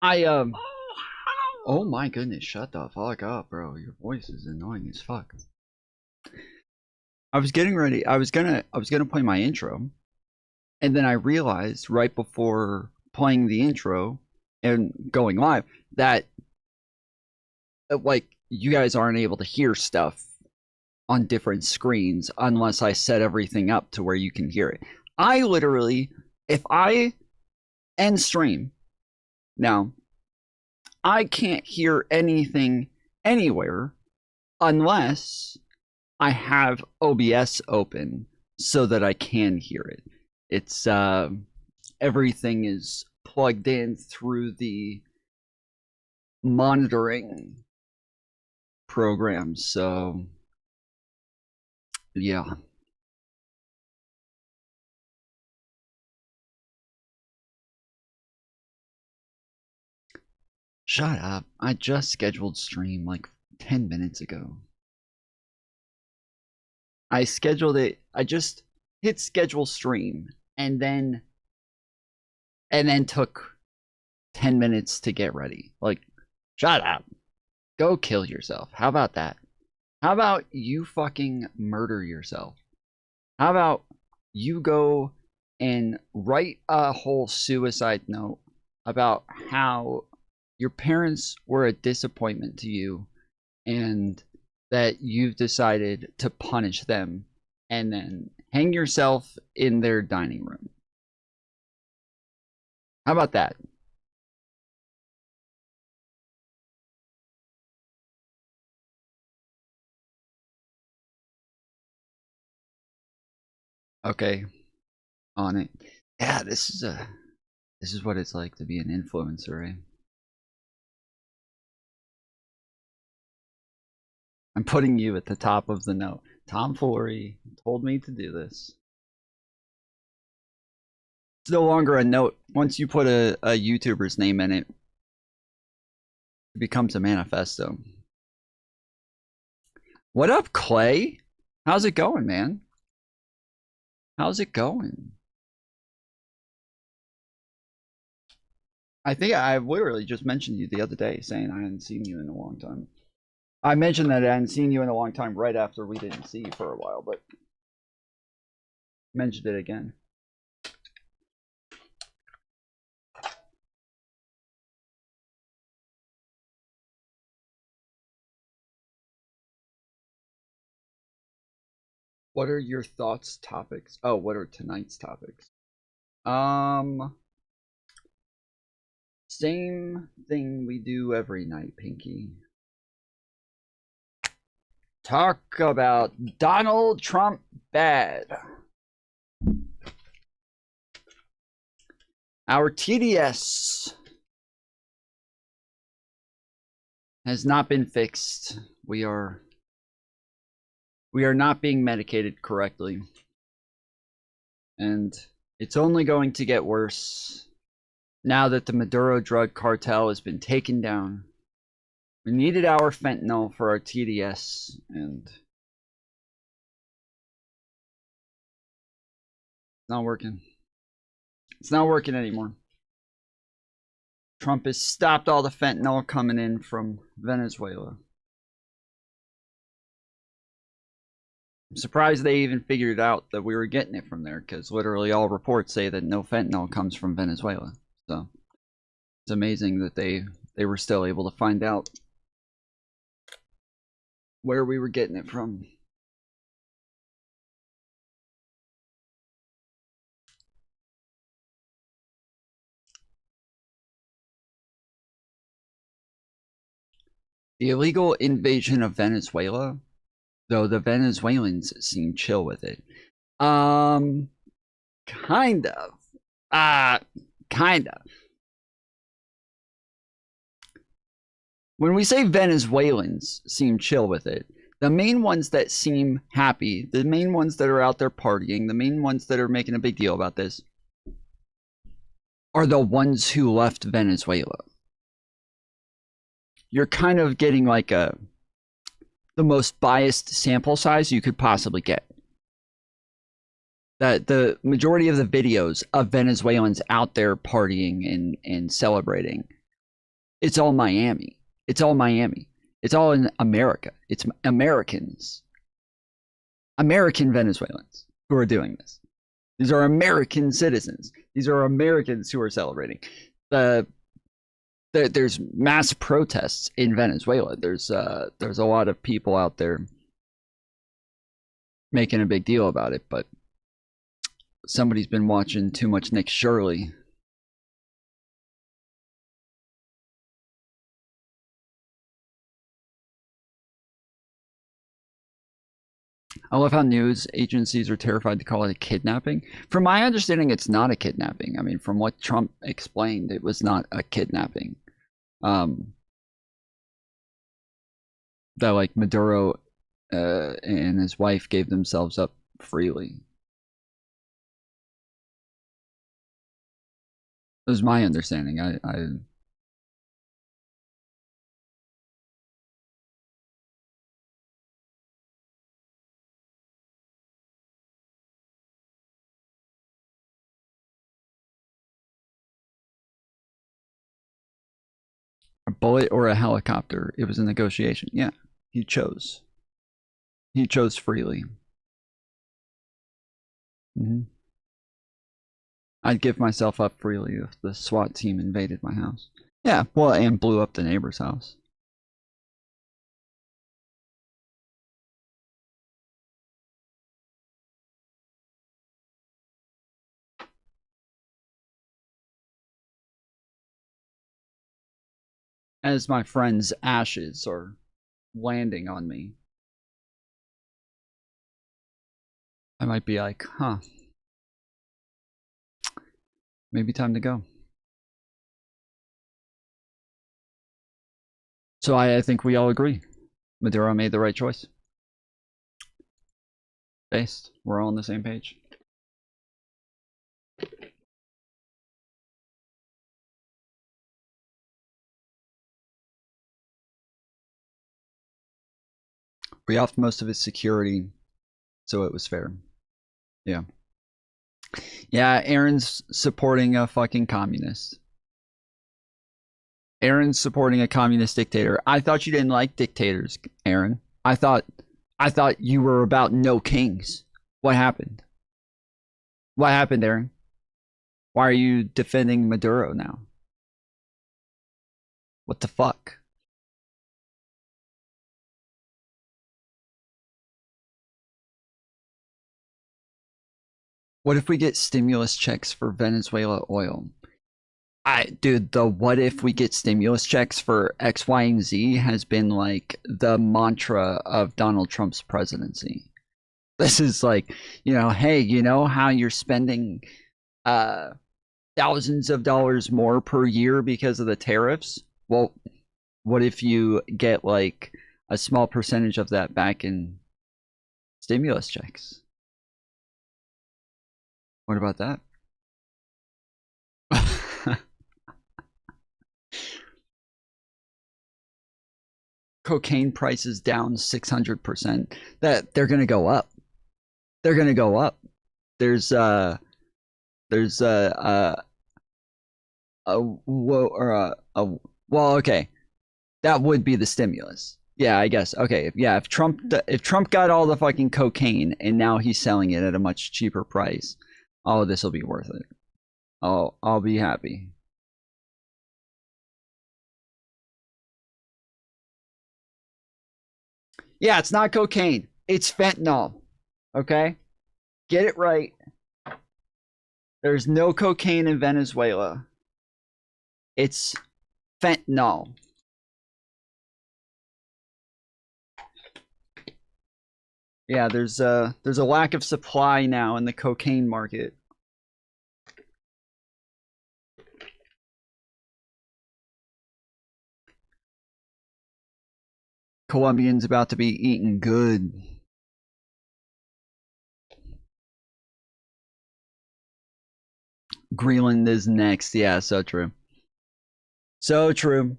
Oh my goodness, shut the fuck up, bro. Your voice is annoying as fuck. I was getting ready. I was gonna play my intro, and then I realized right before playing the intro and going live that like you guys aren't able to hear stuff on different screens unless I set everything up to where you can hear it. I literally, if I end stream now, I can't hear anything anywhere unless I have OBS open so that I can hear it. It's everything is plugged in through the monitoring program, so yeah. Shut up. I just scheduled stream like 10 minutes ago. I scheduled it. I just hit schedule stream and then took 10 minutes to get ready. Like, shut up. Go kill yourself. How about that? How about you fucking murder yourself? How about you go and write a whole suicide note about how your parents were a disappointment to you and that you've decided to punish them, and then hang yourself in their dining room. How about that? Okay, on it. Yeah, this is what it's like to be an influencer, eh? I'm putting you at the top of the note. Tom Foolery told me to do this. It's no longer a note. Once you put a YouTuber's name in it, it becomes a manifesto. What up, Clay? How's it going, man? How's it going? I think I literally just mentioned you the other day, saying I hadn't seen you in a long time. I mentioned that I hadn't seen you in a long time right after we didn't see you for a while, but mentioned it again. What are your thoughts, topics? Oh, what are tonight's topics? Same thing we do every night, Pinky. Talk about Donald Trump bad. Our TDS has not been fixed. We are not being medicated correctly. And it's only going to get worse now that the Maduro drug cartel has been taken down. We needed our fentanyl for our TDS, and it's not working. It's not working anymore. Trump has stopped all the fentanyl coming in from Venezuela. I'm surprised they even figured out that we were getting it from there, because literally all reports say that no fentanyl comes from Venezuela. So it's amazing that they were still able to find out where we were getting it from. The illegal invasion of Venezuela, though the Venezuelans seem chill with it. Kind of. Kind of. When we say Venezuelans seem chill with it, the main ones that seem happy, the main ones that are out there partying, the main ones that are making a big deal about this, are the ones who left Venezuela. You're kind of getting like the most biased sample size you could possibly get. That the majority of the videos of Venezuelans out there partying and celebrating It's all Miami. It's all Miami. It's all in America. It's Americans. American Venezuelans who are doing this. These are American citizens. These are Americans who are celebrating. There's mass protests in Venezuela. There's a lot of people out there making a big deal about it, but somebody's been watching too much Nick Shirley. I love how news agencies are terrified to call it a kidnapping. From my understanding, it's not a kidnapping. I mean, from what Trump explained, it was not a kidnapping. That like Maduro and his wife gave themselves up freely. That was my understanding. A bullet or a helicopter. It was a negotiation. Yeah, he chose. He chose freely. I'd give myself up freely if the SWAT team invaded my house. Yeah, well, and blew up the neighbor's house. As my friend's ashes are landing on me, I might be like, huh, maybe time to go. So I think we all agree. Maduro made the right choice. Based. We're all on the same page. We offed most of his security, so it was fair. Yeah. Yeah, Aaron's supporting a fucking communist. Aaron's supporting a communist dictator. I thought you didn't like dictators, Aaron. I thought you were about no kings. What happened? What happened, Aaron? Why are you defending Maduro now? What the fuck? What if we get stimulus checks for Venezuela oil? Dude, the what if we get stimulus checks for X, Y, and Z has been like the mantra of Donald Trump's presidency. This is like, you know, hey, you know how you're spending thousands of dollars more per year because of the tariffs? Well, what if you get like a small percentage of that back in stimulus checks? What about that? Cocaine prices down 600%. That they're gonna go up. They're gonna go up. There's well, okay, that would be the stimulus. Yeah, I guess. Okay, yeah. If Trump got all the fucking cocaine and now he's selling it at a much cheaper price, all of this will be worth it. I'll be happy. Yeah, it's not cocaine. It's fentanyl. Okay? Get it right. There's no cocaine in Venezuela. It's fentanyl. Yeah, there's a lack of supply now in the cocaine market. Colombians about to be eating good. Greenland is next. Yeah, so true. So true.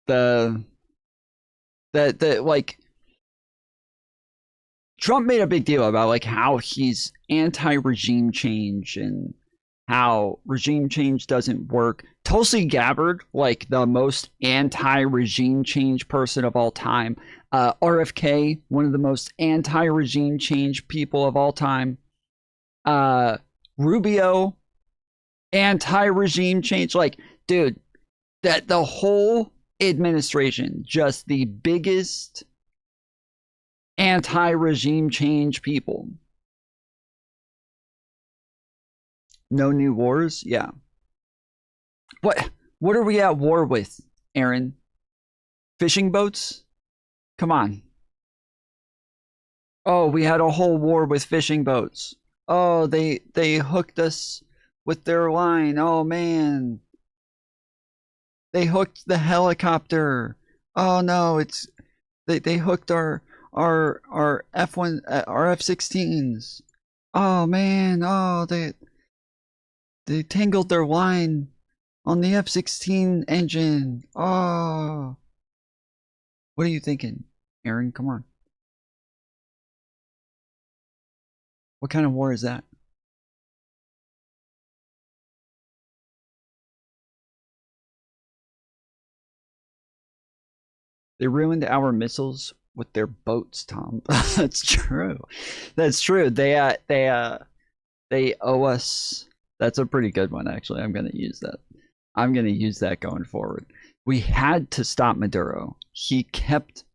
The like Trump made a big deal about like how he's anti-regime change and how regime change doesn't work. Tulsi Gabbard, like the most anti-regime change person of all time. RFK, one of the most anti-regime change people of all time. Rubio, anti-regime change. Like, dude, that the whole administration, just the biggest anti-regime change people. No new wars? Yeah. What are we at war with, Aaron? Fishing boats? Come on. Oh, we had a whole war with fishing boats. Oh, they hooked us with their line. Oh man. They hooked the helicopter. Oh no, they hooked our F1 our F-16s. Oh man, oh they tangled their line on the F-16 engine. Oh. What are you thinking, Aaron? Come on. What kind of war is that? They ruined our missiles with their boats, Tom. That's true. That's true. They owe us. That's a pretty good one, actually. I'm gonna use that. I'm gonna use that going forward. We had to stop Maduro. He kept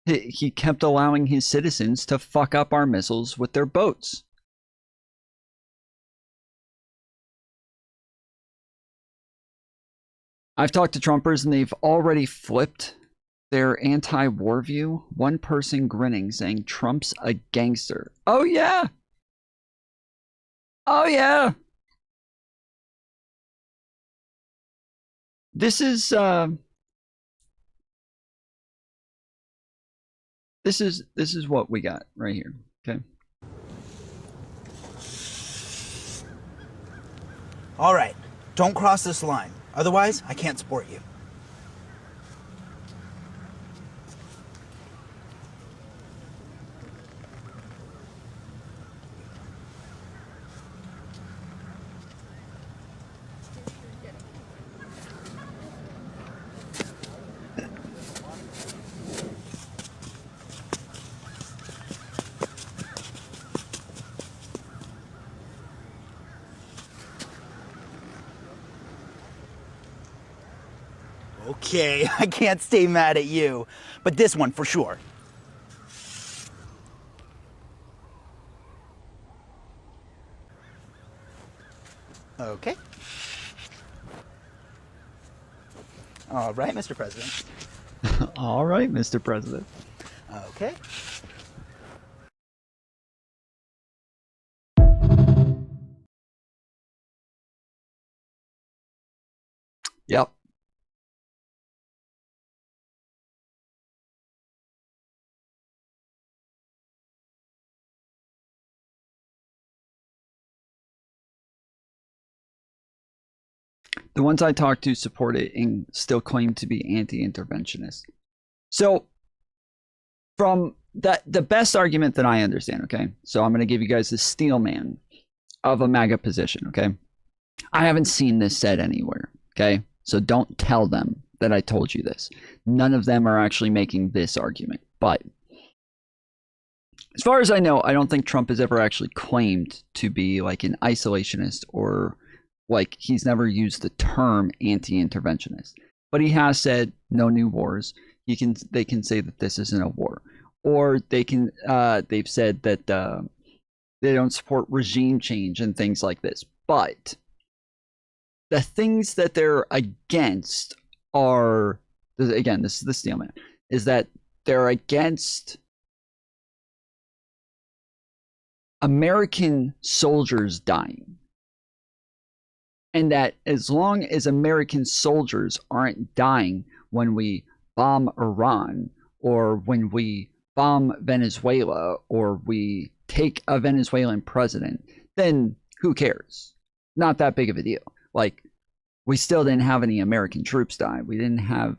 allowing his citizens to fuck up our missiles with their boats. I've talked to Trumpers and they've already flipped their anti-war view. One person grinning saying Trump's a gangster. Oh yeah. Oh yeah. This is what we got right here. Okay. All right. Don't cross this line. Otherwise, I can't support you. Okay, I can't stay mad at you, but this one for sure. Okay. All right, Mr. President. All right, Mr. President. Okay. Yep. The ones I talked to support it and still claim to be anti-interventionist. So from the best argument that I understand, okay? So I'm going to give you guys the steel man of a MAGA position, okay? I haven't seen this said anywhere, okay? So don't tell them that I told you this. None of them are actually making this argument. But as far as I know, I don't think Trump has ever actually claimed to be like an isolationist or like he's never used the term anti-interventionist. But he has said no new wars. They can say that this isn't a war. Or they've said that they don't support regime change and things like this. But the things that they're against are, again, this is the steelman, is that they're against American soldiers dying. And that as long as American soldiers aren't dying when we bomb Iran or when we bomb Venezuela or we take a Venezuelan president, then who cares? Not that big of a deal. Like, we still didn't have any American troops die. We didn't have,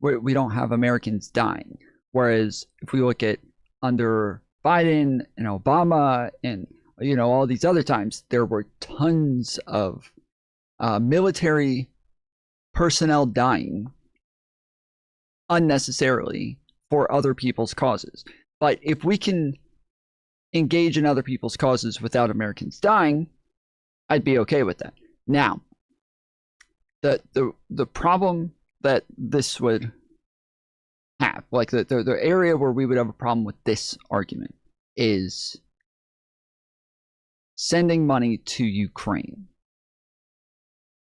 we don't have Americans dying. Whereas if we look at under Biden and Obama and you know, all these other times, there were tons of military personnel dying unnecessarily for other people's causes. But if we can engage in other people's causes without Americans dying, I'd be okay with that. Now, the problem that this would have, like the area where we would have a problem with this argument, is sending money to Ukraine.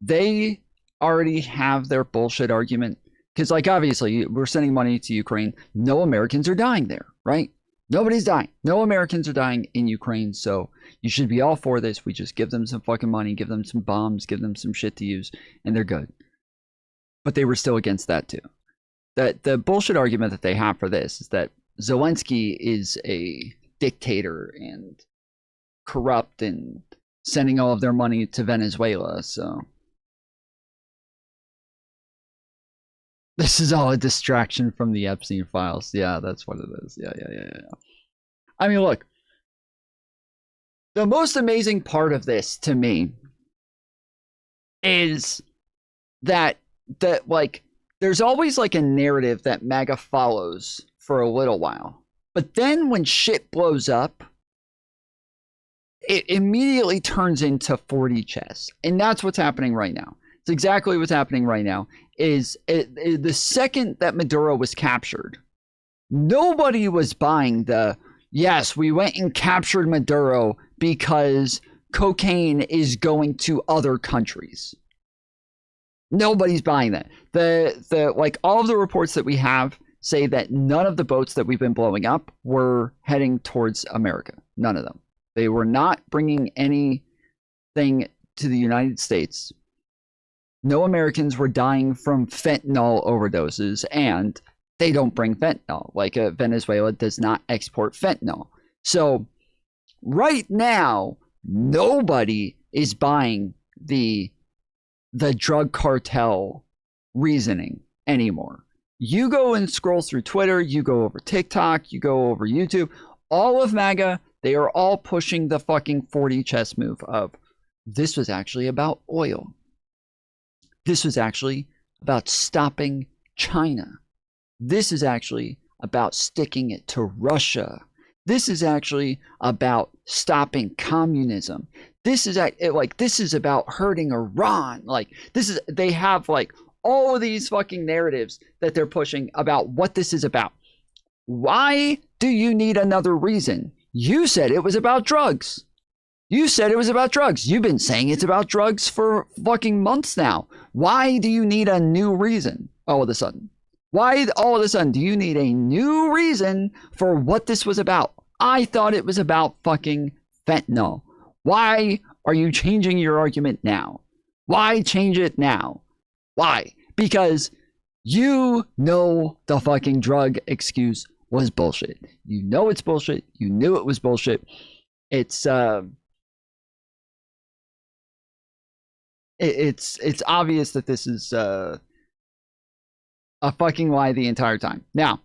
They already have their bullshit argument, because, like, obviously we're sending money to Ukraine. No Americans are dying there, right? Nobody's dying. No Americans are dying in Ukraine, so you should be all for this. We just give them some fucking money, give them some bombs, give them some shit to use, and they're good. But they were still against that too. The bullshit argument that they have for this is that Zelensky is a dictator and corrupt and sending all of their money to Venezuela, so this is all a distraction from the Epstein files. Yeah, that's what it is. Yeah. I mean, look, the most amazing part of this to me is that like, there's always like a narrative that MAGA follows for a little while. But then when shit blows up, it immediately turns into 4D chess. And that's what's happening right now. It's exactly what's happening right now. Is the second that Maduro was captured, nobody was buying the, yes, we went and captured Maduro because cocaine is going to other countries. Nobody's buying that. The like, all of the reports that we have say that none of the boats that we've been blowing up were heading towards America. None of them. They were not bringing anything to the United States. No Americans were dying from fentanyl overdoses, and they don't bring fentanyl. Like, Venezuela does not export fentanyl. So right now, nobody is buying the drug cartel reasoning anymore. You go and scroll through Twitter, you go over TikTok, you go over YouTube, all of MAGA, they are all pushing the fucking 4D chess move of, this was actually about oil. This was actually about stopping China. This is actually about sticking it to Russia. This is actually about stopping communism. This is this is about hurting Iran. Like, this is, they have like all of these fucking narratives that they're pushing about what this is about. Why do you need another reason? You said it was about drugs. You said it was about drugs. You've been saying it's about drugs for fucking months now. Why do you need a new reason all of a sudden? Why all of a sudden do you need a new reason for what this was about? I thought it was about fucking fentanyl. Why are you changing your argument now? Why change it now? Why? Because you know the fucking drug excuse was bullshit. You know it's bullshit. You knew it was bullshit. It's obvious that this is a fucking lie the entire time. Now,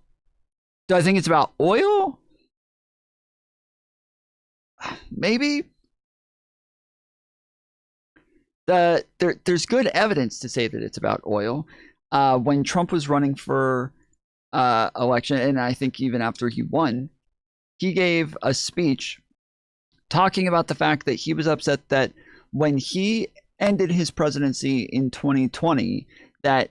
do I think it's about oil? Maybe. There's good evidence to say that it's about oil. When Trump was running for election, and I think even after he won, he gave a speech talking about the fact that he was upset that when he ended his presidency in 2020, that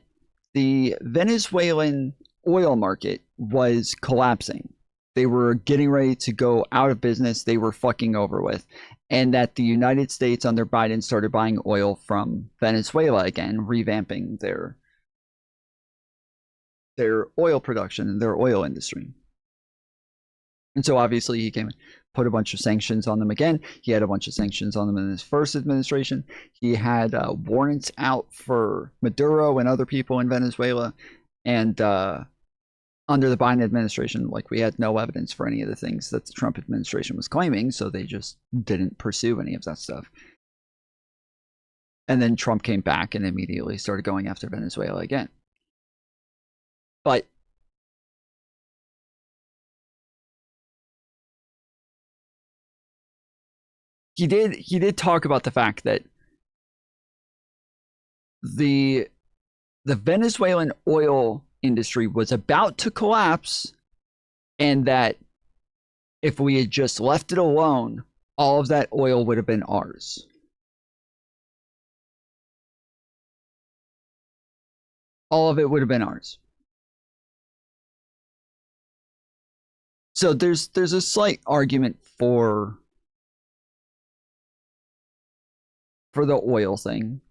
the Venezuelan oil market was collapsing. They were getting ready to go out of business. They were fucking over with. And that the United States under Biden started buying oil from Venezuela again, revamping their oil production and their oil industry. And so obviously he came and put a bunch of sanctions on them again. He had a bunch of sanctions on them in his first administration. He had warrants out for Maduro and other people in Venezuela. And under the Biden administration, like, we had no evidence for any of the things that the Trump administration was claiming, so they just didn't pursue any of that stuff. And then Trump came back and immediately started going after Venezuela again. But he did talk about the fact that the Venezuelan oil industry was about to collapse, and that if we had just left it alone, all of that oil would have been ours. All of it would have been ours. So there's a slight argument for the oil thing.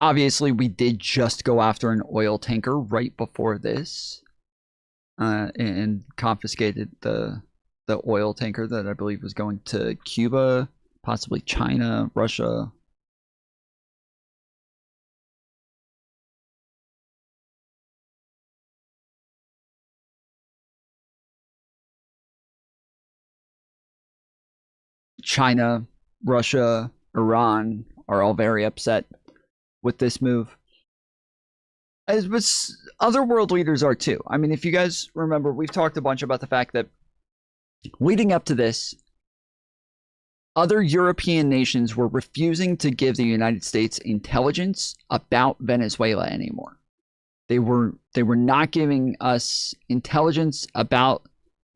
Obviously, we did just go after an oil tanker right before this, and confiscated the oil tanker that I believe was going to Cuba, possibly China, Russia. China, Russia, Iran are all very upset with this move. As but other world leaders are too. I mean, if you guys remember, we've talked a bunch about the fact that leading up to this, other European nations were refusing to give the United States intelligence about Venezuela anymore. They were not giving us intelligence about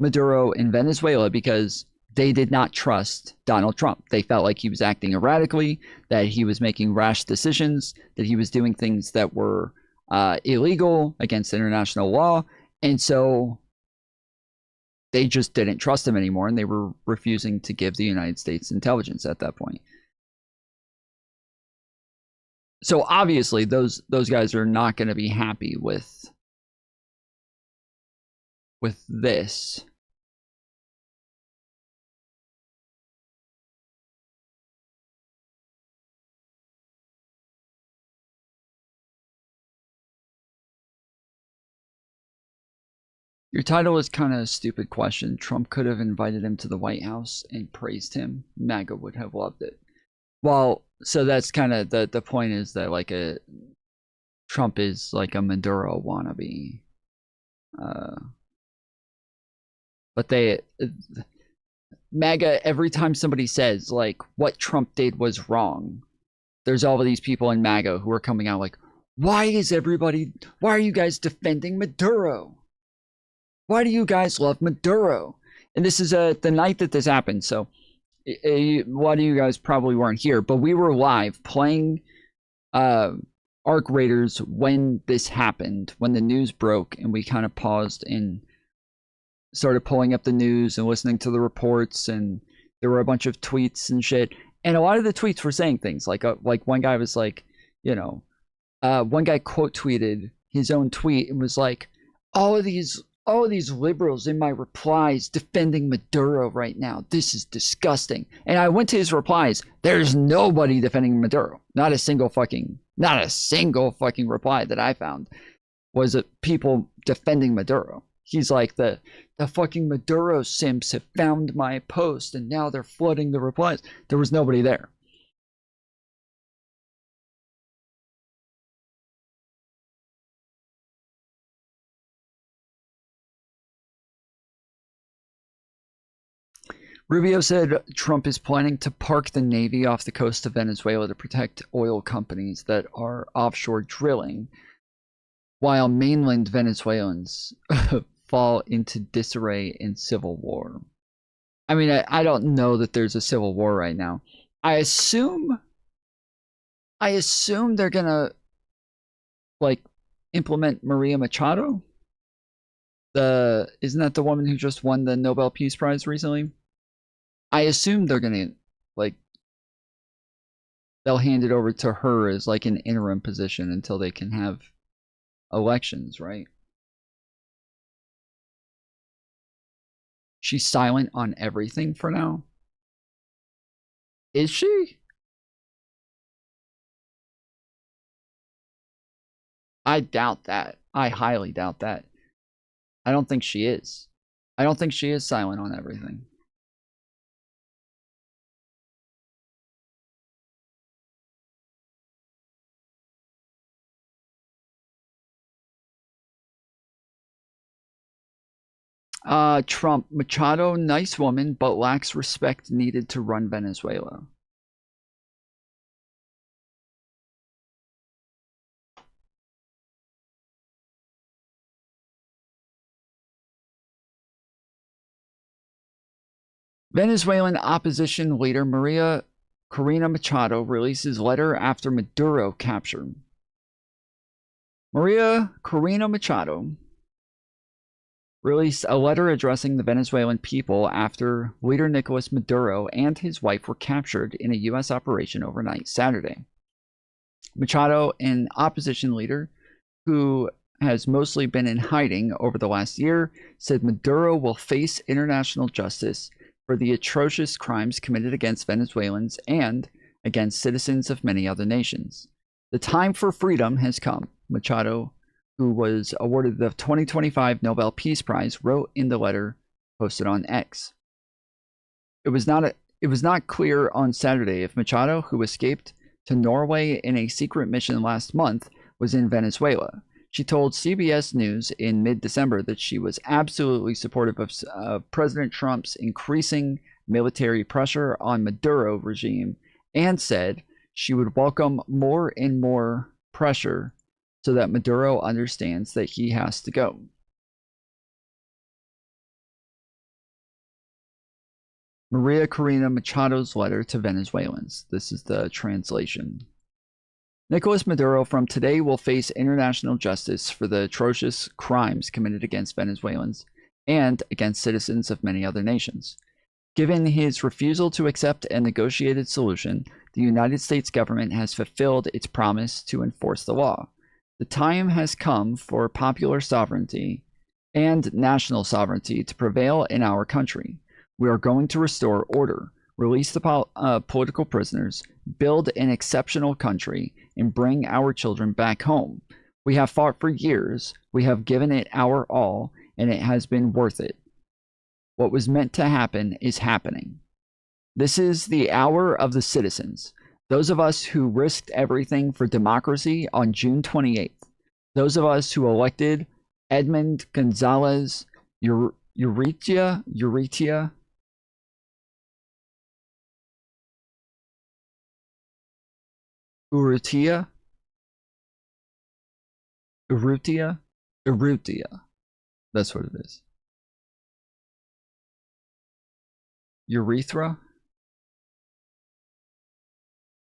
Maduro in Venezuela because they did not trust Donald Trump. They felt like he was acting erratically, that he was making rash decisions, that he was doing things that were illegal against international law. And so they just didn't trust him anymore, and they were refusing to give the United States intelligence at that point. So obviously those guys are not going to be happy with this. Your title is kind of a stupid question. Trump could have invited him to the White House and praised him. MAGA would have loved it. Well, so that's kind of the point, is that like Trump is like a Maduro wannabe. But MAGA, every time somebody says like what Trump did was wrong, there's all of these people in MAGA who are coming out like, why are you guys defending Maduro? Why do you guys love Maduro? And this is the night that this happened, so a lot of you guys probably weren't here, but we were live playing Arc Raiders when this happened, when the news broke, and we kind of paused and started pulling up the news and listening to the reports, and there were a bunch of tweets and shit, and a lot of the tweets were saying things like one guy was like, one guy quote tweeted his own tweet and was like, all of these liberals in my replies defending Maduro right now. This is disgusting. And I went to his replies. There's nobody defending Maduro. Not a single fucking reply that I found was people defending Maduro. He's like, the fucking Maduro simps have found my post and now they're flooding the replies. There was nobody there. Rubio said Trump is planning to park the Navy off the coast of Venezuela to protect oil companies that are offshore drilling, while mainland Venezuelans fall into disarray and civil war. I mean, I don't know that there's a civil war right now. I assume they're gonna like implement Maria Machado. Isn't that the woman who just won the Nobel Peace Prize recently? I assume they're gonna they'll hand it over to her as like an interim position until they can have elections, right? She's silent on everything for now. Is she? I doubt that. I highly doubt that. I don't think she is. I don't think she is silent on everything. Trump, Machado, nice woman, but lacks respect needed to run Venezuela. Venezuelan opposition leader Maria Corina Machado releases letter after Maduro capture. Maria Corina Machado released a letter addressing the Venezuelan people after leader Nicolas Maduro and his wife were captured in a U.S. operation overnight Saturday. Machado, an opposition leader who has mostly been in hiding over the last year, said Maduro will face international justice for the atrocious crimes committed against Venezuelans and against citizens of many other nations. The time for freedom has come, Machado, who was awarded the 2025 Nobel Peace Prize, wrote in the letter posted on X. It was not clear on Saturday if Machado, who escaped to Norway in a secret mission last month, was in Venezuela. She told CBS News in mid-December that she was absolutely supportive of President Trump's increasing military pressure on Maduro regime and said she would welcome more and more pressure so that Maduro understands that he has to go. Maria Corina Machado's letter to Venezuelans. This is the translation. Nicolas Maduro from today will face international justice for the atrocious crimes committed against Venezuelans and against citizens of many other nations. Given his refusal to accept a negotiated solution, the United States government has fulfilled its promise to enforce the law. The time has come for popular sovereignty and national sovereignty to prevail in our country. We are going to restore order, release the political prisoners, build an exceptional country, and bring our children back home. We have fought for years, we have given it our all, and it has been worth it. What was meant to happen is happening. This is the hour of the citizens, those of us who risked everything for democracy on June 28th, those of us who elected Edmund Gonzalez Urrutia, That's what it is. Urethra.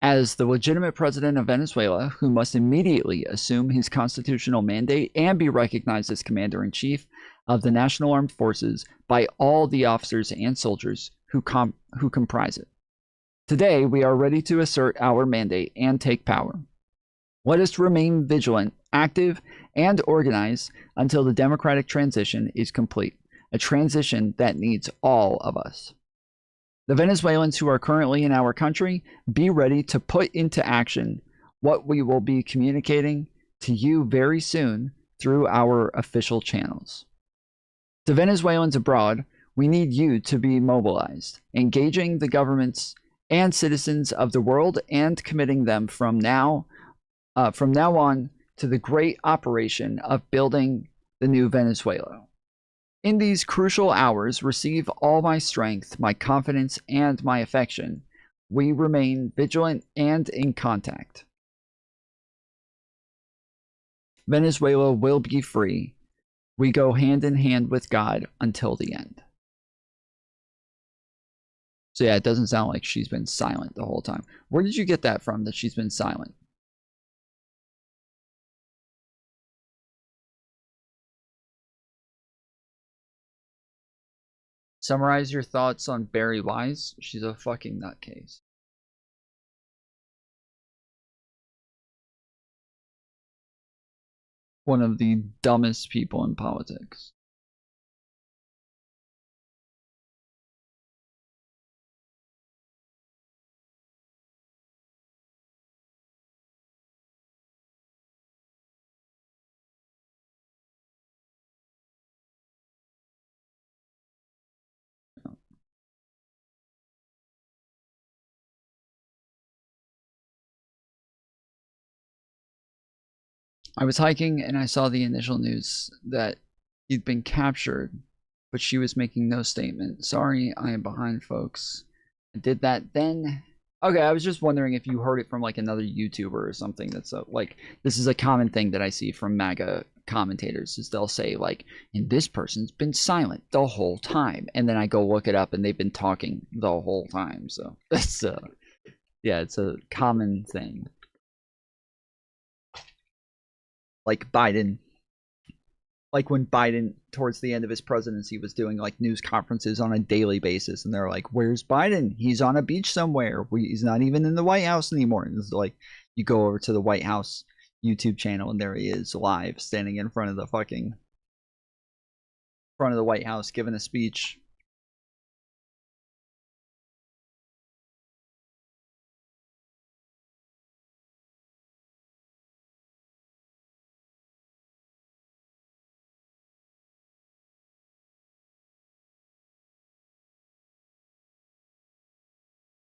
As the legitimate president of Venezuela, who must immediately assume his constitutional mandate and be recognized as commander-in-chief of the National Armed Forces by all the officers and soldiers who comprise it. Today, we are ready to assert our mandate and take power. Let us remain vigilant, active, and organized until the democratic transition is complete, a transition that needs all of us. The Venezuelans who are currently in our country, be ready to put into action what we will be communicating to you very soon through our official channels. To Venezuelans abroad, we need you to be mobilized, engaging the governments and citizens of the world and committing them from now on to the great operation of building the new Venezuela. In these crucial hours, receive all my strength, my confidence, and my affection. We remain vigilant and in contact. Venezuela will be free. We go hand in hand with God until the end. So yeah, it doesn't sound like she's been silent the whole time. Where did you get that from, that she's been silent? Summarize your thoughts on Barry Wise. She's a fucking nutcase. One of the dumbest people in politics. I was hiking and I saw the initial news that he'd been captured but she was making no statement. Sorry, I am behind, folks. I did that then. Okay, I was just wondering if you heard it from like another YouTuber or something. That's like, this is a common thing that I see from MAGA commentators, is they'll say like, and this person's been silent the whole time, and then I go look it up and they've been talking the whole time. So that's yeah, it's a common thing. Like Biden, like when Biden towards the end of his presidency was doing like news conferences on a daily basis, and they're like, where's Biden? He's on a beach somewhere. He's not even in the White House anymore. And it's like, you go over to the White House YouTube channel and there he is live standing in front of the White House giving a speech.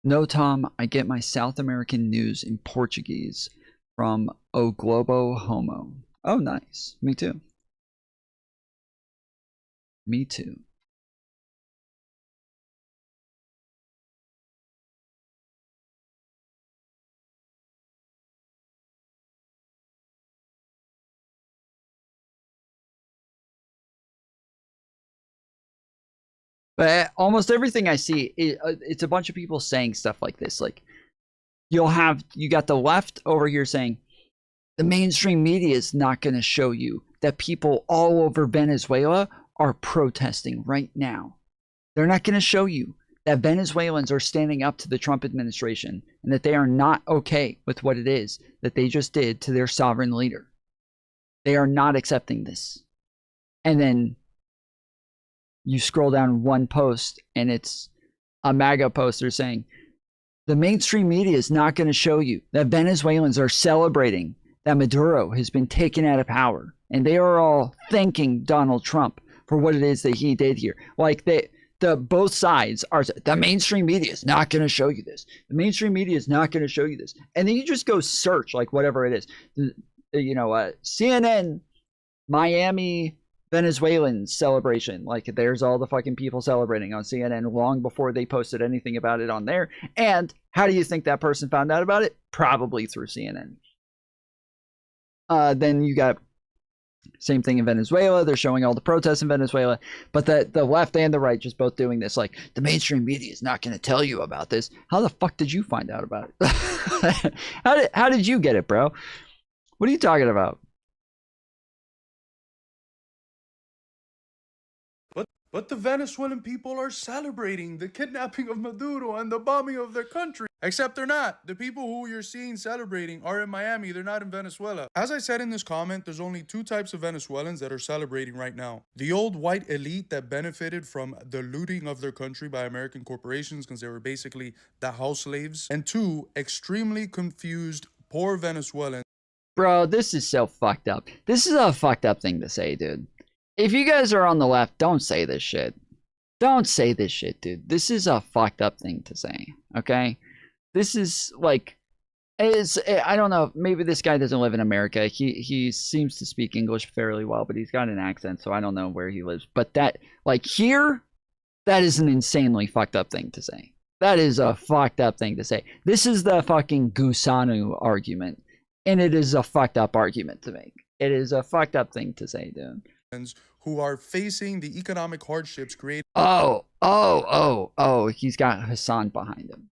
No, Tom, I get my South American news in Portuguese from O Globo Homo. Oh, nice. Me too. Me too. But almost everything I see, it's a bunch of people saying stuff like this. Like, you got the left over here saying, the mainstream media is not going to show you that people all over Venezuela are protesting right now. They're not going to show you that Venezuelans are standing up to the Trump administration and that they are not okay with what it is that they just did to their sovereign leader. They are not accepting this. And then you scroll down one post and it's a MAGA poster saying, the mainstream media is not going to show you that Venezuelans are celebrating that Maduro has been taken out of power, and they are all thanking Donald Trump for what it is that he did here. Like, both sides are, the mainstream media is not going to show you this. The mainstream media is not going to show you this. And then you just go search, like, whatever it is. CNN, Miami, Venezuelan celebration. Like, there's all the fucking people celebrating on CNN long before they posted anything about it on there. And how do you think that person found out about it? Probably through CNN. Then you got same thing in Venezuela. They're showing all the protests in Venezuela, but the left and the right just both doing this. Like, the mainstream media is not going to tell you about this. How the fuck did you find out about it? how did you get it, bro? What are you talking about? But the Venezuelan people are celebrating the kidnapping of Maduro and the bombing of their country. Except they're not. The people who you're seeing celebrating are in Miami. They're not in Venezuela. As I said in this comment, there's only two types of Venezuelans that are celebrating right now. The old white elite that benefited from the looting of their country by American corporations because they were basically the house slaves. And two, extremely confused, poor Venezuelans. Bro, this is so fucked up. This is a fucked up thing to say, dude. If you guys are on the left, don't say this shit. Don't say this shit, dude. This is a fucked up thing to say, okay? This is like, I don't know, maybe this guy doesn't live in America. He seems to speak English fairly well, but he's got an accent, so I don't know where he lives. But that, like, here, that is an insanely fucked up thing to say. That is a fucked up thing to say. This is the fucking Gusanu argument, and it is a fucked up argument to make. It is a fucked up thing to say, dude. Who are facing the economic hardships created. He's got Hasan behind him.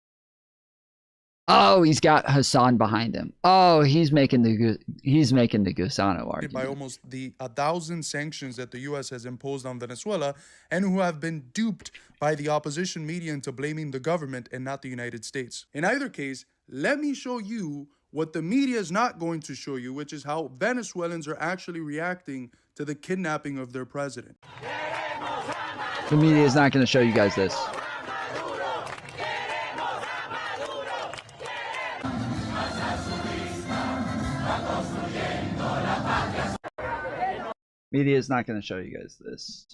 Oh, he's got Hasan behind him. Oh, he's making the Gusano argument. By almost 1,000 sanctions that the U.S. has imposed on Venezuela, and who have been duped by the opposition media into blaming the government and not the United States. In either case, let me show you what the media is not going to show you, which is how Venezuelans are actually reacting to the kidnapping of their president. The media is not going to show you guys this. Media is not going to show you guys this.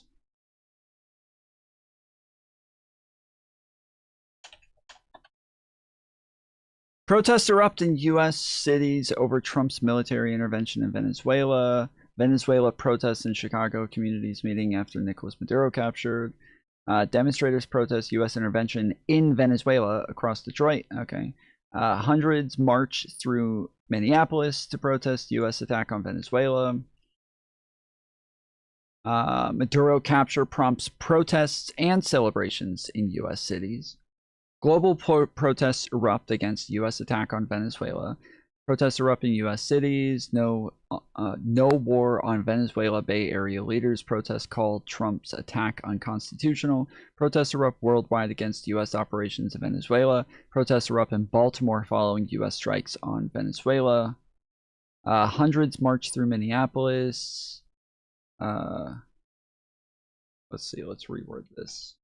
Protests erupt in U.S. cities over Trump's military intervention in Venezuela. Venezuela protests in Chicago communities meeting after Nicolas Maduro captured. Demonstrators protest U.S. intervention in Venezuela across Detroit. Okay. Hundreds march through Minneapolis to protest U.S. attack on Venezuela. Maduro capture prompts protests and celebrations in U.S. cities. Global protests erupt against U.S. attack on Venezuela. Protests erupt in U.S. cities. No war on Venezuela. Bay Area leaders protest call Trump's attack unconstitutional. Protests erupt worldwide against U.S. operations in Venezuela. Protests erupt in Baltimore following U.S. strikes on Venezuela. Hundreds march through Minneapolis. Let's see. Let's reword this.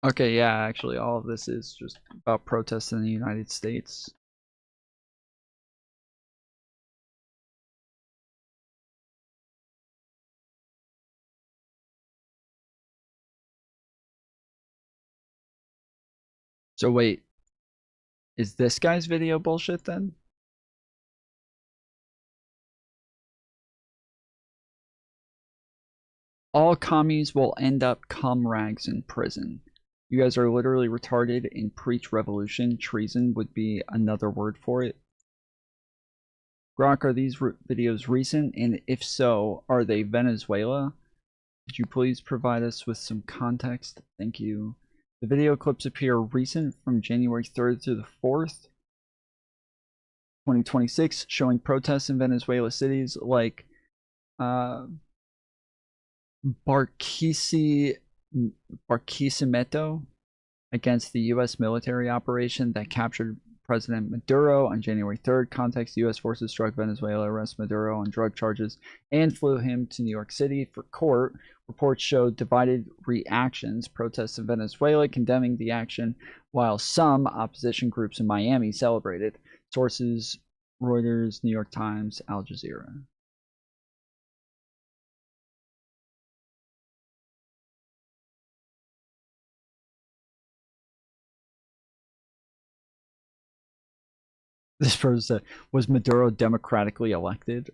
Okay, yeah, actually, all of this is just about protests in the United States. So wait, is this guy's video bullshit then? All commies will end up cum rags in prison. You guys are literally retarded and preach revolution. Treason would be another word for it. Grok, are these videos recent? And if so, are they Venezuela? Could you please provide us with some context? Thank you. The video clips appear recent from January 3rd through the 4th, 2026, showing protests in Venezuela cities like Barquisimeto against the U.S. military operation that captured President Maduro on January 3rd. Context: U.S. forces struck Venezuela, arrested Maduro on drug charges, and flew him to New York City for court. Reports showed divided reactions. Protests in Venezuela condemning the action, while some opposition groups in Miami celebrated. Sources: Reuters, New York Times, Al Jazeera. This person said, was Maduro democratically elected?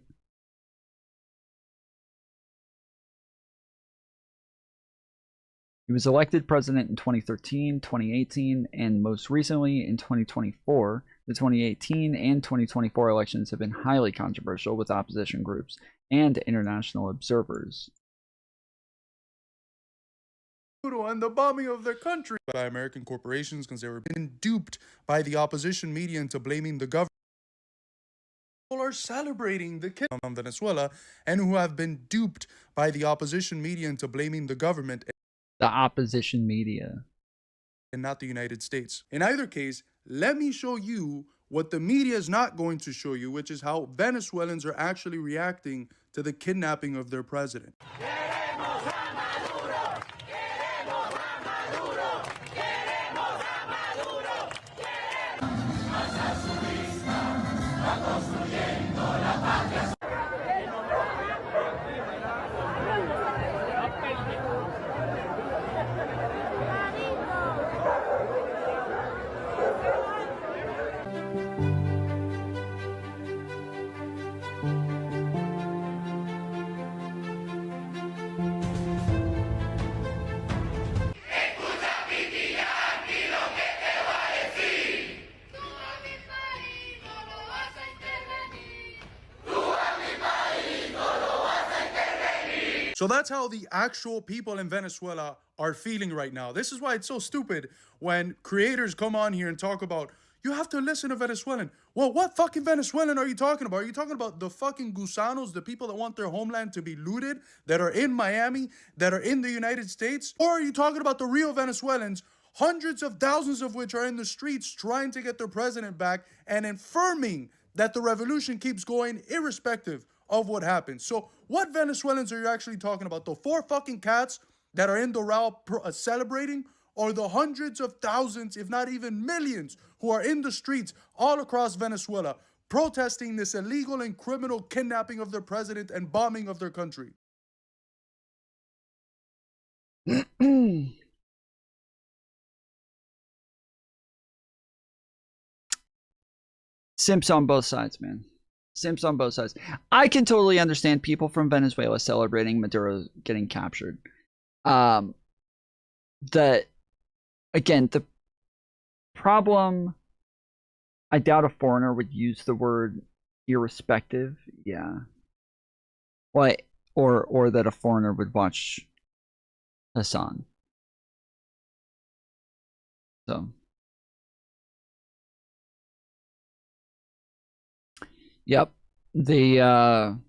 He was elected president in 2013, 2018, and most recently in 2024. The 2018 and 2024 elections have been highly controversial with opposition groups and international observers. And the bombing of their country by American corporations because they were being duped by the opposition media into blaming the government. People are celebrating the killing of Venezuela and who have been duped by the opposition media into blaming the government. The opposition media. And not the United States. In either case, let me show you what the media is not going to show you, which is how Venezuelans are actually reacting to the kidnapping of their president. So that's how the actual people in Venezuela are feeling right now. This is why it's so stupid when creators come on here and talk about, you have to listen to Venezuelan. Well, what fucking Venezuelan are you talking about? Are you talking about the fucking gusanos, the people that want their homeland to be looted, that are in Miami, that are in the United States? Or are you talking about the real Venezuelans, hundreds of thousands of which are in the streets trying to get their president back and affirming that the revolution keeps going irrespective of what happened. So what Venezuelans are you actually talking about? The 4 fucking cats that are in Doral celebrating, or the hundreds of thousands, if not even millions, who are in the streets all across Venezuela protesting this illegal and criminal kidnapping of their president and bombing of their country? Simps on both sides, man. Simps on both sides. I can totally understand people from Venezuela celebrating Maduro getting captured. The problem, I doubt a foreigner would use the word irrespective. Yeah. Well, or that a foreigner would watch Hasan. So. Yep. The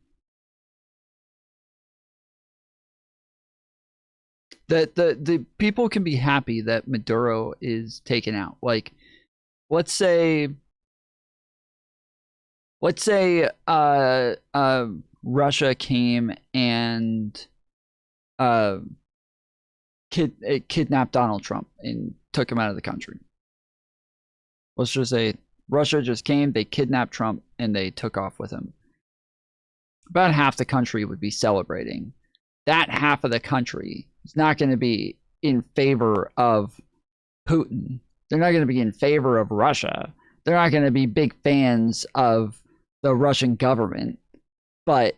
people can be happy that Maduro is taken out. Like, let's say Russia came and kidnapped Donald Trump and took him out of the country. Let's just say Russia just came, they kidnapped Trump, and they took off with him. About half the country would be celebrating. That half of the country is not going to be in favor of Putin. They're not going to be in favor of Russia. They're not going to be big fans of the Russian government. But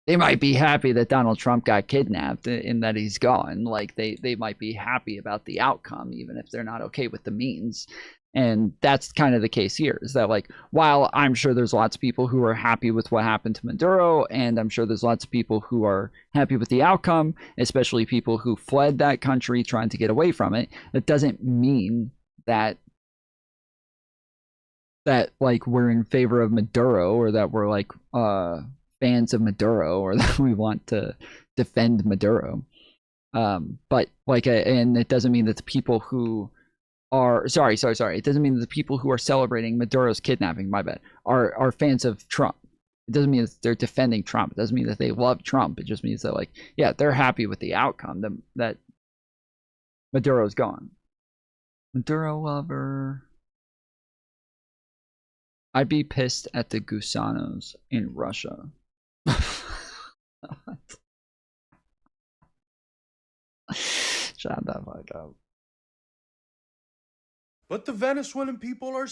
they might be happy that Donald Trump got kidnapped and that he's gone. Like, they might be happy about the outcome, even if they're not okay with the means. And that's kind of the case here, is that, like, while I'm sure there's lots of people who are happy with what happened to Maduro, and I'm sure there's lots of people who are happy with the outcome, especially people who fled that country trying to get away from it, that doesn't mean that like we're in favor of Maduro, or that we're like fans of Maduro, or that we want to defend Maduro. But like, and it doesn't mean that the people who are sorry. It doesn't mean that the people who are celebrating Maduro's kidnapping, my bad, are fans of Trump. It doesn't mean that they're defending Trump. It doesn't mean that they love Trump. It just means that, like, yeah, they're happy with the outcome, that Maduro's gone. Maduro lover. I'd be pissed at the gusanos in Russia. Shut the fuck up. But the Venezuelan people are...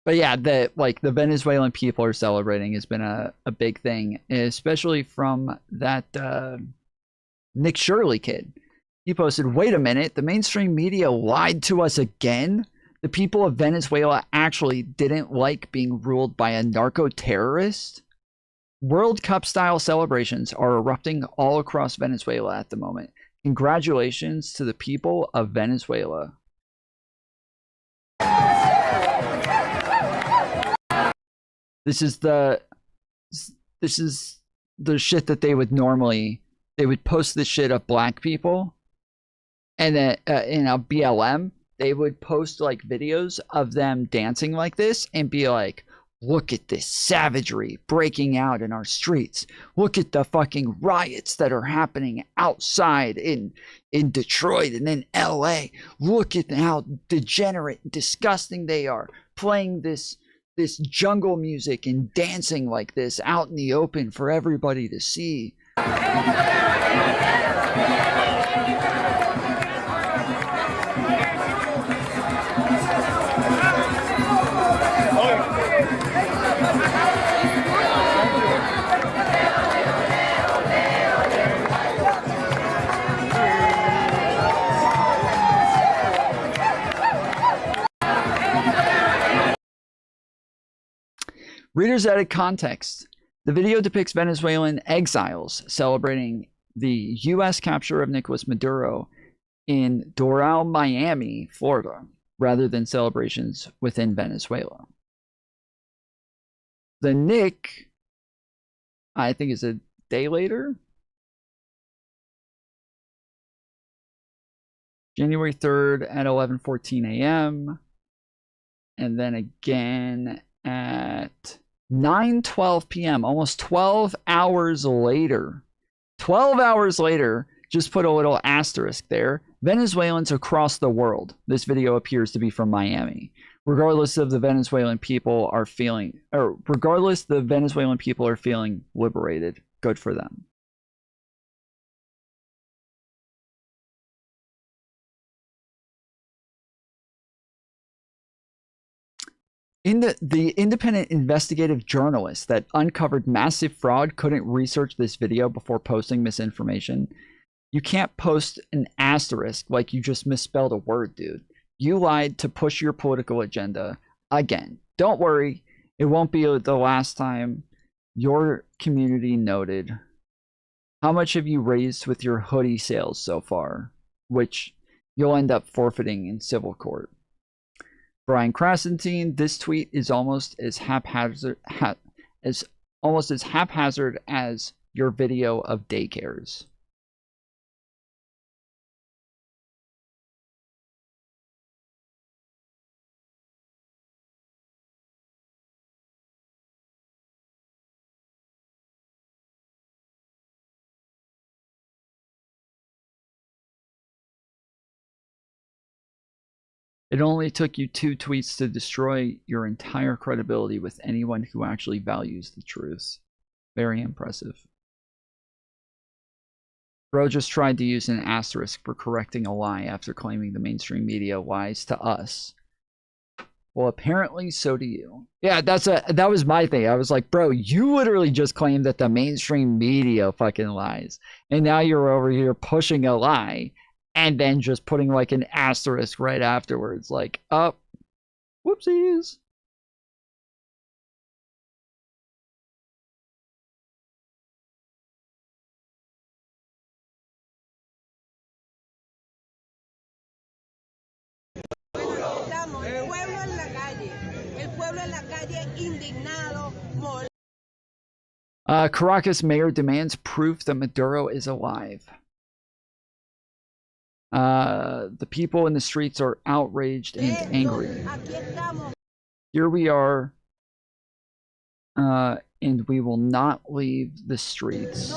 But yeah, the Venezuelan people are celebrating has been a big thing, especially from that Nick Shirley kid. He posted, wait a minute, the mainstream media lied to us again? The people of Venezuela actually didn't like being ruled by a narco-terrorist? World Cup style celebrations are erupting all across Venezuela at the moment. Congratulations to the people of Venezuela. This is the shit that they would post the shit of black people, and then in a BLM they would post like videos of them dancing like this and be like, look at this savagery breaking out in our streets. Look at the fucking riots that are happening outside in Detroit and in LA. Look at how degenerate and disgusting they are, playing this jungle music and dancing like this out in the open for everybody to see. Readers added context. The video depicts Venezuelan exiles celebrating the U.S. capture of Nicolas Maduro in Doral, Miami, Florida, rather than celebrations within Venezuela. The Nick, I think, is a day later. January 3rd at 11:14 a.m. And then again at 9:12 p.m., almost 12 hours later. 12 hours later, just put a little asterisk there. Venezuelans across the world. This video appears to be from Miami. Regardless of the Venezuelan people are feeling, or regardless the Venezuelan people are feeling liberated. Good for them. The independent investigative journalist that uncovered massive fraud couldn't research this video before posting misinformation. You can't post an asterisk like you just misspelled a word, dude. You lied to push your political agenda again. Don't worry, it won't be the last time. Your community noted. How much have you raised with your hoodie sales so far? Which you'll end up forfeiting in civil court. Brian Krasentine, this tweet is almost as haphazard as your video of daycares. It only took you 2 tweets to destroy your entire credibility with anyone who actually values the truth. Very impressive. Bro just tried to use an asterisk for correcting a lie after claiming the mainstream media lies to us. Well, apparently so do you. Yeah, that was my thing. I was like, bro, you literally just claimed that the mainstream media fucking lies. And now you're over here pushing a lie. And then just putting like an asterisk right afterwards. Like, oh, whoopsies. Caracas mayor demands proof that Maduro is alive. The people in the streets are outraged and angry. Here we are, and we will not leave the streets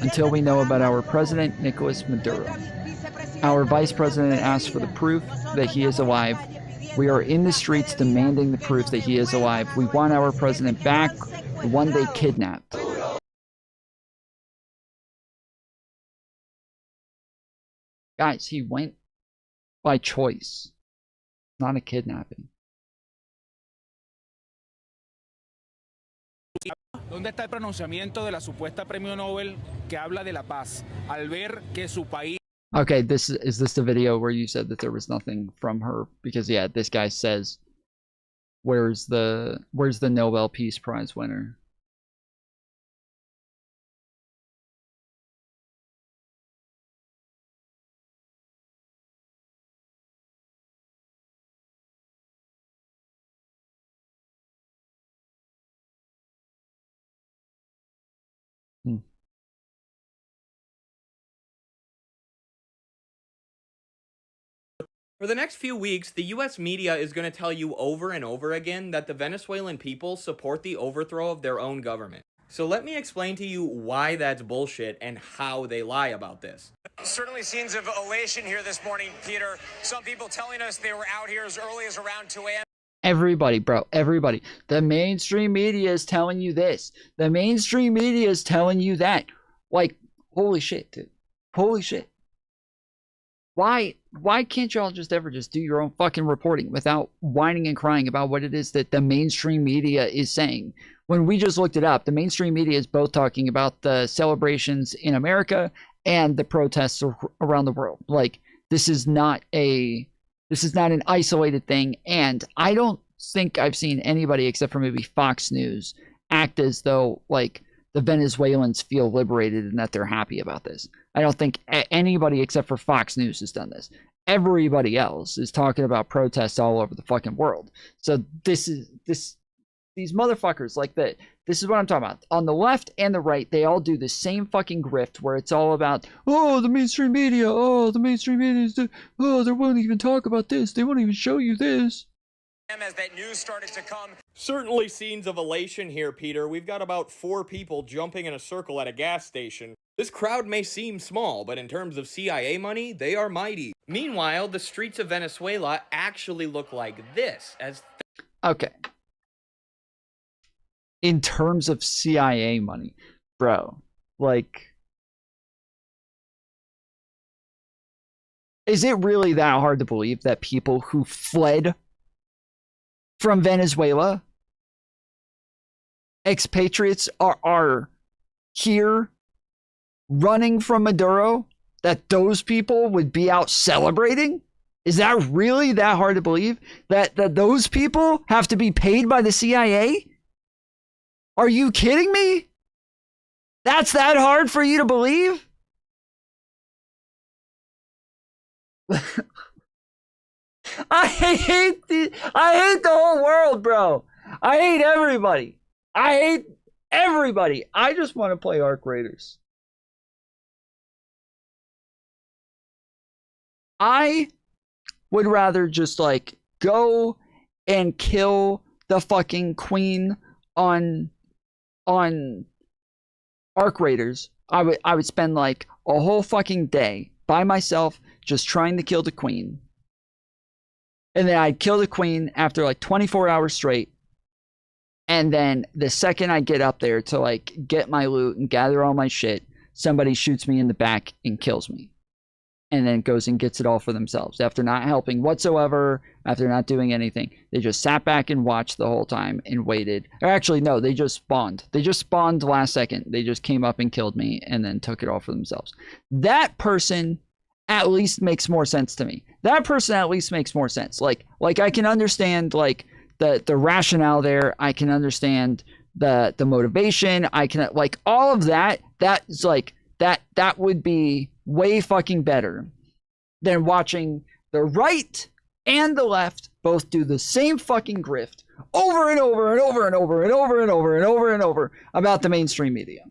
until we know about our president, Nicolas Maduro. Our vice president asked for the proof that he is alive. We are in the streets demanding the proof that he is alive. We want our president back, the one they kidnapped. Guys, he went by choice, not a kidnapping. ¿Dónde está el pronunciamiento de la supuesta premio Nobel que habla de la paz al ver que su país? Okay, is this the video where you said that there was nothing from her? Because yeah, this guy says, where's the Nobel Peace Prize winner? For the next few weeks, the US media is going to tell you over and over again that the Venezuelan people support the overthrow of their own government. So let me explain to you why that's bullshit and how they lie about this. Certainly scenes of elation here this morning, Peter. Some people telling us they were out here as early as around 2 a.m. Everybody, bro, everybody. The mainstream media is telling you this. The mainstream media is telling you that. Like, holy shit, dude. Holy shit. Why can't y'all just ever just do your own fucking reporting without whining and crying about what it is that the mainstream media is saying? When we just looked it up, the mainstream media is both talking about the celebrations in America and the protests around the world. Like, this is not an isolated thing, and I don't think I've seen anybody except for maybe Fox News act as though like the Venezuelans feel liberated and that they're happy about this. I don't think anybody except for Fox News has done this. Everybody else is talking about protests all over the fucking world. So these motherfuckers like that. This is what I'm talking about. On the left and the right, they all do the same fucking grift where it's all about, oh, the mainstream media, oh, the mainstream media, oh, they won't even talk about this. They won't even show you this. as that news started to come. Certainly scenes of elation here, Peter. We've got about 4 people jumping in a circle at a gas station. This crowd may seem small, but in terms of CIA money, they are mighty. Meanwhile, the streets of Venezuela actually look like this, as Okay. In terms of CIA money, bro, like, is it really that hard to believe that people who fled from Venezuela, expatriates, are here running from Maduro, that those people would be out celebrating? Is that really that hard to believe? That those people have to be paid by the CIA? Are you kidding me? That's that hard for you to believe? I hate the whole world, bro. I hate everybody. I hate everybody. I just want to play Arc Raiders. I would rather just like go and kill the fucking queen on Arc Raiders. I would spend like a whole fucking day by myself just trying to kill the queen. And then I'd kill the queen after like 24 hours straight. And then the second I get up there to like get my loot and gather all my shit, somebody shoots me in the back and kills me. And then goes and gets it all for themselves. After not helping whatsoever, after not doing anything. They just sat back and watched the whole time and waited. Or actually, no, they just spawned. They just spawned last second. They just came up and killed me and then took it all for themselves. That person at least makes more sense to me. That person at least makes more sense. Like I can understand like the rationale there. I can understand the motivation. I can like all of that. That's like that would be way fucking better than watching the right and the left both do the same fucking grift over and over and over and over and over and over and over and over about the mainstream media.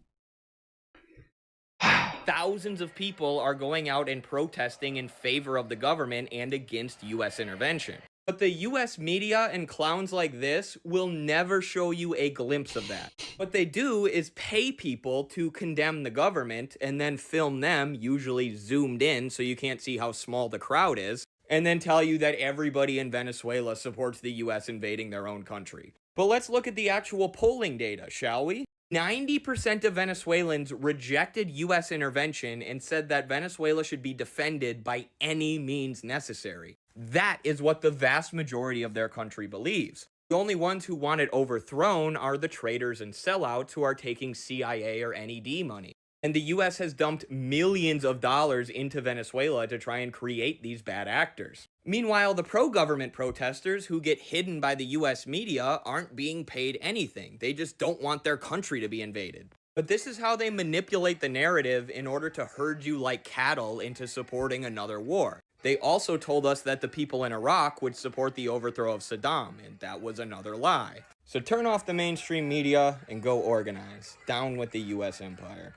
thousands of people are going out and protesting in favor of the government and against U.S. intervention. But the US media and clowns like this will never show you a glimpse of that. What they do is pay people to condemn the government and then film them, usually zoomed in so you can't see how small the crowd is, and then tell you that everybody in Venezuela supports the US invading their own country. But let's look at the actual polling data, shall we? 90% of Venezuelans rejected US intervention and said that Venezuela should be defended by any means necessary. That is what the vast majority of their country believes. The only ones who want it overthrown are the traitors and sellouts who are taking CIA or NED money. And the US has dumped millions of dollars into Venezuela to try and create these bad actors. Meanwhile, the pro-government protesters who get hidden by the US media aren't being paid anything. They just don't want their country to be invaded. But this is how they manipulate the narrative in order to herd you like cattle into supporting another war. They also told us that the people in Iraq would support the overthrow of Saddam, and that was another lie. So turn off the mainstream media and go organize. Down with the US empire.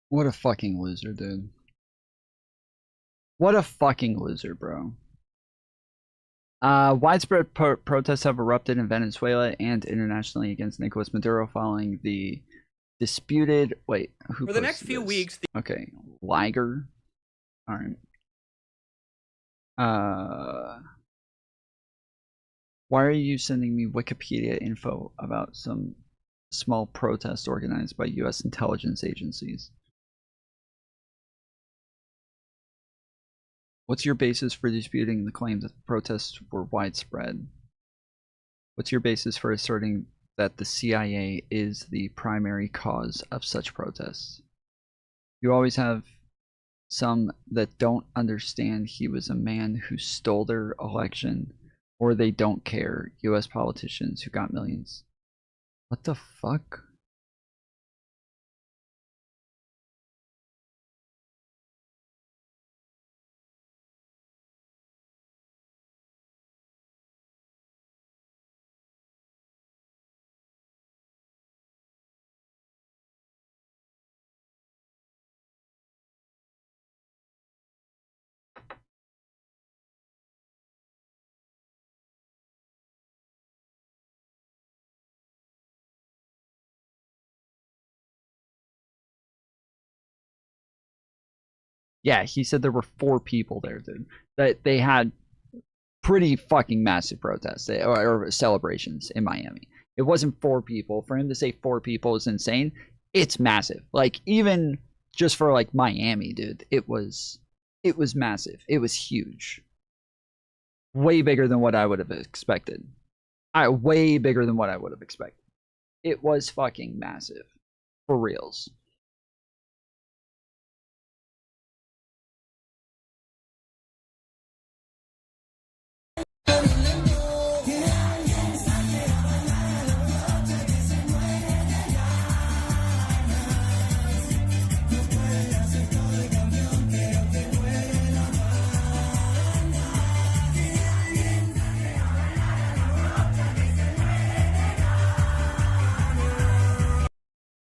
What a fucking loser, dude. What a fucking loser, bro. Widespread protests have erupted in Venezuela and internationally against Nicolas Maduro following the disputed... Wait, who For the next posted few this? weeks... Okay, Liger. Alright. Why are you sending me Wikipedia info about some small protest organized by US intelligence agencies? What's your basis for disputing the claim that the protests were widespread? What's your basis for asserting that the CIA is the primary cause of such protests? You always have some that don't understand he was a man who stole their election, or they don't care. US politicians who got millions. What the fuck? Yeah, he said there were 4 people there, dude. That they had pretty fucking massive protests or celebrations in Miami. It wasn't 4 people. For him to say 4 people is insane. It's massive. Like, even just for like Miami, dude, it was massive. It was huge. Way bigger than what I would have expected. Way bigger than what I would have expected. It was fucking massive. For reals.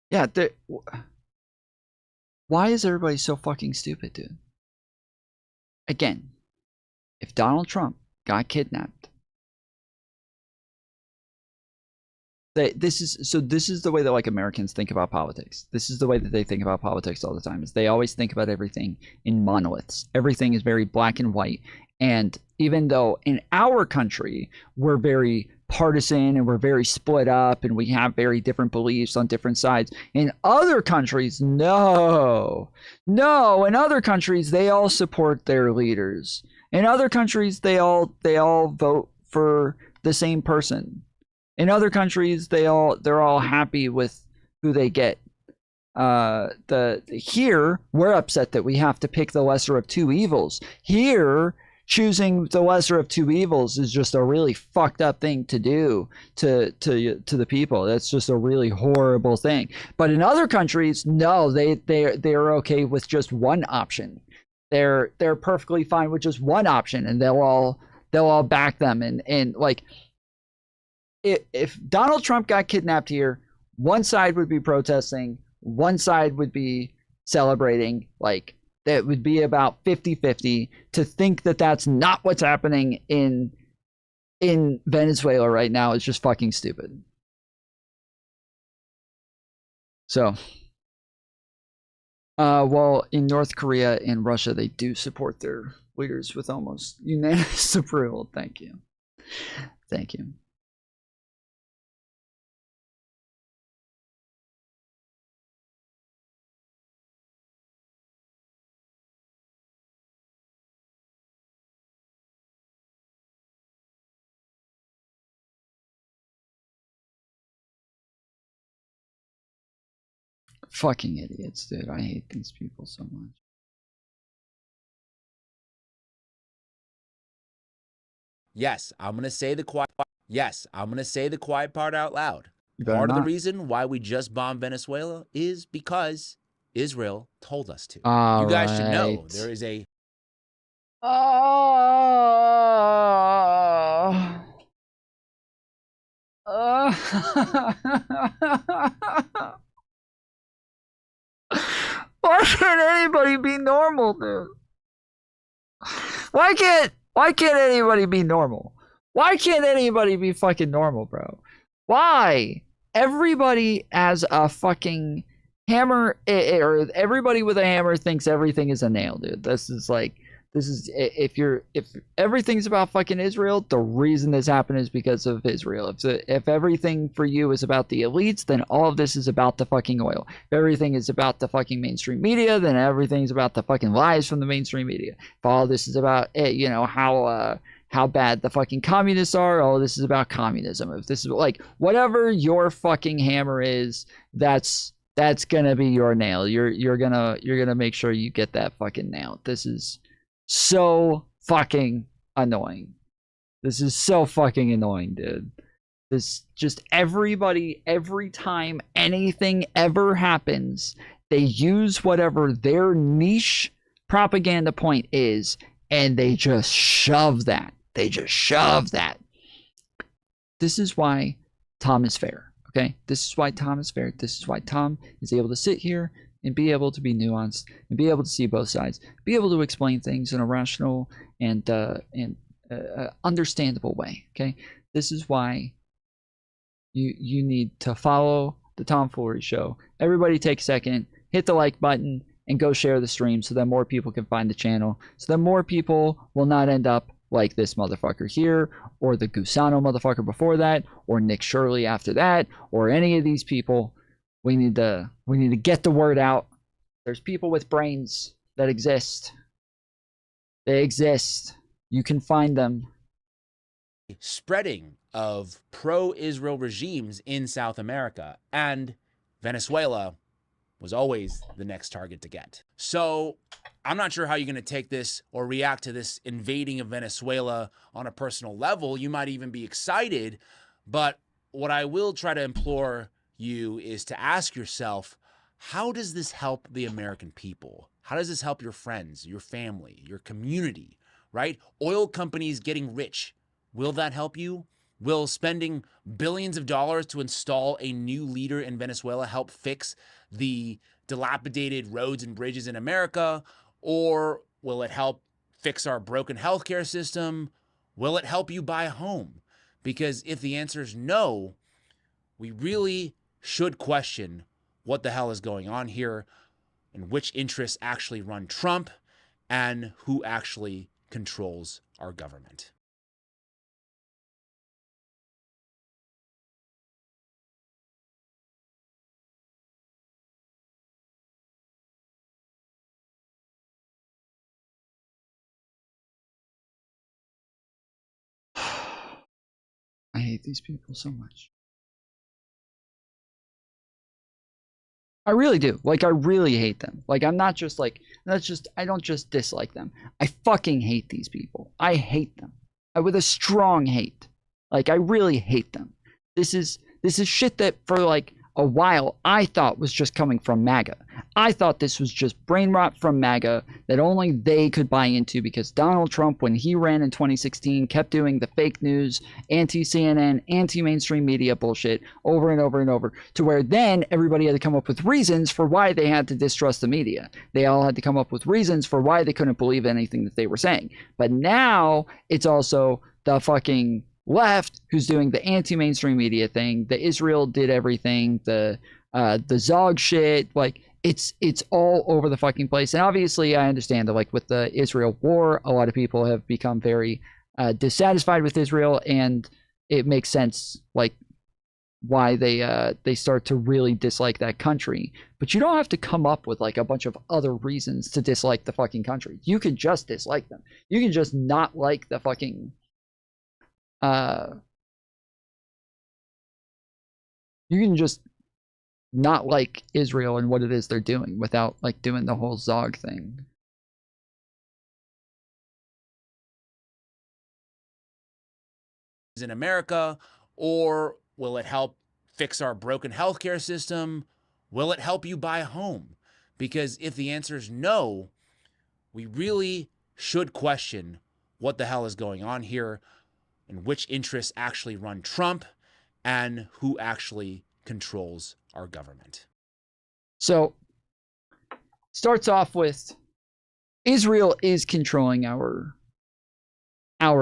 Yeah, why is everybody so fucking stupid, dude? Again, if Donald Trump got kidnapped, this is the way that like Americans think about politics. This is the way that they think about politics all the time. Is they always think about everything in monoliths. Everything is very black and white. And even though in our country we're very partisan and we're very split up and we have very different beliefs on different sides, in other countries, no, in other countries they all support their leaders. In other countries they all vote for the same person. In other countries they're all happy with who they get. Here we're upset that we have to pick the lesser of 2 evils. Here, choosing the lesser of 2 evils is just a really fucked up thing to do to the people. That's just a really horrible thing. But in other countries, no, they're okay with just one option. They're perfectly fine with just one option, and they'll all back them. And like, if Donald Trump got kidnapped here, one side would be protesting, one side would be celebrating. Like, that would be about 50-50. To think that that's not what's happening in Venezuela right now is just fucking stupid. So, well, in North Korea and Russia, they do support their leaders with almost unanimous approval. Thank you. Thank you. Fucking idiots, dude. I hate these people so much. Yes, I'm gonna say the quiet. Yes, I'm gonna say the quiet part out loud. Part of the reason why we just bombed Venezuela is because Israel told us to. You guys should know there is a. Why can't anybody be normal, dude? Why can't anybody be normal? Why can't anybody be fucking normal, bro? Why? Everybody has a fucking hammer, or everybody with a hammer thinks everything is a nail, dude. This is if everything's about fucking Israel, the reason this happened is because of Israel. If everything for you is about the elites, then all of this is about the fucking oil. If everything is about the fucking mainstream media, then everything's about the fucking lies from the mainstream media. If all this is about how bad the fucking communists are, oh, this is about communism. If this is like whatever your fucking hammer is, that's gonna be your nail. You're gonna make sure you get that fucking nail. This is so fucking annoying. This is so fucking annoying, dude. This just everybody, every time anything ever happens, they use whatever their niche propaganda point is, and they just shove that. This is why Tom is fair, okay? This is why Tom is fair. This is why Tom is able to sit here and be able to be nuanced and be able to see both sides, be able to explain things in a rational and understandable way. Okay, this is why you need to follow the Tom Foolery Show. Everybody take a second, hit the like button, and go share the stream so that more people can find the channel, so that more people will not end up like this motherfucker here, or the Gusano motherfucker before that, or Nick Shirley after that, or any of these people. We need to get the word out. There's people with brains that exist. They exist. You can find them. Spreading of pro-Israel regimes in South America, and Venezuela was always the next target to get. So I'm not sure how you're going to take this or react to this invading of Venezuela on a personal level. You might even be excited, but what I will try to implore you is to ask yourself, how does this help the American people? How does this help your friends, your family, your community, right? Oil companies getting rich. Will that help you? Will spending billions of dollars to install a new leader in Venezuela help fix the dilapidated roads and bridges in America? Or will it help fix our broken healthcare system? Will it help you buy a home? Because if the answer is no, we really should question what the hell is going on here and which interests actually run Trump and who actually controls our government. I hate these people so much. I really do. Like, I really hate them. Like, I'm not just like, I don't just dislike them. I fucking hate these people. I hate them. With a strong hate. Like, I really hate them. This is shit that for like a while I thought was just coming from MAGA. I thought this was just brain rot from MAGA that only they could buy into because Donald Trump, when he ran in 2016, kept doing the fake news, anti-CNN, anti-mainstream media bullshit over and over and over, to where then everybody had to come up with reasons for why they had to distrust the media. They all had to come up with reasons for why they couldn't believe anything that they were saying. But now it's also the fucking left who's doing the anti-mainstream media thing. The Israel did everything, the Zog shit, like it's all over the fucking place. And obviously I understand that, like, with the Israel war, a lot of people have become very dissatisfied with Israel, and it makes sense, like, why they start to really dislike that country. But you don't have to come up with like a bunch of other reasons to dislike the fucking country. You can just dislike them. You can just not like the fucking you can just not like Israel and what it is they're doing without like doing the whole Zog thing. In America, or will it help fix our broken healthcare system? Will it help you buy a home? Because if the answer is no, we really should question what the hell is going on here and which interests actually run Trump and who actually controls our government. So, starts off with Israel is controlling our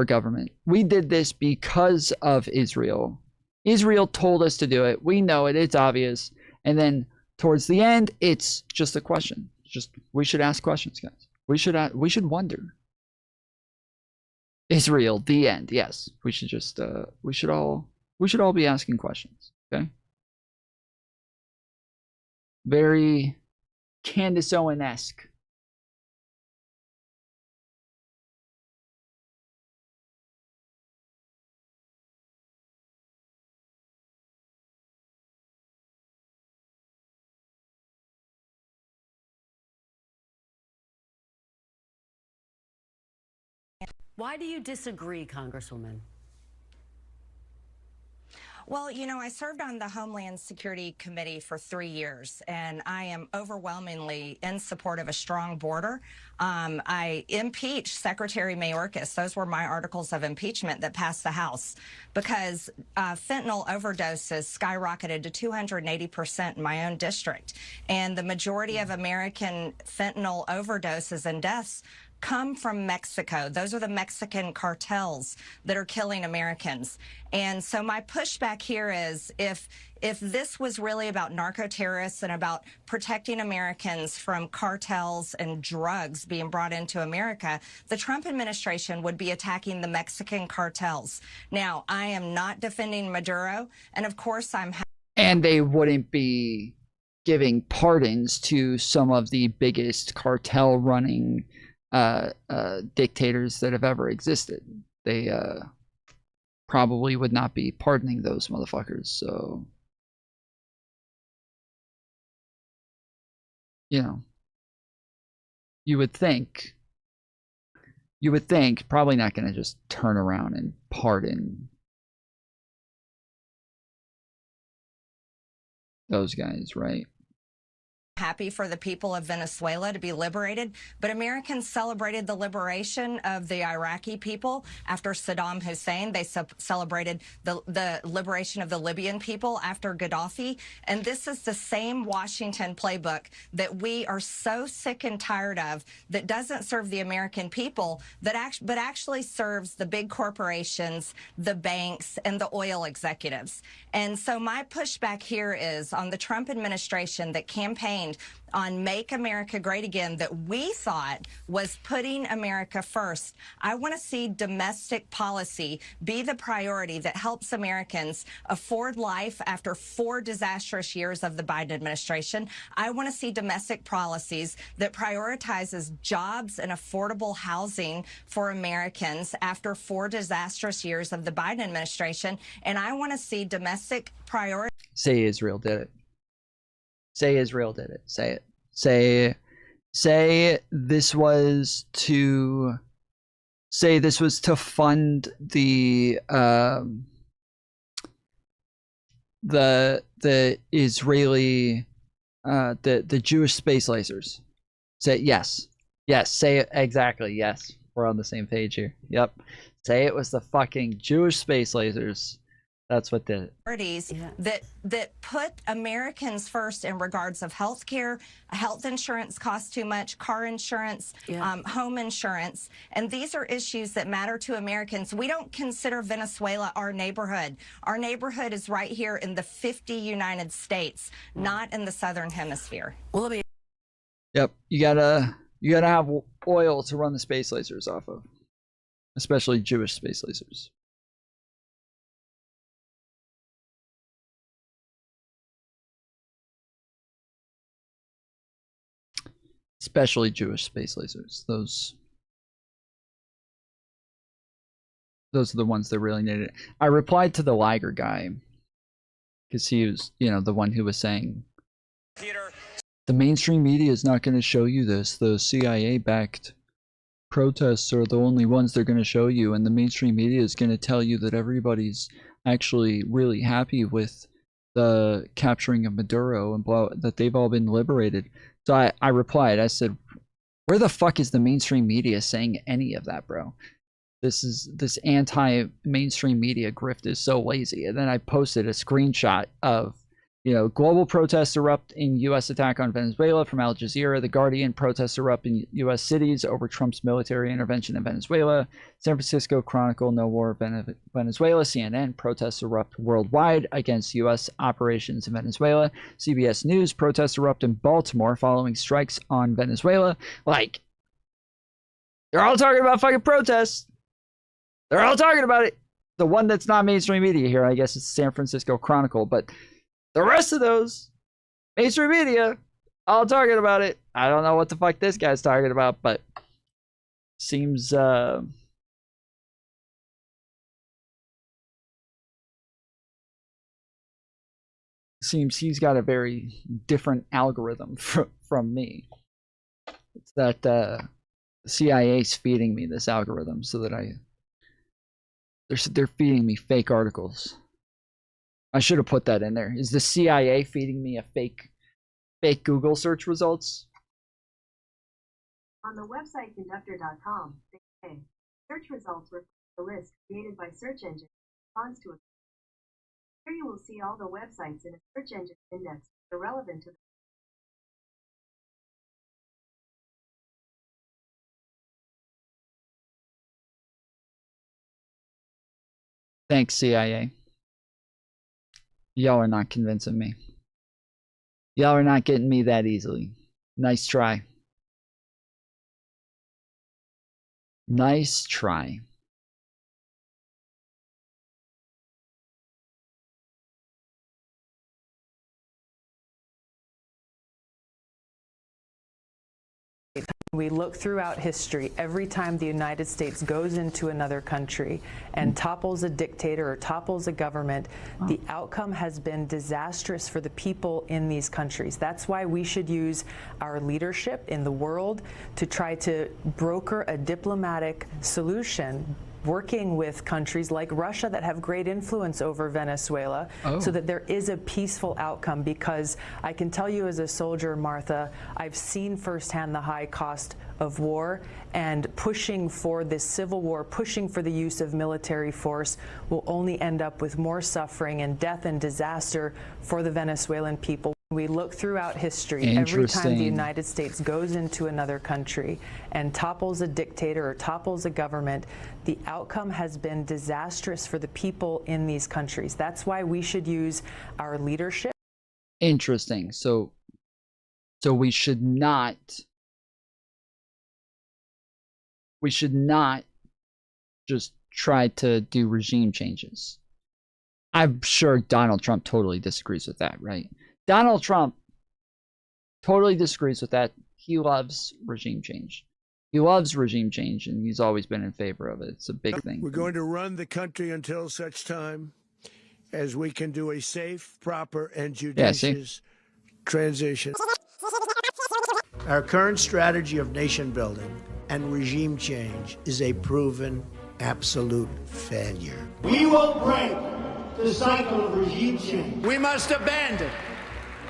government. We did this because of Israel. Israel told us to do it. We know it. It's obvious. And then towards the end, it's just a question. Just, we should ask questions, guys. We should wonder. Israel, the end. Yes, we should just we should all be asking questions. Okay. Very Candace Owens-esque. Why do you disagree, Congresswoman? Well, you know, I served on the Homeland Security Committee for 3 years, and I am overwhelmingly in support of a strong border. I impeached Secretary Mayorkas. Those were my articles of impeachment that passed the House because fentanyl overdoses skyrocketed to 280% in my own district. And the majority of American fentanyl overdoses and deaths come from Mexico. Those are the Mexican cartels that are killing Americans. And so my pushback here is if this was really about narco-terrorists and about protecting Americans from cartels and drugs being brought into America, the Trump administration would be attacking the Mexican cartels. Now, I am not defending Maduro, and of course and they wouldn't be giving pardons to some of the biggest cartel running dictators that have ever existed. They probably would not be pardoning those motherfuckers. So, you know, you would think probably not going to just turn around and pardon those guys, right? happy for the people of Venezuela to be liberated, but Americans celebrated the liberation of the Iraqi people after Saddam Hussein. They celebrated the liberation of the Libyan people after Gaddafi. And this is the same Washington playbook that we are so sick and tired of, that doesn't serve the American people, but actually serves the big corporations, the banks, and the oil executives. And so my pushback here is on the Trump administration that campaigned on Make America Great Again, that we thought was putting America first. I want to see domestic policy be the priority that helps Americans afford life after 4 disastrous years of the Biden administration. I want to see domestic policies that prioritizes jobs and affordable housing for Americans after 4 disastrous years of the Biden administration. And I want to see domestic priority. Say Israel did it. Say Israel did it. Say it. Say this was to fund the Israeli the Jewish space lasers. Say yes. Yes, say it exactly. Yes. We're on the same page here. Yep. Say it was the fucking Jewish space lasers. That's what did it. That put Americans first in regards of health care. Health insurance costs too much, car insurance, home insurance. And these are issues that matter to Americans. We don't consider Venezuela our neighborhood. Our neighborhood is right here in the 50 United States, not in the Southern Hemisphere. Yep. You gotta have oil to run the space lasers off of, especially Jewish space lasers. Especially Jewish space lasers. Those are the ones that really needed it. I replied to the Liger guy because he was, the one who was saying, Peter, the mainstream media is not going to show you this. The CIA-backed protests are the only ones they're going to show you, and the mainstream media is going to tell you that everybody's actually really happy with the capturing of Maduro and that they've all been liberated. So I replied, I said, where the fuck is the mainstream media saying any of that, bro? This anti-mainstream media grift is so lazy. And then I posted a screenshot of, global protests erupt in U.S. attack on Venezuela from Al Jazeera. The Guardian, protests erupt in U.S. cities over Trump's military intervention in Venezuela. San Francisco Chronicle, no war Venezuela. CNN, protests erupt worldwide against U.S. operations in Venezuela. CBS News, protests erupt in Baltimore following strikes on Venezuela. Like, they're all talking about fucking protests. They're all talking about it. The one that's not mainstream media here, I guess, is San Francisco Chronicle, but the rest of those mainstream media all talking about it. I don't know what the fuck this guy's talking about, but seems he's got a very different algorithm from me. It's that the CIA's feeding me this algorithm so that they're feeding me fake articles. I should have put that in there. Is the CIA feeding me a fake Google search results? On the website conductor.com, they say search results reflect the list created by search engine responds to a. Here you will see all the websites in a search engine index that are relevant to the Thanks, CIA. Y'all are not convincing me. Y'all are not getting me that easily. Nice try. Nice try. We look throughout history, every time the United States goes into another country and topples a dictator or topples a government, the outcome has been disastrous for the people in these countries. That's why we should use our leadership in the world to try to broker a diplomatic solution, working with countries like Russia that have great influence over Venezuela, so that there is a peaceful outcome. Because I can tell you as a soldier, Martha, I've seen firsthand the high cost of war, and pushing for this civil war, pushing for the use of military force will only end up with more suffering and death and disaster for the Venezuelan people. We look throughout history, every time the United States goes into another country and topples a dictator or topples a government, the outcome has been disastrous for the people in these countries. That's why we should use our leadership. Interesting. So we should not just try to do regime changes. I'm sure Donald Trump totally disagrees with that, right? Donald Trump totally disagrees with that. He loves regime change. He loves regime change, and he's always been in favor of it. It's a big thing. We're going to run the country until such time as we can do a safe, proper, and judicious transition. Our current strategy of nation building and regime change is a proven absolute failure. We will break the cycle of regime change. We must abandon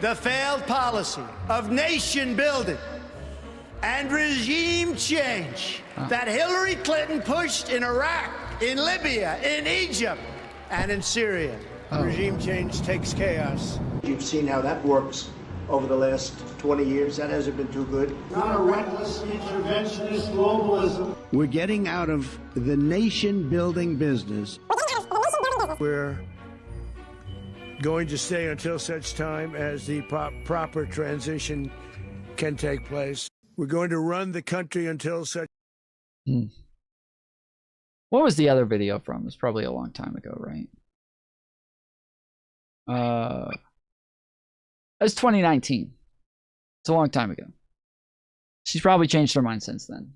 the failed policy of nation building and regime change that Hillary Clinton pushed in Iraq, in Libya, in Egypt, and in Syria. Regime change takes chaos. You've seen how that works over the last 20 years. That hasn't been too good. Not a reckless interventionist globalism. We're getting out of the nation building business. We're going to stay until such time as the proper transition can take place. We're going to run the country until such. What was the other video from? It was probably a long time ago, right? It's 2019. It's a long time ago. She's probably changed her mind since then.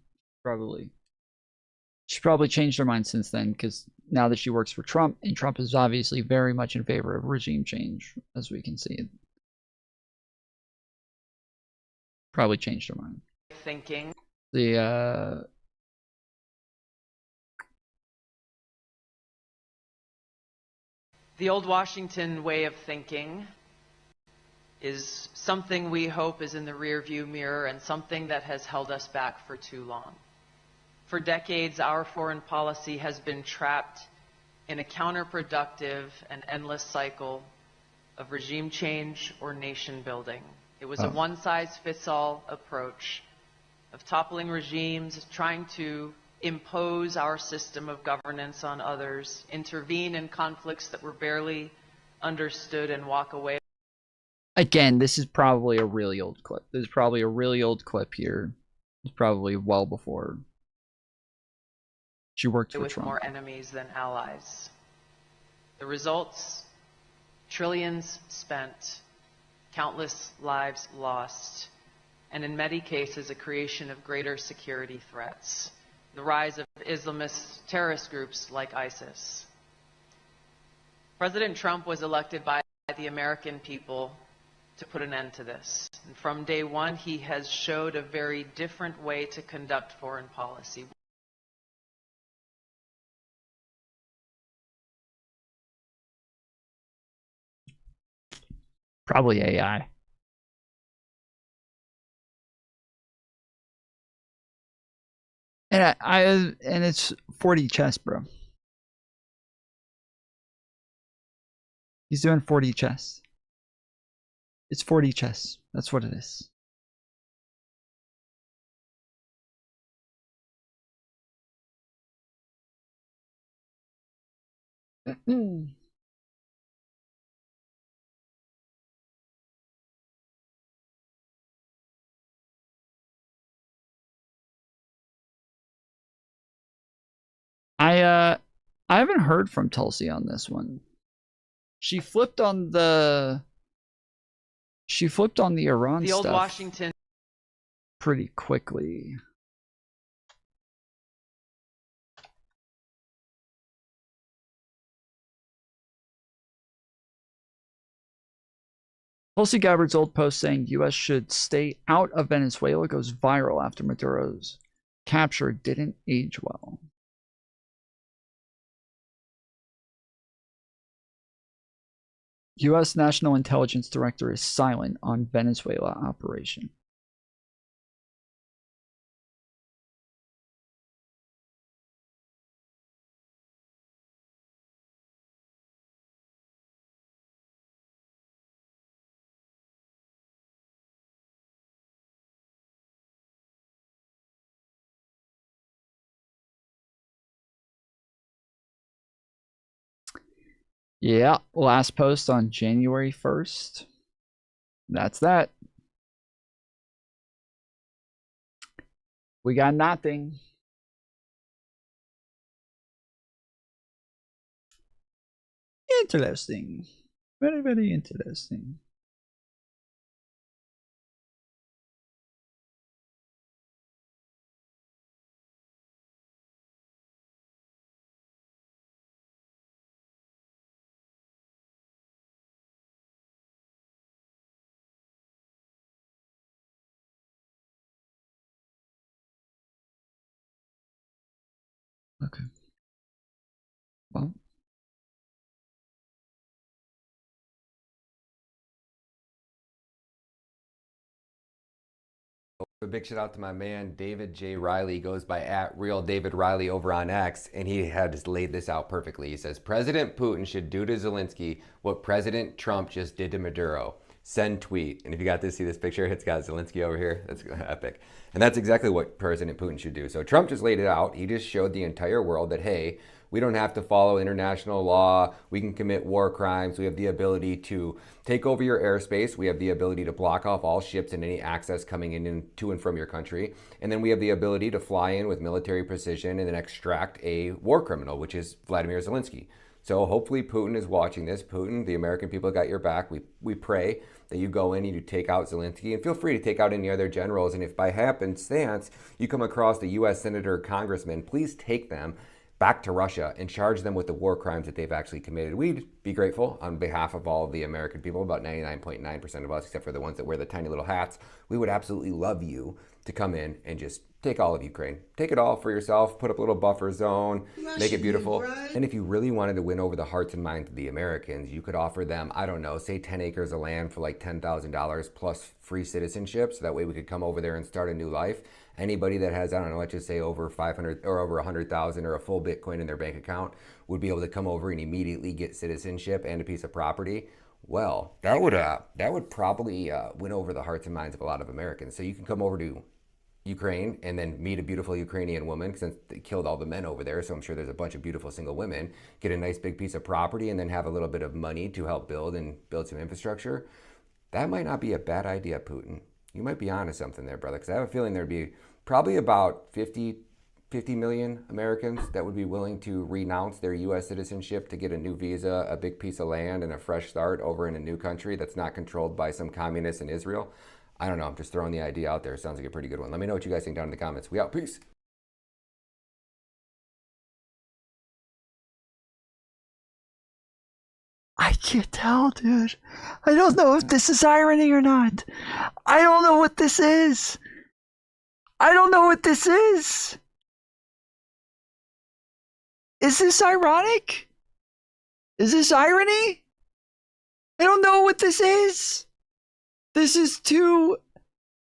She's probably changed her mind since then, because now that she works for Trump, and Trump is obviously very much in favor of regime change, as we can see. Probably changed her mind. Thinking. The old Washington way of thinking is something we hope is in the rearview mirror, and something that has held us back for too long. For decades, our foreign policy has been trapped in a counterproductive and endless cycle of regime change or nation building. It was a one-size-fits-all approach of toppling regimes, trying to impose our system of governance on others, intervene in conflicts that were barely understood, and walk away. Again, this is probably a really old clip. This is probably a really old clip here. It's probably well before she worked for with Trump. More enemies than allies. The results: trillions spent, countless lives lost, and in many cases, a creation of greater security threats. The rise of Islamist terrorist groups like ISIS. President Trump was elected by the American people to put an end to this. And from day one, he has showed a very different way to conduct foreign policy. Probably AI. And and it's 40 chess, bro. He's doing 40 chess. It's 40 chess. That's what it is. I haven't heard from Tulsi on this one. She flipped on the Iran The old stuff Washington. pretty quickly. Tulsi Gabbard's old post saying U.S. should stay out of Venezuela goes viral after Maduro's capture didn't age well. U.S. National Intelligence Director is silent on Venezuela operation. Yeah, last post on January 1st. That's that. We got nothing. Interesting. Very, very interesting. Okay. Well. A big shout out to my man David J. Riley. He goes by @RealDavidRiley over on X, and he had laid this out perfectly. He says President Putin should do to Zelensky what President Trump just did to Maduro. Send tweet. And if you got to see this picture, it's got Zelensky over here. That's epic. And that's exactly what President Putin should do. So Trump just laid it out. He just showed the entire world that, hey, we don't have to follow international law. We can commit war crimes. We have the ability to take over your airspace. We have the ability to block off all ships and any access coming in to and from your country. And then we have the ability to fly in with military precision and then extract a war criminal, which is Vladimir Zelensky. So hopefully Putin is watching this. Putin, the American people got your back. We pray that you go in and you take out Zelensky, and feel free to take out any other generals. And if by happenstance you come across a U.S. senator or congressman, please take them back to Russia and charge them with the war crimes that they've actually committed. We'd be grateful on behalf of all of the American people, about 99.9% of us, except for the ones that wear the tiny little hats. We would absolutely love you to come in and just take all of Ukraine. Take it all for yourself, put up a little buffer zone, make it beautiful. And if you really wanted to win over the hearts and minds of the Americans, you could offer them, I don't know, say 10 acres of land for like $10,000 plus free citizenship. So that way we could come over there and start a new life. Anybody that has, I don't know, let's just say over 500 or over 100,000 or a full Bitcoin in their bank account would be able to come over and immediately get citizenship and a piece of property. Well, that would probably win over the hearts and minds of a lot of Americans. So you can come over to Ukraine and then meet a beautiful Ukrainian woman, since they killed all the men over there. So I'm sure there's a bunch of beautiful single women, get a nice big piece of property and then have a little bit of money to help build some infrastructure. That might not be a bad idea, Putin. You might be onto something there, brother, because I have a feeling there'd be probably about 50 million Americans that would be willing to renounce their U.S. citizenship to get a new visa, a big piece of land, and a fresh start over in a new country that's not controlled by some communists in Israel. I don't know. I'm just throwing the idea out there. Sounds like a pretty good one. Let me know what you guys think down in the comments. We out. Peace. I can't tell, dude. I don't know if this is irony or not. I don't know what this is. I don't know what this is. Is this ironic? Is this irony? I don't know what this is. This is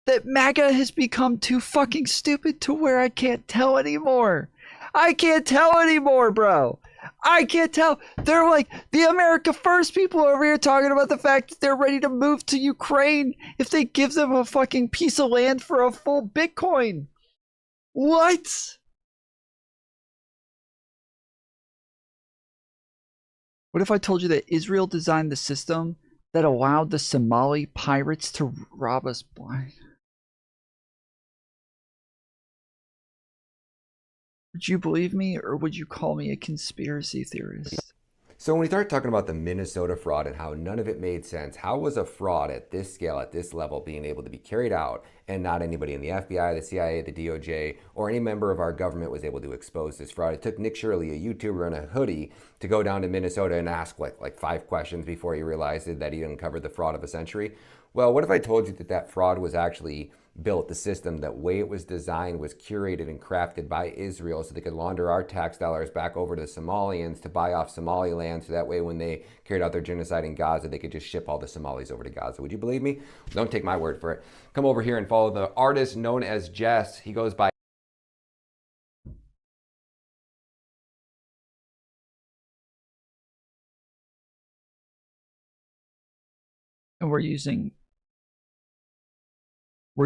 that MAGA has become too fucking stupid to where I can't tell anymore. I can't tell anymore, bro. I can't tell. They're like the America First people over here talking about the fact that they're ready to move to Ukraine if they give them a fucking piece of land for a full Bitcoin. What? What if I told you that Israel designed the system that allowed the Somali pirates to rob us blind? Would you believe me, or would you call me a conspiracy theorist? So when we start talking about the Minnesota fraud and how none of it made sense, how was a fraud at this scale, at this level, being able to be carried out and not anybody in the FBI, the CIA, the DOJ, or any member of our government was able to expose this fraud? It took Nick Shirley, a YouTuber in a hoodie, to go down to Minnesota and ask like 5 questions before he realized that he uncovered the fraud of a century. Well, what if I told you that that fraud was actually built, the system, that way it was designed was curated and crafted by Israel so they could launder our tax dollars back over to the Somalians to buy off Somaliland, so that way when they carried out their genocide in Gaza, they could just ship all the Somalis over to Gaza. Would you believe me? Don't take my word for it. Come over here and follow the artist known as Jess. He goes by And we're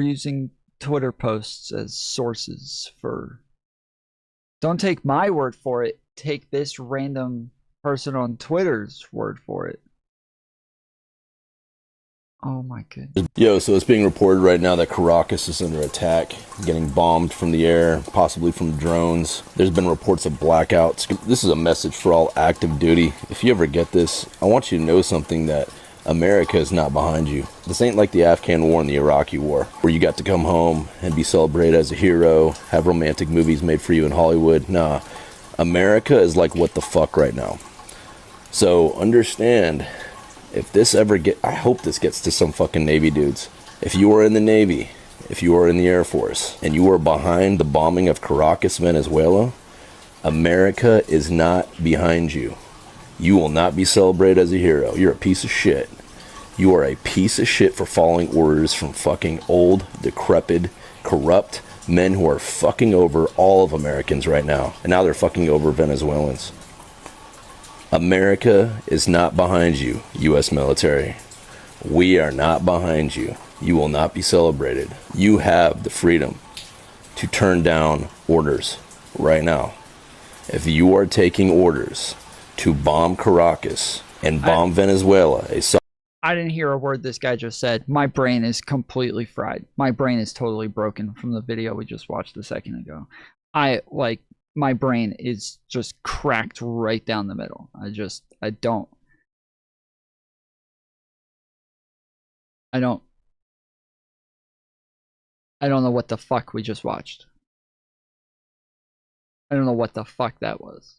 using Twitter posts as sources for... Don't take my word for it. Take this random person on Twitter's word for it. Oh my goodness. Yo, so it's being reported right now that Caracas is under attack, getting bombed from the air, possibly from drones. There's been reports of blackouts. This is a message for all active duty. If you ever get this, I want you to know something, that America is not behind you. This ain't like the Afghan war and the Iraqi war, where you got to come home and be celebrated as a hero, have romantic movies made for you in Hollywood. Nah, America is like what the fuck right now. So understand, if this ever I hope this gets to some fucking Navy dudes. If you are in the Navy, if you are in the Air Force, and you are behind the bombing of Caracas, Venezuela, America is not behind you. You will not be celebrated as a hero. You're a piece of shit. You are a piece of shit for following orders from fucking old, decrepit, corrupt men who are fucking over all of Americans right now. And now they're fucking over Venezuelans. America is not behind you, U.S. military. We are not behind you. You will not be celebrated. You have the freedom to turn down orders right now. If you are taking orders to bomb Caracas and bomb Venezuela, I didn't hear a word this guy just said. My brain is completely fried. My brain is totally broken from the video we just watched a second ago. My brain is just cracked right down the middle. I don't know what the fuck we just watched. I don't know what the fuck that was.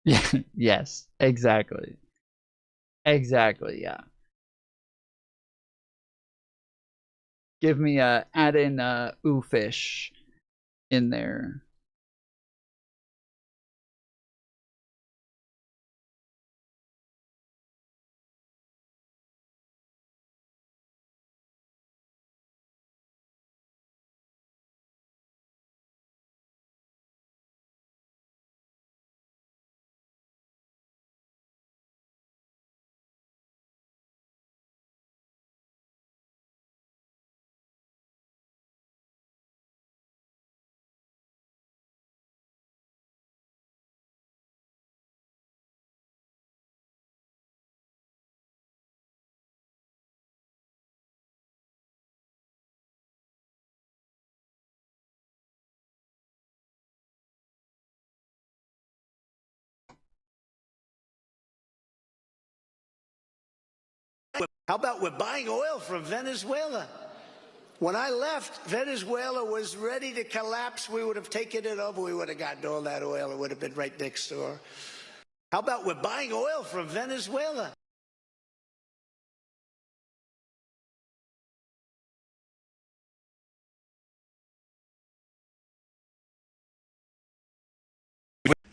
Yeah, yes, exactly. Exactly, yeah. Give me add in oofish in there. How about we're buying oil from Venezuela? When I left, Venezuela was ready to collapse. We would have taken it over. We would have gotten all that oil. It would have been right next door. How about we're buying oil from Venezuela?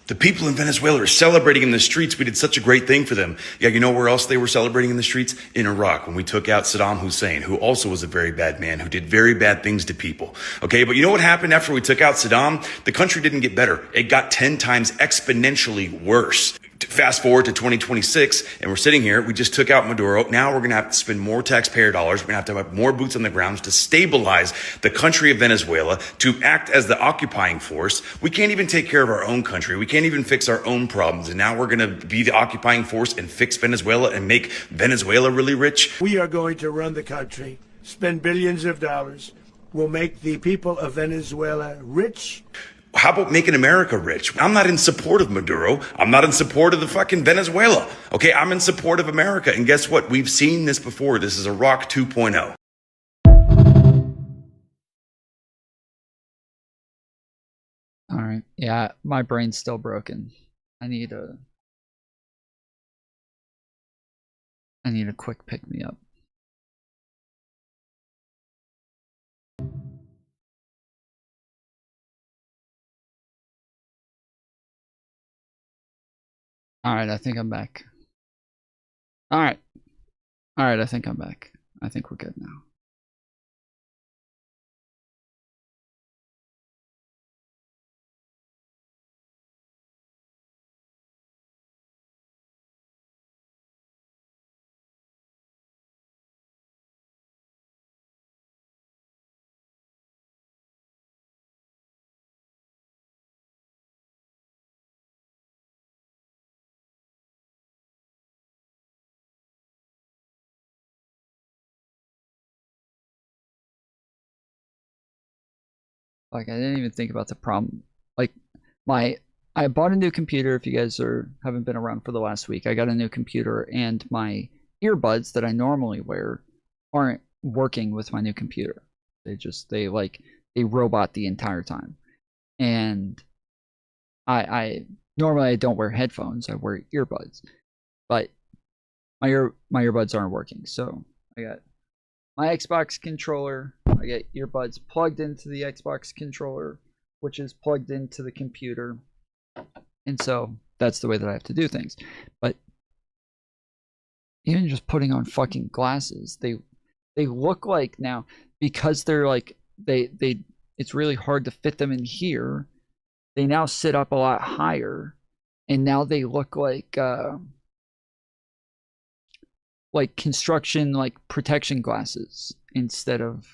The people in Venezuela are celebrating in the streets. We did such a great thing for them. Yeah, you know where else they were celebrating in the streets? In Iraq, when we took out Saddam Hussein, who also was a very bad man, who did very bad things to people. Okay, but you know what happened after we took out Saddam? The country didn't get better. It got 10 times exponentially worse. Fast forward to 2026, and we're sitting here. We just took out Maduro. Now we're going to have to spend more taxpayer dollars. We're going to have more boots on the ground to stabilize the country of Venezuela, to act as the occupying force. We can't even take care of our own country. We can't even fix our own problems. And now we're going to be the occupying force and fix Venezuela and make Venezuela really rich. We are going to run the country, spend billions of dollars. We'll make the people of Venezuela rich. How about making America rich? I'm not in support of Maduro. I'm not in support of the fucking Venezuela. Okay, I'm in support of America. And guess what? We've seen this before. This is Iraq 2.0. All right. Yeah, my brain's still broken. I need a quick pick me up. All right, I think I'm back. All right, I think I'm back. I think we're good now. Like, I didn't even think about the problem. Like, I bought a new computer. If you guys haven't been around for the last week, I got a new computer, and my earbuds that I normally wear aren't working with my new computer. They robot the entire time. And I normally I don't wear headphones. I wear earbuds, but my earbuds aren't working. So I got my Xbox controller. I get earbuds plugged into the Xbox controller, which is plugged into the computer. And so that's the way that I have to do things. But even just putting on fucking glasses, they look like now, because they're like it's really hard to fit them in here. They now sit up a lot higher, and now they look like construction, like protection glasses instead of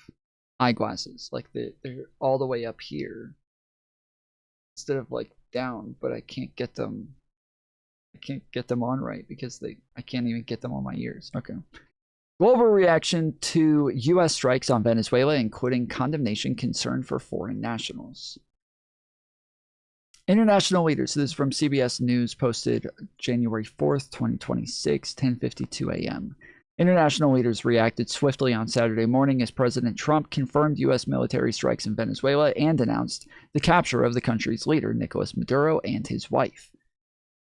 eyeglasses. Like they're all the way up here instead of like down, but I can't get them on right because I can't even get them on my ears. Okay. Global reaction to U.S. strikes on Venezuela, including condemnation, concern for foreign nationals. International leaders, this is from CBS News, posted January 4th, 2026, 10:52 a.m. International leaders reacted swiftly on Saturday morning as President Trump confirmed U.S. military strikes in Venezuela and announced the capture of the country's leader, Nicolas Maduro, and his wife.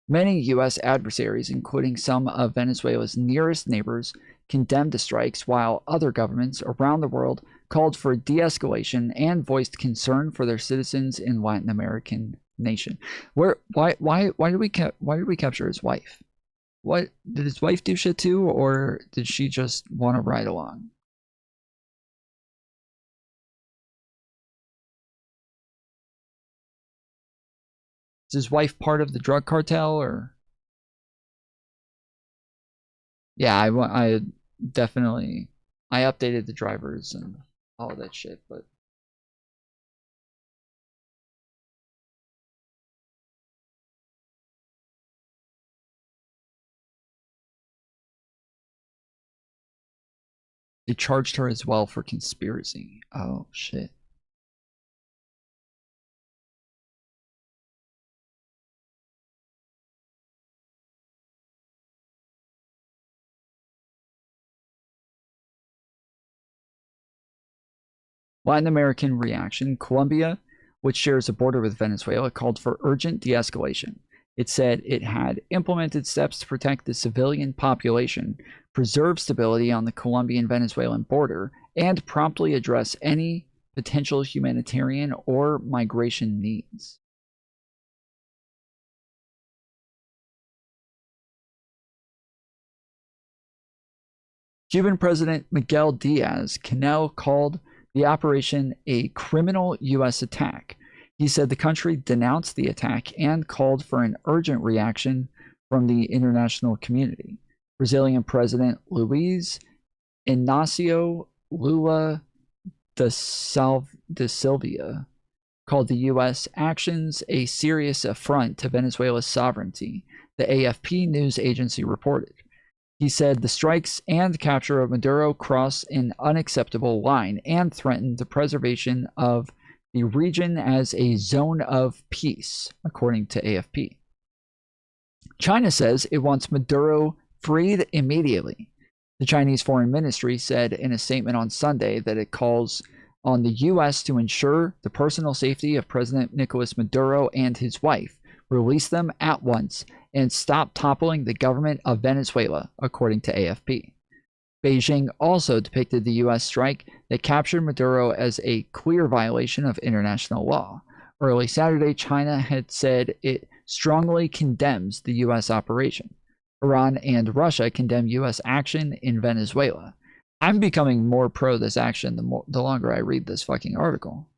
Many U.S. adversaries, including some of Venezuela's nearest neighbors, condemned the strikes, while other governments around the world called for de-escalation and voiced concern for their citizens in Latin American nation. Why did we capture his wife? What did his wife do shit too, or did she just want to ride along? Is his wife part of the drug cartel, or? Yeah, I definitely updated the drivers and all of that shit, but they charged her as well for conspiracy. Oh shit. Latin American reaction. Colombia, which shares a border with Venezuela, called for urgent de-escalation. It said it had implemented steps to protect the civilian population, preserve stability on the Colombian-Venezuelan border, and promptly address any potential humanitarian or migration needs. Cuban President Miguel Diaz-Canel called the operation a criminal U.S. attack. He said the country denounced the attack and called for an urgent reaction from the international community. Brazilian President Luiz Inácio Lula da Silva called the U.S. actions a serious affront to Venezuela's sovereignty, the AFP news agency reported. He said the strikes and capture of Maduro cross an unacceptable line and threaten the preservation of the region as a zone of peace, according to AFP. China says it wants Maduro freed immediately. The Chinese Foreign Ministry said in a statement on Sunday that it calls on the U.S. to ensure the personal safety of President Nicolas Maduro and his wife, release them at once, and stop toppling the government of Venezuela, according to AFP. Beijing also depicted the U.S. strike that captured Maduro as a clear violation of international law. Early Saturday, China had said it strongly condemns the U.S. operation. Iran and Russia condemn U.S. action in Venezuela. I'm becoming more pro this action the longer I read this fucking article.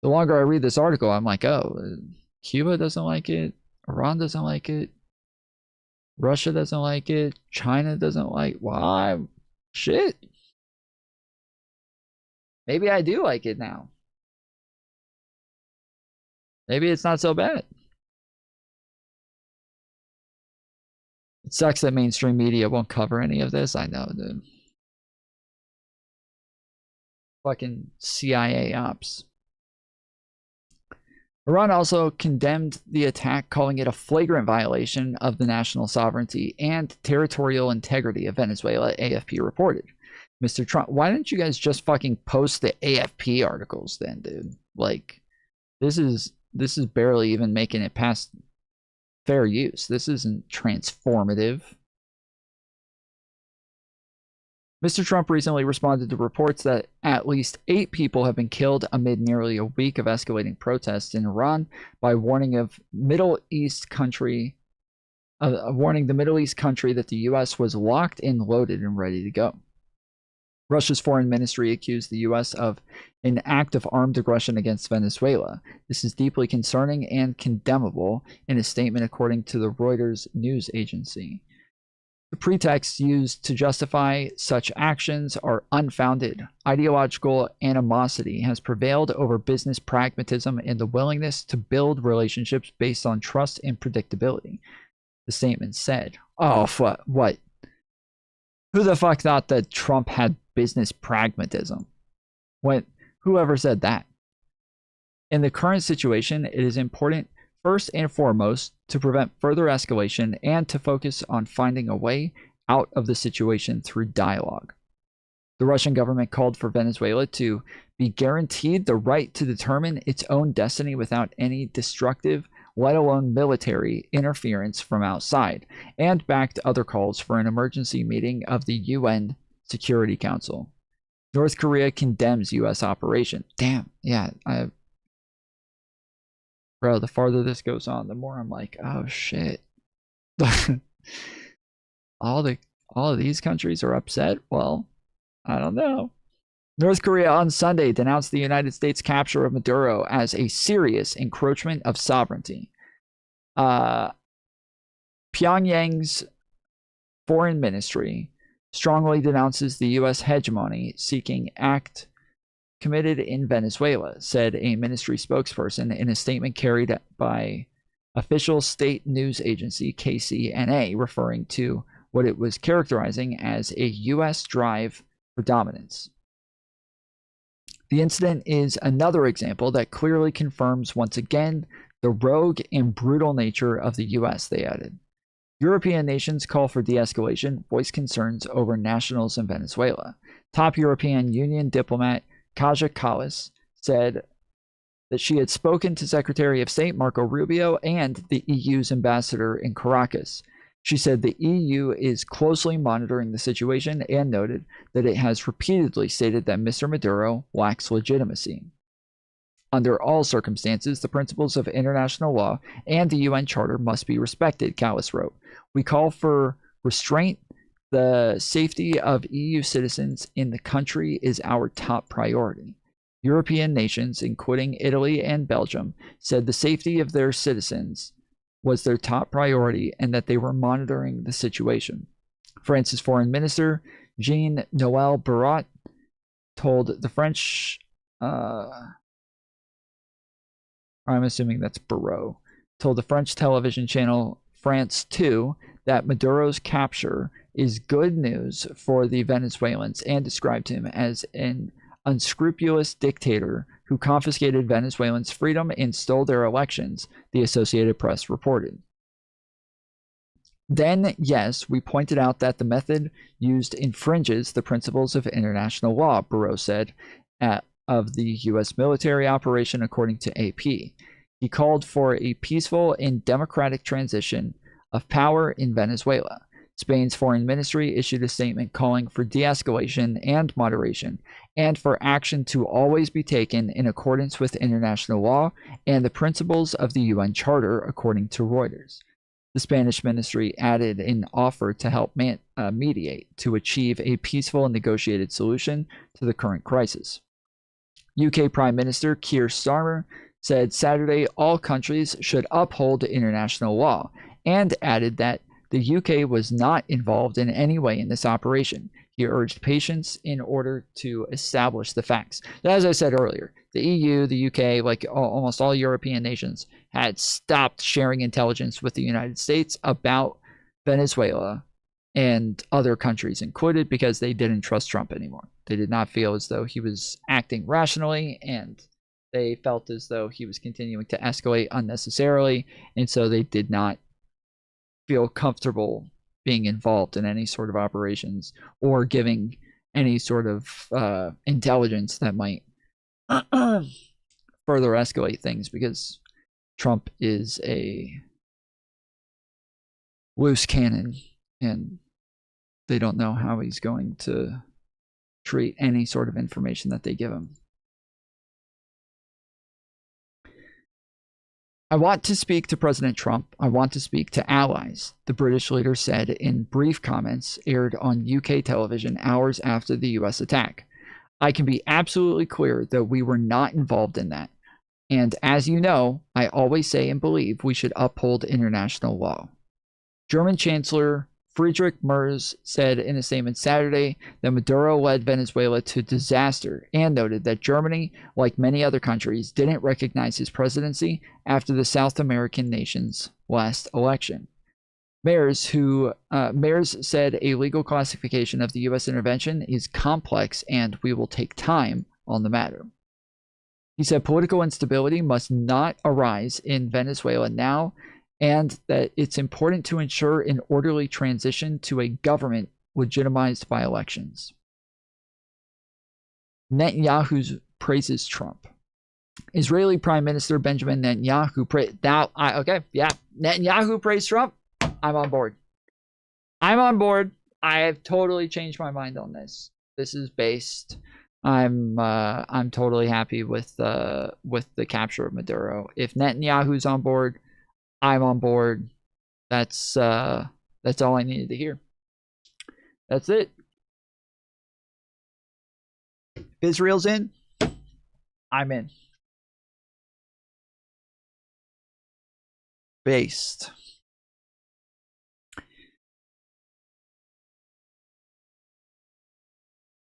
The longer I read this article, I'm like, oh, Cuba doesn't like it. Iran doesn't like it. Russia doesn't like it. China doesn't like it. Why? Shit. Maybe I do like it now. Maybe it's not so bad. It sucks that mainstream media won't cover any of this. I know, dude. Fucking CIA ops. Iran also condemned the attack, calling it a flagrant violation of the national sovereignty and territorial integrity of Venezuela, AFP reported. Mr. Trump, why didn't you guys just fucking post the AFP articles then, dude? Like, this is barely even making it past fair use. This isn't transformative. Mr. Trump recently responded to reports that at least 8 people have been killed amid nearly a week of escalating protests in Iran by warning the Middle East country that the U.S. was locked and loaded and ready to go. Russia's foreign ministry accused the U.S. of an act of armed aggression against Venezuela. This is deeply concerning and condemnable in a statement according to the Reuters news agency. The pretexts used to justify such actions are unfounded. Ideological animosity has prevailed over business pragmatism and the willingness to build relationships based on trust and predictability, the statement said. Oh, what? Who the fuck thought that Trump had business pragmatism? Whoever said that? In the current situation, it is important first and foremost to prevent further escalation and to focus on finding a way out of the situation through dialogue. The Russian government called for Venezuela to be guaranteed the right to determine its own destiny without any destructive, let alone military, interference from outside, and backed other calls for an emergency meeting of the UN Security Council. North Korea condemns U.S. operation. Damn, yeah, bro, the farther this goes on, the more I'm like, oh shit. all of these countries are upset? Well, I don't know. North Korea on Sunday denounced the United States capture of Maduro as a serious encroachment of sovereignty. Pyongyang's foreign ministry strongly denounces the U.S. hegemony seeking act committed in Venezuela, said a ministry spokesperson in a statement carried by official state news agency KCNA, referring to what it was characterizing as a U.S. drive for dominance. The incident is another example that clearly confirms once again the rogue and brutal nature of the U.S., they added. European nations call for de-escalation, voice concerns over nationals in Venezuela. Top European Union diplomat Kaja Kallas said that she had spoken to Secretary of State Marco Rubio and the EU's ambassador in Caracas. She said the EU is closely monitoring the situation and noted that it has repeatedly stated that Mr. Maduro lacks legitimacy. Under all circumstances, the principles of international law and the UN Charter must be respected, Kallas wrote. We call for restraint. The safety of EU citizens in the country is our top priority. European nations, including Italy and Belgium, said the safety of their citizens was their top priority and that they were monitoring the situation. France's Foreign Minister, Jean-Noel Barrot, told the French, I'm assuming that's Barrot, told the French television channel France 2 that Maduro's capture is good news for the Venezuelans and described him as an unscrupulous dictator who confiscated Venezuelans' freedom and stole their elections, the Associated Press reported. Then, yes, we pointed out that the method used infringes the principles of international law, Barrot said, of the U.S. military operation, according to AP. He called for a peaceful and democratic transition of power in Venezuela. Spain's foreign ministry issued a statement calling for de-escalation and moderation, and for action to always be taken in accordance with international law and the principles of the UN Charter, according to Reuters. The Spanish ministry added an offer to help mediate to achieve a peaceful and negotiated solution to the current crisis. UK Prime Minister Keir Starmer said Saturday all countries should uphold international law, and added that the UK was not involved in any way in this operation. He urged patience in order to establish the facts. As I said earlier, the EU, the UK, like almost all European nations, had stopped sharing intelligence with the United States about Venezuela and other countries included because they didn't trust Trump anymore. They did not feel as though he was acting rationally, and they felt as though he was continuing to escalate unnecessarily, and so they did not feel comfortable being involved in any sort of operations or giving any sort of intelligence that might further escalate things, because Trump is a loose cannon and they don't know how he's going to treat any sort of information that they give him. I want to speak to President Trump. I want to speak to allies, the British leader said in brief comments aired on UK television hours after the US attack. I can be absolutely clear that we were not involved in that. And as you know, I always say and believe we should uphold international law. German Chancellor Friedrich Merz said in a statement Saturday that Maduro led Venezuela to disaster, and noted that Germany, like many other countries, didn't recognize his presidency after the South American nation's last election. Merz said a legal classification of the U.S. intervention is complex and we will take time on the matter. He said political instability must not arise in Venezuela now, and that it's important to ensure an orderly transition to a government legitimized by elections. Netanyahu praises Trump. Israeli Prime Minister Benjamin Netanyahu Netanyahu praised Trump. I'm on board. I'm on board. I have totally changed my mind on this. This is based. I'm totally happy with the capture of Maduro. If Netanyahu's on board, I'm on board. That's all I needed to hear. That's it. If Israel's in, I'm in. Based.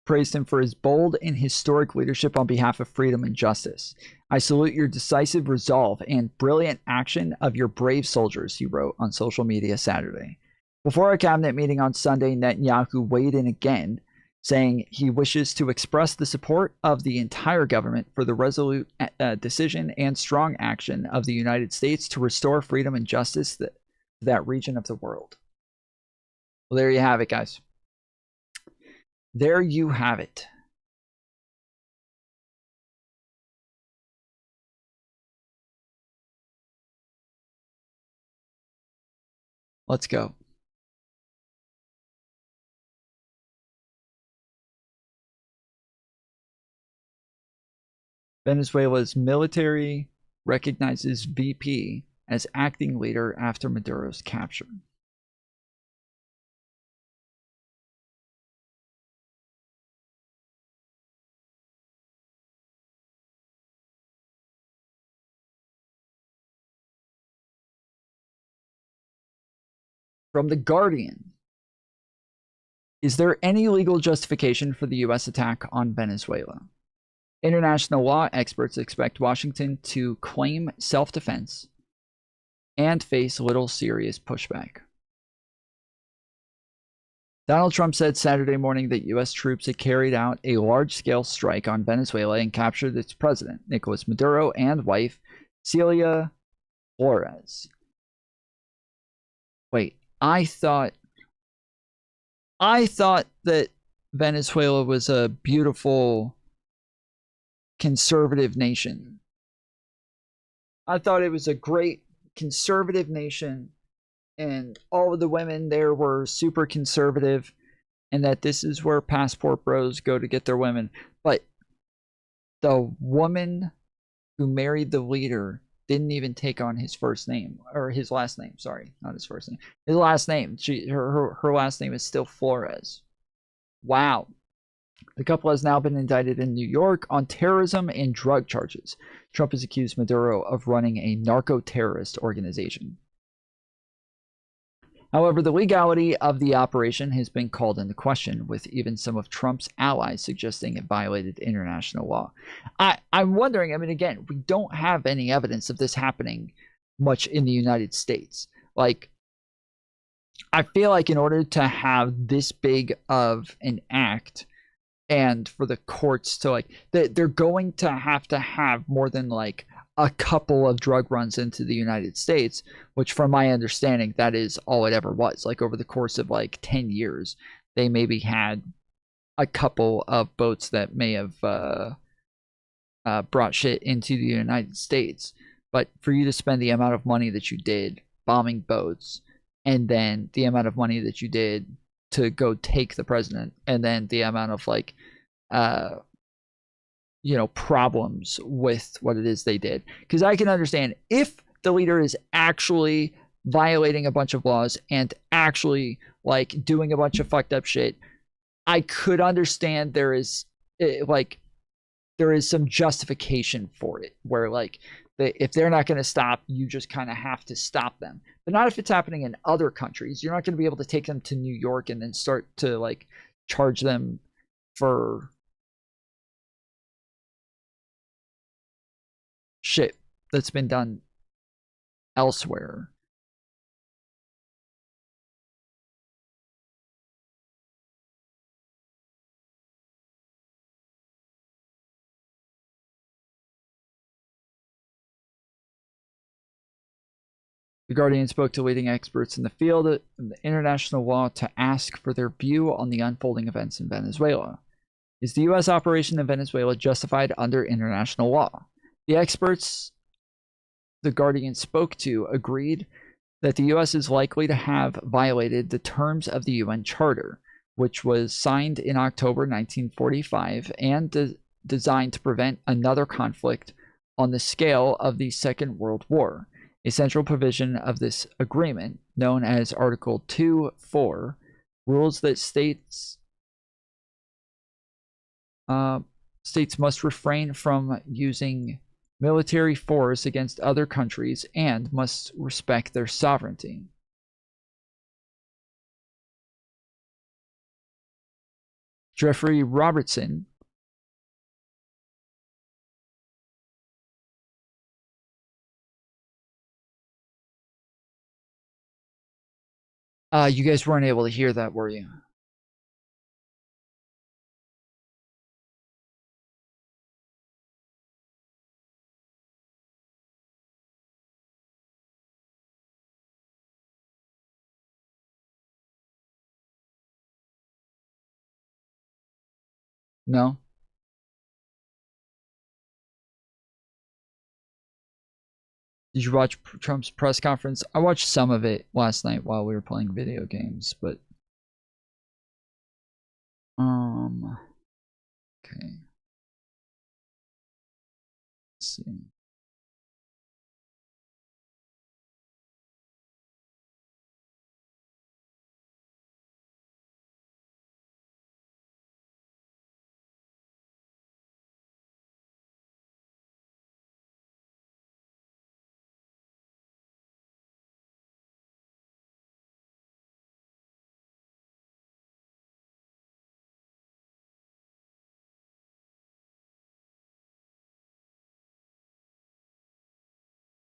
Praised him for his bold and historic leadership on behalf of freedom and justice. I salute your decisive resolve and brilliant action of your brave soldiers, he wrote on social media Saturday. Before a cabinet meeting on Sunday, Netanyahu weighed in again, saying he wishes to express the support of the entire government for the resolute decision and strong action of the United States to restore freedom and justice to that region of the world. Well, there you have it, guys. There you have it. Let's go. Venezuela's military recognizes VP as acting leader after Maduro's capture. From The Guardian. Is there any legal justification for the U.S. attack on Venezuela? International law experts expect Washington to claim self-defense and face little serious pushback. Donald Trump said Saturday morning that U.S. troops had carried out a large-scale strike on Venezuela and captured its president, Nicolas Maduro, and wife, Celia Flores. Wait, I thought that Venezuela was a beautiful conservative nation. I thought it was a great conservative nation and all of the women there were super conservative and that this is where passport bros go to get their women. But the woman who married the leader didn't even take on his first name, or his last name, sorry, not his first name. His last name. Her last name is still Flores. Wow. The couple has now been indicted in New York on terrorism and drug charges. Trump has accused Maduro of running a narco-terrorist organization. However, the legality of the operation has been called into question, with even some of Trump's allies suggesting it violated international law. I'm wondering, I mean, again, we don't have any evidence of this happening much in the United States. Like, I feel like in order to have this big of an act and for the courts to, like, they're going to have more than, like, a couple of drug runs into the United States, which from my understanding, that is all it ever was. Like over the course of like 10 years, they maybe had a couple of boats that may have brought shit into the United States. But for you to spend the amount of money that you did bombing boats, and then the amount of money that you did to go take the president, and then the amount of like you know, problems with what it is they did. Because I can understand if the leader is actually violating a bunch of laws and actually like doing a bunch of fucked up shit, I could understand there is some justification for it, where like if they're not going to stop, you just kind of have to stop them. But not if it's happening in other countries. You're not going to be able to take them to New York and then start to like charge them for shit that's been done elsewhere. The Guardian spoke to leading experts in the field of international law to ask for their view on the unfolding events in Venezuela. Is the U.S. operation in Venezuela justified under international law? The experts the Guardian spoke to agreed that the U.S. is likely to have violated the terms of the UN Charter, which was signed in October 1945 and designed to prevent another conflict on the scale of the Second World War. A central provision of this agreement, known as Article 2.4, rules that states must refrain from using military force against other countries and must respect their sovereignty. Jeffrey Robertson, you guys weren't able to hear that, were you? No? Did you watch Trump's press conference? I watched some of it last night while we were playing video games, but okay. Let's see.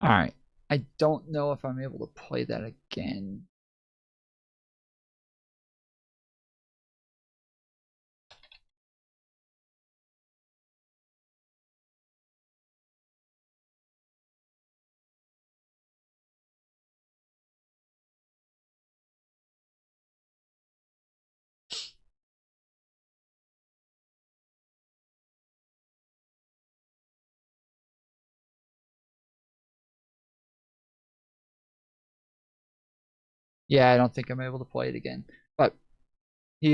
Alright. I don't know if I'm able to play that again. Yeah, I don't think I'm able to play it again. But he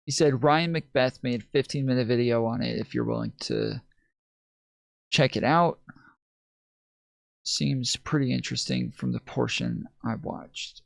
said Ryan Macbeth made a 15-minute video on it if you're willing to check it out. Seems pretty interesting from the portion I watched.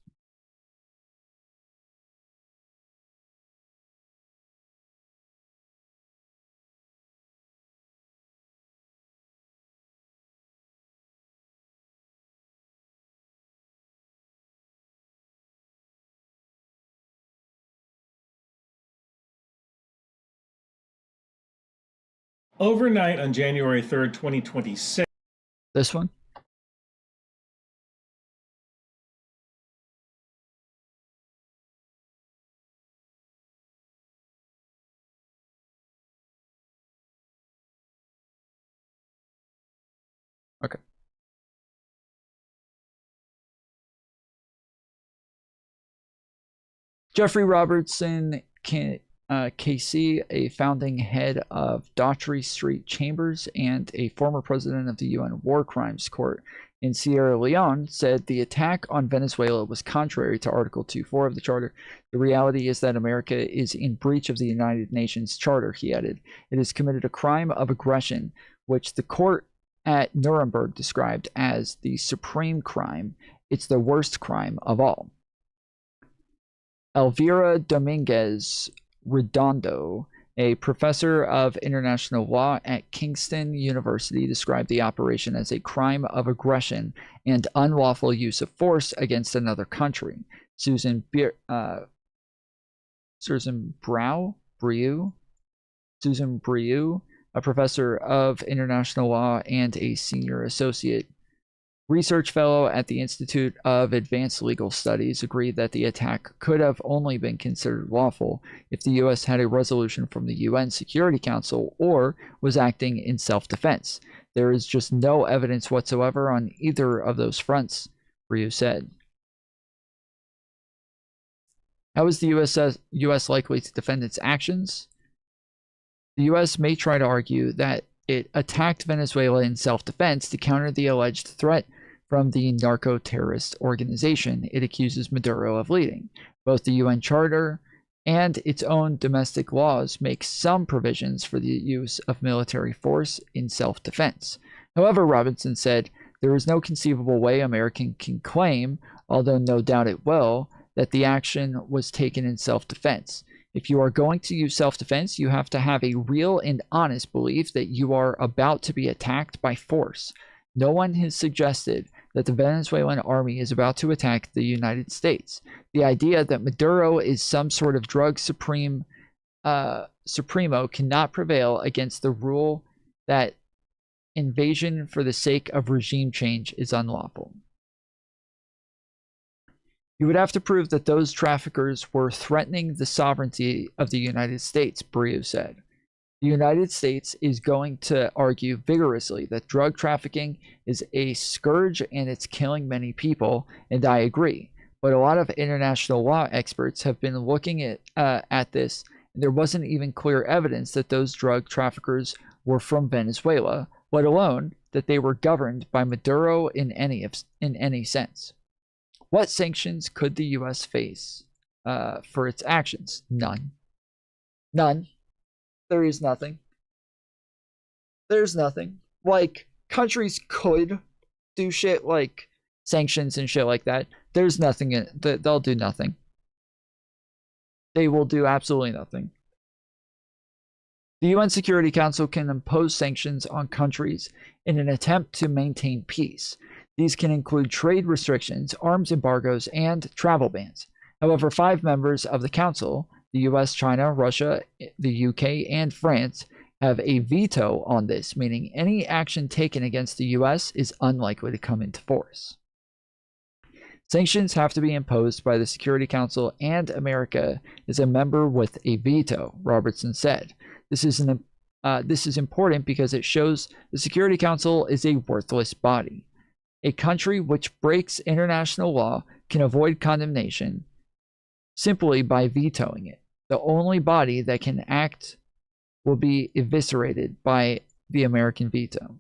Overnight on January 3rd, 2026. This one? Okay. Jeffrey Robertson KC, a founding head of Daughtry Street Chambers and a former president of the UN War Crimes Court in Sierra Leone, said the attack on Venezuela was contrary to Article 2.4 of the Charter. The reality is that America is in breach of the United Nations Charter, he added. It has committed a crime of aggression, which the court at Nuremberg described as the supreme crime. It's the worst crime of all. Elvira Dominguez Redondo, a professor of international law at Kingston University, described the operation as a crime of aggression and unlawful use of force against another country. Susan Brieux, a professor of international law and a senior associate research fellow at the Institute of Advanced Legal Studies, agreed that the attack could have only been considered lawful if the U.S. had a resolution from the UN Security Council or was acting in self-defense. There is just no evidence whatsoever on either of those fronts, Brieux said. How is the U.S. likely to defend its actions? The U.S. may try to argue that it attacked Venezuela in self-defense to counter the alleged threat from the narco-terrorist organization it accuses Maduro of leading. Both the UN Charter and its own domestic laws make some provisions for the use of military force in self-defense. However, Robinson said, there is no conceivable way America can claim, although no doubt it will, that the action was taken in self-defense. If you are going to use self-defense, you have to have a real and honest belief that you are about to be attacked by force. No one has suggested that the Venezuelan army is about to attack the United States. The idea that Maduro is some sort of drug supremo cannot prevail against the rule that invasion for the sake of regime change is unlawful. You would have to prove that those traffickers were threatening the sovereignty of the United States, Brieux said. The United States is going to argue vigorously that drug trafficking is a scourge and it's killing many people, and I agree. But a lot of international law experts have been looking at this, and there wasn't even clear evidence that those drug traffickers were from Venezuela, let alone that they were governed by Maduro in any sense. What sanctions could the U.S. face for its actions? None. None. There is nothing. There's nothing. Like, countries could do shit like sanctions and shit like that. There's nothing. They'll do nothing. They will do absolutely nothing. The UN Security Council can impose sanctions on countries in an attempt to maintain peace. These can include trade restrictions, arms embargoes, and travel bans. However, 5 members of the Council, the US, China, Russia, the UK, and France, have a veto on this, meaning any action taken against the US is unlikely to come into force. Sanctions have to be imposed by the Security Council, and America is a member with a veto, Robertson said. This is important because it shows the Security Council is a worthless body. A country which breaks international law can avoid condemnation simply by vetoing it. The only body that can act will be eviscerated by the American veto.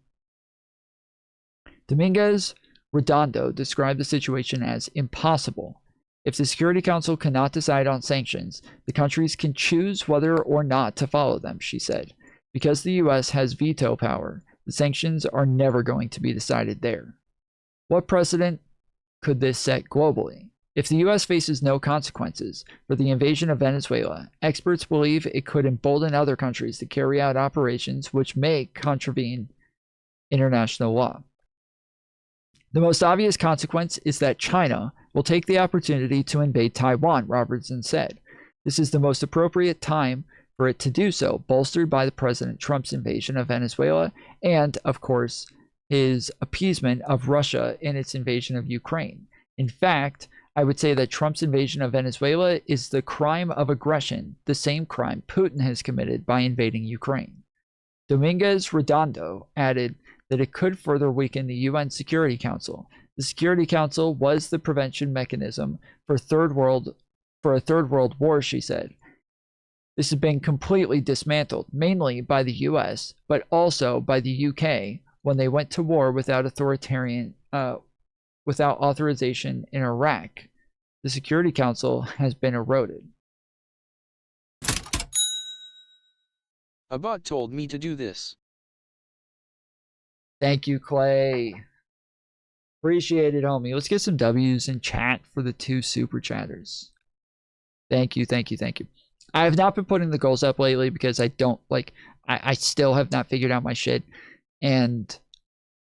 Dominguez Redondo described the situation as impossible. If the Security Council cannot decide on sanctions, the countries can choose whether or not to follow them, she said. Because the US has veto power, the sanctions are never going to be decided there. What precedent could this set globally? If the US faces no consequences for the invasion of Venezuela, experts believe it could embolden other countries to carry out operations which may contravene international law. The most obvious consequence is that China will take the opportunity to invade Taiwan, Robertson said. This is the most appropriate time for it to do so, bolstered by the President Trump's invasion of Venezuela and, of course, his appeasement of Russia in its invasion of Ukraine. In fact, I would say that Trump's invasion of Venezuela is the crime of aggression, the same crime Putin has committed by invading Ukraine. Dominguez Redondo added that it could further weaken the UN Security Council. The Security Council was the prevention mechanism for a third world war, she said. This has been completely dismantled, mainly by the US, but also by the UK when they went to war without authorization in Iraq. The Security Council has been eroded. A bot told me to do this. Thank you, Clay. Appreciate it, homie. Let's get some W's in chat for the 2 super chatters. Thank you, thank you, thank you. I have not been putting the goals up lately because I don't, like, I still have not figured out my shit. And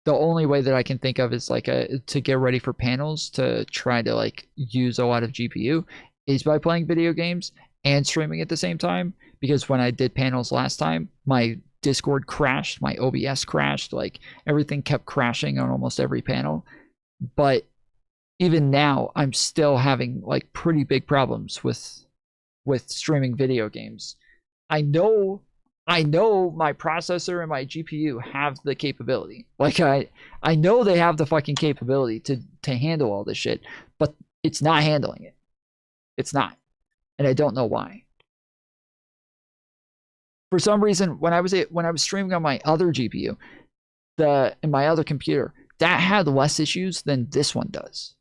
the only way that I can think of is, like, to get ready for panels, to try to, like, use a lot of GPU, is by playing video games and streaming at the same time. Because when I did panels last time, my Discord crashed, my OBS crashed, like everything kept crashing on almost every panel. But even now, I'm still having like pretty big problems with streaming video games. I know my processor and my GPU have the capability. Like I know they have the fucking capability to handle all this shit, but it's not handling it. It's not. And I don't know why. For some reason, when I was streaming on my other GPU, in my other computer, that had less issues than this one does.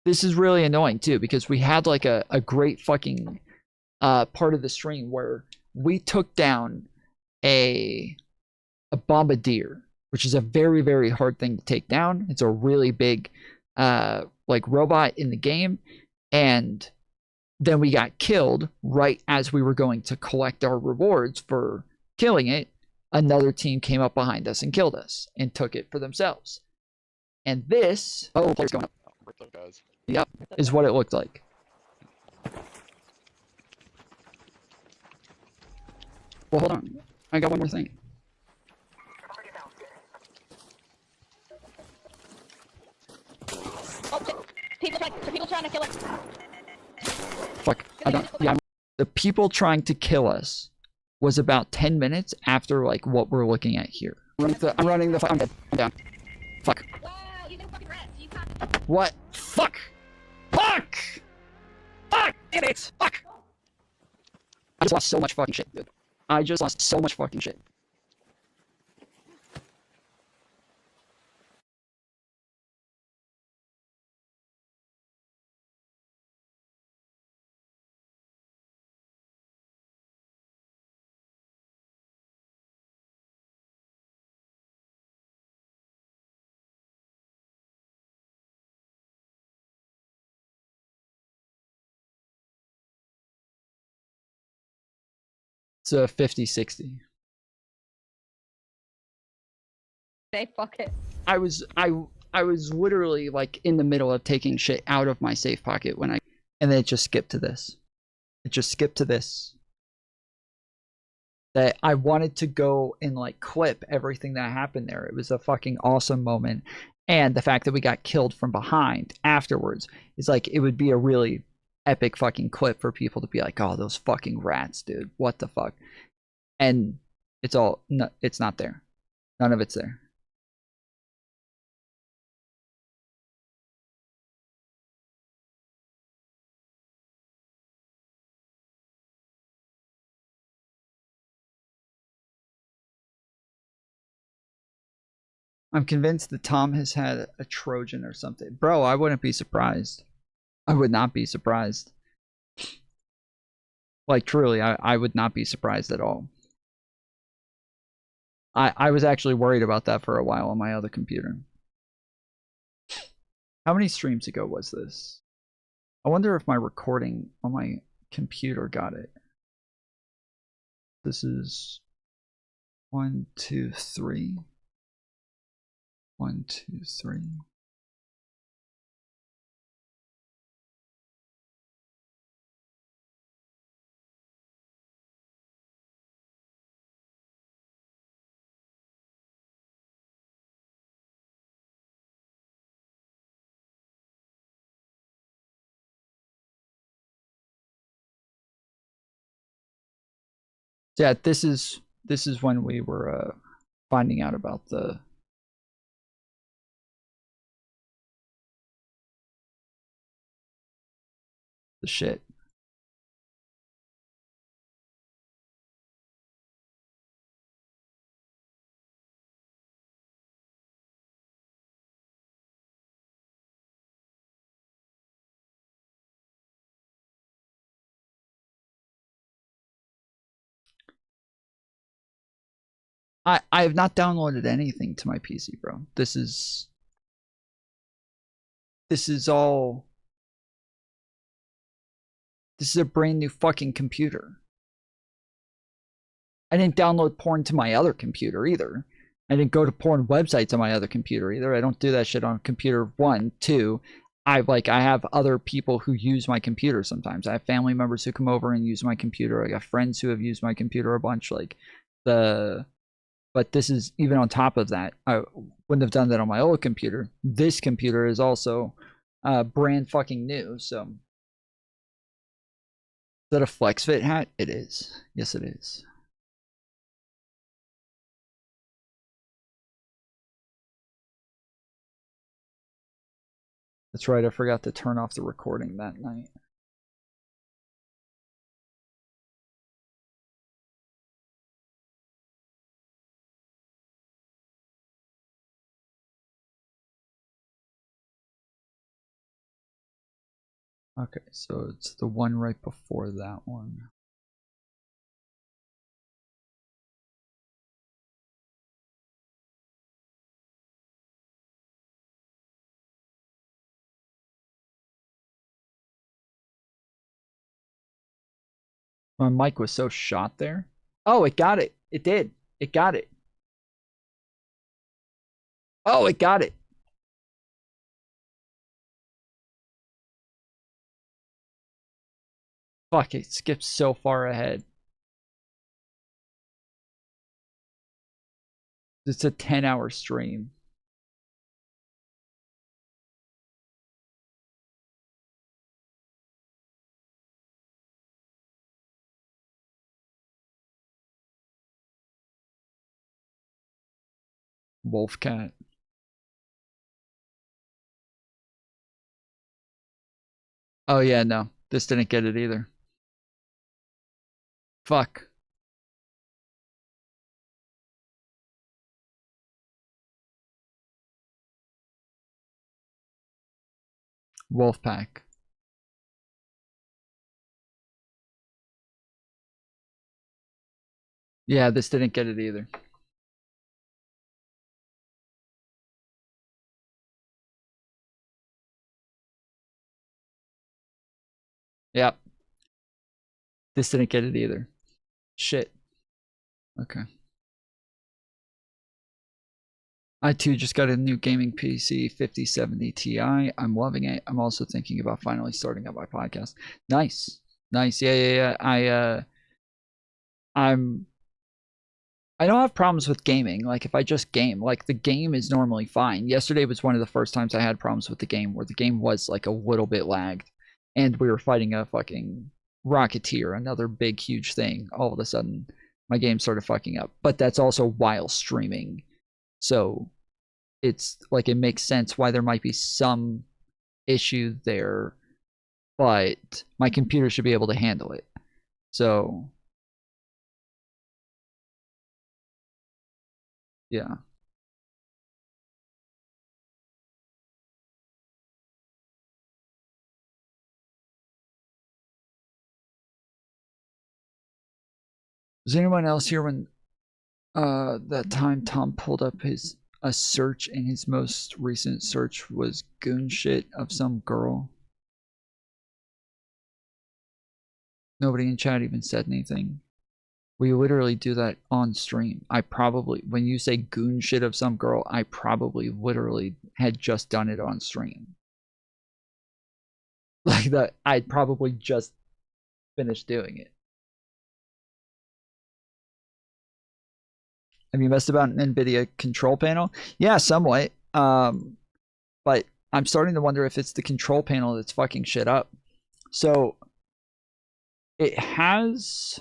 This is really annoying too, because we had like a great fucking part of the stream where we took down a bombardier, which is a very, very hard thing to take down. It's a really big like robot in the game, and then we got killed right as we were going to collect our rewards for killing it. Another team came up behind us and killed us and took it for themselves. And this player's going up. Yep, is what it looked like. Well, hold on, I got one more thing. People trying to kill us. Fuck. The people trying to kill us was about 10 minutes after like what we're looking at here. I'm running the I'm dead. I'm down. Fuck. Wow, you didn't fucking rest. You can't. What? Fuck! Fuck! Fuck! Damn it! Fuck! I just lost so much fucking shit, dude. I just lost so much fucking shit. It's a 50-60. Say fuck it. I I was literally like in the middle of taking shit out of my safe pocket when and then it just skipped to this. It just skipped to this. That I wanted to go and like clip everything that happened there. It was a fucking awesome moment. And the fact that we got killed from behind afterwards is like, it would be a really epic fucking clip for people to be like, oh, those fucking rats, dude. What the fuck? And it's all, no, it's not there. None of it's there. I'm convinced that Tom has had a Trojan or something. Bro, I wouldn't be surprised. I would not be surprised. Like, truly, I would not be surprised at all. I was actually worried about that for a while on my other computer. How many streams ago was this? I wonder if my recording on my computer got it. This is 1, 2, 3. 1, 2, 3. Yeah, this is when we were finding out about the shit. I have not downloaded anything to my PC, bro. This is all. This is a brand new fucking computer. I didn't download porn to my other computer either. I didn't go to porn websites on my other computer either. I don't do that shit on computer 1, 2. I have other people who use my computer sometimes. I have family members who come over and use my computer. I got friends who have used my computer a bunch. But this is even on top of that. I wouldn't have done that on my old computer. This computer is also brand fucking new. So, is that a FlexFit hat? It is. Yes, it is. That's right. I forgot to turn off the recording that night. Okay, so it's the one right before that one. My mic was so shot there. Oh, it got it. It did. It got it. Oh, it got it. Fuck, it skipped so far ahead. It's a 10-hour stream. Wolfcat. Oh yeah, no. This didn't get it either. Fuck. Wolfpack. Yeah, this didn't get it either. Yep. This didn't get it either. Shit. Okay. I too just got a new gaming PC, 5070 Ti. I'm loving it. I'm also thinking about finally starting up my podcast. Nice. Nice. Yeah. I don't have problems with gaming. Like, if I just game, like, the game is normally fine. Yesterday was one of the first times I had problems with the game, where the game was, like, a little bit lagged. And we were fighting a fucking Rocketeer, another big, huge thing. All of a sudden, my game started fucking up. But that's also while streaming. So, it's, like, it makes sense why there might be some issue there. But my computer should be able to handle it. So... yeah. Was anyone else here when that time Tom pulled up a search, and his most recent search was goon shit of some girl? Nobody in chat even said anything. We literally do that on stream. I probably, when you say goon shit of some girl, I probably literally had just done it on stream. Like that, I'd probably just finished doing it. Have you messed about an NVIDIA control panel? Yeah, somewhat. But I'm starting to wonder if it's the control panel that's fucking shit up. So it has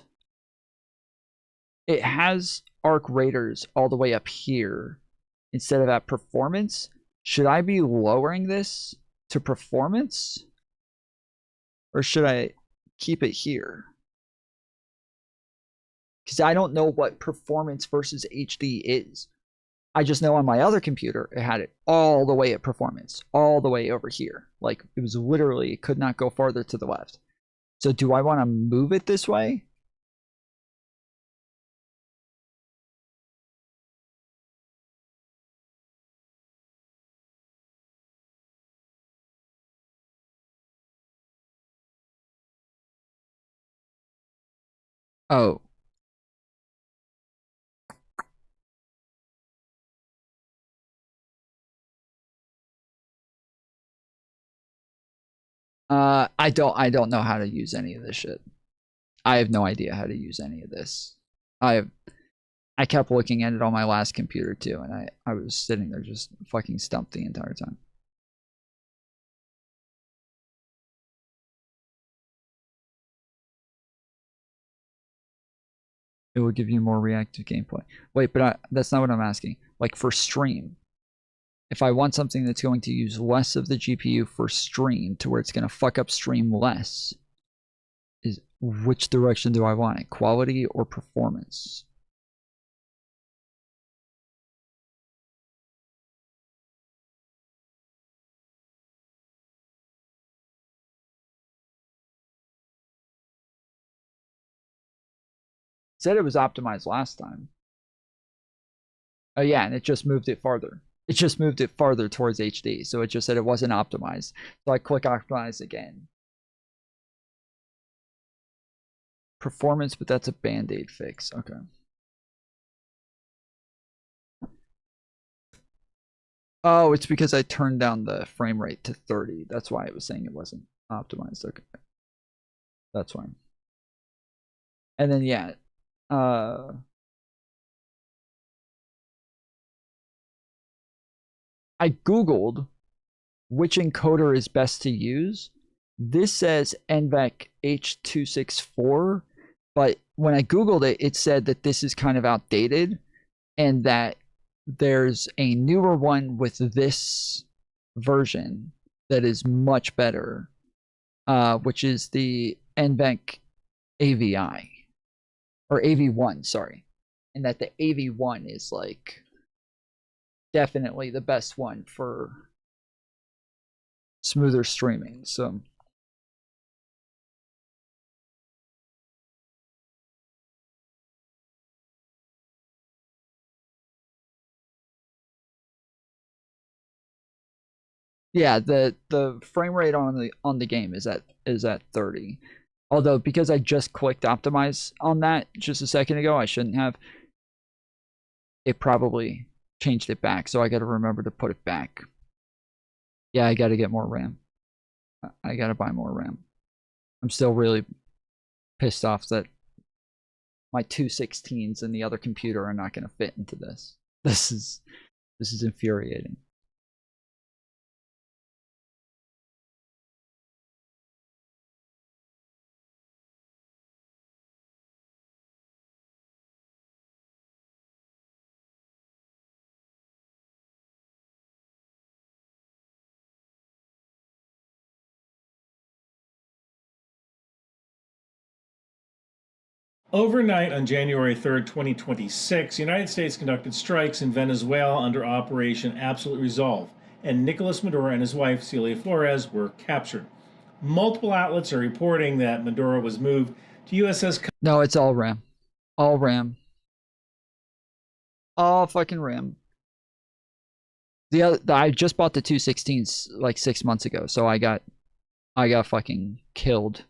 arc raiders all the way up here instead of at performance. Should I be lowering this to performance, or should I keep it here? Because I don't know what performance versus HD is. I just know on my other computer it had it all the way at performance, all the way over here. Like, it was literally, it could not go farther to the left. So do I want to move it this way? Oh. I don't know how to use any of this shit. I have no idea how to use any of this. I kept looking at it on my last computer too, and I was sitting there just fucking stumped the entire time. It will give you more reactive gameplay. Wait, but that's not what I'm asking. Like, for stream, if I want something that's going to use less of the GPU for stream to where it's going to fuck up stream less, which direction do I want it? Quality or performance? Said it was optimized last time. Oh yeah, and it just moved it farther. It just moved it farther towards HD, so it just said it wasn't optimized. So I click optimize again. Performance, but that's a band-aid fix. Okay. Oh, it's because I turned down the frame rate to 30. That's why it was saying it wasn't optimized. Okay. That's fine. And then, yeah. I Googled which encoder is best to use. This says NVENC H264, but when I Googled it, it said that this is kind of outdated and that there's a newer one with this version that is much better, which is the NVENC AVI, or AV1, sorry. And that the AV1 is like definitely the best one for smoother streaming. So yeah, the frame rate on the game is at 30. Although, because I just clicked optimize on that just a second ago, I shouldn't have. It probably changed it back, so I gotta remember to put it back. Yeah, I gotta get more RAM. I gotta buy more RAM. I'm still really pissed off that my 216s in the other computer are not gonna fit into this. This is infuriating. Overnight on January 3rd, 2026, the United States conducted strikes in Venezuela under Operation Absolute Resolve, and Nicolas Maduro and his wife, Celia Flores, were captured. Multiple outlets are reporting that Maduro was moved to USS... No, it's all RAM. All RAM. All fucking RAM. I just bought the 216s like 6 months ago, so I got fucking killed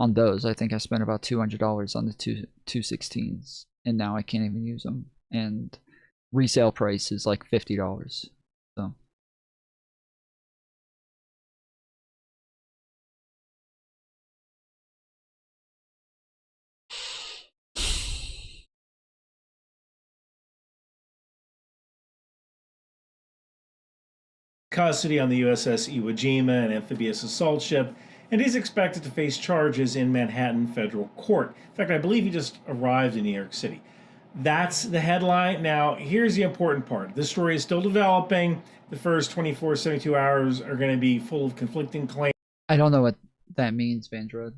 on those. I think I spent about $200 on the 216s, and now I can't even use them. And resale price is like $50. So custody on the USS Iwo Jima, an amphibious assault ship, and he's expected to face charges in Manhattan federal court. In fact, I believe he just arrived in New York City. That's the headline. Now, here's the important part. This story is still developing. The first 24, 72 hours are going to be full of conflicting claims. I don't know what that means, Vandroid.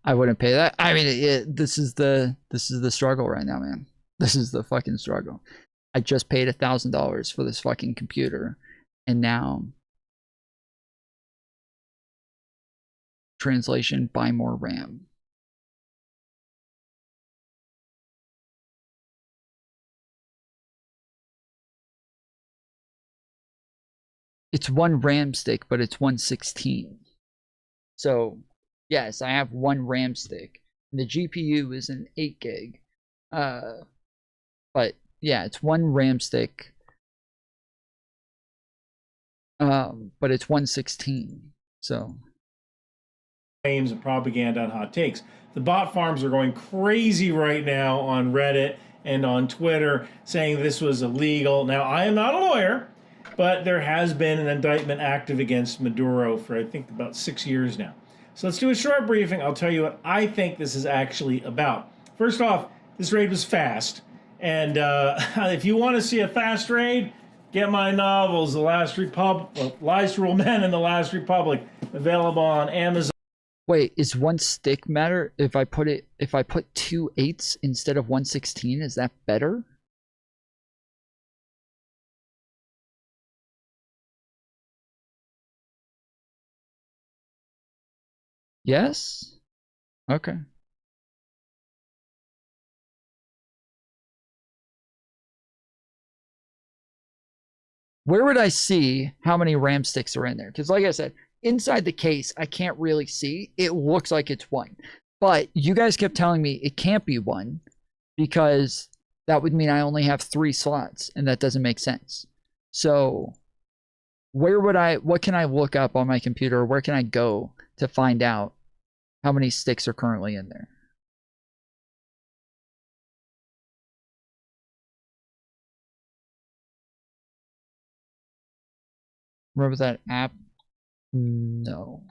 I wouldn't pay that. I mean, this is the struggle right now, man. This is the fucking struggle. I just paid $1,000 for this fucking computer, and now translation, buy more RAM. It's one RAM stick, but it's 116. So yes, I have one RAM stick. The GPU is an 8 gig. But yeah, it's one RAM stick. But it's 116. So claims and propaganda and hot takes. The bot farms are going crazy right now on Reddit and on Twitter saying this was illegal. Now, I am not a lawyer, but there has been an indictment active against Maduro for, I think, about 6 years now. So let's do a short briefing. I'll tell you what I think this is actually about. First off, this raid was fast. And if you want to see a fast raid, get my novels, The Last Republic, Lies to Rule Men and The Last Republic, available on Amazon. wait, is one stick matter? If I put 2 8s instead of 116, is that better? Yes? Okay. Where would I see how many RAM sticks are in there? Because like I said, inside the case, I can't really see. It looks like it's 1. But you guys kept telling me it can't be 1 because that would mean I only have 3 slots, and that doesn't make sense. So what can I look up on my computer, or where can I go to find out how many sticks are currently in there? Remember that app? No.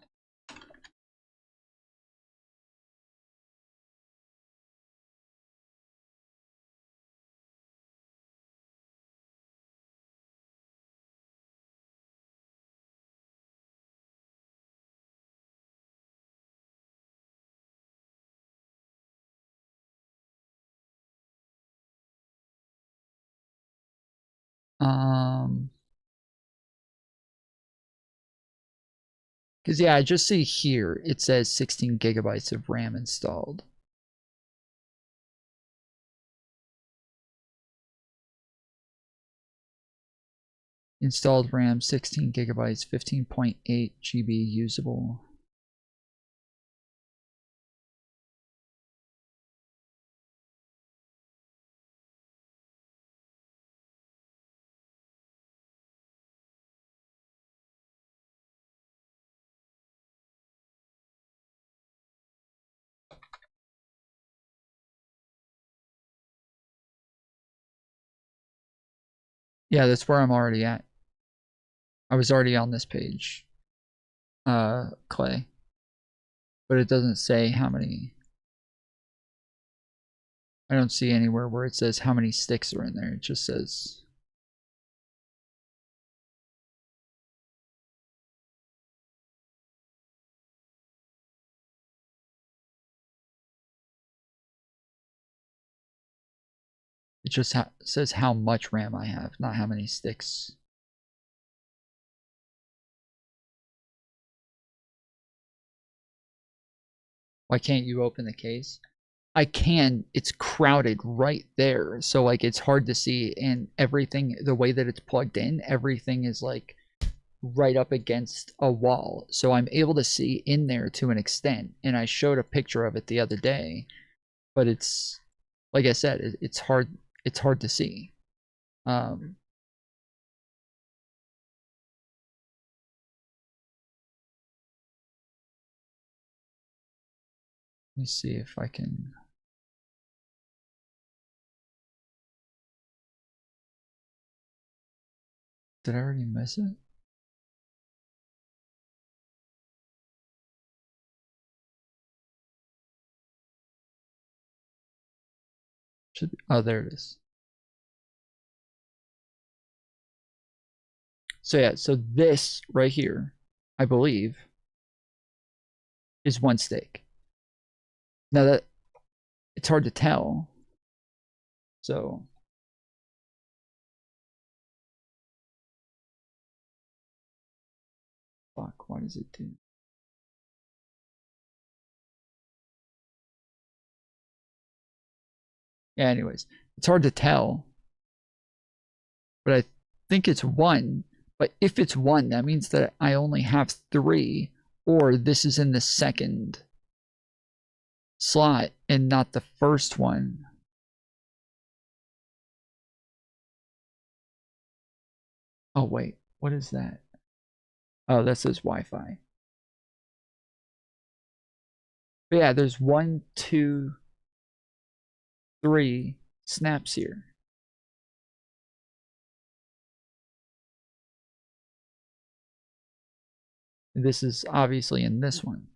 Because yeah, I just see here, it says 16 gigabytes of RAM installed. Installed RAM 16 gigabytes, 15.8 GB usable. Yeah, that's where I'm already at. I was already on this page, Clay. But it doesn't say how many. I don't see anywhere where it says how many sticks are in there. It just says. It just says how much RAM I have, not how many sticks. Why can't you open the case? I can. It's crowded right there. So like it's hard to see, and everything, the way that it's plugged in, everything is like right up against a wall. So I'm able to see in there to an extent. And I showed a picture of it the other day, but it's like I said, it's hard to see. Let me see if I can. Did I already miss it? Should be, oh, there it is. So yeah, so this right here, I believe, is one steak. Now that it's hard to tell. So fuck, why does it do? Yeah, anyways, it's hard to tell. But I think it's one. But if it's one, that means that I only have 3, or this is in the second slot and not the first one. Oh wait, what is that? Oh, that says Wi-Fi. But yeah, there's 1, 2, 3 snaps here. This is obviously in this one.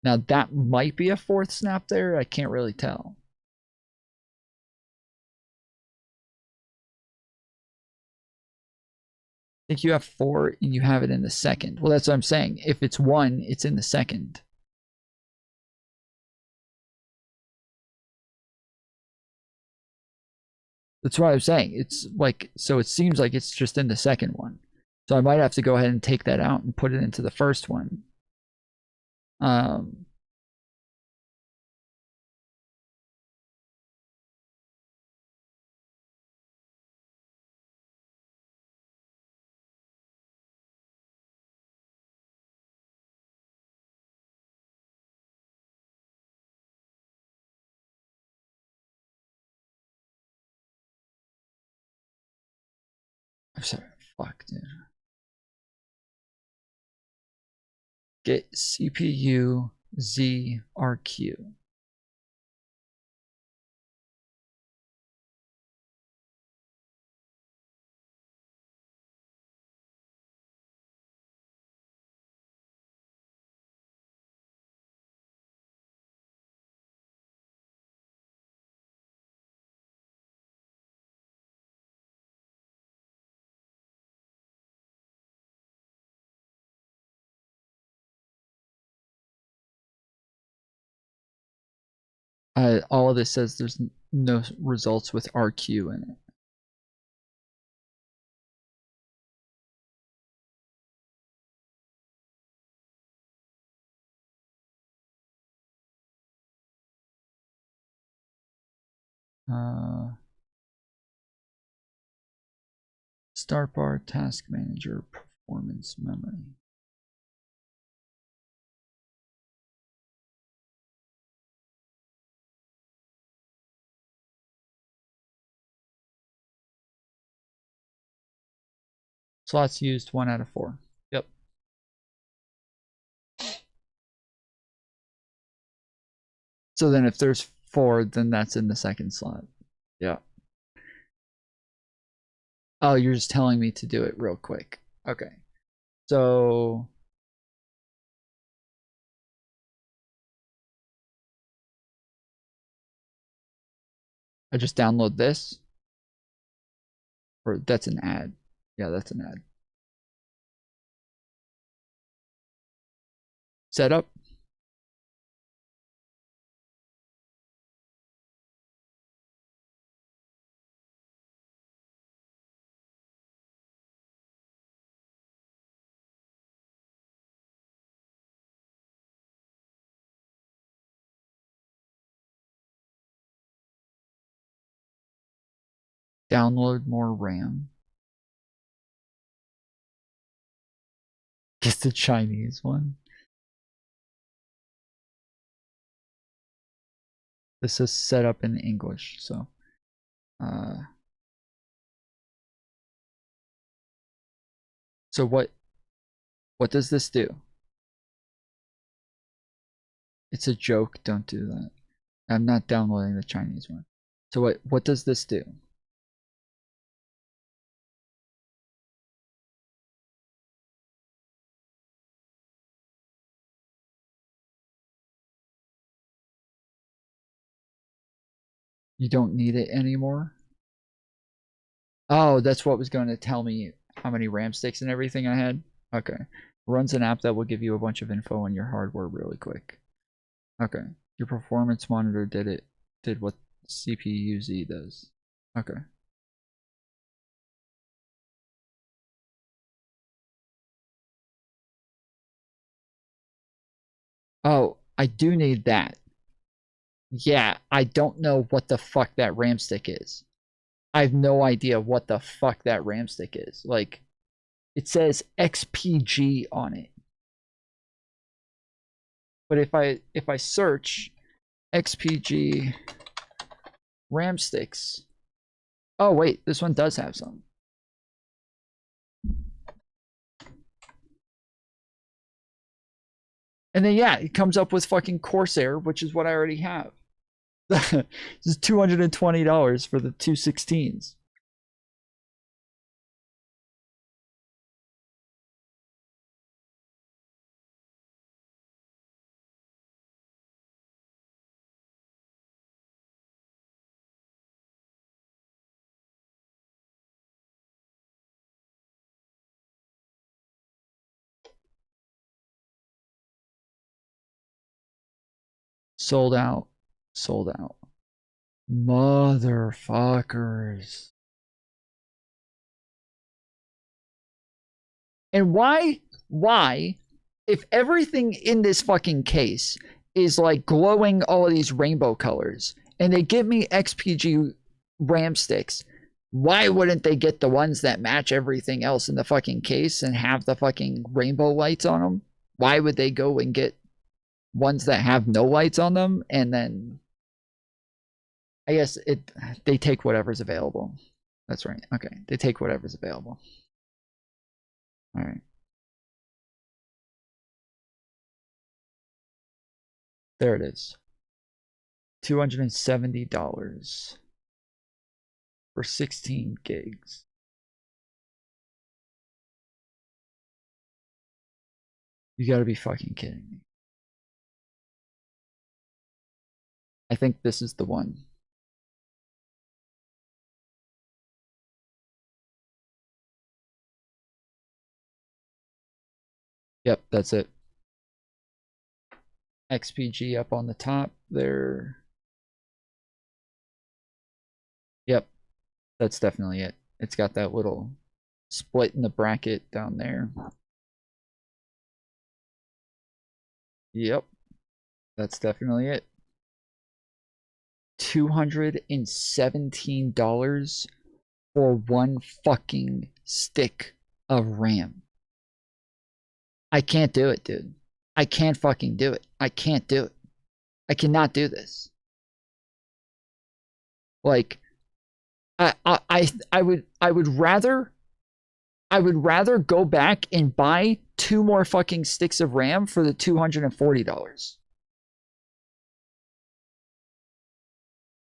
Now that might be a 4th snap there. I can't really tell. I think you have 4 and you have it in the second. Well, that's what I'm saying. If it's 1, it's in the second. That's what I'm saying. It's like, so it seems like it's just in the second one. So I might have to go ahead and take that out and put it into the first one. I'm sorry, fuck, dude. Get CPU ZRQ. All of this says there's no results with RQ in it. It's Start bar, task manager, performance memory. Slots used 1 out of 4. Yep. So then if there's 4, then that's in the second slot. Yeah. Oh, you're just telling me to do it real quick. Okay. So I just download this. Or that's an ad. Yeah, that's an ad. Setup. Download more RAM. Just the Chinese one. This is set up in English, so so what does this do? It's a joke, don't do that. I'm not downloading the Chinese one. So what does this do? You don't need it anymore? Oh, that's what was going to tell me how many RAM sticks and everything I had? Okay. Runs an app that will give you a bunch of info on your hardware really quick. Okay. Your performance monitor did what CPU-Z does. Okay. Oh, I do need that. Yeah, I don't know what the fuck that RAM stick is. I have no idea what the fuck that RAM stick is. Like, it says XPG on it. But if I search XPG RAM sticks. Oh wait, this one does have some. And then yeah, it comes up with fucking Corsair, which is what I already have. This is $220 for the 216s. Sold out. Sold out. Motherfuckers. And why, if everything in this fucking case is like glowing all of these rainbow colors, and they give me XPG RAM sticks, why wouldn't they get the ones that match everything else in the fucking case and have the fucking rainbow lights on them? Why would they go and get ones that have no lights on them? And then I guess they take whatever's available. That's right. Okay, they take whatever's available. All right. There it is. $270 for 16 gigs. You gotta be fucking kidding me. I think this is the one. Yep, that's it. XPG up on the top there. Yep, that's definitely it. It's got that little split in the bracket down there. Yep, that's definitely it. $217 for one fucking stick of RAM. I can't do it, dude. I can't fucking do it. I can't do it. I cannot do this. Like, I would rather go back and buy 2 more fucking sticks of RAM for the $240.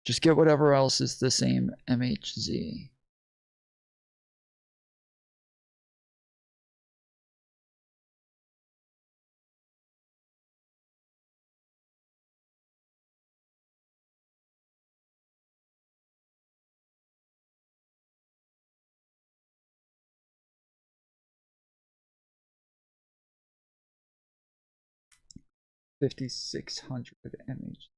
Just get whatever else is the same MHZ. $5,600 MH.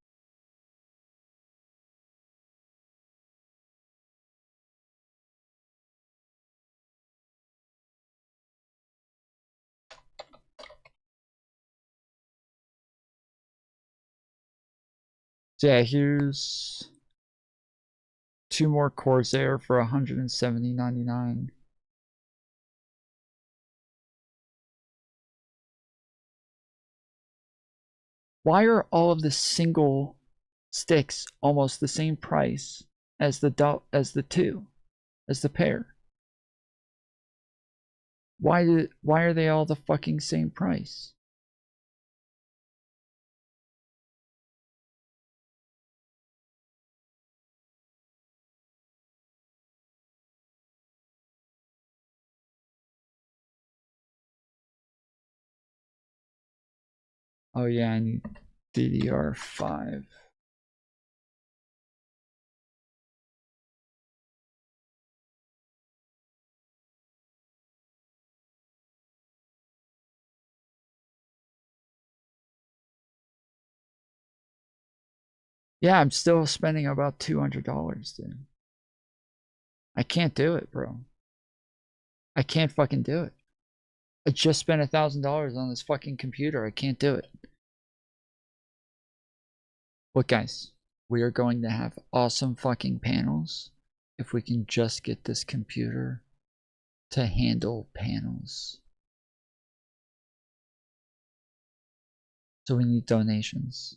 So yeah, here's 2 more Corsair for $170.99. Why are all of the single sticks almost the same price as the pair? Why are they all the fucking same price? Oh yeah, I need DDR5. Yeah, I'm still spending about $200, dude. I can't do it, bro. I can't fucking do it. I just spent $1,000 on this fucking computer. I can't do it. Look, guys, we are going to have awesome fucking panels if we can just get this computer to handle panels. So we need donations.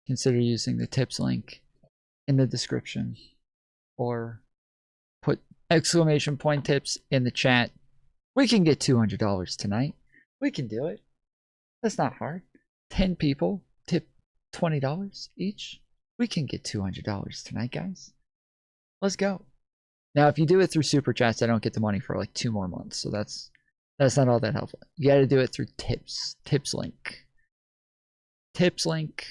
Consider using the tips link in the description, or put exclamation point tips in the chat. We can get $200 tonight. We can do it. That's not hard. 10 people tip $20 each. We can get $200 tonight, guys. Let's go. Now, if you do it through super chats, I don't get the money for like 2 more months, so that's not all that helpful. You got to do it through tips. Tips link. Tips link.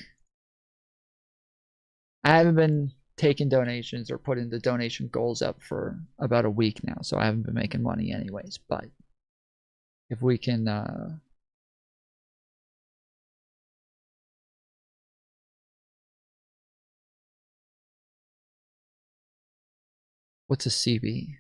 I haven't been taking donations or putting the donation goals up for about a week now, so I haven't been making money anyways. But if we can what's a CB?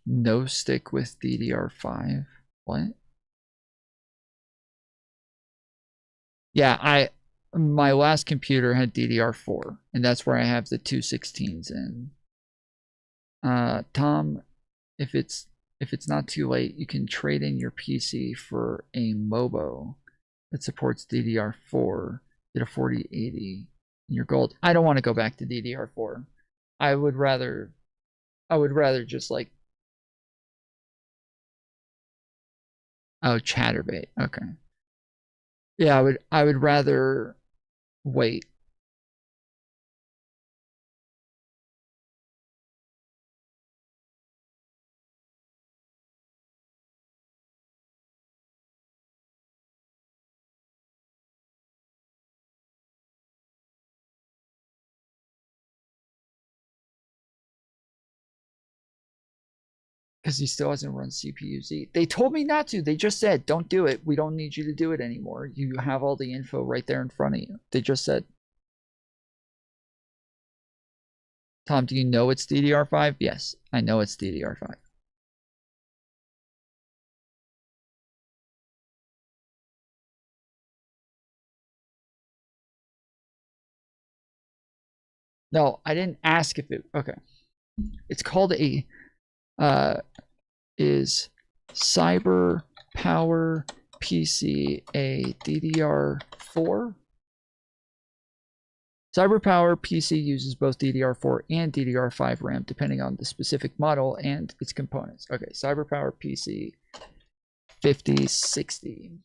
No stick with DDR5. What? Yeah, my last computer had DDR4, and that's where I have the 216s in. Tom, if it's not too late, you can trade in your PC for a Mobo that supports DDR4. Get a 4080 in your gold. I don't want to go back to DDR4. I would rather just like, oh, Chatterbait. Okay. Yeah, I would rather wait. Because he still hasn't run CPU-Z. They told me not to. They just said, don't do it. We don't need you to do it anymore. You have all the info right there in front of you. They just said. Tom, do you know it's DDR5? Yes, I know it's DDR5. No, I didn't ask if it... Okay. It's called a... is Cyber Power PC a DDR4? CyberPower PC uses both DDR4 and DDR5 RAM depending on the specific model and its components. Okay, CyberPower PC 5060.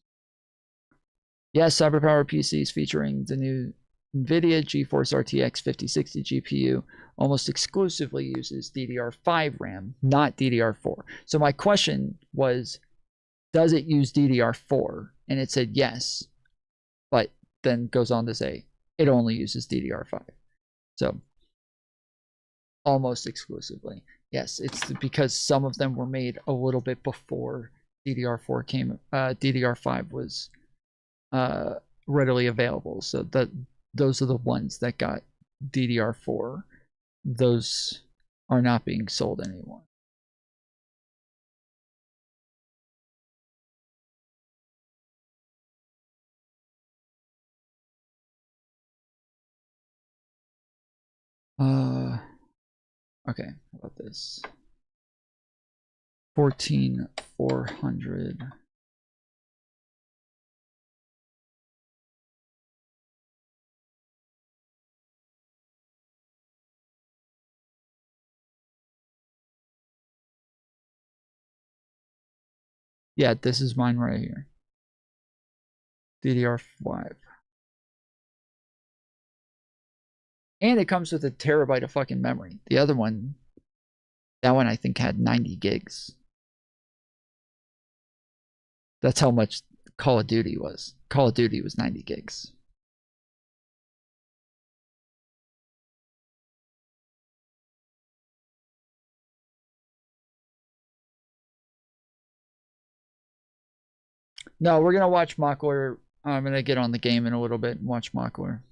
Yes, CyberPower PCs featuring the new NVIDIA GeForce RTX 5060 GPU almost exclusively uses DDR5 RAM, not DDR4. So my question was, does it use DDR4? And it said yes, but then goes on to say it only uses DDR5. So almost exclusively. Yes, it's because some of them were made a little bit before DDR4 came. DDR5 was readily available. So those are the ones that got DDR4. Those are not being sold anymore. Okay, how about this? 14400. Yeah, this is mine right here. DDR5. And it comes with a terabyte of fucking memory. The other one, that one I think had 90 gigs. That's how much Call of Duty was. Call of Duty was 90 gigs. No, we're gonna watch Mockler. I'm gonna get on the game in a little bit and watch Mockler.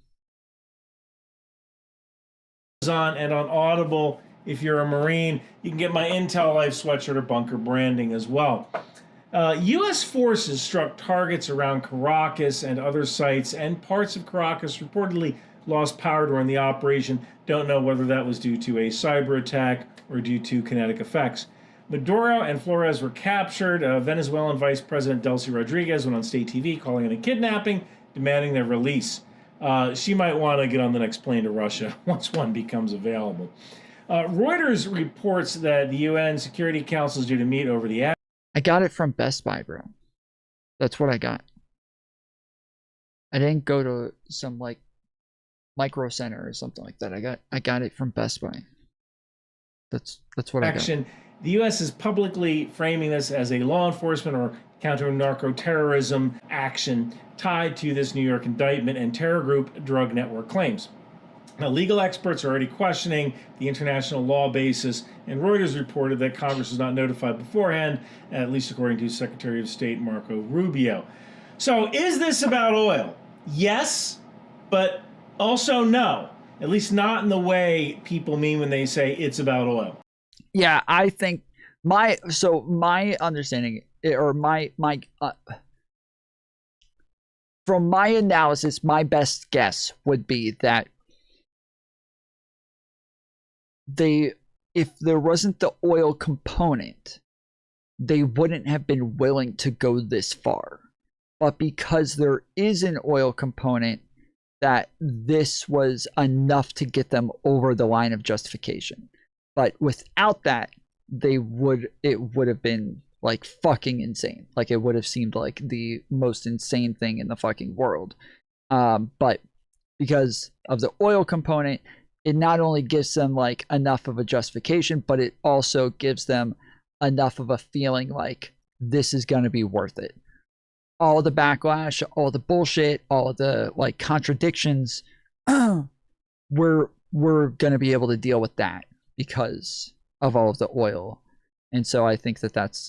On and on Audible. If you're a Marine, you can get my Intel Life sweatshirt or bunker branding as well. U.S. forces struck targets around Caracas and other sites, and parts of Caracas reportedly lost power during the operation. Don't know whether that was due to a cyber attack or due to kinetic effects. Maduro and Flores were captured. Venezuelan Vice President Delcy Rodriguez went on state TV calling it a kidnapping, demanding their release. She might want to get on the next plane to Russia once one becomes available. Reuters reports that the UN Security Council is due to meet over the... I got it from Best Buy, bro. That's what I got. I didn't go to some like Micro Center or something like that. I got it from Best Buy. That's what I got. The U.S. is publicly framing this as a law enforcement or counter-narco-terrorism action tied to this New York indictment and terror group drug network claims. Now, legal experts are already questioning the international law basis, and Reuters reported that Congress was not notified beforehand, at least according to Secretary of State Marco Rubio. So, is this about oil? Yes, but also no. At least not in the way people mean when they say it's about oil. Yeah, I think my understanding, or from my analysis, my best guess would be that if there wasn't the oil component, they wouldn't have been willing to go this far. But because there is an oil component, that this was enough to get them over the line of justification. But without that, it would have been like fucking insane. Like it would have seemed like the most insane thing in the fucking world. But because of the oil component, it not only gives them like enough of a justification, but it also gives them enough of a feeling like this is going to be worth it. All the backlash, all the bullshit, all of the like contradictions, we're going to be able to deal with that because of all of the oil And so I think that that's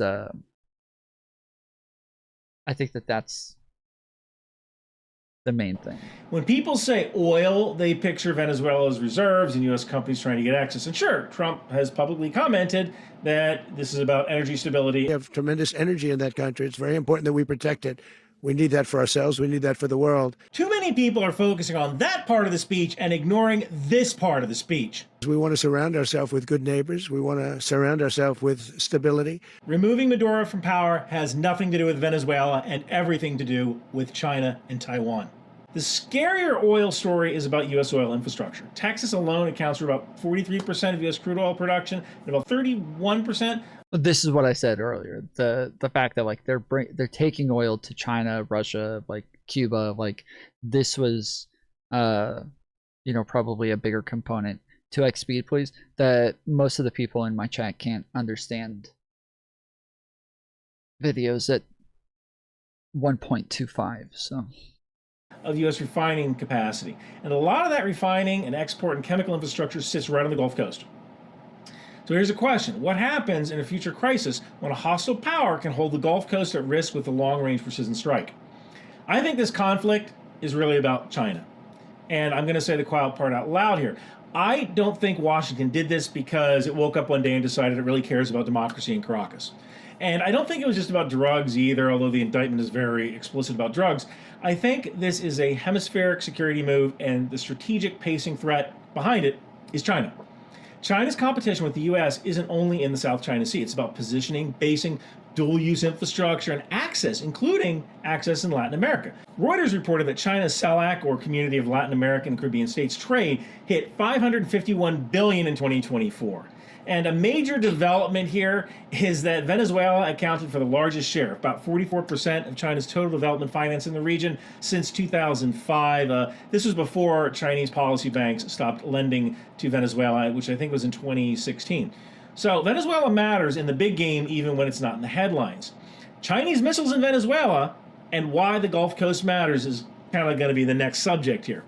the main thing. When people say oil, they picture Venezuela's reserves and U.S. companies trying to get access. And sure, Trump has publicly commented that this is about energy stability. We have tremendous energy in that country. It's very important that we protect it. We need that for ourselves. We need that for the world. Too many people are focusing on that part of the speech and ignoring this part of the speech. We want to surround ourselves with good neighbors. We want to surround ourselves with stability. Removing Maduro from power has nothing to do with Venezuela and everything to do with China and Taiwan. The scarier oil story is about U.S. oil infrastructure. Texas alone accounts for about 43% of U.S. crude oil production and about 31%. This is what I said earlier. The fact that like they're taking oil to China, Russia, like Cuba, like this was probably a bigger component. 2x speed, please. That most of the people in my chat can't understand videos at 1.25, so of U.S. refining capacity. And a lot of that refining and export and chemical infrastructure sits right on the Gulf Coast. So here's a question. What happens in a future crisis when a hostile power can hold the Gulf Coast at risk with a long-range precision strike? I think this conflict is really about China. And I'm going to say the quiet part out loud here. I don't think Washington did this because it woke up one day and decided it really cares about democracy in Caracas. And I don't think it was just about drugs either, although the indictment is very explicit about drugs. I think this is a hemispheric security move, and the strategic pacing threat behind it is China. China's competition with the U.S. isn't only in the South China Sea. It's about positioning, basing, dual-use infrastructure, and access, including access in Latin America. Reuters reported that China's CELAC, or Community of Latin American and Caribbean States trade, hit $551 billion in 2024. And a major development here is that Venezuela accounted for the largest share, about 44% of China's total development finance in the region since 2005. This was before Chinese policy banks stopped lending to Venezuela, which I think was in 2016. So Venezuela matters in the big game even when it's not in the headlines. Chinese missiles in Venezuela and why the Gulf Coast matters is kind of going to be the next subject here.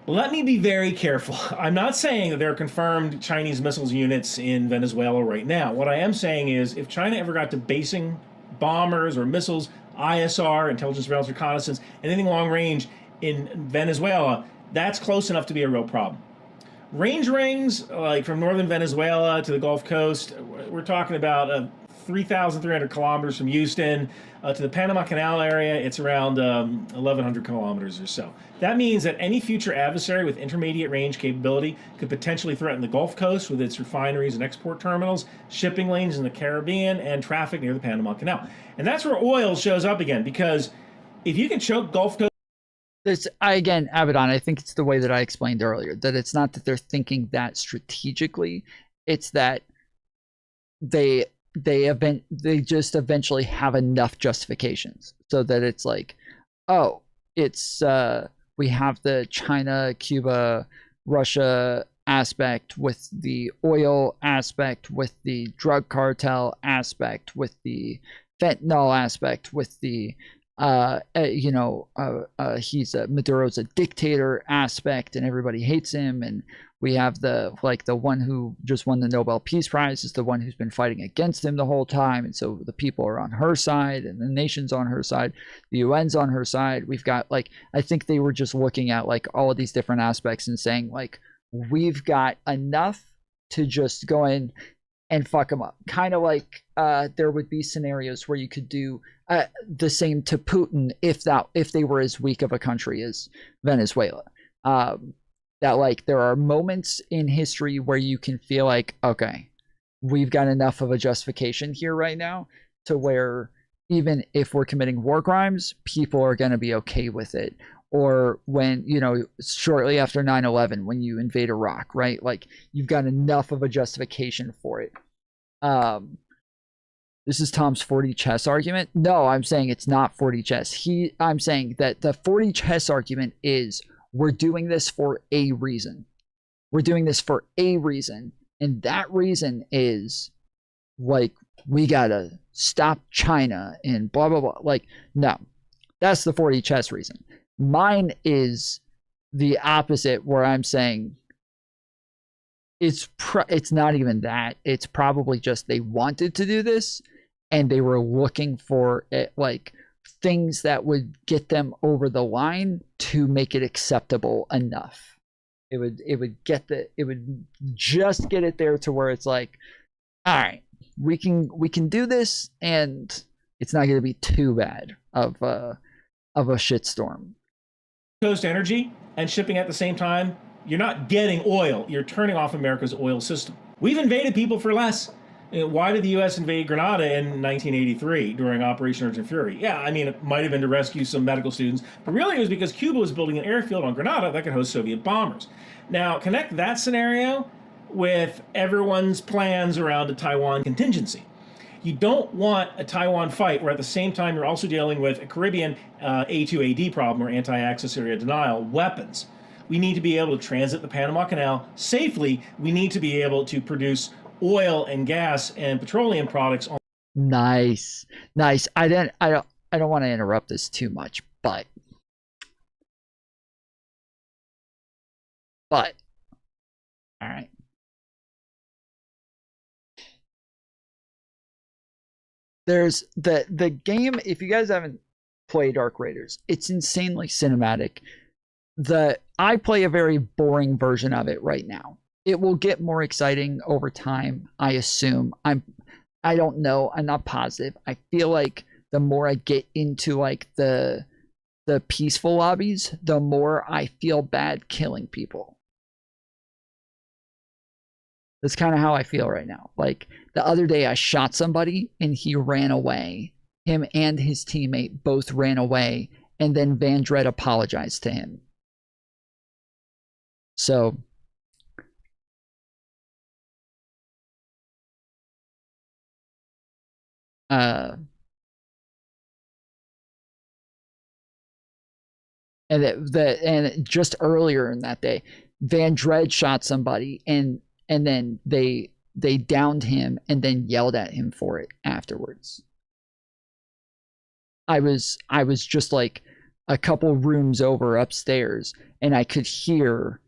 Let me be very careful. I'm not saying that there are confirmed Chinese missiles units in Venezuela right now. What I am saying is if China ever got to basing bombers or missiles, ISR, intelligence surveillance reconnaissance, anything long range in Venezuela, that's close enough to be a real problem. Range rings, like from northern Venezuela to the Gulf Coast, we're talking about 3,300 kilometers from Houston to the Panama Canal area. It's around 1,100 kilometers or so. That means that any future adversary with intermediate range capability could potentially threaten the Gulf Coast with its refineries and export terminals, shipping lanes in the Caribbean, and traffic near the Panama Canal. And that's where oil shows up again, because if you can choke Gulf Coast... Again, Abaddon, I think it's the way that I explained earlier, that it's not that they're thinking that strategically, it's that they just eventually have enough justifications so that it's like, oh, it's we have the China, Cuba, Russia aspect with the oil aspect, with the drug cartel aspect, with the fentanyl aspect, with the Maduro's a dictator aspect and everybody hates him, and we have the one who just won the Nobel Peace Prize is the one who's been fighting against him the whole time, and so the people are on her side and the nation's on her side, the UN's on her side. We've got I think they were just looking at all of these different aspects and saying we've got enough to just go in and fuck them up. Kind of like there would be scenarios where you could do the same to Putin if they were as weak of a country as Venezuela. That there are moments in history where you can feel okay, we've got enough of a justification here right now to where even if we're committing war crimes, people are going to be okay with it. Or when, shortly after 9/11, when you invade Iraq, right? You've got enough of a justification for it. This is Tom's 40 chess argument. No, I'm saying it's not 40 chess. I'm saying that the 40 chess argument is we're doing this for a reason. We're doing this for a reason. And that reason is we gotta stop China and blah, blah, blah. No, that's the 40 chess reason. Mine is the opposite, where I'm saying it's not even that. It's probably just they wanted to do this and they were looking for it, like things that would get them over the line to make it acceptable enough. It would just get it there to where it's like, all right, we can do this and it's not going to be too bad of a shitstorm. Coast energy and shipping at the same time, you're not getting oil. You're turning off America's oil system. We've invaded people for less. Why did the U.S. invade Grenada in 1983 during Operation Urgent Fury? Yeah, I mean, it might have been to rescue some medical students, but really it was because Cuba was building an airfield on Grenada that could host Soviet bombers. Now, connect that scenario with everyone's plans around a Taiwan contingency. You don't want a Taiwan fight where at the same time you're also dealing with a Caribbean A2AD problem, or anti-access area denial, weapons. We need to be able to transit the Panama Canal safely. We need to be able to produce oil and gas and petroleum products. Nice. I don't want to interrupt this too much, but all right. There's the game, if you guys haven't played Arc Raiders, it's insanely cinematic. I play a very boring version of it right now. It will get more exciting over time, I assume. I don't know, I'm not positive. I feel like the more I get into like the peaceful lobbies, the more I feel bad killing people. That's kind of how I feel right now. Like the other day I shot somebody and he ran away. Him and his teammate both ran away, and then Van Dredd apologized to him. So and just earlier in that day, Van Dredd shot somebody and then they downed him and then yelled at him for it afterwards. I was just like a couple rooms over upstairs, and I could hear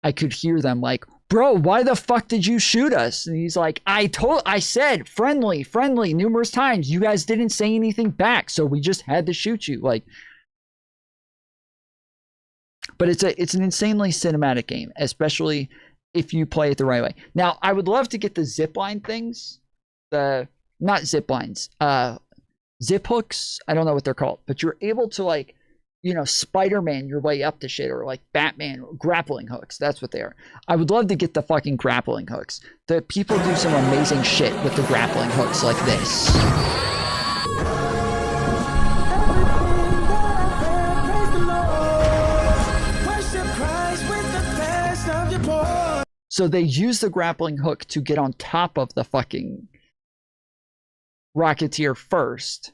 them like, bro, why the fuck did you shoot us? And he's like, I said friendly numerous times. You guys didn't say anything back, so we just had to shoot you. Like, but it's an insanely cinematic game, especially if you play it the right way. Now, I would love to get the zipline things, not zip lines, zip hooks. I don't know what they're called, but you're able to, like, you know, Spider-Man your way up to shit, or like Batman grappling hooks. That's what they are. I would love to get the fucking grappling hooks. The people do some amazing shit with the grappling hooks like this. So they use the grappling hook to get on top of the fucking Rocketeer first,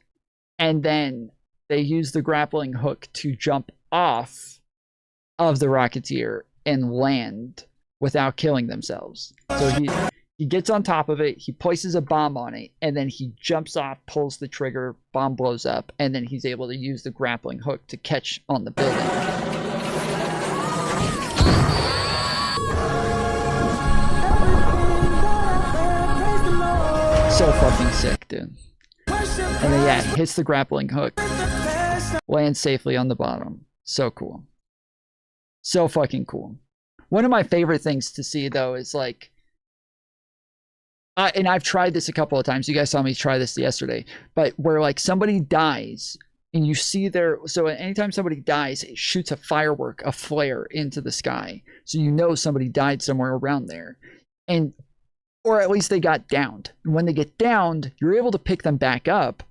and then they use the grappling hook to jump off of the Rocketeer and land without killing themselves. So he gets on top of it, he places a bomb on it, and then he jumps off, pulls the trigger, bomb blows up, and then he's able to use the grappling hook to catch on the building. So fucking sick, dude. And then, yeah, hits the grappling hook, lands safely on the bottom. So cool. So fucking cool. One of my favorite things to see, though, is like, and I've tried this a couple of times. You guys saw me try this yesterday, but where like somebody dies and you see so anytime somebody dies, it shoots a firework, a flare into the sky. So you know somebody died somewhere around there. Or at least they got downed. And when they get downed, you're able to pick them back up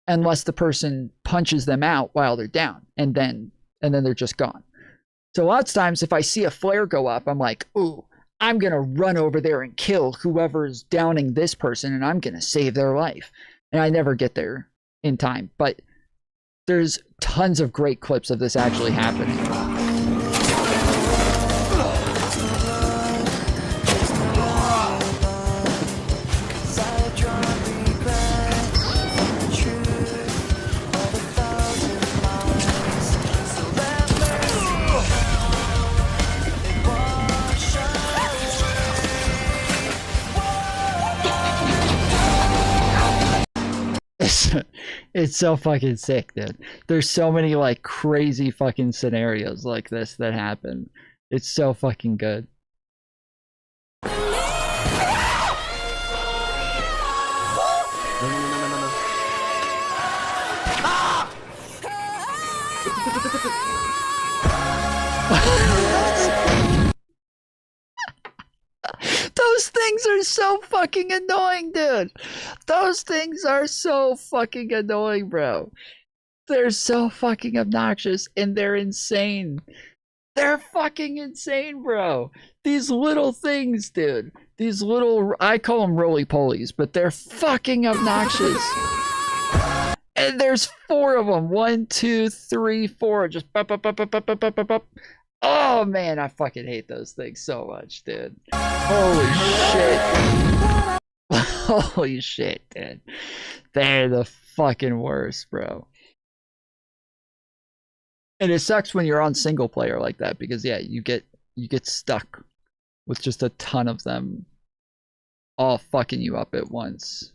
unless the person punches them out while they're down, and then they're just gone. So lots of times if I see a flare go up, I'm like, ooh, I'm going to run over there and kill whoever's downing this person, and I'm going to save their life. And I never get there in time. But there's tons of great clips of this actually happening. It's so fucking sick, dude. There's so many like crazy fucking scenarios like this that happen. It's so fucking good. Those things are so fucking annoying, dude. Those things are so fucking annoying, bro. They're so fucking obnoxious and they're insane. They're fucking insane, bro. These little things, dude. These little, I call them roly-polies, but they're fucking obnoxious. And there's 4 of them. 1, 2, 3, 4. Just bop, bop, bop, bop, bop, bop, bop, bop. Oh man, I fucking hate those things so much, dude. Holy shit. Holy shit, dude. They're the fucking worst, bro. And it sucks when you're on single player like that because yeah, you get stuck with just a ton of them all fucking you up at once.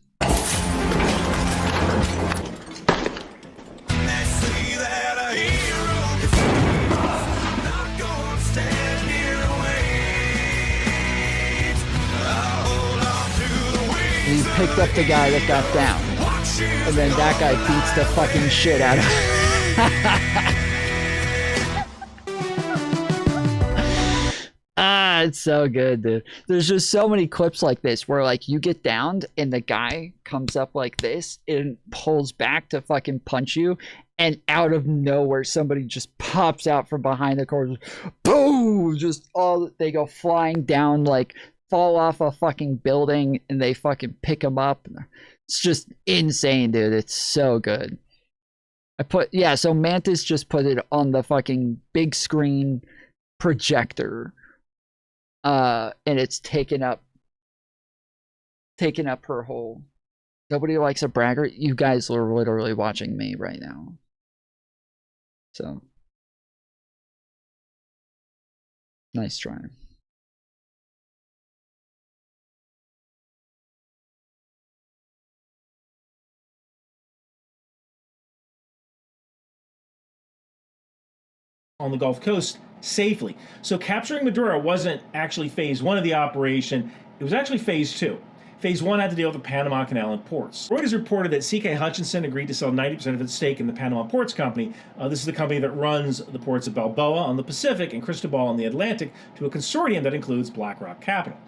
He picked up the guy that got down. And then that guy beats the fucking shit out of him. Ah, it's so good, dude. There's just so many clips like this where like you get downed and the guy comes up like this and pulls back to fucking punch you, and out of nowhere somebody just pops out from behind the corner. Boom! Just all they go flying down, like fall off a fucking building, and they fucking pick them up. It's just insane, dude. It's so good. So Mantis just put it on the fucking big screen projector. And it's taken up her whole. Nobody likes a braggart. You guys are literally watching me right now. So nice try. On the Gulf Coast safely. So capturing Maduro wasn't actually phase 1 of the operation, it was actually phase 2. Phase 1 had to deal with the Panama Canal and ports. Reuters reported that C.K. Hutchinson agreed to sell 90% of its stake in the Panama Ports Company. This is the company that runs the ports of Balboa on the Pacific and Cristobal on the Atlantic to a consortium that includes BlackRock Capital.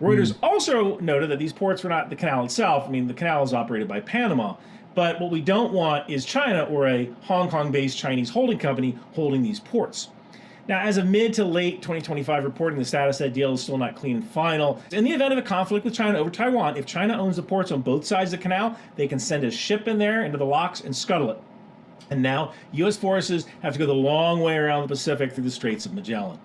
Reuters also noted that these ports were not the canal itself. I mean, the canal is operated by Panama. But what we don't want is China or a Hong Kong-based Chinese holding company holding these ports. Now, as of mid to late 2025 reporting, the status of that deal is still not clean and final. In the event of a conflict with China over Taiwan, if China owns the ports on both sides of the canal, they can send a ship in there into the locks and scuttle it. And now, U.S. forces have to go the long way around the Pacific through the Straits of Magellan.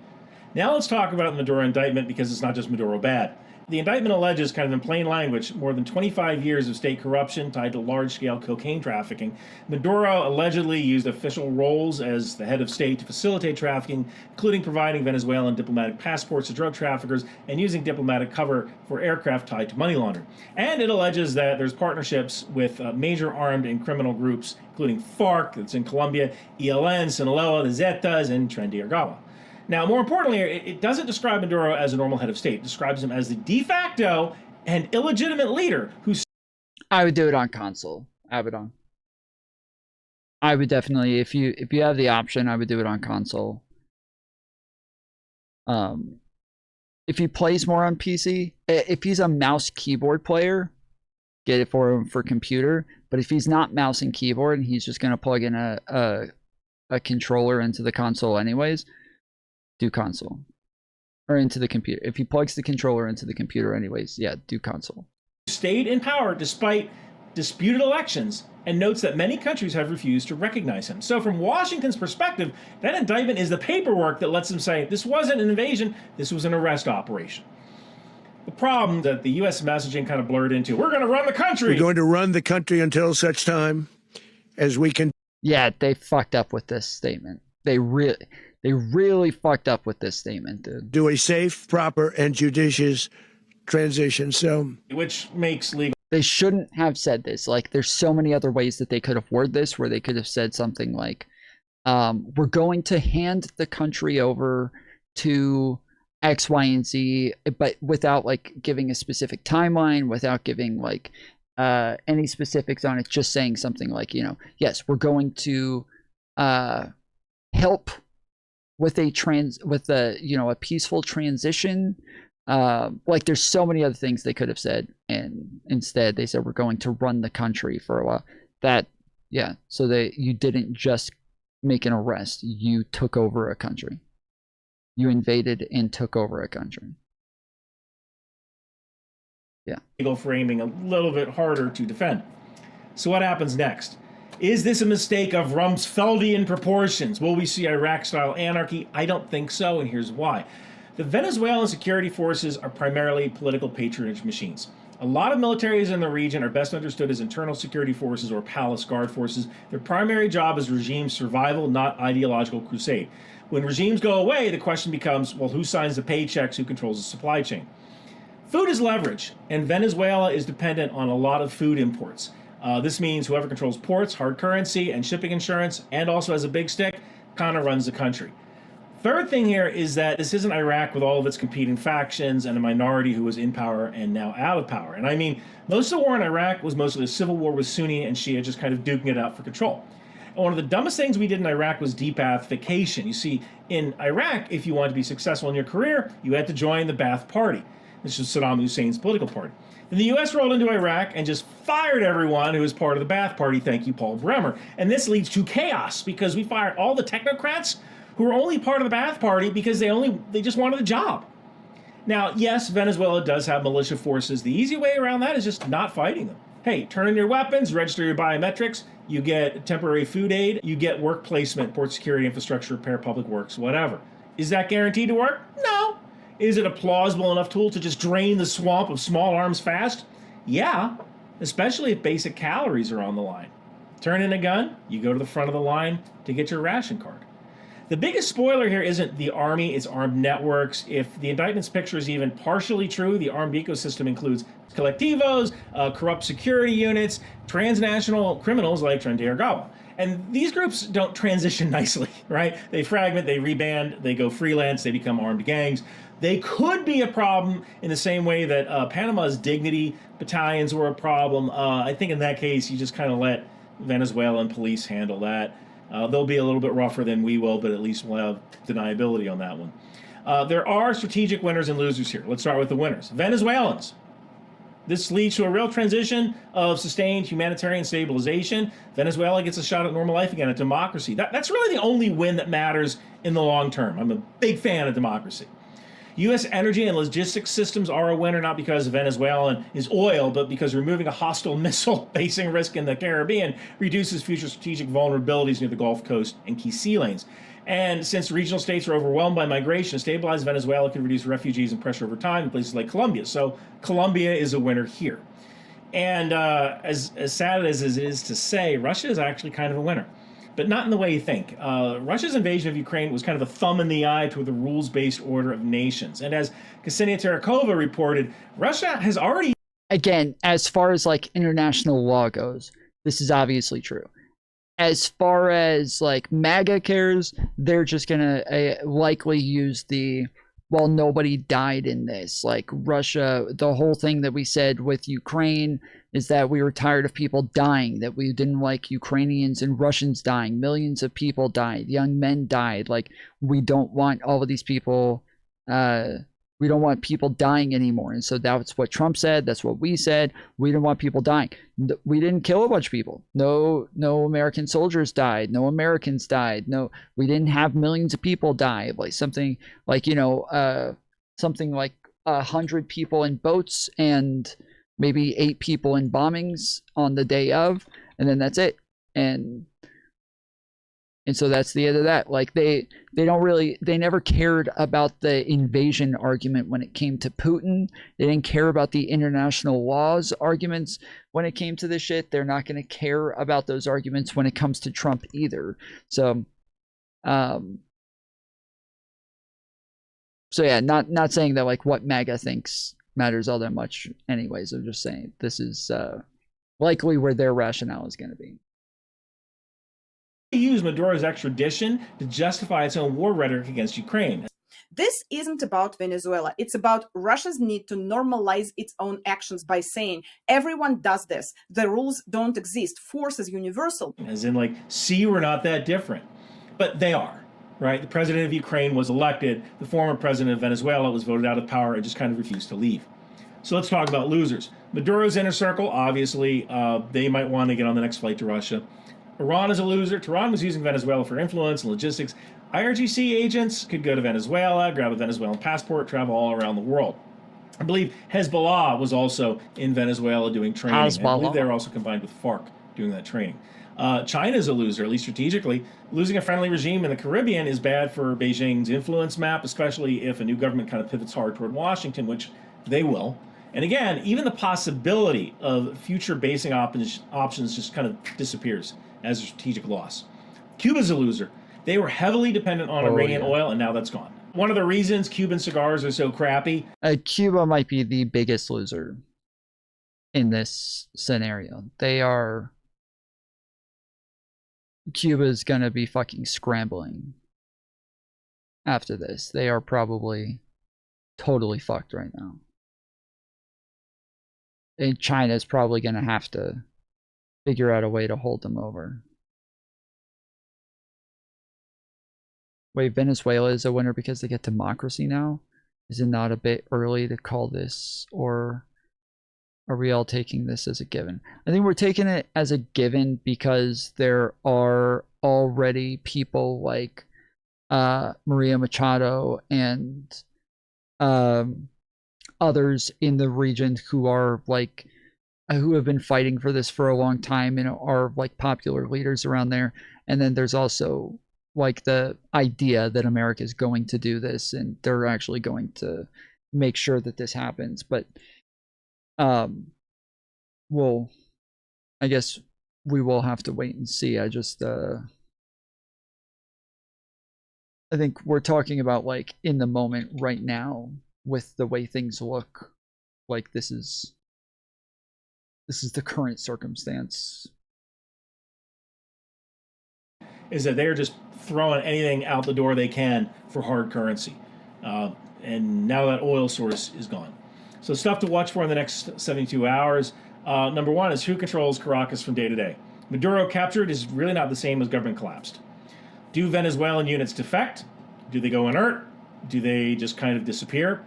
Now let's talk about the Maduro indictment, because it's not just Maduro bad. The indictment alleges, kind of in plain language, more than 25 years of state corruption tied to large-scale cocaine trafficking. Maduro allegedly used official roles as the head of state to facilitate trafficking, including providing Venezuelan diplomatic passports to drug traffickers and using diplomatic cover for aircraft tied to money laundering. And it alleges that there's partnerships with major armed and criminal groups, including FARC, that's in Colombia, ELN, Sinaloa, the Zetas, and Tren de Aragua. Now, more importantly, it doesn't describe Maduro as a normal head of state. It describes him as the de facto and illegitimate leader who's... I would do it on console. Abaddon. I would definitely, if you have the option, I would do it on console. If he plays more on PC, if he's a mouse keyboard player, get it for him for computer. But if he's not mouse and keyboard and he's just going to plug in a controller into the console anyways, do console. Or into the computer. If he plugs the controller into the computer anyways, yeah, do console. Stayed in power despite disputed elections, and notes that many countries have refused to recognize him. So from Washington's perspective, that indictment is the paperwork that lets them say this wasn't an invasion, this was an arrest operation. The problem that the U.S. messaging kind of blurred into, we're going to run the country. We're going to run the country until such time as we can. Yeah, they fucked up with this statement. They really fucked up with this statement, dude. Do a safe, proper, and judicious transition. So, which makes legal. they shouldn't have said this. Like, there's so many other ways that they could have worded this, where they could have said something like, we're going to hand the country over to X, Y, and Z, but without like giving a specific timeline, without giving like any specifics on it, just saying something like, you know, yes, we're going to help with a you know, a peaceful transition. Like, there's so many other things they could have said, and instead they said we're going to run the country for a while. That, yeah, so you didn't just make an arrest, you took over a country. You invaded and took over a country. Yeah. Legal framing a little bit harder to defend. So what happens next? Is this a mistake of Rumsfeldian proportions? Will we see Iraq-style anarchy? I don't think so, and here's why. The Venezuelan security forces are primarily political patronage machines. A lot of militaries in the region are best understood as internal security forces or palace guard forces. Their primary job is regime survival, not ideological crusade. When regimes go away, the question becomes, well, who signs the paychecks, who controls the supply chain? Food is leverage, and Venezuela is dependent on a lot of food imports. This means whoever controls ports, hard currency, and shipping insurance, and also has a big stick, kind of runs the country. Third thing here is that this isn't Iraq with all of its competing factions and a minority who is in power and now out of power. And I mean, most of the war in Iraq was mostly a civil war with Sunni and Shia just kind of duking it out for control. And one of the dumbest things we did in Iraq was de-Baathification. You see, in Iraq, if you wanted to be successful in your career, you had to join the Ba'ath Party, which is Saddam Hussein's political party. Then the U.S. rolled into Iraq and just fired everyone who was part of the Ba'ath Party. Thank you, Paul Bremer. And this leads to chaos because we fired all the technocrats who were only part of the Ba'ath Party because they just wanted a job. Now, yes, Venezuela does have militia forces. The easy way around that is just not fighting them. Hey, turn in your weapons, register your biometrics, you get temporary food aid, you get work placement, port security, infrastructure repair, public works, whatever. Is that guaranteed to work? No. Is it a plausible enough tool to just drain the swamp of small arms fast? Yeah, especially if basic calories are on the line. Turn in a gun, you go to the front of the line to get your ration card. The biggest spoiler here isn't the army, it's armed networks. If the indictment's picture is even partially true, the armed ecosystem includes collectivos, corrupt security units, transnational criminals like Tren de Aragua. And these groups don't transition nicely, right? They fragment, they reband, they go freelance, they become armed gangs. They could be a problem in the same way that Panama's dignity battalions were a problem. I think in that case, you just kind of let Venezuelan police handle that. They'll be a little bit rougher than we will, but at least we'll have deniability on that one. There are strategic winners and losers here. Let's start with the winners. Venezuelans. This leads to a real transition of sustained humanitarian stabilization. Venezuela gets a shot at normal life again, at democracy. That's really the only win that matters in the long term. I'm a big fan of democracy. U.S. energy and logistics systems are a winner, not because Venezuelan is oil, but because removing a hostile missile basing risk in the Caribbean reduces future strategic vulnerabilities near the Gulf Coast and key sea lanes. And since regional states are overwhelmed by migration, stabilized Venezuela could reduce refugees and pressure over time in places like Colombia. So Colombia is a winner here. And as sad as it is to say, Russia is actually kind of a winner, but not in the way you think. Russia's invasion of Ukraine was kind of a thumb in the eye to the rules-based order of nations. And as Ksenia Terekova reported, Russia has already... Again, as far as like international law goes, this is obviously true. As far as like MAGA cares, they're just gonna likely use the, well, nobody died in this. Like Russia, the whole thing that we said with Ukraine is that we were tired of people dying, that we didn't like Ukrainians and Russians dying. Millions of people died. Young men died. Like, we don't want all of these people, we don't want people dying anymore. And so that's what Trump said. That's what we said. We don't want people dying. We didn't kill a bunch of people. No American soldiers died. No Americans died. No, we didn't have millions of people die. Like something like, something like 100 people in boats and maybe 8 people in bombings on the day of, and then that's it. And so that's the end of that. Like they never cared about the invasion argument when it came to Putin. They didn't care about the international laws arguments when it came to this shit. They're not going to care about those arguments when it comes to Trump either. So yeah, not saying that like what MAGA thinks matters all that much anyways. I'm just saying this is likely where their rationale is going to be. Use Maduro's extradition to justify its own war rhetoric against Ukraine. This isn't about Venezuela. It's about Russia's need to normalize its own actions by saying everyone does this. The rules don't exist. Force is universal. As in, like, see, we're not that different. But they are, right? The president of Ukraine was elected. The former president of Venezuela was voted out of power and just kind of refused to leave. So let's talk about losers. Maduro's inner circle, obviously, they might want to get on the next flight to Russia. Iran is a loser. Tehran was using Venezuela for influence and logistics. IRGC agents could go to Venezuela, grab a Venezuelan passport, travel all around the world. I believe Hezbollah was also in Venezuela doing training. I believe they were also combined with FARC doing that training. China is a loser, at least strategically. Losing a friendly regime in the Caribbean is bad for Beijing's influence map, especially if a new government kind of pivots hard toward Washington, which they will. And again, even the possibility of future basing options just kind of disappears as a strategic loss. Cuba's a loser. They were heavily dependent on Iranian oil, and now that's gone. One of the reasons Cuban cigars are so crappy. Cuba might be the biggest loser in this scenario. Cuba's gonna be fucking scrambling after this. They are probably totally fucked right now. And China's probably gonna have to figure out a way to hold them over. Wait, Venezuela is a winner because they get democracy now? Is it not a bit early to call this, or are we all taking this as a given? I think we're taking it as a given because there are already people like Maria Machado and others in the region who are like, who have been fighting for this for a long time and are like popular leaders around there. And then there's also like the idea that America is going to do this and they're actually going to make sure that this happens. But well, I guess we will have to wait and see. I just I think we're talking about like in the moment right now with the way things look, like this is the current circumstance. Is that they're just throwing anything out the door they can for hard currency. And now that oil source is gone. So stuff to watch for in the next 72 hours. Number one is who controls Caracas from day to day. Maduro captured is really not the same as government collapsed. Do Venezuelan units defect? Do they go inert? Do they just kind of disappear?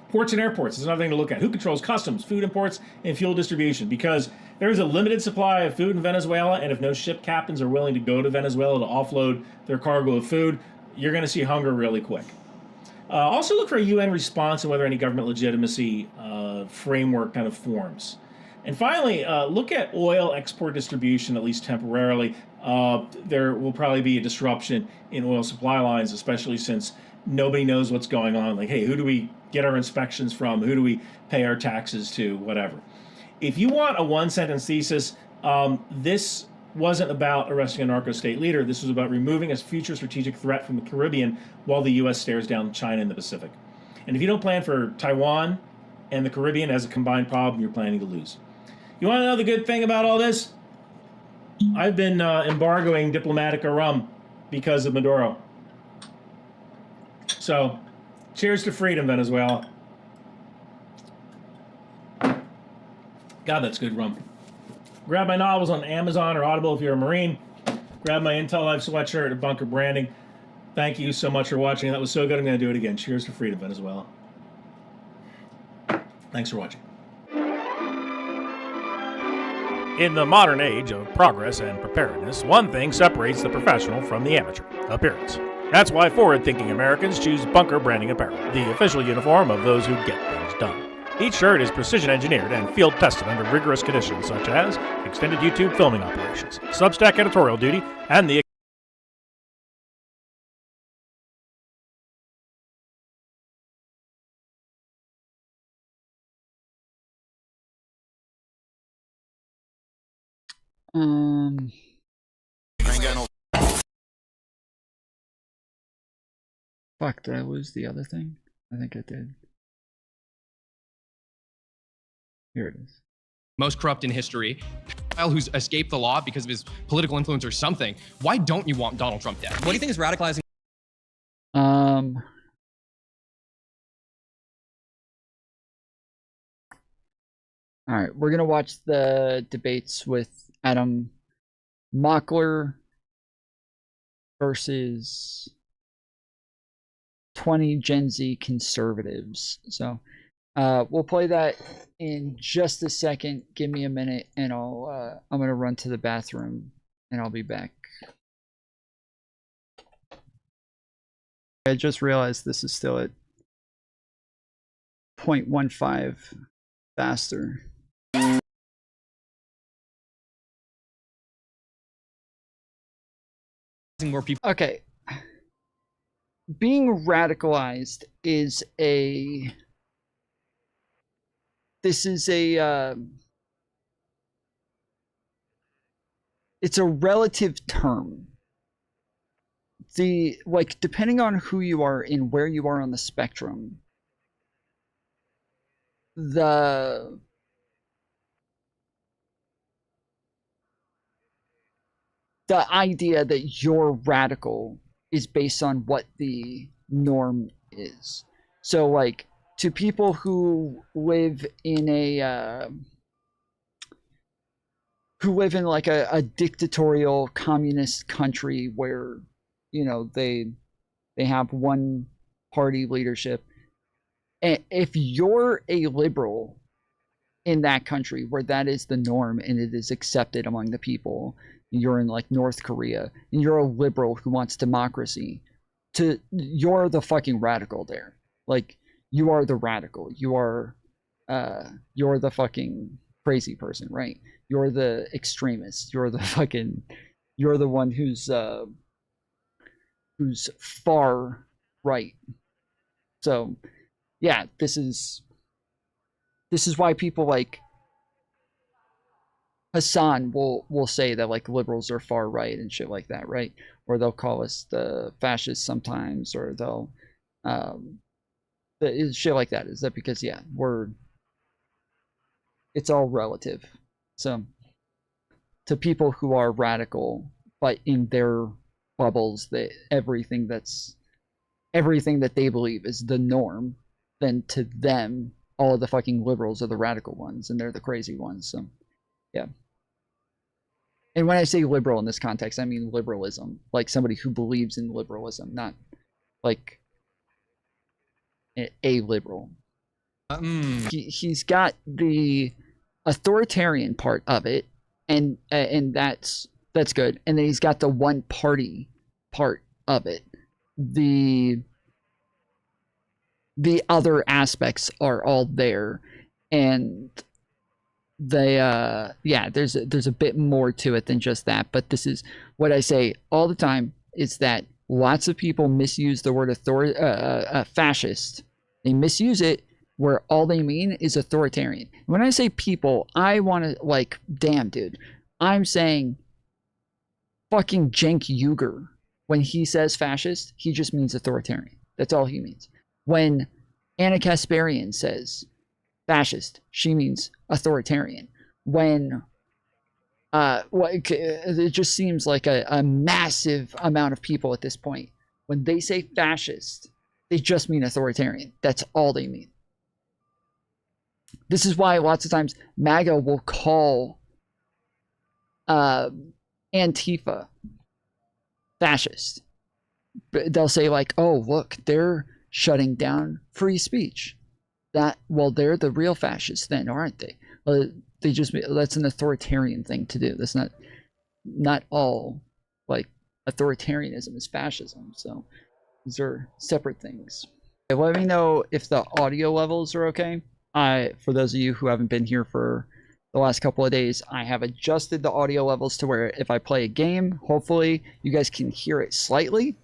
Ports and airports is another thing to look at. Who controls customs, food imports, and fuel distribution? Because there is a limited supply of food in Venezuela, and if no ship captains are willing to go to Venezuela to offload their cargo of food, you're going to see hunger really quick. Also look for a UN response and whether any government legitimacy framework kind of forms. And finally, look at oil export distribution, at least temporarily. There will probably be a disruption in oil supply lines, especially since nobody knows what's going on. Like, hey, who do we get our inspections from? Who do we pay our taxes to? Whatever. If you want a one-sentence thesis, this wasn't about arresting a narco-state leader. This was about removing a future strategic threat from the Caribbean while the U.S. stares down China in the Pacific. And if you don't plan for Taiwan and the Caribbean as a combined problem, you're planning to lose. You want to know the good thing about all this? I've been embargoing Diplomatica rum because of Maduro. So, cheers to freedom, Venezuela. God, that's good rum. Grab my novels on Amazon or Audible if you're a Marine. Grab my Intel Life sweatshirt at Bunker Branding. Thank you so much for watching. That was so good, I'm going to do it again. Cheers to freedom, Venezuela. Thanks for watching. In the modern age of progress and preparedness, one thing separates the professional from the amateur: appearance. That's why forward-thinking Americans choose Bunker Branding Apparel, the official uniform of those who get things done. Each shirt is precision engineered and field tested under rigorous conditions such as extended YouTube filming operations, Substack editorial duty, and the Fuck, did I lose the other thing? I think I did. Here it is. Most corrupt in history, who's escaped the law because of his political influence or something. Why don't you want Donald Trump dead? What do you think is radicalizing? All right, we're gonna watch the debates with Adam Mockler versus 20 Gen Z conservatives. So we'll play that in just a second. Give me a minute, and I'm gonna run to the bathroom, and I'll be back. I just realized this is still at 0.15 faster. More people. Okay. Being radicalized is it's a relative term. Depending on who you are and where you are on the spectrum, the idea that you're radical is based on what the norm is. So, like, to people who live in like a dictatorial communist country where, you know, they have one party leadership, and if you're a liberal in that country where that is the norm and it is accepted among the people, you're in like North Korea and you're a liberal who wants democracy, you're the fucking radical there. Like, you are the radical. You're the fucking crazy person, right? You're the extremist. You're the one who's far right. So yeah, this is why people like Hasan will say that like liberals are far right and shit like that, right? Or they'll call us the fascists sometimes, or they'll shit like that. Is that because it's all relative. So to people who are radical, but in their bubbles, that everything that they believe is the norm, then to them, all of the fucking liberals are the radical ones, and they're the crazy ones. So, yeah. And when I say liberal in this context, I mean liberalism, like somebody who believes in liberalism, not like a liberal. He's got the authoritarian part of it, and that's good. And then he's got the one party part of it. The other aspects are all there, and there's a bit more to it than just that. But this is what I say all the time, is that lots of people misuse the word fascist. They misuse it where all they mean is authoritarian. When I say people, I want to, like, damn, dude, I'm saying fucking Cenk Uygur. When he says fascist, he just means authoritarian. That's all he means. When Anna Kasparian says fascist, she means authoritarian. When it just seems like a massive amount of people at this point, when they say fascist, they just mean authoritarian. That's all they mean. This is why lots of times MAGA will call Antifa fascist. They'll say like, oh, look, they're shutting down free speech. Well, they're the real fascists then, aren't they? Well, that's an authoritarian thing to do. That's not all, like, authoritarianism is fascism. So these are separate things. Let me know if the audio levels are okay. For those of you who haven't been here for the last couple of days, I have adjusted the audio levels to where if I play a game, hopefully you guys can hear it slightly,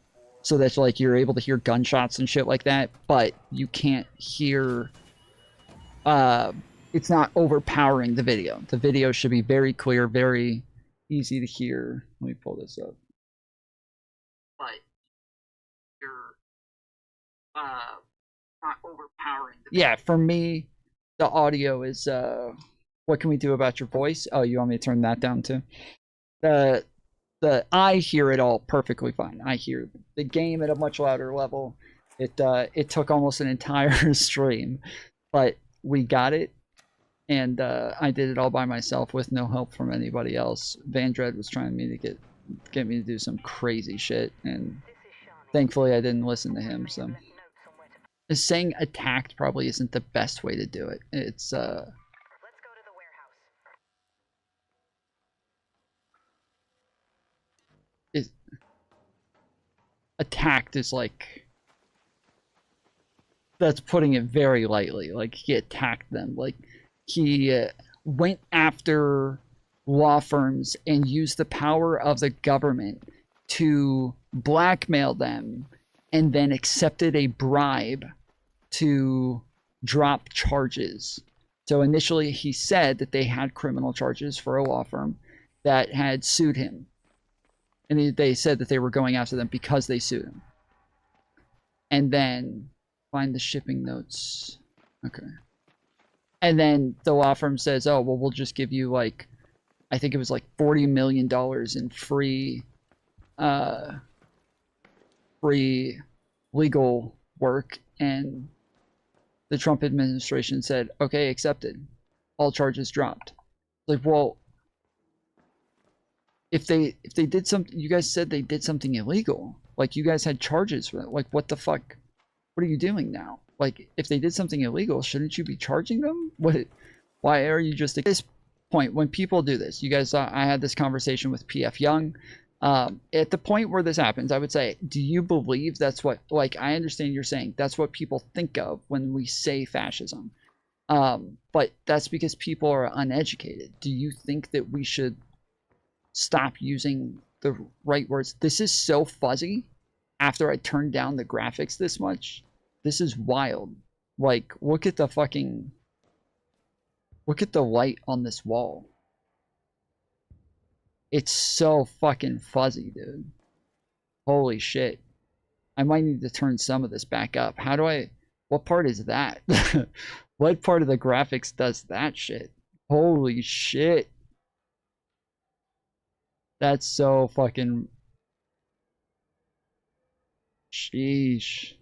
so that like you're able to hear gunshots and shit like that, but you can't hear, it's not overpowering the video. The video should be very clear, very easy to hear. Let me pull this up. But you're not overpowering the video. Yeah, for me, the audio is what can we do about your voice? Oh, you want me to turn that down too? The I hear it all perfectly fine. I hear the game at a much louder level. It took almost an entire stream, but we got it, and I did it all by myself with no help from anybody else. Van Dread was trying me to get me to do some crazy shit, and thankfully I didn't listen to him. So saying attacked probably isn't the best way to do it. It's attacked is like, that's putting it very lightly. Like, he attacked them. Like, he went after law firms and used the power of the government to blackmail them, and then accepted a bribe to drop charges. So initially he said that they had criminal charges for a law firm that had sued him. And they said that they were going after them because they sued him. And then, find the shipping notes. Okay. And then the law firm says, oh, well, we'll just give you like, I think it was like $40 million in free legal work. And the Trump administration said, okay, accepted. All charges dropped. Like, well, if they did something, you guys said they did something illegal. Like, you guys had charges for that. Like, what the fuck? What are you doing now? Like, if they did something illegal, shouldn't you be charging them? Why are you just at this point, when people do this, you guys, I had this conversation with PF Young. At the point where this happens, I would say, do you believe that's what, like, I understand you're saying that's what people think of when we say fascism. But that's because people are uneducated. Do you think that we should stop using the right words? This is so fuzzy after I turned down the graphics this much. This is wild. Like, look at the light on this wall. It's so fucking fuzzy, dude. Holy shit. I might need to turn some of this back up. How do I, what part is that? What part of the graphics does that shit? Holy shit. That's so fucking... Sheesh.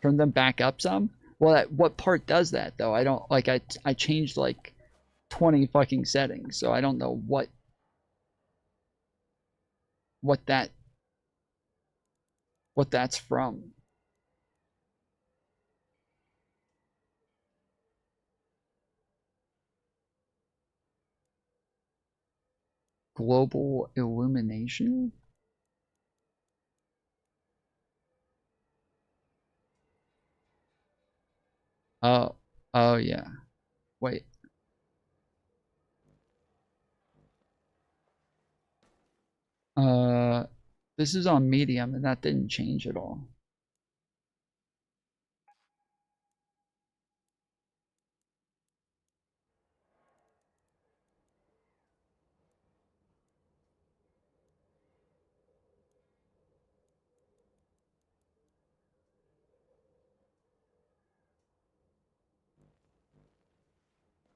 Turn them back up some? Well, what part does that, though? I don't... Like, I changed, like, 20 fucking settings, so I don't know what that's from. Global illumination? Oh yeah. Wait. This is on medium, and that didn't change at all.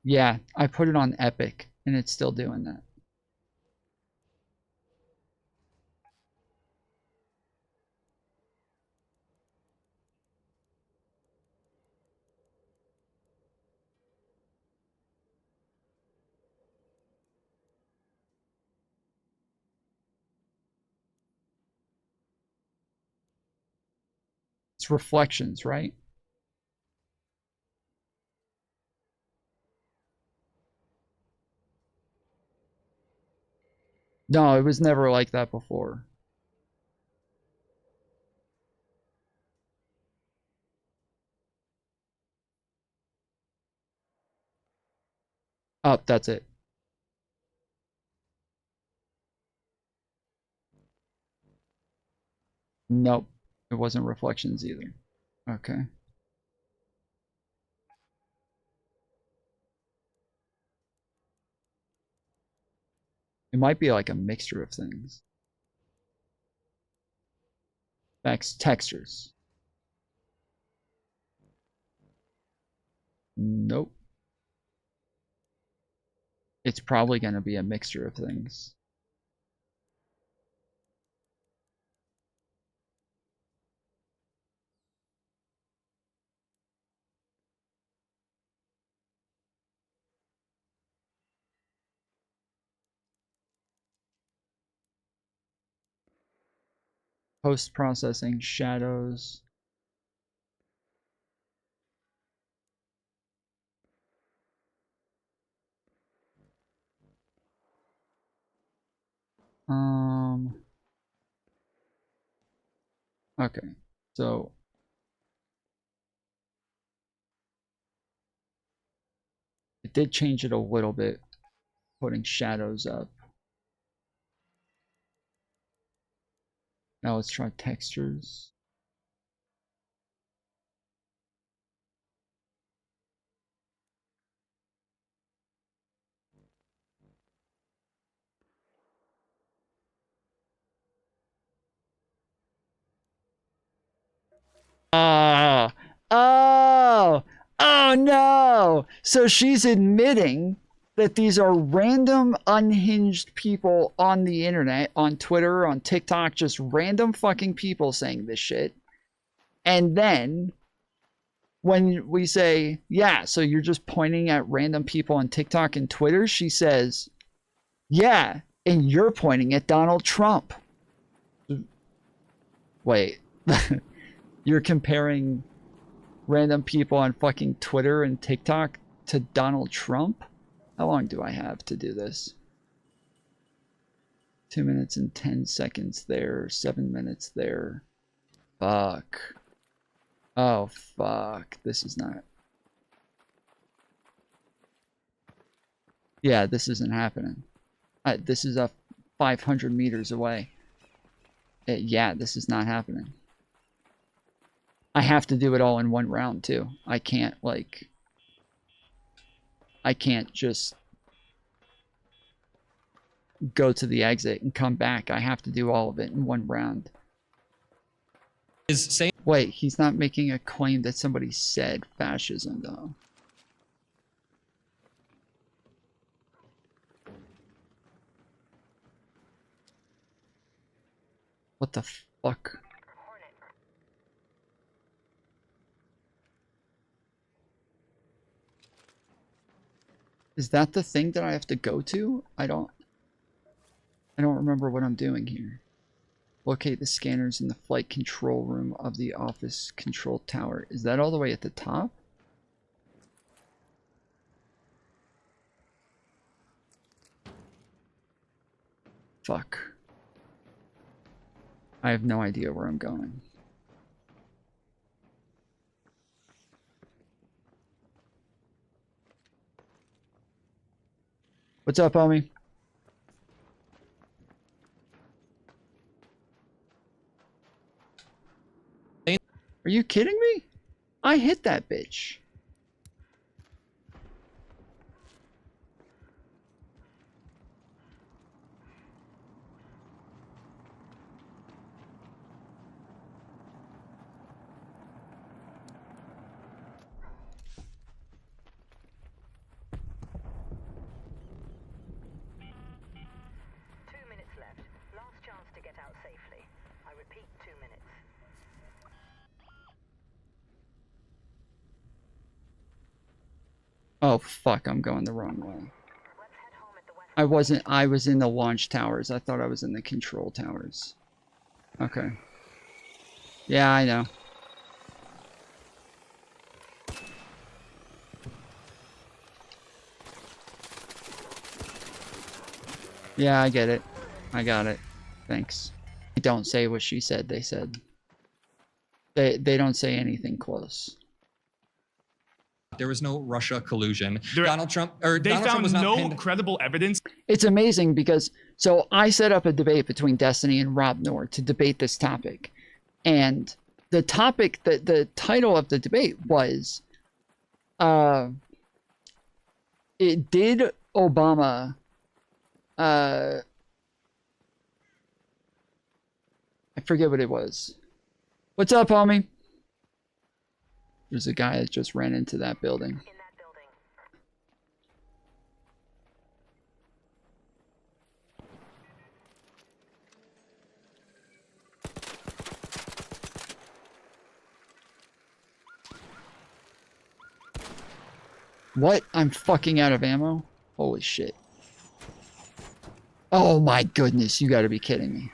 Yeah, I put it on Epic, and it's still doing that. It's reflections, right? No, it was never like that before. Oh, that's it. Nope. It wasn't reflections either. Okay. It might be like a mixture of things. Textures. Nope. It's probably going to be a mixture of things. Post-processing shadows. Okay, so it did change it a little bit, putting shadows up. Now let's try textures. Oh no! So she's admitting that these are random unhinged people on the internet, on Twitter, on TikTok, just random fucking people saying this shit. And then when we say, yeah, so you're just pointing at random people on TikTok and Twitter, she says, yeah, and you're pointing at Donald Trump. Wait, you're comparing random people on fucking Twitter and TikTok to Donald Trump? How long do I have to do this? 2 minutes and 10 seconds there, 7 minutes there. Fuck. Oh, fuck. This is not... Yeah, this isn't happening. This is 500 meters away. Yeah, this is not happening. I have to do it all in one round, too. I can't, like... I can't just go to the exit and come back. I have to do all of it in one round. Wait, he's not making a claim that somebody said fascism, though. What the fuck? Is that the thing that I have to go to? I don't remember what I'm doing here. Locate the scanners in the flight control room of the office control tower. Is that all the way at the top? Fuck. I have no idea where I'm going. What's up, homie? Are you kidding me? I hit that bitch. Oh fuck, I'm going the wrong way. I was in the launch towers. I thought I was in the control towers. Okay. Yeah, I know. Yeah, I get it. I got it. Thanks. Don't say what she said, they said. They don't say anything close. There was no Russia collusion. They Donald Trump was found not no pinned. credible evidence. It's amazing because, so I set up a debate between Destiny and Rob Noor to debate this topic. And the topic, the title of the debate was, did Obama, I forget what it was. What's up, homie? There's a guy that just ran into that building. What? I'm fucking out of ammo? Holy shit. Oh my goodness, you gotta be kidding me.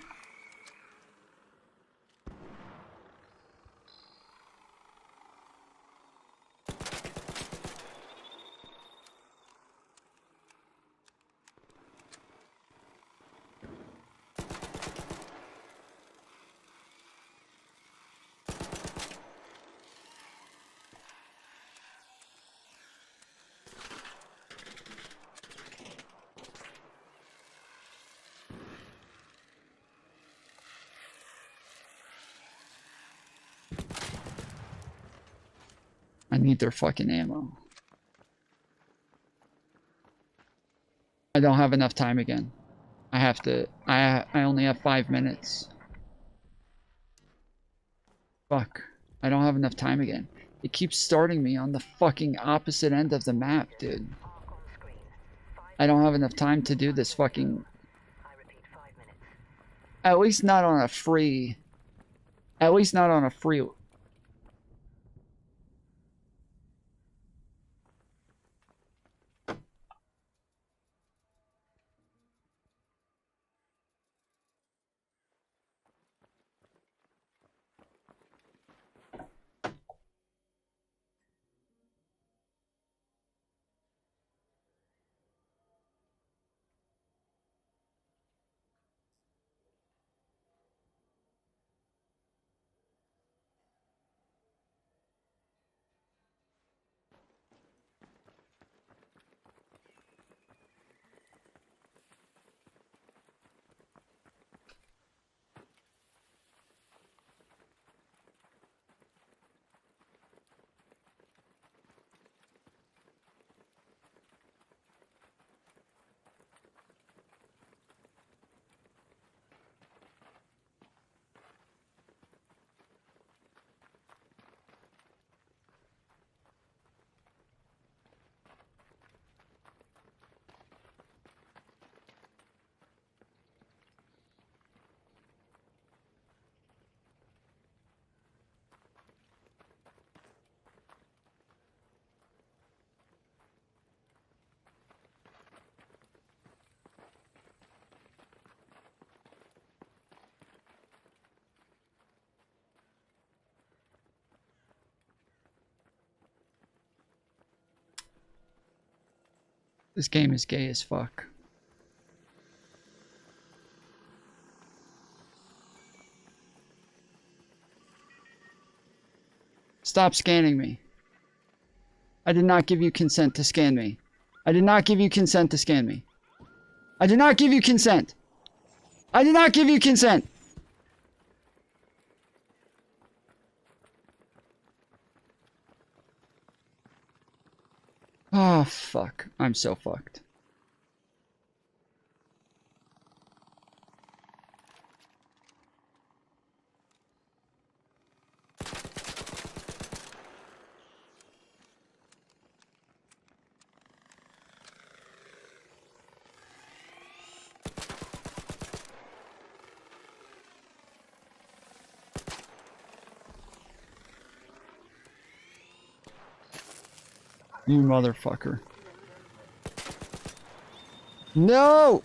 I need their fucking ammo. I don't have enough time again. I have to... I only have 5 minutes. Fuck. I don't have enough time again. It keeps starting me on the fucking opposite end of the map, dude. I don't have enough time to do this fucking... At least not on a free... At least not on a free... This game is gay as fuck. Stop scanning me. I did not give you consent to scan me. I did not give you consent to scan me. I did not give you consent. I did not give you consent. Oh, fuck. I'm so fucked. You motherfucker. No!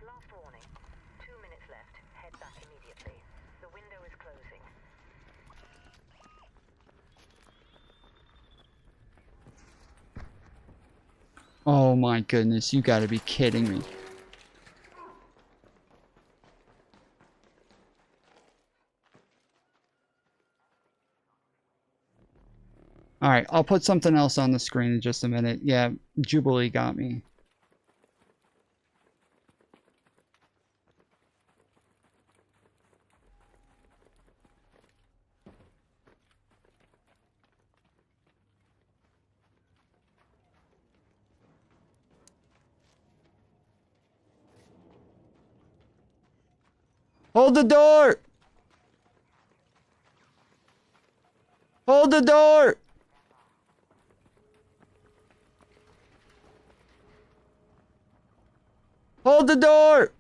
Last warning. 2 minutes left. Head back immediately. The window is closing. Oh my goodness, you gotta be kidding me. Alright, I'll put something else on the screen in just a minute. Yeah, Jubilee got me. Hold the door! Hold the door! Hold the door!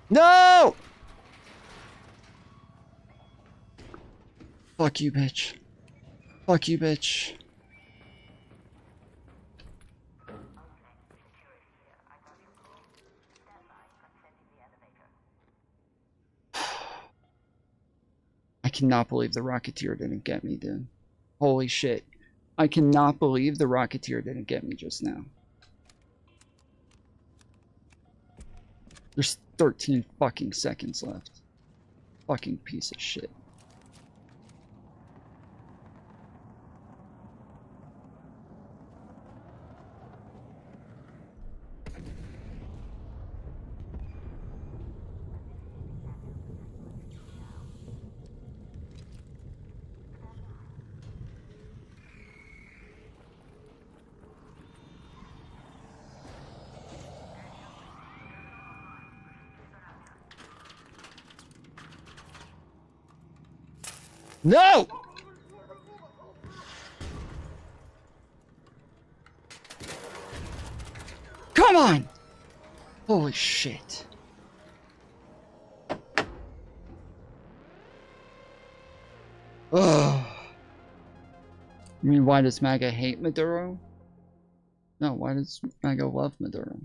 No! Fuck you, bitch. Fuck you, bitch. I cannot believe the Rocketeer didn't get me, dude. Holy shit. I cannot believe the Rocketeer didn't get me just now. There's 13 fucking seconds left. Fucking piece of shit. No! Come on! Holy shit. Ugh. I mean, why does MAGA hate Maduro? No, why does MAGA love Maduro?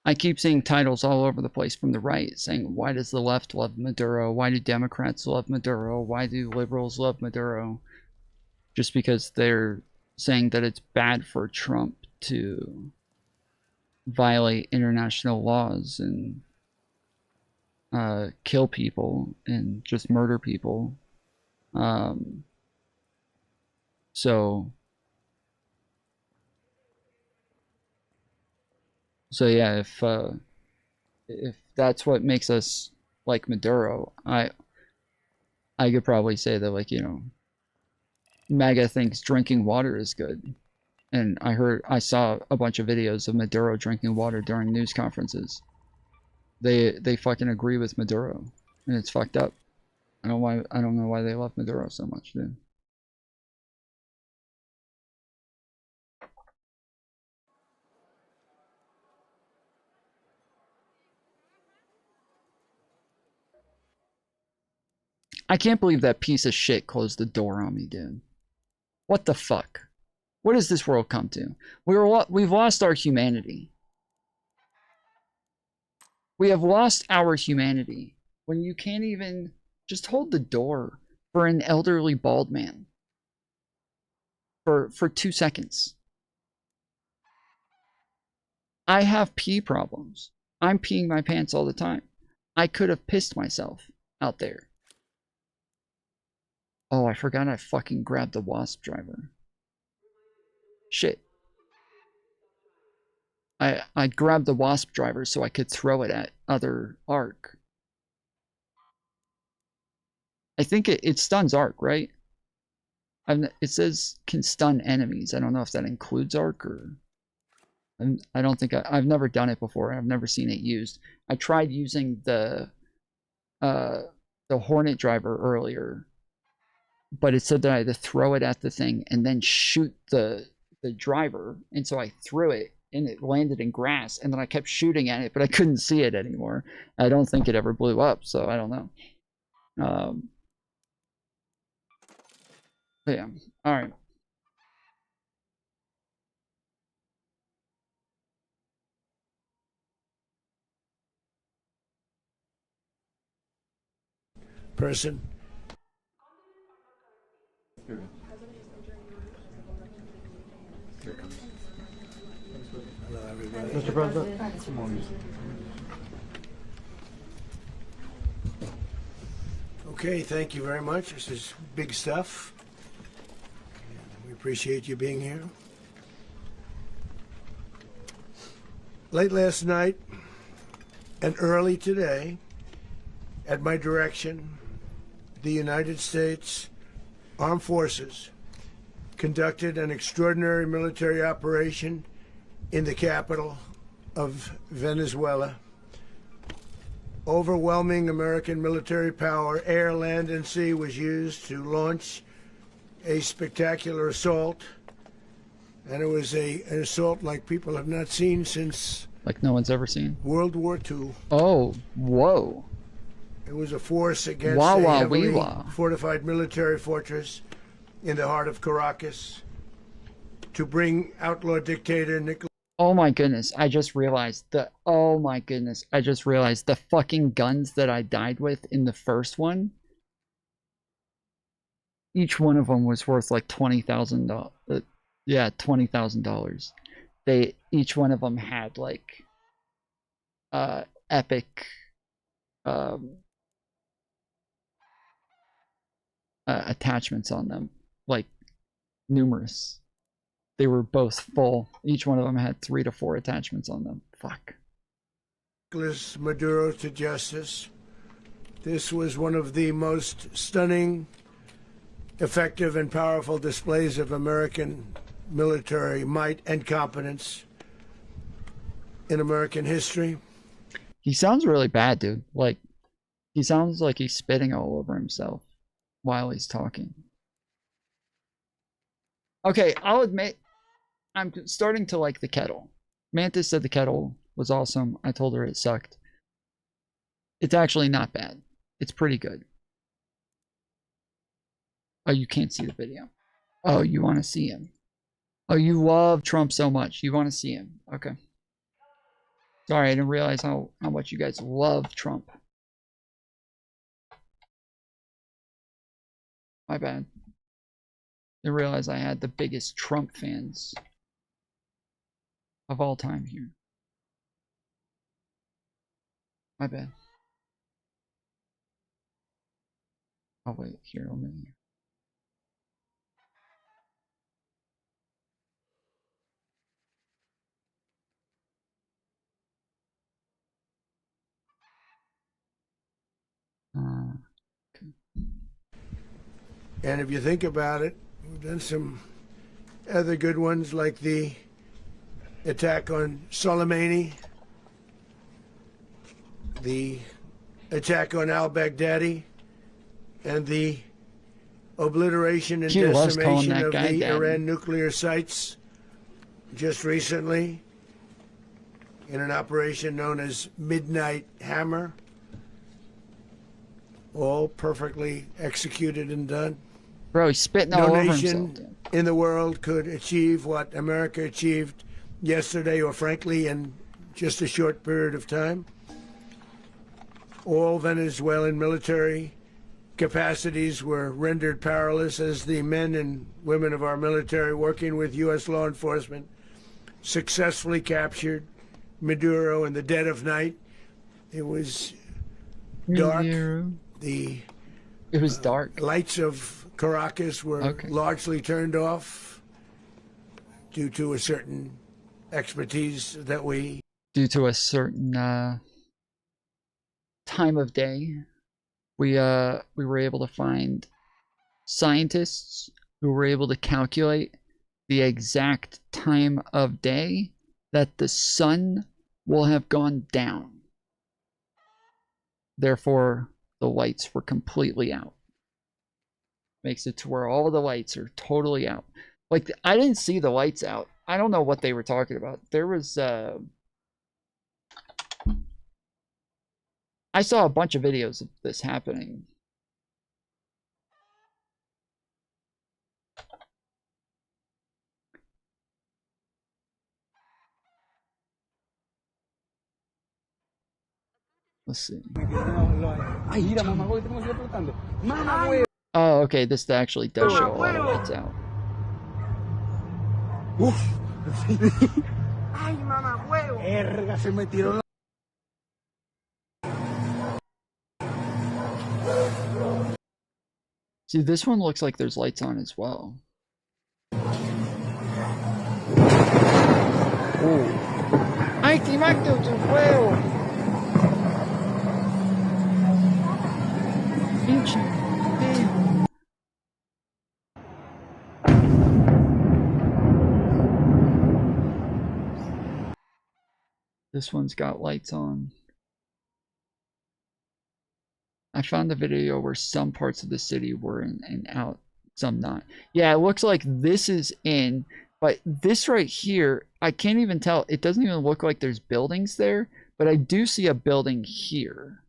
I keep seeing titles all over the place from the right saying, why does the left love Maduro? Why do Democrats love Maduro? Why do liberals love Maduro? Just because they're saying that it's bad for Trump to violate international laws and kill people and just murder people. So yeah, if that's what makes us like Maduro, I could probably say that, like, you know, MAGA thinks drinking water is good. And I saw a bunch of videos of Maduro drinking water during news conferences. They fucking agree with Maduro, and it's fucked up. I don't know why they love Maduro so much, dude. I can't believe that piece of shit closed the door on me, dude. What the fuck? What does this world come to? We've lost our humanity. We have lost our humanity when you can't even just hold the door for an elderly bald man for 2 seconds. I have pee problems. I'm peeing my pants all the time. I could have pissed myself out there. Oh, I forgot I fucking grabbed the wasp driver. Shit. I grabbed the wasp driver so I could throw it at other Ark. I think it stuns Ark, right? It says can stun enemies. I don't know if that includes Ark or... I don't think I've never done it before. I've never seen it used. I tried using the Hornet driver earlier, but it said that I had to throw it at the thing and then shoot the driver, and so I threw it and it landed in grass, and then I kept shooting at it, but I couldn't see it anymore. I don't think it ever blew up, so I don't know. Yeah, all right. Person. Hello, everybody. Mr. President. Okay, thank you very much. This is big stuff. We appreciate you being here. Late last night and early today, at my direction, the United States Armed Forces conducted an extraordinary military operation in the capital of Venezuela. Overwhelming American military power, air, land, and sea, was used to launch a spectacular assault. And it was an assault like people have not seen since... Like no one's ever seen? World War II. Oh, whoa. It was a force against a heavily fortified military fortress in the heart of Caracas to bring outlaw dictator Nicolas. Oh my goodness, I just realized the fucking guns that I died with in the first one. Each one of them was worth like $20,000. Yeah, $20,000. Each one of them had like epic attachments on them, like numerous. They were both full. Each one of them had 3 to 4 attachments on them. Fuck. Maduro to justice. This was one of the most stunning, effective, and powerful displays of American military might and competence in American history. He sounds really bad, dude. Like, he sounds like he's spitting all over himself while he's talking. Okay, I'll admit, I'm starting to like the kettle. Mantis said the kettle was awesome. I told her it sucked. It's actually not bad. It's pretty good. Oh, you can't see the video. Oh, you want to see him. Oh, you love Trump so much. You want to see him. Okay. Sorry, I didn't realize how much you guys love Trump. My bad. Didn't realize I had the biggest Trump fans of all time here. My bad. Oh wait, here, let me... Okay. And if you think about it, we've done some other good ones like the attack on Soleimani, the attack on al-Baghdadi, and the obliteration and decimation of the Iran nuclear sites just recently in an operation known as Midnight Hammer. All perfectly executed and done. Bro, he's spitting all over himself. No nation in the world could achieve what America achieved yesterday, or frankly, in just a short period of time. All Venezuelan military capacities were rendered powerless as the men and women of our military, working with U.S. law enforcement, successfully captured Maduro in the dead of night. It was dark. It was dark. Lights of Caracas were largely turned off due to a certain expertise that we... Due to a certain time of day, we were able to find scientists who were able to calculate the exact time of day that the sun will have gone down. Therefore, the lights were completely out. Makes it to where all the lights are totally out. Like, I didn't see the lights out. I don't know what they were talking about. There was, I saw a bunch of videos of this happening. Let's see. Oh, okay, this actually does show a lot of lights out. See, this one looks like there's lights on as well. Oh. ¡Ay, Timacto, tu fuego! Pinche. This one's got lights on. I found the video where some parts of the city were in and out, some not. Yeah, it looks like this is in, but this right here, I can't even tell. It doesn't even look like there's buildings there, but I do see a building here.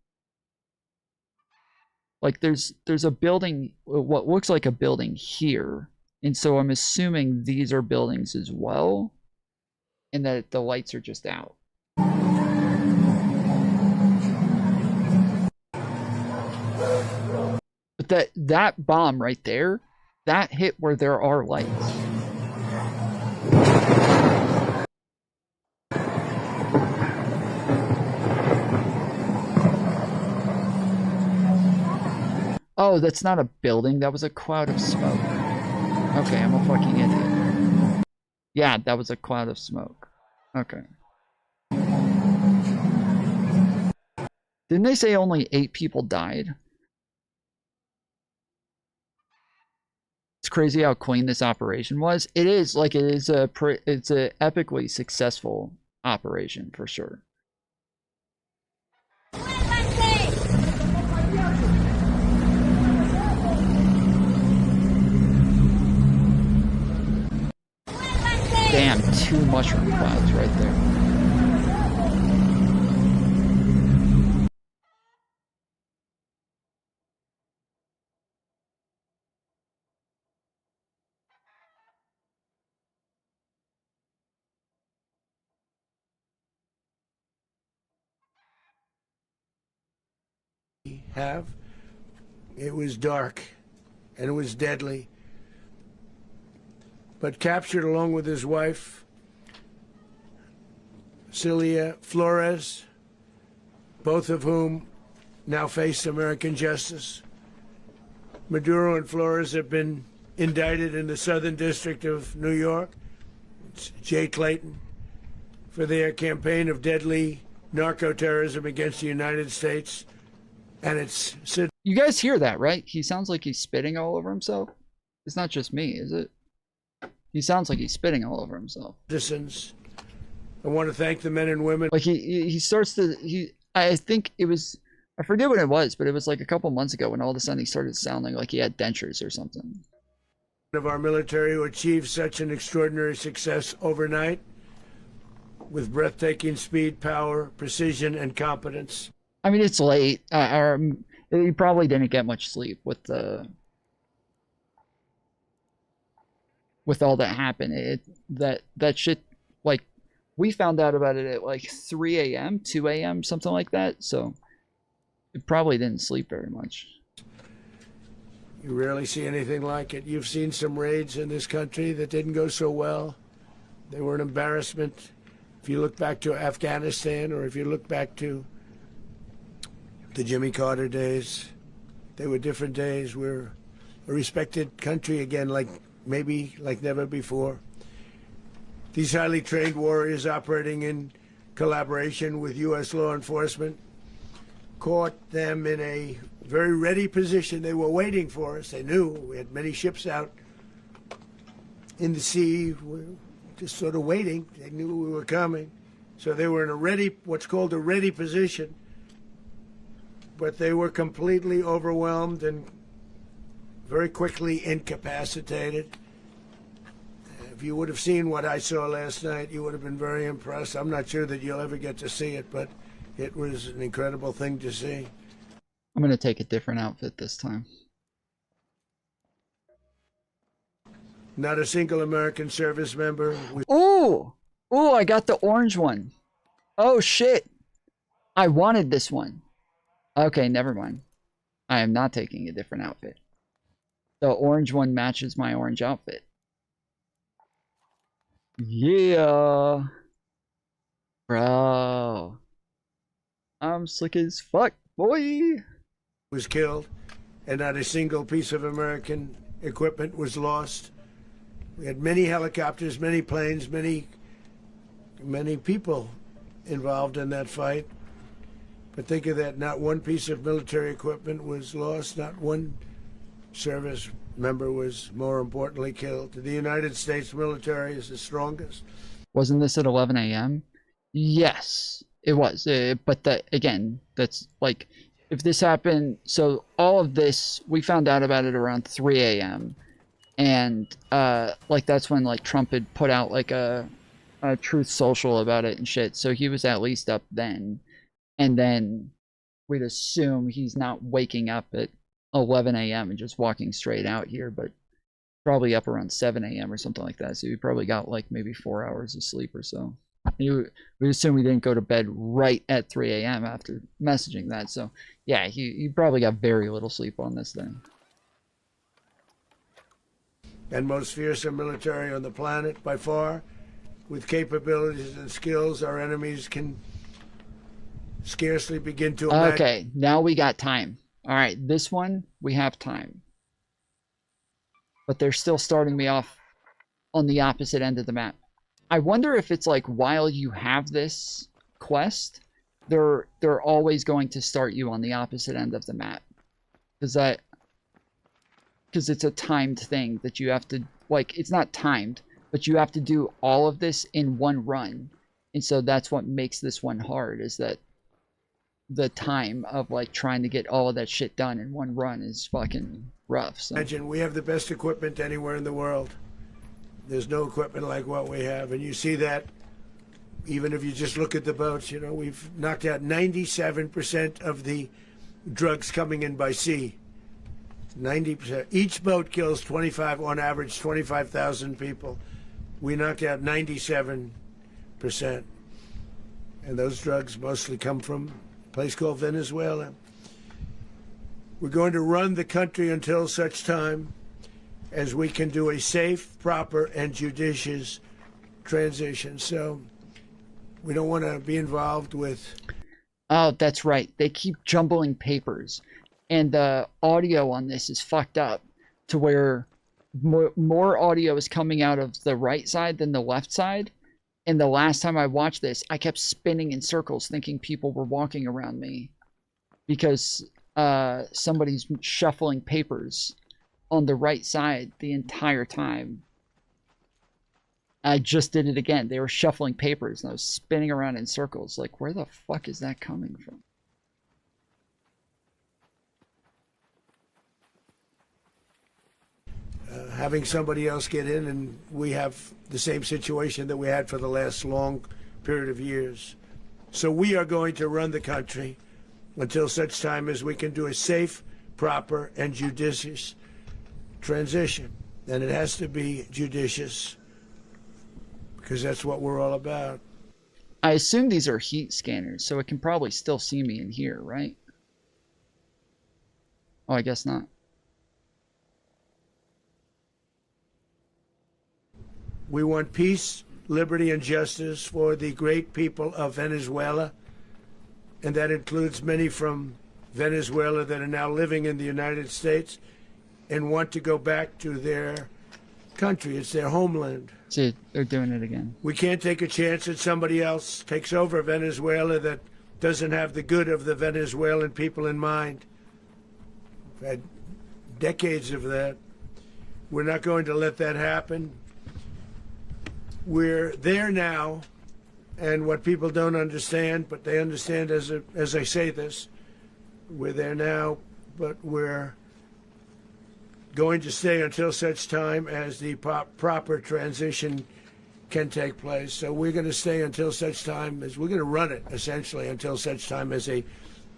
Like there's a building, what looks like a building here. And so I'm assuming these are buildings as well, and that the lights are just out. But that bomb right there, that hit where there are lights. Oh, that's not a building. That was a cloud of smoke. Okay, I'm a fucking idiot. Yeah, that was a cloud of smoke. Okay. Didn't they say only 8 people died? It's crazy how clean this operation was. It is like it's a epically successful operation for sure. Damn, 2 mushroom clouds right there. It was dark and it was deadly. But captured along with his wife, Celia Flores, both of whom now face American justice. Maduro and Flores have been indicted in the Southern District of New York. It's Jay Clayton, for their campaign of deadly narco-terrorism against the United States. And it's... You guys hear that, right? He sounds like he's spitting all over himself. It's not just me, is it? He sounds like he's spitting all over himself. Citizens, I want to thank the men and women. Like he starts to... I think it was... I forget what it was, but it was like a couple months ago when all of a sudden he started sounding like he had dentures or something. Of our military who achieved such an extraordinary success overnight with breathtaking speed, power, precision, and competence. I mean, it's late. He probably didn't get much sleep with all that happened. That shit, like, we found out about it at like 3 a.m., 2 a.m., something like that. So it probably didn't sleep very much. You rarely see anything like it. You've seen some raids in this country that didn't go so well. They were an embarrassment. If you look back to Afghanistan, or if you look back to the Jimmy Carter days, they were different days. We're a respected country again, like never before. These highly trained warriors operating in collaboration with U.S. law enforcement caught them in a very ready position. They were waiting for us. They knew we had many ships out in the sea. We were just sort of waiting. They knew we were coming. So they were in a ready, what's called a ready position. But they were completely overwhelmed and very quickly incapacitated. If you would have seen what I saw last night, you would have been very impressed. I'm not sure that you'll ever get to see it, but it was an incredible thing to see. I'm going to take a different outfit this time. Not a single American service member. Ooh! Ooh, I got the orange one. Oh, shit. I wanted this one. Okay, never mind. I am not taking a different outfit. The orange one matches my orange outfit. Yeah. Bro. I'm slick as fuck, boy. Was killed, and not a single piece of American equipment was lost. We had many helicopters, many planes, many people involved in that fight. But think of that, not one piece of military equipment was lost, not one service member was more importantly killed. The United States military is the strongest. Wasn't this at 11 a.m.? Yes, it was. But again, that's like, if this happened, so all of this, we found out about it around 3 a.m. And like that's when like Trump had put out like a Truth Social about it and shit. So he was at least up then. And then we'd assume he's not waking up at 11 a.m. and just walking straight out here, but probably up around 7 a.m. or something like that. So he probably got like maybe 4 hours of sleep or so. We assume he didn't go to bed right at 3 a.m. after messaging that. So yeah, he probably got very little sleep on this thing. And most fearsome military on the planet by far, with capabilities and skills our enemies can scarcely begin to imagine. Okay, now we got time. All right, this one, we have time. But they're still starting me off on the opposite end of the map. I wonder if it's like while you have this quest, they're always going to start you on the opposite end of the map. Because it's a timed thing that you have to, like, it's not timed, but you have to do all of this in one run. And so that's what makes this one hard, is that the time of like trying to get all of that shit done in one run is fucking rough. So. Imagine, we have the best equipment anywhere in the world. There's no equipment like what we have, and you see that even if you just look at the boats. You know, we've knocked out 97% of the drugs coming in by sea. 90%. Each boat kills 25, on average, 25,000 people. We knocked out 97%. And those drugs mostly come from a place called Venezuela. We're going to run the country until such time as we can do a safe, proper, and judicious transition. So we don't want to be involved with... Oh, that's right. They keep jumbling papers. And the audio on this is fucked up to where more audio is coming out of the right side than the left side. And the last time I watched this, I kept spinning in circles thinking people were walking around me because somebody's shuffling papers on the right side the entire time. I just did it again. They were shuffling papers and I was spinning around in circles. Like, where the fuck is that coming from? Having somebody else get in, and we have the same situation that we had for the last long period of years. So we are going to run the country until such time as we can do a safe, proper, and judicious transition. And it has to be judicious because that's what we're all about. I assume these are heat scanners, so it can probably still see me in here, right? Oh, I guess not. We want peace, liberty, and justice for the great people of Venezuela, and that includes many from Venezuela that are now living in the United States and want to go back to their country. It's their homeland. See, they're doing it again. We can't take a chance that somebody else takes over Venezuela that doesn't have the good of the Venezuelan people in mind. We've had decades of that. We're not going to let that happen. We're there now, and what people don't understand, but they understand as I say this, we're there now, but we're going to stay until such time as the proper transition can take place. So we're going to stay until such time as we're going to run it, essentially, until such time as a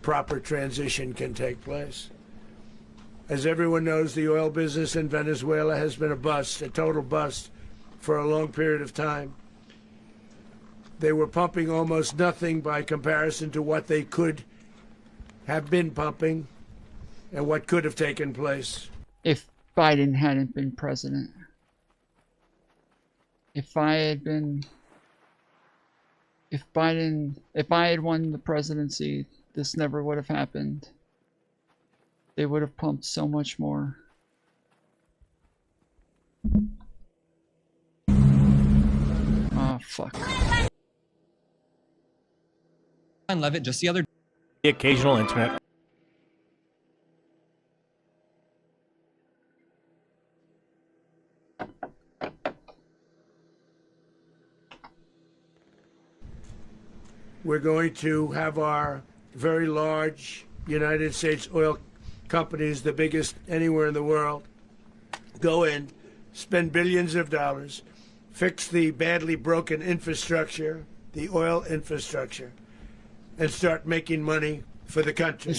proper transition can take place. As everyone knows, the oil business in Venezuela has been a bust, a total bust, for a long period of time. They were pumping almost nothing by comparison to what they could have been pumping and what could have taken place. If Biden hadn't been president. If I had won the presidency, this never would have happened. They would have pumped so much more. Oh, fuck. Levitt just the other... The occasional internet. We're going to have our very large United States oil companies, the biggest anywhere in the world, go in, spend billions of dollars, fix the badly broken infrastructure, the oil infrastructure, and start making money for the country.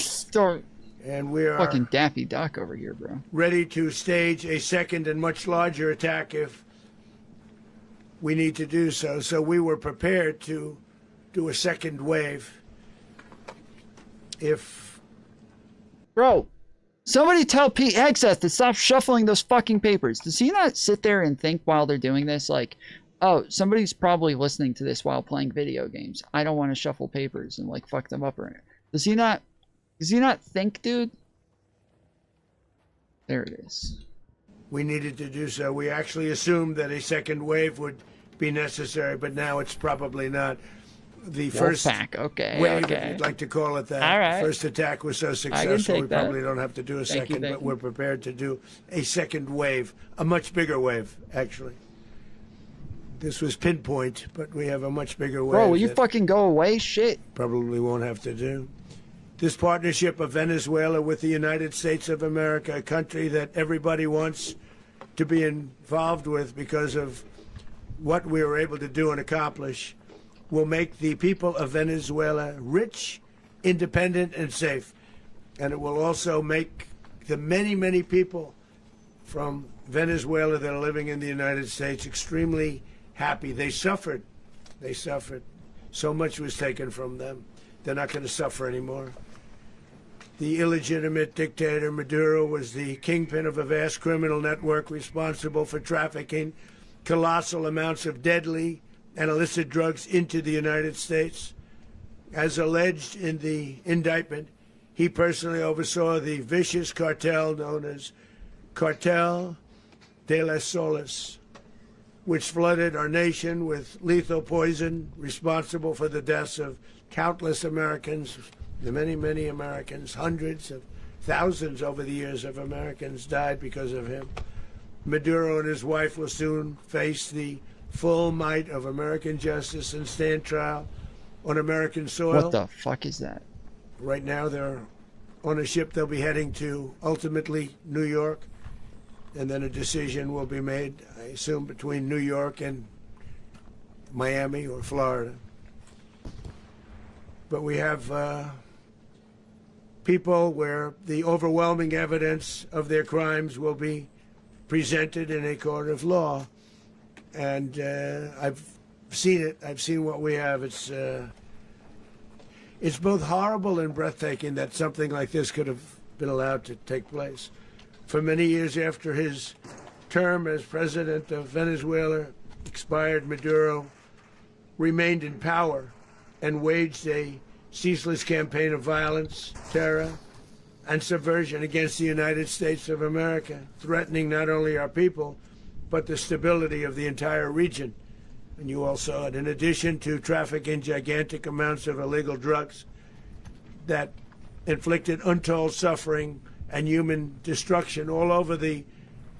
And we are fucking Daffy Duck over here, bro. ready to stage a second and much larger attack if we need to do so. So we were prepared to do a second wave if... Bro, somebody tell Pete Hegseth to stop shuffling those fucking papers. Does he not sit there and think while they're doing this, like, oh, somebody's probably listening to this while playing video games. I don't want to shuffle papers and, like, fuck them up or anything. Does he not think, dude? There it is. We needed to do so. We actually assumed that a second wave would be necessary, but now it's probably not. The first wave, if you'd like to call it that, all right. First attack was so successful, we that. probably don't have to do a second, but we're prepared to do a second wave, a much bigger wave, actually. This was pinpoint, but we have a much bigger wave. Bro, will you fucking go away? Shit. Probably won't have to do. This partnership of Venezuela with the United States of America, a country that everybody wants to be involved with because of what we were able to do and accomplish, will make the people of Venezuela rich, independent, and safe. And it will also make the many, many people from Venezuela that are living in the United States extremely happy. They suffered. They suffered. So much was taken from them. They're not going to suffer anymore. The illegitimate dictator Maduro was the kingpin of a vast criminal network responsible for trafficking colossal amounts of deadly and illicit drugs into the United States. As alleged in the indictment, he personally oversaw the vicious cartel known as Cartel de las Solas, which flooded our nation with lethal poison, responsible for the deaths of countless Americans, the many, many Americans. Hundreds of thousands over the years of Americans died because of him. Maduro and his wife will soon face the full might of American justice and stand trial on American soil. What the fuck is that? Right now they're on a ship. They'll be heading to, ultimately, New York. And then a decision will be made, I assume, between New York and Miami or Florida. But we have people where the overwhelming evidence of their crimes will be presented in a court of law. And I've seen it. I've seen what we have. It's both horrible and breathtaking that something like this could have been allowed to take place. For many years after his term as president of Venezuela expired, Maduro remained in power and waged a ceaseless campaign of violence, terror, and subversion against the United States of America, threatening not only our people, but the stability of the entire region. And you all saw it. In addition to trafficking gigantic amounts of illegal drugs that inflicted untold suffering and human destruction all over the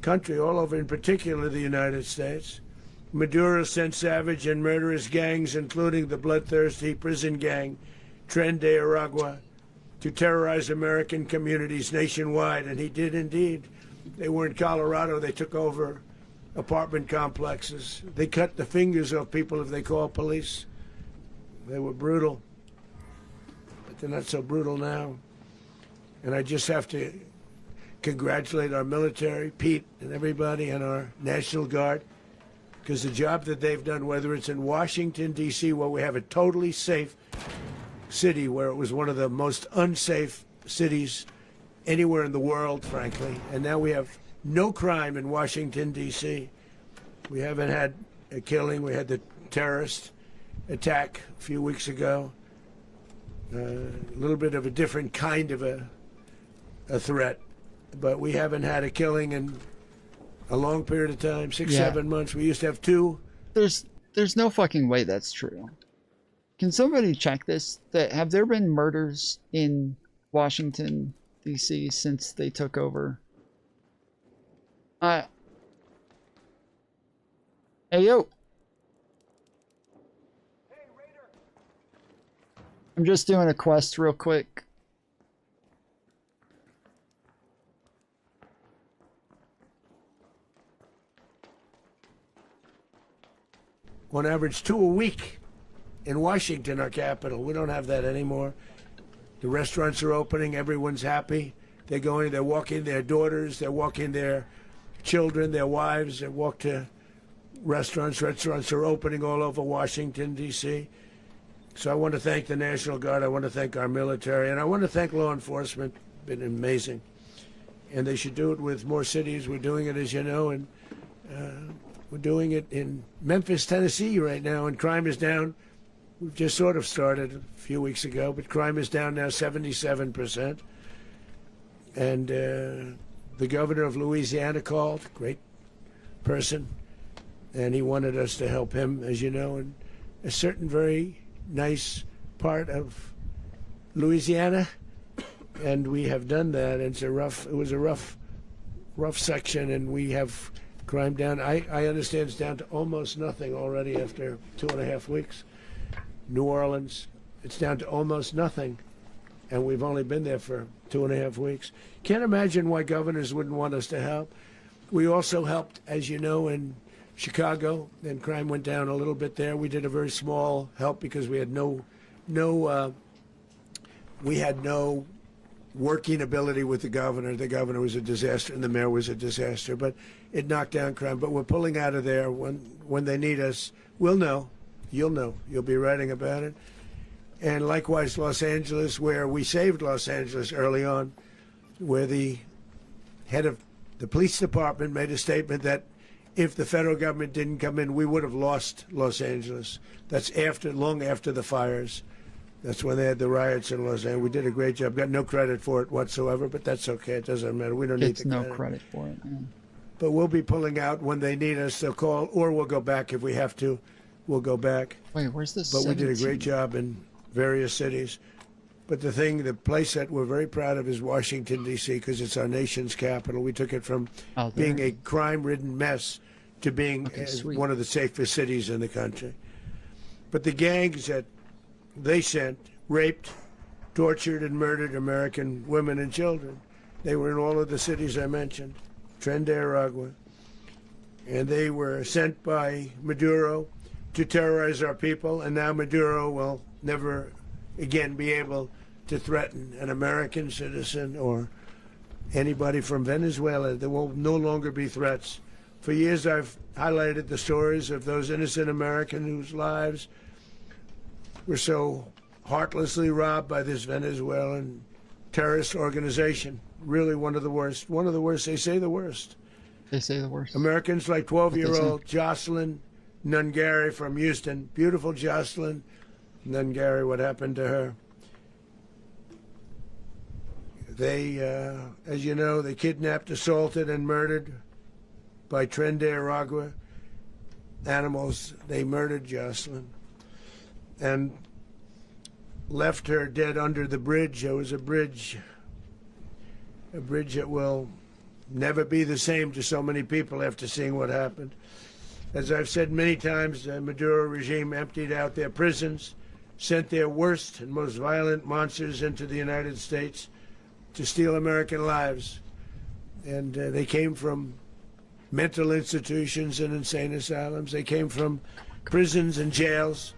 country, all over in particular the United States, Maduro sent savage and murderous gangs, including the bloodthirsty prison gang Tren de Aragua, to terrorize American communities nationwide. And he did indeed. They were in Colorado. They took over apartment complexes. They cut the fingers off people if they called police. They were brutal. But they're not so brutal now. And I just have to congratulate our military, Pete and everybody, and our National Guard, because the job that they've done, whether it's in Washington, D.C., where we have a totally safe city, where it was one of the most unsafe cities anywhere in the world, frankly, and now we have no crime in Washington, D.C. We haven't had a killing. We had the terrorist attack a few weeks ago. A little bit of a different kind of a threat, but we haven't had a killing in a long period of time, 6-7 months. We used to have 2. There's no fucking way that's true. Can somebody check this? Have there been murders in Washington, D.C. since they took over? Hey, yo. I'm just doing a quest real quick. On average, 2 a week in Washington, our capital. We don't have that anymore. The restaurants are opening. Everyone's happy. They're going, they're walking their daughters, they're walking their children, their wives. They walk to restaurants. Restaurants are opening all over Washington, D.C. So I want to thank the National Guard. I want to thank our military. And I want to thank law enforcement. Been amazing. And they should do it with more cities. We're doing it, as you know, and we're doing it in Memphis, Tennessee right now, and crime is down. We've just sort of started a few weeks ago, but crime is down now 77%. And the governor of Louisiana called, great person, and he wanted us to help him, as you know, in a certain very nice part of Louisiana, and we have done that. It was a rough section, and we have crime down. I understand it's down to almost nothing already after 2.5 weeks. New Orleans, it's down to almost nothing, and we've only been there for 2.5 weeks. Can't imagine why governors wouldn't want us to help. We also helped, as you know, in Chicago, and crime went down a little bit there. We did a very small help because we had no working ability with the governor. The governor was a disaster, and the mayor was a disaster. But it knocked down crime. But we're pulling out of there when they need us. We'll know. You'll know. You'll be writing about it. And likewise, Los Angeles, where we saved Los Angeles early on, where the head of the police department made a statement that if the federal government didn't come in, we would have lost Los Angeles. That's long after the fires. That's when they had the riots in Los Angeles. We did a great job. Got no credit for it whatsoever, but that's okay. It doesn't matter. We don't need the credit. No credit for it. Man. But we'll be pulling out when they need us. They'll call, or we'll go back if we have to. We'll go back. Wait, where's this? But we did a great job in various cities. But the place that we're very proud of is Washington, D.C., because it's our nation's capital. We took it from being a crime-ridden mess to being one of the safest cities in the country. But the gangs that they sent raped, tortured, and murdered American women and children. They were in all of the cities I mentioned, Tren de Aragua. And they were sent by Maduro to terrorize our people, and now Maduro will never again be able to threaten an American citizen or anybody from Venezuela. There will no longer be threats. For years I've highlighted the stories of those innocent Americans whose lives were so heartlessly robbed by this Venezuelan terrorist organization. Really one of the worst. One of the worst. They say the worst. They say the worst. Americans like 12-year-old Jocelyn Nungary from Houston. Beautiful Jocelyn Nungary. What happened to her? They, as you know, they kidnapped, assaulted, and murdered by Tren de Aragua animals. They murdered Jocelyn and left her dead under the bridge. There was a bridge that will never be the same to so many people after seeing what happened. As I've said many times, the Maduro regime emptied out their prisons, sent their worst and most violent monsters into the United States to steal American lives. And they came from mental institutions and insane asylums. They came from prisons and jails.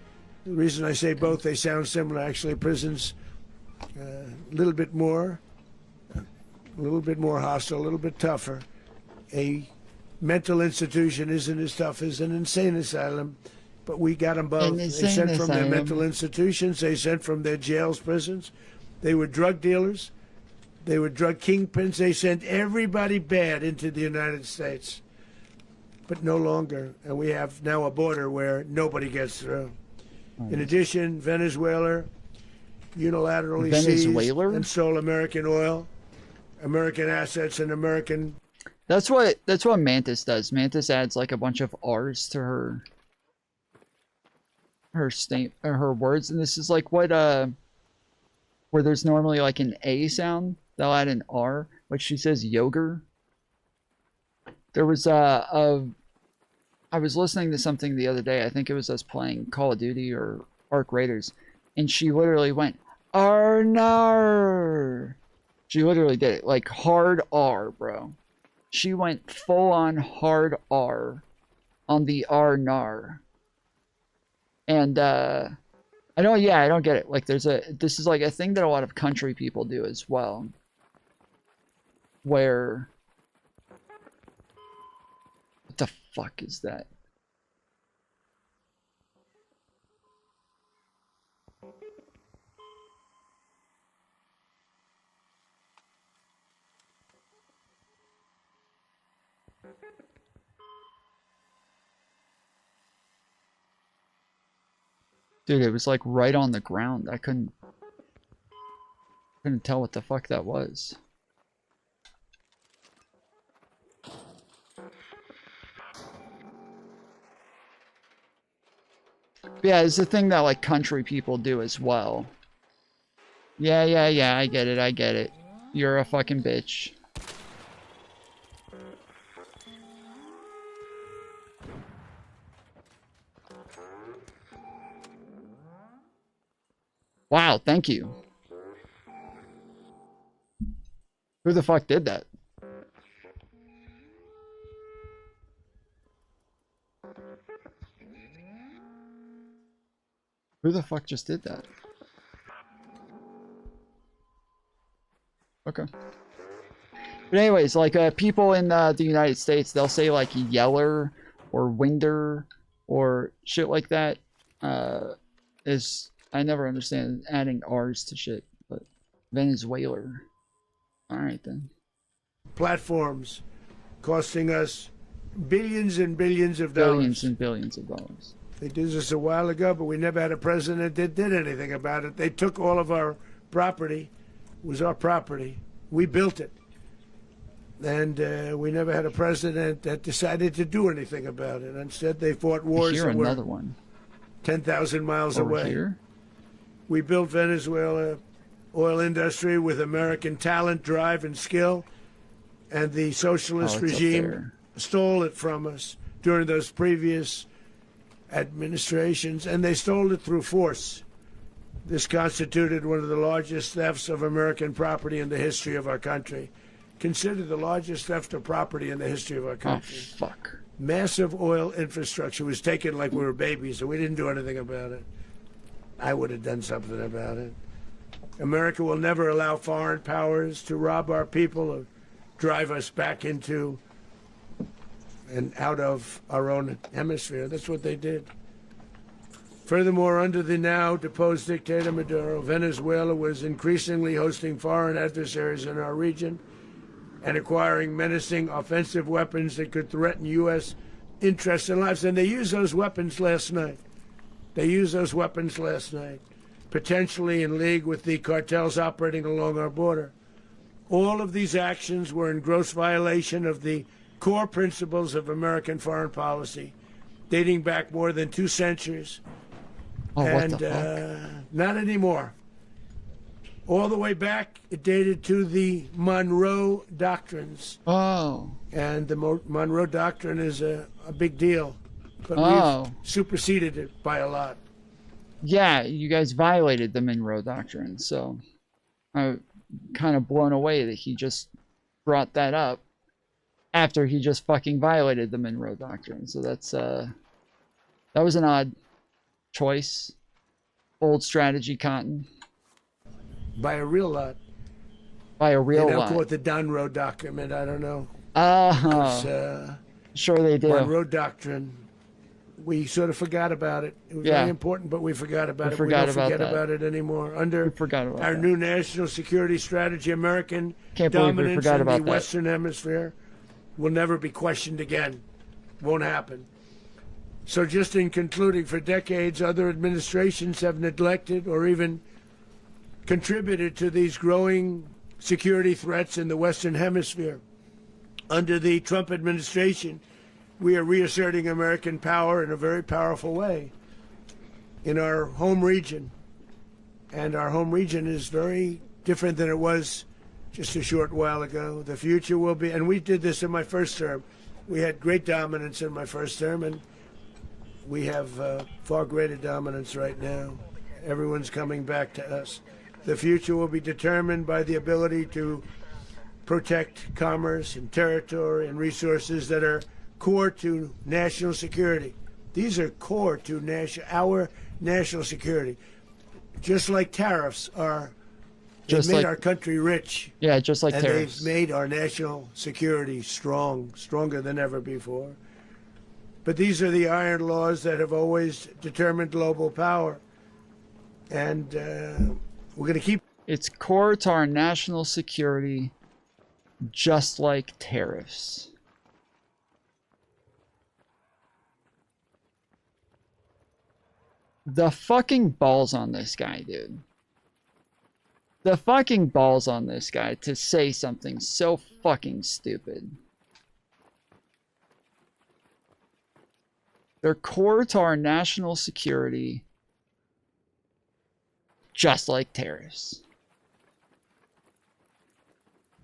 The reason I say both, they sound similar. Actually, prisons a little bit more hostile, a little bit tougher. A mental institution isn't as tough as an insane asylum, but we got them both. They sent from their mental institutions. They sent from their jails, prisons. They were drug dealers. They were drug kingpins. They sent everybody bad into the United States, but no longer. And we have now a border where nobody gets through. In addition, Venezuela unilaterally seized and stole American oil, American assets, and American. That's what Mantis does. Mantis adds like a bunch of R's to her words, and this is like what where there's normally like an A sound, they'll add an R, which she says yogurt. There was I was listening to something the other day. I think it was us playing Call of Duty or Ark Raiders, and she literally went Arnar. She literally did it, like hard R, bro. She went full on hard R on the Arnar. And I don't get it. Like this is like a thing that a lot of country people do as well. Where, what the fuck is that? Dude, it was like right on the ground. I couldn't tell what the fuck that was. Yeah, it's a thing that like country people do as well. Yeah, I get it. You're a fucking bitch. Wow, thank you. Who the fuck did that? Who the fuck just did that? Okay. But anyways, like people in the United States, they'll say like yeller or winder or shit like that. I never understand adding R's to shit, but Venezuela. Alright then. Platforms costing us billions and billions of dollars. Billions and billions of dollars. They did this a while ago, but we never had a president that did anything about it. They took all of our property. It was our property. We built it. And we never had a president that decided to do anything about it. Instead, they fought wars Here, that were another one. 10,000 miles Over away. here? We built Venezuela oil industry with American talent, drive, and skill. And the socialist regime stole it from us during those previous administrations, and they stole it through force. This constituted one of the largest thefts of American property in the history of our country. Considered the largest theft of property in the history of our country. Oh, fuck. Massive oil infrastructure was taken like we were babies, and we didn't do anything about it. I would have done something about it. America will never allow foreign powers to rob our people or drive us back into and out of our own hemisphere. That's what they did. Furthermore, under the now deposed dictator Maduro, Venezuela was increasingly hosting foreign adversaries in our region and acquiring menacing offensive weapons that could threaten U.S. interests and lives. And they used those weapons last night. Potentially in league with the cartels operating along our border. All of these actions were in gross violation of the core principles of American foreign policy, dating back more than 2 centuries. Oh, and what the fuck? Not anymore. All the way back, it dated to the Monroe Doctrines. Oh. And the Monroe Doctrine is a big deal. But we've superseded it by a lot. Yeah, you guys violated the Monroe Doctrine, so I'm kind of blown away that he just brought that up after he just fucking violated the Monroe Doctrine. So that's that was an odd choice. Old strategy, Cotton. By a real lot. By a real lot. They now lot. call it the Monroe Document. I don't know. Sure they do. Monroe Doctrine. We sort of forgot about it. It was very important, but we forgot about it. We don't forget about it anymore. Under our new national security strategy, American dominance in the Western Hemisphere will never be questioned again. Won't happen. So just in concluding, for decades, other administrations have neglected or even contributed to these growing security threats in the Western Hemisphere. Under the Trump administration, we are reasserting American power in a very powerful way in our home region. And our home region is very different than it was just a short while ago. The future will be, and we did this in my first term. We had great dominance in my first term, and we have far greater dominance right now. everyone's coming back to us. The future will be determined by the ability to protect commerce and territory and resources that are core to national security. These are core to our national security. Just like tariffs are, they've made our country rich. Yeah, just like and tariffs. They've made our national security stronger than ever before. But these are the iron laws that have always determined global power. And we're going to keep... It's core to our national security, just like tariffs. The fucking balls on this guy, dude. The fucking balls on this guy to say something so fucking stupid. They're core to our national security, just like tariffs.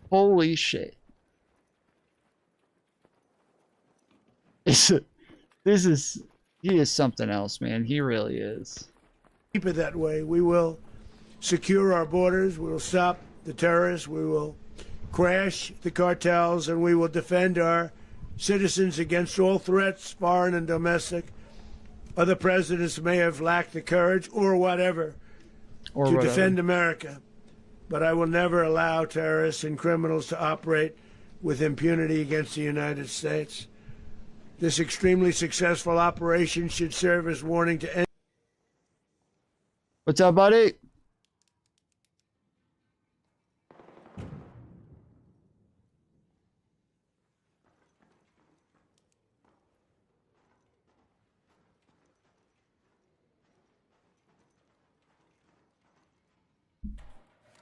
Holy shit. He is something else, man. He really is. Keep it that way. We will secure our borders. We will stop the terrorists. We will crash the cartels, and we will defend our citizens against all threats, foreign and domestic. Other presidents may have lacked the courage or whatever to defend America. But I will never allow terrorists and criminals to operate with impunity against the United States. This extremely successful operation should serve as warning to any... What's up, buddy?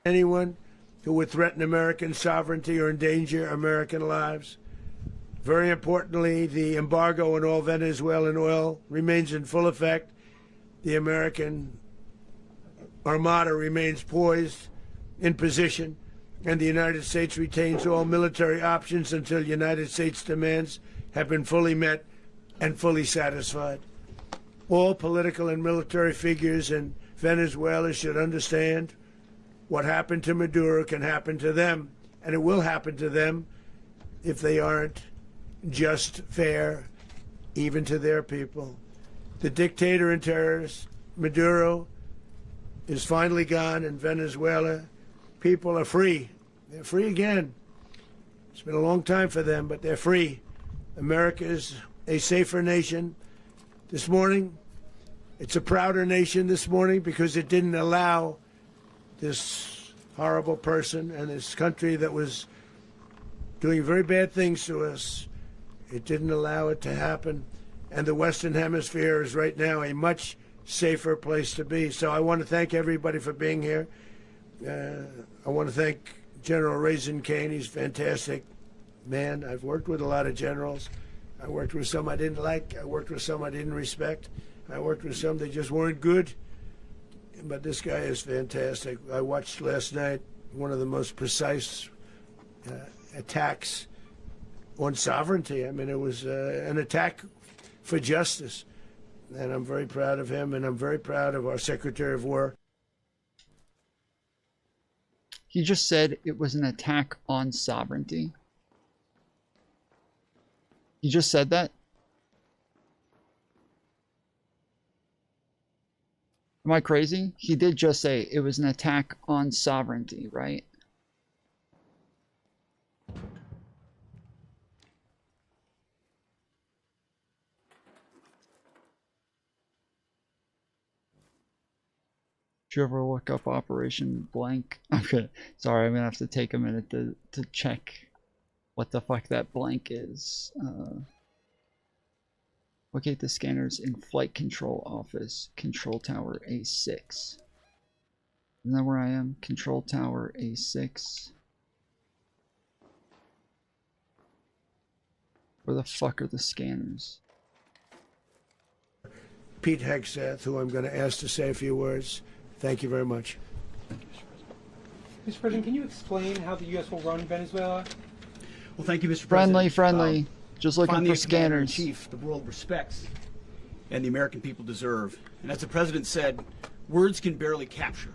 anyone who would threaten American sovereignty or endanger American lives. Very importantly, the embargo on all Venezuelan oil remains in full effect. The American Armada remains poised in position, and the United States retains all military options until United States demands have been fully met and fully satisfied. All political and military figures in Venezuela should understand what happened to Maduro can happen to them, and it will happen to them if they aren't just, fair, even to their people. The dictator and terrorist, Maduro, is finally gone, and Venezuela people are free. They're free again. It's been a long time for them, but they're free. America is a safer nation. This morning, it's a prouder nation this morning because it didn't allow this horrible person and this country that was doing very bad things to us. It didn't allow it to happen. And the Western Hemisphere is right now a much safer place to be. So I want to thank everybody for being here. I want to thank General Raisin Kane. He's a fantastic man. I've worked with a lot of generals. I worked with some I didn't like. I worked with some I didn't respect. I worked with some that just weren't good. But this guy is fantastic. I watched last night one of the most precise attacks on sovereignty. I mean, it was an attack for justice. And I'm very proud of him, and I'm very proud of our Secretary of War. He just said it was an attack on sovereignty. He just said that? Am I crazy? He did just say it was an attack on sovereignty, right? Did you ever look up Operation Blank? Okay, sorry, I'm gonna have to take a minute to check what the fuck that blank is. Locate the scanners in Flight Control Office, Control Tower A6. Isn't that where I am? Control Tower A6. Where the fuck are the scanners? Pete Hegseth, who I'm going to ask to say a few words. Thank you very much. Mr. President, can you explain how the U.S. will run Venezuela? Well, thank you, Mr. President. Friendly. Just looking for scanners. Chief, the world respects and the American people deserve. And as the President said, Words can barely capture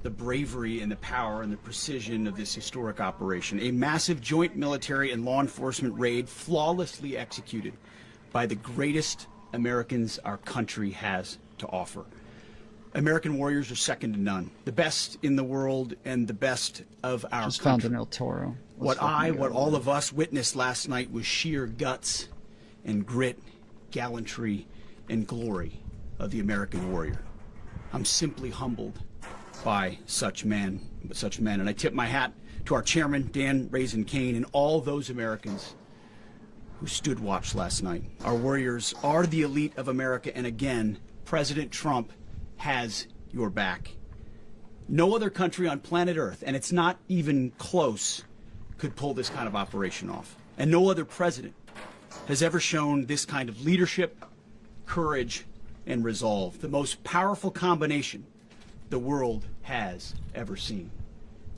the bravery and the power and the precision of this historic operation. A massive joint military and law enforcement raid flawlessly executed by the greatest Americans our country has to offer. American warriors are second to none. The best in the world and the best of our Just country. found an El Toro. What all of us witnessed last night was sheer guts and grit, gallantry and glory of the American warrior. I'm simply humbled by such men, and I tip my hat to our chairman, Dan Raisin Kane, and all those Americans who stood watch last night. Our warriors are the elite of America, and again, President Trump has your back. No other country on planet Earth, and it's not even close, could pull this kind of operation off. And no other president has ever shown this kind of leadership, courage, and resolve. The most powerful combination the world has ever seen.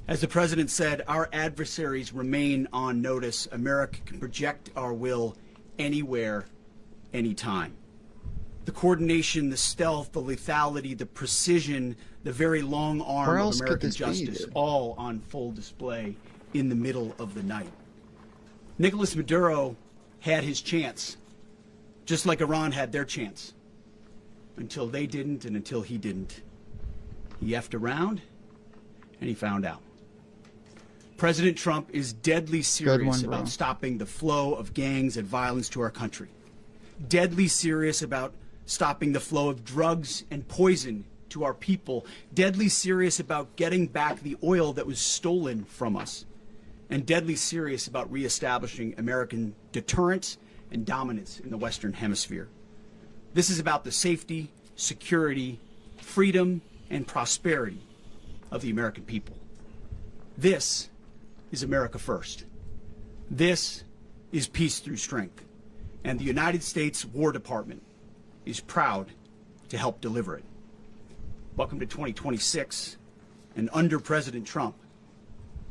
As the president said, our adversaries remain on notice. America can project our will anywhere, anytime. The coordination, the stealth, the lethality, the precision, the very long arm of American justice, all on full display in the middle of the night. Nicolas Maduro had his chance, just like Iran had their chance, until they didn't and until he didn't. He effed around, and he found out. President Trump is deadly serious about stopping the flow of gangs and violence to our country. Deadly serious about stopping the flow of drugs and poison to our people. Deadly serious about getting back the oil that was stolen from us. And deadly serious about reestablishing American deterrence and dominance in the Western Hemisphere. This is about the safety, security, freedom, and prosperity of the American people. This is America first. This is peace through strength. And the United States War Department is proud to help deliver it. Welcome to 2026, and under President Trump,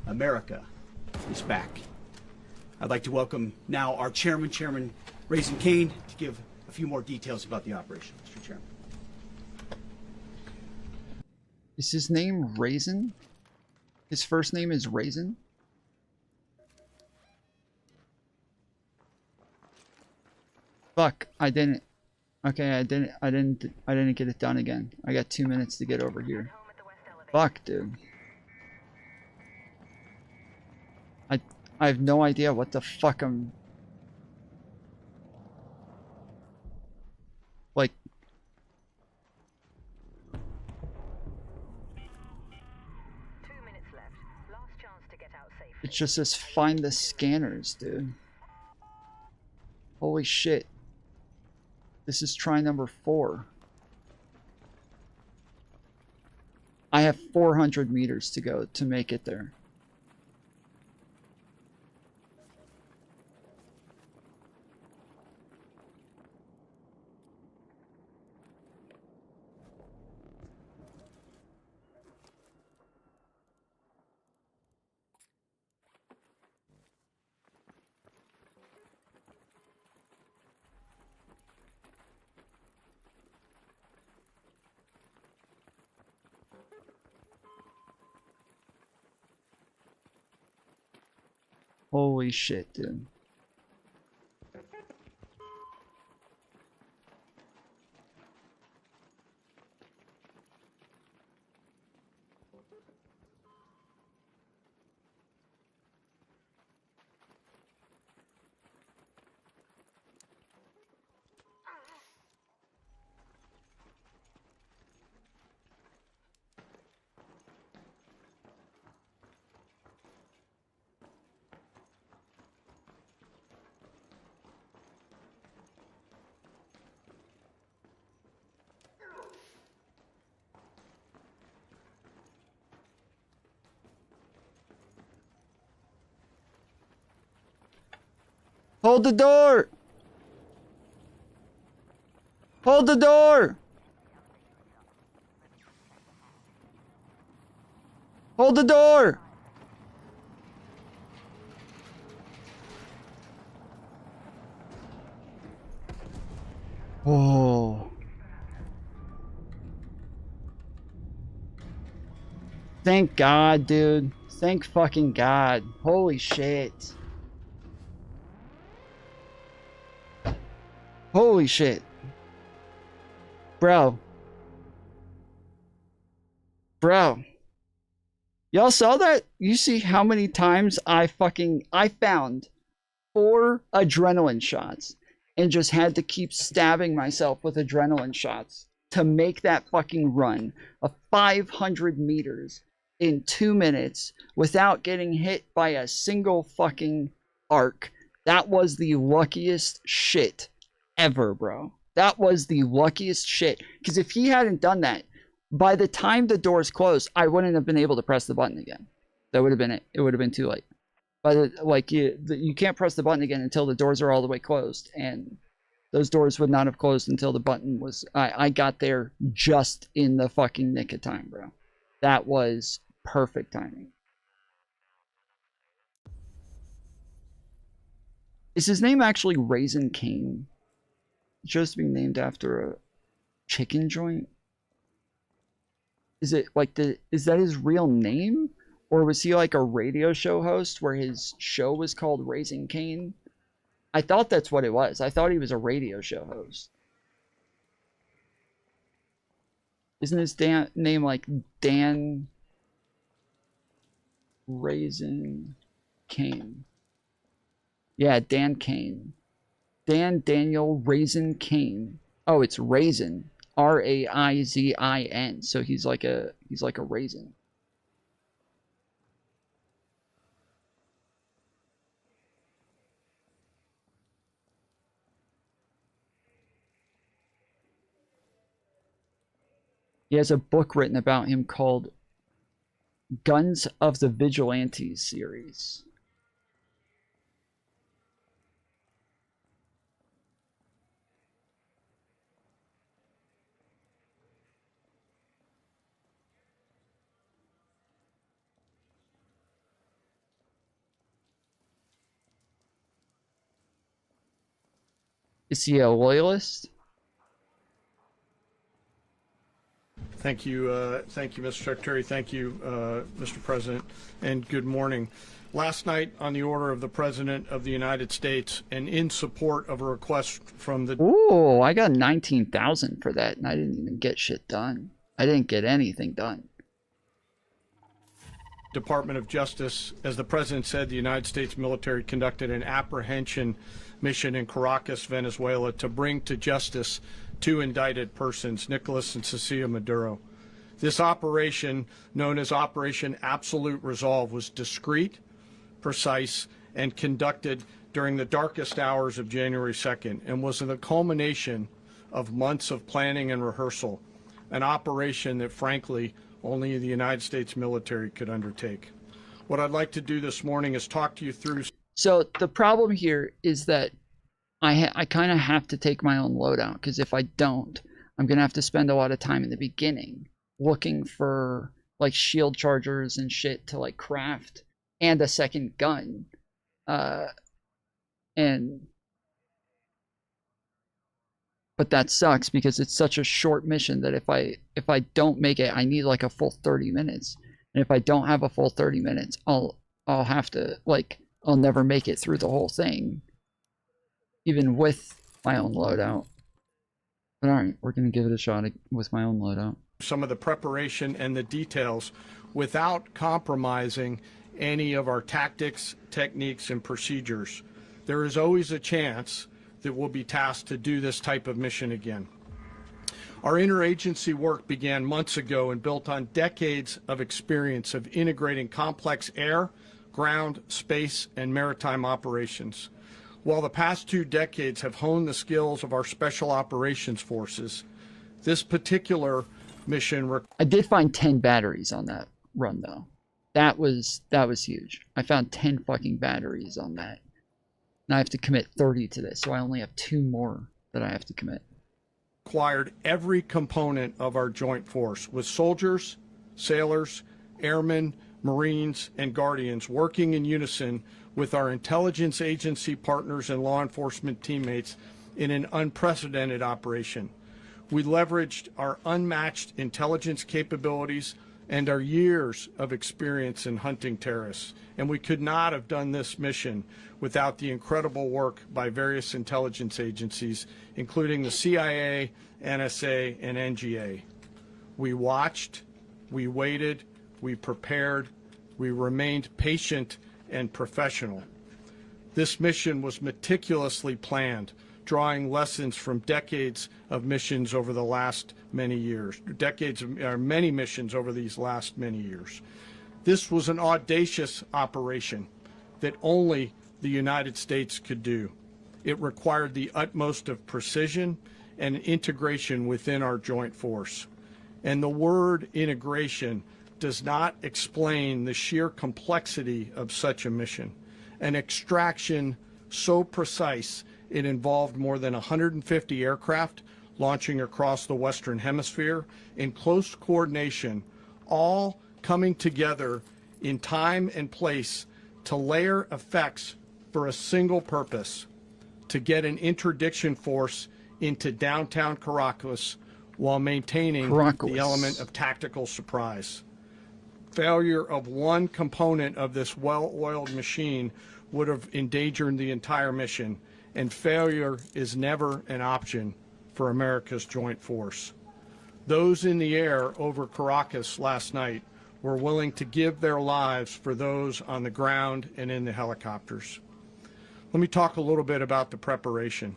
America is back. I'd like to welcome now our chairman, Chairman Raisin Kane, to give a few more details about the operation. Mr. Chairman. Is his name Raisin? His first name is Raisin? Fuck, I didn't. Okay, I didn't get it done again. I got 2 minutes to get over here. Fuck, dude. I have no idea what the fuck I'm... Like... It just says find the scanners, dude. Holy shit. This is try number 4. I have 400 meters to go to make it there. Holy shit, dude. Hold the door! Hold the door! Hold the door! Oh. Thank God, dude. Thank fucking God. Holy shit. Holy shit. Bro. Bro. Y'all saw that? You see how many times I found 4 adrenaline shots and just had to keep stabbing myself with adrenaline shots to make that fucking run of 500 meters in 2 minutes without getting hit by a single fucking arc. That was the luckiest shit ever, bro. That was the luckiest shit. Because if he hadn't done that, by the time the doors closed, I wouldn't have been able to press the button again. That would have been it. It would have been too late. But you can't press the button again until the doors are all the way closed, and those doors would not have closed until the button was. I got there just in the fucking nick of time, bro. That was perfect timing. Is his name actually Raisin Cane? Just being named after a chicken joint? Is it like is that his real name? Or was he like a radio show host where his show was called Raising Cane? I thought that's what it was. I thought he was a radio show host. Isn't his name like Dan Raisin Cane? Yeah, Dan Cane. Dan Daniel Raisin Cane. Oh, it's Raisin. R-A-I-Z-I-N. So he's like a raisin. He has a book written about him called Guns of the Vigilantes series. Is he a loyalist? Thank you, Mr. Secretary. Thank you, Mr. President, and good morning. Last night, on the order of the President of the United States, and in support of a request from the... Ooh, I got 19,000 for that, and I didn't even get shit done. I didn't get anything done. Department of Justice, as the President said, the United States military conducted an apprehension mission in Caracas, Venezuela, to bring to justice 2 indicted persons, Nicolas and Cecilia Maduro. This operation, known as Operation Absolute Resolve, was discreet, precise, and conducted during the darkest hours of January 2nd, and was the culmination of months of planning and rehearsal, an operation that, frankly, only the United States military could undertake. What I'd like to do this morning is talk to you through... So the problem here is that I kind of have to take my own loadout, because if I don't, I'm going to have to spend a lot of time in the beginning looking for like shield chargers and shit to like craft, and a second gun. But that sucks because it's such a short mission that if I don't make it, I need like a full 30 minutes. And if I don't have a full 30 minutes, I'll have to I'll never make it through the whole thing, even with my own loadout. But alright, we're going to give it a shot with my own loadout. Some of the preparation and the details without compromising any of our tactics, techniques, and procedures. There is always a chance that we'll be tasked to do this type of mission again. Our interagency work began months ago and built on decades of experience of integrating complex air, ground, space, and maritime operations. While the past 2 decades have honed the skills of our special operations forces, this particular mission... I did find 10 batteries on that run, though. That was huge. I found 10 fucking batteries on that. And I have to commit 30 to this, so I only have 2 more that I have to commit. Required every component of our joint force, with soldiers, sailors, airmen, Marines, and Guardians working in unison with our intelligence agency partners and law enforcement teammates in an unprecedented operation. We leveraged our unmatched intelligence capabilities and our years of experience in hunting terrorists. And we could not have done this mission without the incredible work by various intelligence agencies, including the CIA, NSA, and NGA. We watched, we waited, we prepared, we remained patient and professional. This mission was meticulously planned, drawing lessons from decades of missions over the last many years, many missions over these last many years. This was an audacious operation that only the United States could do. It required the utmost of precision and integration within our joint force. And the word integration does not explain the sheer complexity of such a mission. An extraction so precise it involved more than 150 aircraft launching across the Western Hemisphere in close coordination, all coming together in time and place to layer effects for a single purpose: to get an interdiction force into downtown Caracas while maintaining the element of tactical surprise. Failure of one component of this well-oiled machine would have endangered the entire mission, and failure is never an option for America's joint force. Those in the air over Caracas last night were willing to give their lives for those on the ground and in the helicopters. Let me talk a little bit about the preparation.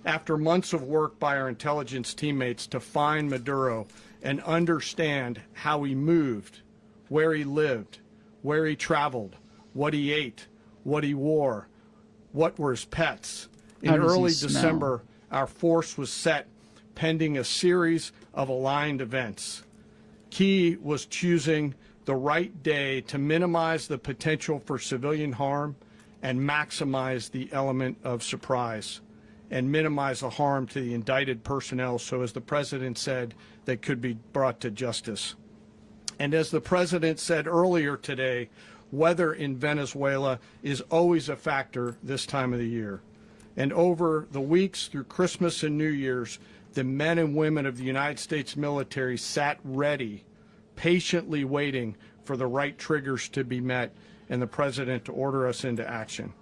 After months of work by our intelligence teammates to find Maduro and understand how he moved, where he lived, where he traveled, what he ate, what he wore, what were his pets. In early December, our force was set pending a series of aligned events. Key was choosing the right day to minimize the potential for civilian harm and maximize the element of surprise, and minimize the harm to the indicted personnel so, as the President said, they could be brought to justice. And as the President said earlier today, weather in Venezuela is always a factor this time of the year. And over the weeks through Christmas and New Year's, the men and women of the United States military sat ready, patiently waiting for the right triggers to be met and the President to order us into action.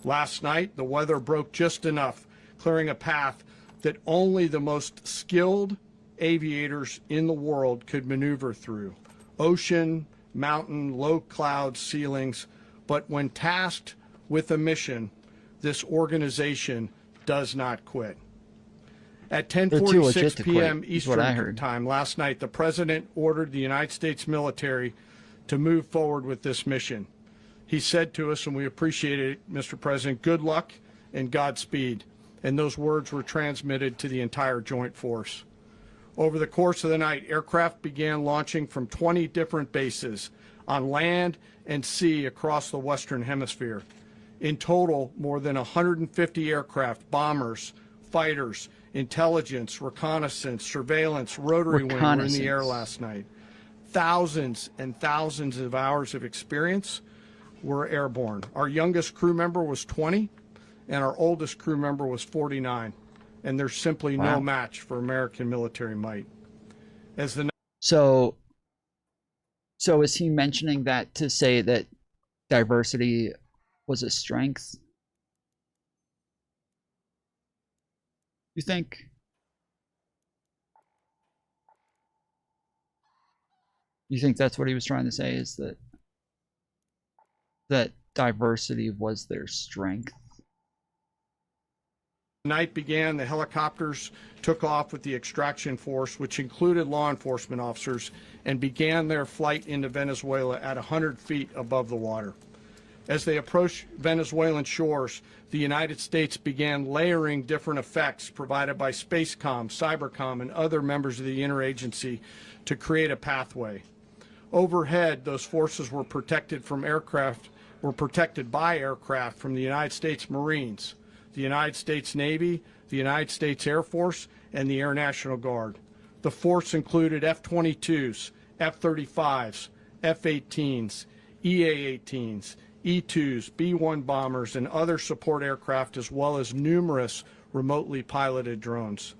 Last night, the weather broke just enough, clearing a path that only the most skilled aviators in the world could maneuver through. Ocean, mountain, low cloud ceilings, but when tasked with a mission, this organization does not quit. At 10:46 p.m. Eastern Time last night, the President ordered the United States military to move forward with this mission. He said to us, and we appreciate it, Mr. President, good luck and Godspeed. And those words were transmitted to the entire joint force. Over the course of the night, aircraft began launching from 20 different bases on land and sea across the Western Hemisphere. In total, more than 150 aircraft, bombers, fighters, intelligence, reconnaissance, surveillance, rotary wing were in the air last night. Thousands and thousands of hours of experience were airborne. Our youngest crew member was 20, and our oldest crew member was 49. And there's simply no match for American military might. As the So is he mentioning that to say that diversity was a strength? You think? You think that's what he was trying to say, is that diversity was their strength? Night began, the helicopters took off with the extraction force, which included law enforcement officers, and began their flight into Venezuela at 100 feet above the water. As they approached Venezuelan shores, the United States began layering different effects provided by Spacecom, Cybercom, and other members of the interagency to create a pathway. Overhead, those forces were protected by aircraft from the United States Marines, the United States Navy, the United States Air Force, and the Air National Guard. The force included F-22s, F-35s, F-18s, EA-18s, E-2s, B-1 bombers, and other support aircraft, as well as numerous remotely piloted drones.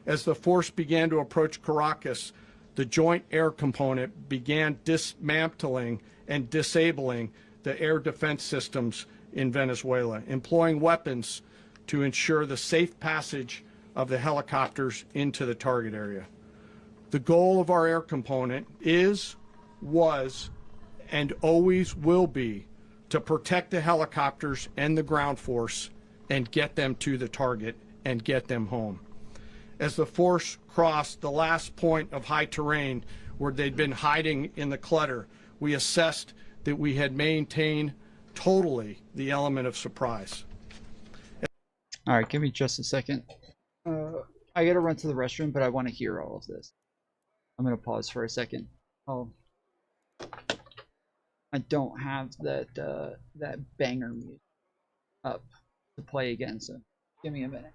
As the force began to approach Caracas, the Joint Air Component began dismantling and disabling the air defense systems in Venezuela, employing weapons to ensure the safe passage of the helicopters into the target area. The goal of our air component is, was, and always will be to protect the helicopters and the ground force and get them to the target and get them home. As the force crossed the last point of high terrain where they'd been hiding in the clutter, we assessed that we had maintained totally the element of surprise. All right, give me just a second. I gotta run to the restroom, but I want to hear all of this. I'm gonna pause for a second. Oh, I don't have that that banger music up to play again, so give me a minute.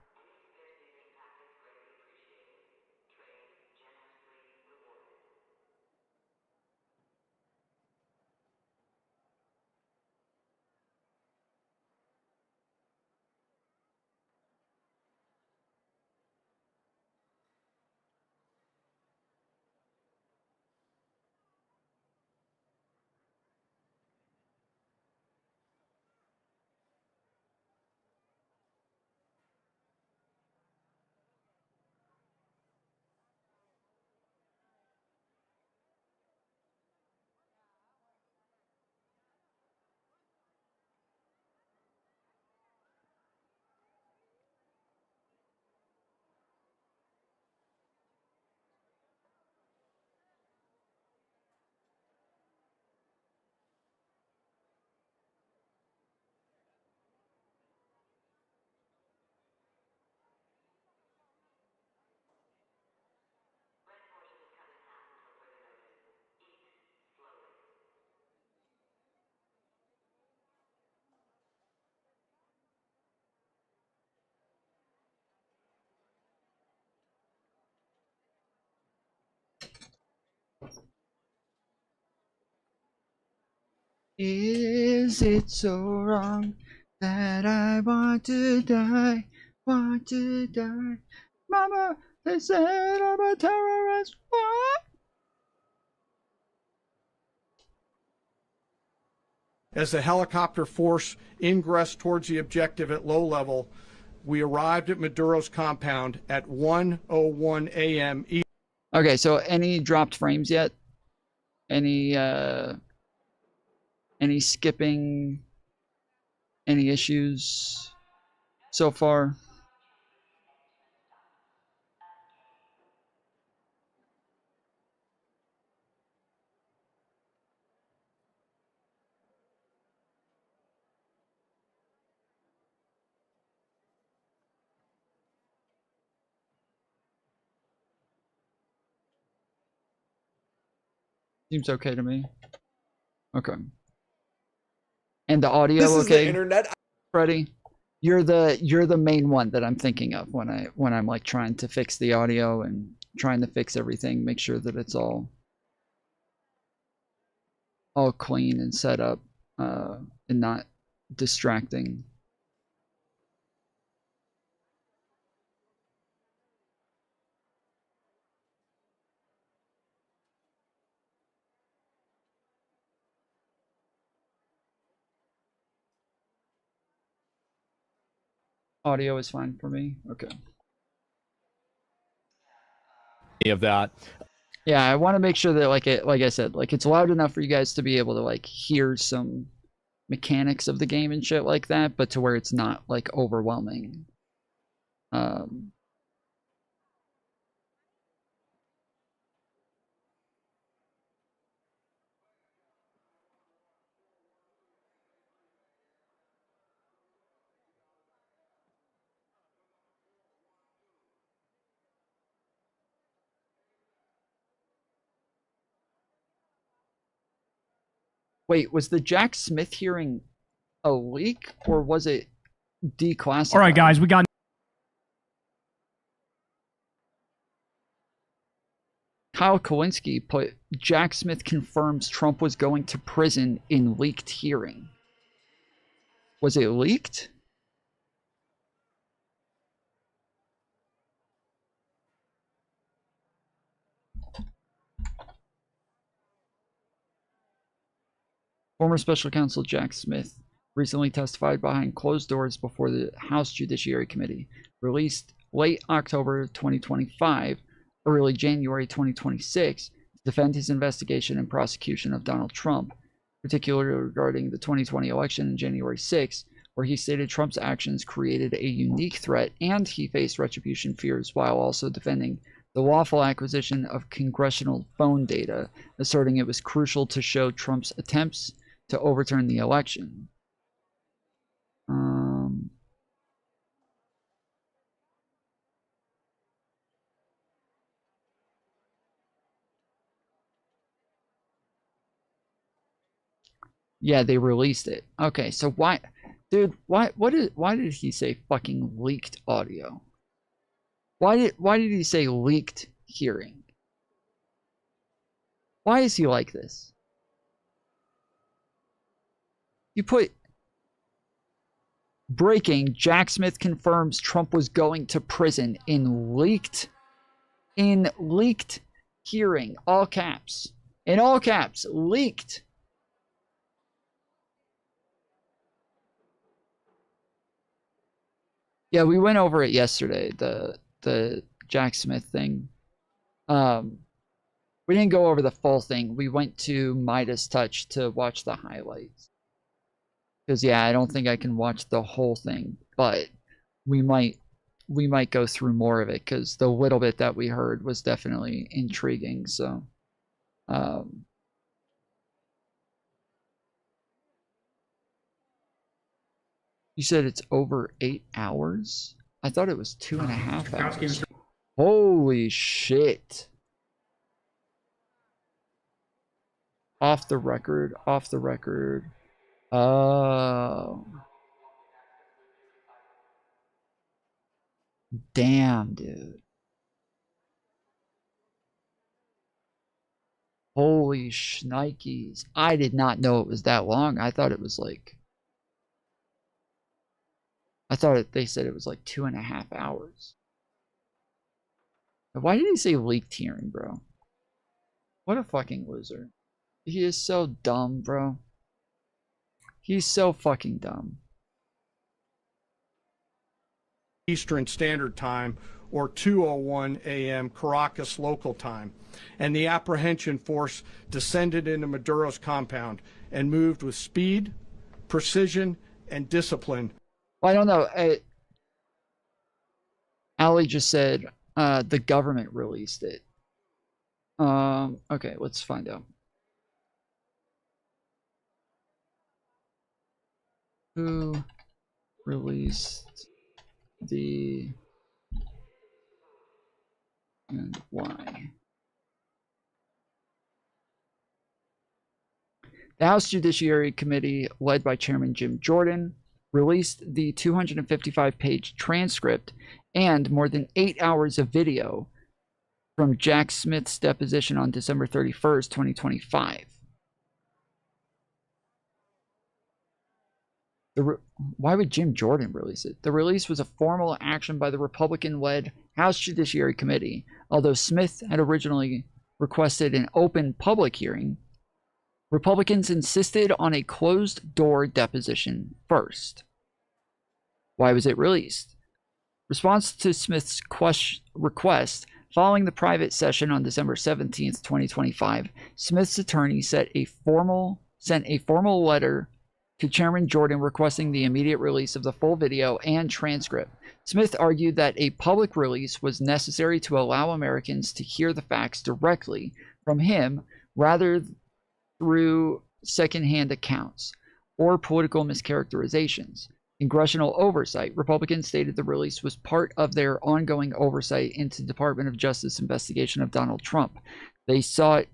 Is it so wrong that I want to die? Want to die? Mama, they said I'm a terrorist. What? As the helicopter force ingressed towards the objective at low level, we arrived at Maduro's compound at 1:01 a.m. Okay, so any dropped frames yet? Any skipping? Any issues so far? Seems okay to me. Okay. And the audio This is okay? the internet. Freddie, you're the main one that I'm thinking of when I'm like trying to fix the audio and trying to fix everything, make sure that it's all clean and set up and not distracting. Audio is fine for me. Okay. Of that. Yeah, I want to make sure that like I said, like it's loud enough for you guys to be able to like hear some mechanics of the game and shit like that, but to where it's not like overwhelming. Wait, was the Jack Smith hearing a leak or was it declassified? All right, guys, we got. Kyle Kowinski put Jack Smith confirms Trump was going to prison in leaked hearing. Was it leaked? Former special counsel Jack Smith recently testified behind closed doors before the House Judiciary Committee, released late October 2025, early January 2026, to defend his investigation and prosecution of Donald Trump, particularly regarding the 2020 election on January 6, where he stated Trump's actions created a unique threat and he faced retribution fears, while also defending the lawful acquisition of congressional phone data, asserting it was crucial to show Trump's attempts to overturn the election. Yeah, they released it. Okay, so why, dude? Why did he say fucking leaked audio? Why did he say leaked hearing? Why is he like this? You put breaking, Jack Smith confirms Trump was going to prison in leaked hearing, all caps. In all caps, leaked. Yeah, we went over it yesterday, the Jack Smith thing. We didn't go over the full thing. We went to Midas Touch to watch the highlights. Because yeah, I don't think I can watch the whole thing, but we might go through more of it because the little bit that we heard was definitely intriguing. So you said it's over 8 hours? I thought it was 2.5 hours. Holy shit. Off the record. Oh. Damn, dude. Holy shnikes. I did not know it was that long. I thought it was like... they said it was like 2.5 hours. Why did he say leaked hearing, bro? What a fucking loser. He is so dumb, bro. He's so fucking dumb. Eastern Standard Time, or 2:01 a.m. Caracas local time, and the apprehension force descended into Maduro's compound and moved with speed, precision, and discipline. Well, I don't know. Ali just said the government released it. Okay, let's find out. Who released the and why? The House Judiciary Committee, led by Chairman Jim Jordan, released the 255-page transcript and more than 8 hours of video from Jack Smith's deposition on December 31st, 2025. Why would Jim Jordan release it? The release was a formal action by the Republican-led House Judiciary Committee. Although Smith had originally requested an open public hearing, Republicans insisted on a closed-door deposition first. Why was it released? Response to Smith's request, following the private session on December 17th, 2025, Smith's attorney sent a formal letter to Chairman Jordan requesting the immediate release of the full video and transcript. Smith argued that a public release was necessary to allow Americans to hear the facts directly from him rather through secondhand accounts or political mischaracterizations. Congressional oversight. Republicans stated the release was part of their ongoing oversight into Department of Justice investigation of Donald Trump. They sought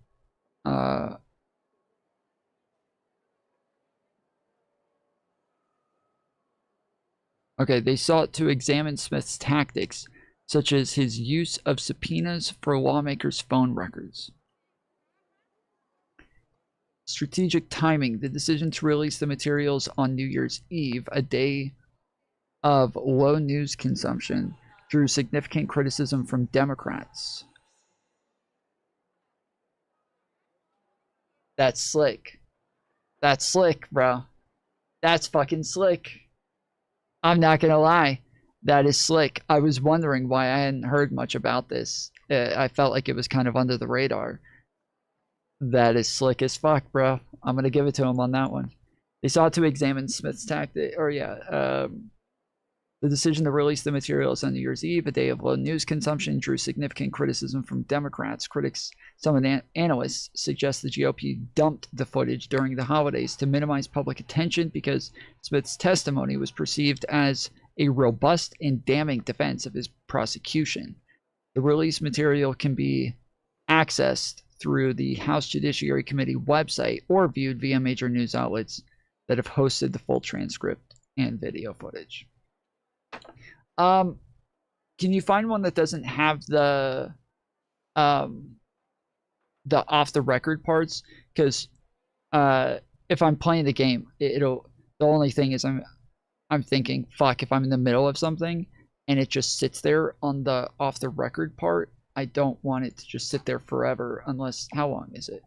they sought to examine Smith's tactics, such as his use of subpoenas for lawmakers' phone records. Strategic timing. The decision to release the materials on New Year's Eve, a day of low news consumption, drew significant criticism from Democrats. That's slick. That's slick, bro. That's fucking slick. I'm not gonna lie. That is slick. I was wondering why I hadn't heard much about this. I felt like it was kind of under the radar. That is slick as fuck, bro. I'm gonna give it to him on that one. They sought to examine Smith's tactic, the decision to release the materials on New Year's Eve, a day of low news consumption, drew significant criticism from Democrats. Some of the analysts suggest the GOP dumped the footage during the holidays to minimize public attention because Smith's testimony was perceived as a robust and damning defense of his prosecution. The released material can be accessed through the House Judiciary Committee website or viewed via major news outlets that have hosted the full transcript and video footage. Can you find one that doesn't have the off the record parts? Because if I'm playing the game, the only thing is I'm thinking, fuck, if I'm in the middle of something and it just sits there on the off the record part, I don't want it to just sit there forever unless, how long is it?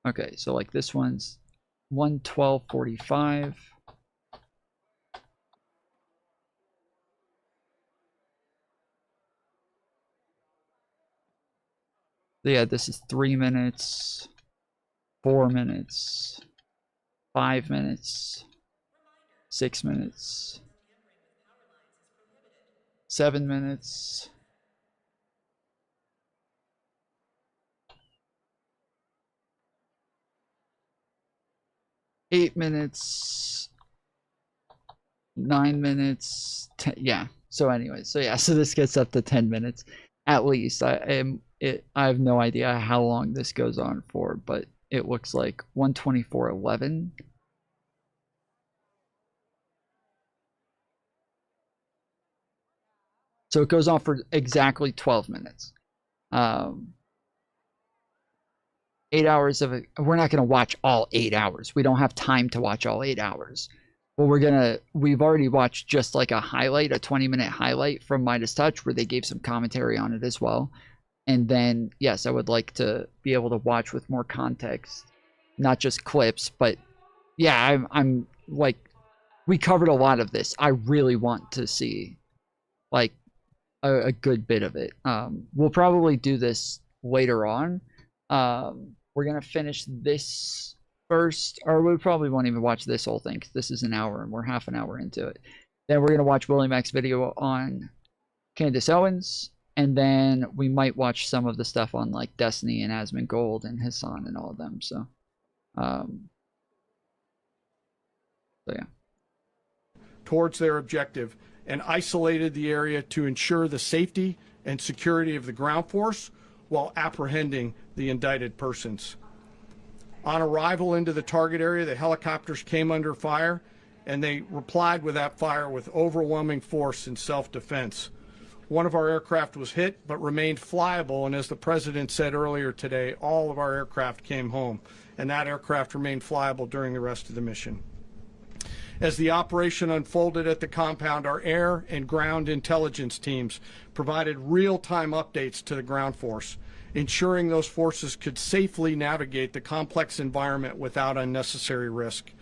Okay, so like this one's 1:12:45. Yeah, this is 3 minutes, 4 minutes, 5 minutes, 6 minutes, 7 minutes. 8 minutes, 9 minutes, 10, yeah. So anyway, so this gets up to 10 minutes at least. I have no idea how long this goes on for, but it looks like 1:24:11. So it goes on for exactly 12 minutes. 8 hours of it. We're not going to watch all 8 hours. We don't have time to watch all 8 hours. But we've already watched just like a highlight, a 20-minute highlight from Midas Touch where they gave some commentary on it as well. And then, yes, I would like to be able to watch with more context, not just clips, but yeah, I'm like, we covered a lot of this. I really want to see like a good bit of it. We'll probably do this later on. We're going to finish this first, or we probably won't even watch this whole thing because this is an hour and we're half an hour into it. Then we're going to watch WillyMac's video on Candace Owens, and then we might watch some of the stuff on like Destiny and Asmongold and Hasan and all of them. So yeah. Towards their objective and isolated the area to ensure the safety and security of the ground force while apprehending the indicted persons. On arrival into the target area, the helicopters came under fire, and they replied with that fire with overwhelming force in self-defense. One of our aircraft was hit, but remained flyable, and as the president said earlier today, all of our aircraft came home, and that aircraft remained flyable during the rest of the mission. As the operation unfolded at the compound, our air and ground intelligence teams provided real-time updates to the ground force, ensuring those forces could safely navigate the complex environment without unnecessary risk.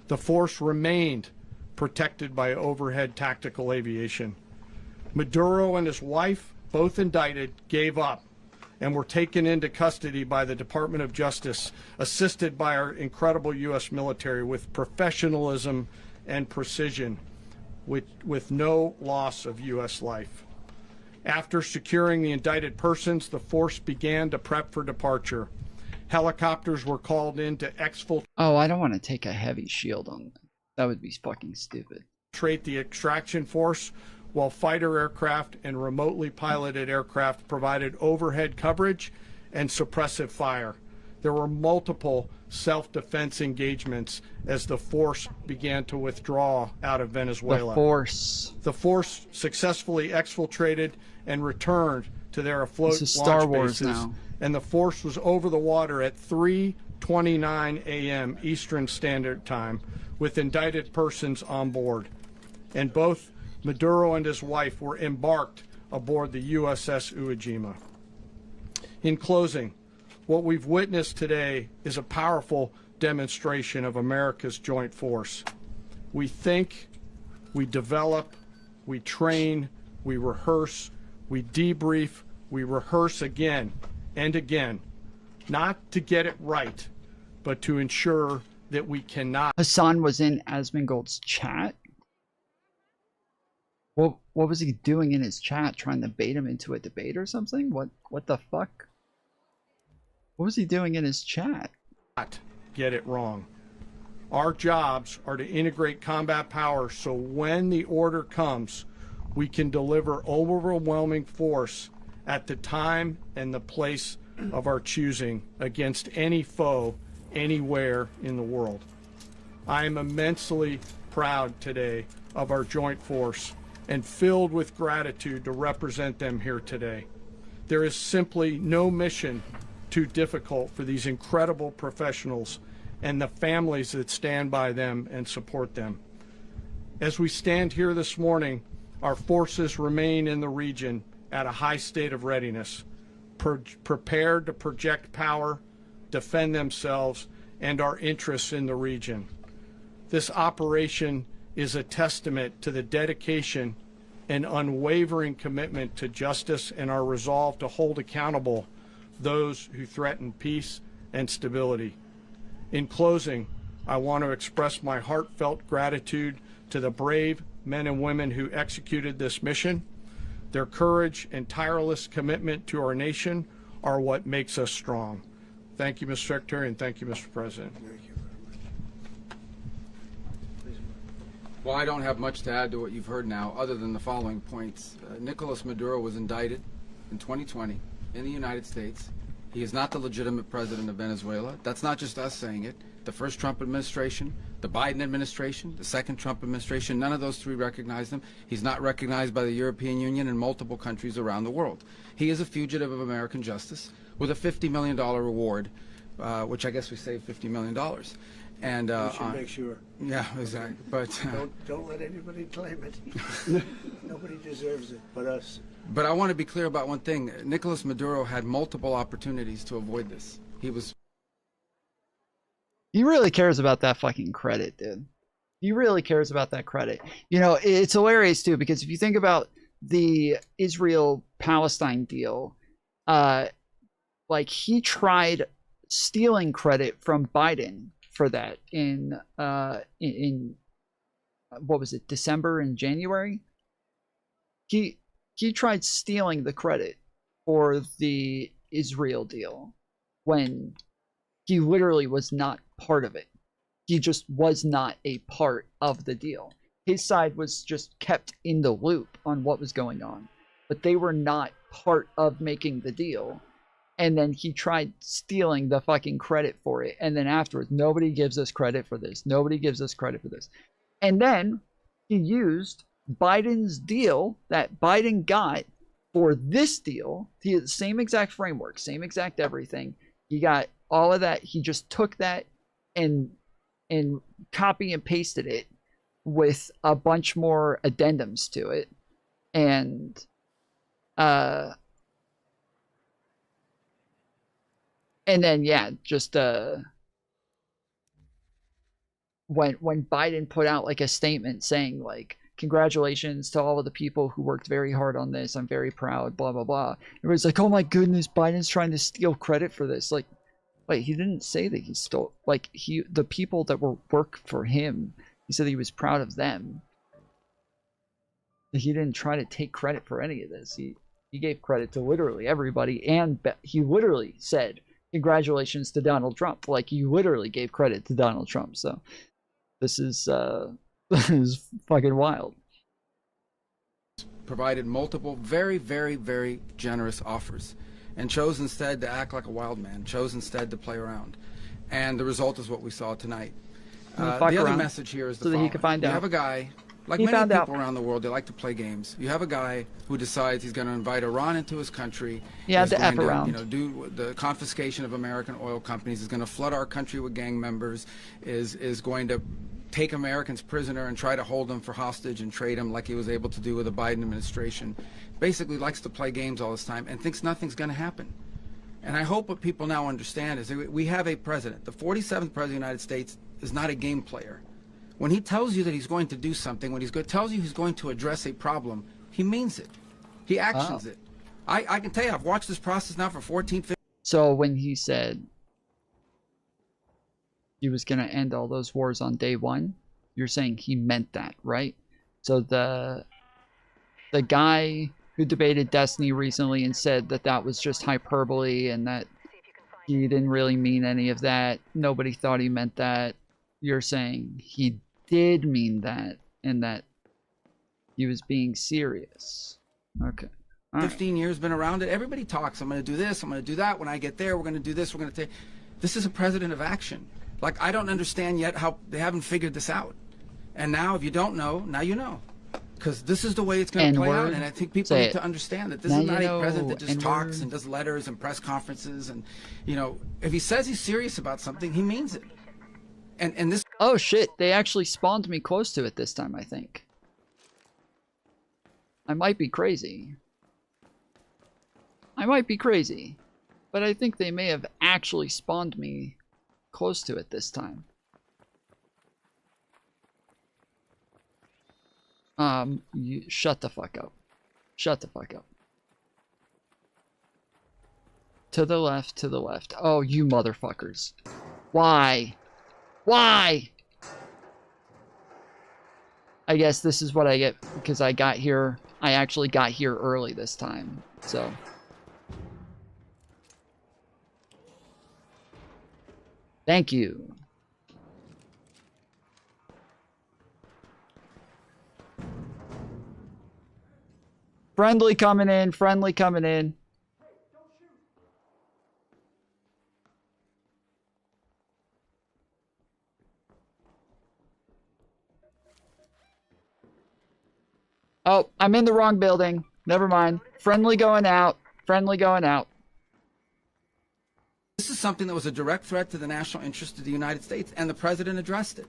The force remained protected by overhead tactical aviation. Maduro and his wife, both indicted, gave up and were taken into custody by the Department of Justice, assisted by our incredible U.S. military with professionalism and precision, with no loss of U.S. life. After securing the indicted persons, the force began to prep for departure. Helicopters were called in to exfiltrate. Oh, I don't want to take a heavy shield on that. That would be fucking stupid. The extraction force, while fighter aircraft and remotely piloted aircraft provided overhead coverage and suppressive fire. There were multiple self-defense engagements as the force began to withdraw out of Venezuela. The force successfully exfiltrated and returned to their afloat launch bases, and the force was over the water at 3:29 a.m. Eastern Standard Time with indicted persons on board. And both Maduro and his wife were embarked aboard the USS Uwajima. In closing, What we've witnessed today is a powerful demonstration of America's joint force. We think, we develop, we train, we rehearse, we debrief, we rehearse again and again, not to get it right, but to ensure that we cannot. Hasan was in Asmongold's chat. What was he doing in his chat? Trying to bait him into a debate or something? What the fuck? What was he doing in his chat? Not get it wrong. Our jobs are to integrate combat power so when the order comes, we can deliver overwhelming force at the time and the place of our choosing against any foe anywhere in the world. I am immensely proud today of our joint force and filled with gratitude to represent them here today. There is simply no mission too difficult for these incredible professionals and the families that stand by them and support them. As we stand here this morning, our forces remain in the region at a high state of readiness, prepared to project power, defend themselves, and our interests in the region. This operation is a testament to the dedication and unwavering commitment to justice and our resolve to hold accountable those who threaten peace and stability. In closing, I want to express my heartfelt gratitude to the brave men and women who executed this mission. Their courage and tireless commitment to our nation are what makes us strong. Thank you, Mr. Secretary, and thank you, Mr. President. Well, I don't have much to add to what you've heard now, other than the following points. Nicolas Maduro was indicted in 2020 in the United States. He is not the legitimate president of Venezuela. That's not just us saying it. The first Trump administration, the Biden administration, the second Trump administration, none of those three recognized him. He's not recognized by the European Union and multiple countries around the world. He is a fugitive of American justice with a $50 million reward, which I guess we saved $50 million. And we should make sure. Yeah, exactly. But don't let anybody claim it. Nobody deserves it but us. But I want to be clear about one thing. Nicolas Maduro had multiple opportunities to avoid this. He really cares about that fucking credit, dude. He really cares about that credit. You know, it's hilarious too, because if you think about the Israel-Palestine deal, like he tried stealing credit from Biden for that in what was it, December and January? He tried stealing the credit for the Israel deal when he literally was not part of it. He just was not a part of the deal. His side was just kept in the loop on what was going on, but they were not part of making the deal. And then he tried stealing the fucking credit for it. And then afterwards, nobody gives us credit for this. Nobody gives us credit for this. And then he used Biden's deal that Biden got for this deal. He had the same exact framework, same exact everything. He got all of that. He just took that and copy and pasted it with a bunch more addendums to it. And then, yeah, just when Biden put out like a statement saying like, congratulations to all of the people who worked very hard on this. I'm very proud, blah, blah, blah. Everybody's like, oh my goodness, Biden's trying to steal credit for this. Like, wait, he didn't say that he stole, like the people that work for him, he said he was proud of them. He didn't try to take credit for any of this. He gave credit to literally everybody, and he literally said, congratulations to Donald Trump. Like, he literally gave credit to Donald Trump. So this is this is fucking wild. Provided multiple very, very, very generous offers and chose instead to act like a wild man, chose instead to play around. And the result is what we saw tonight. The other message here is the following. That he could find out. You have a guy, like many people around the world, they like to play games. You have a guy who decides he's going to invite Iran into his country. Yeah, the F around. You know, do the confiscation of American oil companies, is going to flood our country with gang members, is going to take Americans prisoner and try to hold them for hostage and trade them like he was able to do with the Biden administration. Basically likes to play games all this time and thinks nothing's going to happen. And I hope what people now understand is that we have a president. The 47th president of the United States is not a game player. When he tells you that he's going to do something, when tells you he's going to address a problem, he means it. He actions it. I can tell you, I've watched this process now for 14, 15. So when he said he was going to end all those wars on day one, you're saying he meant that, right? So the guy who debated Destiny recently and said that that was just hyperbole and that he didn't really mean any of that, nobody thought he meant that, you're saying he did mean that and that he was being serious. Okay. 15 years been around it. Everybody talks. I'm going to do this. I'm going to do that. When I get there, we're going to do this. We're going to take. This is a president of action. Like, I don't understand yet how they haven't figured this out. And now, if you don't know, now you know. Because this is the way it's going to play out. And I think people need to understand that this is not a president that just talks and does letters and press conferences. And, you know, if he says he's serious about something, he means it. And this. Oh, shit. They actually spawned me close to it this time, I think. I might be crazy. I might be crazy, but I think they may have actually spawned me close to it this time. You shut the fuck up. Shut the fuck up. To the left, to the left. Oh, you motherfuckers. Why? Why? I guess this is what I get because I got here. I actually got here early this time, so. Thank you. Friendly coming in, friendly coming in. Oh, I'm in the wrong building. Never mind. Friendly going out. Friendly going out. This is something that was a direct threat to the national interest of the United States, and the president addressed it.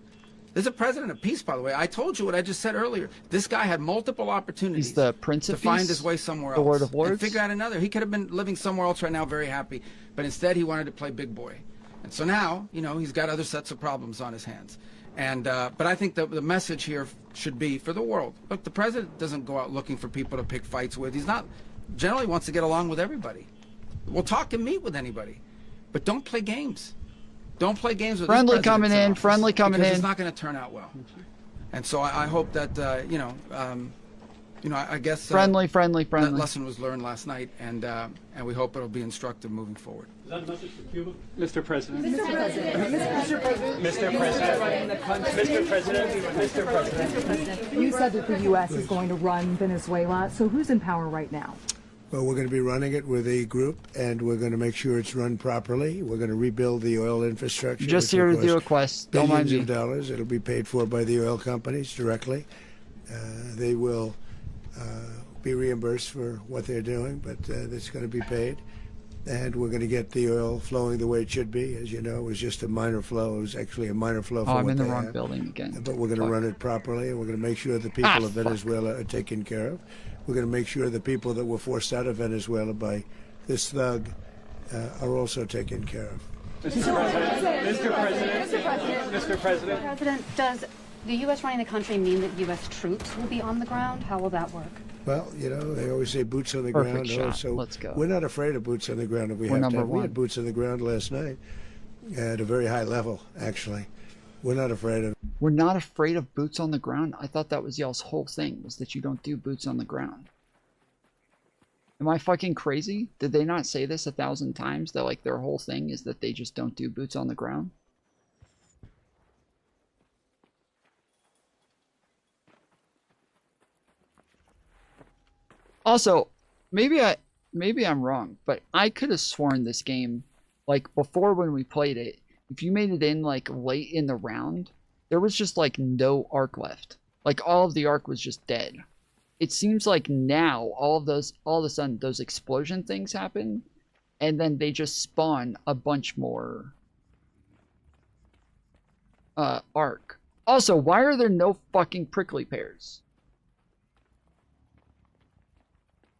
This is a president of peace, by the way. I told you what I just said earlier. This guy had multiple opportunities the Prince of to find Peace? his way somewhere The else. Lord of Lords? And figure out another. He could have been living somewhere else right now, very happy. But instead, he wanted to play big boy. And so now, you know, he's got other sets of problems on his hands. And but I think the message here should be for the world. Look, the president doesn't go out looking for people to pick fights with. He's not generally wants to get along with everybody. We'll talk and meet with anybody. But don't play games. Don't play games with friendly this coming in. office, Friendly coming in. It's not going to turn out well. And so I hope that I guess friendly. That lesson was learned last night, and we hope it'll be instructive moving forward. Is that a message for Cuba? Mr. President. Mr. President. Mr. President. Mr. President. Mr. President. Mr. President. You said that the U.S. is going to run Venezuela. So who's in power right now? Well, we're going to be running it with a group, and we're going to make sure it's run properly. We're going to rebuild the oil infrastructure. Just here to do a quest. Don't mind me. Billions of dollars. It'll be paid for by the oil companies directly. They will be reimbursed for what they're doing, but it's going to be paid. And we're going to get the oil flowing the way it should be. As you know, it was just a minor flow. It was actually a minor flow for I'm what in the they wrong had. building again. But we're going to run it properly, and we're going to make sure the people of Venezuela are taken care of. We're going to make sure the people that were forced out of Venezuela by this thug are also taken care of. Mr. President. Mr. President. Mr. President. Mr. President. President, does the U.S. running the country mean that U.S. troops will be on the ground? How will that work? Well, you know, they always say boots on the Perfect ground. shot. Also, Let's go. We're not afraid of boots on the ground if we We're have to. number We had one. boots on the ground last night at a very high level, actually. We're not afraid of. We're not afraid of boots on the ground? I thought that was y'all's whole thing, was that you don't do boots on the ground. Am I fucking crazy? Did they not say this 1,000 times? That like their whole thing is that they just don't do boots on the ground? Also, maybe I'm wrong, but I could have sworn this game, like before when we played it, if you made it in like late in the round, there was just like no arc left. Like all of the arc was just dead. It seems like now all of a sudden those explosion things happen, and then they just spawn a bunch more arc. Also, why are there no fucking prickly pears?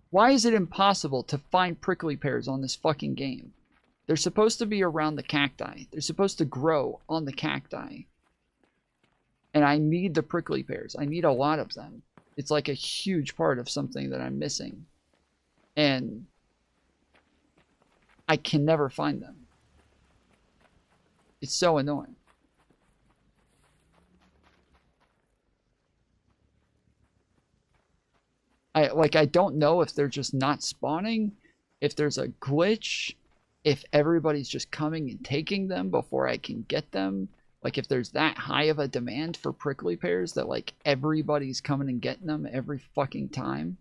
Why is it impossible to find prickly pears on this fucking game? They're supposed to be around the cacti. They're supposed to grow on the cacti. And I need the prickly pears. I need a lot of them. It's like a huge part of something that I'm missing. And I can never find them. It's so annoying. I don't know if they're just not spawning, if there's a glitch, if everybody's just coming and taking them before I can get them. Like, if there's that high of a demand for prickly pears that, like, everybody's coming and getting them every fucking time.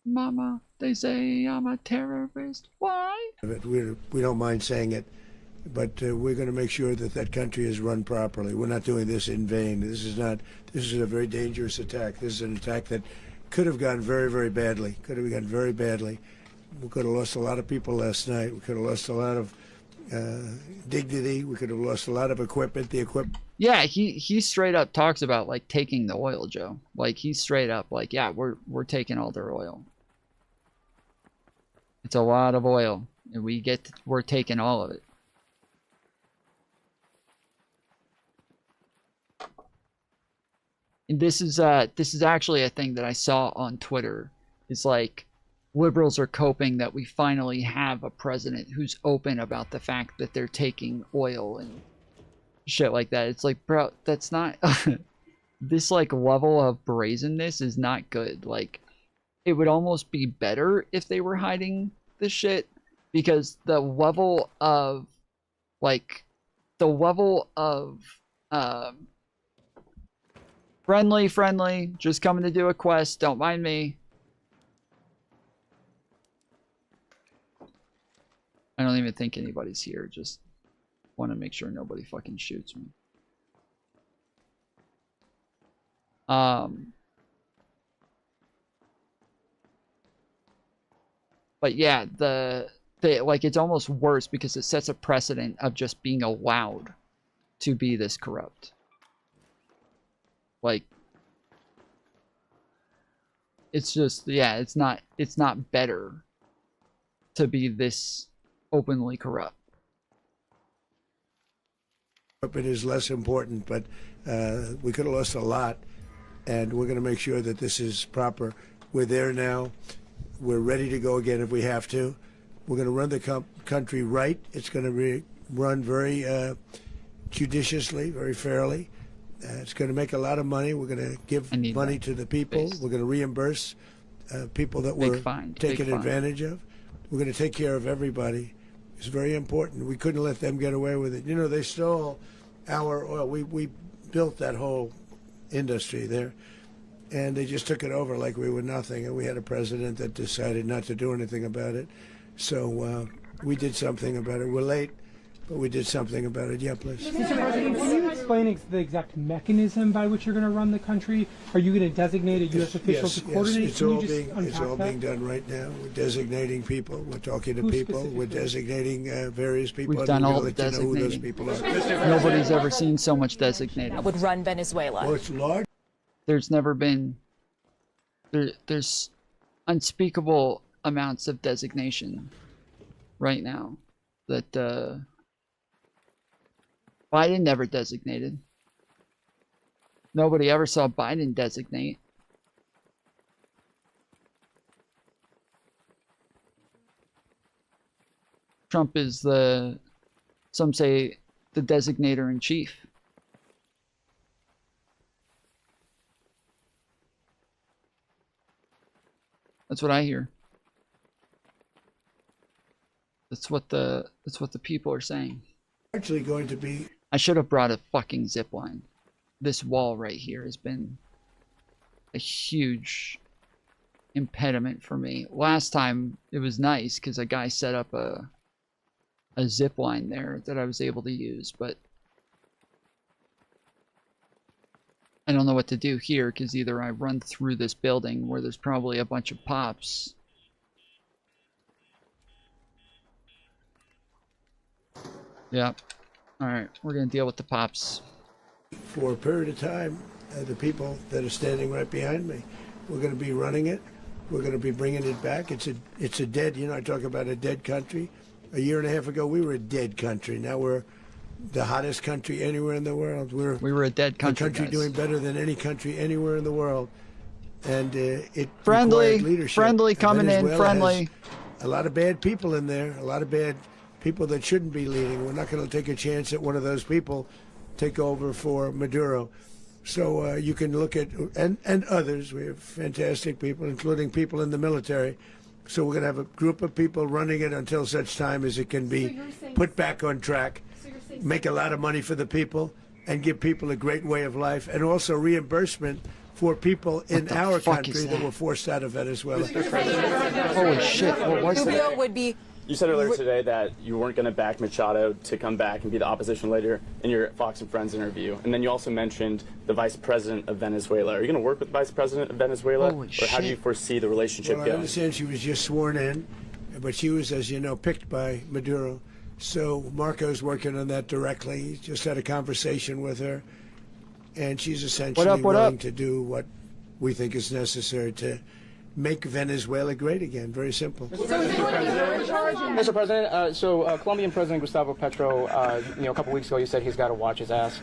Mama, they say I'm a terrorist. Why? We don't mind saying it, but we're going to make sure that that country is run properly. We're not doing this in vain. This is a very dangerous attack. This is an attack that could have gone very, very badly. Could have gone very badly. We could have lost a lot of people last night. We could have lost a lot of dignity. We could have lost a lot of equipment. Yeah, he straight up talks about, like, taking the oil, Joe. Like, he's straight up like, yeah, we're taking all their oil. It's a lot of oil, and we're taking all of it. And this is actually a thing that I saw on Twitter. It's like, liberals are coping that we finally have a president who's open about the fact that they're taking oil and shit like that. It's like, bro, that's not this, like, level of brazenness is not good. Like, it would almost be better if they were hiding this shit, because the level of friendly, just coming to do a quest, don't mind me. I don't even think anybody's here, just want to make sure nobody fucking shoots me. But yeah, like, it's almost worse because it sets a precedent of just being allowed to be this corrupt. Like, it's just, yeah, it's not better to be this openly corrupt. It is less important, but we could have lost a lot, and we're going to make sure that this is proper. We're there now. We're ready to go again if we have to. We're going to run the country right. It's going to be run very judiciously, very fairly. It's going to make a lot of money. We're going to give money to the people. We're going to reimburse people that were taken advantage of. We're going to take care of everybody. It's very important. We couldn't let them get away with it. You know, they stole our oil. We built that whole industry there, and they just took it over like we were nothing. And we had a president that decided not to do anything about it. So we did something about it. We're late, but we did something about it. Yeah, please. Mr. President, can you explain the exact mechanism by which you're going to run the country? Are you going to designate a U.S. official to coordinate? It's all being done right now. We're designating people. We're talking to people. We're designating various people. We've done all the designating. Who those people are. Nobody's ever seen so much designating. That would run Venezuela. Well, it's large. There's never been. There's unspeakable amounts of designation right now that Biden never designated. Nobody ever saw Biden designate. Trump is some say, the designator in chief. That's what I hear. That's what the people are saying. Actually going to be. I should have brought a fucking zip line. This wall right here has been a huge impediment for me. Last time it was nice because a guy set up a zip line there that I was able to use, but I don't know what to do here because either I run through this building where there's probably a bunch of pops. Yep. Alright, we're going to deal with the pops. For a period of time, the people that are standing right behind me, we're going to be running it. We're going to be bringing it back. It's a dead, I talk about a dead country. A year and a half ago, we were a dead country. Now we're the hottest country anywhere in the world. We were a dead country, a country guys. doing better than any country anywhere in the world. And it friendly, required leadership. friendly coming Venezuela in, friendly. has a lot of bad people in there, a lot of bad people that shouldn't be leading. We're not going to take a chance that one of those people take over for Maduro. So you can look at, and others, we have fantastic people, including people in the military. So we're going to have a group of people running it until such time as it can be put back on track, make a lot of money for the people, and give people a great way of life, and also reimbursement for people in our country that were forced out of Venezuela. Holy shit, what was that? Would be. You said earlier today that you weren't going to back Machado to come back and be the opposition leader in your Fox and Friends interview. And then you also mentioned the vice president of Venezuela. Are you going to work with the vice president of Venezuela? Holy or how do you foresee the relationship Well, going? I understand she was just sworn in, but she was, as you know, picked by Maduro. So Marco's working on that directly. He just had a conversation with her, and she's essentially willing to do what we think is necessary to make Venezuela great again. Very simple. Mr. President, Colombian President Gustavo Petro, a couple weeks ago, you said he's got to watch his ass.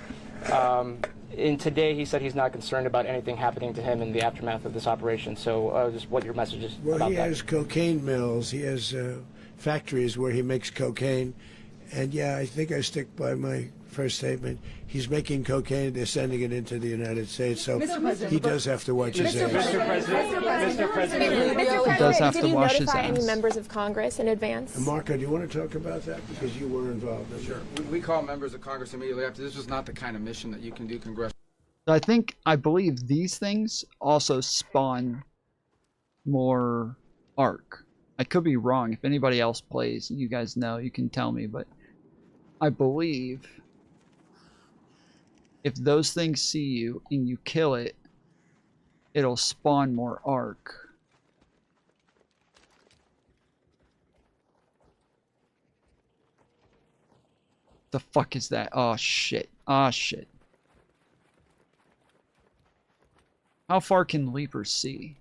And today, he said he's not concerned about anything happening to him in the aftermath of this operation. So, just what your message is about that. Well, he has cocaine mills. He has factories where he makes cocaine. And yeah, I think I stick by my first statement. He's making cocaine. They're sending it into the United States. So he does have to watch his ass. Mr. President, He does have to wash his notify ass. any members of Congress in advance? And Marco, do you want to talk about that? Because you were involved in it. Sure. We call members of Congress immediately after. This was not the kind of mission that you can do congressional. I believe these things also spawn more arc. I could be wrong. If anybody else plays, you guys know, you can tell me, but I believe if those things see you and you kill it, it'll spawn more arc. The fuck is that? Oh shit. Oh shit. How far can Leapers see?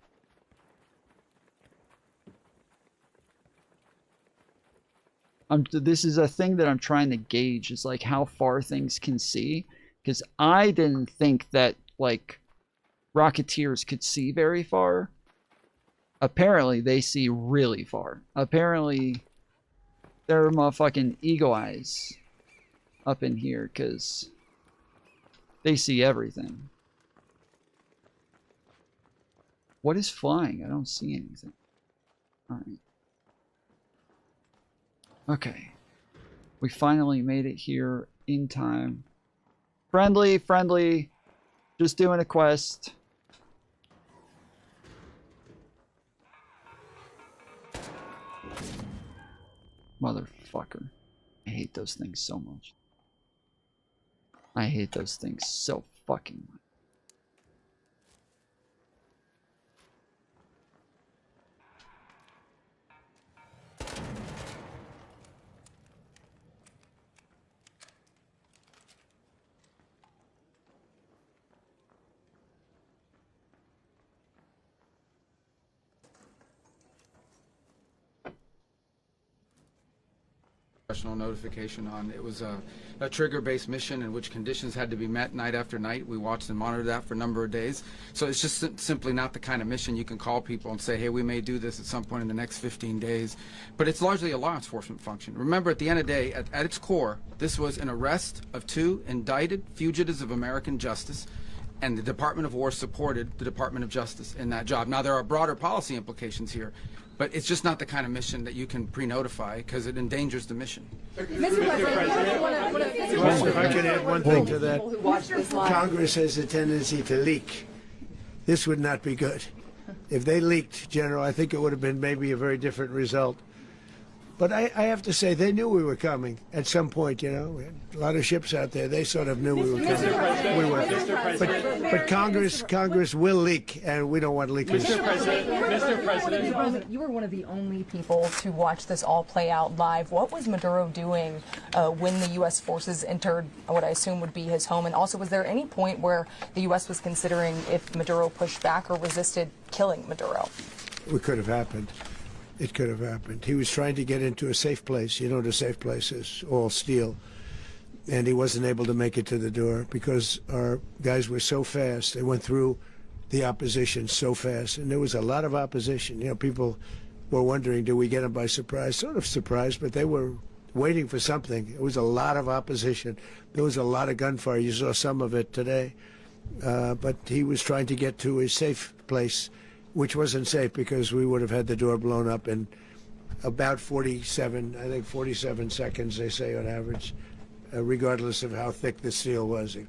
This is a thing that I'm trying to gauge, is like how far things can see. Because I didn't think that, like, Rocketeers could see very far. Apparently, they see really far. Apparently, they're motherfucking eagle eyes up in here, because they see everything. What is flying? I don't see anything. Alright. Okay. We finally made it here in time. Friendly, friendly. Just doing a quest. Motherfucker. I hate those things so much. I hate those things so fucking much. Notification on. It was a trigger-based mission in which conditions had to be met night after night. We watched and monitored that for a number of days. So it's just simply not the kind of mission you can call people and say, hey, we may do this at some point in the next 15 days. But it's largely a law enforcement function. Remember, at the end of the day, at its core, this was an arrest of 2 indicted fugitives of American justice, and the Department of War supported the Department of Justice in that job. Now, there are broader policy implications here, but it's just not the kind of mission that you can pre-notify because it endangers the mission. If I can add one thing to that. Congress has a tendency to leak. This would not be good. If they leaked, General, I think it would have been maybe a very different result. But I have to say, they knew we were coming at some point, you know. We had a lot of ships out there. They sort of knew we were coming. We weren't. But Congress will leak, and we don't want leakers. Mr. President, you were one of the only people to watch this all play out live. What was Maduro doing when the U.S. forces entered what I assume would be his home? And also, was there any point where the U.S. was considering if Maduro pushed back or resisted killing Maduro? It could have happened. It could have happened. He was trying to get into a safe place. You know what a safe place is, all steel. And he wasn't able to make it to the door because our guys were so fast. They went through the opposition so fast. And there was a lot of opposition. You know, people were wondering, do we get them by surprise? Sort of surprised, but they were waiting for something. It was a lot of opposition. There was a lot of gunfire. You saw some of it today. But he was trying to get to a safe place, which wasn't safe because we would have had the door blown up in about 47 seconds, they say on average, regardless of how thick the steel was. It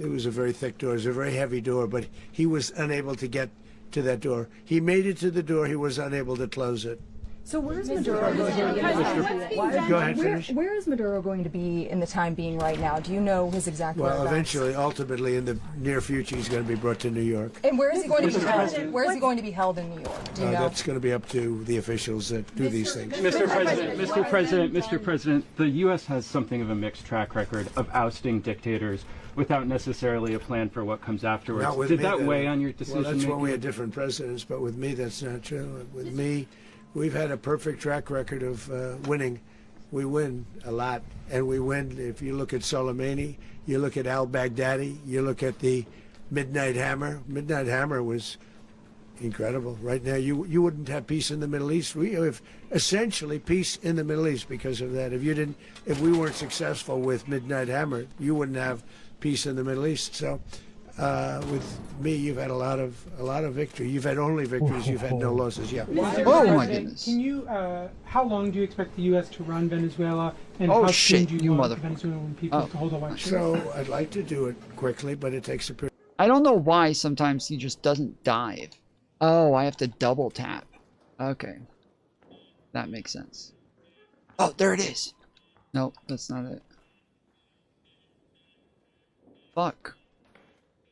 was a very thick door. It was a very heavy door, but he was unable to get to that door. He made it to the door. He was unable to close it. So where is Maduro going to be? Go ahead, finish. Where is Maduro going to be in the time being right now? Do you know his exact Well, whereabouts? eventually, ultimately, in the near future, he's going to be brought to New York. And where is he going to be held? Where is he going to be held in New York? Do you know? That's going to be up to the officials that do these things. Mr. President, the U.S. has something of a mixed track record of ousting dictators without necessarily a plan for what comes afterwards. Not with Did me, that weigh on your decision Well, that's making? when we had different presidents, but with me, that's not true. With me, we've had a perfect track record of winning. We win a lot, and we win. If you look at Soleimani, you look at al-Baghdadi, you look at the Midnight Hammer. Midnight Hammer was incredible. Right now, you wouldn't have peace in the Middle East. We have essentially peace in the Middle East because of that. If we weren't successful with Midnight Hammer, you wouldn't have peace in the Middle East. So, with me, you've had a lot of victory. You've had only victories. You've had no losses. Yeah. Oh my goodness. Can you? How long do you expect the U.S. to run Venezuela? And Oh, how shit, soon do you you want motherfucker. Venezuelan people to hold elections? So I'd like to do it quickly, but it takes a period. I don't know why sometimes he just doesn't dive. Oh, I have to double tap. Okay. That makes sense. Oh, there it is. Nope, that's not it. Fuck.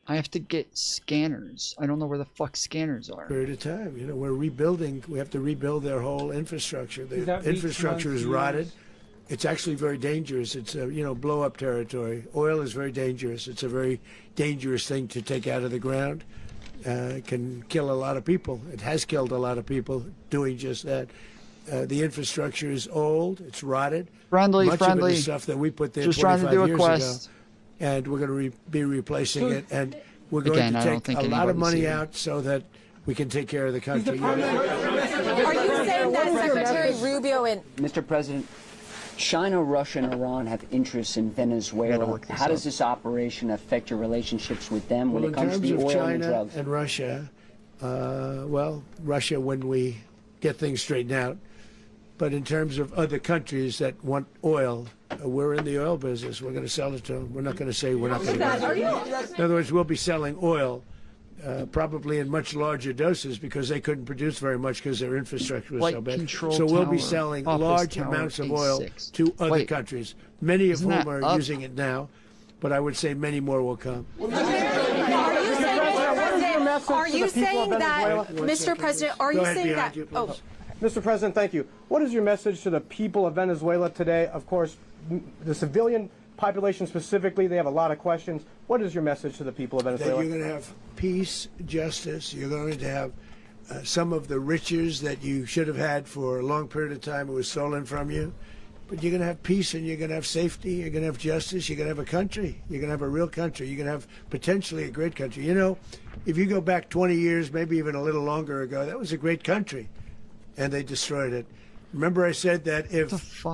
I have to get scanners. I don't know where the fuck scanners are. Period of time. You know, we're rebuilding. We have to rebuild their whole infrastructure. Does The that reach infrastructure months, is years? rotted. It's actually very dangerous. It's blow-up territory. Oil is very dangerous. It's a very dangerous thing to take out of the ground. It can kill a lot of people. It has killed a lot of people doing just that. The infrastructure is old. It's rotted. Friendly. Much of it is stuff that we put there Just 25 trying to do a years quest. ago. And we're going to be replacing it. And we're going Again, I to don't take think a lot of anybody's money here. out so that we can take care of the country. Are you saying that Secretary Rubio and Mr. President, China, Russia, and Iran have interests in Venezuela. How does this operation affect your relationships with them when Well, it comes to the in terms oil of and the China drugs? and Russia, Russia when we get things straightened out. But in terms of other countries that want oil, we're in the oil business. We're going to sell it to them. We're not going to say we're not going to. In other words, we'll be selling oil, probably in much larger doses because they couldn't produce very much because their infrastructure was Flight so bad. control So we'll be tower, selling office large tower, amounts of oil A6. to other Wait. countries, many of Isn't whom that are up? using it now. But I would say many more will come. Are you saying that, Mr. President, are you saying that? Oh, Mr. President, thank you. What is your message to the people of Venezuela today? Of course, the civilian population specifically, they have a lot of questions. What is your message to the people of That Venezuela? you're going to have peace, justice. You're going to have some of the riches that you should have had for a long period of time. It was stolen from you. But you're going to have peace and you're going to have safety. You're going to have justice. You're going to have a country. You're going to have a real country. You're going to have potentially a great country. You know, if you go back 20 years, maybe even a little longer ago, that was a great country. And they destroyed it. Remember I said that if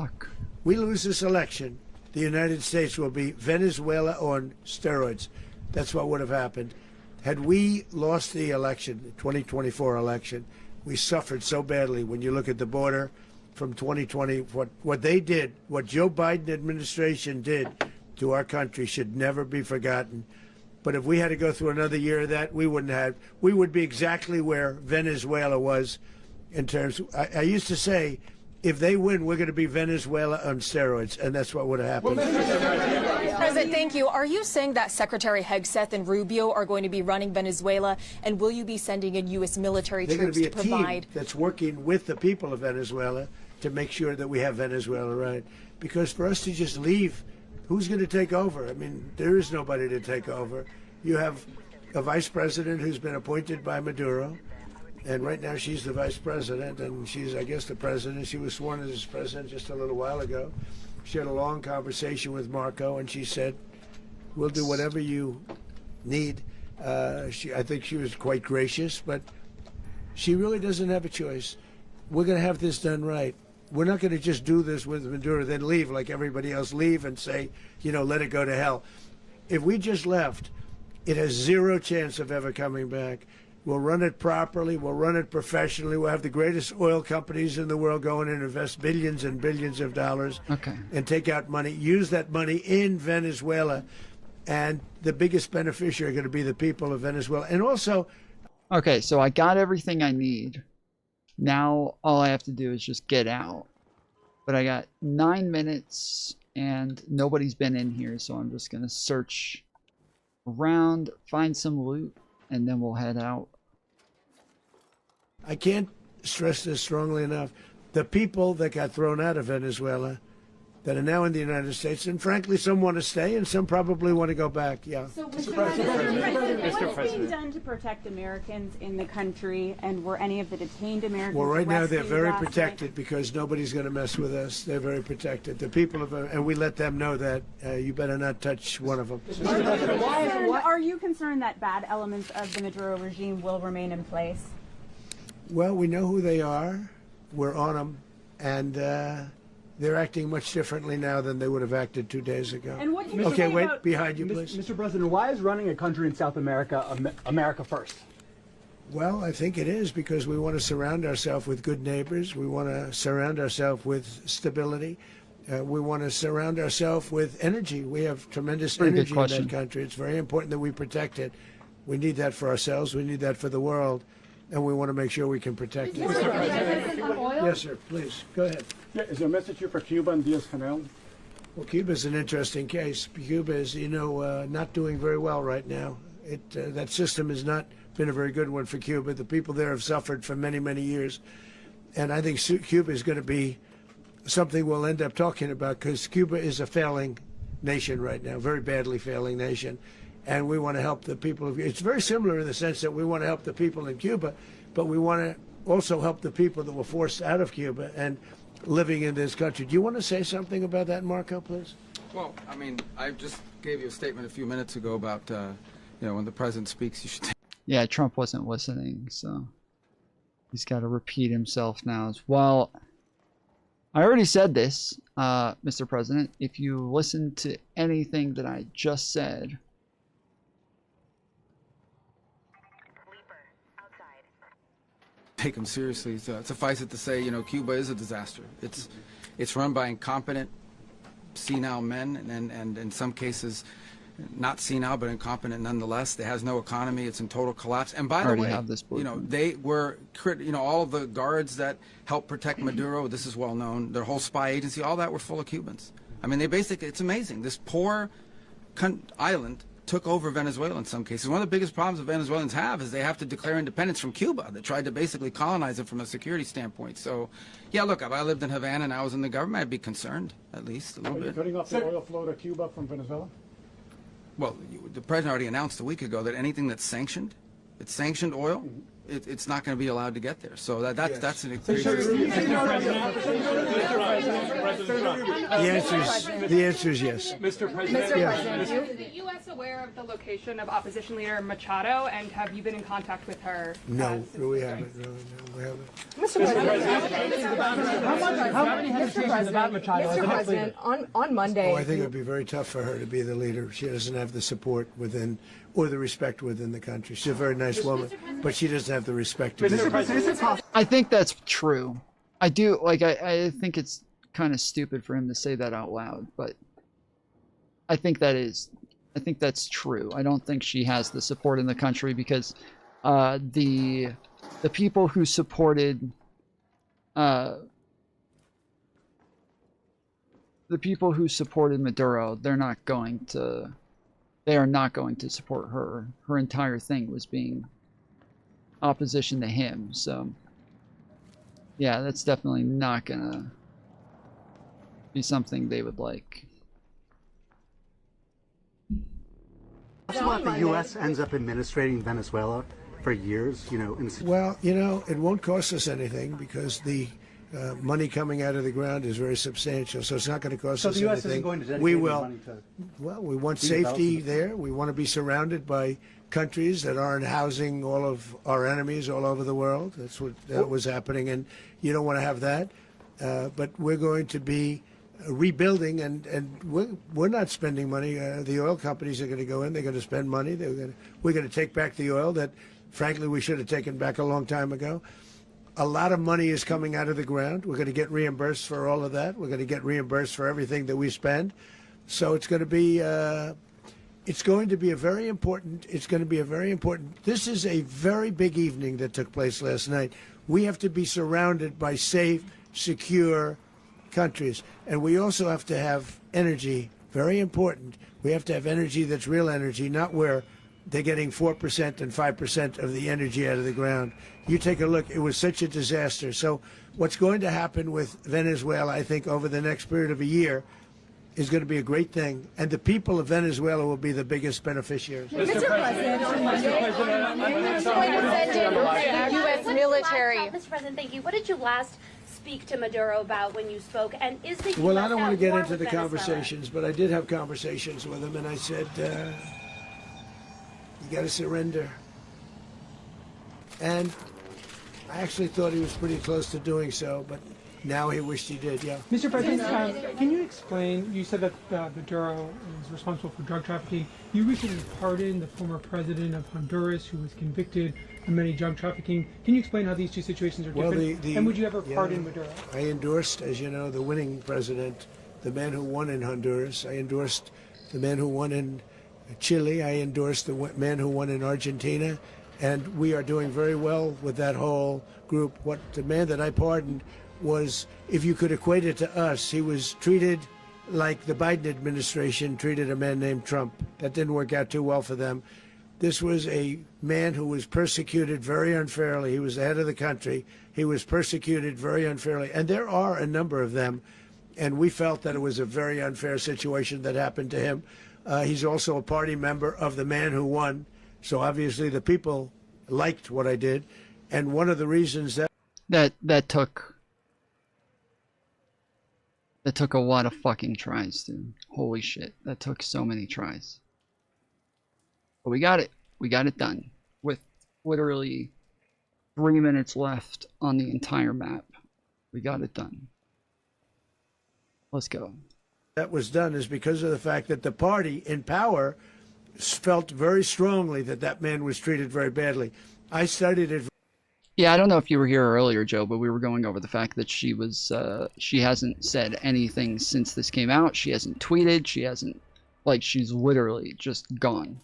we lose this election, the United States will be Venezuela on steroids. That's what would have happened. Had we lost the election, the 2024 election, we suffered so badly when you look at the border from 2020. What they did, what Joe Biden administration did to our country should never be forgotten. But if we had to go through another year of that, we would be exactly where Venezuela was in terms. I used to say, if they win, we're going to be Venezuela on steroids, and that's what would have happened. President, thank you. Are you saying that Secretary Hegseth and Rubio are going to be running Venezuela, and will you be sending in U.S. military They're going troops to be to a provide? team that's working with the people of Venezuela to make sure that we have Venezuela right. Because for us to just leave, who's going to take over? I mean, there is nobody to take over. You have a vice president who's been appointed by Maduro. And right now she's the vice president, and she's, I guess, the president. She was sworn as president just a little while ago. She had a long conversation with Marco, and she said, we'll do whatever you need. I think she was quite gracious, but she really doesn't have a choice. We're going to have this done right. We're not going to just do this with Maduro, then leave like everybody else, leave and say, you know, let it go to hell. If we just left, it has zero chance of ever coming back. We'll run it properly. We'll run it professionally. We'll have the greatest oil companies in the world go in and invest billions and billions of dollars and take out money, use that money in Venezuela. And the biggest beneficiary are going to be the people of Venezuela. And also... Okay, so I got everything I need. Now all I have to do is just get out. But I got 9 minutes and nobody's been in here, so I'm just going to search around, find some loot, and then we'll head out. I can't stress this strongly enough. The people that got thrown out of Venezuela that are now in the United States, and frankly, some want to stay and some probably want to go back. Yeah. So, Mr. President, what's being done to protect Americans in the country, and were any of the detained Americans Well, right now they're very last protected night? because nobody's going to mess with us. They're very protected. The people of, and we let them know that you better not touch one of them. Are you concerned that bad elements of the Maduro regime will remain in place? Well, we know who they are. We're on them, and they're acting much differently now than they would have acted 2 days ago. And what can you okay, say wait, about behind you, please. Mr. President, why is running a country in South America America first? Well, I think it is because we want to surround ourselves with good neighbors. We want to surround ourselves with stability. We want to surround ourselves with energy. We have tremendous energy in that country. It's very important that we protect it. We need that for ourselves. We need that for the world. And we want to make sure we can protect it. Yes, sir. Please, go ahead. Yeah, is there a message here for Cuba and Diaz-Canel? Well, Cuba is an interesting case. Cuba is, you know, not doing very well right now. That system has not been a very good one for Cuba. The people there have suffered for many, many years. And I think Cuba is going to be something we'll end up talking about because Cuba is a failing nation right now, very badly failing nation. And we want to help the people of it's very similar in the sense that we want to help the people in Cuba, but we want to also help the people that were forced out of Cuba and living in this country. Do you want to say something about that, Marco, please? Well, I mean, I just gave you a statement a few minutes ago about, you know, when the president speaks, you should take... Yeah, Trump wasn't listening, so he's got to repeat himself now as well. I already said this, Mr. President. If you listen to anything that I just said... Take them seriously. Suffice it to say, you know, Cuba is a disaster. It's run by incompetent, senile men, and in some cases, not senile but incompetent nonetheless. It has no economy. It's in total collapse. And by the way, you know, they were, you know, all of the guards that helped protect Maduro. This is well known. Their whole spy agency, all that were full of Cubans. I mean, they basically, it's amazing. This poor island took over Venezuela in some cases. One of the biggest problems that Venezuelans have is they have to declare independence from Cuba. They tried to basically colonize it from a security standpoint. So, yeah, look, if I lived in Havana and I was in the government, I'd be concerned, at least a little bit. Are you cutting off the oil flow to Cuba from Venezuela? Well, the president already announced a week ago that anything that's sanctioned, it's sanctioned oil, it's not going to be allowed to get there. So that's an The answer is yes. Mr. President, is the U.S. aware of the location of opposition leader Machado, and have you been in contact with her? No, we haven't. No, we haven't. Mr. President, on Monday... Oh, I think it would be very tough for her to be the leader. She doesn't have the support within, or the respect within the country. She's a very nice woman, but she doesn't have the respect to be the leader. I think that's true. I do, like, I think it's kind of stupid for him to say that out loud, but I think that's true. I don't think she has the support in the country because the people who supported Maduro, they are not going to support her. Her entire thing was being opposition to him, so yeah, that's definitely not gonna be something they would like. What the U.S. ends up administrating Venezuela for years, Well, it won't cost us anything because the money coming out of the ground is very substantial, so it's not going to cost us anything. So the U.S. isn't going to dedicate we will. money to... Well, we want safety there. We want to be surrounded by countries that aren't housing all of our enemies all over the world. That's what was happening, and you don't want to have that. But we're going to be rebuilding, and we're not spending money. The oil companies are going to go in. They're going to spend money. We're going to take back the oil that, frankly, we should have taken back a long time ago. A lot of money is coming out of the ground. We're going to get reimbursed for all of that. We're going to get reimbursed for everything that we spend. So it's going to be a very important. This is a very big evening that took place last night. We have to be surrounded by safe, secure countries, and we also have to have energy. Very important. We have to have energy that's real energy, not where they're getting 4% and 5% of the energy out of the ground. You take a look. It was such a disaster. So what's going to happen with Venezuela, I think, over the next period of a year is going to be a great thing. And the people of Venezuela will be the biggest beneficiaries. Mr. President, U.S. military. Mr. President, thank you. What did you last speak to Maduro about when you spoke? And is the Well, I don't want to get war into with the Venezuela? conversations, but I did have conversations with him, and I said, you got to surrender. And I actually thought he was pretty close to doing so, but now he wished he did, yeah. Mr. President, can you explain, you said that Maduro is responsible for drug trafficking. You recently pardoned the former president of Honduras who was convicted of many drug trafficking. Can you explain how these two situations are different? And would you ever pardon Maduro? I endorsed, as you know, the winning president, the man who won in Honduras. I endorsed the man who won in Chile. I endorsed the man who won in Argentina. And we are doing very well with that whole group. What the man that I pardoned was, if you could equate it to us, he was treated like the Biden administration treated a man named Trump. That didn't work out too well for them. This was a man who was persecuted very unfairly. He was the head of the country. He was persecuted very unfairly. And there are a number of them. And we felt that it was a very unfair situation that happened to him. He's also a party member of the man who won. So obviously the people liked what I did. And one of the reasons that took a lot of fucking tries, dude. Holy shit. That took so many tries. But we got it. We got it done. With literally 3 minutes left on the entire map. We got it done. Let's go. that was done is because of the fact that the party in power felt very strongly that that man was treated very badly. I studied it. Yeah, I don't know if you were here earlier, Joe, but we were going over the fact that she was, she hasn't said anything since this came out. She hasn't tweeted. She hasn't, like, she's literally just gone.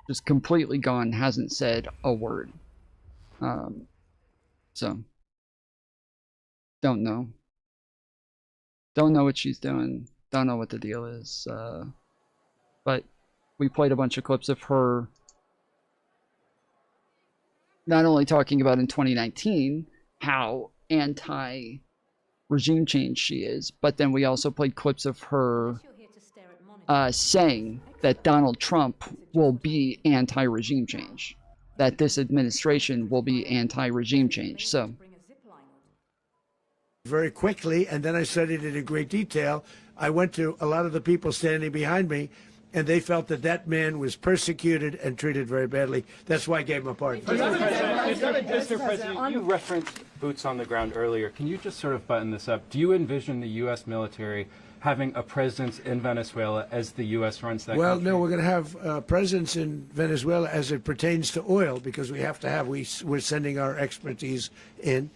Just completely gone, hasn't said a word. So, don't know. Don't know what she's doing. Don't know what the deal is. But we played a bunch of clips of her not only talking about in 2019 how anti-regime change she is, but then we also played clips of her saying that Donald Trump will be anti-regime change, that this administration will be anti-regime change. So very quickly, and then I studied it in great detail. I went to a lot of the people standing behind me, and they felt that that man was persecuted and treated very badly. That's why I gave him a pardon. Mr. President, you referenced boots on the ground earlier. Can you just sort of button this up? Do you envision the U.S. military having a presence in Venezuela as the U.S. runs that Well, country? no, we're going to have a presence in Venezuela as it pertains to oil, because we have to have, we're sending our expertise in.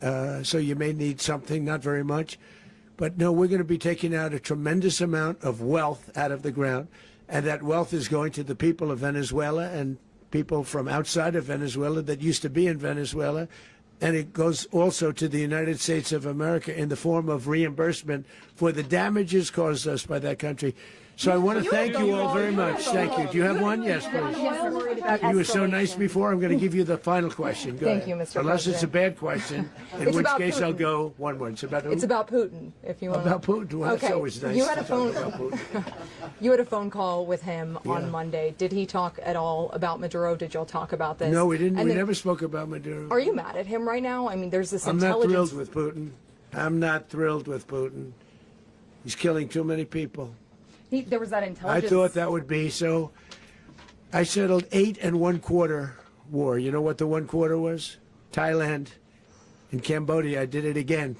So you may need something, not very much. But no, we're going to be taking out a tremendous amount of wealth out of the ground, and that wealth is going to the people of Venezuela and people from outside of Venezuela that used to be in Venezuela. And it goes also to the United States of America in the form of reimbursement for the damages caused us by that country. So I want to thank you all very much. Thank you. Do you have one? Yes, please. You were so nice before. I'm going to give you the final question. Go Thank ahead. you, Mr. Unless President. it's a bad question, in It's which about case I'll Putin. go one word. It's about who? It's about Putin, if you want. About Putin. Well, Okay. that's always nice. You had a to talk phone. about Putin. You had a phone call with him Yeah. on Monday. Did he talk at all about Maduro? Did y'all talk about this? No, we didn't. And We then- never spoke about Maduro. Are you mad at him right now? I mean, there's this I'm not intelligence. thrilled with Putin. I'm not thrilled with Putin. He's killing too many people. There was that I intelligence. thought that would be so. I settled 8 1/4 war. You know what the 1/4 was? Thailand and Cambodia. I did it again.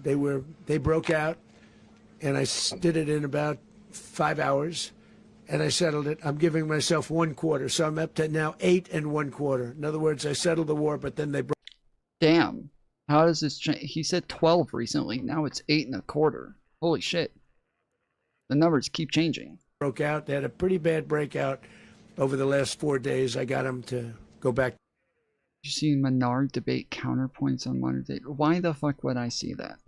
They broke out, and I did it in about 5 hours, and I settled it. I'm giving myself 1/4, so I'm up to now 8 1/4. In other words, I settled the war, but then they broke. Damn. How does this change? He said 12 recently. Now it's 8 1/4. Holy shit. The numbers keep changing. Broke out. They had a pretty bad breakout over the last 4 days. I got them to go back. You see Menard debate counterpoints on modern day. Why the fuck would I see that?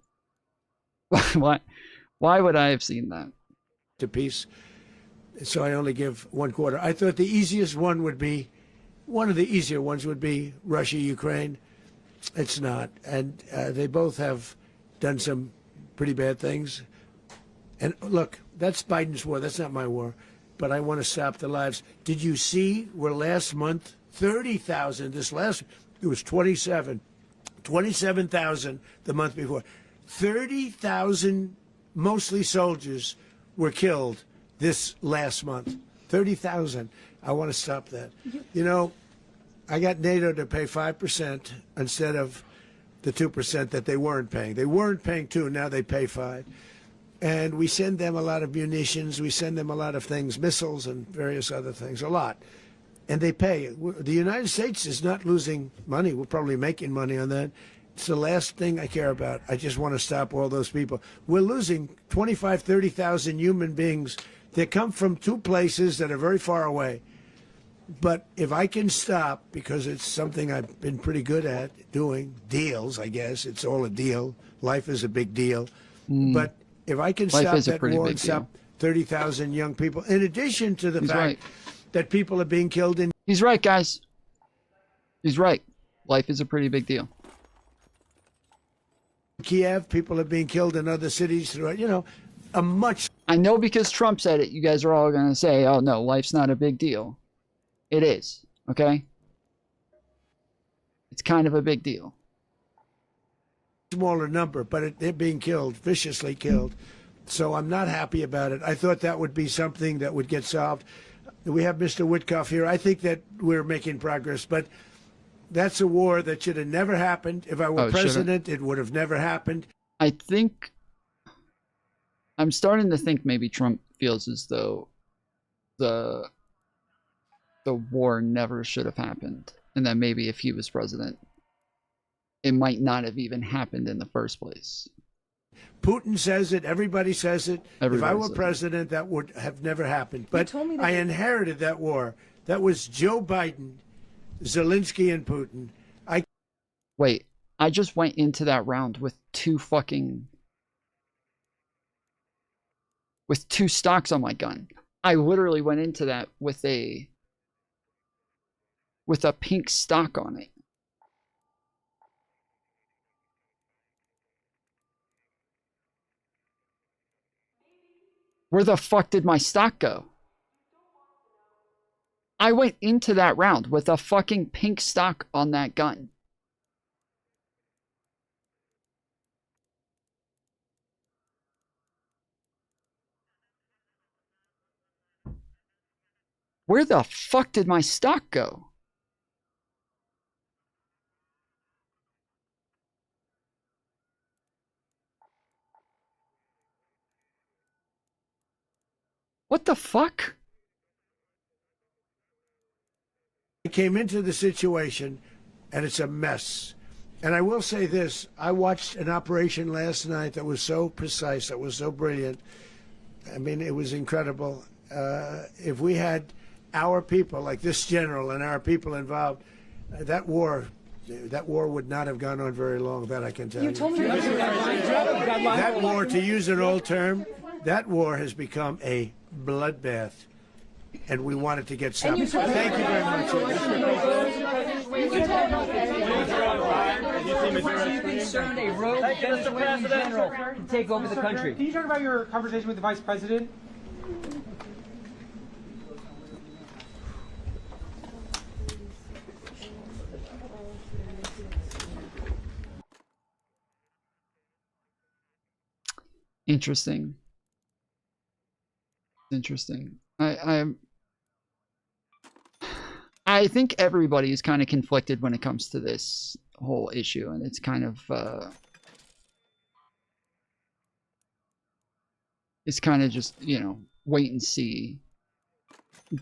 Why would I have seen that? To peace. So I only give 1/4. I thought the easiest one would be, one of the easier ones would be Russia, Ukraine. It's not. And they both have done some pretty bad things. And look, that's Biden's war. That's not my war. But I want to stop the lives. Did you see where last month, 30,000, it was 27,000 the month before. 30,000, mostly soldiers, were killed this last month. 30,000. I want to stop that. You know, I got NATO to pay 5% instead of the 2% that they weren't paying. They weren't paying 2, now they pay 5. And we send them a lot of munitions, we send them a lot of things, missiles and various other things, a lot. And they pay. The United States is not losing money. We're probably making money on that. It's the last thing I care about. I just want to stop all those people. We're losing 25, 30,000 human beings that come from 2 places that are very far away. But if I can stop, because it's something I've been pretty good at doing, deals, I guess. It's all a deal. Life is a big deal. But if I can Life stop is a that pretty war big and stop 30,000 young people, in addition to the He's fact right. that people are being killed in... He's right, guys. He's right. Life is a pretty big deal. Kiev, people are being killed in other cities throughout, you know, a much... I know because Trump said it, you guys are all going to say, oh no, life's not a big deal. It is, okay? It's kind of a big deal. Smaller number, but they're being killed, viciously killed. So I'm not happy about it. I thought that would be something that would get solved. We have Mr. Witkoff here. I think that we're making progress, but that's a war that should have never happened. If I were president, it would have never happened. I think... I'm starting to think maybe Trump feels as though the war never should have happened. And that maybe if he was president, it might not have even happened in the first place. Putin says it. Everybody says it. If I were says it. president, that would have never happened. But I inherited that war. That was Joe Biden, Zelensky, and Putin. Wait, I just went into that round with 2 stocks on my gun. I literally went into that with a pink stock on it. Where the fuck did my stock go? I went into that round with a fucking pink stock on that gun. Where the fuck did my stock go? What the fuck? I came into the situation, and it's a mess. And I will say this. I watched an operation last night that was so precise, that was so brilliant. I mean, it was incredible. If we had our people, like this general and our people involved, that war would not have gone on very long, that I can tell you. You told me That war, to use an old term, that war has become a bloodbath, and we wanted to get some. Thank you very much. Are you concerned a rogue Venezuelan general can take over the country? Can you talk about your conversation with the vice president? Interesting. Interesting. I think everybody is kind of conflicted when it comes to this whole issue, and it's kind of just, you know, wait and see.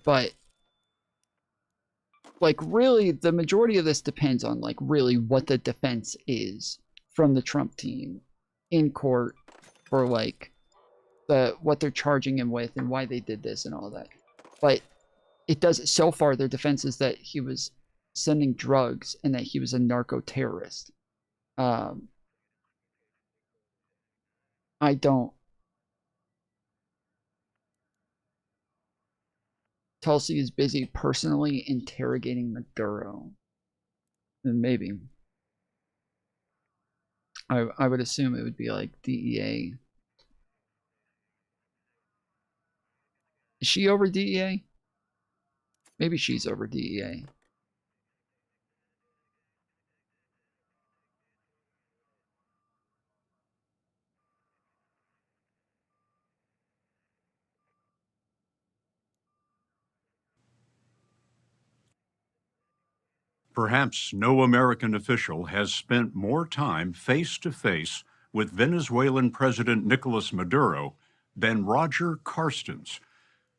But like, really, the majority of this depends on like really what the defense is from the Trump team in court for like what they're charging him with and why they did this and all that. But it does, so far their defense is that he was sending drugs and that he was a narco-terrorist. Tulsi is busy personally interrogating Maduro. And maybe. I would assume it would be like DEA. Is she over DEA? Maybe she's over DEA. Perhaps no American official has spent more time face-to-face with Venezuelan President Nicolas Maduro than Roger Carstens.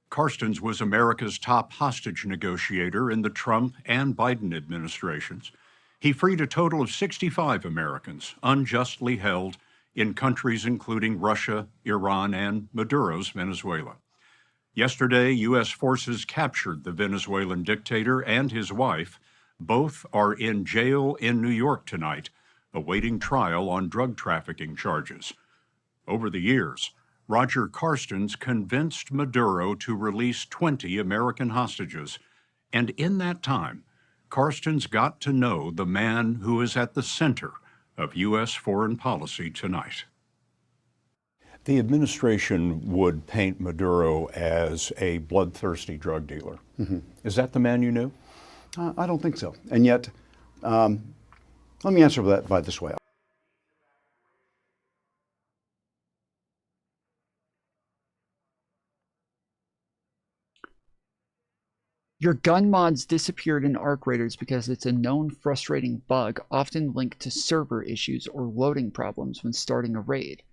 Carstens was America's top hostage negotiator in the Trump and Biden administrations. He freed a total of 65 Americans unjustly held in countries including Russia, Iran, and Maduro's Venezuela. Yesterday, U.S. forces captured the Venezuelan dictator and his wife. Both are in jail in New York tonight, awaiting trial on drug trafficking charges. Over the years, Roger Carstens convinced Maduro to release 20 American hostages, and in that time, Carstens got to know the man who is at the center of U.S. foreign policy tonight. The administration would paint Maduro as a bloodthirsty drug dealer. Mm-hmm. Is that the man you knew? I don't think so. And yet, let me answer that by this way. Your gun mods disappeared in Arc Raiders because it's a known frustrating bug, often linked to server issues or loading problems when starting a raid.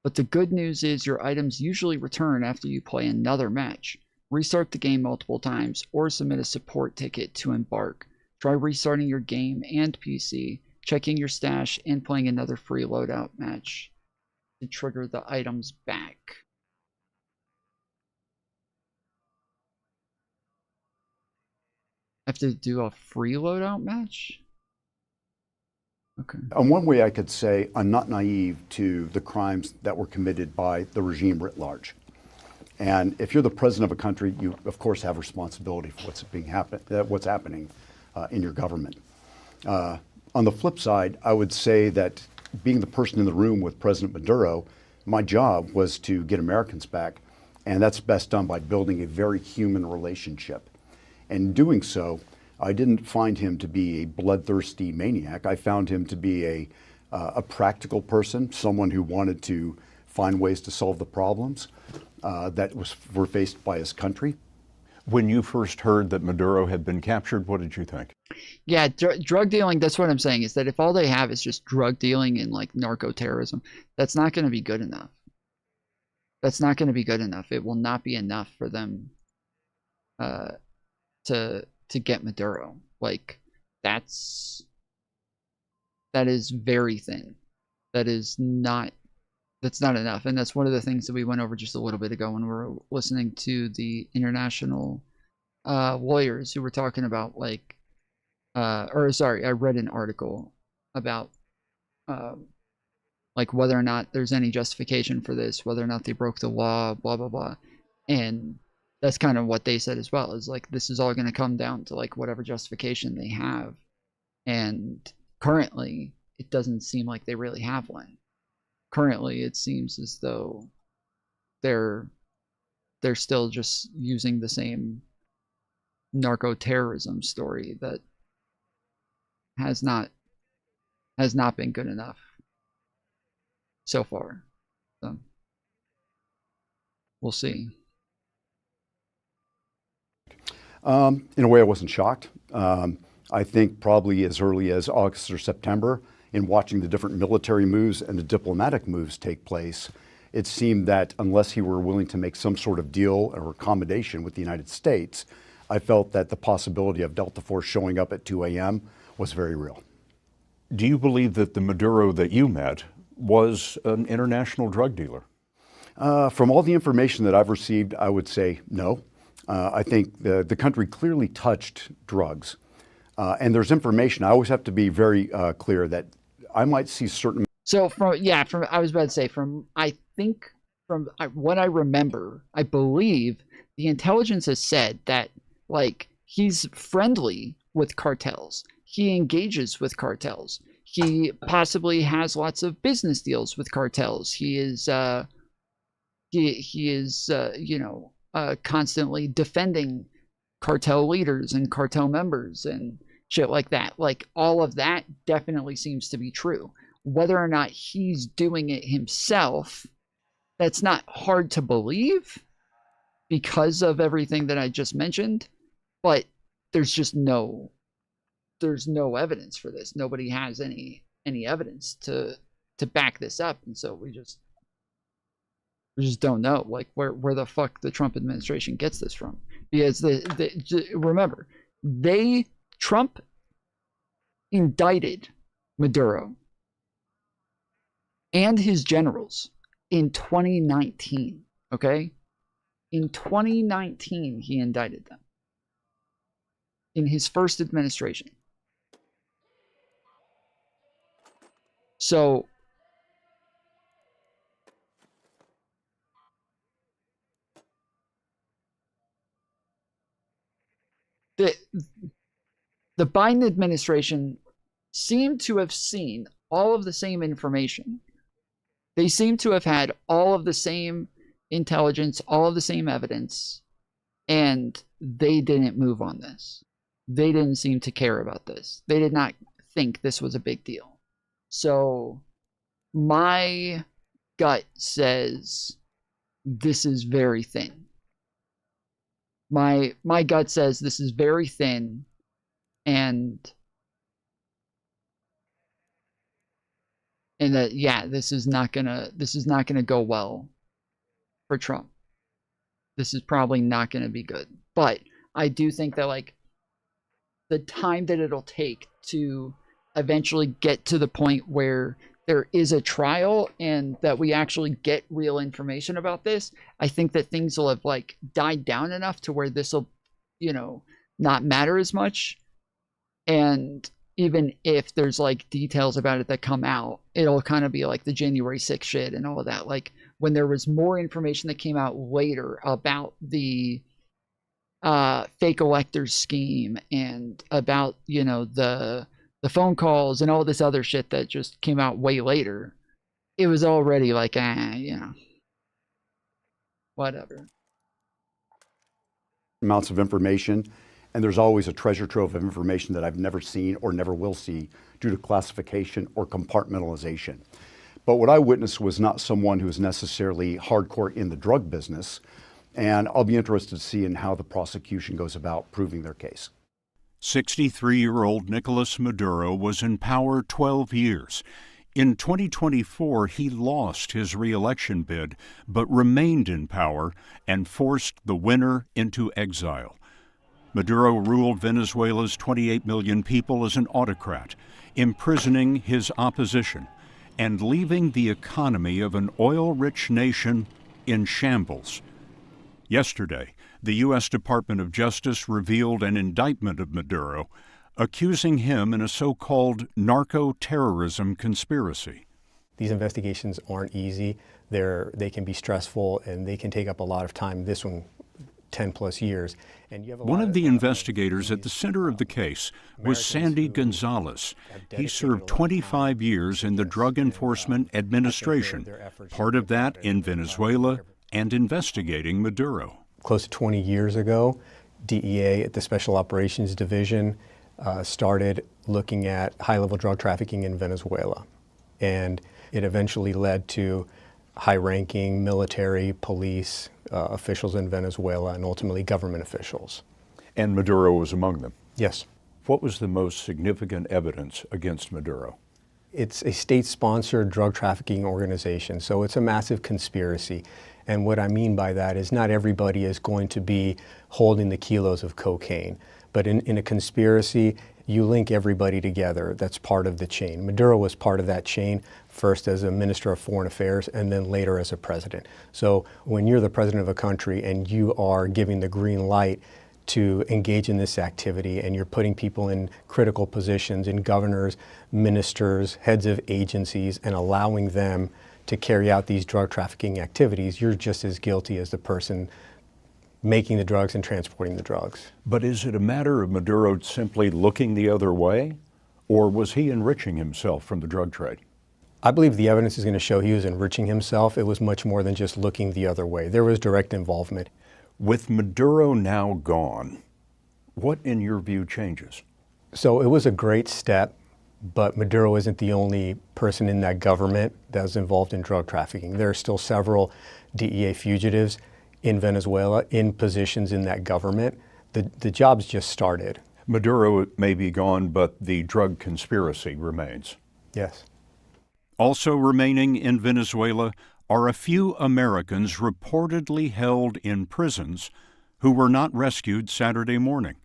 But the good news is your items usually return after you play another match. Restart the game multiple times, or submit a support ticket to embark. Try restarting your game and PC, checking your stash, and playing another free loadout match to trigger the items back. Have to do a free loadout match? Okay. And one way I could say I'm not naive to the crimes that were committed by the regime writ large. And if you're the president of a country, you of course have responsibility for what's happening in your government. On the flip side, I would say that being the person in the room with President Maduro, my job was to get Americans back, and that's best done by building a very human relationship. And doing so, I didn't find him to be a bloodthirsty maniac. I found him to be a practical person, someone who wanted to find ways to solve the problems that were faced by his country. When you first heard that Maduro had been captured, what did you think? Yeah, drug dealing, that's what I'm saying, is that if all they have is just drug dealing and like narco-terrorism, that's not going to be good enough. That's not going to be good enough. It will not be enough for them to get Maduro. Like, that is very thin. That's not enough. And that's one of the things that we went over just a little bit ago when we were listening to the international lawyers who were talking about, like, I read an article about like whether or not there's any justification for this, whether or not they broke the law, blah, blah, blah. And that's kind of what they said as well, is like, this is all going to come down to like whatever justification they have. And currently, it doesn't seem like they really have one. Currently, it seems as though they're still just using the same narco-terrorism story that has not been good enough so far. So we'll see. In a way, I wasn't shocked. I think probably as early as August or September, in watching the different military moves and the diplomatic moves take place, it seemed that unless he were willing to make some sort of deal or accommodation with the United States, I felt that the possibility of Delta Force showing up at 2 a.m. was very real. Do you believe that the Maduro that you met was an international drug dealer? From all the information that I've received, I would say no. I think the country clearly touched drugs. And there's information. I always have to be very clear that I might see certain. So I was about to say, from what I remember, I believe the intelligence has said that like he's friendly with cartels. He engages with cartels. He possibly has lots of business deals with cartels. He is constantly defending cartel leaders and cartel members and shit like that. Like, all of that definitely seems to be true. Whether or not he's doing it himself, that's not hard to believe because of everything that I just mentioned, but there's just no evidence for this. Nobody has any evidence to back this up, and so we just don't know, like, where the fuck the Trump administration gets this from. Because remember, Trump indicted Maduro and his generals in 2019, okay? In 2019, he indicted them in his first administration. So the Biden administration seemed to have seen all of the same information. They seem to have had all of the same intelligence, all of the same evidence, and they didn't move on this. They didn't seem to care about this. They did not think this was a big deal. So my gut says this is very thin. My gut says this is very thin, and that, yeah, this is not gonna go well for Trump. This is probably not gonna be good. But I do think that, like, the time that it'll take to eventually get to the point where there is a trial and that we actually get real information about this, I think that things will have, like, died down enough to where this will, not matter as much. And even if there's, like, details about it that come out, it'll kind of be like the January 6th shit and all of that. Like, when there was more information that came out later about the fake electors scheme and about, the phone calls and all this other shit that just came out way later, it was already like, whatever. Amounts of information, and there's always a treasure trove of information that I've never seen or never will see due to classification or compartmentalization. But what I witnessed was not someone who is necessarily hardcore in the drug business, and I'll be interested to see in how the prosecution goes about proving their case. 63-year-old Nicolas Maduro was in power 12 years. In 2024, he lost his re-election bid, but remained in power and forced the winner into exile. Maduro ruled Venezuela's 28 million people as an autocrat, imprisoning his opposition and leaving the economy of an oil-rich nation in shambles. Yesterday, the U.S. Department of Justice revealed an indictment of Maduro, accusing him in a so-called narco-terrorism conspiracy. These investigations aren't easy. They can be stressful, and they can take up a lot of time. This one, 10 plus years. And you have One of the investigators at the center of the case was Sandy Gonzalez. He served 25 years in the Drug Enforcement Administration, part of that in Venezuela and investigating Maduro. Close to 20 years ago, DEA at the Special Operations Division started looking at high-level drug trafficking in Venezuela. And it eventually led to high-ranking military, police officials in Venezuela, and ultimately government officials. And Maduro was among them? Yes. What was the most significant evidence against Maduro? It's a state-sponsored drug trafficking organization, so it's a massive conspiracy. And what I mean by that is not everybody is going to be holding the kilos of cocaine. But in a conspiracy, you link everybody together. That's part of the chain. Maduro was part of that chain, first as a minister of foreign affairs and then later as a president. So when you're the president of a country and you are giving the green light to engage in this activity and you're putting people in critical positions, in governors, ministers, heads of agencies, and allowing them to carry out these drug trafficking activities, you're just as guilty as the person making the drugs and transporting the drugs. But is it a matter of Maduro simply looking the other way, or was he enriching himself from the drug trade? I believe the evidence is going to show he was enriching himself. It was much more than just looking the other way. There was direct involvement. With Maduro now gone, what in your view changes? So it was a great step, but Maduro isn't the only person in that government that was involved in drug trafficking. There are still several DEA fugitives in Venezuela in positions in that government. The job's just started. Maduro may be gone, but the drug conspiracy remains. Yes. Also remaining in Venezuela are a few Americans reportedly held in prisons who were not rescued Saturday morning.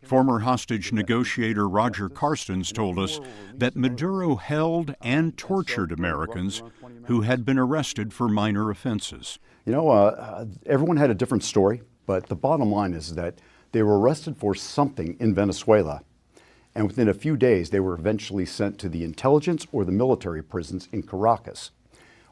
Former hostage negotiator Roger Carstens told us that Maduro held and tortured Americans who had been arrested for minor offenses. You know, everyone had a different story, but the bottom line is that they were arrested for something in Venezuela, and within a few days they were eventually sent to the intelligence or the military prisons in Caracas.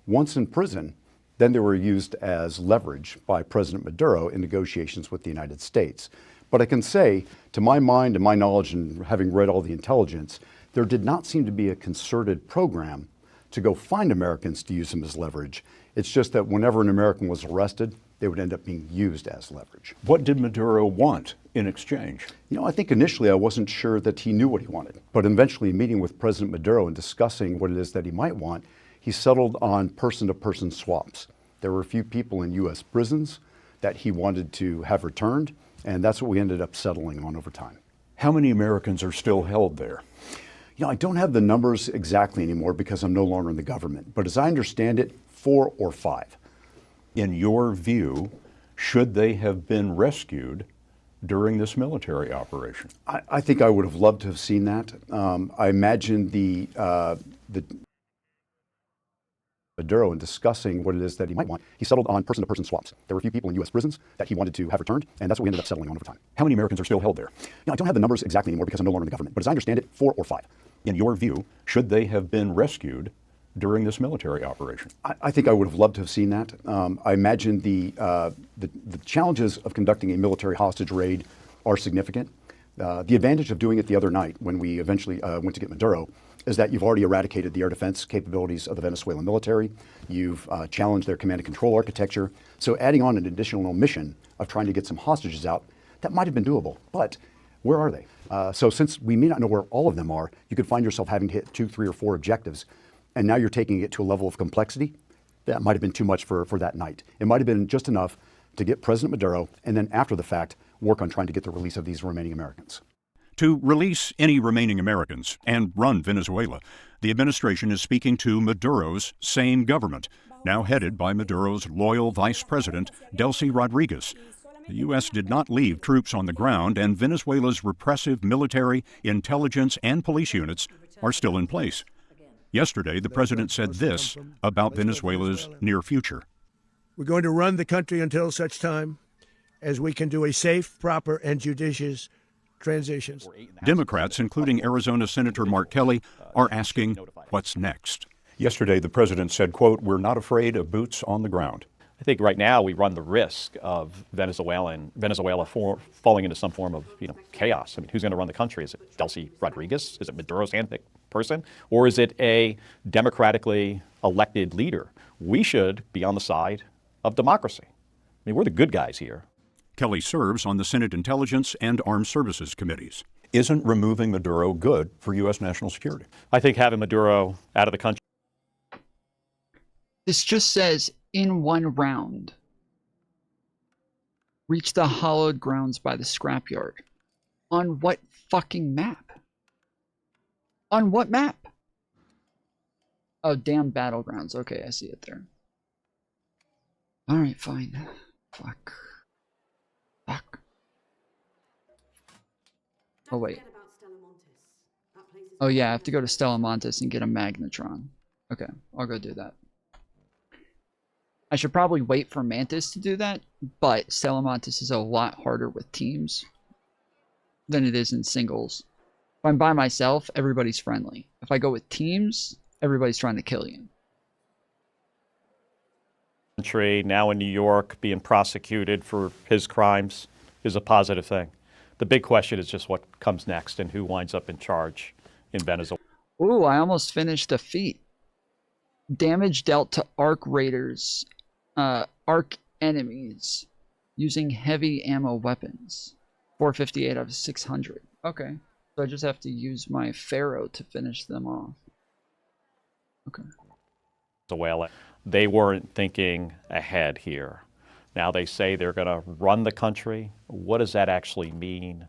Once in prison, then they were used as leverage by President Maduro in negotiations with the United States. But I can say, to my mind and my knowledge and having read all the intelligence, there did not seem to be a concerted program to go find Americans to use them as leverage. It's just that whenever an American was arrested, they would end up being used as leverage. What did Maduro want in exchange? You know, I think initially I wasn't sure that he knew what he wanted. But eventually, meeting with President Maduro and discussing what it is that he might want, he settled on person-to-person swaps. There were a few people in U.S. prisons that he wanted to have returned, and that's what we ended up settling on over time. How many Americans are still held there? You know, I don't have the numbers exactly anymore because I'm no longer in the government. But as I understand it, 4 or 5. In your view, should they have been rescued during this military operation? I think I would have loved to have seen that. I imagine the Maduro in discussing what it is that he might want, he settled on person-to-person swaps. There were a few people in U.S. prisons that he wanted to have returned, and that's what we ended up settling on over time. How many Americans are still held there? You know, I don't have the numbers exactly anymore because I'm no longer in the government, but as I understand it, 4 or 5. In your view, should they have been rescued during this military operation? I think I would have loved to have seen that. I imagine the challenges of conducting a military hostage raid are significant. The advantage of doing it the other night when we eventually went to get Maduro is that you've already eradicated the air defense capabilities of the Venezuelan military. You've challenged their command and control architecture. So adding on an additional mission of trying to get some hostages out, that might have been doable. But where are they? So since we may not know where all of them are, you could find yourself having to hit 2, 3, or 4 objectives. And now you're taking it to a level of complexity that might have been too much for that night. It might have been just enough to get President Maduro, and then after the fact, work on trying to get the release of these remaining Americans. To release any remaining Americans and run Venezuela, the administration is speaking to Maduro's same government, now headed by Maduro's loyal vice president, Delcy Rodriguez. The U.S. did not leave troops on the ground, and Venezuela's repressive military, intelligence, and police units are still in place. Yesterday, the president said this about Venezuela's near future. We're going to run the country until such time as we can do a safe, proper, and judicious transition. Democrats, including Arizona Senator Mark Kelly, are asking what's next. Yesterday, the president said, quote, "We're not afraid of boots on the ground." I think right now we run the risk of Venezuela falling into some form of chaos. I mean, who's going to run the country? Is it Delcy Rodriguez? Is it Maduro's handpicked person? Or is it a democratically elected leader? We should be on the side of democracy. I mean, we're the good guys here. Kelly serves on the Senate Intelligence and Armed Services Committees. Isn't removing Maduro good for U.S. national security? I think having Maduro out of the country. This just says, in one round, reach the hallowed grounds by the scrapyard. On what fucking map? On what map? Oh, damn battlegrounds. Okay, I see it there. Alright, fine. Fuck. Fuck. Oh, wait. Oh, yeah, I have to go to Stella Montes and get a magnetron. Okay, I'll go do that. I should probably wait for Mantis to do that, but Stella Montes is a lot harder with teams than it is in singles. If I'm by myself, everybody's friendly. If I go with teams, everybody's trying to kill you. Country now in New York being prosecuted for his crimes is a positive thing. The big question is just what comes next and who winds up in charge in Venezuela. Ooh, I almost finished a feat. Damage dealt to arc raiders, arc enemies using heavy ammo weapons. 458 out of 600. Okay. So I just have to use my Pharaoh to finish them off. Okay. Venezuela. They weren't thinking ahead here. Now they say they're going to run the country. What does that actually mean?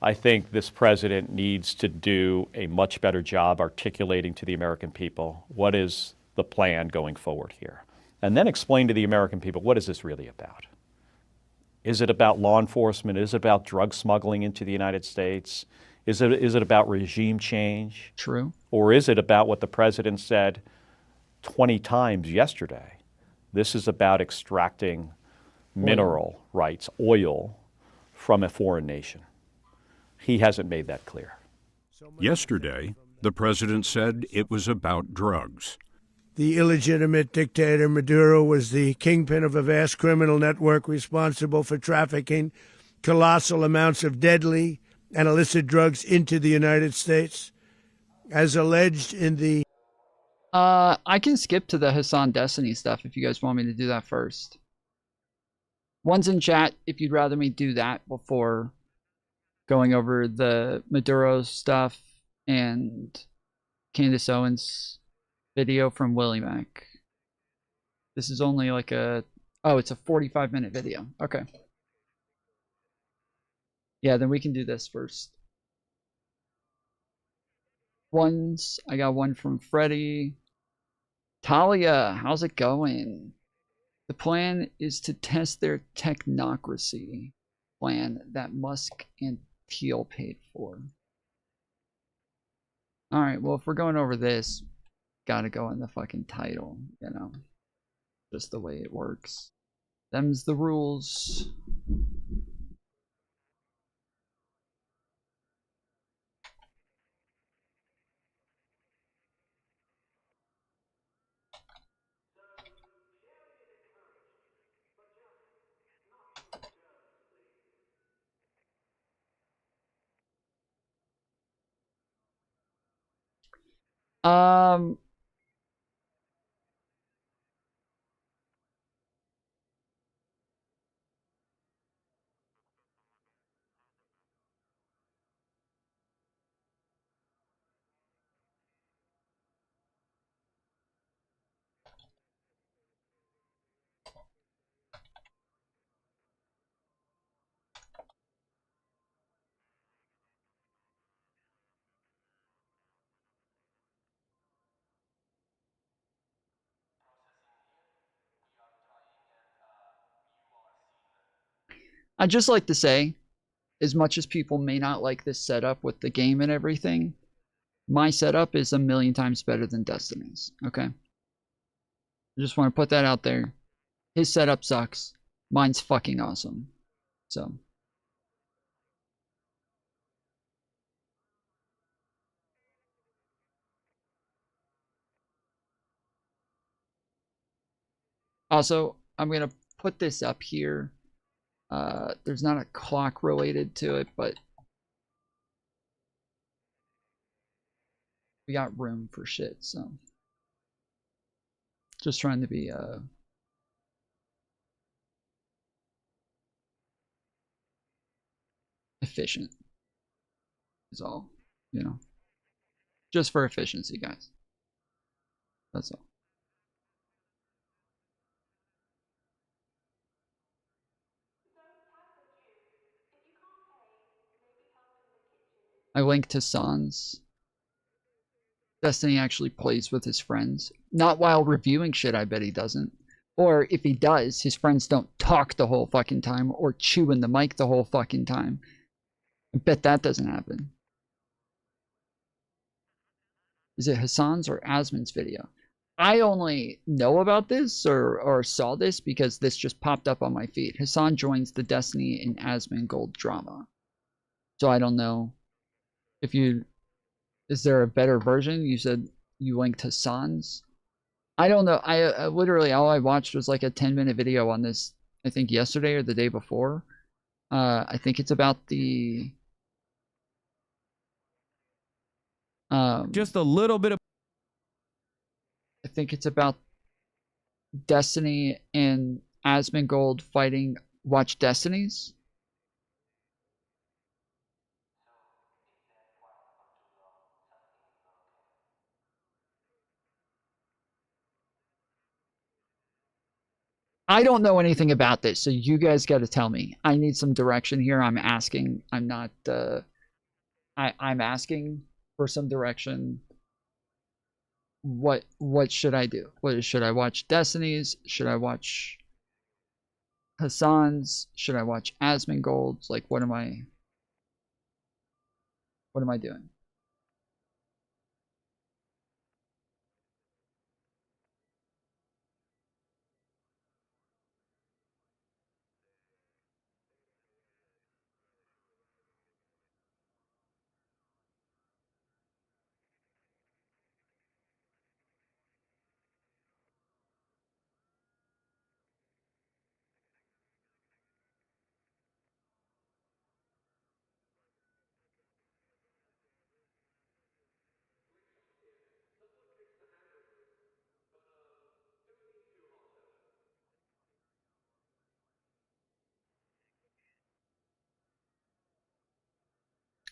I think this president needs to do a much better job articulating to the American people what is the plan going forward here. And then explain to the American people, what is this really about? Is it about law enforcement? Is it about drug smuggling into the United States? Is it about regime change? True. Or is it about what the president said 20 times yesterday? This is about extracting mineral rights, oil, from a foreign nation. He hasn't made that clear. Yesterday, the president said it was about drugs. The illegitimate dictator Maduro was the kingpin of a vast criminal network responsible for trafficking colossal amounts of deadly and illicit drugs into the United States. As alleged in the... I can skip to the Hasan Destiny stuff if you guys want me to do that first. One's in chat if you'd rather me do that before going over the Maduro stuff and Candace Owens video from WillyMac. This is only like a... Oh, it's a 45-minute video. Okay. Yeah, then we can do this first. I got one from Freddie. Talia, how's it going? The plan is to test their technocracy plan that Musk and Thiel paid for. Alright, well, if we're going over this, gotta go in the fucking title, you know. Just the way it works. Them's the rules. I'd just like to say, as much as people may not like this setup with the game and everything, my setup is a million times better than Destiny's, okay? I just want to put that out there. His setup sucks. Mine's fucking awesome. So. Also, I'm going to put this up here. There's not a clock related to it, but we got room for shit, so just trying to be efficient is all, you know. Just for efficiency, guys. That's all. I linked to Sans. Destiny actually plays with his friends. Not while reviewing shit, I bet he doesn't. Or if he does, his friends don't talk the whole fucking time or chew in the mic the whole fucking time. I bet that doesn't happen. Is it Hasan's or Asmon's video? I only know about this or saw this because this just popped up on my feed. Hasan joins the Destiny and Asmongold drama. So I don't know if you... Is there a better version? You said you linked Hasan's. I don't know. I literally, all I watched was like a 10-minute video on this, I think yesterday or the day before. I think it's about the... just a little bit of... I think it's about Destiny and Asmongold fighting Watch Destinies. I don't know anything about this, so you guys got to tell me. I need some direction here. I'm asking. I'm not... I'm asking for some direction. What should I do? Should I watch Destinies? Should I watch Hasan's? Should I watch Asmongold's? Like, what am I doing?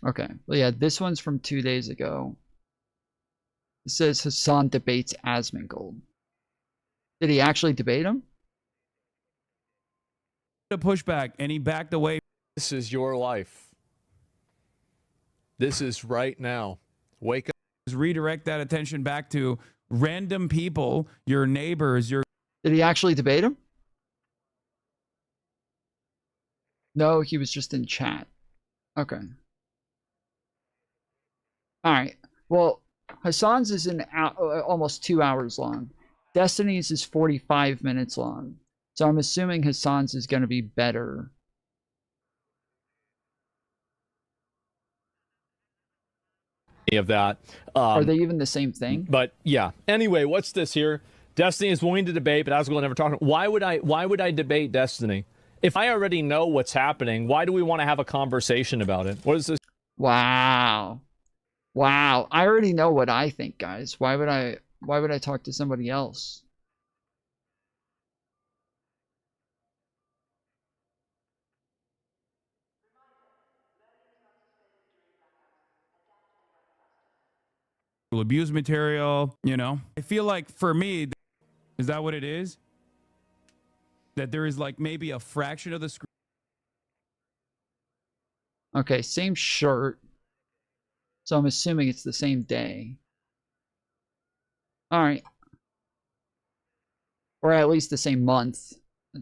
Okay, well, yeah, this one's from 2 days ago. It says Hasan debates Asmongold. Did he actually debate him? A pushback, and he backed away. This is your life. This is right now. Wake up. Redirect that attention back to random people, your neighbors, your... Did he actually debate him? No, he was just in chat. Okay. Alright. Well, Hasan's is almost 2 hours long. Destiny's is 45 minutes long. So I'm assuming Hasan's is going to be better. Of that. Are they even the same thing? But yeah. Anyway, what's this here? Destiny is willing to debate, but Asmongold never talked. Why would I debate Destiny? If I already know what's happening, why do we want to have a conversation about it? What is this? Wow. Wow. I already know what I think, guys. Why would I talk to somebody else? abuse material, you know. I feel like for me, is that what it is? That there is like maybe a fraction of the screen. Okay, same shirt. So I'm assuming it's the same day. Alright. Or at least the same month.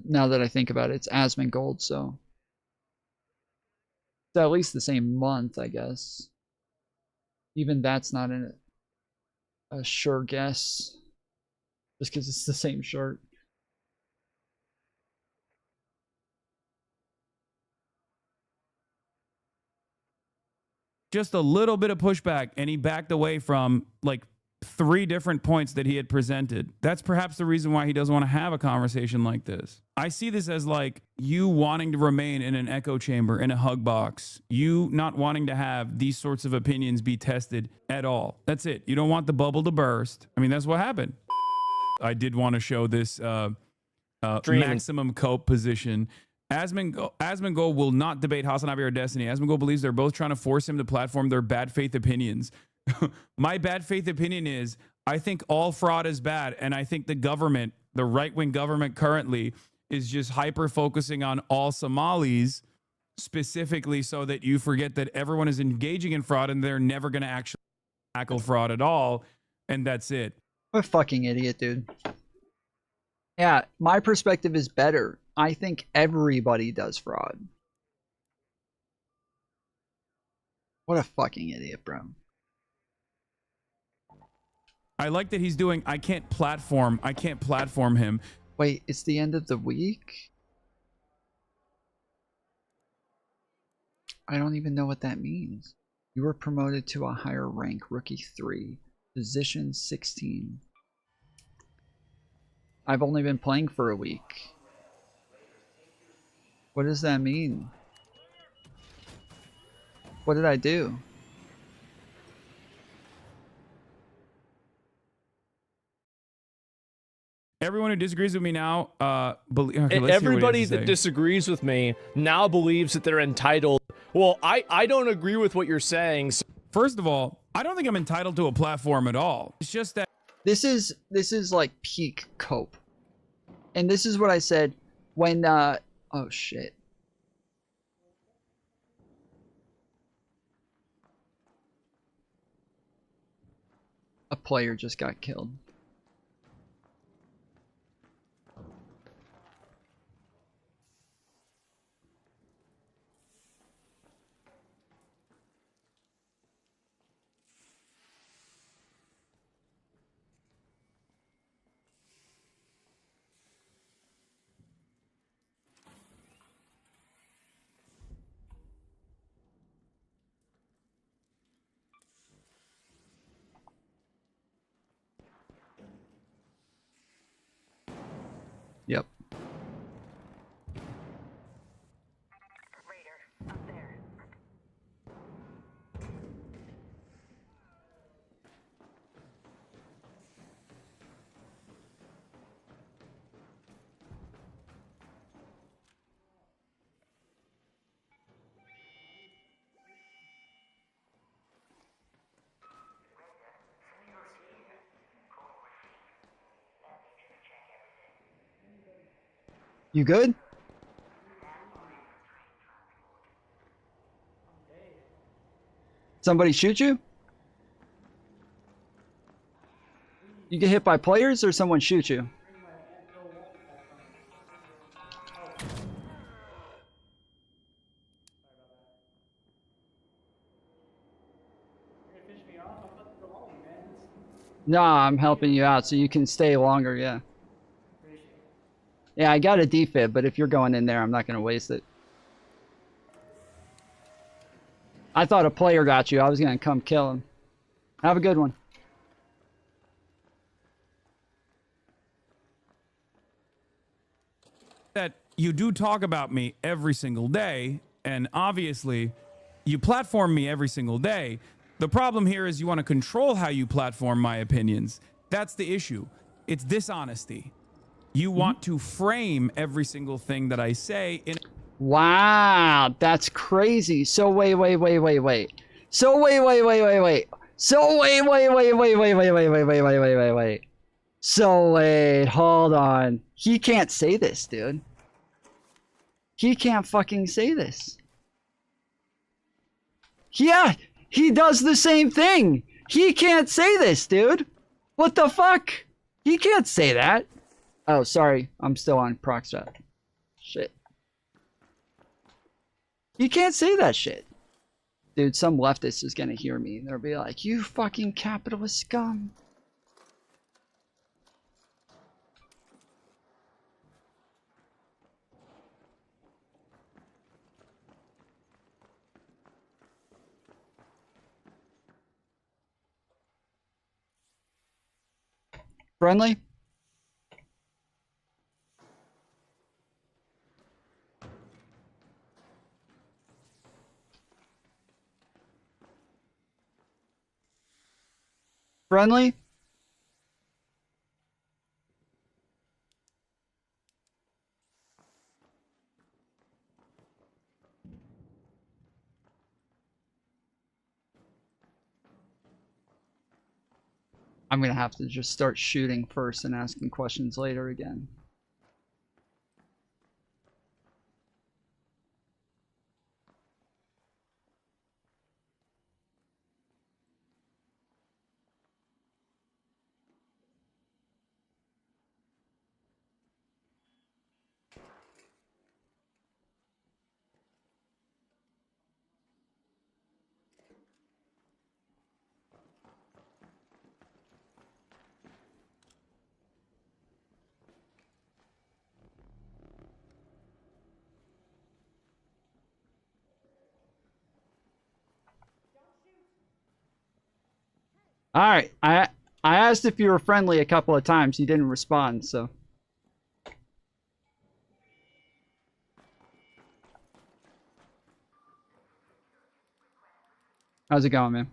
Now that I think about it, it's Asmongold, so. It's at least the same month, I guess. Even that's not a sure guess. Just because it's the same shirt. Just a little bit of pushback, and he backed away from like 3 different points that he had presented. That's perhaps the reason why he doesn't want to have a conversation like this. I see this as like you wanting to remain in an echo chamber, in a hug box, you not wanting to have these sorts of opinions be tested at all. That's it. You don't want the bubble to burst. I mean, that's what happened. I did want to show this maximum cope position. Asmongold will not debate Hasan or Destiny. Asmongold believes they're both trying to force him to platform their bad faith opinions. My bad faith opinion is I think all fraud is bad, and I think the government, the right-wing government currently, is just hyper-focusing on all Somalis specifically so that you forget that everyone is engaging in fraud and they're never going to actually tackle fraud at all, and that's it. What a fucking idiot, dude. Yeah, my perspective is better. I think everybody does fraud. What a fucking idiot, bro. I like that he's doing, I can't platform him. Wait, it's the end of the week? I don't even know what that means. You were promoted to a higher rank, rookie 3, position 16. I've only been playing for a week. What does that mean? What did I do? Everyone who disagrees with me now, everybody that disagrees with me now believes that they're entitled. Well, I don't agree with what you're saying. So first of all, I don't think I'm entitled to a platform at all. It's just that this is like peak cope. And this is what I said when oh shit. A player just got killed. Yep. You good? Somebody shoot you? You get hit by players or someone shoot you? No, I'm helping you out so you can stay longer, yeah. Yeah, I got a defib, but if you're going in there, I'm not going to waste it. I thought a player got you. I was going to come kill him. Have a good one. that you do talk about me every single day, and obviously you platform me every single day. The problem here is you want to control how you platform my opinions. That's the issue. It's dishonesty. You want to frame every single thing that I say in... Wow, that's crazy. So wait. So wait. So wait, hold on. He can't say this, dude. He can't fucking say this. Yeah, he does the same thing. He can't say this, dude. What the fuck? He can't say that. Oh, sorry. I'm still on Proxchat. Shit. You can't say that shit. Dude, some leftist is gonna hear me. They'll be like, you fucking capitalist scum. Friendly? Friendly? I'm gonna have to just start shooting first and asking questions later again. All right, I asked if you were friendly a couple of times. You didn't respond, so. How's it going, man?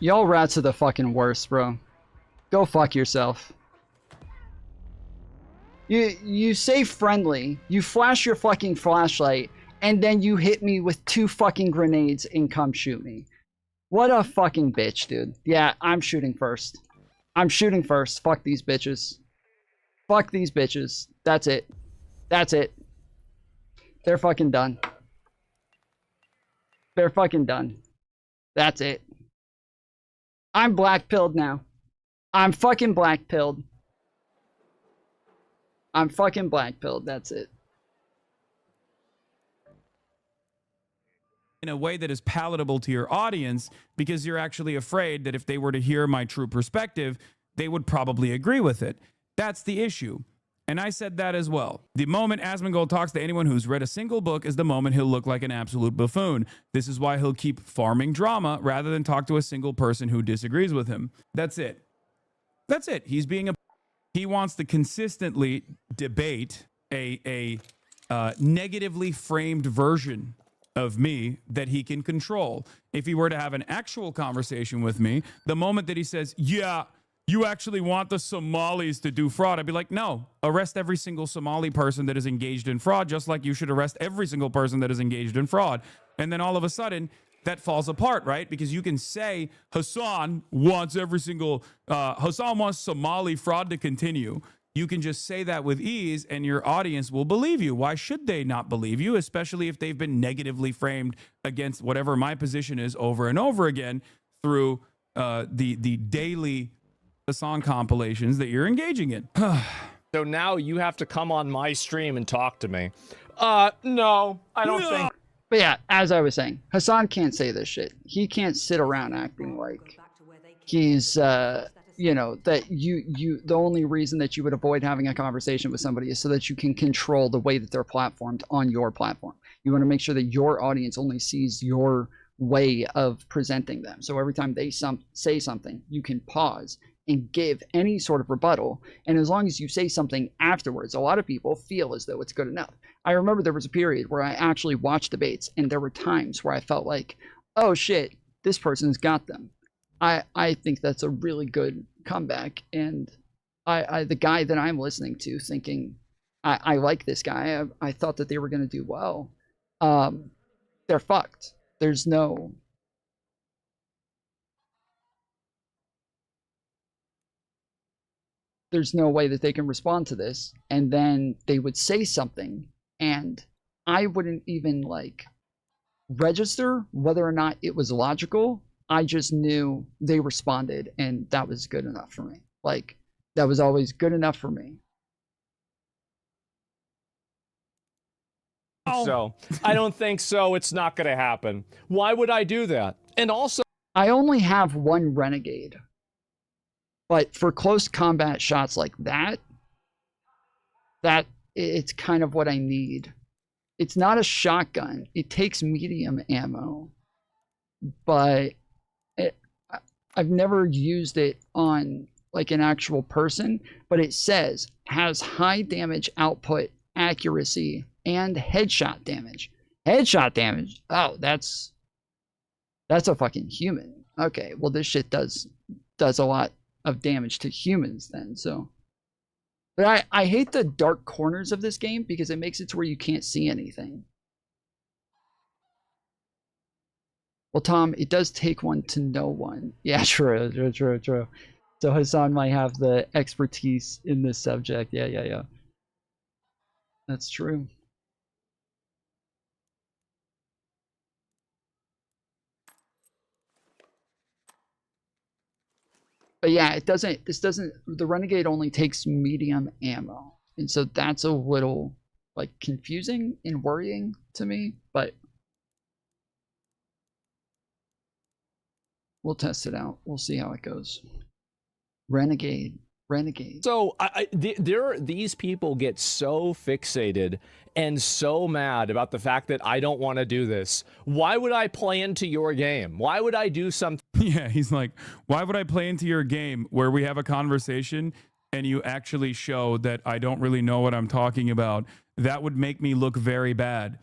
Y'all rats are the fucking worst, bro. Go fuck yourself. You say friendly, you flash your fucking flashlight, and then you hit me with 2 fucking grenades and come shoot me. What a fucking bitch, dude. Yeah, I'm shooting first. I'm shooting first. Fuck these bitches. Fuck these bitches. That's it. That's it. They're fucking done. They're fucking done. That's it. I'm black-pilled now. I'm fucking black-pilled. I'm fucking black-pilled. That's it. In a way that is palatable to your audience, because you're actually afraid that if they were to hear my true perspective, they would probably agree with it. That's the issue. And I said that as well. The moment Asmongold talks to anyone who's read a single book is the moment he'll look like an absolute buffoon. This is why he'll keep farming drama rather than talk to a single person who disagrees with him. That's it. That's it. He's being a... He wants to consistently debate a negatively framed version of me that he can control. If he were to have an actual conversation with me, the moment that he says, yeah, you actually want the Somalis to do fraud, I'd be like, no, arrest every single Somali person that is engaged in fraud, just like you should arrest every single person that is engaged in fraud. And then all of a sudden, that falls apart, right? Because you can say Hasan wants Hasan wants Somali fraud to continue. You can just say that with ease and your audience will believe you. Why should they not believe you, especially if they've been negatively framed against whatever my position is over and over again through the daily Hasan compilations that you're engaging in. So now you have to come on my stream and talk to me. No, I don't think. But yeah, as I was saying, Hasan can't say this shit. He can't sit around acting like he's, you know, that the only reason that you would avoid having a conversation with somebody is so that you can control the way that they're platformed on your platform. You want to make sure that your audience only sees your way of presenting them. So every time they say something, you can pause and give any sort of rebuttal. And as long as you say something afterwards, a lot of people feel as though it's good enough. I remember there was a period where I actually watched debates, and there were times where I felt like, oh shit, this person's got them. I think that's a really good comeback. And the guy that I'm listening to thinking, I like this guy. I thought that they were going to do well. They're fucked. There's no... there's no way that they can respond to this. And then they would say something and I wouldn't even like register whether or not it was logical. I just knew they responded and that was good enough for me. Like, that was always good enough for me. So I don't think so. It's not going to happen. Why would I do that? And also, I only have one renegade, but for close combat shots like that, it's kind of what I need. It's not a shotgun. It takes medium ammo, but I've never used it on like an actual person, but it says has high damage output, accuracy, and headshot damage. Headshot damage? Oh, that's a fucking human. Okay, well this shit does a lot of damage to humans then, so. But I hate the dark corners of this game because it makes it to where you can't see anything. Well, Tom, it does take one to know one. Yeah, true. So Hasan might have the expertise in this subject. Yeah. That's true. But yeah, the Renegade only takes medium ammo. And so that's a little like confusing and worrying to me, but we'll test it out. We'll see how it goes. Renegade. So these people get so fixated and so mad about the fact that I don't want to do this. Why would I play into your game? Why would I do something? Yeah, he's like, why would I play into your game where we have a conversation and you actually show that I don't really know what I'm talking about? That would make me look very bad.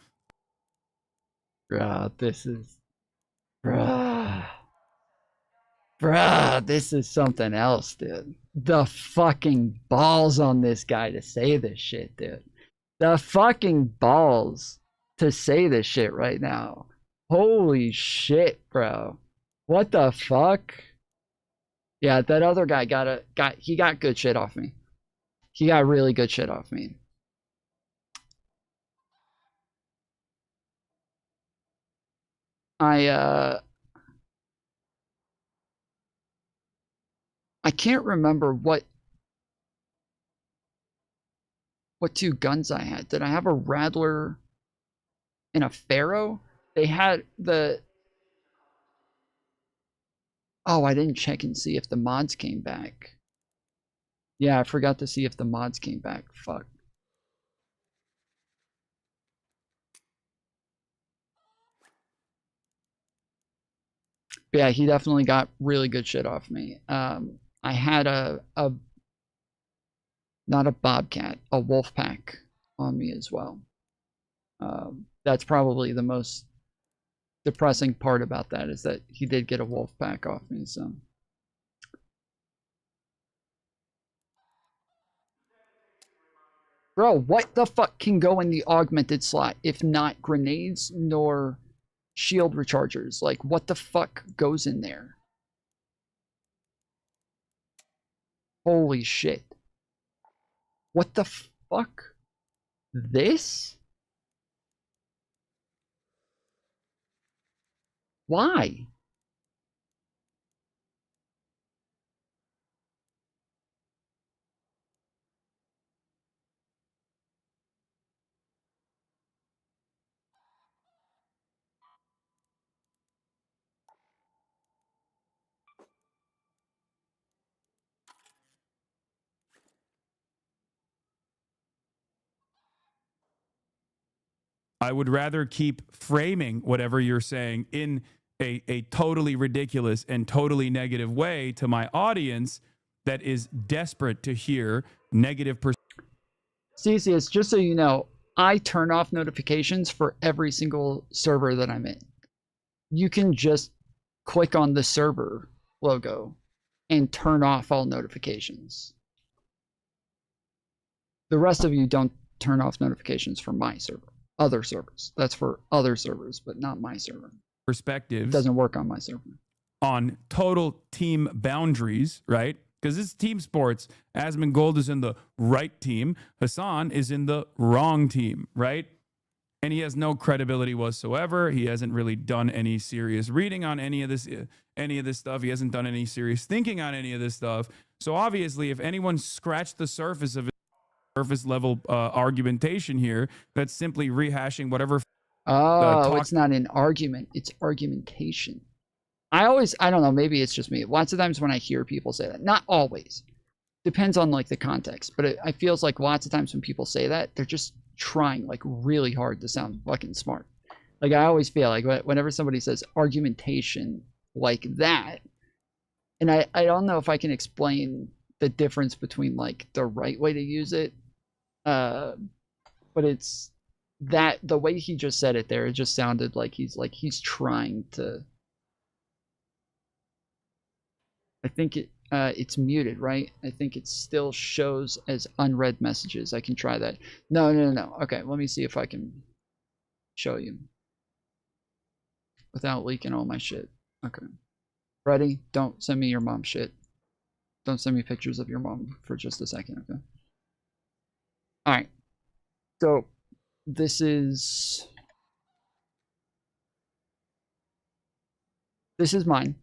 Bruh, this is something else, dude. The fucking balls on this guy to say this shit, dude. The fucking balls to say this shit right now. Holy shit, bro. What the fuck? Yeah, that other guy got good shit off me. He got really good shit off me. I can't remember what two guns I had. Did I have a Rattler and a Pharaoh? They had the... Oh, I didn't check and see if the mods came back. Yeah, I forgot to see if the mods came back. Fuck. But yeah, he definitely got really good shit off me. I had not a Bobcat, a Wolfpack on me as well. That's probably the most depressing part about that, is that he did get a Wolfpack off me, so. Bro, what the fuck can go in the augmented slot if not grenades nor shield rechargers? Like, what the fuck goes in there? Holy shit. What the fuck? This? Why? I would rather keep framing whatever you're saying in a totally ridiculous and totally negative way to my audience that is desperate to hear negative Cesius, just so you know, I turn off notifications for every single server that I'm in. You can just click on the server logo and turn off all notifications. The rest of you don't turn off notifications for my server. Other servers. That's for other servers, but not my server. Perspectives. It doesn't work on my server. On total team boundaries, right? Because it's team sports. Asmongold is in the right team. Hasan is in the wrong team, right? And he has no credibility whatsoever. He hasn't really done any serious reading on any of this stuff. He hasn't done any serious thinking on any of this stuff. So obviously, if anyone scratched the surface of his surface level argumentation here, that's simply rehashing whatever. It's not an argument. It's argumentation. I don't know, maybe it's just me. Lots of times when I hear people say that, not always. Depends on like the context. But it feels like lots of times when people say that, they're just trying like really hard to sound fucking smart. Like I always feel like whenever somebody says argumentation like that, and I don't know if I can explain the difference between like the right way to use it, but it's that the way he just said it there, it just sounded like he's trying to. I think it's muted, right? I think it still shows as unread messages. I can try that. No. Okay, let me see if I can show you without leaking all my shit. Okay. Ready? Don't send me your mom shit. Don't send me pictures of your mom for just a second, okay? All right. So this is mine.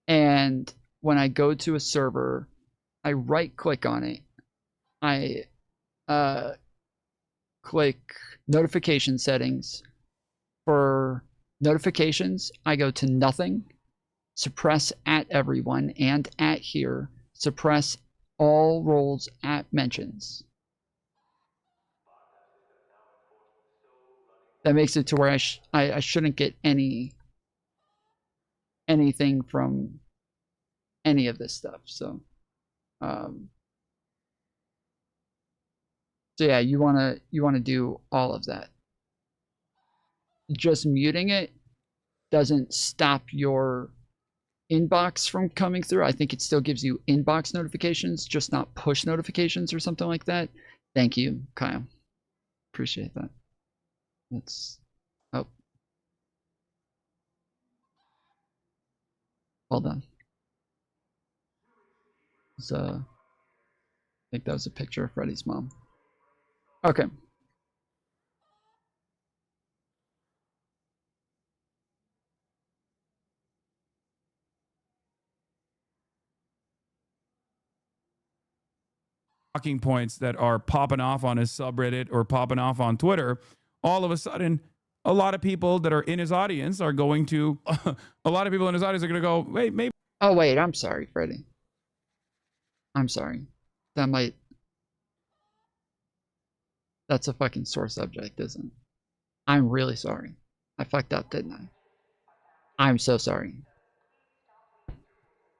And when I go to a server, I right click on it. I click notification settings. For notifications, I go to nothing, suppress at everyone and at here, suppress all roles at mentions. That makes it to where I shouldn't get anything from any of this stuff. So yeah, you want to do all of that. Just muting it doesn't stop your inbox from coming through. I think it still gives you inbox notifications, just not push notifications or something like that. Thank you, Kyle. Appreciate that. Let's hold on. I think that was a picture of Freddie's mom. Okay. Talking points that are popping off on his subreddit or popping off on Twitter, all of a sudden, a lot of people that are in his audience are going to, go, wait, maybe. Oh, wait, I'm sorry, Freddie. I'm sorry. That's a fucking sore subject, isn't it? I'm really sorry. I fucked up, didn't I? I'm so sorry.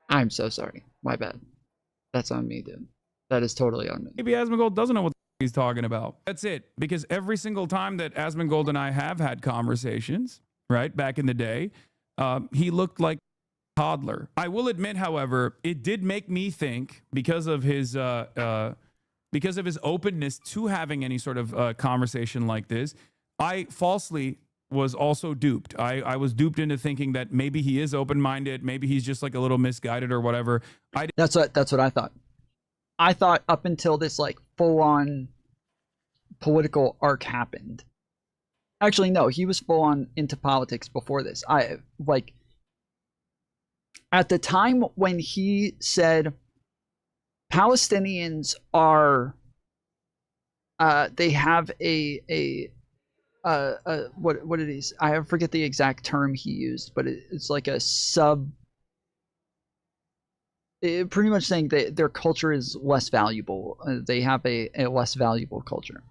I'm so sorry. My bad. That's on me, dude. That is totally on me. Maybe Asmongold doesn't know what he's talking about. That's it. Because every single time that Asmongold and I have had conversations, right, back in the day, he looked like a toddler. I will admit, however, it did make me think, because of his openness to having any sort of conversation like this, I falsely was also duped. I was duped into thinking that maybe he is open-minded, maybe he's just like a little misguided or whatever. That's what I thought. I thought up until this like full-on political arc happened. Actually, no, he was full-on into politics before this. At the time when he said Palestinians are, they have what it is. I forget the exact term he used, but it's like a pretty much saying that their culture is less valuable. They have a less valuable culture.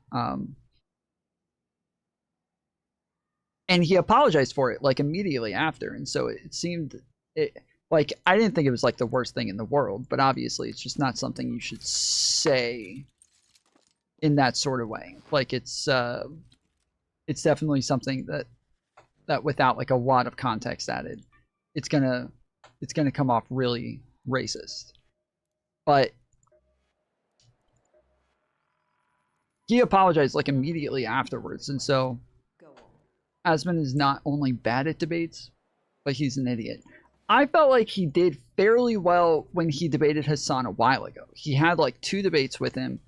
And he apologized for it like immediately after. And so it seemed like, I didn't think it was like the worst thing in the world, but obviously it's just not something you should say in that sort of way. Like it's definitely something that without like a lot of context added, it's gonna come off really racist. But he apologized like immediately afterwards, and so Asmon is not only bad at debates, but he's an idiot. I felt like he did fairly well when he debated Hasan a while ago. He had like 2 debates with him.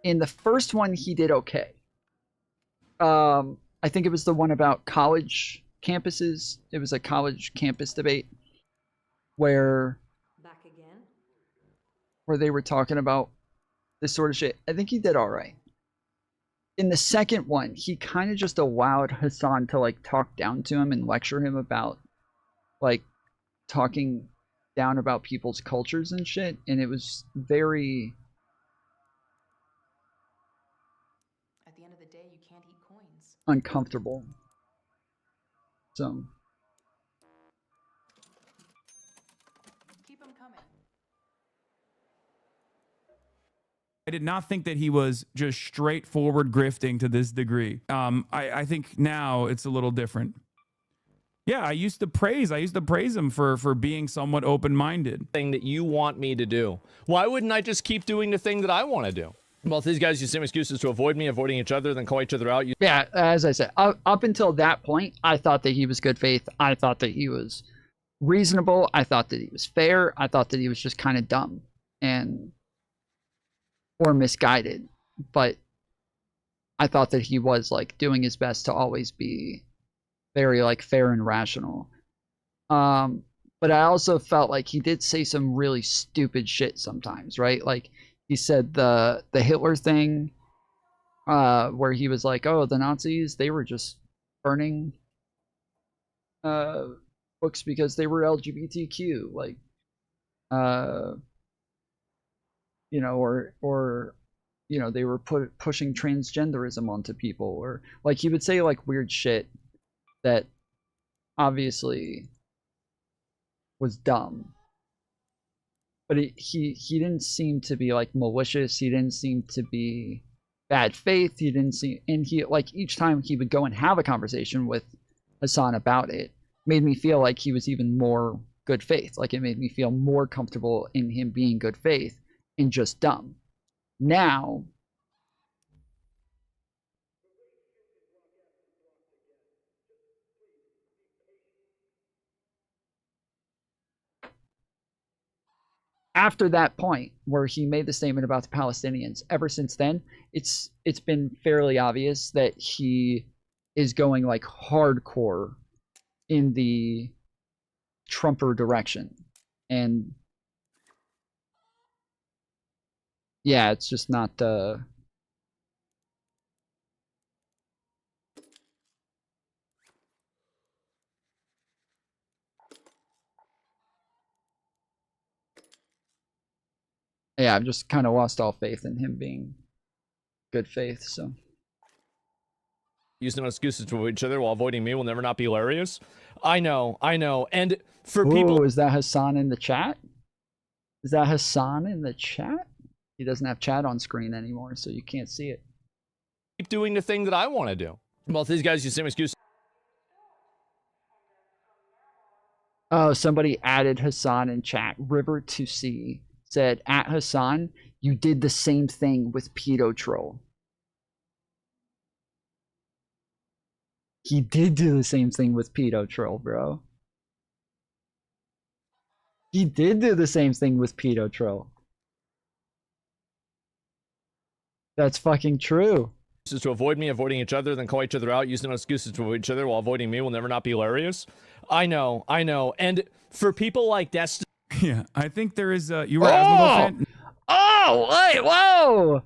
In the first one, he did okay. I think it was the one about college campuses. It was a college campus debate where they were talking about this sort of shit. I think he did all right. In the second one, he kind of just allowed Hasan to like talk down to him and lecture him about like talking down about people's cultures and shit, and it was very, At the end of the day, you can't eat coins. uncomfortable. So Keep them coming. I did not think that he was just straightforward grifting to this degree. I think now it's a little different. Yeah, I used to praise him for being somewhat open-minded. Thing that you want me to do. Why wouldn't I just keep doing the thing that I want to do? Well, these guys use the same excuses to avoid me, avoiding each other, then call each other out. yeah, as I said, up until that point, I thought that he was good faith. I thought that he was reasonable. I thought that he was fair. I thought that he was just kind of dumb or misguided. But I thought that he was like doing his best to always be very like fair and rational. But I also felt like he did say some really stupid shit sometimes, right? Like he said the Hitler thing, where he was like, oh, the Nazis, they were just burning books because they were LGBTQ, like you know, or you know, they were pushing transgenderism onto people, or like he would say like weird shit that obviously was dumb, but he didn't seem to be like malicious. He didn't seem to be bad faith. He didn't seem, and he like each time he would go and have a conversation with Hasan about it, made me feel like he was even more good faith. Like it made me feel more comfortable in him being good faith and just dumb. Now after that point where he made the statement about the Palestinians, ever since then, it's been fairly obvious that he is going like hardcore in the Trumper direction. And yeah, it's just not yeah, I've just kind of lost all faith in him being good faith, so. Using excuses to each other while avoiding me will never not be hilarious. I know. And for people... is that Hasan in the chat? Is that Hasan in the chat? He doesn't have chat on screen anymore, so you can't see it. Keep doing the thing that I want to do. Well, these guys use the same excuses. Oh, somebody added Hasan in chat. River to See said, at Hasan, you did the same thing with Pedo Troll. He did do the same thing with Pedo Troll, bro. He did do the same thing with Pedo Troll. That's fucking true. To avoid me, avoiding each other, then call each other out, using excuses to avoid each other while avoiding me will never not be hilarious. I know. And for people like Destiny... Yeah, I think there is a... You were Asmongold fan? Oh, wait, whoa!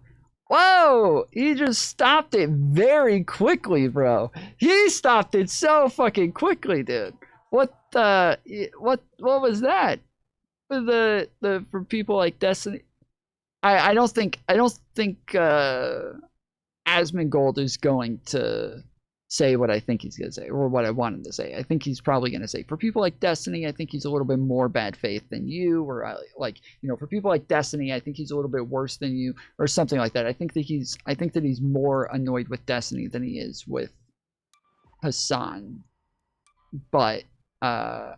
Whoa! He just stopped it very quickly, bro. He stopped it so fucking quickly, dude. What was that? For people like Destiny... I don't think Asmongold is going to say what I think he's going to say, or what I want him to say. I think he's probably going to say, for people like Destiny, I think he's a little bit more bad faith than you, or like, you know, for people like Destiny, I think he's a little bit worse than you, or something like that. I think that he's more annoyed with Destiny than he is with Hasan. But I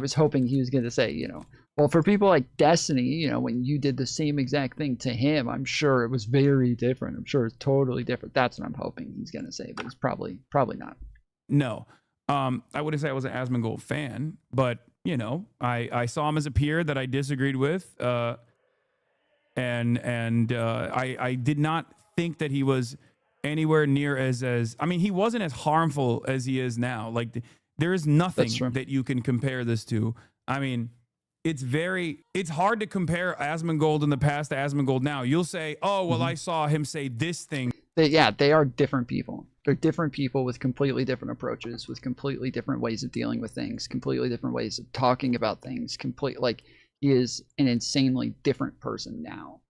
was hoping he was going to say, you know, well, for people like Destiny, you know, when you did the same exact thing to him, I'm sure it was very different. I'm sure it's totally different. That's what I'm hoping he's going to say, but it's probably not. No. I wouldn't say I was an Asmongold fan, but you know, I saw him as a peer that I disagreed with, and I did not think that he was anywhere near as I mean, he wasn't as harmful as he is now. Like there is nothing that you can compare this to. I mean, it's hard to compare Asmongold in the past to Asmongold now. You'll say, oh, well, I saw him say this thing. They are different people. They're different people with completely different approaches, with completely different ways of dealing with things, completely different ways of talking about things. Like he is an insanely different person now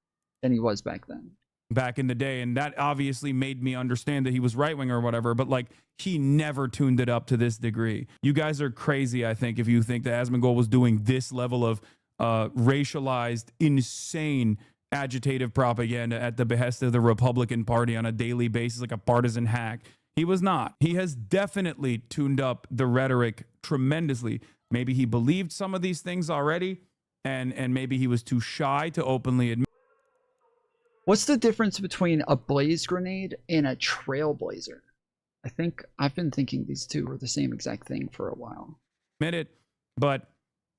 than he was back then. Back in the day, and that obviously made me understand that he was right-wing or whatever, but like he never tuned it up to this degree. You guys are crazy, I think, if you think that Asmongold was doing this level of racialized, insane agitative propaganda at the behest of the Republican Party on a daily basis like a partisan hack. He was not. He has definitely tuned up the rhetoric tremendously. Maybe he believed some of these things already, and maybe he was too shy to openly admit. What's the difference between a blaze grenade and a trailblazer? I think I've been thinking these two are the same exact thing for a while. Admit it, but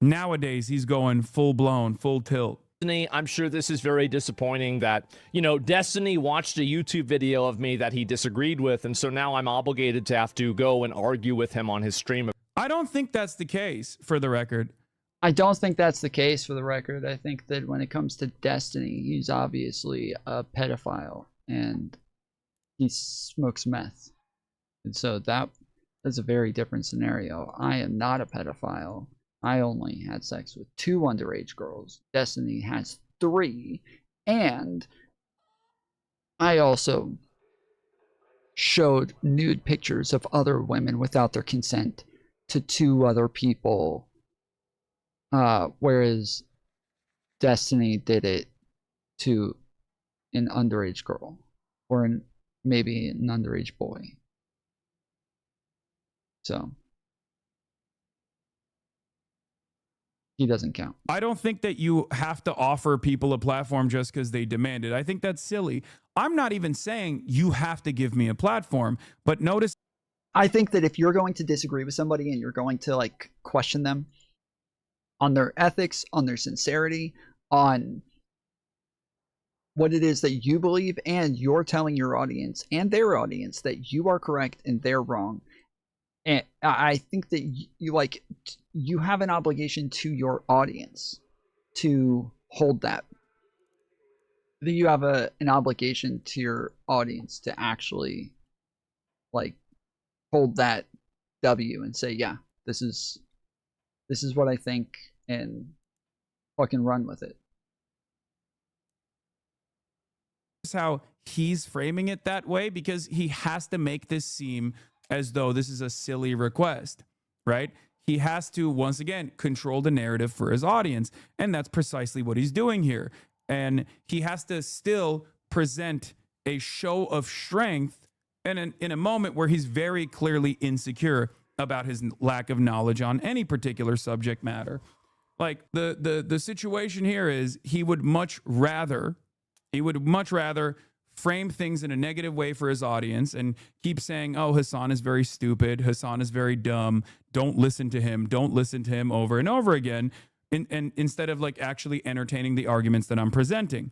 nowadays he's going full blown, full tilt. I'm sure this is very disappointing that, you know, Destiny watched a YouTube video of me that he disagreed with, and so now I'm obligated to have to go and argue with him on his stream. I don't think that's the case, for the record. I don't think that's the case, for the record. I think that when it comes to Destiny, he's obviously a pedophile, and he smokes meth. And so that's a very different scenario. I am not a pedophile. I only had sex with 2 underage girls. Destiny has 3. And I also showed nude pictures of other women without their consent to 2 other people. Whereas Destiny did it to an underage girl. Or maybe an underage boy. So he doesn't count. I don't think that you have to offer people a platform just because they demand it. I think that's silly. I'm not even saying you have to give me a platform, but notice. I think that if you're going to disagree with somebody and you're going to like question them on their ethics, on their sincerity, on what it is that you believe, and you're telling your audience and their audience that you are correct and they're wrong. And I think that you have an obligation to your audience to hold that. I think you have an obligation to your audience to actually like hold that W and say, yeah, this is what I think, and fucking run with it. How he's framing it that way, because he has to make this seem as though this is a silly request, right? He has to, once again, control the narrative for his audience, and that's precisely what he's doing here. And he has to still present a show of strength in a moment where he's very clearly insecure about his lack of knowledge on any particular subject matter. Like the situation here is he would much rather frame things in a negative way for his audience and keep saying, oh, Hasan is very stupid, Hasan is very dumb, don't listen to him over and over again, and instead of like actually entertaining the arguments that I'm presenting,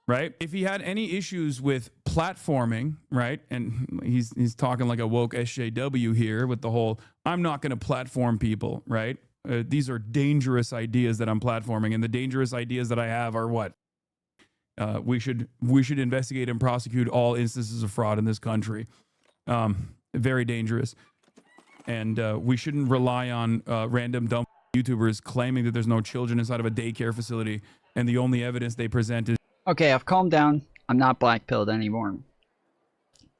right? If he had any issues with platforming, right, and he's talking like a woke SJW here with the whole, I'm not going to platform people, right? These are dangerous ideas that I'm platforming, and the dangerous ideas that I have are what? We should investigate and prosecute all instances of fraud in this country. Very dangerous. And we shouldn't rely on random dumb YouTubers claiming that there's no children inside of a daycare facility, and the only evidence they present is... Okay, I've calmed down. I'm not black-pilled anymore.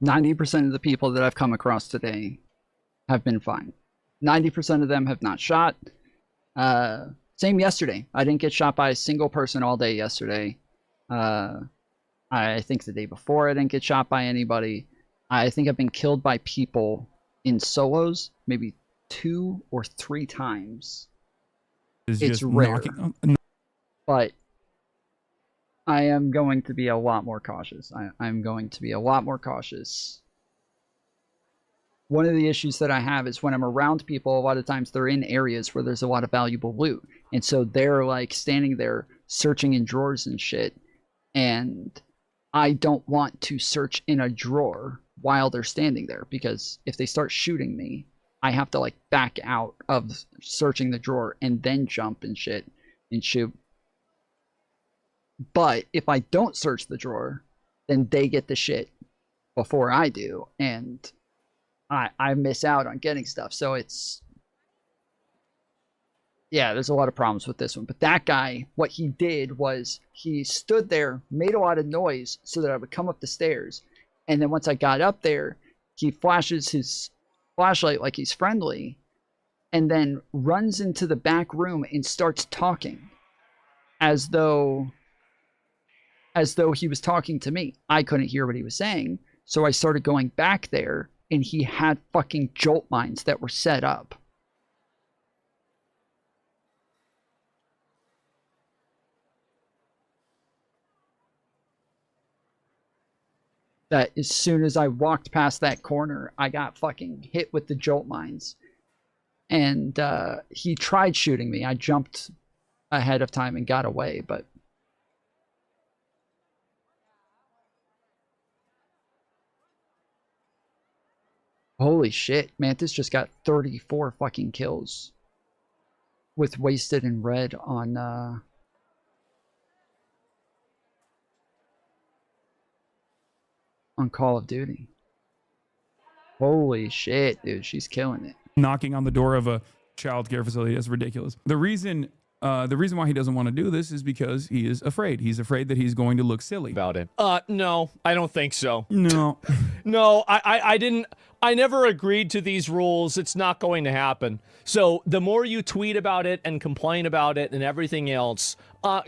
90% of the people that I've come across today have been fine. 90% of them have not shot. Same yesterday. I didn't get shot by a single person all day yesterday. I think the day before I didn't get shot by anybody. I think I've been killed by people in solos maybe 2 or 3 times. It's rare. But I am going to be a lot more cautious. I'm going to be a lot more cautious one of the issues that I have is when I'm around people, a lot of times they're in areas where there's a lot of valuable loot. And so they're like standing there searching in drawers and shit. And I don't want to search in a drawer while they're standing there, because if they start shooting me, I have to like back out of searching the drawer and then jump and shit and shoot. But if I don't search the drawer, then they get the shit before I do, and I miss out on getting stuff. So it's, yeah, there's a lot of problems with this one. But that guy, what he did was he stood there, made a lot of noise so that I would come up the stairs. And then once I got up there, he flashes his flashlight like he's friendly and then runs into the back room and starts talking as though he was talking to me. I couldn't hear what he was saying. So I started going back there, and he had fucking jolt mines that were set up. That as soon as I walked past that corner, I got fucking hit with the jolt mines. And he tried shooting me. I jumped ahead of time and got away, but holy shit, Mantis just got 34 fucking kills with Wasted and Red on Call of Duty. Holy shit, dude, she's killing it. Knocking on the door of a child care facility, that's ridiculous. The reason why he doesn't want to do this is because he is afraid. He's afraid that he's going to look silly about it. No, I don't think so. No. No, I never agreed to these rules. It's not going to happen. So the more you tweet about it and complain about it and everything else,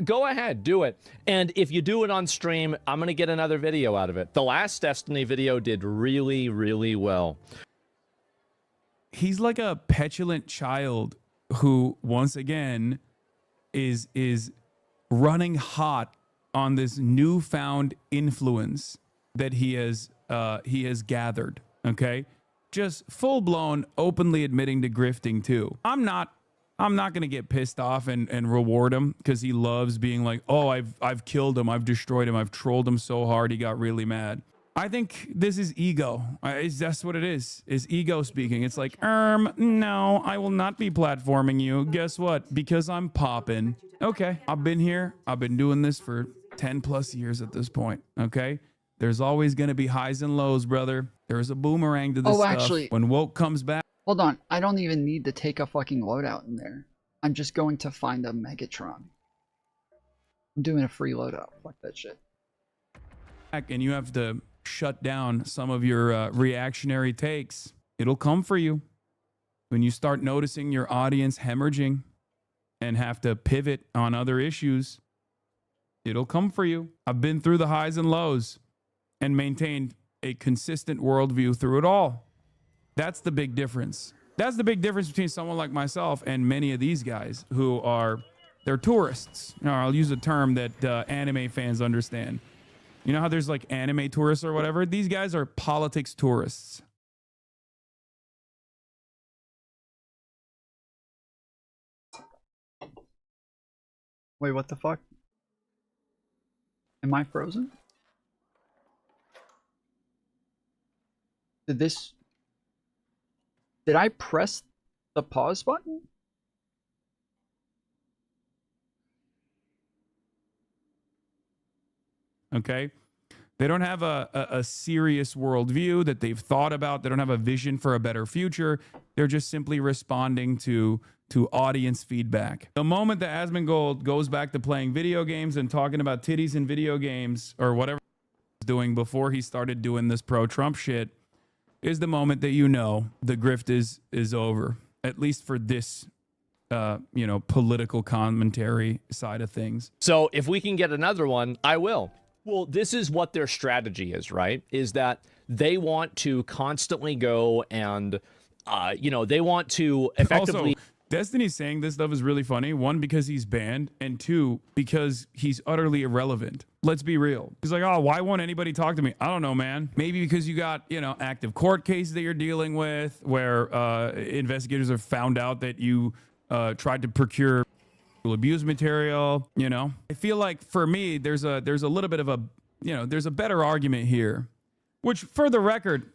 go ahead, do it. And if you do it on stream, I'm going to get another video out of it. The last Destiny video did really, really well. He's like a petulant child who, once again, is running hot on this newfound influence that he has gathered. Okay, just full blown, openly admitting to grifting too. I'm not gonna get pissed off and reward him because he loves being like, oh, I've killed him, I've destroyed him, I've trolled him so hard he got really mad. I think this is ego. That's what it is ego speaking. It's like, no, I will not be platforming you. Guess what? Because I'm popping. Okay, I've been here. I've been doing this for 10 plus years at this point. Okay, there's always going to be highs and lows, brother. There's a boomerang to this stuff. Actually, when woke comes back. Hold on, I don't even need to take a fucking loadout in there. I'm just going to find a Megatron. I'm doing a free loadout. Fuck that shit. And you have to shut down some of your reactionary takes. It'll come for you when you start noticing your audience hemorrhaging and have to pivot on other issues. It'll come for you. I've been through the highs and lows and maintained a consistent worldview through it all. That's the big difference. That's the big difference between someone like myself and many of these guys who they're tourists. I'll use a term that anime fans understand. You know how there's like anime tourists or whatever? These guys are politics tourists. Wait, what the fuck? Am I frozen? Did I press the pause button? Okay, they don't have a serious worldview that they've thought about. They don't have a vision for a better future. They're just simply responding to audience feedback. The moment that Asmongold goes back to playing video games and talking about titties in video games or whatever he was doing before he started doing this pro-Trump shit is the moment that you know the grift is over, at least for this political commentary side of things. So if we can get another one, I will. Well, this is what their strategy is, right? Is that they want to constantly go and, they want to effectively... Also, Destiny saying this stuff is really funny. One, because he's banned, and two, because he's utterly irrelevant. Let's be real. He's like, oh, why won't anybody talk to me? I don't know, man. Maybe because you got, you know, active court cases that you're dealing with where investigators have found out that you tried to procure abuse material, you know. I feel like for me, there's a little bit of a, you know, there's a better argument here. Which, for the record,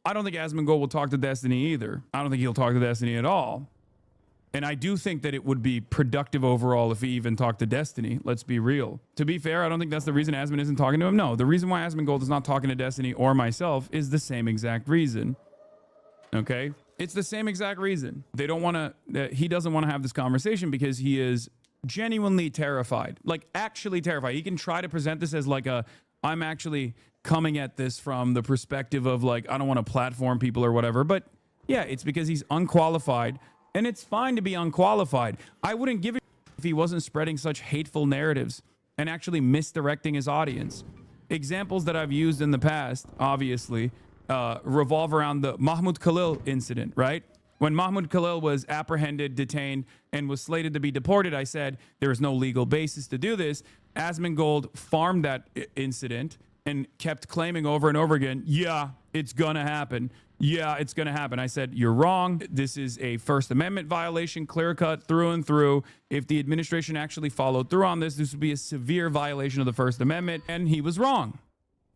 I don't think Asmongold will talk to Destiny either. I don't think he'll talk to Destiny at all. And I do think that it would be productive overall if he even talked to Destiny. Let's be real. To be fair, I don't think that's the reason Asmon isn't talking to him. No, the reason why Asmongold is not talking to Destiny or myself is the same exact reason. Okay? It's the same exact reason. They don't want to, he doesn't want to have this conversation because he is genuinely terrified. Like, actually terrified. He can try to present this as like a, I'm actually coming at this from the perspective of like, I don't want to platform people or whatever. But yeah, it's because he's unqualified, and it's fine to be unqualified. I wouldn't give it if he wasn't spreading such hateful narratives and actually misdirecting his audience. Examples that I've used in the past, obviously, revolve around the Mahmoud Khalil incident, right? When Mahmoud Khalil was apprehended, detained, and was slated to be deported, I said there is no legal basis to do this. Asmongold farmed that incident and kept claiming over and over again, yeah, it's gonna happen. Yeah, it's gonna happen. I said, you're wrong. This is a First Amendment violation, clear cut through and through. If the administration actually followed through on this, this would be a severe violation of the First Amendment. And he was wrong.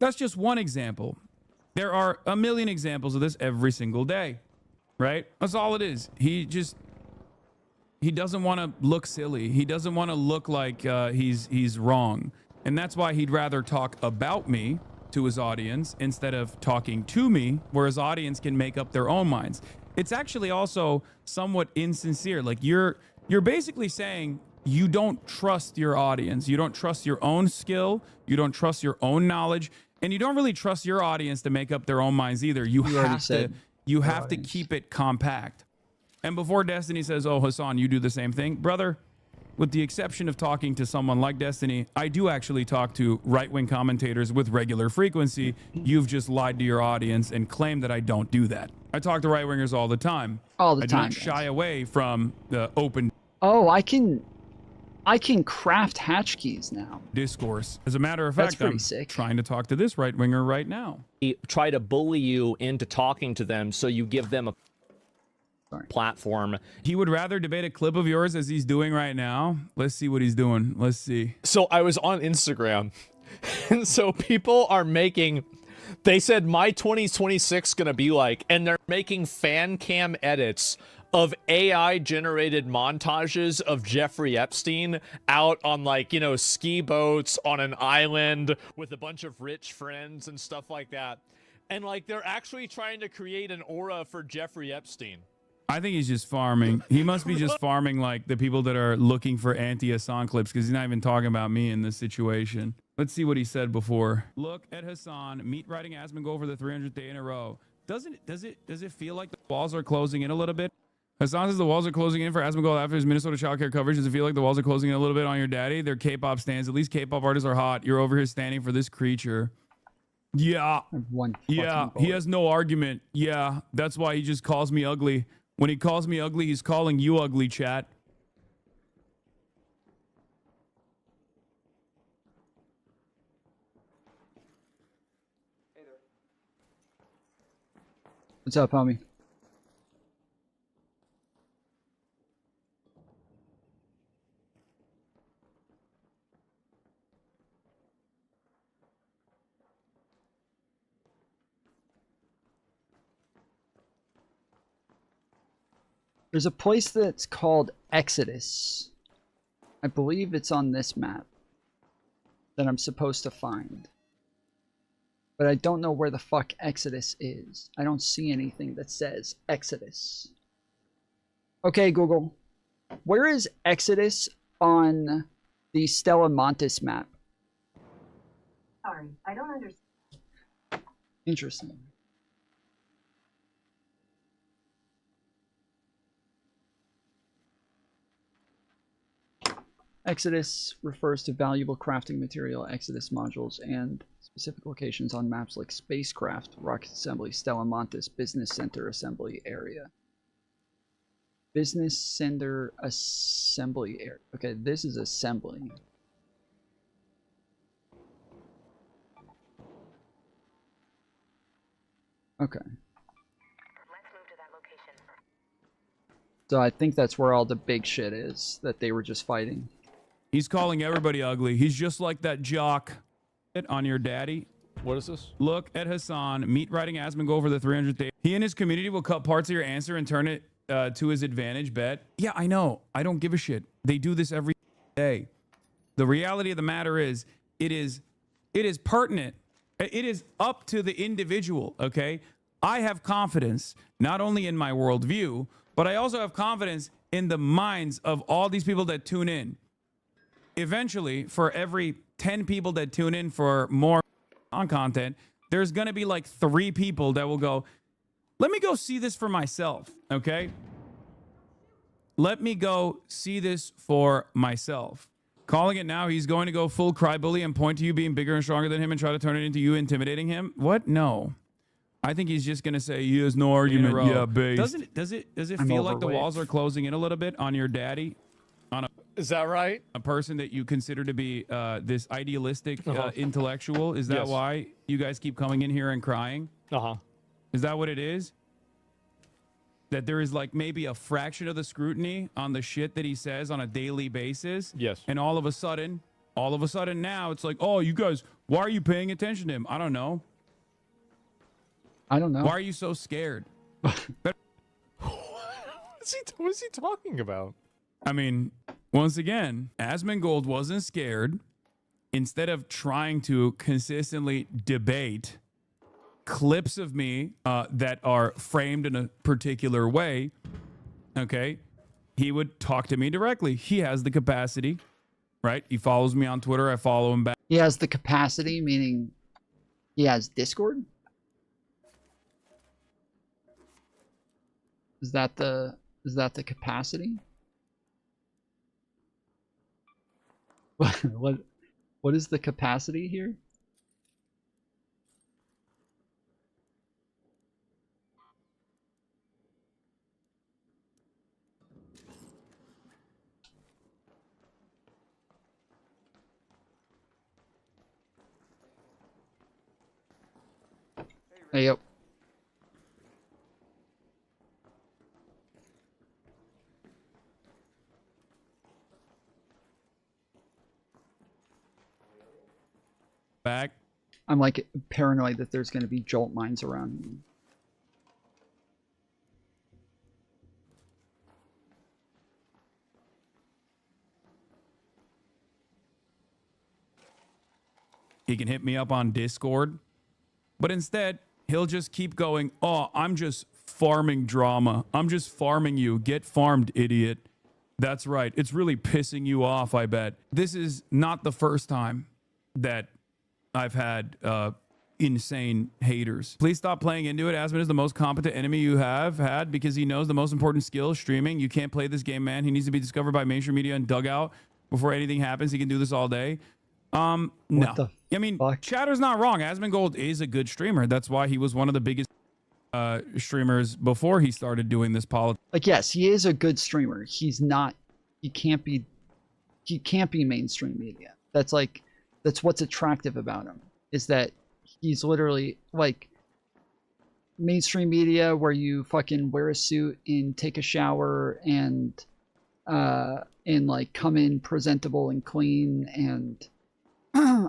That's just one example. There are a million examples of this every single day, right? That's all it is. He doesn't want to look silly. He doesn't want to look like he's wrong. And that's why he'd rather talk about me to his audience instead of talking to me, where his audience can make up their own minds. It's actually also somewhat insincere. Like, you're basically saying you don't trust your audience. You don't trust your own skill. You don't trust your own knowledge. And you don't really trust your audience to make up their own minds either. You have to keep it compact. And before Destiny says, oh, Hasan, you do the same thing, brother, with the exception of talking to someone like Destiny, I do actually talk to right-wing commentators with regular frequency. You've just lied to your audience and claimed that I don't do that. I talk to right-wingers all the time. All the I time. I don't shy away from the open Oh, I can craft hatch keys now. Discourse. As a matter of fact, I'm trying to talk to this right-winger right now. Try to bully you into talking to them, so you give them a platform. He would rather debate a clip of yours as he's doing right now. Let's see what he's doing. Let's see. So I was on Instagram, and so people are making, they said my 2026 gonna be like, and they're making fan cam edits of AI generated montages of Jeffrey Epstein out on, like, you know, ski boats on an island with a bunch of rich friends and stuff like that. And like, they're actually trying to create an aura for Jeffrey Epstein. I think he's just farming. He must be just farming like the people that are looking for anti-Hasan clips, because he's not even talking about me in this situation. Let's see what he said before. Look at Hasan meat riding Asmongold for the 300th day in a row. Does it feel like the walls are closing in a little bit? Hasan says the walls are closing in for Asmongold after his Minnesota childcare coverage. Does it feel like the walls are closing in a little bit on your daddy? They're K-pop stands. At least K-pop artists are hot. You're over here standing for this creature. Yeah. Yeah. He has no argument. Yeah. That's why he just calls me ugly. When he calls me ugly, he's calling you ugly, chat. What's up, homie? There's a place that's called Exodus. I believe it's on this map that I'm supposed to find. But I don't know where the fuck Exodus is. I don't see anything that says Exodus. Okay, Google. Where is Exodus on the Stella Montis map? Sorry, I don't understand. Interesting. Exodus refers to valuable crafting material, Exodus modules, and specific locations on maps like Spacecraft, Rocket Assembly, Stella Montis, Business Center Assembly Area. Business Center Assembly area. Okay, this is assembly. Okay. So I think that's where all the big shit is that they were just fighting. He's calling everybody ugly. He's just like that jock on your daddy. What is this? Look at Hasan, meat riding Asmongold for the 300th day. He and his community will cut parts of your answer and turn it to his advantage, bet. Yeah, I know. I don't give a shit. They do this every day. The reality of the matter is, it is pertinent. It is up to the individual, okay? I have confidence, not only in my worldview, but I also have confidence in the minds of all these people that tune in. Eventually, for every 10 people that tune in for more on content, there's going to be like 3 people that will go, let me go see this for myself, okay? Let me go see this for myself. Calling it now, he's going to go full crybaby and point to you being bigger and stronger than him and try to turn it into you intimidating him. What? No. I think he's just going to say, he has no argument. Yeah, base. Does it feel like the walls are closing in a little bit on your daddy? Is that right? A person that you consider to be this idealistic intellectual? Is that why you guys keep coming in here and crying? Is that what it is? That there is like maybe a fraction of the scrutiny on the shit that he says on a daily basis? Yes. And all of a sudden now it's like, oh, you guys, why are you paying attention to him? I don't know. I don't know. Why are you so scared? What is he talking about? I mean, once again, Asmongold wasn't scared. Instead of trying to consistently debate clips of me that are framed in a particular way, okay, he would talk to me directly. He has the capacity, right? He follows me on Twitter. I follow him back. He has the capacity, meaning he has Discord? Is that the capacity? What is the capacity here? Hey, yo. Back. I'm like paranoid that there's going to be jolt mines around me. He can hit me up on Discord, but instead he'll just keep going, oh, I'm just farming drama. I'm just farming you. Get farmed, idiot. That's right. It's really pissing you off, I bet. This is not the first time that I've had insane haters. Please stop playing into it. Asmon is the most competent enemy you have had because he knows the most important skill, streaming. You can't play this game, man. He needs to be discovered by mainstream media and dug out before anything happens. He can do this all day. No. I mean, Chatter's not wrong. Asmongold is a good streamer. That's why he was one of the biggest streamers before he started doing this politics. Like, yes, he is a good streamer. He's not, he can't be mainstream media. That's what's attractive about him, is that he's literally like mainstream media where you fucking wear a suit and take a shower and like come in presentable and clean and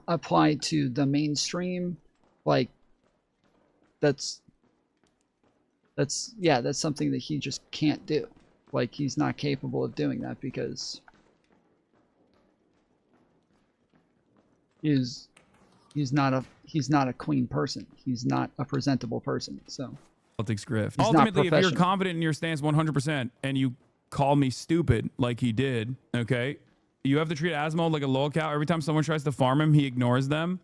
apply to the mainstream. Like that's something that he just can't do. Like, he's not capable of doing that because he's not a clean person. He's not a presentable person. So politics grift. Ultimately, if you're confident in your stance 100% and you call me stupid like he did, okay, you have to treat Asmongold like a lolcow. Every time someone tries to farm him, he ignores them.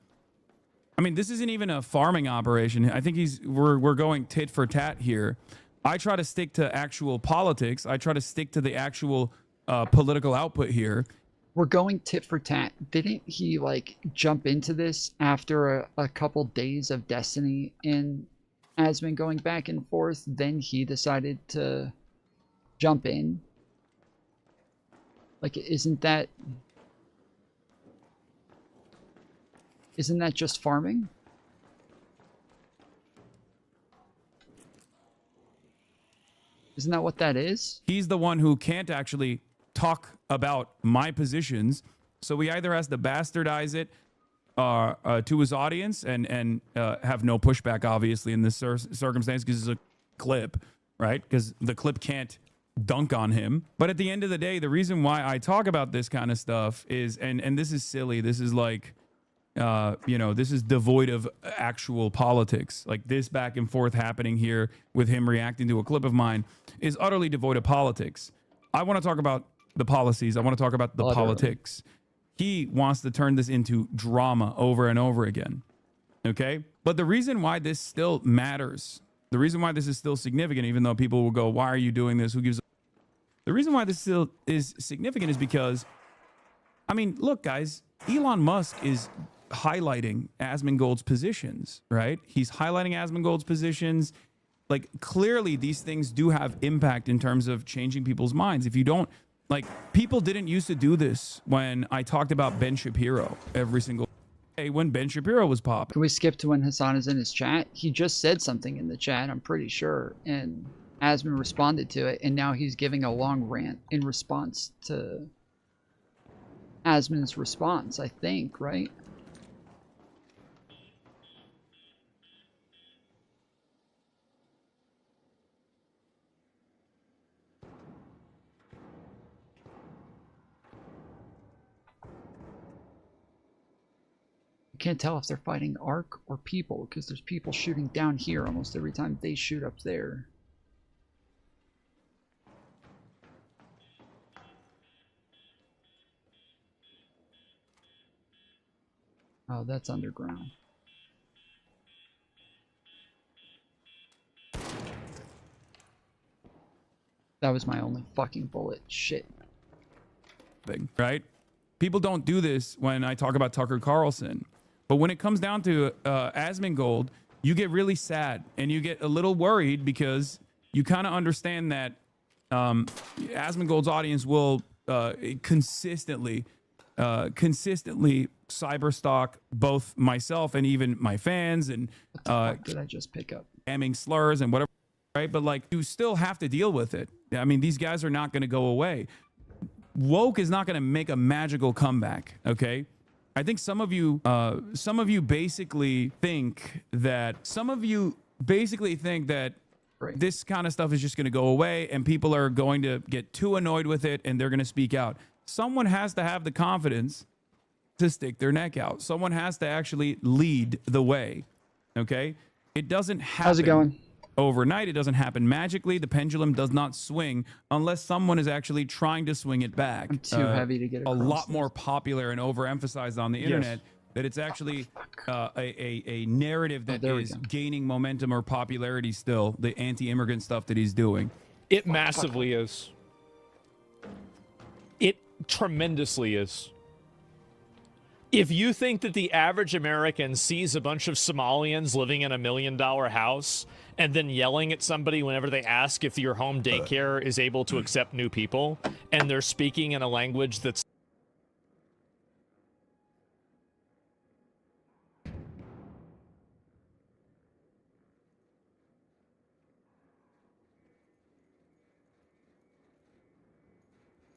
I mean, this isn't even a farming operation. I think we're going tit for tat here. I try to stick to actual politics. I try to stick to the actual political output here. We're going tit for tat. Didn't he like jump into this after a couple days of Destiny and Asmon going back and forth? Then he decided to jump in. Like, isn't that just farming? Isn't that what that is? He's the one who can't actually talk about my positions, so he either has to bastardize it to his audience and have no pushback, obviously, in this circumstance, because it's a clip, right? Because the clip can't dunk on him. But at the end of the day, the reason why I talk about this kind of stuff is, and this is silly, this is like, you know, this is devoid of actual politics. Like, this back and forth happening here with him reacting to a clip of mine is utterly devoid of politics. I want to talk about the policies. I want to talk about the politics. He wants to turn this into drama over and over again. Okay? But the reason why this still matters, the reason why this is still significant, even though people will go, why are you doing this? Who gives a... The reason why this still is significant is because, I mean, look, guys, Elon Musk is highlighting Asmongold's positions, right? He's highlighting Asmongold's positions. Like, clearly these things do have impact in terms of changing people's minds. If you don't, like, people didn't used to do this when I talked about Ben Shapiro every single day when Ben Shapiro was popping. Can we skip to when Hasan is in his chat? He just said something in the chat, I'm pretty sure, and Asmon responded to it, and now he's giving a long rant in response to Asmon's response, I think, right? Can't tell if they're fighting Ark or people, because there's people shooting down here almost every time they shoot up there. Oh, that's underground. That was my only fucking bullet. Shit. Right? People don't do this when I talk about Tucker Carlson. But when it comes down to Asmongold, you get really sad and you get a little worried because you kind of understand that Asmongold's audience will consistently cyberstalk both myself and even my fans and what the fuck did I just pick up? Spamming slurs and whatever, right? But like, you still have to deal with it. I mean, these guys are not going to go away. Woke is not going to make a magical comeback, okay? I think some of you basically think that this kind of stuff is just going to go away and people are going to get too annoyed with it and they're going to speak out. Someone has to have the confidence to stick their neck out. Someone has to actually lead the way, okay? It doesn't happen. How's it going? Overnight. It doesn't happen magically. The pendulum does not swing unless someone is actually trying to swing it back. I'm too heavy to get across. A lot more popular and overemphasized on the internet, that it's actually a narrative that is gaining momentum or popularity still, the anti-immigrant stuff that he's doing. It massively is. It tremendously is. If you think that the average American sees a bunch of Somalians living in $1 million house and then yelling at somebody whenever they ask if your home daycare is able to accept new people, and they're speaking in a language that's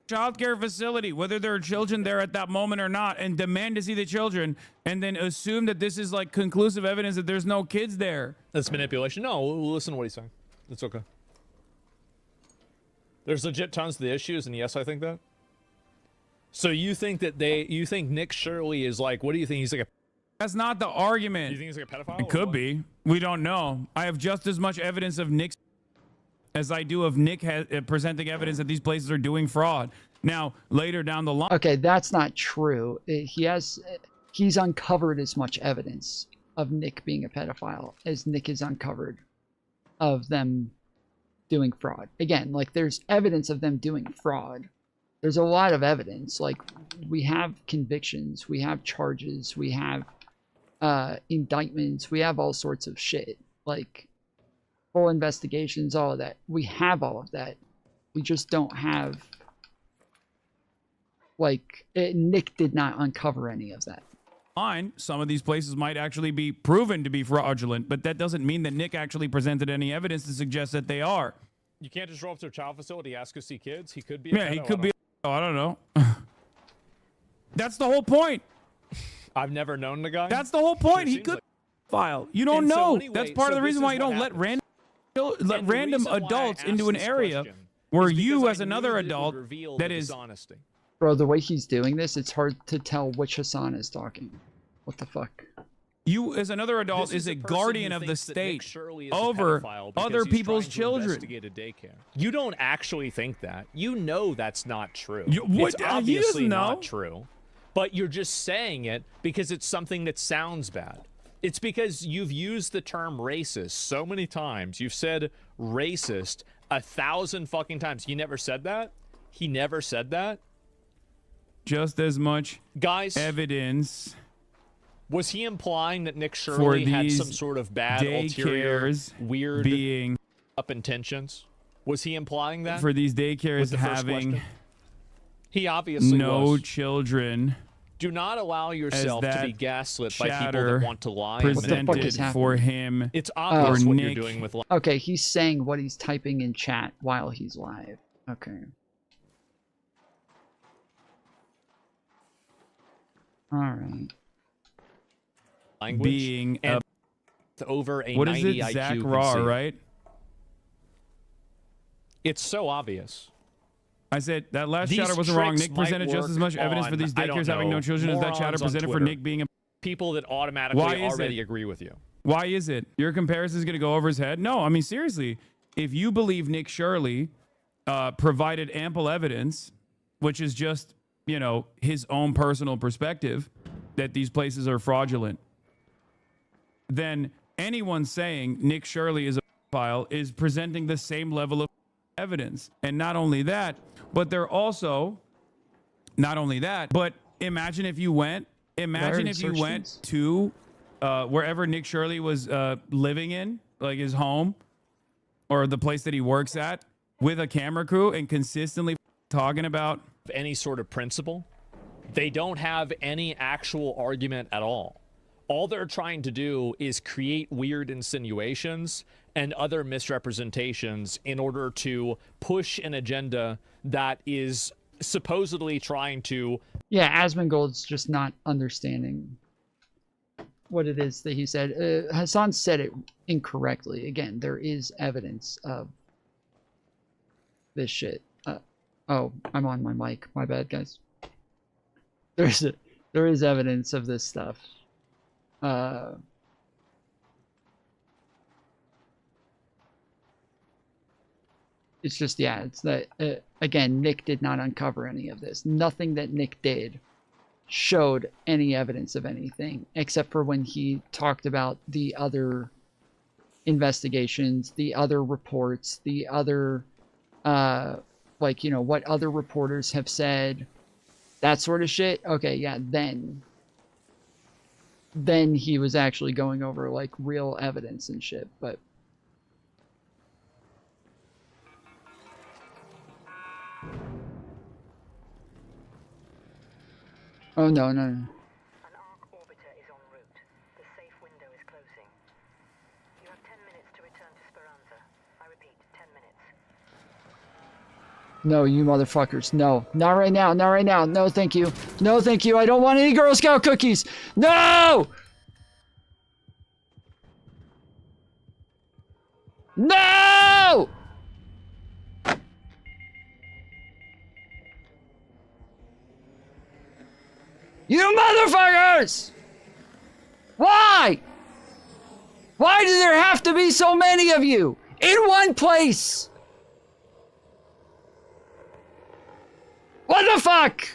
childcare facility, whether there are children there at that moment or not, and demand to see the children, and then assume that this is like conclusive evidence that there's no kids there. That's manipulation. No, we'll listen to what he's saying. It's okay. There's legit tons of the issues, and yes, I think that. So you think that you think Nick Shirley is like, what do you think? He's like a... That's not the argument. You think he's like a pedophile? It could be. We don't know. I have just as much evidence of Nick's as I do of Nick presenting evidence that these places are doing fraud. Now, later down the line... Okay, that's not true. He's uncovered as much evidence of Nick being a pedophile as Nick is uncovered of them doing fraud. Again, like, there's evidence of them doing fraud. There's a lot of evidence. Like, we have convictions, we have charges, we have indictments, we have all sorts of shit. Like, full investigations, all of that. We have all of that. We just don't have, like, Nick did not uncover any of that. Fine, some of these places might actually be proven to be fraudulent, but that doesn't mean that Nick actually presented any evidence to suggest that they are. You can't just roll up to a child facility, ask to see kids. He could be. Yeah, he could be. I don't know. That's the whole point. I've never known the guy. That's the whole point. He could file. You don't And so know. anyway, That's part of the reason why you don't let random adults into an area where you, as another adult, that is honesty. Bro, the way he's doing this, it's hard to tell which Hasan is talking. What the fuck? You, as another adult, is a guardian of the state over other people's children. You don't actually think that. You know that's not true. What? It's obviously not true. But you're just saying it because it's something that sounds bad. It's because you've used the term racist so many times. You've said racist 1,000 fucking times. He never said that? He never said that? Just as much evidence. Was he implying that Nick Shirley had some sort of bad, ulterior, weird, being up intentions? Was he implying that? For these daycares having he obviously no children. Do not allow yourself to be gaslit by people that want to lie. Presented for him. It's obvious what Nick. you're doing with life. Okay, he's saying what he's typing in chat while he's live. Okay. All right. Language being and over a what 90 is it? Zach IQ Raw, conceit. right? It's so obvious. I said that last These chatter was wrong. tricks Nick presented might just as work much evidence for on, these I don't daycares having know, no children as that chatter morons on presented for Twitter. Nick being a People that automatically Why is already it? agree with you. Why is it? Your comparison is going to go over his head? No, I mean, seriously. If you believe Nick Shirley provided ample evidence, which is just, you know, his own personal perspective, that these places are fraudulent, then anyone saying Nick Shirley is a pedophile is presenting the same level of evidence. And not only that, but they're also, not only that, but imagine if you went to wherever Nick Shirley was living in, like his home or the place that he works at, with a camera crew and consistently talking about any sort of principle. They don't have any actual argument at all. All they're trying to do is create weird insinuations and other misrepresentations in order to push an agenda that is supposedly trying to... Yeah, Asmongold's just not understanding what it is that he said. Hasan said it incorrectly. Again, there is evidence of this shit. Oh, I'm on my mic. My bad, guys. There is evidence of this stuff. It's just, yeah, it's that, again, Nick did not uncover any of this. Nothing that Nick did showed any evidence of anything, except for when he talked about the other investigations, the other reports, the other, like, you know, what other reporters have said, that sort of shit. Okay, yeah, then he was actually going over, like, real evidence and shit, but... Oh, no, no, no. An arc orbiter is en route. The safe window is closing. You have 10 minutes to return to Speranza. I repeat, 10 minutes. No, you motherfuckers. No. Not right now. Not right now. No, thank you. No, thank you. I don't want any Girl Scout cookies. No! No! You motherfuckers! Why? Why do there have to be so many of you in one place? What the fuck?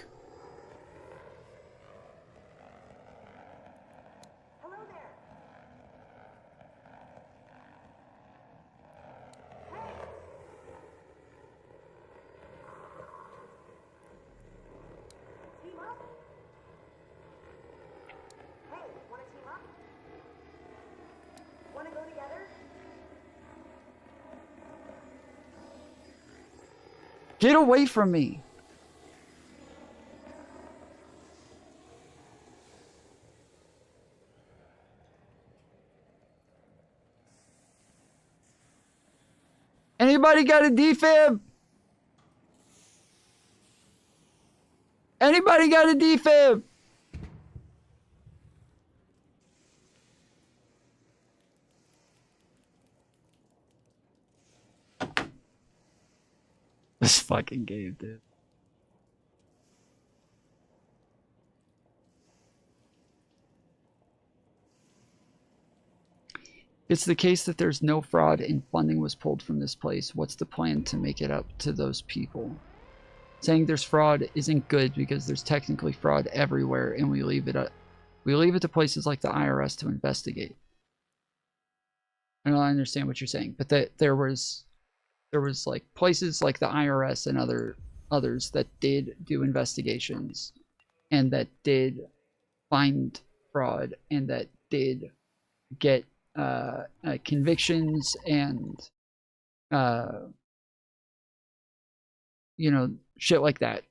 Get away from me. Anybody got a defib? Anybody got a defib? This fucking game, dude. It's the case that there's no fraud and funding was pulled from this place. What's the plan to make it up to those people? Saying there's fraud isn't good because there's technically fraud everywhere, and we leave it to places like the IRS to investigate. I don't understand what you're saying, but that there was like places like the IRS and others that did do investigations and that did find fraud and that did get convictions and you know, shit like that.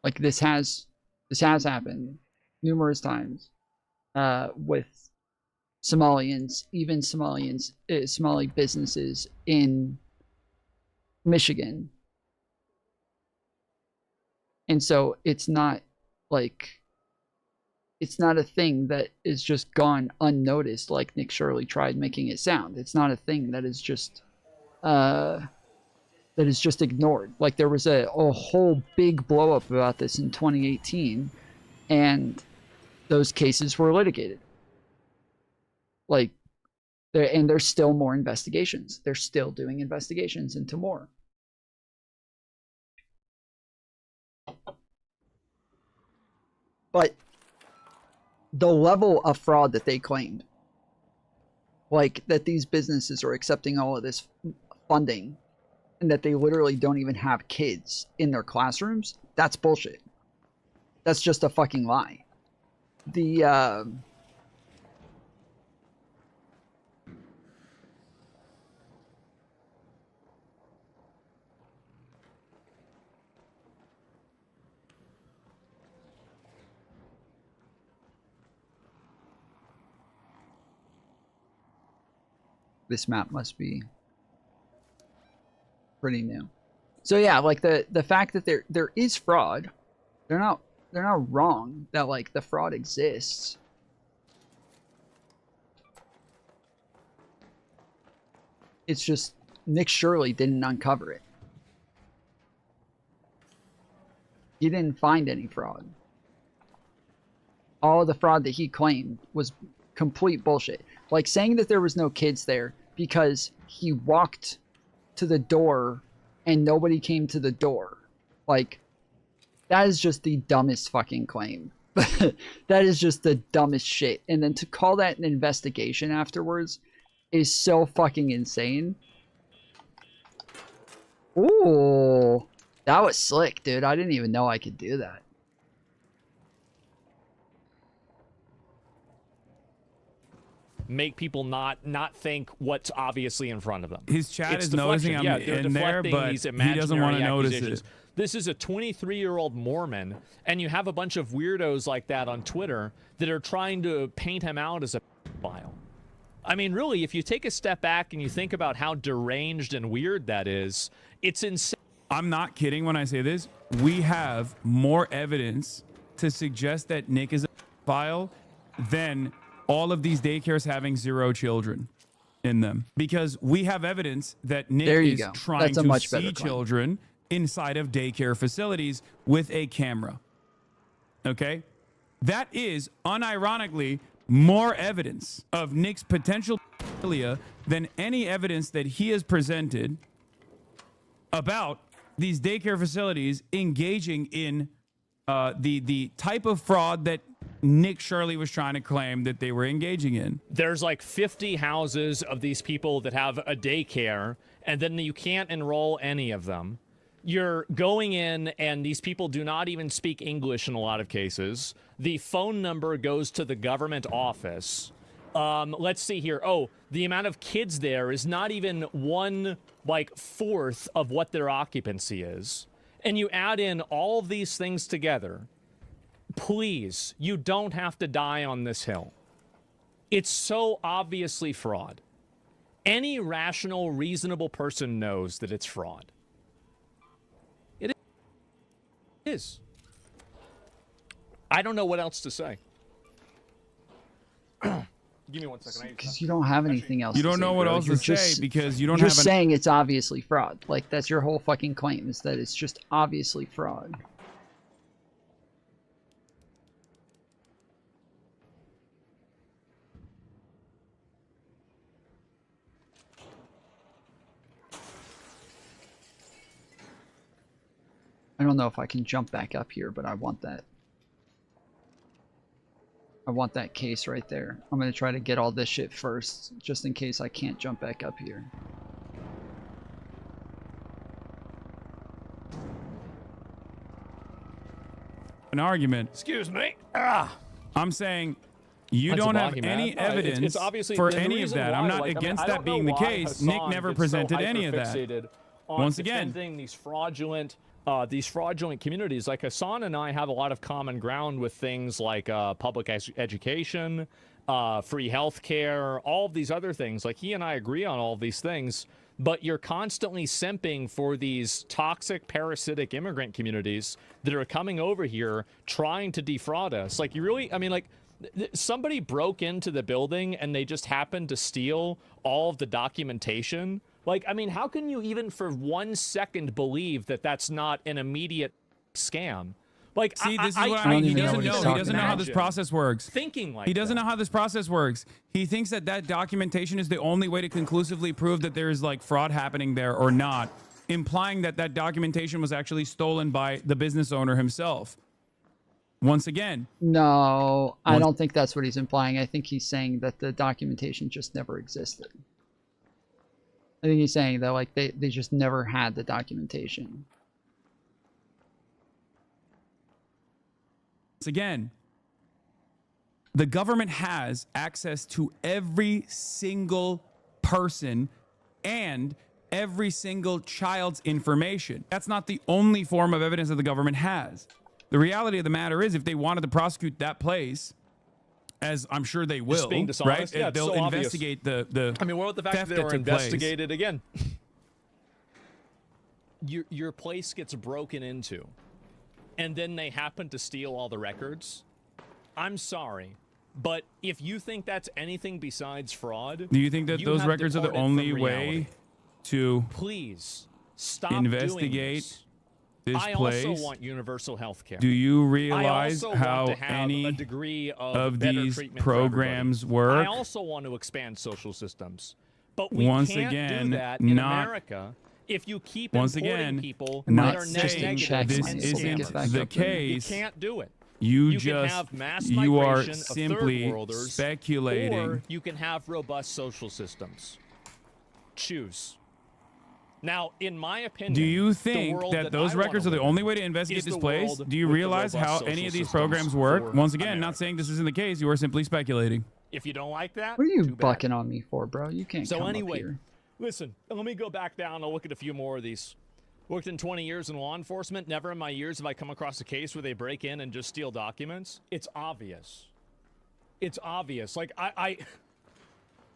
Like this has happened numerous times with Somalians, even Somali businesses in Michigan. And so it's not like, it's not a thing that is just gone unnoticed like Nick Shirley tried making it sound. It's not a thing that is just ignored. Like there was a whole big blow up about this in 2018 and those cases were litigated. Like there's still more investigations. They're still doing investigations into more. But the level of fraud that they claimed, like that these businesses are accepting all of this funding and that they literally don't even have kids in their classrooms, that's bullshit. That's just a fucking lie. This map must be pretty new. So yeah, like the fact that there is fraud, they're not wrong that like the fraud exists. It's just Nick Shirley didn't uncover it. He didn't find any fraud. All of the fraud that he claimed was complete bullshit. Like saying that there was no kids there because he walked to the door and nobody came to the door. Like, that is just the dumbest fucking claim. That is just the dumbest shit. And then to call that an investigation afterwards is so fucking insane. Ooh, that was slick, dude. I didn't even know I could do that. Make people not think what's obviously in front of them. His chat is nosing in there, but he doesn't want to notice it. This is a 23-year-old Mormon, and you have a bunch of weirdos like that on Twitter that are trying to paint him out as a pedophile. I mean, really, if you take a step back and you think about how deranged and weird that is, it's insane. I'm not kidding when I say this. We have more evidence to suggest that Nick is a pedophile than all of these daycares having 0 children in them, because we have evidence that Nick is trying to see children inside of daycare facilities with a camera. Okay? That is unironically more evidence of Nick's potential pedophilia than any evidence that he has presented about these daycare facilities engaging in the type of fraud that Nick Shirley was trying to claim that they were engaging in. There's like 50 houses of these people that have a daycare, and then you can't enroll any of them. You're going in, and these people do not even speak English in a lot of cases. The phone number goes to the government office, Let's see here. Oh, the amount of kids there is not even 1/4 of what their occupancy is. And you add in all of these things together. Please, you don't have to die on this hill. It's so obviously fraud. Any rational, reasonable person knows that it's fraud. It is. I don't know what else to say. Give me 1 second. Because you don't have anything else. You don't to say, know what bro. else You're to just, say because you don't you're have. saying it's obviously fraud. Like that's your whole fucking claim is that it's just obviously fraud. I don't know if I can jump back up here, but I want that. I want that case right there. I'm gonna try to get all this shit first, just in case I can't jump back up here. An argument. Excuse me. I'm saying you don't have any evidence it's obviously, for the any of reason that. why, I'm not like, against I that don't being know the why case. Hasan Nick never gets presented so any of that. hyper-fixated on Once again, defending these fraudulent communities. Like Hasan and I have a lot of common ground with things like public education, free health care, all of these other things. Like he and I agree on all of these things, but you're constantly simping for these toxic, parasitic immigrant communities that are coming over here trying to defraud us. Like you really, I mean, like somebody broke into the building and they just happened to steal all of the documentation. Like, I mean, how can you even for 1 second believe that that's not an immediate scam? Like, see, this is what I mean. He doesn't know. He doesn't know how this process works. Thinking like he doesn't know how this process works. He thinks that that documentation is the only way to conclusively prove that there is like fraud happening there or not, implying that that documentation was actually stolen by the business owner himself. Once again. No, I don't think that's what he's implying. I think he's saying that the documentation just never existed. I think he's saying that like they just never had the documentation. Once again, the government has access to every single person and every single child's information. That's not the only form of evidence that the government has. The reality of the matter is if they wanted to prosecute that place, as I'm sure they will, being dishonest, right? yeah, it's They'll so investigate the I mean, what about the fact theft that they were took place. investigated again? Your place gets broken into, and then they happen to steal all the records. I'm sorry, but if you think that's anything besides fraud, Do you think that those have records are the departed only from way reality. to Please stop investigate this I place? also want universal health care. Do you realize I also how want to have any a degree of better these treatment for everybody. programs work? I also want to expand social systems, but we Once can't again, do that in not- America if you keep Once importing again, people not that are net saying negative this and isn't scammers. the case. You can't do it. You can just have mass you are migration of simply third-worlders, speculating. or you can have robust social systems. Choose. Now, in my opinion, Do you the think world that those I wanna records are the live only in way to investigate is this the place? world Do you with the realize how robust any social of these systems programs work? for Once again, America. not saying this isn't the case. You are simply speculating. If you don't like that, What are you too bad. bucking on me for, bro? You can't So come anyway, up here. listen, let me go back down and look at a few more of these. Worked in 20 years in law enforcement. Never in my years have I come across a case where they break in and just steal documents. It's obvious. It's obvious. Like,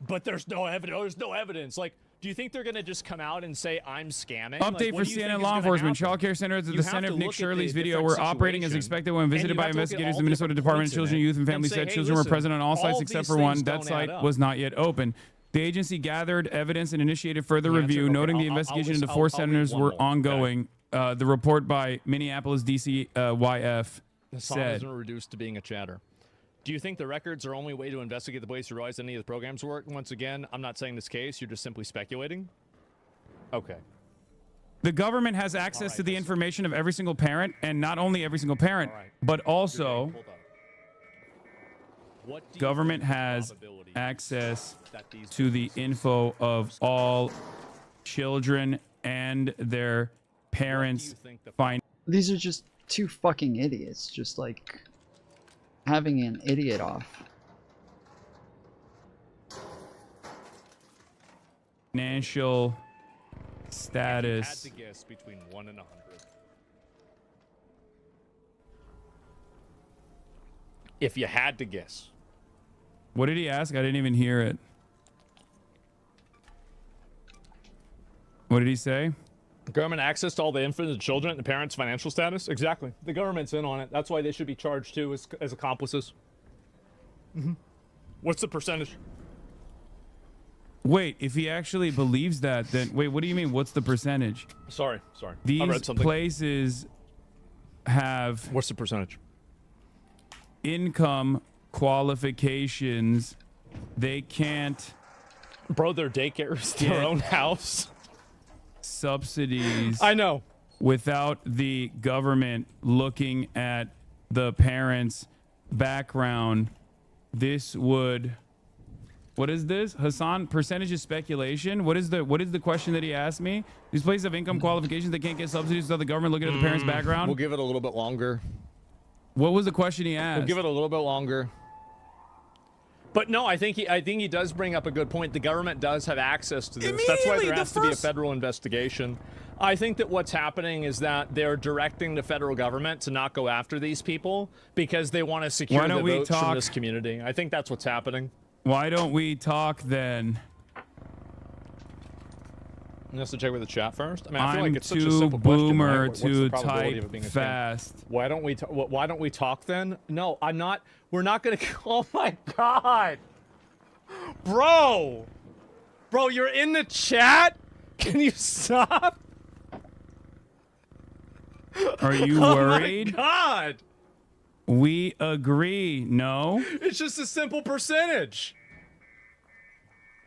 but there's no evidence. There's no evidence. Like, do you think they're going to just come out and say, I'm scamming? Update Like, what for do you think CNN is law gonna enforcement. happen? Child care centers at You the have center to of Nick look at Shirley's the video different were operating as situation, expected when and visited you by have to look at investigators. all The Minnesota different Department of points in Children, it Youth, and and Family say, said hey, children were listen, present on all all sites of except these for one. things That don't site add up. was not yet open. The agency gathered evidence and initiated further The answer- review, okay, noting the I'll investigation just- into 4 I'll read senators one were more, ongoing. The report by Minneapolis DCYF Hasan said. has been reduced to being a chatter. Do you think the records are only way to investigate the place you realize any of the programs work? Once again, I'm not saying this case. You're just simply speculating. Okay. The government has access to the information of every single parent, and not only every single parent, but also government has access to the info of all children and their parents. These are just two fucking idiots, just like having an idiot off. financial status. If you had to guess between 1 and 100. If you had to guess. What did he ask? I didn't even hear it. What did he say? Government access to all the infants and children and the parents' financial status? Exactly. The government's in on it. That's why they should be charged too as accomplices. What's the percentage? Wait, if he actually believes that, then wait, what do you mean? What's the percentage? Sorry. I read These something. places have what's the percentage? Income qualifications. They can't. Bro, their daycare is their own house. Subsidies. I know. Without the government looking at the parents' background, this would. What is this? Hasan, percentage of speculation? What is the question that he asked me? These places have income qualifications. They can't get subsidies without the government looking at the parents' background. We'll give it a little bit longer. What was the question he asked? We'll give it a little bit longer. But no, I think he does bring up a good point. The government does have access to this. That's why there has to be a federal investigation. I think that what's happening is that they're directing the federal government to not go after these people because they want to secure the votes from this community. I think that's what's happening. Why don't we talk then? You have to check with the chat first. I mean, I feel I'm like it's such a simple question. boomer Right? What's the to probability of type it being a scam? fast. Why don't we talk then? No, I'm not. We're not gonna. Oh my god, bro, you're in the chat. Can you stop? Are you worried? Oh my god. We agree. No. It's just a simple percentage.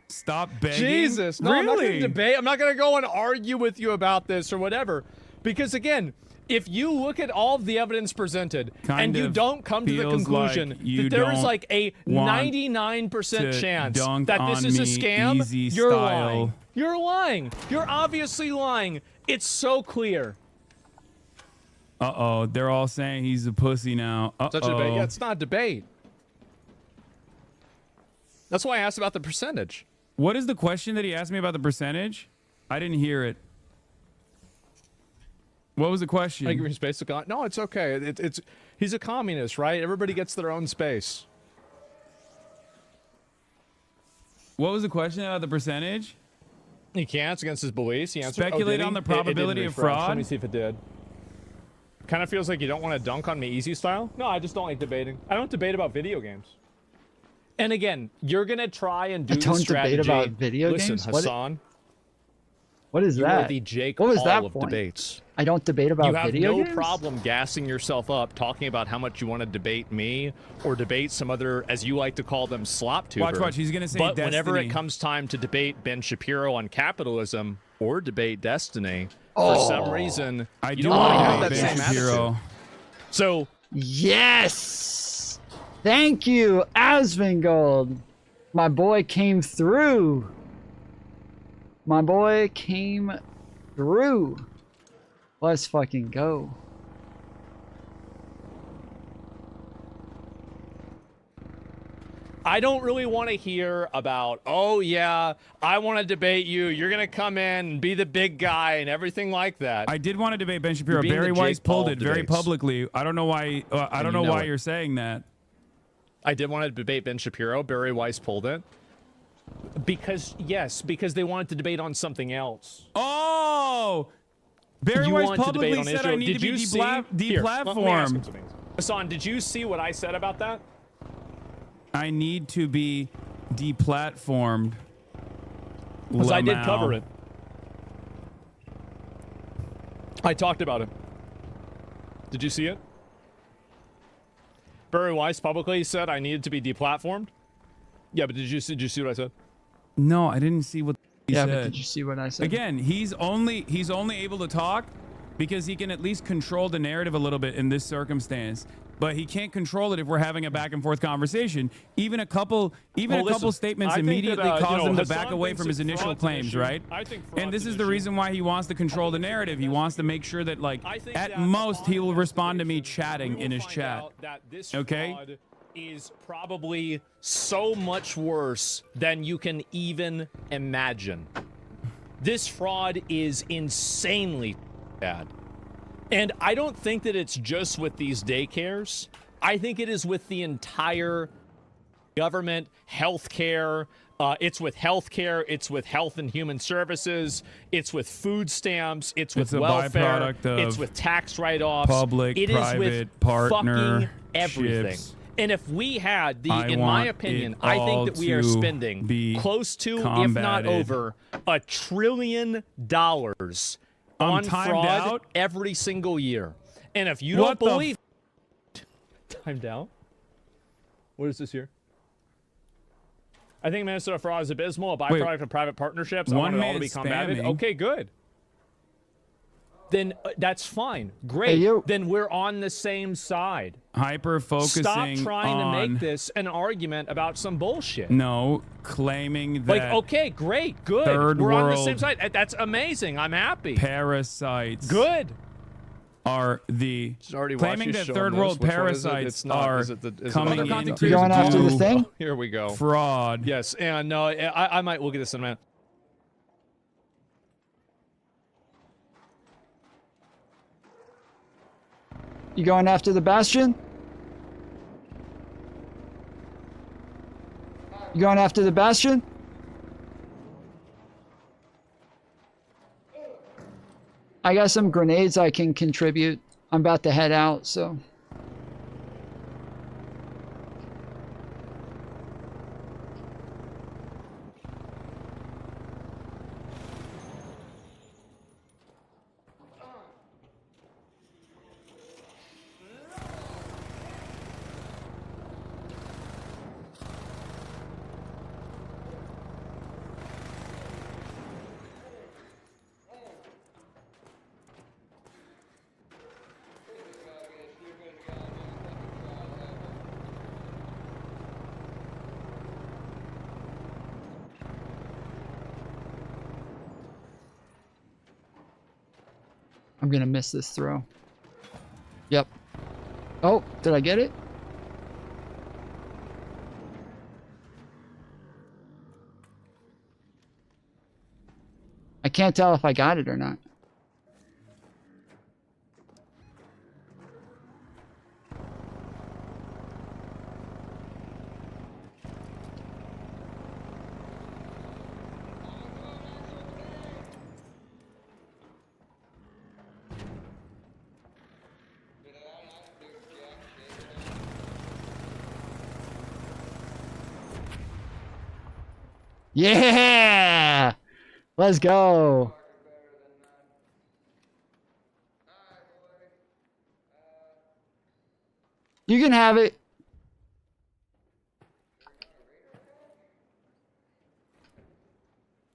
Stop begging. Jesus. No, really? I'm not going to debate. I'm not going to go and argue with you about this or whatever. Because again, if you look at all of the evidence presented and you don't come to the conclusion that there is like a 99% chance that this is a scam, you're lying. You're lying. You're obviously lying. It's so clear. Uh-oh, they're all saying he's a pussy now. Uh-oh. Such a debate. Yeah, it's not a debate. That's why I asked about the percentage. What is the question that he asked me about the percentage? I didn't hear it. What was the question? I agree. Space. No, it's okay. He's a communist, right? Everybody gets their own space. What was the question about the percentage? He can't. It's against his beliefs. He answered. Speculate on the probability of fraud. Let me see if it did. Kind of feels like you don't want to dunk on me easy style. No, I just don't like debating. I don't debate about video games. And again, you're gonna try and do the strategy. Debate about video Listen, games? Hassan. What is You that? are the Jake What was Paul that of point? debates. I don't debate about video games? You have no problem gassing yourself up, talking about how much you want to debate me or debate some other, as you like to call them, slop tuber. Watch. He's gonna say But Destiny. whenever it comes time to debate Ben Shapiro on capitalism or debate Destiny, for some reason, I you do don't want to want have to that Ben same Shapiro. attitude. So yes, thank you, Asmongold. My boy came through. My boy came through. Let's fucking go. I don't really want to hear about, oh yeah, I want to debate you. You're going to come in and be the big guy and everything like that. I did want to debate Ben Shapiro. You're being Barry the Weiss Jake Paul pulled it very debates. publicly. I don't know why. I don't know why you're saying that. I did want to debate Ben Shapiro. Barry Weiss pulled it. Because they wanted to debate on something else. Oh! Barry You Weiss want to debate publicly on said Israel. I need Did to be you see- Here, let me ask you deplatformed. something. Hasan, did you see what I said about that? I need to be deplatformed. Because I did Lamau. cover it. I talked about it. Did you see it? Barry Weiss publicly said I needed to be deplatformed. Yeah, but did you see what I said? No, I didn't see what he said. But did you see what I said? Again, he's only able to talk because he can at least control the narrative a little bit in this circumstance. But he can't control it if we're having a back and forth conversation. Even a couple statements I think immediately that, cause him to Hasan back away thinks from his that initial fraud's an claims, issue. right? I think And this fraud's is an the issue. reason why he wants to control the narrative. He wants to make sure that, like, at most he will respond to me chatting in his chat. That this Okay? fraud is probably so much worse than you can even imagine. This fraud is insanely bad. And I don't think that it's just with these daycares. I think it is with the entire government, healthcare. It's with healthcare. It's with Health and Human Services. It's with food stamps. It's with welfare. It's with tax write-offs. Public, it is private, with partner, fucking everything. ships. And if we had in my opinion, I think that we are spending close to, if not over, $1 trillion on fraud every single year. And if you don't believe, timed out. What is this here? I think Minnesota fraud is abysmal, a byproduct of private partnerships. I want it all to be combated. Okay, good. Then that's fine. Great. Then we're on the same side. Hyper-focusing Stop trying on, to make this an argument about some bullshit. No, claiming that... Like, okay, great, good. We're on the same side. That's amazing. I'm happy. Parasites. Good. Are the... Claiming that third world parasites are coming in to going after the thing? Here we go. Fraud. Yes, and no, I might look at this in a minute. You going after the Bastion? You going after the Bastion? I got some grenades I can contribute. I'm about to head out, so... I'm gonna miss this throw. Yep. Oh, did I get it? I can't tell if I got it or not. Yeah! Let's go. You can have it.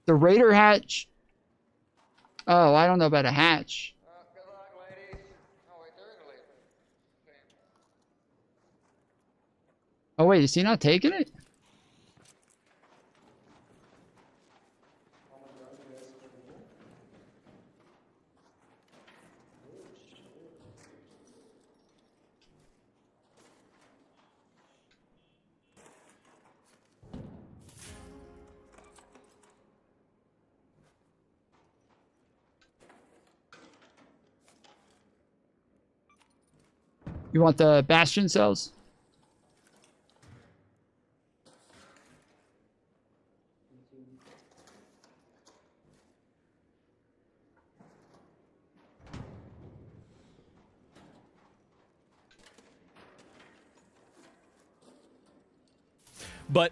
The Raider hatch. Oh, I don't know about a hatch. Oh wait, is he not taking it? You want the Bastion cells? But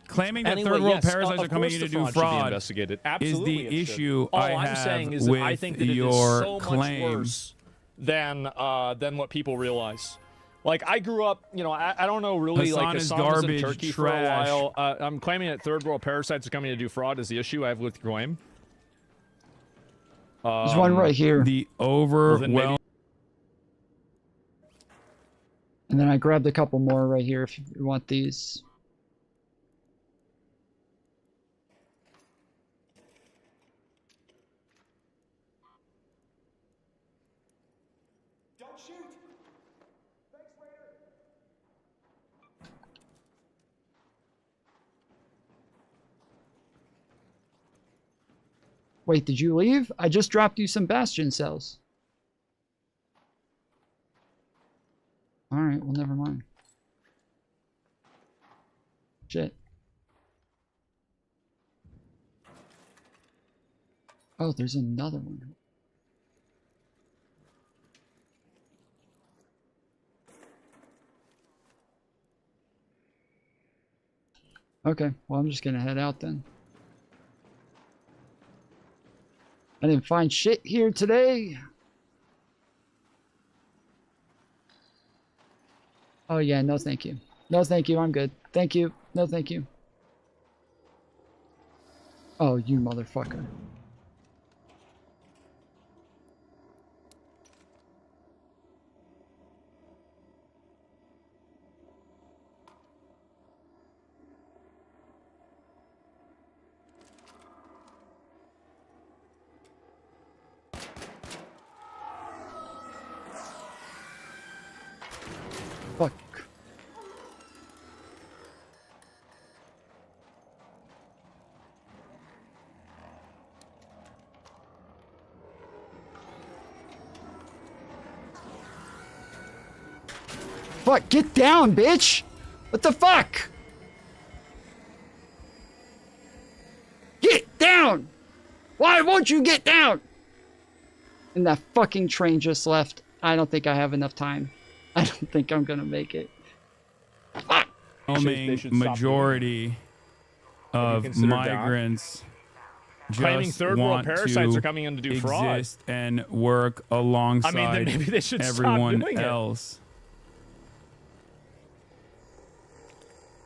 claiming that anyway, third world yes, parasites are coming in to do fraud is Absolutely the issue All I I'm have saying is with that I think that your it is so claim. much worse than what people realize. Like, I grew up, you know, I don't know really, Hasan like, is Hasan was in garbage, Turkey trash. for a while. I'm claiming that third world parasites are coming to do fraud is the issue I have with claim. There's one right here. The overwhelming. And then I grabbed a couple more right here if you want these. Don't shoot. Thanks, Raider. Wait, did you leave? I just dropped you some Bastion cells. Alright, well, never mind. Shit. Oh, there's another one. Okay, well, I'm just gonna head out then. I didn't find shit here today. Oh yeah, no thank you. No thank you, I'm good. Thank you. No thank you. Oh, you motherfucker. Fuck. Fuck, get down, bitch! What the fuck? Get down! Why won't you get down? And that fucking train just left. I don't think I have enough time. I don't think I'm gonna make it. Fuck! Majority of migrants claiming just third world want parasites to are coming in to do fraud. exist and work alongside then maybe they should stop everyone doing it. else.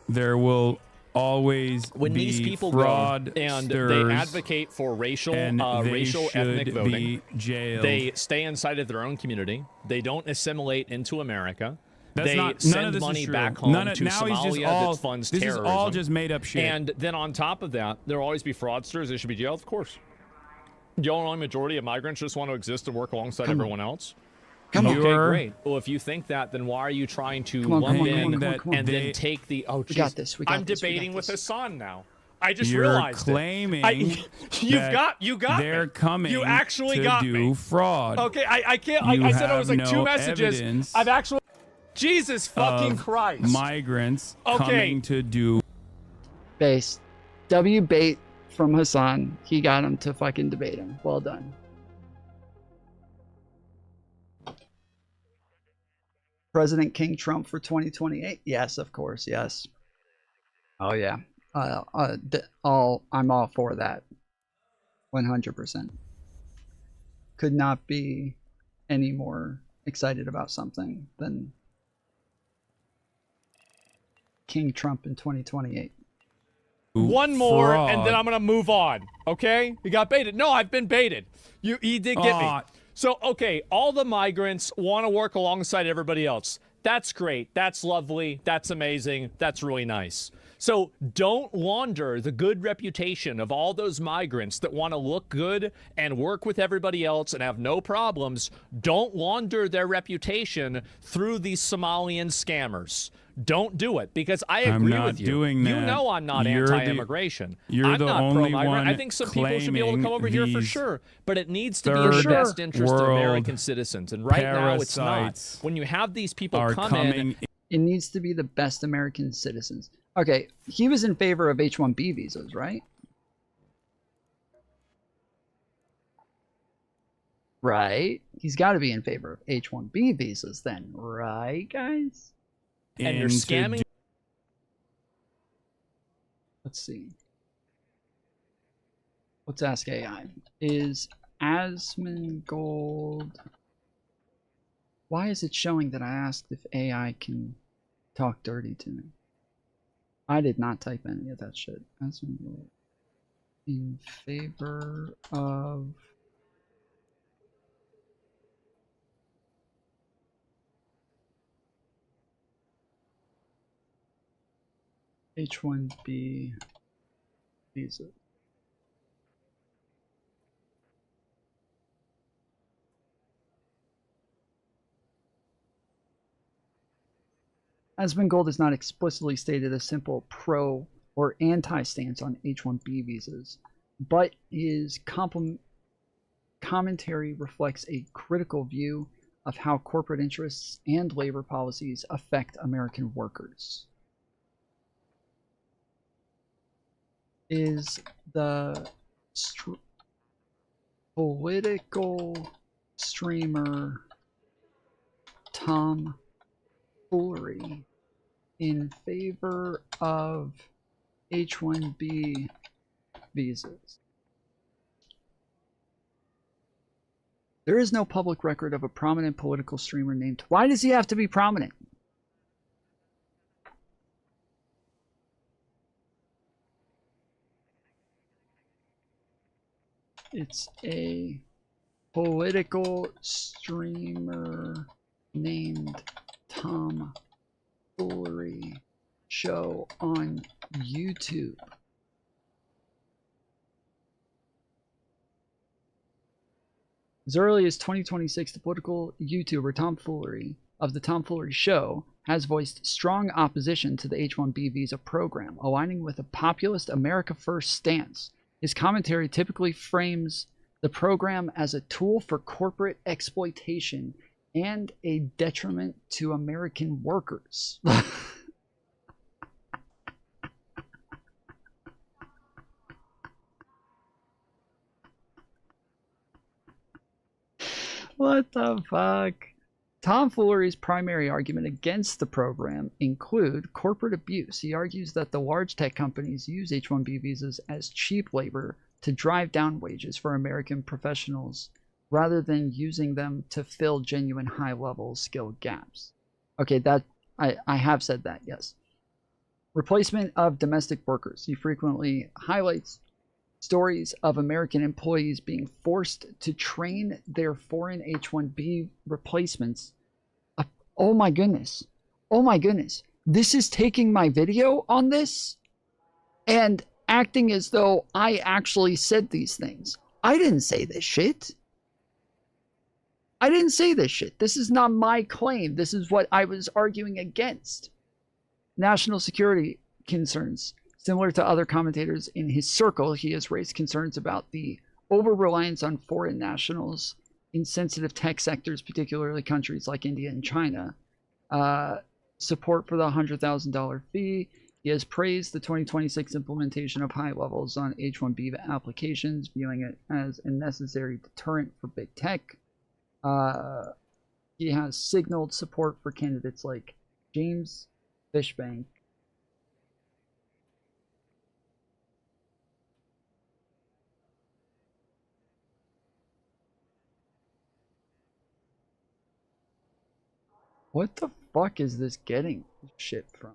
There will always When be these people fraud go and they advocate for racial ethnic voting, jailed. they stay inside of their own community. They don't assimilate into America. That's they not, none send of this money is true. back home Now to he's Somalia just all, that funds this terrorism. is all just made up shit. And then on top of that, there will always be fraudsters. They should be jailed, of course. The overwhelming majority of migrants just want to exist and work alongside everyone else. Come on. Okay, great. Well, if you think that, then why are you trying to lump in and then take the... Oh, we got this. We got I'm this. debating with Hasan now. I just You're realized claiming you got they're me. coming You actually to got do me. fraud. Okay, I can't. You I said it was have like two no messages. evidence I've actually. Jesus fucking of Christ. Migrants Okay. coming to do Base. W bait from Hasan. He got him to fucking debate him. Well done. President King Trump for 2028? Yes, of course. Yes. Oh yeah. I'm all for that. 100%. Could not be any more excited about something than King Trump in 2028. One more, fraud. and then I'm gonna move on. Okay? You got baited. No, I've been baited. He did get me. So, okay, all the migrants want to work alongside everybody else. That's great. That's lovely. That's amazing. That's really nice. So don't launder the good reputation of all those migrants that want to look good and work with everybody else and have no problems. Don't launder their reputation through these Somalian scammers. Don't do it, because I agree with you. Doing that. You know I'm not anti-immigration. I'm not only pro-migrant. one I think some people should be able to come over here for these sure, but it needs to be in the best interest of world American citizens. And right now it's not. parasites When you have these people are come coming in, It needs to be the best American citizens. Okay, he was in favor of H-1B visas, right? Right. He's got to be in favor of H-1B visas then, right, guys? and you're scamming. Let's see. Let's ask AI. Is Asmongold... Why is it showing that I asked if AI can talk dirty to me? I did not type any of that shit. Asmongold. In favor of... H-1B visa. Asmongold has not explicitly stated a simple pro or anti stance on H-1B visas. but his commentary reflects a critical view of how corporate interests and labor policies affect American workers. Is the political streamer Tom Foolery in favor of H-1B visas? There is no public record of a prominent political streamer named... Why does he have to be prominent? It's a political streamer named Tom Foolery show on YouTube. As early as 2026, the political YouTuber Tom Foolery of the Tom Foolery Show has voiced strong opposition to the H-1B visa program, aligning with a populist America First stance. His commentary typically frames the program as a tool for corporate exploitation and a detriment to American workers. What the fuck? Tom Foolery's primary argument against the program include corporate abuse. He argues that the large tech companies use H-1B visas as cheap labor to drive down wages for American professionals rather than using them to fill genuine high-level skill gaps. Okay, that I have said that, yes. Replacement of domestic workers. He frequently highlights stories of American employees being forced to train their foreign H-1B replacements. Oh my goodness. Oh my goodness. This is taking my video on this and acting as though I actually said these things. I didn't say this shit. I didn't say this shit. This is not my claim. This is what I was arguing against. National security concerns. Similar to other commentators in his circle, he has raised concerns about the over-reliance on foreign nationals in sensitive tech sectors, particularly countries like India and China. Support for the $100,000 fee. He has praised the 2026 implementation of high levels on H-1B applications, viewing it as a necessary deterrent for big tech. He has signaled support for candidates like James Fishbank. What the fuck is this getting shit from?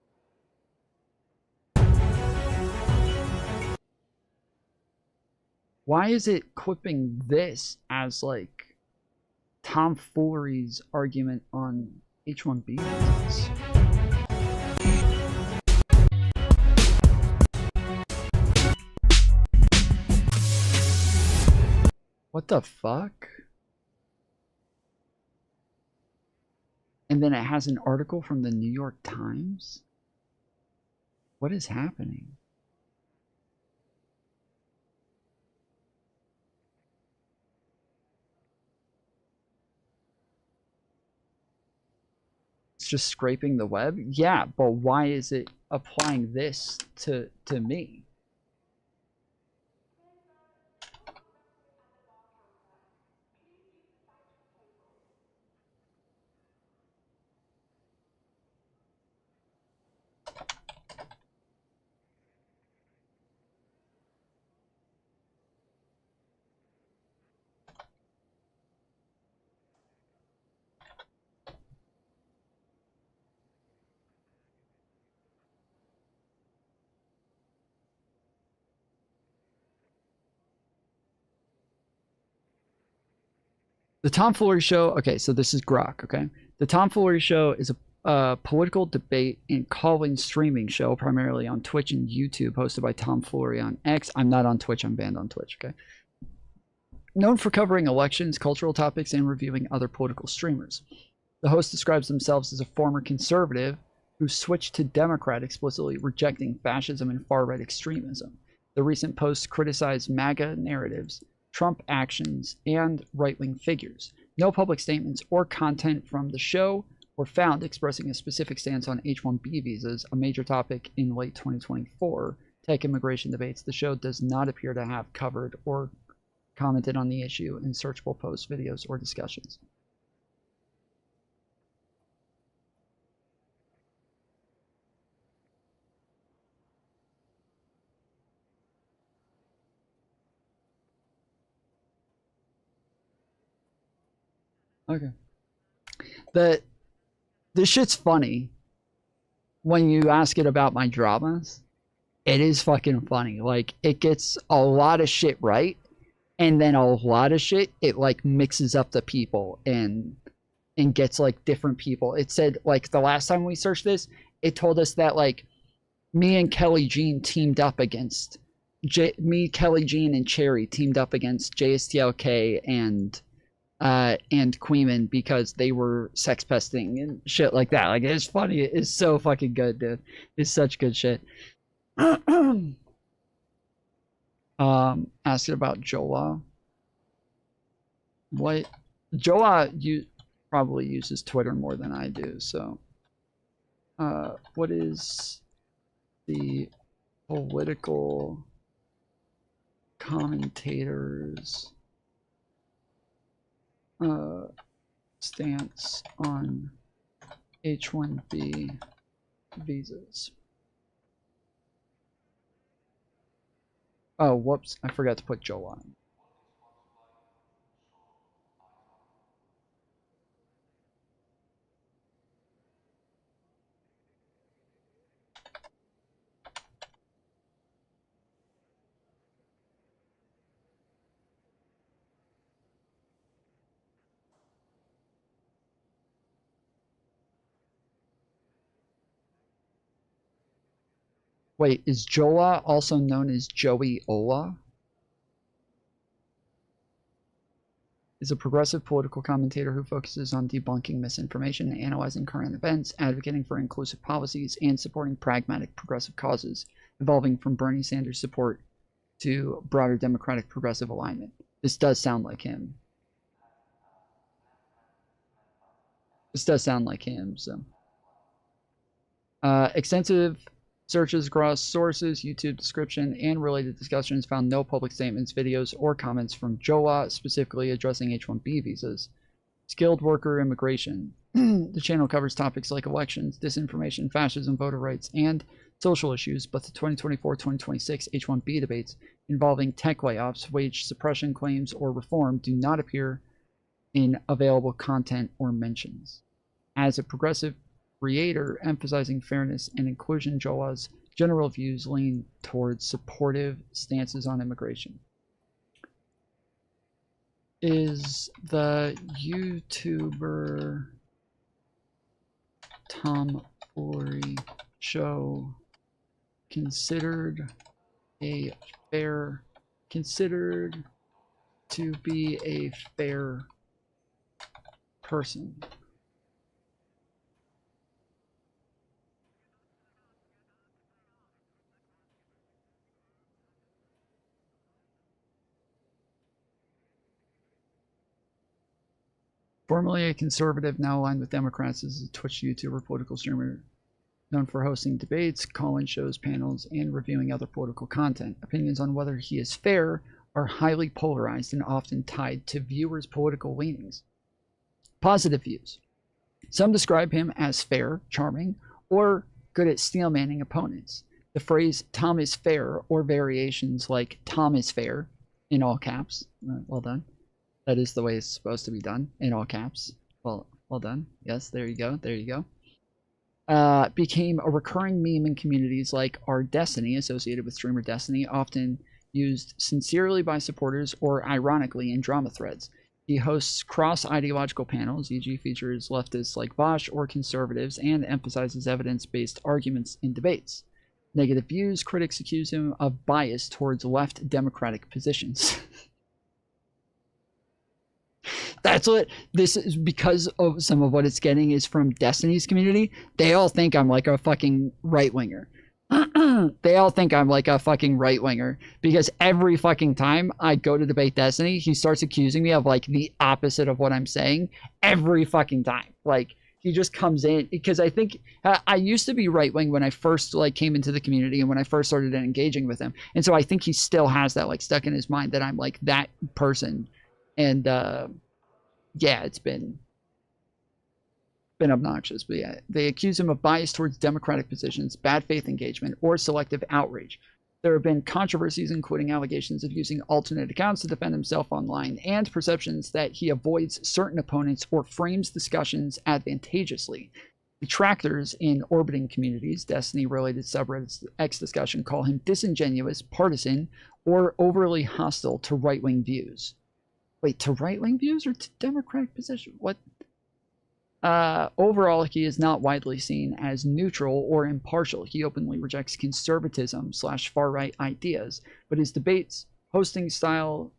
Why is it clipping this as like Tom Foolery's argument on H-1B visas? What the fuck? And then it has an article from the New York Times? What is happening? It's just scraping the web? Yeah, but why is it applying this to me? The Tom Foolery Show, okay, so this is Grok, okay? The Tom Foolery Show is a political debate and call-in streaming show, primarily on Twitch and YouTube, hosted by Tom Foolery on X. I'm not on Twitch, I'm banned on Twitch, okay? Known for covering elections, cultural topics, and reviewing other political streamers. The host describes themselves as a former conservative who switched to Democrat, explicitly rejecting fascism and far-right extremism. The recent posts criticized MAGA narratives, Trump actions, and right-wing figures. No public statements or content from the show were found expressing a specific stance on H-1B visas, a major topic in late 2024 tech immigration debates. The show does not appear to have covered or commented on the issue in searchable posts, videos, or discussions. Okay. This shit's funny when you ask it about my dramas. It is fucking funny. Like, it gets a lot of shit right, and then a lot of shit, it like mixes up the people and gets like different people. It said, like, the last time we searched this, it told us that like me and Kelly Jean teamed up against Kelly Jean and Cherry teamed up against JSTLK and Queeman because they were sex pesting and shit like that. Like, it's funny. It's so fucking good, dude. It's such good shit. Asking about Jola. What? Jola probably uses Twitter more than I do, so what is the political commentators stance on H-1B visas? Oh, whoops, I forgot to put Joe on. Wait, is Jola also known as Joey Ola? Is a progressive political commentator who focuses on debunking misinformation, analyzing current events, advocating for inclusive policies, and supporting pragmatic progressive causes, evolving from Bernie Sanders support to broader Democratic progressive alignment. This does sound like him. This does sound like him, so. Extensive searches across sources, YouTube description, and related discussions found no public statements, videos, or comments from Jola specifically addressing H-1B visas. Skilled worker immigration. The channel covers topics like elections, disinformation, fascism, voter rights, and social issues, but the 2024-2026 H-1B debates involving tech layoffs, wage suppression claims, or reform do not appear in available content or mentions. As a progressive creator emphasizing fairness and inclusion, Jola's general views lean towards supportive stances on immigration. Is the YouTuber Foolery show considered to be a fair person? Formerly a conservative, now aligned with Democrats, is a Twitch YouTuber, political streamer known for hosting debates, call-in shows, panels, and reviewing other political content. Opinions on whether he is fair are highly polarized and often tied to viewers' political leanings. Positive views. Some describe him as fair, charming, or good at steelmanning opponents. The phrase "Tom is fair" or variations like "Tom is fair" in all caps. Well done. That is the way it's supposed to be done, in all caps. Well done. Yes, there you go. There you go. Became a recurring meme in communities like Our Destiny, associated with streamer Destiny, often used sincerely by supporters or ironically in drama threads. He hosts cross-ideological panels, e.g. features leftists like Bosch or conservatives, and emphasizes evidence-based arguments in debates. Negative views, critics accuse him of bias towards left Democratic positions. That's what this is, because of some of what it's getting is from Destiny's community. They all think I'm like a fucking right-winger. they all think I'm like a fucking right-winger because every fucking time I go to debate Destiny, he starts accusing me of like the opposite of what I'm saying every fucking time. Like, he just comes in because I think I used to be right-wing when I first like came into the community and when I first started engaging with him. And so I think he still has that like stuck in his mind that I'm like that person. And yeah, it's been obnoxious. But yeah, they accuse him of bias towards democratic positions, bad faith engagement, or selective outrage. There have been controversies, including allegations of using alternate accounts to defend himself online, and perceptions that he avoids certain opponents or frames discussions advantageously. Detractors in orbiting communities, Destiny-related subreddits X discussion, call him disingenuous, partisan, or overly hostile to right-wing views. Wait, to right-wing views or to democratic position? What? Overall, he is not widely seen as neutral or impartial. He openly rejects conservatism / far-right ideas, but his debate hosting style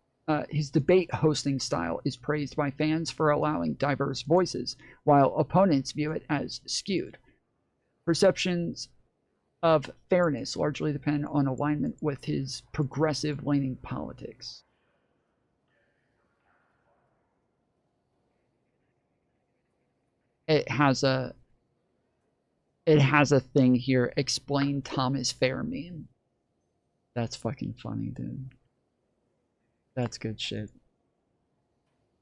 is praised by fans for allowing diverse voices, while opponents view it as skewed. Perceptions of fairness largely depend on alignment with his progressive-leaning politics. It has a thing here, explain Thomas Fair meme. That's fucking funny, dude. That's good shit.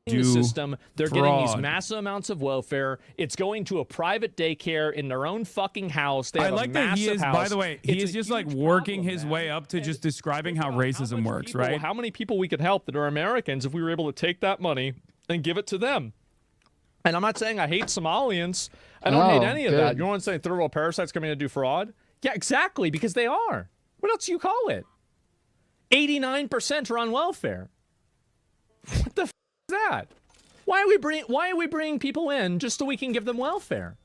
The system, they're getting these massive amounts of welfare. It's going to a private daycare in their own fucking house. They have I like a that he massive is, house. by the way, he It's is a just like huge working problem, his man. way up to just describing how racism works, People- right? How many people we could help that are Americans if we were able to take that money and give it to them? And I'm not saying I hate Somalians. I don't hate any of that. You want to say third world parasites coming to do fraud? Yeah, exactly, because they are. What else do you call it? 89% are on welfare. What the f is that? Why are we bringing people in just so we can give them welfare?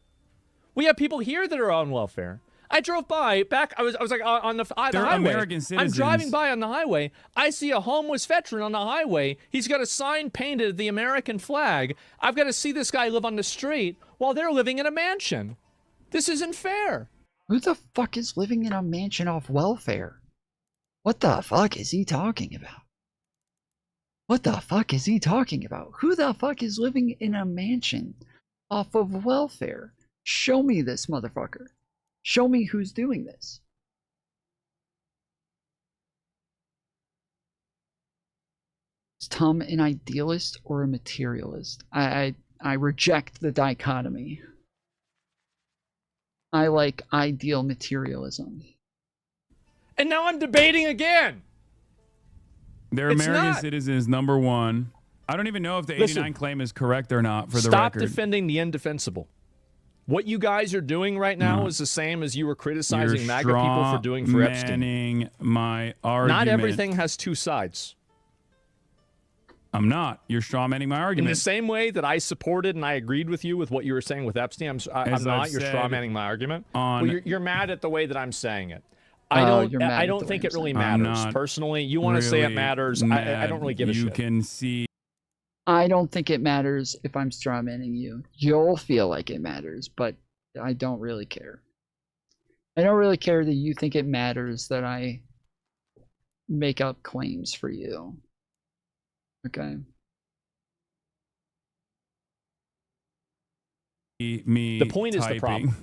We have people here that are on welfare. I drove by I was like on the They're highway. American citizens. I'm driving by on the highway. I see a homeless veteran on the highway. He's got a sign painted of the American flag. I've got to see this guy live on the street while they're living in a mansion. This isn't fair. Who the fuck is living in a mansion off welfare? What the fuck is he talking about? What the fuck is he talking about? Who the fuck is living in a mansion off of welfare? Show me this motherfucker. Show me who's doing this. Is Tom an idealist or a materialist? I reject the dichotomy. I like ideal materialism. And now I'm debating again. They're American citizens, number one. I don't even know if the 89 claim is correct or not, for the Stop record. defending the indefensible. What you guys are doing right now is the same as you were criticizing MAGA people for doing for Epstein. My argument. Not everything has two sides. I'm not. You're strawmanning my argument. In the same way that I supported and I agreed with you with what you were saying with Epstein, I'm not. You're strawmanning my argument. Well, you're mad at the way that I'm saying it. I don't think it really matters. Personally, you want to say it matters. I don't really give a shit. You can see. I don't think it matters if I'm strawmanning you. You'll feel like it matters, but I don't really care. I don't really care that you think it matters that I make up claims for you. Okay. The point is the problem.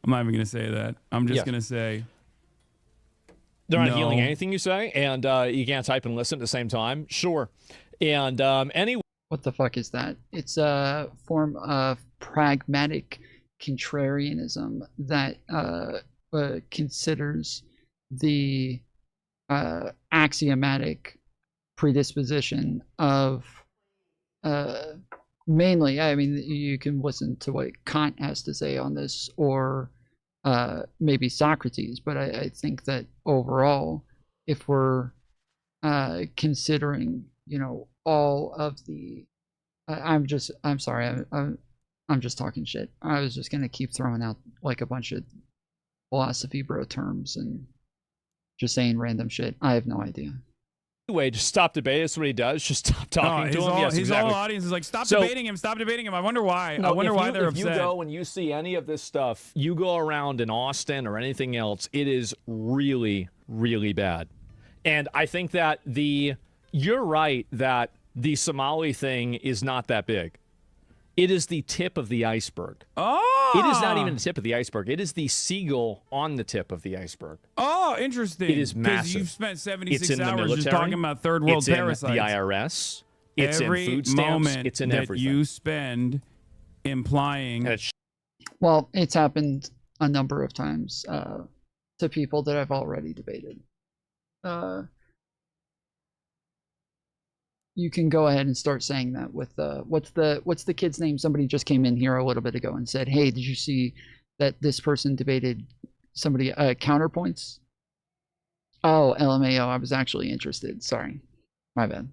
I'm not even going to say that. I'm just going to say. They're not healing anything you say, and you can't type and listen at the same time. Sure. And anyway. What the fuck is that? It's a form of pragmatic contrarianism that considers the axiomatic predisposition of mainly, I mean, you can listen to what Kant has to say on this, or maybe Socrates, but I think that overall, if we're considering, you know, all of the, I'm sorry, I'm just talking shit. I was just gonna keep throwing out like a bunch of philosophy bro terms and just saying random shit. I have no idea. Anyway, just stop debating. That's what he does. Just stop talking to him. Yes, his exactly. whole audience is like, stop debating him. Stop debating him. I wonder why. No, I wonder why they're if upset. you go and you see any of this stuff, you go around in Austin or anything else, it is really, really bad. And I think that you're right that the Somali thing is not that big. It is the tip of the iceberg. Oh! It is not even the tip of the iceberg. It is the seagull on the tip of the iceberg. Oh, interesting. It is massive. Because you've spent 76 it's in the hours military, just talking about third world it's parasites. in the IRS. It's Every in food stamps. moment It's in that everything. you spend implying. Well, it's happened a number of times to people that I've already debated. You can go ahead and start saying that with what's the kid's name? Somebody just came in here a little bit ago and said, "Hey, did you see that this person debated somebody counterpoints?" Oh, LMAO. I was actually interested. Sorry, my bad.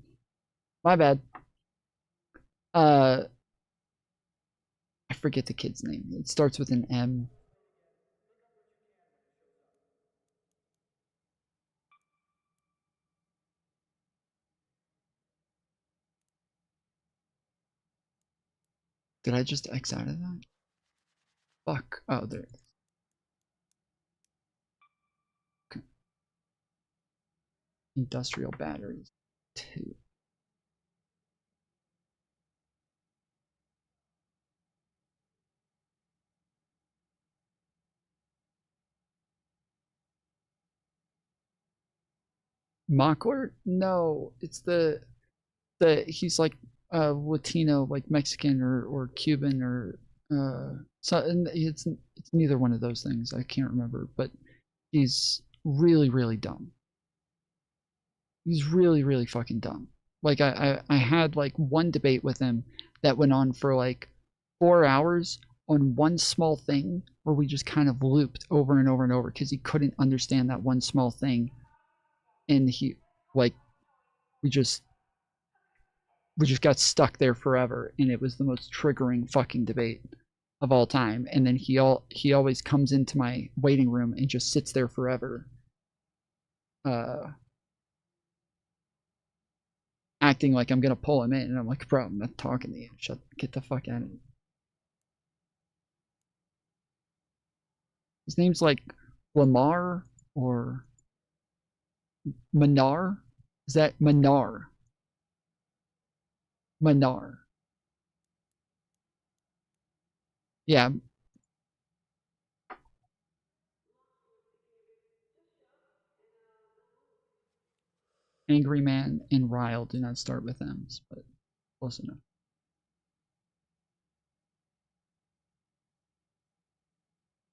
My bad. I forget the kid's name. It starts with an M. Did I just X out of that? Fuck. Oh, there it is. Okay. Industrial batteries. 2. Mockler? No, it's the he's like Latino, like Mexican or Cuban or so, and it's neither one of those things. I can't remember, but he's really, really dumb. He's really, really fucking dumb. Like I had like one debate with him that went on for like 4 hours on one small thing where we just kind of looped over and over and over because he couldn't understand that one small thing. And he, like, we just got stuck there forever, and it was the most triggering fucking debate of all time. And then he always comes into my waiting room and just sits there forever, acting like I'm gonna pull him in, and I'm like, bro, I'm not talking to you. Get the fuck out of here. His name's like Lamar or Manar? Is that Manar? Manar. Yeah. Angry Man and Ryle do not start with M's, but close enough.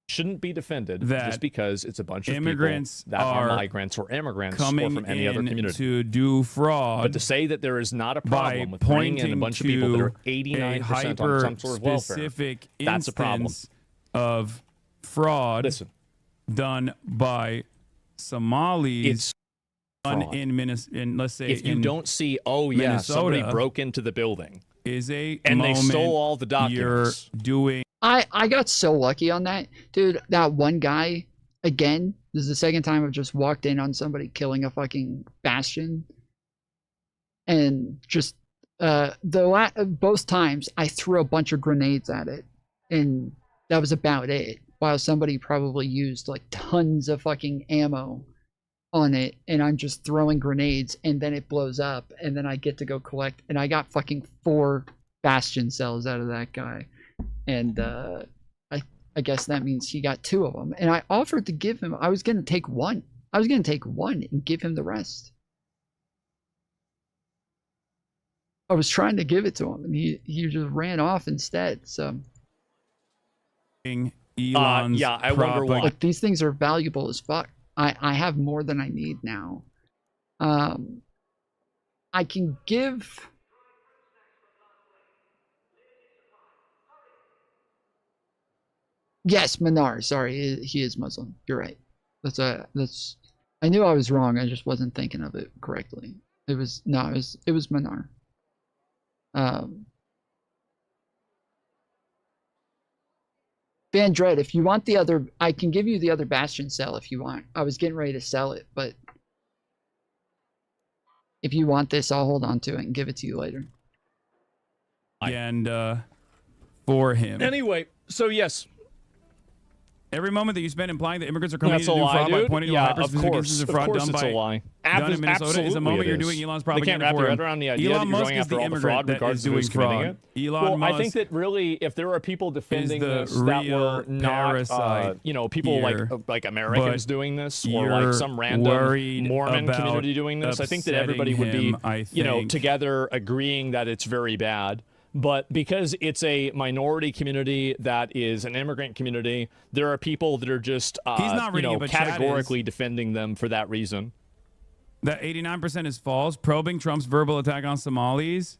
Shouldn't be defended That just because it's a bunch of immigrants people that are are migrants or immigrants or coming from any other in community to do fraud. But to say that there is not a problem with pointing bringing in a bunch of people that are 89% on some sort of welfare, specific that's a problem. instance of fraud done by Somalis. It's done fraud. in let's say if you in don't see, oh yeah, Minnesota, somebody broke into the building is a and they moment stole all the documents. You're doing. I got so lucky on that, dude. That one guy, again, this is the second time I've just walked in on somebody killing a fucking bastion, and just both times I threw a bunch of grenades at it, and that was about it. While somebody probably used like tons of fucking ammo on it, and I'm just throwing grenades, and then it blows up, and then I get to go collect, and I got fucking 4 bastion cells out of that guy. And I guess that means he got 2 of them. And I offered to give him, I was going to take 1. I was going to take 1 and give him the rest. I was trying to give it to him, and he just ran off instead. So Elon's yeah, I wonder why. like, these things are valuable as fuck. I have more than I need now. I can give... Yes, Manar. Sorry, he is Muslim. You're right. That's I knew I was wrong. I just wasn't thinking of it correctly. It was Manar. Van Dread, if you want the other, I can give you the other Bastion cell if you want. I was getting ready to sell it, but If you want this, I'll hold on to it and give it to you later. And for him. Anyway, so yes. Every moment that you spend implying that immigrants are coming That's to a do lie, fraud by dude. pointing Yeah, to of hyper-specific course. instances of Of fraud course done it's by a lie. done in Minnesota is the moment Absolutely you're it doing is. Elon's They can't propaganda wrap for their him. head around the idea Elon that you're Musk going is after the all the immigrant fraud that regardless is of doing who's committing fraud. it. Elon Well, Musk I think that really, if there are people defending the this that were real not, parasite you know, people here, like Americans but doing this, or you're like some random worried Mormon about community doing this, I think that everybody would be, upsetting him, I you know, think. together agreeing that it's very bad. But because it's a minority community that is an immigrant community, there are people that are just, He's not reading it, but Chad categorically defending them for that reason. That 89% is false. Probing Trump's verbal attack on Somalis.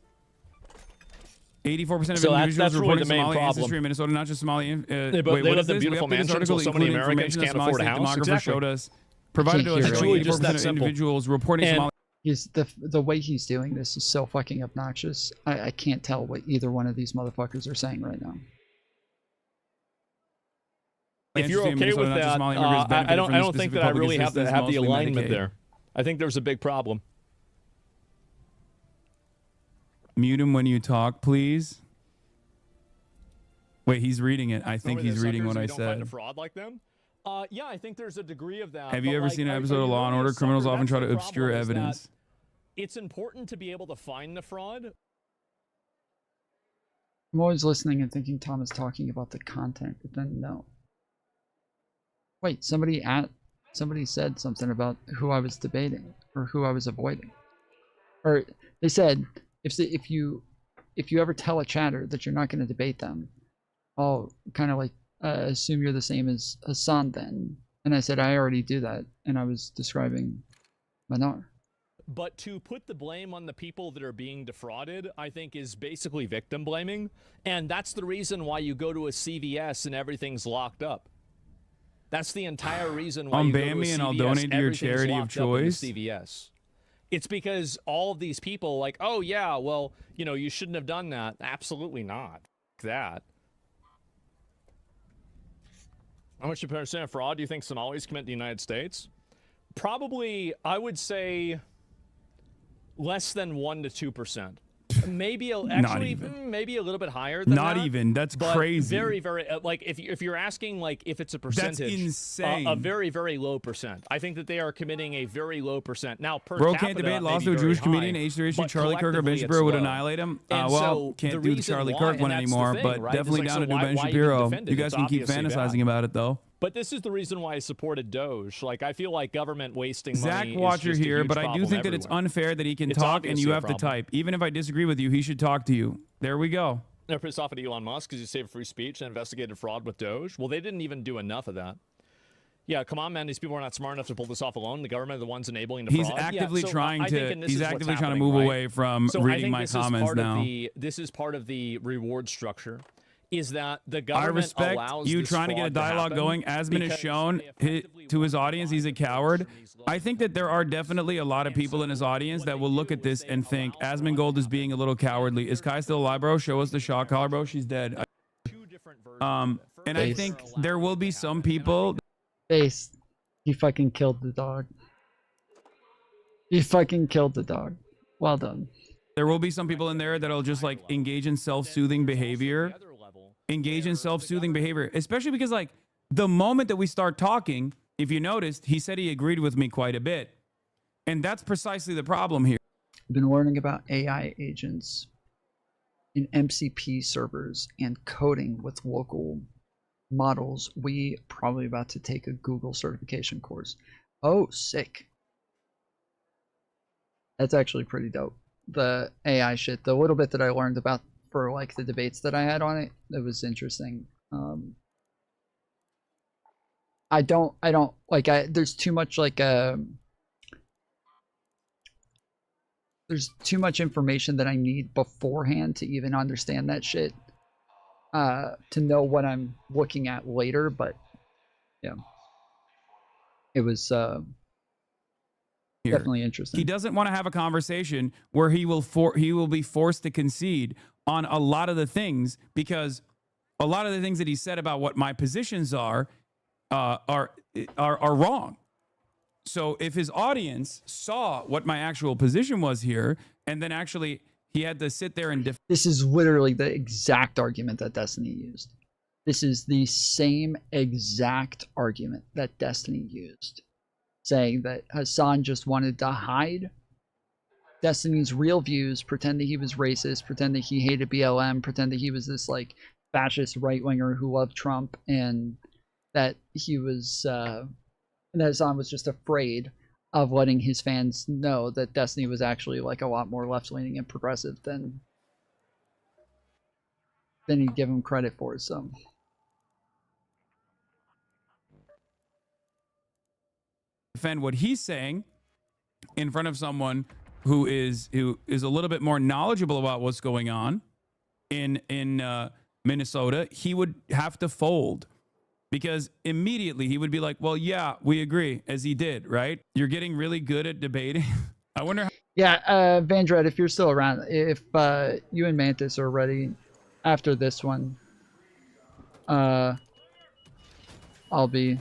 84% of So individuals that's really reporting the main Somali problem. ancestry in Minnesota, not just Somali. But wait, they what live is in this? beautiful We updated this mansions, article, so many including Americans information that can't Somali afford a State house. demographer Exactly. showed us. Provided to us It's showing really just 84% that of simple. individuals reporting And- Somali. He's the way he's doing this is so fucking obnoxious. I can't tell what either one of these motherfuckers are saying right now. If you're ancestry in okay Minnesota, with not just that, Somali immigrants I benefited from don't this think specific that I public really have to assistance, have the mostly alignment Medicaid. there. I think there's a big problem. Mute him when you talk, please. Wait, he's reading it. I think Remember he's the reading suckers what who I don't find a said. fraud like them? Yeah, I think there's a degree of that. Have you but, ever like, seen an are episode you of Law and really a Order? Criminals sucker? often That's try the to problem, obscure is that evidence. It's important to be able to find the fraud. I'm always listening and thinking Tom is talking about the content, but then no. Wait, somebody said something about who I was debating or who I was avoiding, or they said if you ever tell a chatter that you're not going to debate them, I'll kind of like assume you're the same as Hasan then. And I said I already do that, and I was describing Manar. But to put the blame on the people that are being defrauded, I think is basically victim blaming. And that's the reason why you go to a CVS and everything's locked up. That's the entire reason why you go to a Unban me and I'll CVS, donate to your everything's charity of locked up in the choice. CVS. It's because all of these people like, oh yeah, well, you know, you shouldn't have done that. Absolutely not. That. How much percent of fraud do you think Somalis commit in the United States? Probably, I would say, less than 1 to 2%. Maybe maybe a little bit higher than that. Not even. That's but crazy. Very, very like if you're asking like if it's a percentage, That's insane. A very, very low percent. I think that they are committing a very low percent. Now, per Bro capita, can't debate. may Lost be to a very Jewish comedian. high, H3H2 but Charlie Kirk or collectively Ben it's Shapiro would low. annihilate him. And Well, so can't the do the reason Charlie why- Kirk and one that's the anymore, thing, but right? definitely It's like, down to so do Ben why even Shapiro. defend it? You guys It's can keep obviously fantasizing bad. about it though. But this is the reason why I supported Doge. Like, I feel like government wasting Zach money Watcher is just a here, huge but I do problem think that it's everywhere. unfair that he can It's talk and obviously you a have to problem. type. Even if I disagree with you, he should talk to you. There we go. They're pissed off at Elon Musk because he saved free speech and investigated fraud with Doge. Well, they didn't even do enough of that. Yeah, come on, man. These people are not smart enough to pull this off alone. The government are the ones enabling the He's fraud. actively Yeah, so trying I think, to. and this He's is what's actively trying to happening, move right? away from So I reading think my this is comments part now. Of this is part of the reward structure. Is that the I government respect allows you this trying to get a fraud dialogue happen going. Asmon has because shown to his audience he's a coward. I think that there are definitely a lot of people in his audience that will look at this and think Asmongold is being a little cowardly. Is Kai still alive, bro? Show us the shot collar, bro. She's dead. And I think there will be some people. Face. He fucking killed the dog. He fucking killed the dog. Well done. There will be some people in there that'll just like engage in self-soothing behavior. Engage in self-soothing behavior, especially because like the moment that we start talking, if you noticed, he said he agreed with me quite a bit. And that's precisely the problem here. I've been learning about AI agents in MCP servers and coding with local models. We probably about to take a Google certification course. Oh, sick. That's actually pretty dope. The AI shit, the little bit that I learned about for like the debates that I had on it, it was interesting. I don't like, there's too much like there's too much information that I need beforehand to even understand that shit, to know what I'm looking at later. But yeah, it was definitely interesting. He doesn't want to have a conversation where he will be forced to concede on a lot of the things, because a lot of the things that he said about what my positions are wrong. So if his audience saw what my actual position was here, and then actually he had to sit there and This is literally the exact argument that Destiny used. This is the same exact argument that Destiny used, saying that Hasan just wanted to hide Destiny's real views, pretend that he was racist, pretend that he hated BLM, pretend that he was this like fascist right-winger who loved Trump, and that he was and that Hasan was just afraid of letting his fans know that Destiny was actually like a lot more left-leaning and progressive than he'd give him credit for. So defend what he's saying in front of someone who is a little bit more knowledgeable about what's going on in Minnesota, he would have to fold, because immediately he would be like, well, yeah, we agree, as he did, right? You're getting really good at debating. I wonder how. Yeah, Vandred, if you're still around, if you and Mantis are ready after this one, I'll be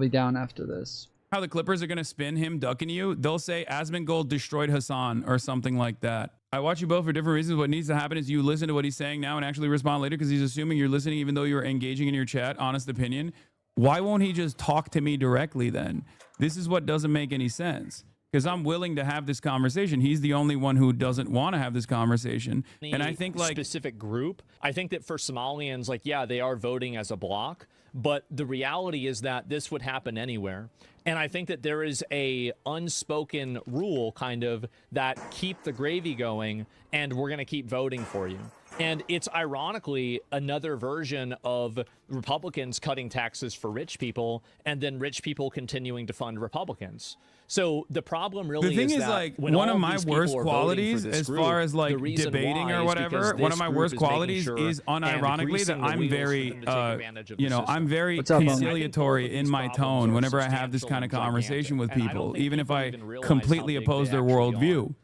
down after this. How the Clippers are going to spin him ducking you. They'll say Asmongold destroyed Hasan or something like that. I watch you both for different reasons. What needs to happen is you listen to what he's saying now and actually respond later, because he's assuming you're listening even though you're engaging in your chat. Honest opinion. Why won't he just talk to me directly then? This is what doesn't make any sense, because I'm willing to have this conversation. He's the only one who doesn't want to have this conversation. And I think like specific group, I think that for Somalians, like, yeah, they are voting as a bloc, but the reality is that this would happen anywhere. And I think that there is a unspoken rule kind of that keep the gravy going and we're going to keep voting for you. And it's ironically another version of Republicans cutting taxes for rich people and then rich people continuing to fund Republicans. So the problem really the thing is that like when one all of my these people worst are voting for qualities this as group, far as like the reason debating why or is whatever, because one this of my group worst is making qualities sure is and unironically greasing that the I'm wheels for very them to take advantage of the you know, system. I'm very What's up, Mom? conciliatory in my tone whenever I have this kind of conversation with people, even if I completely oppose their worldview.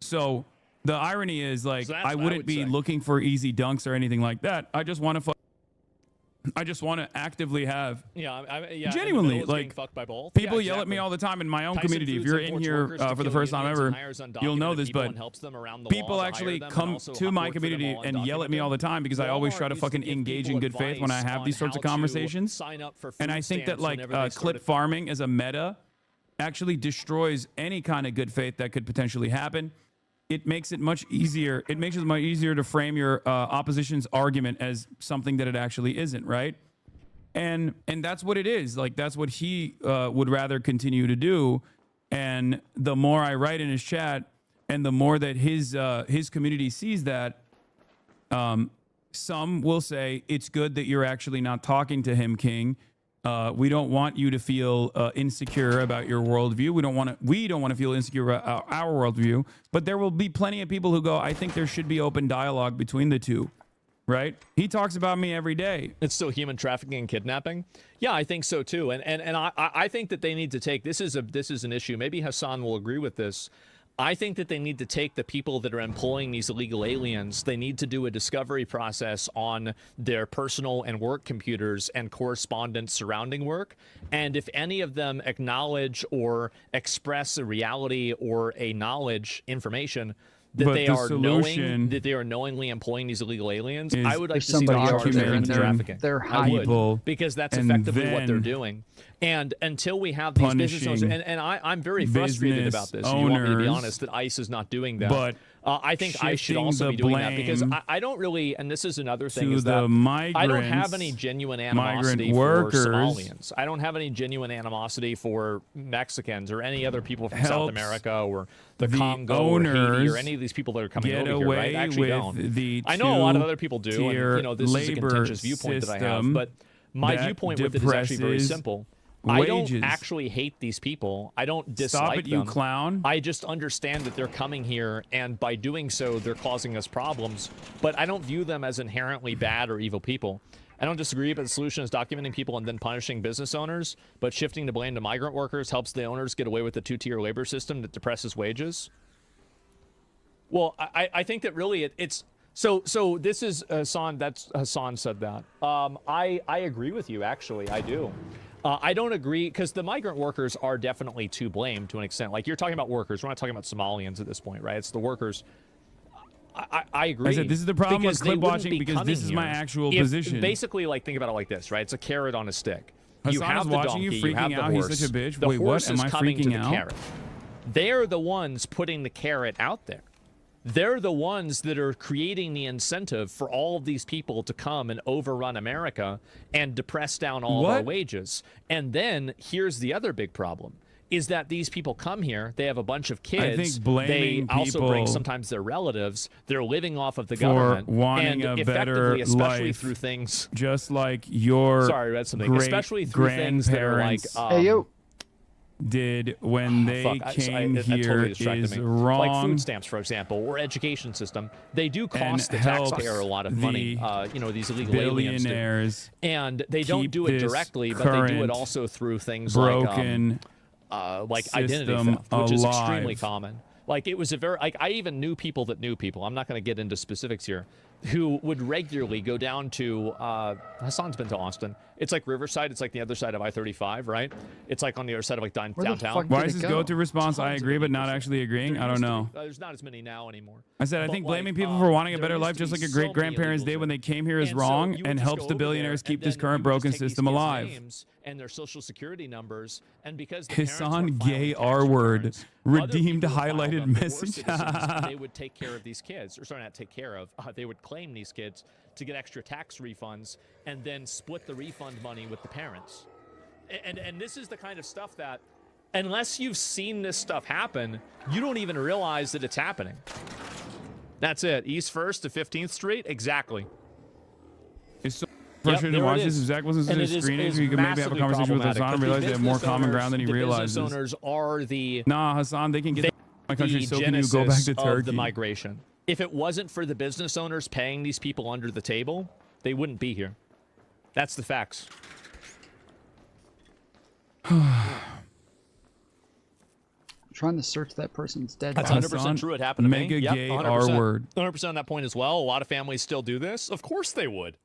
So the irony is, like, So that's I what I wouldn't would be say. looking for easy dunks or anything like that. I just want to actively have genuinely, like, people yell at me all the time in my own community. If you're in here for the first time ever, you'll know this, but people actually come to my community and yell at me all the time because I always try to fucking engage in good faith when I have these sorts of conversations. And I think that, like, clip farming as a meta actually destroys any kind of good faith that could potentially happen. It makes it much easier. It makes it much easier to frame your opposition's argument as something that it actually isn't, right? And that's what it is. Like, that's what he would rather continue to do. And the more I write in his chat, and the more that his community sees that, some will say it's good that you're actually not talking to him, King. We don't want you to feel insecure about your worldview. We don't want to feel insecure about our worldview. But there will be plenty of people who go, I think there should be open dialogue between the two, right? He talks about me every day. It's still human trafficking and kidnapping. Yeah, I think so too. And I think that they need to take this is an issue. Maybe Hasan will agree with this. I think that they need to take the people that are employing these illegal aliens, they need to do a discovery process on their personal and work computers and correspondence surrounding work. And if any of them acknowledge or express a reality or a knowledge information that they are knowingly employing these illegal aliens, I would like to see them charged for human trafficking. They're people, because that's effectively what they're doing. And until we have these business owners, and I'm very frustrated about this, if you want me to be honest, that ICE is not doing that. But I think ICE should also be doing that, because I don't really, and this is another thing, is that I don't have any genuine animosity for Somalians. I don't have any genuine animosity for Mexicans or any other people from South America or the Congo or Haiti or any of these people that are coming over here, right? I actually don't. I know a lot of other people do, and you know, this is a contentious viewpoint that I have, but my viewpoint with it is actually very simple. I don't actually hate these people. I don't dislike them. Stop it, you clown. I just understand that they're coming here, and by doing so, they're causing us problems. But I don't view them as inherently bad or evil people. I don't disagree, but the solution is documenting people and then punishing business owners, but shifting the blame to migrant workers helps the owners get away with the two-tier labor system that depresses wages. Well, I think that really it's... So this is Hasan. That's Hasan said that. I agree with you. Actually, I do. I don't agree, because the migrant workers are definitely to blame to an extent. Like, you're talking about workers. We're not talking about Somalians at this point, right? It's the workers. I agree. I said this is the problem with because clip they wouldn't watching be because this coming is my here actual if- position. Basically, like, think about it like this, right? It's a carrot on a stick. You Hasan have is the watching donkey, you you freaking have the out. He's horse. such a bitch. The Wait, what? horse Am is I coming to freaking the out? carrot. They're the ones putting the carrot out there. They're the ones that are creating the incentive for all of these people to come and overrun America and depress down all of our What? wages. And then here's the other big problem, is that these people come here, they have a bunch of kids. think blaming they also bring people sometimes their relatives. They're living off of the for government. wanting and a better effectively, especially life, through things. just like your Sorry, I read something. great Especially through things that are like. grandparents did when they Fuck, came it here totally distracted is me. wrong. Like food stamps, for example, or education system. They do cost the helps taxpayer a lot of money. You know, these illegal aliens do. billionaires And they don't keep do it this directly, but they do it current also through things broken like identity system theft, which is extremely alive. common. Like, it was a very, like, I even knew people that knew people. I'm not going to get into specifics here, who would regularly go down to, Hasan's been to Austin. It's like Riverside. It's like the other side of I-35, right? It's like on the other side of like downtown. Why is his go-to response? I agree, but not actually agreeing. I don't know. There's not as many now anymore. I said I think blaming people for wanting a better life, just like your great grandparents did when they came here, is wrong and helps the billionaires keep this current broken system alive. And their social security numbers, and because the Hasan gay R word redeemed highlighted message. they would take care of these kids, or sorry, not take care of. They would claim these kids to get extra tax refunds, and then split the refund money with the parents. And this is the kind of stuff that, unless you've seen this stuff happen, you don't even realize that it's happening. That's it. East 1st to 15th Street, exactly. It's so frustrating to watch this. If Zach wasn't such a screen actor, you could maybe have a conversation with Hasan and realize they have more common ground than he realizes. Business owners are the Nah, Hasan, they can get my country, so can you genesis go back to of Turkey? the migration. If it wasn't for the business owners paying these people under the table, they wouldn't be here. That's the facts. Trying to search that person's dead That's body. 100% true. It happened to me. Mega Yep, gay 100%. R word. 100% on that point as well. A lot of families still do this. Of course they would.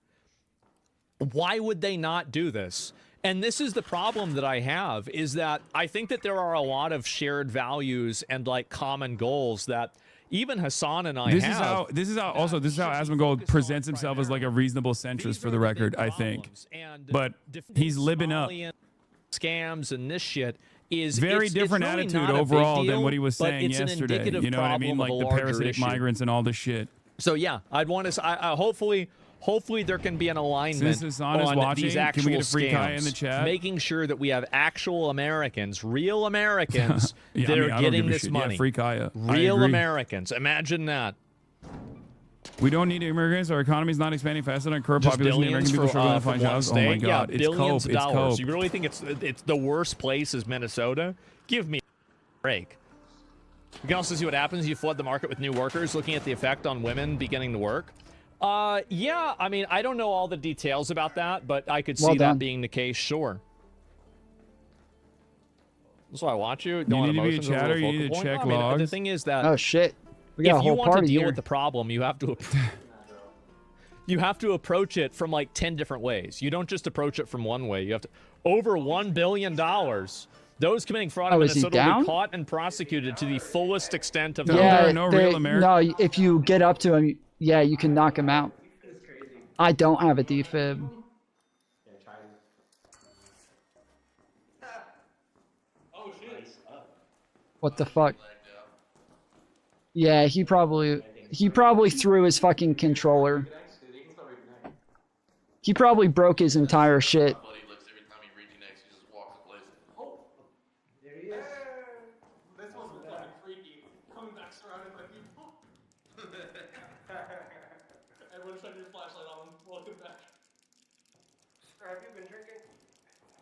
Why would they not do this? And this is the problem that I have, is that I think that there are a lot of shared values and like common goals that even Hasan and I have. This is how Asmongold presents himself as like a reasonable centrist, for the record, I think. But he's libbing up. Scams and this shit is Very it's different really attitude not a big overall than deal, what he was but saying it's an yesterday. indicative You know what I mean? problem Like of a the larger parasitic issue. migrants and all this shit. So yeah, I'd want to. Hopefully there can be an alignment Since Hasan is on watching, these can actual we get a free Kaya scams, in the chat? making sure that we have actual Americans, real Americans, Yeah, that I mean, I are don't getting give a this shit. money. Yeah, free Kaya. I Real agree. Americans. Imagine that. We don't need immigrants. Our economy is not expanding faster than current Just population. The billions American people struggling to from find one jobs. Oh state. my God, Yeah, it's billions cope. of It's dollars. cope. You really think it's the worst place is Minnesota? Give me a break. You can also see what happens. You flood the market with new workers. Looking at the effect on women beginning to work. Yeah, I mean, I don't know all the details about that, but I could see Well that done. being the case, sure. That's why I watch you. You Don't need to be a emotions over chatter. the You focal need to point. check I mean, the logs. thing is that Oh shit, we got if a you whole want to party deal here. with the problem, you have to you have to approach it from like 10 different ways. You don't just approach it from one way. You have to over $1 billion. Those committing fraud in Oh, is he Minnesota will down? be caught and prosecuted to the fullest extent of Yeah, their no, if you get up to him, yeah, you can knock him out. I don't have a defib. What the fuck? Yeah, he probably threw his fucking controller. He probably broke his entire shit. Everyone shut your flashlight on. Welcome back. Have you been drinking?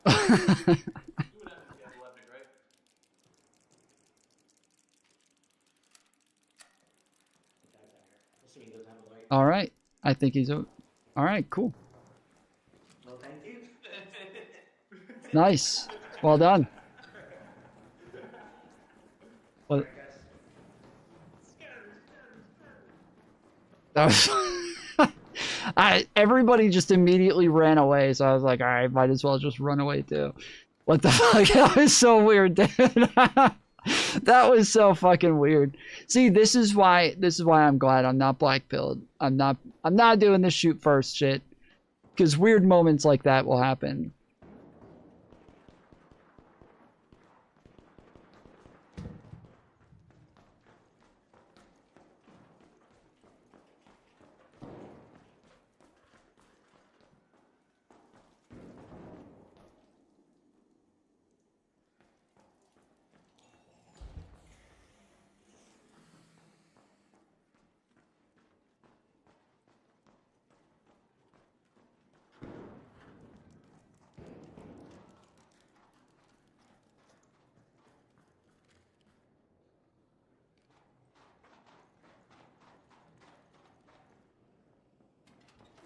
You would have to be epileptic, right? All right, I think he's all right. Cool. Well, thank you. Nice. Well done. Well, that was Everybody just immediately ran away, so I was like, all right, might as well just run away too. What the fuck? That was so weird, dude. That was so fucking weird. See, this is why I'm glad I'm not black-pilled. I'm not doing this shoot first shit. Because weird moments like that will happen.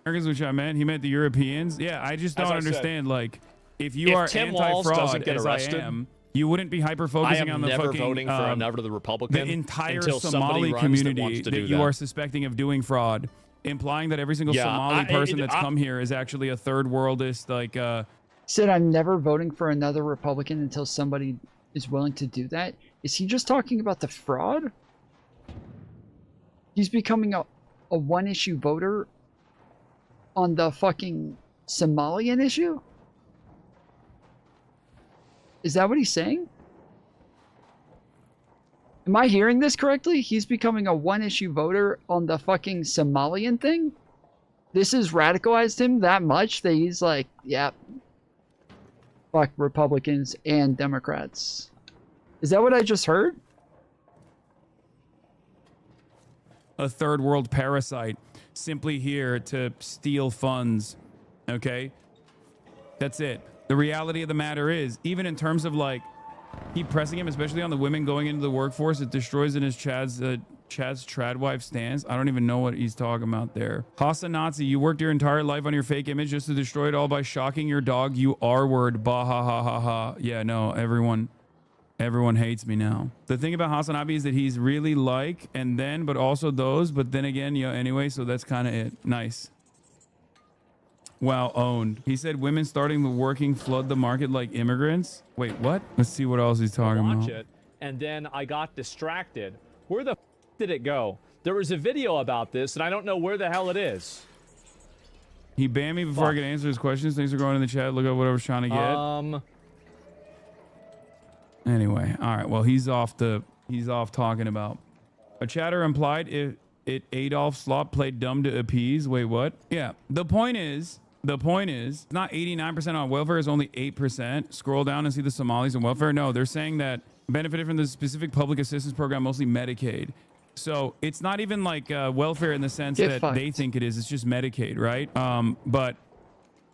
Americans, which I meant, he meant the Europeans. Yeah, I just don't understand. Like, if you are Tim Walz anti-fraud, doesn't get as arrested, I am, you wouldn't be hyper-focusing on the never fucking voting for another Republican the entire until Somali somebody runs community that, that you are suspecting of doing fraud, implying that every single Somali person that's come here is actually a third worldist. Like, said I'm never voting for another Republican until somebody is willing to do that. Is he just talking about the fraud? He's becoming a one-issue voter on the fucking Somalian issue? Is that what he's saying? Am I hearing this correctly? He's becoming a one-issue voter on the fucking Somalian thing? This has radicalized him that much that he's like, yeah, fuck Republicans and Democrats. Is that what I just heard? a third world parasite simply here to steal funds. Okay? That's it. The reality of the matter is, even in terms of like keep pressing him, especially on the women going into the workforce, it destroys in his Chad's trad wife stance. I don't even know what he's talking about there. Hasan Nazi, you worked your entire life on your fake image just to destroy it all by shocking your dog. You R-word. Bah ha ha ha ha. Yeah, no, everyone hates me now. The thing about Hasan Abi is that he's really like, and then, but also those, but then again, you know, anyway, so that's kind of it. Nice. Wow, owned. He said women starting the working flood the market like immigrants. Wait, what? Let's see what else he's talking about. It, and then I got distracted. Where the f did it go? There was a video about this, and I don't know where the hell it is. He banned me before I could answer his questions. Thanks for going in the chat. Look at what I was trying to get. Anyway, all right. Well, he's off talking about. A chatter implied it Adolf Slop played dumb to appease. Wait, what? Yeah. The point is not 89% on welfare, is only 8%. Scroll down and see the Somalis on welfare. No, they're saying that benefited from the specific public assistance program, mostly Medicaid. So it's not even like welfare in the sense that they think it is. It's just Medicaid, right? But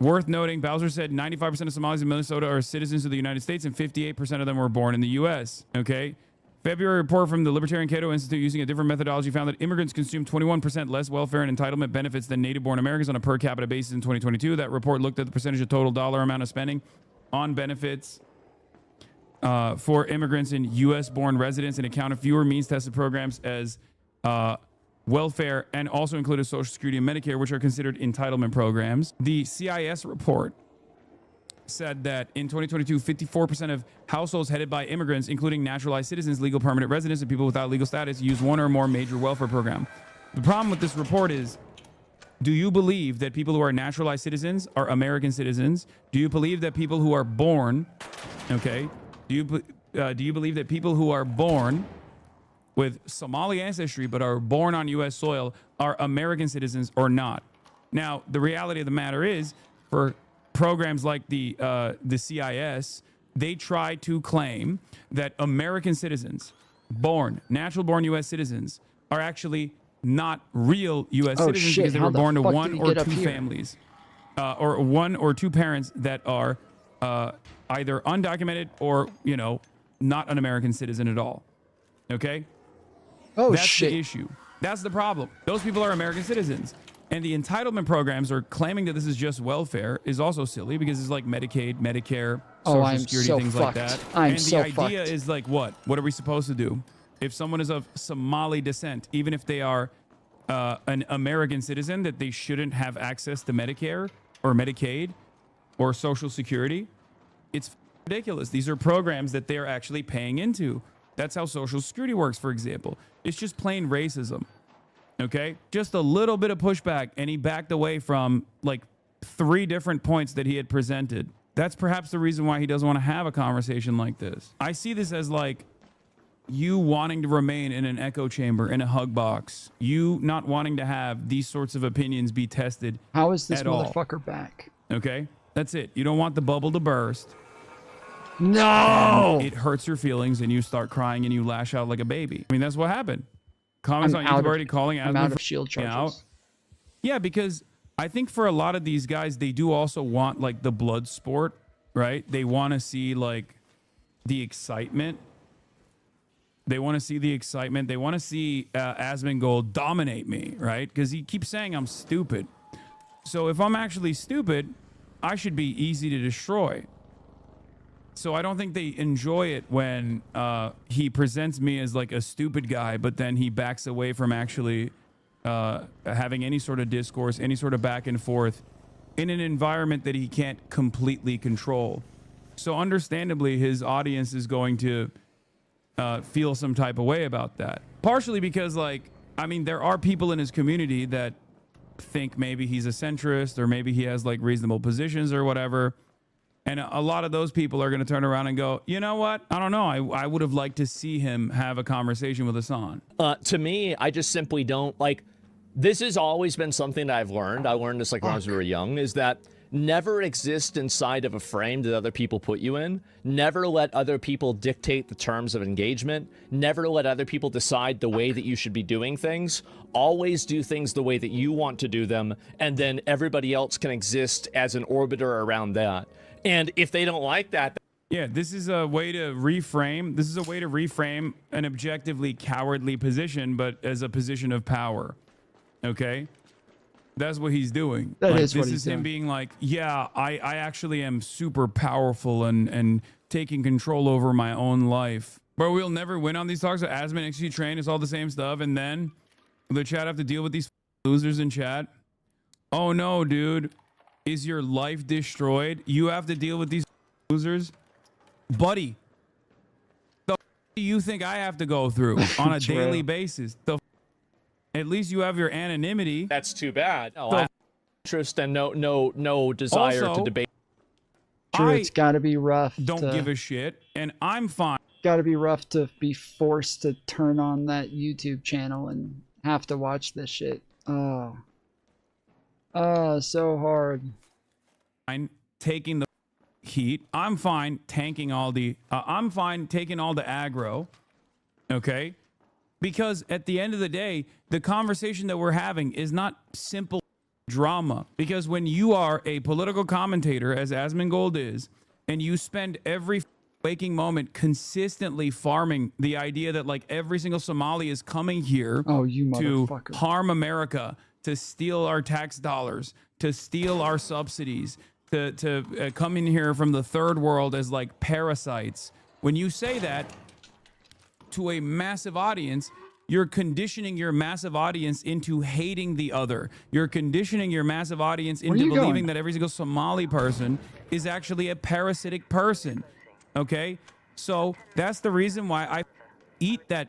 worth noting, Bowser said 95% of Somalis in Minnesota are citizens of the United States and 58% of them were born in the U.S., okay? February report from the Libertarian Cato Institute using a different methodology found that immigrants consume 21% less welfare and entitlement benefits than native-born Americans on a per capita basis in 2022. That report looked at the percentage of total dollar amount of spending on benefits for immigrants and U.S.-born residents and accounted fewer means-tested programs as welfare and also included Social Security and Medicare, which are considered entitlement programs. The CIS report said that in 2022, 54% of households headed by immigrants, including naturalized citizens, legal permanent residents, and people without legal status, use one or more major welfare program. The problem with this report is, do you believe that people who are naturalized citizens are American citizens? Do you believe that people who are born, okay, do you believe that people who are born with Somali ancestry but are born on U.S. soil are American citizens or not? Now, the reality of the matter is, for programs like the CIS, they try to claim that American citizens, natural born U.S. citizens, are actually not real U.S. citizens because they were born to one or two families, or one or two parents that are either undocumented or, you know, not an American citizen at all. Okay? That's the issue. That's the problem. Those people are American citizens. And the entitlement programs are claiming that this is just welfare is also silly because it's like Medicaid, Medicare, Social Security, things like that. And the idea is like, what? What are we supposed to do? If someone is of Somali descent, even if they are an American citizen that they shouldn't have access to Medicare or Medicaid or Social Security. It's ridiculous. These are programs that they're actually paying into. That's how Social Security works, for example. It's just plain racism. Okay? Just a little bit of pushback, and he backed away from like 3 different points that he had presented. That's perhaps the reason why he doesn't want to have a conversation like this. I see this as like you wanting to remain in an echo chamber, in a hug box, you not wanting to have these sorts of opinions be tested. How is this at all. motherfucker back? Okay? That's it. You don't want the bubble to burst. No! And it hurts your feelings and you start crying and you lash out like a baby. I mean, that's what happened. Comments on YouTube already calling I'm out of shield charges. out. Yeah, because I think for a lot of these guys, they do also want like the blood sport, right? They want to see like the excitement. They want to see the excitement. They want to see Asmongold dominate me, right? Because he keeps saying I'm stupid. So if I'm actually stupid, I should be easy to destroy. So I don't think they enjoy it when he presents me as like a stupid guy, but then he backs away from actually having any sort of discourse, any sort of back and forth in an environment that he can't completely control. So understandably, his audience is going to feel some type of way about that. Partially because, like, I mean, there are people in his community that think maybe he's a centrist or maybe he has like reasonable positions or whatever. And a lot of those people are going to turn around and go, you know what? I don't know. I would have liked to see him have a conversation with Hasan. To me, I just simply don't like. This has always been something that I've learned. I learned this like when I was very young, is that never exist inside of a frame that other people put you in. Never let other people dictate the terms of engagement. Never let other people decide the way that you should be doing things. Always do things the way that you want to do them, and then everybody else can exist as an orbiter around that. And if they don't like that... Yeah, this is a way to reframe. This is a way to reframe an objectively cowardly position, but as a position of power. Okay? That's what he's doing. That like, is what this he's is him doing. being like, yeah, I actually am super powerful and taking control over my own life. Bro, we'll never win on these talks. Asman, XG Train, it's all the same stuff. And then the chat have to deal with these losers in chat. Oh no, dude. Is your life destroyed? You have to deal with these losers? Buddy, the do you think I have to go through on a daily basis? At least you have your anonymity. That's too bad. No, I have interest and no desire Also, to debate. True, it's got to be rough. Don't give a shit, and I'm fine. Got to be rough to be forced to turn on that YouTube channel and have to watch this shit. Oh, so hard. I'm taking the heat. I'm fine tanking all the. I'm fine taking all the aggro. Okay. Because at the end of the day, the conversation that we're having is not simple drama. Because when you are a political commentator, as Asmongold is, and you spend every waking moment consistently farming the idea that like every single Somali is coming here to harm America, to steal our tax dollars, to steal our subsidies, to come in here from the third world as like parasites. When you say that to a massive audience, you're conditioning your massive audience into hating the other. You're conditioning your massive audience into believing that every single Somali person is actually a parasitic person. Okay? So that's the reason why I eat that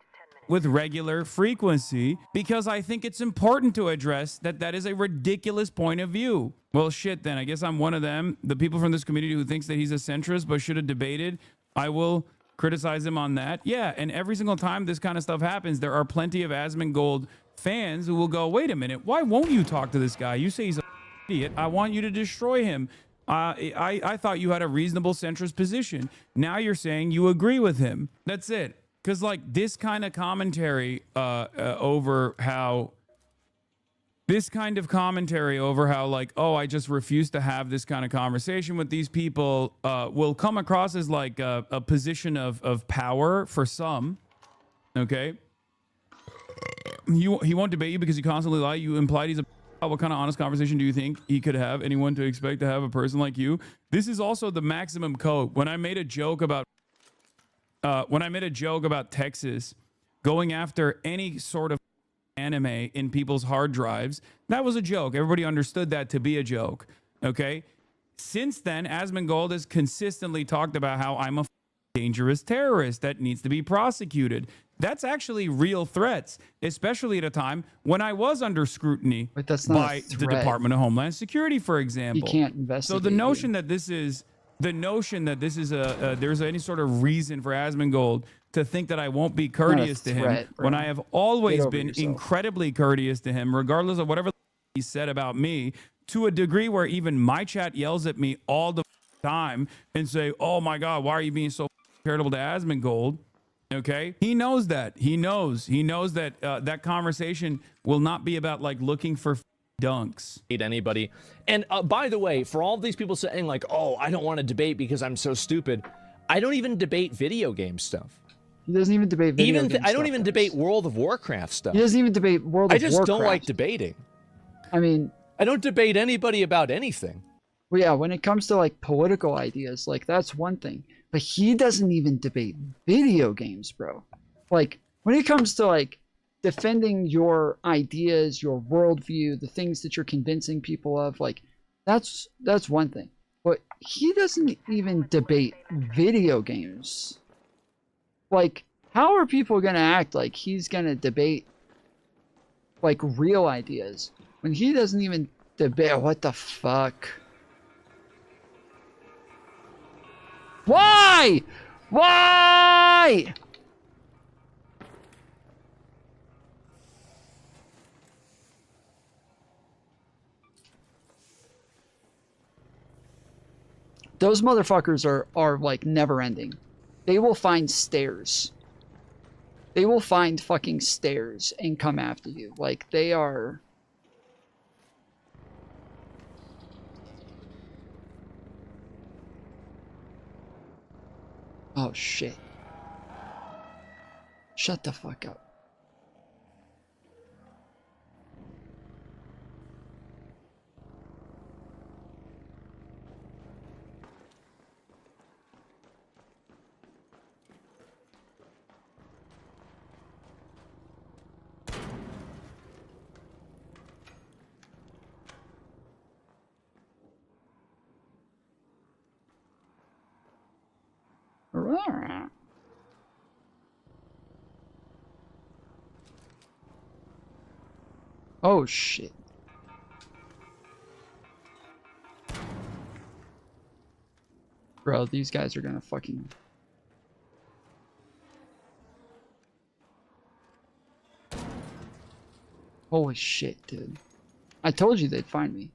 with regular frequency, because I think it's important to address that that is a ridiculous point of view. Well, shit, then. I guess I'm one of them, the people from this community who thinks that he's a centrist but should have debated. I will criticize him on that. Yeah, and every single time this kind of stuff happens, there are plenty of Asmongold fans who will go, wait a minute, why won't you talk to this guy? You say he's an idiot. I want you to destroy him. I thought you had a reasonable centrist position. Now you're saying you agree with him. That's it. Because, like, this kind of commentary over how... This kind of commentary over how, like, oh, I just refuse to have this kind of conversation with these people will come across as, like, a position of power for some, okay? He won't debate you because you constantly lie. You implied he's a... What kind of honest conversation do you think he could have? Anyone to expect to have a person like you? This is also the maximum code. When I made a joke about... Texas going after any sort of anime in people's hard drives. That was a joke. Everybody understood that to be a joke. Okay. Since then, Asmongold has consistently talked about how I'm a dangerous terrorist that needs to be prosecuted. That's actually real threats, especially at a time when I was under scrutiny But that's not by the Department of Homeland Security, for example. You can't investigate. So the notion that this is there's any sort of reason for Asmongold to think that I won't be courteous to him when I have always been incredibly courteous to him, regardless of whatever he said about me, to a degree where even my chat yells at me all the time and say, "Oh my God, why are you being so charitable to Asmongold?" Okay, he knows that. He knows that that conversation will not be about like looking for dunks. Anybody. And by the way, for all of these people saying like, "Oh, I don't want to debate because I'm so stupid," I don't even debate video game stuff. He doesn't even debate video game stuff. I don't even debate World of Warcraft stuff. He doesn't even debate World of Warcraft. I just don't like debating. I mean, I don't debate anybody about anything. Well, yeah, when it comes to like political ideas, like that's one thing. But he doesn't even debate video games, bro. Like when it comes to like defending your ideas, your worldview, the things that you're convincing people of, like that's one thing. But he doesn't even debate video games. Like, how are people gonna act like he's gonna debate like real ideas when he doesn't even debate? What the fuck? Why? Why? Those motherfuckers are like never ending. They will find stairs. They will find fucking stairs and come after you. Like they are. Oh shit. Shut the fuck up. Oh shit. Bro, these guys are gonna fucking... Holy shit, dude. I told you they'd find me.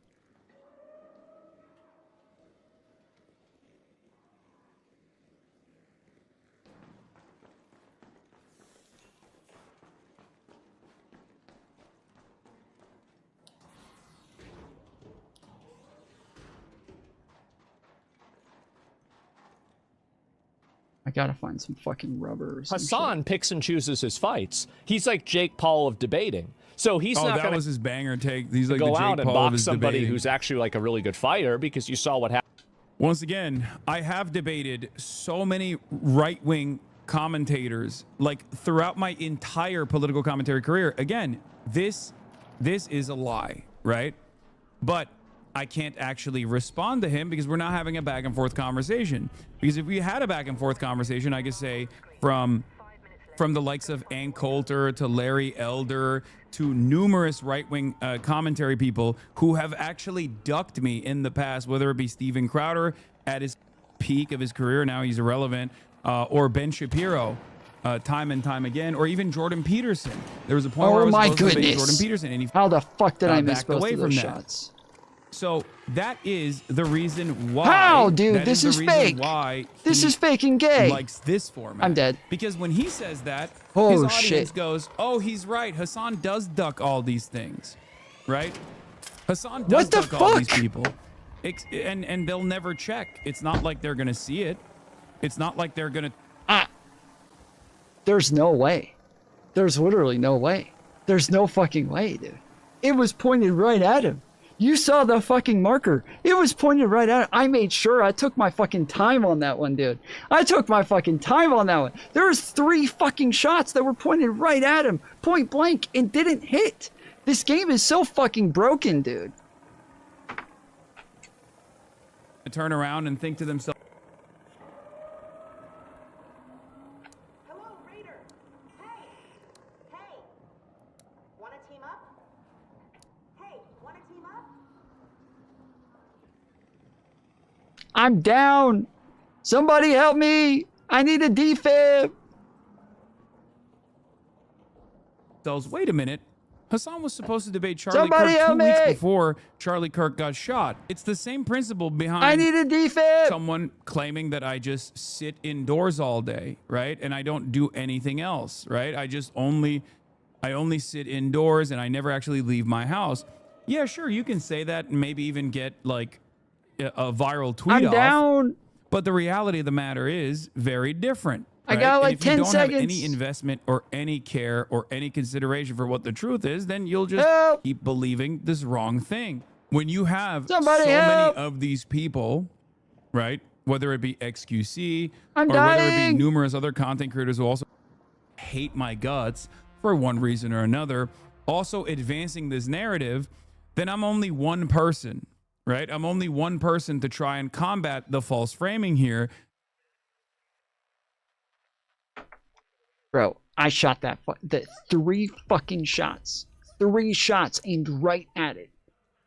I gotta find some fucking rubber or some Hasan picks and chooses his fights. He's like Jake Paul of debating. So he's not that was his banger take. He's like go the Jake out and Paul of box his somebody debating. who's actually like a really good fighter because you saw what happened. Once again, I have debated so many right-wing commentators like throughout my entire political commentary career. Again, this is a lie, right? But I can't actually respond to him because we're not having a back and forth conversation. Because if we had a back and forth conversation, I could say from the likes of Ann Coulter to Larry Elder to numerous right-wing commentary people who have actually ducked me in the past, whether it be Steven Crowder at his peak of his career, now he's irrelevant, or Ben Shapiro time and time again, or even Jordan Peterson. There was a point where I was supposed to debate Jordan Peterson, and he how the fuck did I miss backed both away of from those that. shots? So that is the reason why. How, dude? that This the is reason fake. Why This he is fake and gay. Likes this format. I'm dead. Because when he says that, Oh, his audience shit. goes, "Oh, he's right. Hasan does duck all these things, right? Hasan does What the duck all these fuck? people, and they'll never check. It's not like they're gonna see it. It's not like they're gonna. There's no way. There's literally no way. There's no fucking way, dude. It was pointed right at him. You saw the fucking marker. It was pointed right at it. I made sure I took my fucking time on that one, dude. I took my fucking time on that one. There was 3 fucking shots that were pointed right at him, point blank, and didn't hit. This game is so fucking broken, dude. Turn around and think to themselves, I'm down. Somebody help me. I need a defib. wait a minute. Hasan was supposed to debate Charlie Somebody Kirk help 2 weeks me. before Charlie Kirk got shot. It's the same principle behind I need a defib. someone claiming that I just sit indoors all day, right? And I don't do anything else, right? I only sit indoors and I never actually leave my house. Yeah, sure, you can say that and maybe even get like a viral tweet I'm off. down. But the reality of the matter is very different. I right? got like and if you 10 don't seconds. have any investment or any care or any consideration for what the truth is, then you'll just keep believing this wrong thing. When you have Somebody so help. many of these people, right? Whether it be XQC I'm or whether it dying. be numerous other content creators who also hate my guts for one reason or another, also advancing this narrative, then I'm only one person, right? I'm only one person to try and combat the false framing here. Bro, I shot that 3 fucking shots. 3 shots aimed right at it.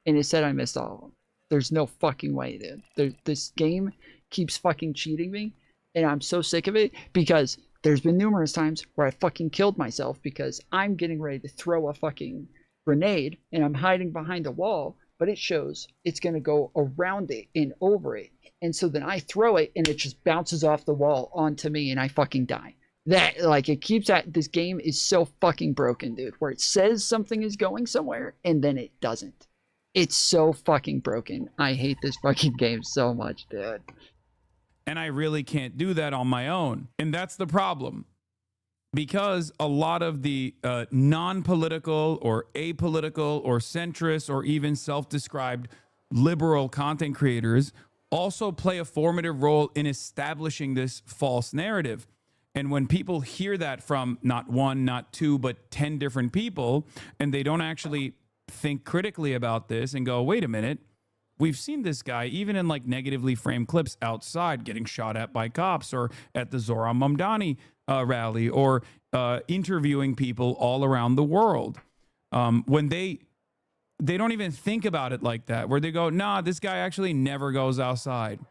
And it said I missed all of them. There's no fucking way, dude. This game keeps fucking cheating me. And I'm so sick of it because there's been numerous times where I fucking killed myself because I'm getting ready to throw a fucking grenade and I'm hiding behind a wall, but it shows it's going to go around it and over it. And so then I throw it and it just bounces off the wall onto me and I fucking die. That, like, it keeps at, this game is so fucking broken, dude, where it says something is going somewhere and then it doesn't. It's so fucking broken. I hate this fucking game so much, dude. And I really can't do that on my own. And that's the problem. Because a lot of the non-political or apolitical or centrist or even self-described liberal content creators also play a formative role in establishing this false narrative. And when people hear that from not 1, not 2, but 10 different people, and they don't actually think critically about this and go, wait a minute, we've seen this guy even in like negatively framed clips outside getting shot at by cops or at the Zohran Mamdani rally or interviewing people all around the world. When they don't even think about it like that, where they go, nah, this guy actually never goes outside.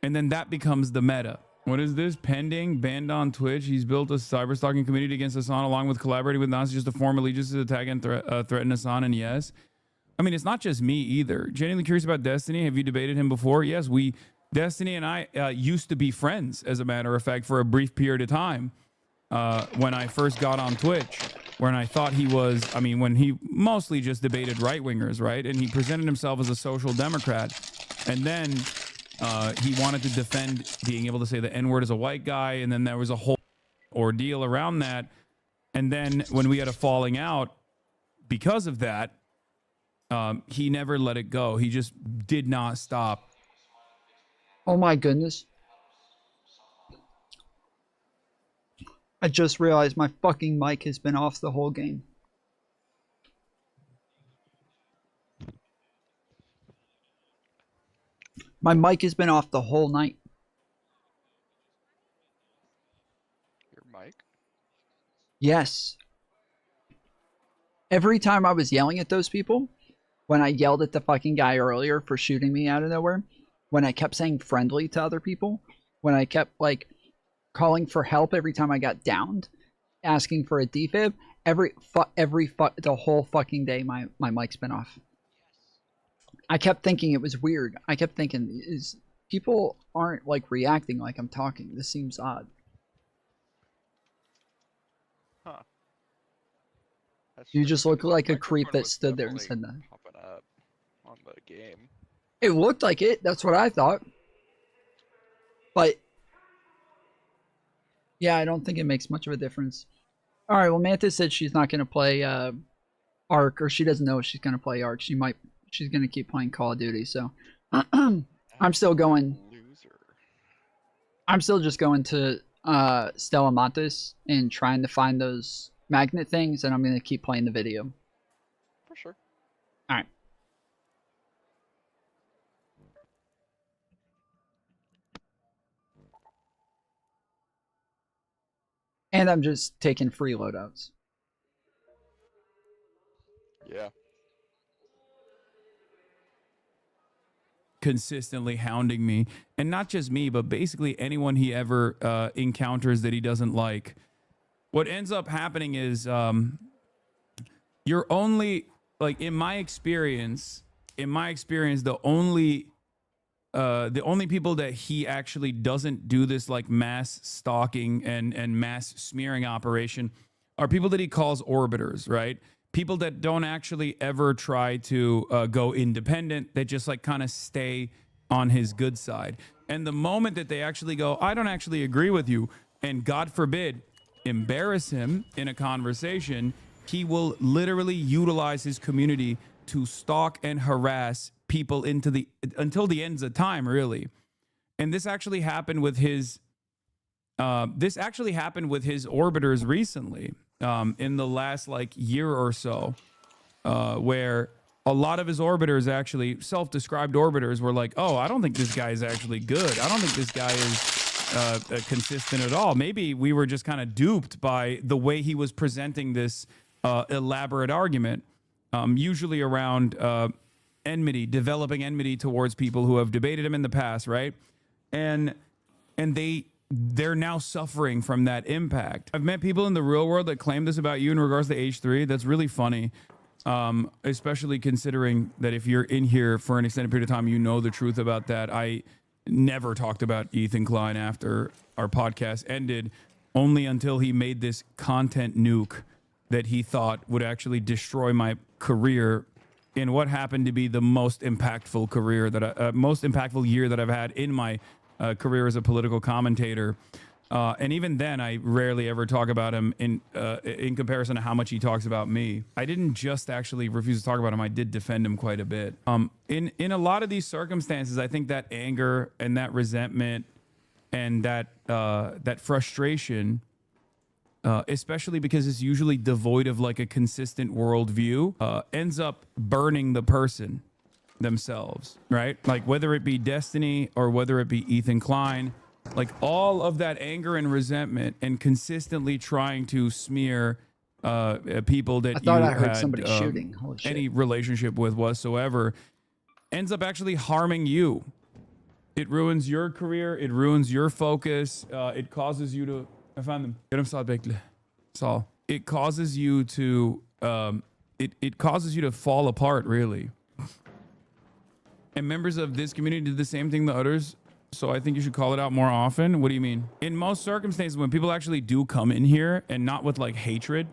And then that becomes the meta. What is this? Pending, banned on Twitch. He's built a cyberstalking community against Hasan along with collaborating with Nazis just to form allegiances to attack and threaten Hasan. And yes, I mean, it's not just me either. Genuinely curious about Destiny. Have you debated him before? Yes, Destiny and I used to be friends, as a matter of fact, for a brief period of time when I first got on Twitch, when I thought he was, I mean, when he mostly just debated right-wingers, right? And he presented himself as a social democrat. And then he wanted to defend being able to say the N-word as a white guy. And then there was a whole ordeal around that. And then when we had a falling out because of that, he never let it go. He just did not stop. Oh my goodness. I just realized my fucking mic has been off the whole game. My mic has been off the whole night. Your mic? Yes. Every time I was yelling at those people, when I yelled at the fucking guy earlier for shooting me out of nowhere, when I kept saying friendly to other people, when I kept like calling for help every time I got downed, asking for a defib, the whole fucking day my mic's been off. I kept thinking it was weird. I kept thinking, people aren't like reacting like I'm talking. This seems odd. Huh. You just look like a creep that stood there and said that. Popping up on the game. It looked like it. That's what I thought. But yeah, I don't think it makes much of a difference. All right. Well, Mantis said she's not going to play Ark, or she doesn't know if she's going to play Ark. She She's gonna keep playing Call of Duty, so I'm still going. I'm still just going to Stella Montes and trying to find those magnet things, and I'm gonna keep playing the video. For sure. All right. And I'm just taking free loadouts. Yeah. Consistently hounding me, and not just me, but basically anyone he ever encounters that he doesn't like. What ends up happening is you're only, like, in my experience, the only people that he actually doesn't do this like mass stalking and mass smearing operation are people that he calls orbiters, right? People that don't actually ever try to go independent. They just like kind of stay on his good side. And the moment that they actually go, I don't actually agree with you, and God forbid, embarrass him in a conversation, he will literally utilize his community to stalk and harass people until the ends of time, really. And this actually happened with his orbiters recently, in the last like year or so, where a lot of his orbiters, actually self-described orbiters, were like, oh, I don't think this guy is actually good. I don't think this guy is consistent at all. Maybe we were just kind of duped by the way he was presenting this elaborate argument, usually around enmity, developing enmity towards people who have debated him in the past, right? And they're now suffering from that impact. I've met people in the real world that claim this about you in regards to H3. That's really funny, especially considering that if you're in here for an extended period of time, you know the truth about that. I never talked about Ethan Klein after our podcast ended, only until he made this content nuke that he thought would actually destroy my career in what happened to be the most impactful most impactful year that I've had in my career as a political commentator. And even then, I rarely ever talk about him in comparison to how much he talks about me. I didn't just actually refuse to talk about him. I did defend him quite a bit. In a lot of these circumstances, I think that anger and that resentment and that frustration, especially because it's usually devoid of like a consistent worldview, ends up burning the person themselves, right? Like whether it be Destiny or whether it be Ethan Klein, like all of that anger and resentment and consistently trying to smear people that I you heard had somebody shooting. Holy shit. any relationship with whatsoever ends up actually harming you. It ruins your career. It ruins your focus. It causes you to... I found them. Get them Saul Bekle. Saul. It causes you to... It causes you to fall apart, really. And members of this community did the same thing to others, so I think you should call it out more often. What do you mean? In most circumstances, when people actually do come in here, and not with like hatred,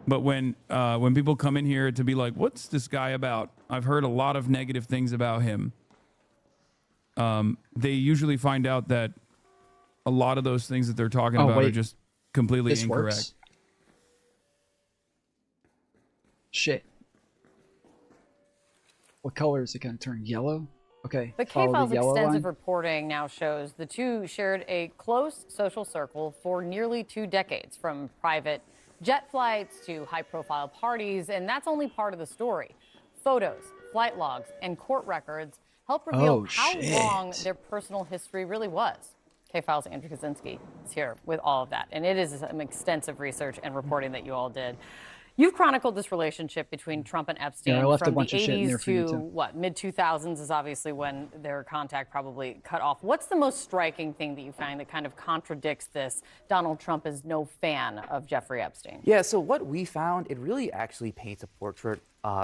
but when people come in here to be like, what's this guy about? I've heard a lot of negative things about him. They usually find out that a lot of those things that they're talking about are just completely incorrect. Works? Shit. What color is it going to turn? Yellow? Okay. The K-Files' extensive reporting now shows the two shared a close social circle for nearly 2 decades, from private jet flights to high-profile parties, and that's only part of the story. Photos, flight logs, and court records help reveal how long their personal history really was. K-Files' Andrew Kaczynski is here with all of that, and it is some extensive research and reporting that you all did. You've chronicled this relationship between Trump and Epstein from the 80s to what, mid-2000s is obviously when their contact probably cut off. What's the most striking thing that you find that kind of contradicts this? Donald Trump is no fan of Jeffrey Epstein. Yeah, so what we found, it really actually paints a portrait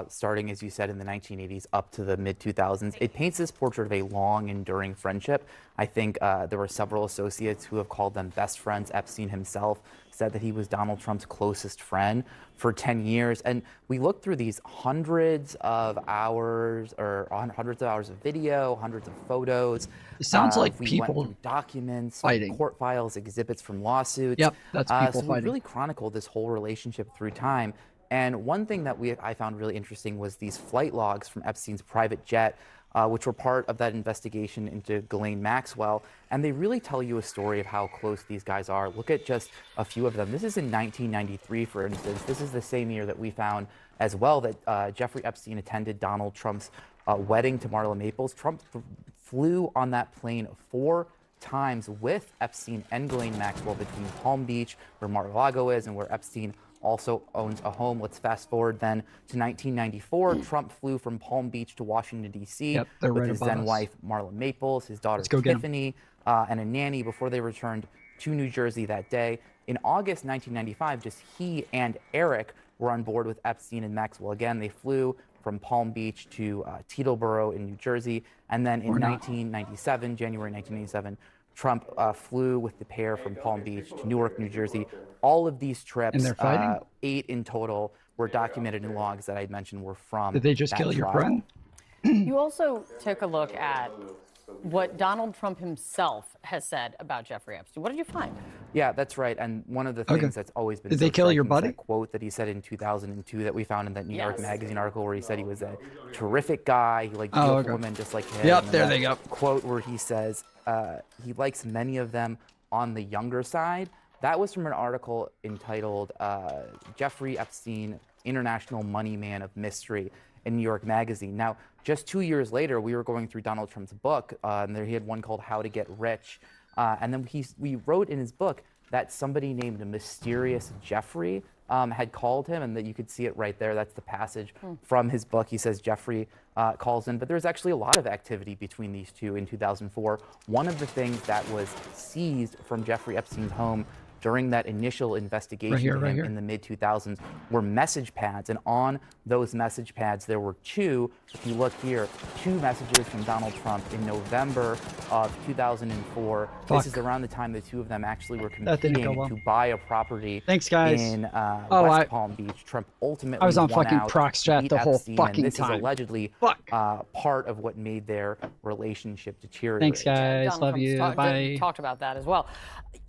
starting, as you said, in the 1980s up to the mid-2000s. It paints this portrait of a long, enduring friendship. I think there were several associates who have called them best friends. Epstein himself said that he was Donald Trump's closest friend for 10 years. And we looked through these hundreds of hours of video, hundreds of photos. It sounds like we people went through documents, fighting. Court files, exhibits from lawsuits. Yep, that's people so we fighting. really chronicled this whole relationship through time. And one thing that I found really interesting was these flight logs from Epstein's private jet, which were part of that investigation into Ghislaine Maxwell. And they really tell you a story of how close these guys are. Look at just a few of them. This is in 1993, for instance. This is the same year that we found as well that Jeffrey Epstein attended Donald Trump's wedding to Marla Maples. Trump flew on that plane 4 times with Epstein and Ghislaine Maxwell between Palm Beach, where Mar-a-Lago is, and where Epstein also owns a home. Let's fast forward then to 1994. Trump flew from Palm Beach to Washington, D.C. with his then wife, Marla Maples, his daughter, Tiffany, and a nanny before they returned to New Jersey that day. In August 1995, just he and Eric were on board with Epstein and Maxwell. Again, they flew from Palm Beach to Teterboro in New Jersey. And then in January 1997, Trump flew with the pair from Palm Beach to Newark, New Jersey. All of these trips, 8 in total, were documented in logs that I mentioned were from Did they just kill your friend? You also took a look at what Donald Trump himself has said about Jeffrey Epstein. What did you find? Yeah, that's right. And one of the things that's always been Did they kill your buddy? That quote that he said in 2002 that we found in that New York Magazine article where he said he was a terrific guy. He liked beautiful women just like him. Yep, And there that they go. Quote where he says he likes many of them on the younger side. That was from an article entitled Jeffrey Epstein, International Money Man of Mystery in New York Magazine. Now, just 2 years later, we were going through Donald Trump's book, and there he had one called How to Get Rich. And then we wrote in his book that somebody named Mysterious Jeffrey had called him, and that you could see it right there. That's the passage from his book. He says Jeffrey calls in, but there's actually a lot of activity between these two in 2004. One of the things that was seized from Jeffrey Epstein's home during that initial investigation to him in the mid-2000s were message pads. And on those message pads, there were two, if you look here, 2 messages from Donald Trump in November of 2004. This is around the time the two of them actually were competing to buy a property in West Palm Beach. Trump ultimately I was on won fucking out, Prox chat beat the whole Epstein, fucking and this time. is allegedly part of what made their relationship deteriorate. Thanks, guys. Donald Love Trump's you. Bye. Talked about that as well.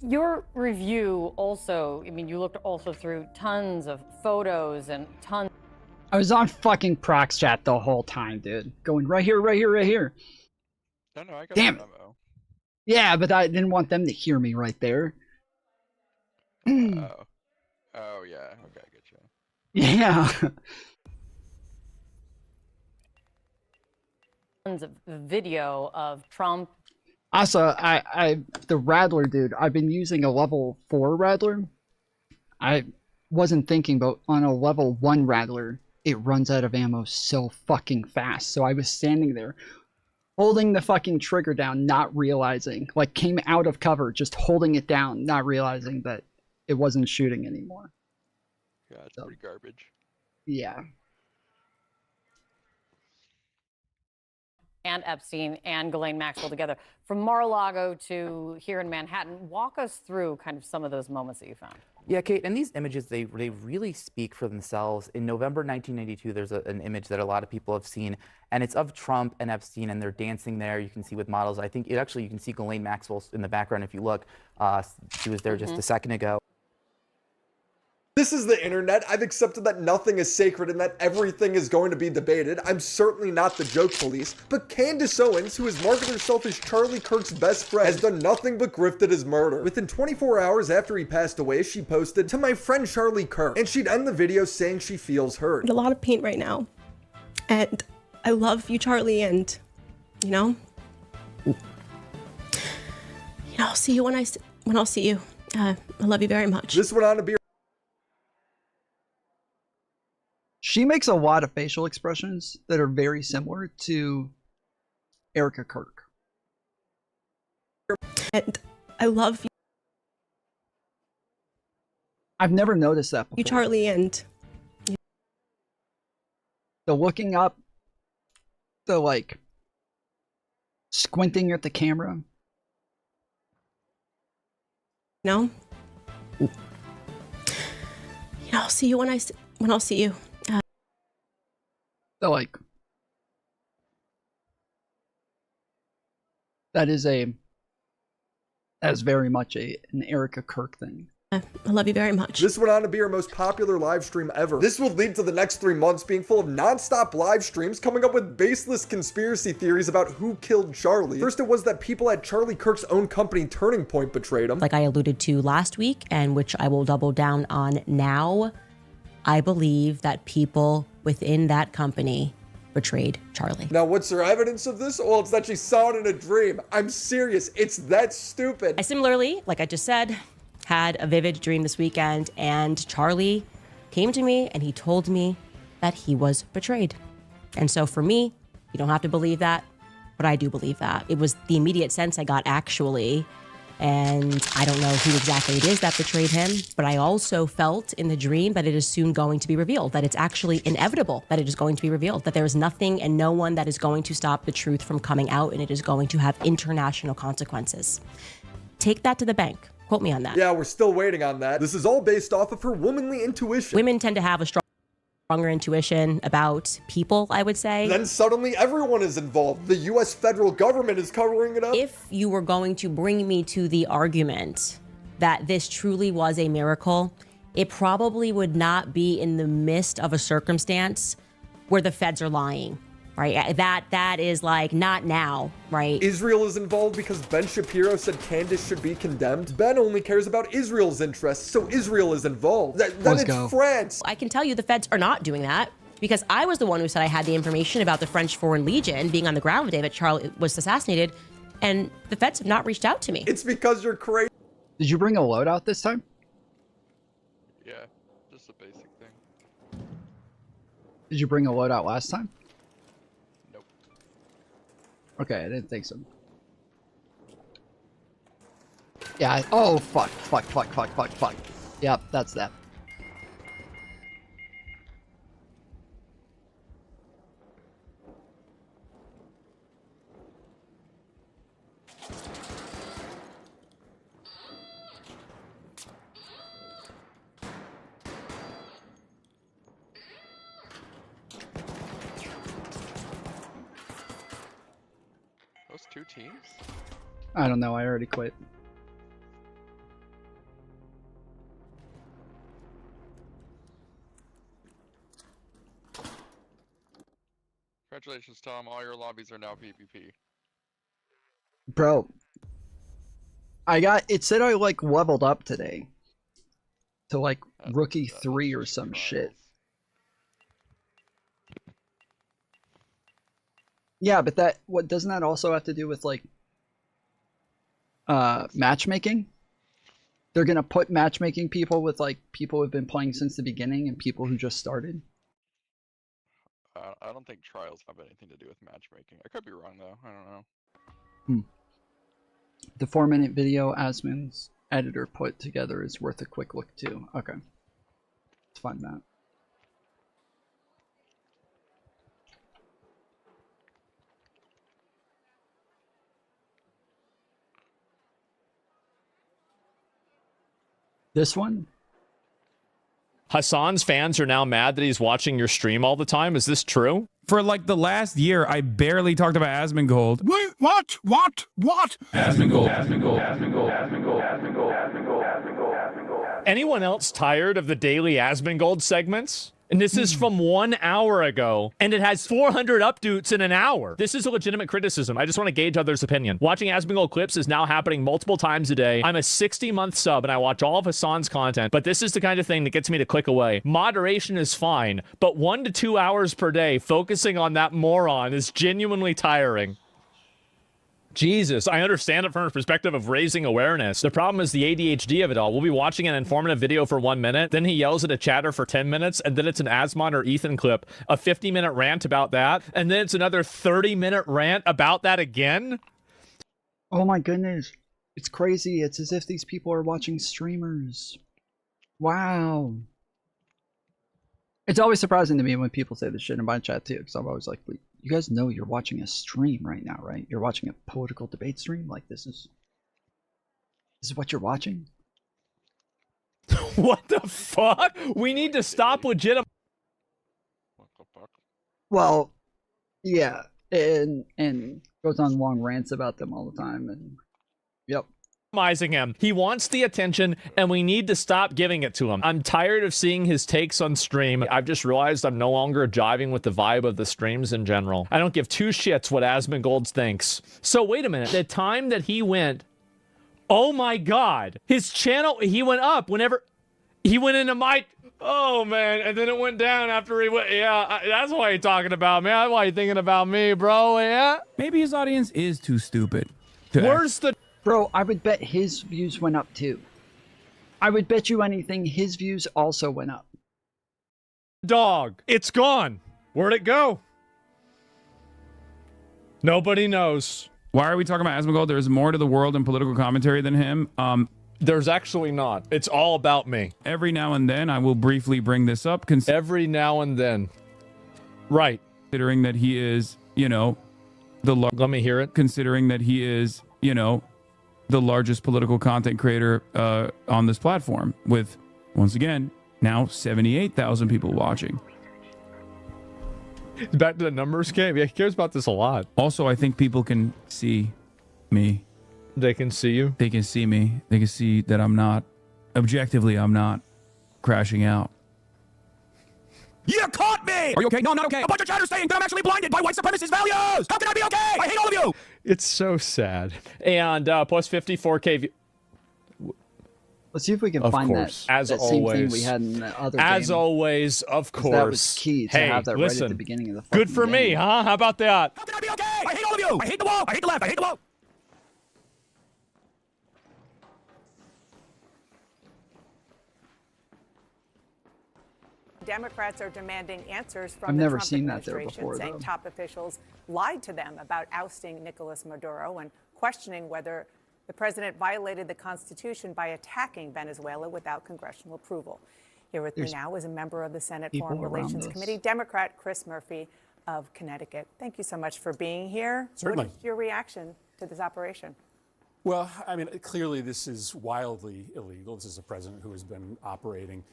Your review also, I mean, you looked also through tons of photos and tons. I was on fucking Prox chat the whole time, dude. Going right here, right here, right here. No, I got Damn the it. memo. Yeah, but I didn't want them to hear me right there. Oh, yeah. Okay, I get you. Yeah. Tons of video of Trump. Also, the Rattler, dude, I've been using a level 4 Rattler. I wasn't thinking, but on a level 1 Rattler, it runs out of ammo so fucking fast. So I was standing there, holding the fucking trigger down, not realizing, like came out of cover, just holding it down, not realizing that it wasn't shooting anymore. Yeah, it's pretty garbage. Yeah. And Epstein and Ghislaine Maxwell together from Mar-a-Lago to here in Manhattan. Walk us through kind of some of those moments that you found. Yeah, Kate, and these images, they really speak for themselves. In November 1992, there's an image that a lot of people have seen, and it's of Trump and Epstein, and they're dancing there. You can see with models. I think you can see Ghislaine Maxwell in the background if you look. She was there just a second ago. This is the internet. I've accepted that nothing is sacred and that everything is going to be debated. I'm certainly not the joke police, but Candace Owens, who has marketed herself as Charlie Kirk's best friend, has done nothing but grifted his murder. Within 24 hours after he passed away, she posted, "To my friend Charlie Kirk," and she'd end the video saying she feels hurt. A lot of pain right now, and I love you, Charlie, and I'll see you when I'll see you. I love you very much. This went on to be. She makes a lot of facial expressions that are very similar to Erica Kirk. And I love you. I've never noticed that before. You, Charlie, and the looking up, the like squinting at the camera. I'll see you when I'll see you. So like that is very much an Erica Kirk thing. I love you very much. This went on to be our most popular live stream ever. This would lead to the next 3 months being full of non-stop live streams coming up with baseless conspiracy theories about who killed Charlie. First, it was that people at Charlie Kirk's own company, Turning Point, betrayed him. Like I alluded to last week, and which I will double down on now, I believe that people within that company betrayed Charlie. Now, what's your evidence of this? Well, it's that she saw it in a dream. I'm serious. It's that stupid. I similarly, like I just said, had a vivid dream this weekend, and Charlie came to me and he told me that he was betrayed. And so for me, you don't have to believe that, but I do believe that. It was the immediate sense I got, actually, and I don't know who exactly it is that betrayed him, but I also felt in the dream that it is soon going to be revealed, that it's actually inevitable that it is going to be revealed, that there is nothing and no one that is going to stop the truth from coming out, and it is going to have international consequences. Take that to the bank. Quote me on that. Yeah, we're still waiting on that. This is all based off of her womanly intuition. Women tend to have a stronger intuition about people, I would say. Then suddenly everyone is involved. The US federal government is covering it up. If you were going to bring me to the argument that this truly was a miracle, it probably would not be in the midst of a circumstance where the feds are lying. Right, that is like not now, right? Israel is involved because Ben Shapiro said Candace should be condemned. Ben only cares about Israel's interests, so Israel is involved. Then it's France. I can tell you the feds are not doing that because I was the one who said I had the information about the French Foreign Legion being on the ground the day that Charlie was assassinated, and the feds have not reached out to me. It's because you're crazy. Did you bring a loadout this time? Yeah, just a basic thing. Did you bring a loadout last time? Okay, I didn't think so. Yeah, oh, fuck. Yep, that's that. Those 2 teams? I don't know, I already quit. Congratulations, Tom. All your lobbies are now PvP. Bro, it said I like leveled up today to like rookie 3 or some shit. Yeah, but doesn't that also have to do with like matchmaking? They're gonna put matchmaking people with like people who've been playing since the beginning and people who just started. I don't think trials have anything to do with matchmaking. I could be wrong though. I don't know. The 4-minute video Asmon's editor put together is worth a quick look too. Okay, let's find that. This one? Hasan's fans are now mad that he's watching your stream all the time. Is this true? For like the last year, I barely talked about Asmongold. Wait, what? Asmongold. Anyone else tired of the daily Asmongold segments? And this is from 1 hour ago, and it has 400 updates in an hour. This is a legitimate criticism. I just want to gauge others' opinion. Watching Asmongold clips is now happening multiple times a day. I'm a 60-month sub, and I watch all of Hasan's content, but this is the kind of thing that gets me to click away. Moderation is fine, but 1 to 2 hours per day focusing on that moron is genuinely tiring. Jesus, I understand it from a perspective of raising awareness. The problem is the ADHD of it all. We'll be watching an informative video for 1 minute, then he yells at a chatter for 10 minutes, and then it's an Asmon or Ethan clip, a 50-minute rant about that, and then it's another 30-minute rant about that again? Oh my goodness. It's crazy. It's as if these people are watching streamers. Wow. It's always surprising to me when people say this shit in my chat too, because I'm always like, wait, you guys know you're watching a stream right now, right? You're watching a political debate stream? Like this is what you're watching? What the fuck? We need to stop legitimate. Well, yeah, and goes on long rants about them all the time, and yep, him. He wants the attention, and we need to stop giving it to him. I'm tired of seeing his takes on stream. I've just realized I'm no longer jiving with the vibe of the streams in general. I don't give two shits what Asmongold thinks. So wait a minute. The time that he went, oh my God, his channel, he went up whenever he went into my... Oh, man, and then it went down after he went... Yeah, that's why you're talking about me. That's why you're thinking about me, bro, yeah? Maybe his audience is too stupid. Where's the... Bro, I would bet his views went up too. I would bet you anything his views also went up. Dog, it's gone. Where'd it go? Nobody knows. Why are we talking about Asmongold? There's more to the world and political commentary than him. There's actually not. It's all about me. Every now and then, I will briefly bring this up. Every now and then. Right. Considering that he is, you know, let me hear it. Considering that he is, you know, the largest political content creator on this platform with, once again, now 78,000 people watching. Back to the numbers game. Yeah, he cares about this a lot. Also, I think people can see me. They can see you? They can see me. They can see that I'm not, objectively, I'm not crashing out. You caught me! Are you okay? No, I'm not okay. A bunch of chatters saying that I'm actually blinded by white supremacist values! How can I be okay? I hate all of you! It's so sad. And plus 54K. Let's see if we can of find course. that, as that always. same thing we had in the other As game. always, of course. That was key to hey, have that listen, right at the beginning of the good for game. me, huh? How about that? How can I be okay? I hate all of you! I hate the wall! I hate the left! I hate the wall! Democrats are demanding answers from I've the never Trump seen that there administration, before, saying though. top officials lied to them about ousting Nicolas Maduro and questioning whether the president violated the Constitution by attacking Venezuela without congressional approval. Here with me now is a member of the Senate Foreign Relations Committee, Democrat Chris Murphy of Connecticut. Thank you so much for being here. Certainly. What is your reaction to this operation? Well, I mean, clearly this is wildly illegal. This is a president who has been operating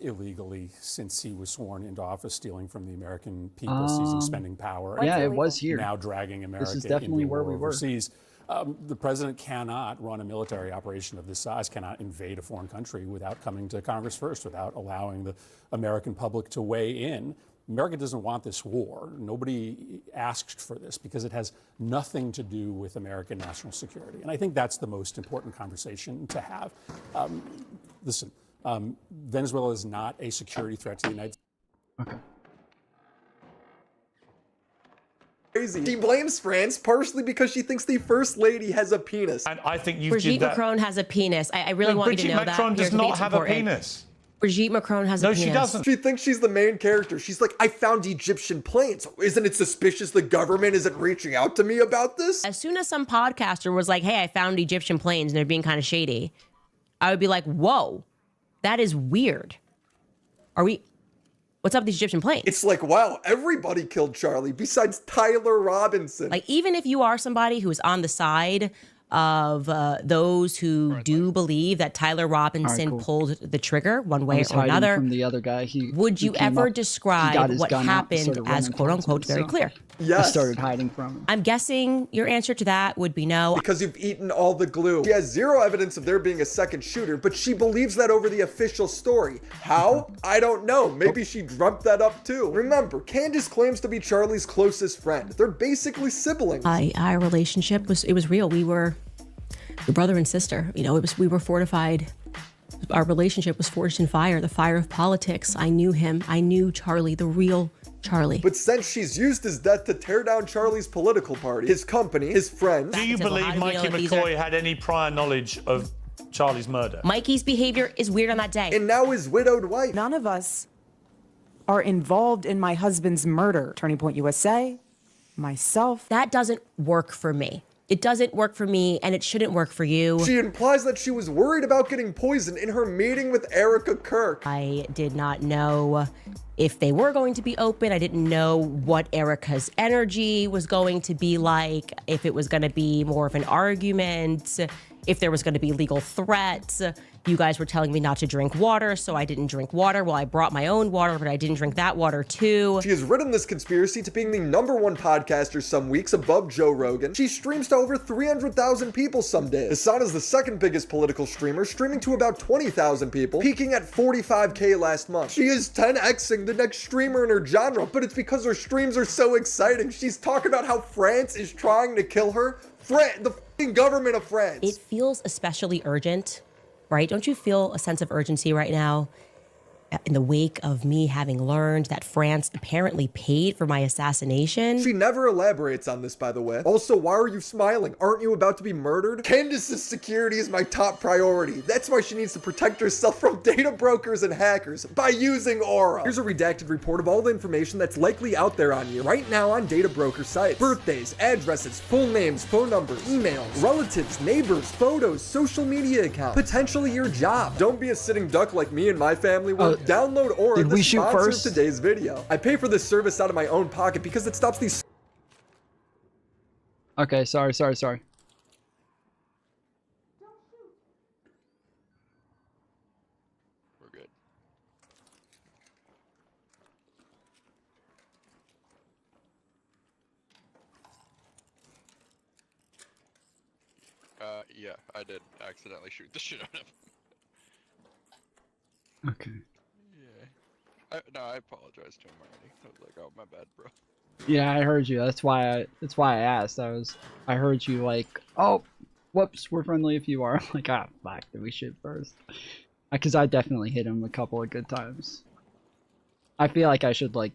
illegally since he was sworn into office, stealing from the American people, seizing spending power. Yeah, it was here. Now dragging America This is definitely into where war we were. overseas. The president cannot run a military operation of this size, cannot invade a foreign country without coming to Congress first, without allowing the American public to weigh in. America doesn't want this war. Nobody asked for this because it has nothing to do with American national security. And I think that's the most important conversation to have. Listen, Venezuela is not a security threat to the United States. Okay. Crazy. She blames France partially because she thinks the first lady has a penis. And I think you Brigitte did that. Macron has a penis. I really No, want you to Brigitte know Macron that. does Here's the not thing, it's have a important. penis. Brigitte Macron has a No, penis. she doesn't. She thinks she's the main character. She's like, I found Egyptian planes. Isn't it suspicious the government isn't reaching out to me about this? As soon as some podcaster was like, hey, I found Egyptian planes and they're being kind of shady, I would be like, whoa, that is weird. What's up with these Egyptian planes? It's like, wow, everybody killed Charlie besides Tyler Robinson. Like, even if you are somebody who is on the side of those who do believe that Tyler Robinson pulled the trigger one way or another, from the other guy. Would you ever describe what happened as quote unquote very clear? Yes. I started hiding from him. I'm guessing your answer to that would be no. Because you've eaten all the glue. She has zero evidence of there being a second shooter, but she believes that over the official story. How? I don't know. Maybe she dreamt that up too. Remember, Candace claims to be Charlie's closest friend. They're basically siblings. Our relationship was real. We were brother and sister. You know, we were fortified. Our relationship was forged in fire, the fire of politics. I knew him. I knew Charlie, the real Charlie. But since she's used his death to tear down Charlie's political party, his company, his friends. Do you believe Mikey McCoy had any prior knowledge of Charlie's murder? Mikey's behavior is weird on that day. And now his widowed wife. None of us are involved in my husband's murder. Turning Point USA, myself. That doesn't work for me. It doesn't work for me, and it shouldn't work for you. She implies that she was worried about getting poisoned in her meeting with Erica Kirk. I did not know if they were going to be open. I didn't know what Erica's energy was going to be like, if it was going to be more of an argument. if there was going to be legal threats. You guys were telling me not to drink water, so I didn't drink water. Well, I brought my own water, but I didn't drink that water too. She has ridden this conspiracy to being the #1 podcaster some weeks above Joe Rogan. She streams to over 300,000 people some days. Hasan is the second biggest political streamer, streaming to about 20,000 people, peaking at 45K last month. She is 10xing the next streamer in her genre, but it's because her streams are so exciting. She's talking about how France is trying to kill her. The f***ing government of France. It feels especially urgent, right? Don't you feel a sense of urgency right now in the wake of me having learned that France apparently paid for my assassination? She never elaborates on this, by the way. Also, why are you smiling? Aren't you about to be murdered? Candace's security is my top priority. That's why she needs to protect herself from data brokers and hackers by using Aura. Here's a redacted report of all the information that's likely out there on you right now on data broker sites. Birthdays, addresses, full names, phone numbers, emails, relatives, neighbors, photos, social media accounts, potentially your job. Don't be a sitting duck like me and my family were. Download Aura. Did we shoot sponsor first? of today's video. I pay for this service out of my own pocket because it stops these. Okay, sorry. We're good. Yeah, I did accidentally shoot the shit out of him. Okay. Yeah. No, I apologize to him already. I was like, oh, my bad, bro. Yeah, I heard you. That's why I asked. I heard you like, oh, whoops, we're friendly if you are. I'm like, ah, fuck, did we shoot first? Because I definitely hit him a couple of good times. I feel like I should like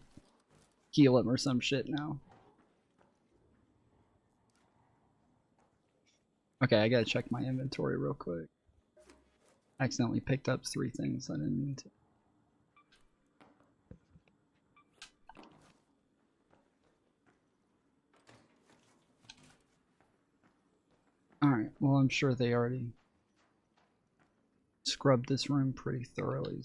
heal him or some shit now. Okay, I gotta check my inventory real quick. Accidentally picked up 3 things I didn't mean to. Alright, well I'm sure they already scrubbed this room pretty thoroughly.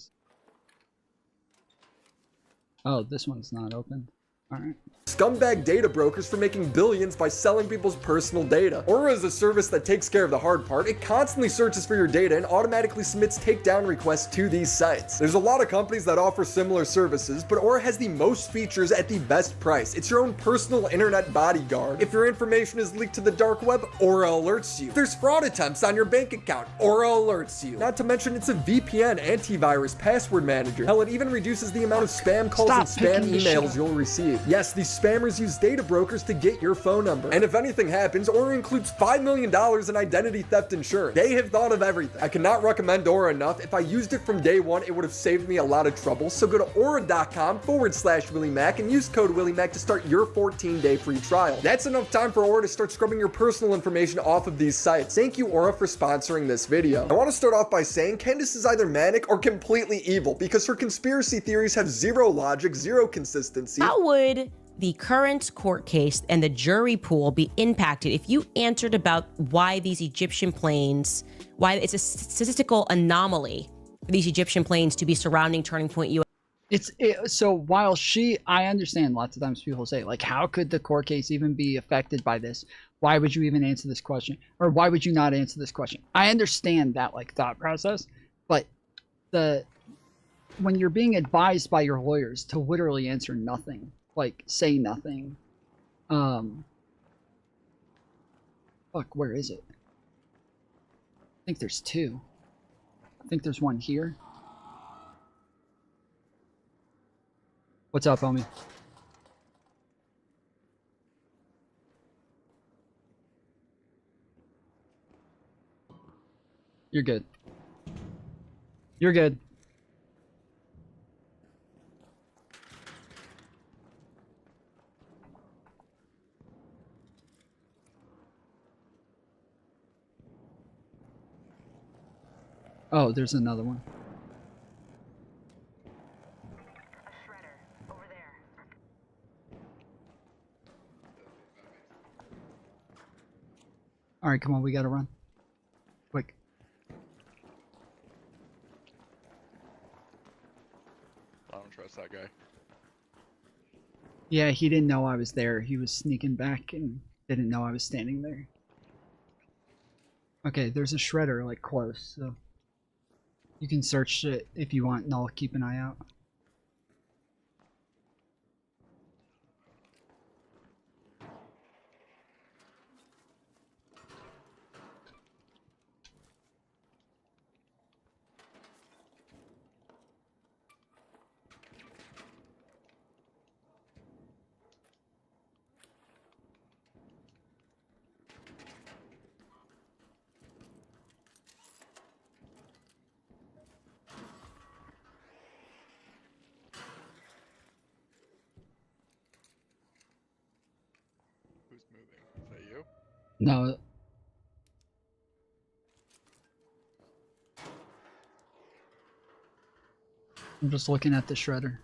Oh, this one's not open. Alright. Scumbag data brokers for making billions by selling people's personal data. Aura is a service that takes care of the hard part. It constantly searches for your data and automatically submits takedown requests to these sites. There's a lot of companies that offer similar services, but Aura has the most features at the best price. It's your own personal internet bodyguard. If your information is leaked to the dark web, Aura alerts you. If there's fraud attempts on your bank account, Aura alerts you. Not to mention it's a VPN, antivirus, password manager. Hell, it even reduces the amount of spam calls and spam emails you'll receive. Yes, these spammers use data brokers to get your phone number. And if anything happens, Aura includes $5 million in identity theft insurance. They have thought of everything. I cannot recommend Aura enough. If I used it from day one, it would have saved me a lot of trouble. So go to aura.com/WillyMac and use code WillyMac to start your 14-day free trial. That's enough time for Aura to start scrubbing your personal information off of these sites. Thank you, Aura, for sponsoring this video. I want to start off by saying Candace is either manic or completely evil because her conspiracy theories have zero logic, zero consistency. How would the current court case and the jury pool be impacted if you answered about why these Egyptian planes, why it's a statistical anomaly for these Egyptian planes to be surrounding Turning Point US? So while I understand lots of times people say, like, how could the court case even be affected by this? Why would you even answer this question? Or why would you not answer this question? I understand that, like, thought process, but when you're being advised by your lawyers to literally answer nothing, like, say nothing, fuck, where is it? I think there's 2. I think there's one here. What's up, homie? You're good. You're good. Oh, there's another one. All right, come on, we gotta run. Quick. I don't trust that guy. Yeah, he didn't know I was there. He was sneaking back and didn't know I was standing there. Okay, there's a shredder like close, so you can search it if you want, and I'll keep an eye out. Who's moving? Is that you? No. I'm just looking at the shredder.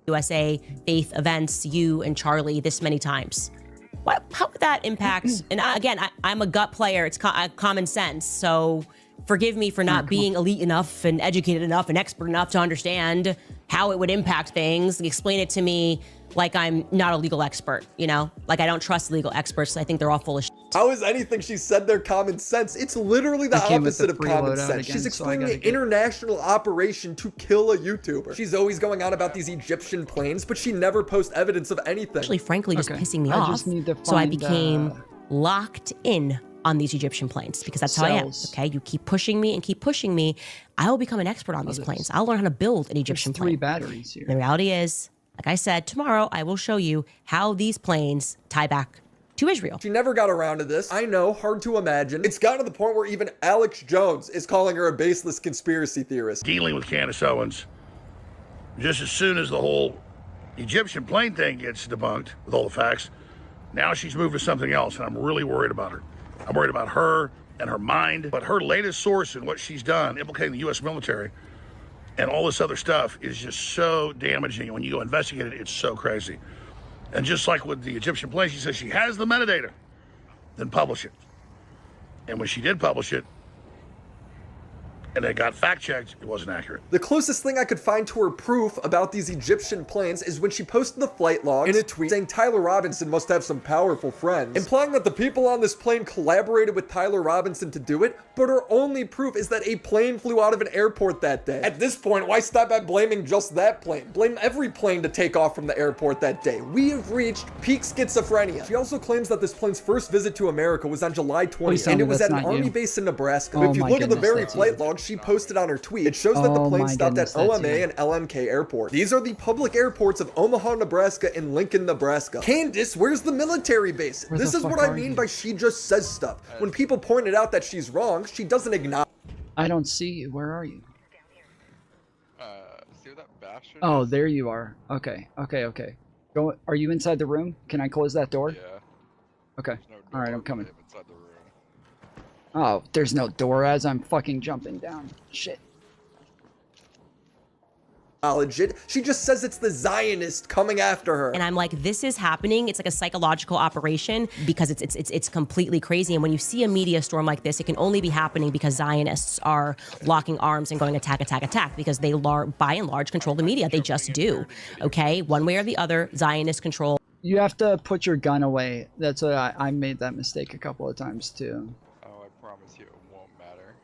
USA faith events, you and Charlie this many times. How would that impact? And again, I'm a gut player. It's common sense. So forgive me for not being elite enough and educated enough and expert enough to understand how it would impact things. Explain it to me like I'm not a legal expert, you know? Like I don't trust legal experts. I think they're all full of shit. How is anything she said there common sense? It's literally the opposite of common sense. She's explaining an international operation to kill a YouTuber. She's always going on about these Egyptian planes, but she never posts evidence of anything. Actually, frankly, just pissing me off. So I became locked in on these Egyptian planes because that's how I am. Okay, you keep pushing me and keep pushing me. I will become an expert on these planes. I'll learn how to build an Egyptian plane. 3 batteries here. The reality is, like I said, tomorrow I will show you how these planes tie back to Israel. She never got around to this. I know, hard to imagine. It's gotten to the point where even Alex Jones is calling her a baseless conspiracy theorist. Dealing with Candace Owens, just as soon as the whole Egyptian plane thing gets debunked with all the facts, now she's moved to something else, and I'm really worried about her. I'm worried about her and her mind, but her latest source and what she's done, implicating the U.S. military, and all this other stuff is just so damaging. And when you go investigate it, it's so crazy. And just like with the Egyptian plane, she says she has the metadata, then publish it. And when she did publish it, and it got fact-checked, it wasn't accurate. The closest thing I could find to her proof about these Egyptian planes is when she posted the flight logs in a tweet saying Tyler Robinson must have some powerful friends, implying that the people on this plane collaborated with Tyler Robinson to do it, but her only proof is that a plane flew out of an airport that day. At this point, why stop at blaming just that plane? Blame every plane to take off from the airport that day. We have reached peak schizophrenia. She also claims that this plane's first visit to America was on July 20th, and it was at an army base in Nebraska. But if you look at the very flight logs she posted on her tweet, it shows that the plane stopped at OMA and LMK Airport. These are the public airports of Omaha, Nebraska and Lincoln, Nebraska. Candace, where's the military base? This is what I mean by she just says stuff. When people pointed out that she's wrong, she doesn't acknowledge. I don't see you. Where are you? See where that bastard Oh, is? there you are. Okay. Go. Are you inside the room? Can I close that door? Yeah. Okay. All right, I'm coming. Inside the room. Oh, there's no door as I'm fucking jumping down. Shit. It. She just says it's the Zionist coming after her. And I'm like, this is happening. It's like a psychological operation because it's completely crazy. And when you see a media storm like this, it can only be happening because Zionists are locking arms and going attack because they by and large control the media. They just do. Okay, one way or the other, Zionists control. You have to put your gun away. That's what I made that mistake a couple of times too. Oh, I promise you it won't matter.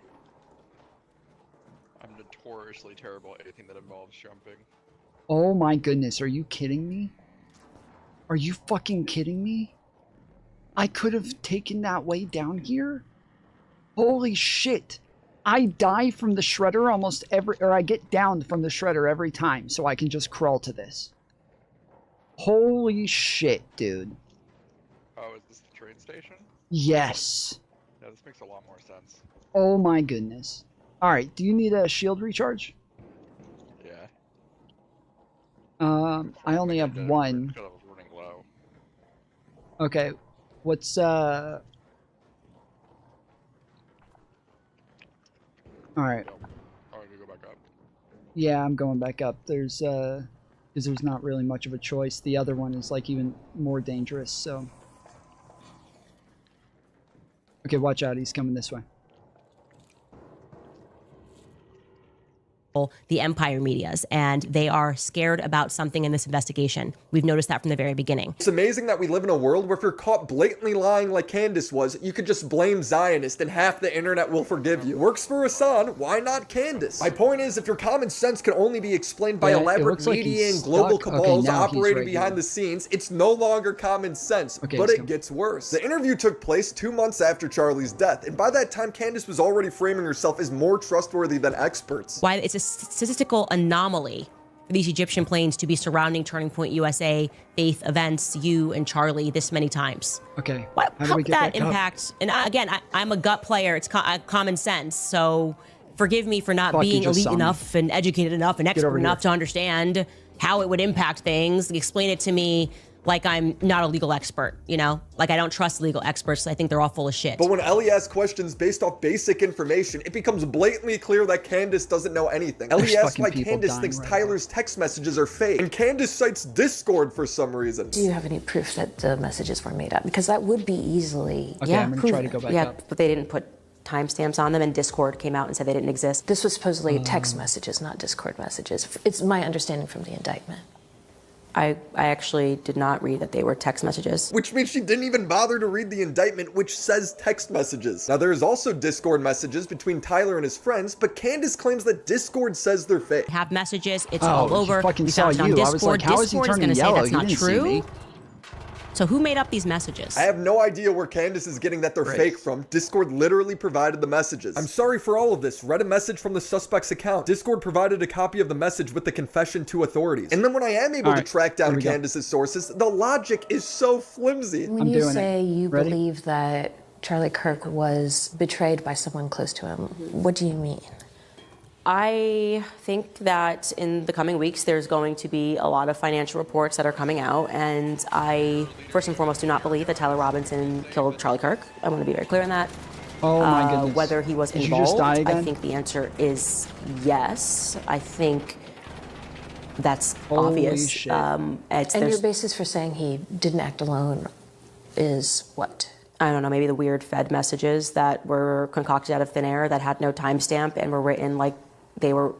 I'm notoriously terrible at anything that involves jumping. Oh my goodness, are you kidding me? Are you fucking kidding me? I could have taken that way down here? Holy shit. I die from the shredder almost I get down from the shredder every time, so I can just crawl to this. Holy shit, dude. Oh, is this the train station? Yes. Yeah, this makes a lot more sense. Oh my goodness. Alright, do you need a shield recharge? Yeah. I only have one. I was running low. Okay. What's Alright. Oh, I gotta go back up. Yeah, I'm going back up. There's because there's not really much of a choice. The other one is like even more dangerous, so. Okay, watch out, he's coming this way. the empire medias, and they are scared about something in this investigation. We've noticed that from the very beginning. It's amazing that we live in a world where if you're caught blatantly lying like Candace was, you could just blame Zionist and half the internet will forgive you. Works for Hasan, why not Candace? My point is, if your common sense can only be explained by elaborate media and global cabals operating behind the scenes, it's no longer common sense, but it gets worse. The interview took place 2 months after Charlie's death, and by that time, Candace was already framing herself as more trustworthy than experts. Why it's a statistical anomaly for these Egyptian planes to be surrounding Turning Point USA, faith events, you and Charlie this many times. Okay. How would that impact? And again, I'm a gut player. It's common sense. So forgive me for not being elite enough and educated enough and expert enough to understand how it would impact things. Explain it to me like I'm not a legal expert, you know? Like I don't trust legal experts. I think they're all full of shit. But when Ellie asks questions based off basic information, it becomes blatantly clear that Candace doesn't know anything. Ellie asks why Candace thinks Tyler's text messages are fake, and Candace cites Discord for some reason. Do you have any proof that the messages were made up? Because that would be easily I'm gonna try to go back up. But they didn't put timestamps on them, and Discord came out and said they didn't exist. This was supposedly text messages, not Discord messages. It's my understanding from the indictment. I actually did not read that they were text messages. Which means she didn't even bother to read the indictment, which says text messages. Now, there is also Discord messages between Tyler and his friends, but Candace claims that Discord says they're fake. Have messages, it's all over. We found it on Discord. I was like, how is he turning yellow? That's not true. So who made up these messages? I have no idea where Candace is getting that they're fake from. Discord literally provided the messages. I'm sorry for all of this. Read a message from the suspect's account. Discord provided a copy of the message with the confession to authorities. And then when I am able to track down Candace's sources, the logic is so flimsy. When you say you believe that Charlie Kirk was betrayed by someone close to him, what do you mean? I think that in the coming weeks, there's going to be a lot of financial reports that are coming out. And I, first and foremost, do not believe that Tyler Robinson killed Charlie Kirk. I want to be very clear on that. Oh my goodness. Whether he was involved, you just die again? I think the answer is yes. I think that's obvious. Shit. And your basis for saying he didn't act alone is what? I don't know, maybe the weird Fed messages that were concocted out of thin air that had no timestamp and were written like they were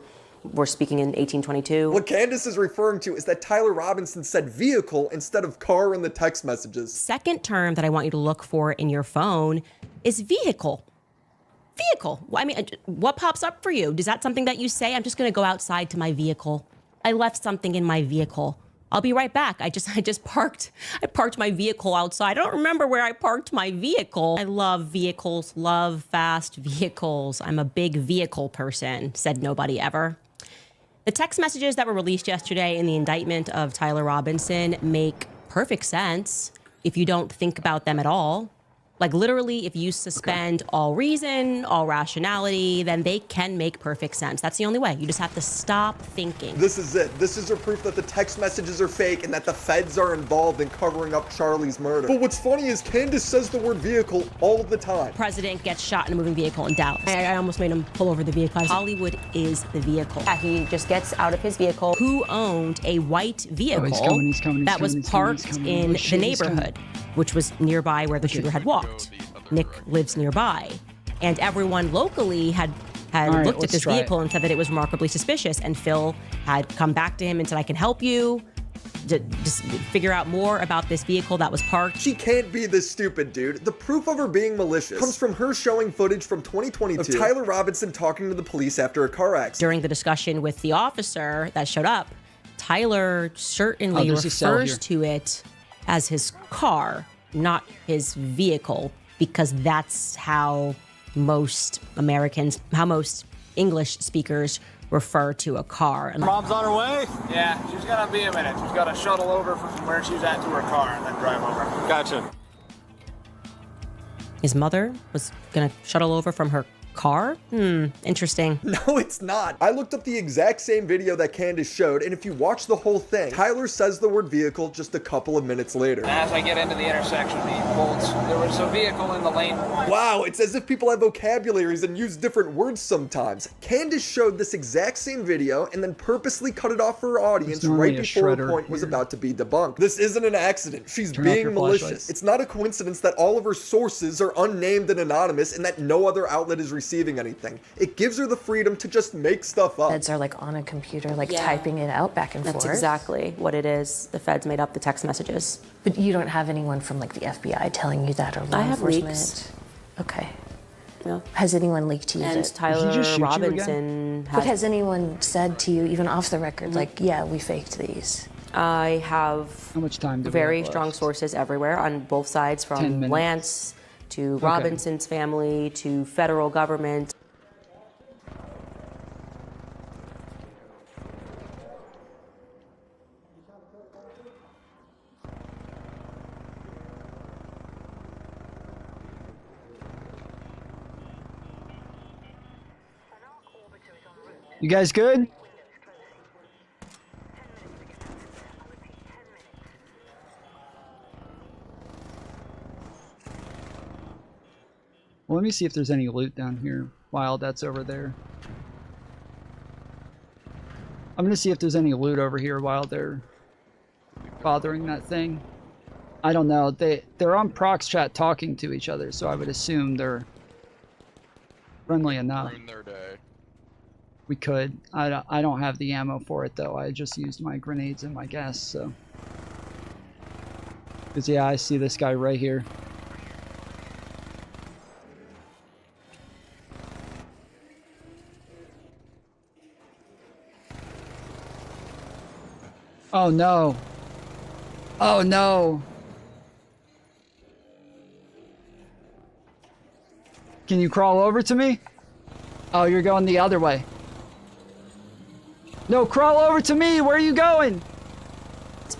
speaking in 1822. What Candace is referring to is that Tyler Robinson said vehicle instead of car in the text messages. Second term that I want you to look for in your phone is vehicle. Vehicle. I mean, what pops up for you? Is that something that you say? I'm just going to go outside to my vehicle. I left something in my vehicle. I'll be right back. I parked my vehicle outside. I don't remember where I parked my vehicle. I love vehicles, love fast vehicles. I'm a big vehicle person, said nobody ever. The text messages that were released yesterday in the indictment of Tyler Robinson make perfect sense if you don't think about them at all. Like literally, if you suspend all reason, all rationality, then they can make perfect sense. That's the only way. You just have to stop thinking. This is it. This is a proof that the text messages are fake and that the feds are involved in covering up Charlie's murder. But what's funny is Candace says the word vehicle all the time. President gets shot in a moving vehicle in Dallas. I almost made him pull over the vehicle. Hollywood is the vehicle. Yeah, he just gets out of his vehicle. Who owned a white vehicle that was parked in the neighborhood, which was nearby where the shooter had walked? Nick lives nearby, and everyone locally had looked at this vehicle and said that it was remarkably suspicious, and Phil had come back to him and said, I can help you to just figure out more about this vehicle that was parked. She can't be this stupid, dude. The proof of her being malicious comes from her showing footage from 2022 of Tyler Robinson talking to the police after a car accident. During the discussion with the officer that showed up, Tyler certainly refers to it as his car, not his vehicle, because that's how most English speakers refer to a car. Mom's on her way? Yeah, she's gonna be a minute. She's gotta shuttle over from where she's at to her car and then drive over. Gotcha. His mother was gonna shuttle over from her car? Interesting. No, it's not. I looked up the exact same video that Candace showed, and if you watch the whole thing, Tyler says the word vehicle just a couple of minutes later. As I get into the intersection, he bolts. There was a vehicle in the lane. Wow, it's as if people have vocabularies and use different words sometimes. Candace showed this exact same video and then purposely cut it off for her audience right before her point was about to be debunked. This isn't an accident. She's being malicious. It's not a coincidence that all of her sources are unnamed and anonymous and that no other outlet is receiving receiving anything. It gives her the freedom to just make stuff up. Feds are like on a computer, like typing it out back and forth. That's exactly what it is. The feds made up the text messages. But you don't have anyone from like the FBI telling you that, or law I have enforcement? leaks. Okay. Yeah. Has anyone leaked to you? And that- Tyler Robinson But has anyone said to you, even off the record, like, yeah, we faked these? I have How much time do we very have left? strong sources everywhere on both sides, 10 from minutes. Lance to Okay. Robinson's family to federal government. You guys good? Well, let me see if there's any loot down here while that's over there. I'm gonna see if there's any loot over here while they're bothering that thing. I don't know. They're on Prox chat talking to each other, so I would assume they're friendly enough. Ruin their day. We could. I don't have the ammo for it though. I just used my grenades and my gas, so. Cause yeah, I see this guy right here. Oh no. Oh no. Can you crawl over to me? Oh, you're going the other way. No, crawl over to me. Where are you going?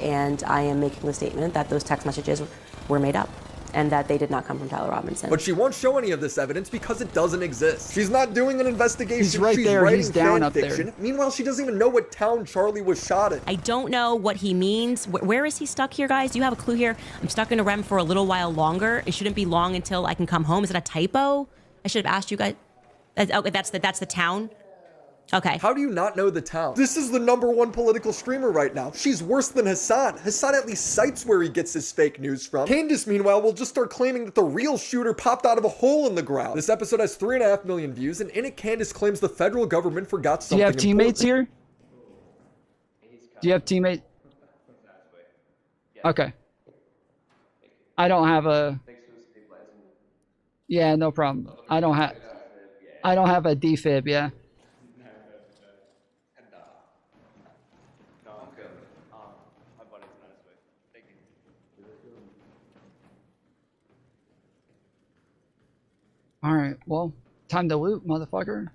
And I am making the statement that those text messages were made up and that they did not come from Tyler Robinson. But she won't show any of this evidence because it doesn't exist. She's not doing an investigation. He's right She's there. writing He's down fan up there. fiction. Meanwhile, she doesn't even know what town Charlie was shot in. I don't know what he means. Where is he stuck here, guys? Do you have a clue here? I'm stuck in a REM for a little while longer. It shouldn't be long until I can come home. Is that a typo? I should have asked you guys. Okay, that's the town. Okay. How do you not know the town? This is the #1 political streamer right now. She's worse than Hasan. Hasan at least cites where he gets his fake news from. Candace, meanwhile, will just start claiming that the real shooter popped out of a hole in the ground. This episode has 3.5 million views, and in it, Candace claims the federal government forgot something Do you have teammates important. here? Do you have teammates? Okay. I don't have a... Yeah, no problem. I don't have a defib, yeah. Alright, well, time to loot, motherfucker.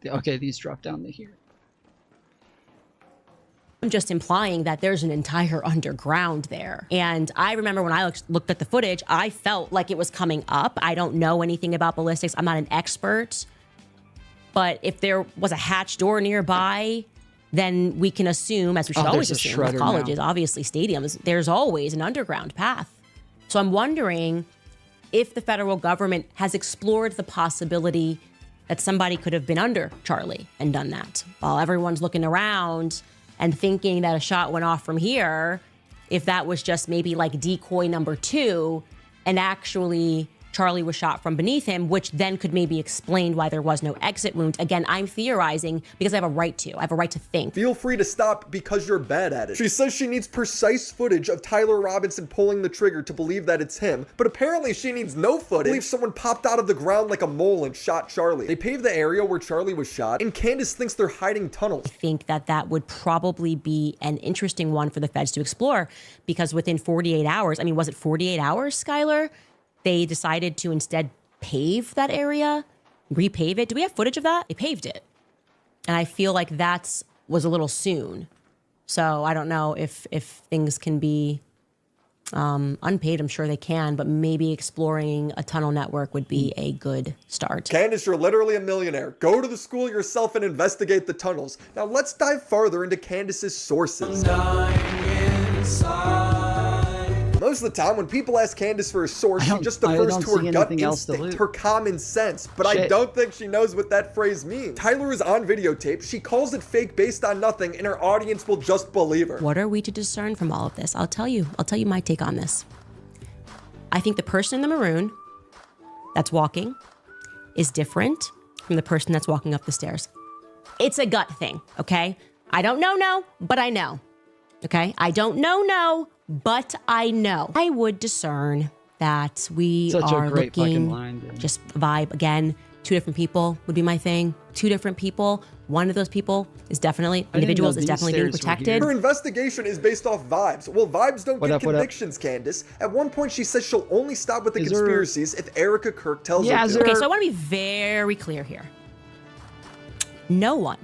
Okay, these drop down to here. I'm just implying that there's an entire underground there. And I remember when I looked at the footage, I felt like it was coming up. I don't know anything about ballistics. I'm not an expert. But if there was a hatch door nearby, then we can assume, as we should always assume with colleges, obviously stadiums, there's always an underground path. So I'm wondering if the federal government has explored the possibility that somebody could have been under Charlie and done that. While everyone's looking around and thinking that a shot went off from here, if that was just maybe like decoy number 2, and actually Charlie was shot from beneath him, which then could maybe explain why there was no exit wound. Again, I'm theorizing because I have a right to. I have a right to think. Feel free to stop because you're bad at it. She says she needs precise footage of Tyler Robinson pulling the trigger to believe that it's him, but apparently she needs no footage. Believes someone popped out of the ground like a mole and shot Charlie. They paved the area where Charlie was shot, and Candace thinks they're hiding tunnels. I think that would probably be an interesting one for the feds to explore, because within 48 hours, I mean, was it 48 hours, Skylar? They decided to instead pave that area, repave it. Do we have footage of that? They paved it. And I feel like that was a little soon. So I don't know if things can be unpaid. I'm sure they can, but maybe exploring a tunnel network would be a good start. Candace, you're literally a millionaire. Go to the school yourself and investigate the tunnels. Now let's dive further into Candace's sources. Most Most of the time, when people ask Candace for a source, she just defers to her gut instinct, her common sense. But I don't think she knows what that phrase means. Tyler is on videotape. She calls it fake based on nothing, and her audience will just believe her. What are we to discern from all of this? I'll tell you my take on this. I think the person in the maroon that's walking is different from the person that's walking up the stairs. It's a gut thing, okay? I don't know, but I know. Okay? I don't know, but I know. I would discern that we are looking, just vibe again. 2 different people would be my thing. 2 different people. One of those people is definitely, individuals is definitely being protected. Her investigation is based off vibes. Well, vibes don't get convictions, Candace. At one point, she says she'll only stop with the conspiracies if Erica Kirk tells her to. Okay, so I want to be very clear here. No one,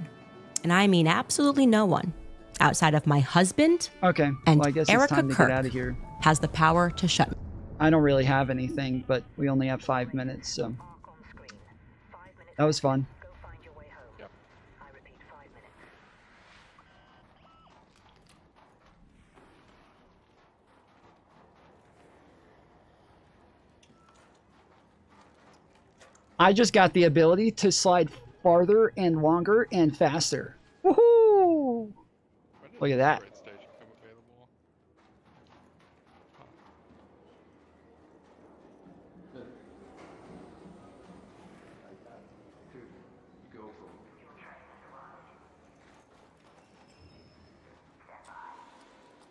and I mean absolutely no one, outside of my husband and I guess Erica it's time to Kirk get out of here. has the power to shut me. I don't really have anything, but we only have 5 minutes, so that was fun. I just got the ability to slide farther and longer and faster. Woohoo! Look at that.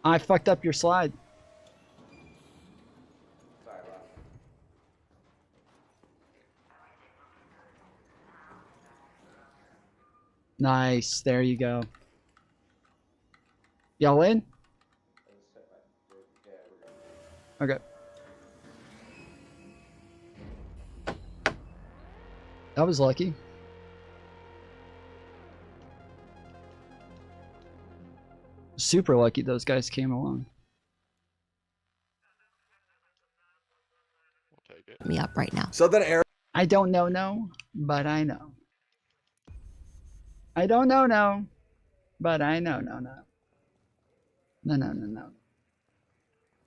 I fucked up your slide. Nice. There you go. Y'all in? Okay. That was lucky. Super lucky those guys came along. We'll take it. Me up right now. So then Eric, I don't know, but I know. I don't know, but I know, no.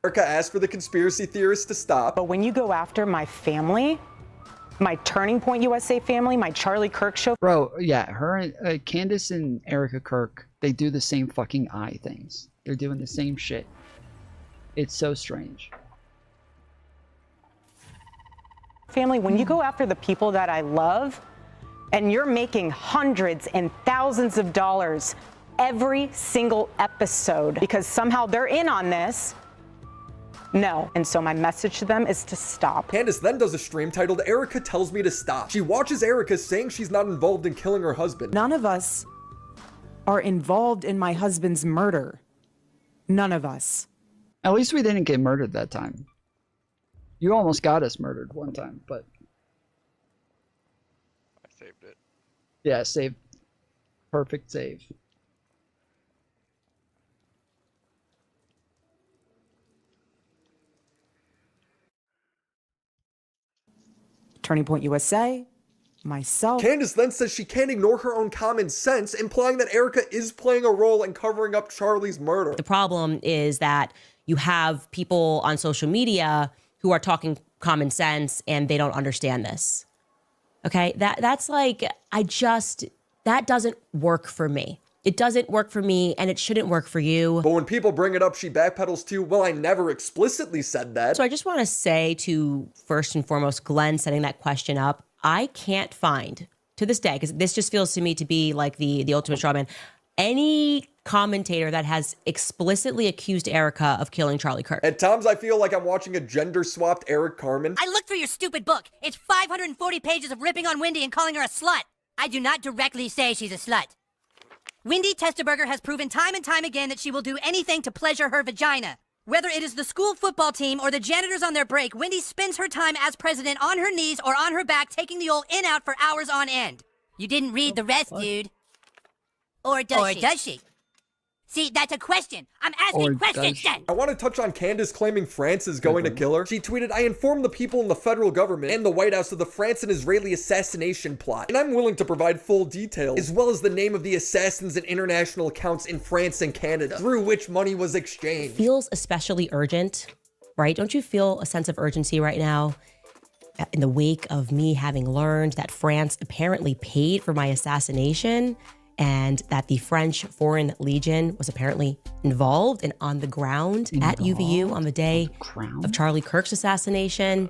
Erica asked for the conspiracy theorists to stop. But when you go after my family, my Turning Point USA family, my Charlie Kirk show. Bro, yeah, her, Candace and Erica Kirk, they do the same fucking eye things. They're doing the same shit. It's so strange. Family, when you go after the people that I love, and you're making hundreds and thousands of dollars every single episode because somehow they're in on this. No. And so my message to them is to stop. Candace then does a stream titled Erica Tells Me to Stop. She watches Erica saying she's not involved in killing her husband. None of us are involved in my husband's murder. None of us. At least we didn't get murdered that time. You almost got us murdered one time, but... Saved it. Yeah, save. Perfect save. Turning Point USA, myself. Candace then says she can't ignore her own common sense, implying that Erica is playing a role in covering up Charlie's murder. The problem is that you have people on social media who are talking common sense and they don't understand this. Okay, that's like, that doesn't work for me. It doesn't work for me and it shouldn't work for you. But when people bring it up, she backpedals to, well, I never explicitly said that. So I just want to say to, first and foremost, Glenn setting that question up, I can't find, to this day, because this just feels to me to be like the ultimate straw man, any commentator that has explicitly accused Erica of killing Charlie Kirk. At times, I feel like I'm watching a gender-swapped Eric Carmen. I looked through your stupid book. It's 540 pages of ripping on Wendy and calling her a slut. I do not directly say she's a slut. Wendy Testerberger has proven time and time again that she will do anything to pleasure her vagina. Whether it is the school football team or the janitors on their break, Wendy spends her time as president on her knees or on her back taking the old in-out for hours on end. You didn't read the rest, dude. Or does she? See, that's a question. I'm asking questions then. I want to touch on Candace claiming France is going to kill her. She tweeted, I informed the people in the federal government and the White House of the France and Israeli assassination plot, and I'm willing to provide full details, as well as the name of the assassins and international accounts in France and Canada, through which money was exchanged. Feels especially urgent right? Don't you feel a sense of urgency right now in the wake of me having learned that France apparently paid for my assassination and that the French Foreign Legion was apparently involved and on the ground at UVU on the day of Charlie Kirk's assassination?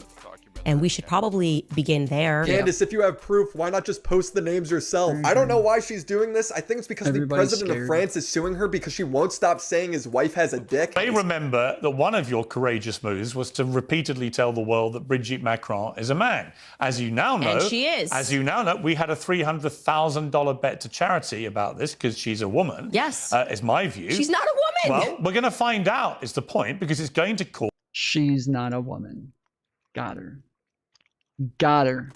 And we should probably begin there. Candace, if you have proof, why not just post the names yourself? I don't know why she's doing this. I think it's because the president of France is suing her because she won't stop saying his wife has a dick. May remember that one of your courageous moves was to repeatedly tell the world that Brigitte Macron is a man. As you now know, and she is. As you now know, we had a $300,000 bet to charity about this because she's a woman. Yes. Is my view. She's not a woman. Well, we're going to find out is the point because it's going to court. She's not a woman. Got her. Got her.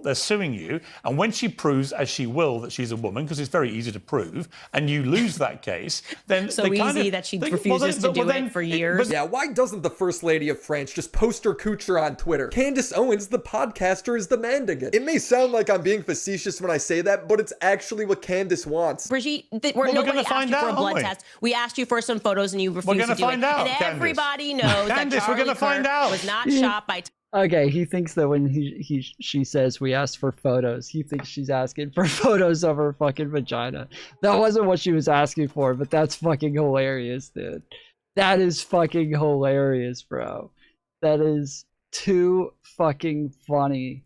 They're suing you, and when she proves, as she will, that she's a woman, because it's very easy to prove, and you lose that case, then so easy that she refuses to do it for years. Yeah, why doesn't the First Lady of France just post her coocher on Twitter? Candace Owens, the podcaster, is demanding it. It may sound like I'm being facetious when I say that, but it's actually what Candace wants. Brigitte, nobody asked you for a blood test. We asked you for some photos, and you refused to do it. And everybody knows that Charlie Kirk was not shot by... Okay, he thinks that when she says we asked for photos, he thinks she's asking for photos of her fucking vagina. That wasn't what she was asking for, but that's fucking hilarious, dude. That is fucking hilarious, bro. That is too fucking funny.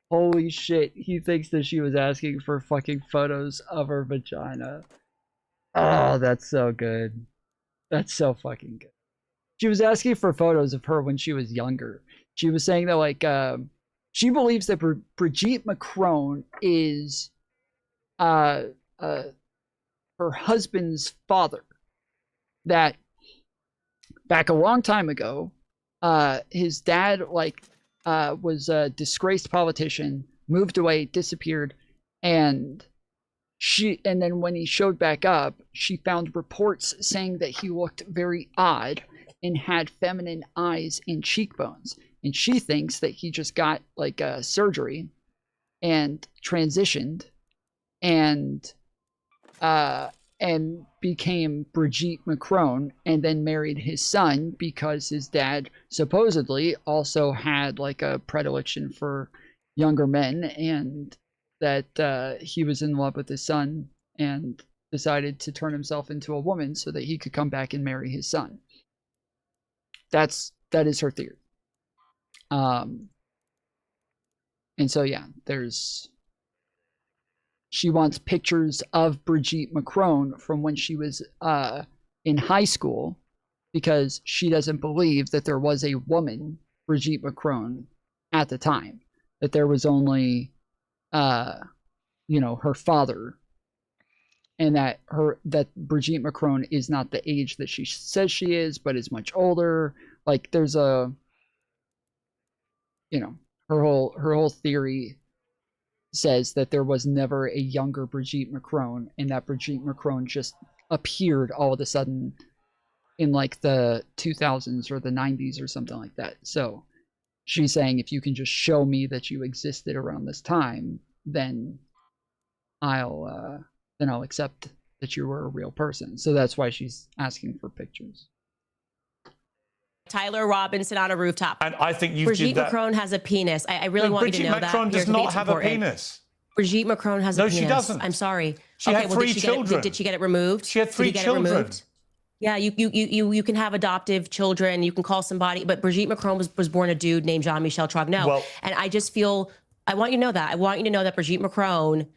Holy shit, he thinks that she was asking for fucking photos of her vagina. Oh, that's so good. That's so fucking good. She was asking for photos of her when she was younger. She was saying that, like, she believes that Brigitte Macron is her husband's father. That back a long time ago, his dad, like, was a disgraced politician, moved away, disappeared, and then when he showed back up, she found reports saying that he looked very odd and had feminine eyes and cheekbones. And she thinks that he just got like a surgery and transitioned and became Brigitte Macron and then married his son because his dad supposedly also had like a predilection for younger men and that he was in love with his son and decided to turn himself into a woman so that he could come back and marry his son. That is her theory. And so yeah, she wants pictures of Brigitte Macron from when she was in high school because she doesn't believe that there was a woman, Brigitte Macron, at the time. That there was only her father, and that Brigitte Macron is not the age that she says she is, but is much older. Like there's her whole theory says that there was never a younger Brigitte Macron, and that Brigitte Macron just appeared all of a sudden in like the 2000s or the 90s or something like that. So she's saying if you can just show me that you existed around this time, then I'll accept that you were a real person. So that's why she's asking for pictures. Tyler Robinson on a rooftop. And I think you Brigitte did that. Macron has a penis. I really want you to know that. Brigitte Macron does not have a penis. Brigitte Macron has a penis. No, she doesn't. I'm sorry. She had 3 children. Did she get it removed? She had 3 children. Yeah, you can have adoptive children. You can call somebody, but Brigitte Macron was born a dude named Jean-Michel Trogneux. Well, and I just feel, I want you to know that. I want you to know that Brigitte Macron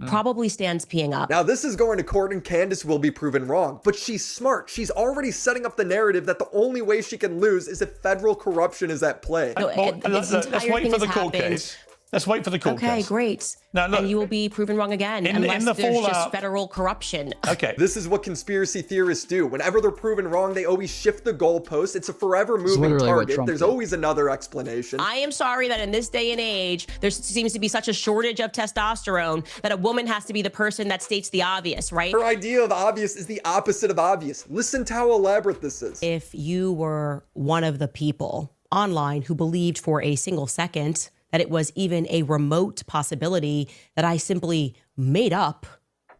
probably stands peeing up. Now, this is going to court and Candace will be proven wrong, but she's smart. She's already setting up the narrative that the only way she can lose is if federal corruption is at play. No, let's wait for the court case. Let's wait for the court case. Okay, great. Now, look, and you will be proven wrong again unless there's just federal corruption. Okay. This is what conspiracy theorists do. Whenever they're proven wrong, they always shift the goalpost. It's a forever moving target. There's always another explanation. I am sorry that in this day and age, there seems to be such a shortage of testosterone that a woman has to be the person that states the obvious, right? Her idea of obvious is the opposite of obvious. Listen to how elaborate this is. If you were one of the people online who believed for a single second that it was even a remote possibility that I simply made up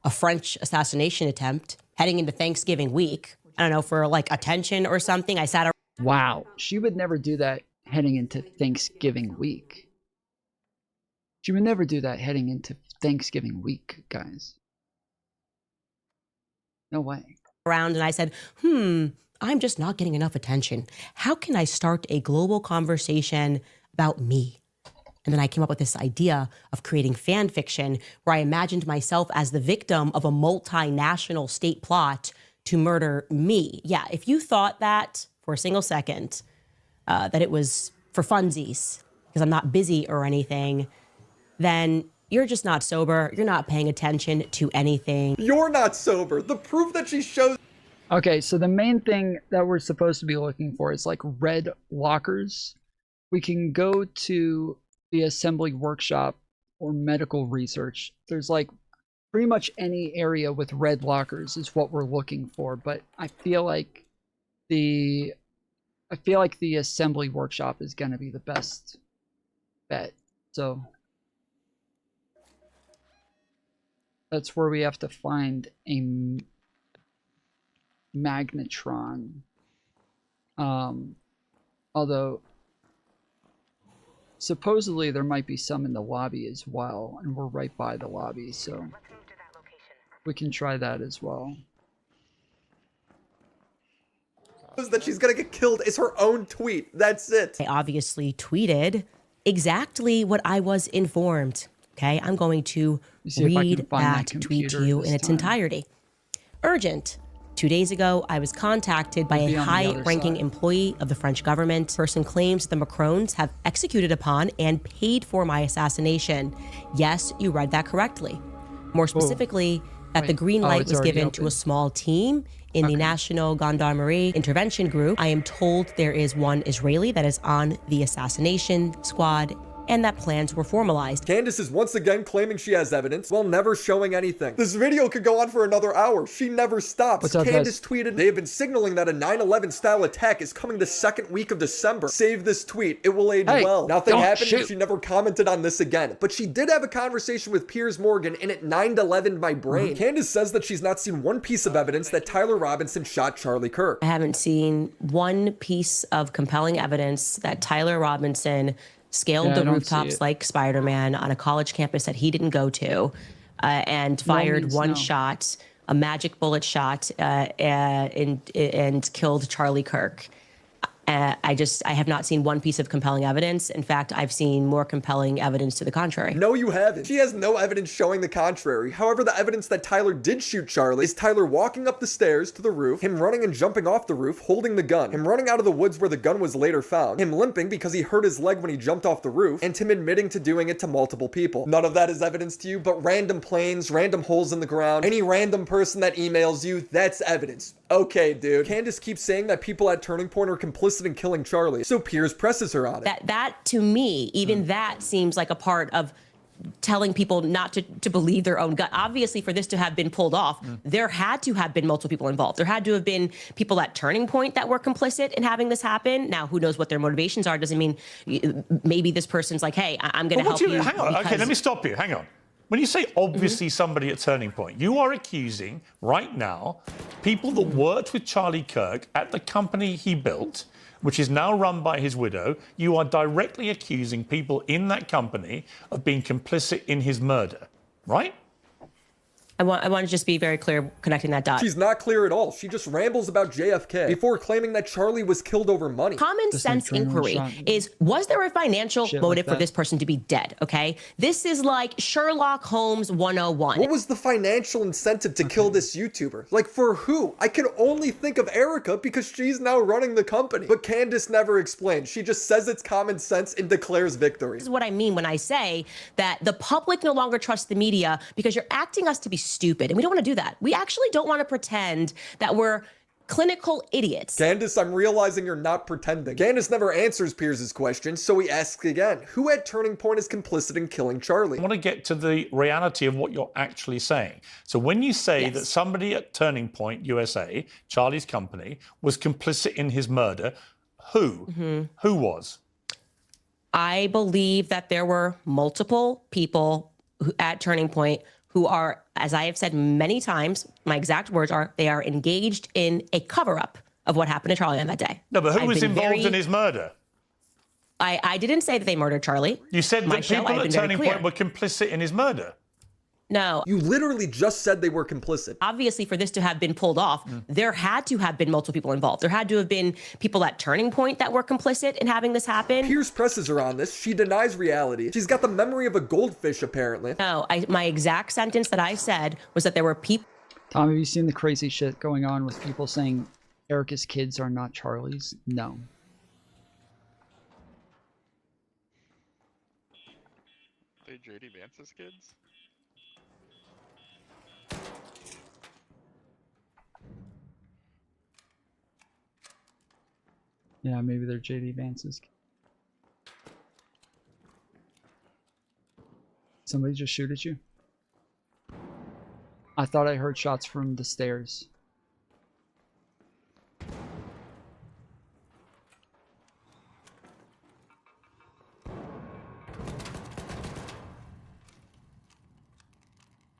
a French assassination attempt heading into Thanksgiving week, I don't know, for like attention or something. I sat Wow, she would never do that heading into Thanksgiving week. She would never do that heading into Thanksgiving week, guys. No way. Around and I said, I'm just not getting enough attention. How can I start a global conversation about me? And then I came up with this idea of creating fan fiction where I imagined myself as the victim of a multinational state plot to murder me. Yeah, if you thought that for a single second, that it was for funsies, because I'm not busy or anything, then you're just not sober. You're not paying attention to anything. You're not sober. The proof that she shows. Okay, so the main thing that we're supposed to be looking for is like red lockers. We can go to the assembly workshop or medical research. There's like pretty much any area with red lockers is what we're looking for, but I feel like the assembly workshop is going to be the best bet. So that's where we have to find a magnetron. Although supposedly there might be some in the lobby as well, and we're right by the lobby, so we can try that as well. That she's gonna get killed is her own tweet. That's it. I obviously tweeted exactly what I was informed. Okay, I'm going to read that tweet to you in its entirety. Urgent. 2 days ago, I was contacted by a high-ranking employee of the French government. The person claims the Macrons have executed upon and paid for my assassination. Yes, you read that correctly. More specifically, that the green light was given to a small team in the National Gendarmerie Intervention Group. I am told there is one Israeli that is on the assassination squad, and that plans were formalized. Candace is once again claiming she has evidence while never showing anything. This video could go on for another hour. She never stops. What's up, Candace tweeted, they have been signaling that a 9/11 style attack is coming the second week of December. Save this tweet. It will age well. Nothing happened and she never commented on this again. But she did have a conversation with Piers Morgan and it 9/11'd my brain. Candace says that she's not seen one piece of evidence that Tyler Robinson shot Charlie Kirk. I haven't seen one piece of compelling evidence that Tyler Robinson scaled the rooftops like Spider-Man on a college campus that he didn't go to, and fired one shot, a magic bullet shot, and killed Charlie Kirk. I have not seen one piece of compelling evidence. In fact, I've seen more compelling evidence to the contrary. No, you haven't. She has no evidence showing the contrary. However, the evidence that Tyler did shoot Charlie is Tyler walking up the stairs to the roof, him running and jumping off the roof, holding the gun, him running out of the woods where the gun was later found, him limping because he hurt his leg when he jumped off the roof, and him admitting to doing it to multiple people. None of that is evidence to you, but random planes, random holes in the ground, any random person that emails you, that's evidence. Okay, dude. Candace keeps saying that people at Turning Point are complicit in killing Charlie, so Piers presses her on it. That to me, even that seems like a part of telling people not to believe their own gut. Obviously, for this to have been pulled off, there had to have been multiple people involved. There had to have been people at Turning Point that were complicit in having this happen. Now, who knows what their motivations are? Doesn't mean maybe this person's like, hey, I'm going to help you. Hang on. Okay, let me stop you. Hang on. When you say obviously somebody at Turning Point, you are accusing right now people that worked with Charlie Kirk at the company he built, which is now run by his widow. You are directly accusing people in that company of being complicit in his murder, right? I want to just be very clear connecting that dot. She's not clear at all. She just rambles about JFK before claiming that Charlie was killed over money. Common sense inquiry is, was there a financial motive for this person to be dead, okay? This is like Sherlock Holmes 101. What was the financial incentive to kill this YouTuber? Like, for who? I can only think of Erica because she's now running the company. But Candace never explains. She just says it's common sense and declares victory. This is what I mean when I say that the public no longer trusts the media because you're acting us to be stupid, and we don't want to do that. We actually don't want to pretend that we're clinical idiots. Candace, I'm realizing you're not pretending. Candace never answers Piers' question, so he asks again, who at Turning Point is complicit in killing Charlie? I want to get to the reality of what you're actually saying. So when you say that somebody at Turning Point USA, Charlie's company, was complicit in his murder, who? Who was? I believe that there were multiple people at Turning Point who are, as I have said many times, my exact words are, they are engaged in a cover-up of what happened to Charlie on that day. No, but who I've was been involved very- in his murder? I didn't say that they murdered Charlie. You said My that show, people I've at been very Turning clear. Point were complicit in his murder. No. You literally just said they were complicit. Obviously, for this to have been pulled off, there had to have been multiple people involved. There had to have been people at Turning Point that were complicit in having this happen. Piers presses her on this. She denies reality. She's got the memory of a goldfish, apparently. No, my exact sentence that I said was that there were people. Tom, have you seen the crazy shit going on with people saying Erica's kids are not Charlie's? No. They JD Vance's kids? Yeah, maybe they're JD Vance's. Somebody just shoot at you? I thought I heard shots from the stairs.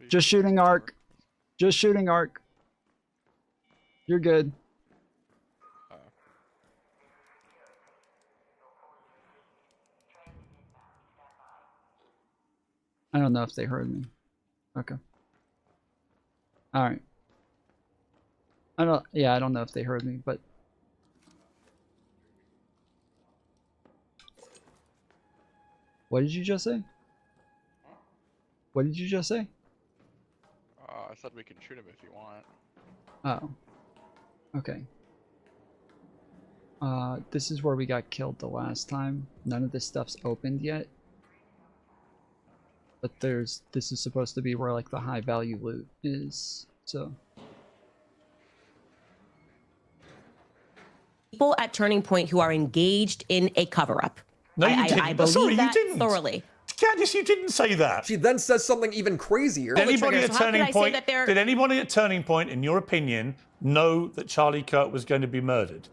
Just shooting arc. Just shooting arc. You're good. I don't know if they heard me. Okay. Alright. I don't know if they heard me, but what did you just say? What did you just say? I said we can shoot him if you want. Oh. Okay. This is where we got killed the last time. None of this stuff's opened yet. But this is supposed to be where like the high value loot is, so. People at Turning Point who are engaged in a cover-up. No, you didn't. I believe Sorry, that you didn't. thoroughly. Candace, you didn't say that. She then says something even crazier. Did anybody at So how could Turning I say Point? that they're- Did anybody at Turning Point, in your opinion, know that Charlie Kirk was going to be murdered?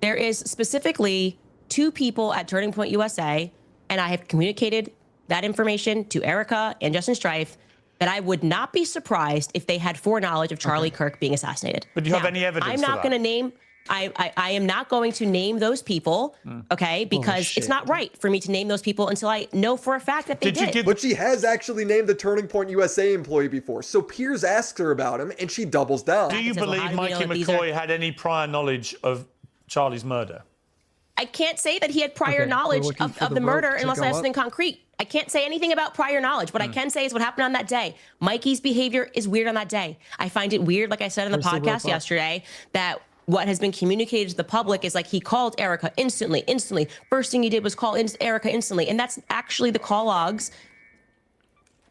There is specifically 2 people at Turning Point USA, and I have communicated that information to Erica and Justin Strife, that I would not be surprised if they had foreknowledge of Charlie Kirk being assassinated. But do you have any evidence I'm for not that? going to name. I am not going to name those people, okay? Because it's not right for me to name those people until I know for a fact that they did. But she has actually named the Turning Point USA employee before, so Piers asks her about him, and she doubles down. Do you believe Mikey McCoy had any prior knowledge of Charlie's murder? I can't say that he had prior Okay, knowledge we're looking of for the the murder rope to unless go I have up. something concrete. I can't say anything about prior knowledge. What I can say is what happened on that day. Mikey's behavior is weird on that day. I find it weird, like I said in the Where's the rope podcast up? yesterday, that what has been communicated to the public is like he called Erica instantly. First thing he did was call Erica instantly. And that's actually the call logs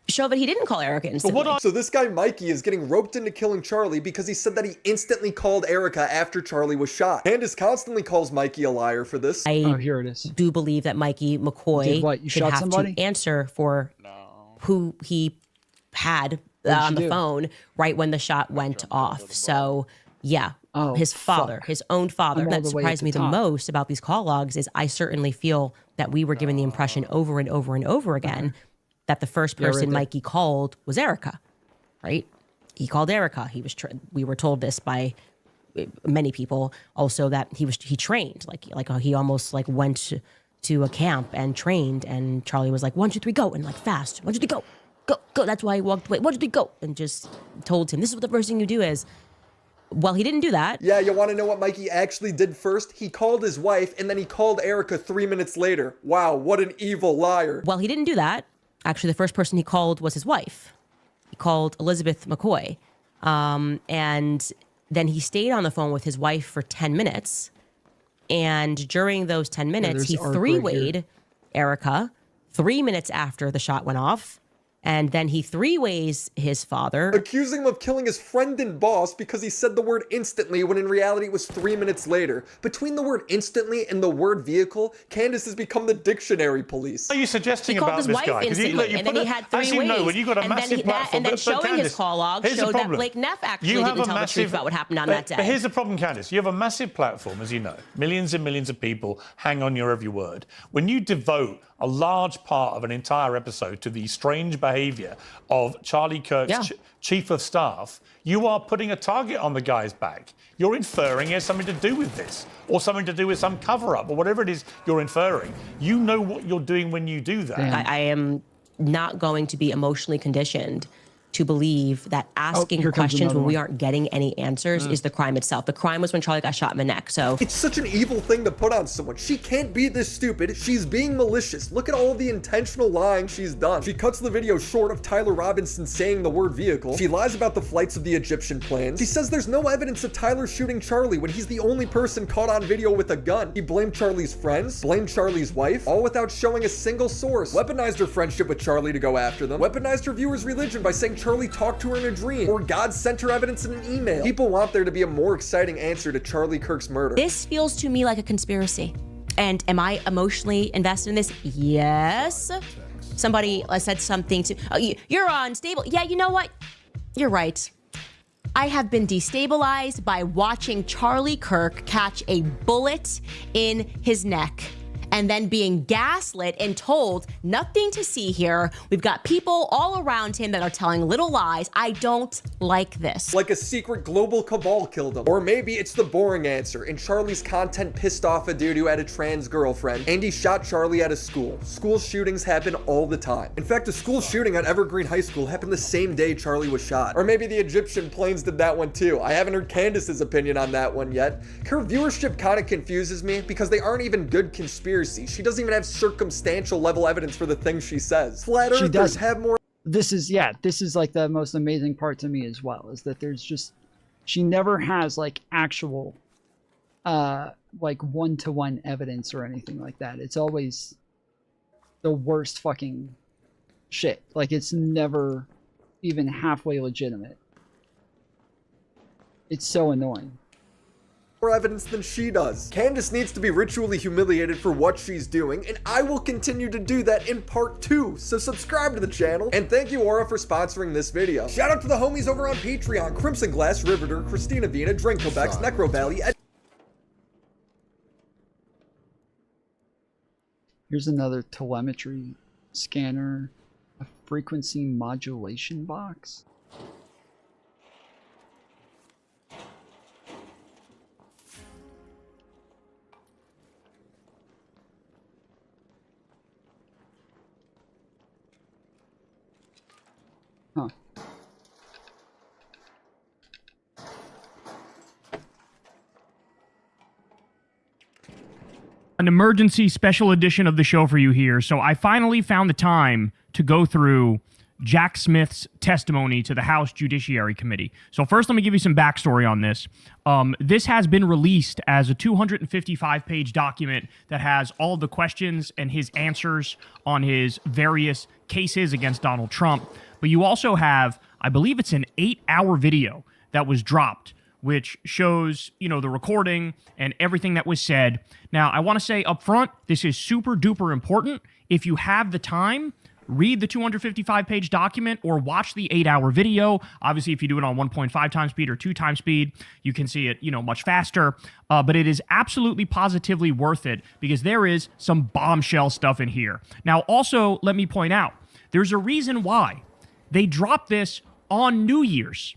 show that he didn't call Erica instantly. So this guy Mikey is getting roped into killing Charlie because he said that he instantly called Erica after Charlie was shot. Candace constantly calls Mikey a liar for this. I here it is. do believe that Mikey McCoy Did what? You should shot have somebody? to answer for who he had What did on you the do? phone right when the shot went off. So yeah, his father, his own father. I'm all That the way at surprised the me the top. most about these call logs is I certainly feel that we were given the impression over and over and over again that the first Yeah, right person there. Mikey called was Erica, right? He called Erica. He was we were told this by many people also that he trained like he almost like went to a camp and trained, and Charlie was like 1 2 3 go, and like fast 1 2 3 go. That's why he walked away. 1 2 3 go, and just told him this is what the first thing you do is. Well, he didn't do that. Yeah, you want to know what Mikey actually did first? He called his wife, and then he called Erica 3 minutes later. Wow, what an evil liar. Well, he didn't do that. Actually, the first person he called was his wife. He called Elizabeth McCoy. And then he stayed on the phone with his wife for 10 minutes. And during those 10 minutes, there's he arc right three-wayed here. Erica 3 minutes after the shot went off. And then he three-ways his father. Accusing him of killing his friend and boss because he said the word instantly when in reality it was 3 minutes later. Between the word instantly and the word vehicle, Candace has become the dictionary police. What are you suggesting He called about his this wife guy? 'Cause instantly, and then put he had 3 as you ways. know, when you got a and then massive platform, and then but showing Candace, his call log here's the showed that problem. Blake Neff actually You have didn't a tell the truth about what happened on that day. But here's the problem, Candace. You have a massive platform, as you know. Millions and millions of people hang on your every word. When you devote a large part of an entire episode to the strange behavior of Charlie Kirk's chief of staff, you are putting a target on the guy's back. You're inferring it has something to do with this, or something to do with some cover-up, or whatever it is you're inferring. You know what you're doing when you do that. I am not going to be emotionally conditioned to believe that asking questions when we aren't getting any answers is the crime itself. The crime was when Charlie got shot in the neck, so. It's such an evil thing to put on someone. She can't be this stupid. She's being malicious. Look at all the intentional lying she's done. She cuts the video short of Tyler Robinson saying the word vehicle. She lies about the flights of the Egyptian planes. She says there's no evidence of Tyler shooting Charlie when he's the only person caught on video with a gun. He blamed Charlie's friends, blamed Charlie's wife, all without showing a single source. Weaponized her friendship with Charlie to go after them. Weaponized her viewers' religion by saying Charlie talked to her in a dream, or God sent her evidence in an email. People want there to be a more exciting answer to Charlie Kirk's murder. This feels to me like a conspiracy. And am I emotionally invested in this? Yes. Somebody said something to, you're unstable. Yeah, you know what? You're right. I have been destabilized by watching Charlie Kirk catch a bullet in his neck and then being gaslit and told nothing to see here. We've got people all around him that are telling little lies. I don't like this. Like a secret global cabal killed him. Or maybe it's the boring answer, and Charlie's content pissed off a dude who had a trans girlfriend, and he shot Charlie at a school. School shootings happen all the time. In fact, a school shooting at Evergreen High School happened the same day Charlie was shot. Or maybe the Egyptian planes did that one too. I haven't heard Candace's opinion on that one yet. Her viewership kind of confuses me because they aren't even good conspiracies. She doesn't even have circumstantial level evidence for the things she says. Flat earthers have more. This is like the most amazing part to me as well, is that there's just, she never has like actual like one-to-one evidence or anything like that. It's always the worst fucking shit. Like, it's never even halfway legitimate. It's so annoying. More evidence than she does. Candace needs to be ritually humiliated for what she's doing, and I will continue to do that in part 2, so subscribe to the channel, and thank you Aura for sponsoring this video. Shout out to the homies over on Patreon: Crimson Glass, Riveter, Christina Vina, Drinkobex, Necro Valley, Here's another telemetry scanner, a frequency modulation box. Huh. An emergency special edition of the show for you here. So I finally found the time to go through Jack Smith's testimony to the House Judiciary Committee. So first, let me give you some backstory on this. This has been released as a 255-page document that has all the questions and his answers on his various cases against Donald Trump. But you also have, I believe it's an 8-hour video that was dropped, which shows, you know, the recording and everything that was said. Now, I want to say up front, this is super duper important. If you have the time, read the 255-page document or watch the 8-hour video. Obviously, if you do it on 1.5 times speed or 2 times speed, you can see it, you know, much faster. But it is absolutely positively worth it because there is some bombshell stuff in here. Now, also, let me point out, there's a reason why they dropped this on New Year's.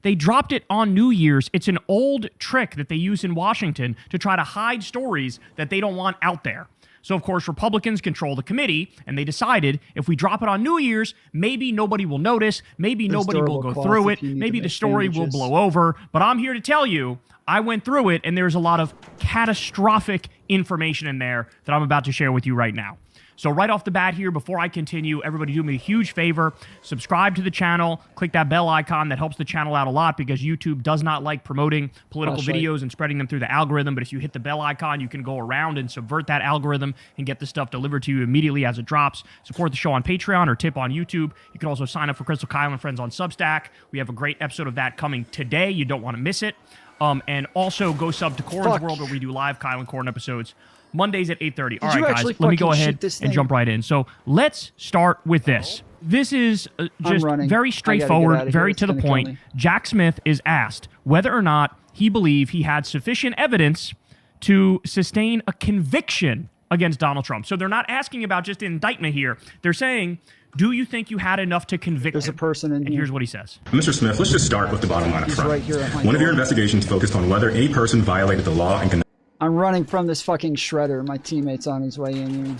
They dropped it on New Year's. It's an old trick that they use in Washington to try to hide stories that they don't want out there. So, of course, Republicans control the committee, and they decided if we drop it on New Year's, maybe nobody will notice, maybe nobody will go through it, maybe the story will blow over. But I'm here to tell you, I went through it, and there's a lot of catastrophic information in there that I'm about to share with you right now. So right off the bat here, before I continue, everybody do me a huge favor. Subscribe to the channel. Click that bell icon. That helps the channel out a lot because YouTube does not like promoting political videos and spreading them through the algorithm. But if you hit the bell icon, you can go around and subvert that algorithm and get the stuff delivered to you immediately as it drops. Support the show on Patreon or tip on YouTube. You can also sign up for Crystal Kyle and Friends on Substack. We have a great episode of that coming today. You don't want to miss it. And also go sub to Corin's World, where we do live Kyle and Corin episodes Mondays at 8:30. All right, guys, let me go ahead and jump right in. So let's start with this. This is just very straightforward, very to the point. Jack Smith is asked whether or not he believed he had sufficient evidence to sustain a conviction against Donald Trump. So they're not asking about just indictment here. They're saying, do you think you had enough to convict There's him? a person in and here. Here's what he says. Mr. Smith, let's just start with the bottom line up He's front. right here at my One of your door. investigations focused on whether any person violated the law and I'm running from this fucking shredder. My teammate's on his way in here.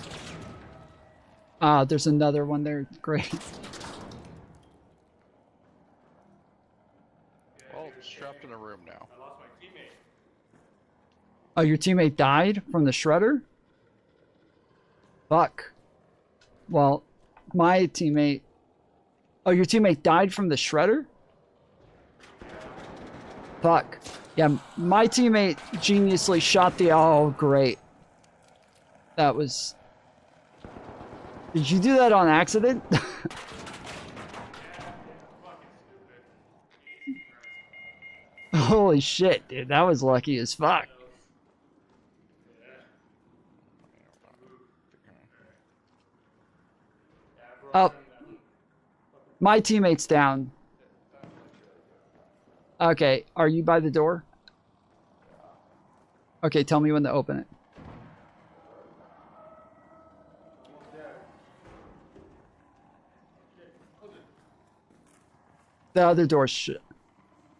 Ah, there's another one there. Great. Well, strapped in a room now. Oh, your teammate died from the shredder? Fuck. Well, my teammate... Oh, your teammate died from the shredder? Fuck. Yeah, my teammate geniusly shot the... Oh, great. That was... Did you do that on accident? Holy shit, dude. That was lucky as fuck. Oh. My teammate's down. Okay, are you by the door? Okay, tell me when to open it. The other door's shut.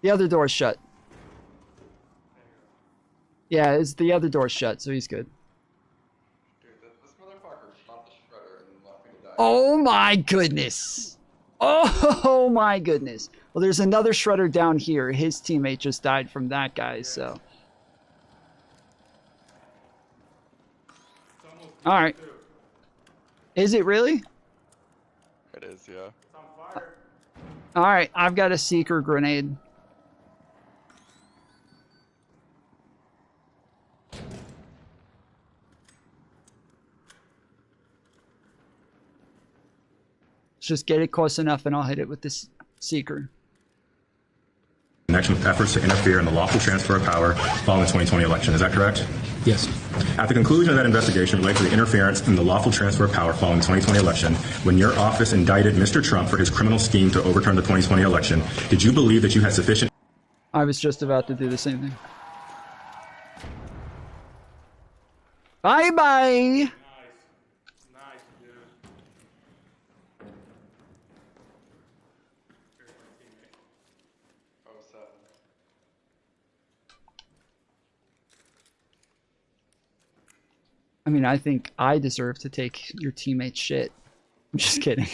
The other door's shut. Yeah, it's the other door's shut, so he's good. Oh my goodness. Oh my goodness. Well, there's another shredder down here. His teammate just died from that guy, so. Alright. Is it really? It is, yeah. Alright, I've got a seeker grenade. Just get it close enough and I'll hit it with this seeker. connection with efforts to interfere in the lawful transfer of power following the 2020 election. Is that correct? Yes. At the conclusion of that investigation related to the interference in the lawful transfer of power following the 2020 election, when your office indicted Mr. Trump for his criminal scheme to overturn the 2020 election, did you believe that you had sufficient... I was just about to do the same thing. Bye-bye! I mean, I think I deserve to take your teammate's shit. I'm just kidding.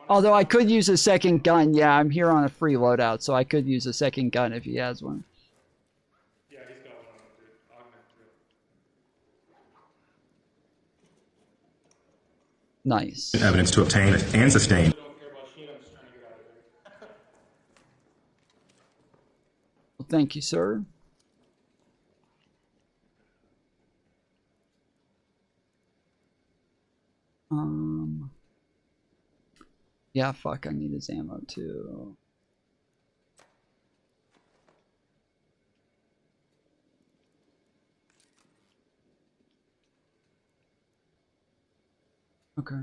Although I could use a second gun. Yeah, I'm here on a free loadout, so I could use a second gun if he has one. Yeah, he's got one on him, dude. Nice. evidence to obtain and sustain... Well, thank you, sir. Yeah, fuck, I need his ammo too. Okay.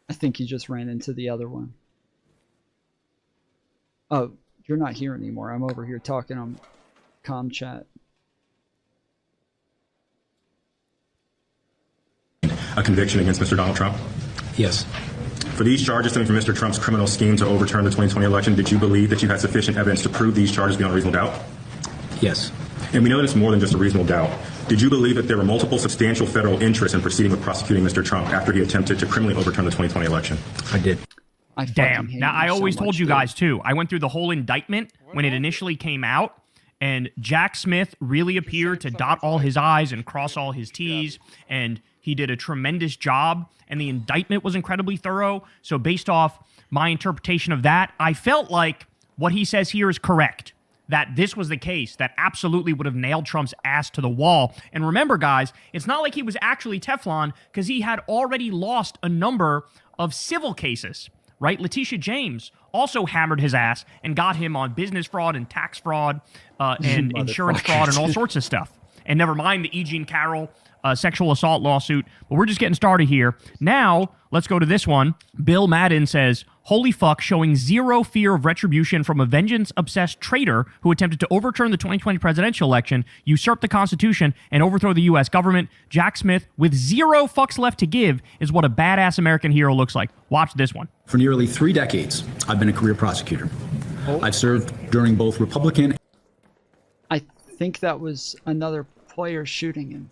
I think he just ran into the other one. Oh, you're not here anymore. I'm over here talking on comm chat. A conviction against Mr. Donald Trump? Yes. For these charges stemming from Mr. Trump's criminal scheme to overturn the 2020 election, did you believe that you had sufficient evidence to prove these charges beyond a reasonable doubt? Yes. And we know that it's more than just a reasonable doubt. Did you believe that there were multiple substantial federal interests in proceeding with prosecuting Mr. Trump after he attempted to criminally overturn the 2020 election? I did. Damn. Now, I always told you guys, too. I went through the whole indictment when it initially came out, and Jack Smith really appeared to dot all his I's and cross all his T's, and he did a tremendous job, and the indictment was incredibly thorough. So based off my interpretation of that, I felt like what he says here is correct, that this was the case that absolutely would have nailed Trump's ass to the wall. And remember, guys, it's not like he was actually Teflon, because he had already lost a number of civil cases, right? Letitia James also hammered his ass and got him on business fraud and tax fraud and insurance fraud and all sorts of stuff. and never mind the E. Jean Carroll sexual assault lawsuit. But we're just getting started here. Now, let's go to this one. Bill Madden says, holy fuck, showing zero fear of retribution from a vengeance-obsessed traitor who attempted to overturn the 2020 presidential election, usurp the Constitution, and overthrow the U.S. government. Jack Smith, with zero fucks left to give, is what a badass American hero looks like. Watch this one. For nearly 3 decades, I've been a career prosecutor. I've served during both Republican... I think that was another player shooting him.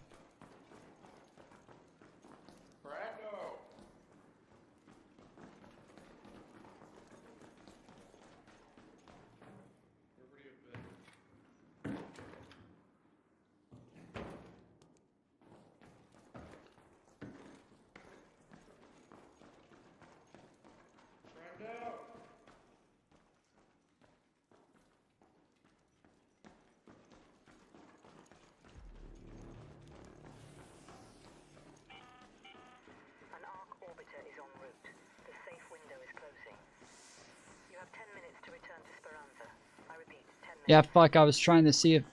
Yeah, fuck, I was trying to see if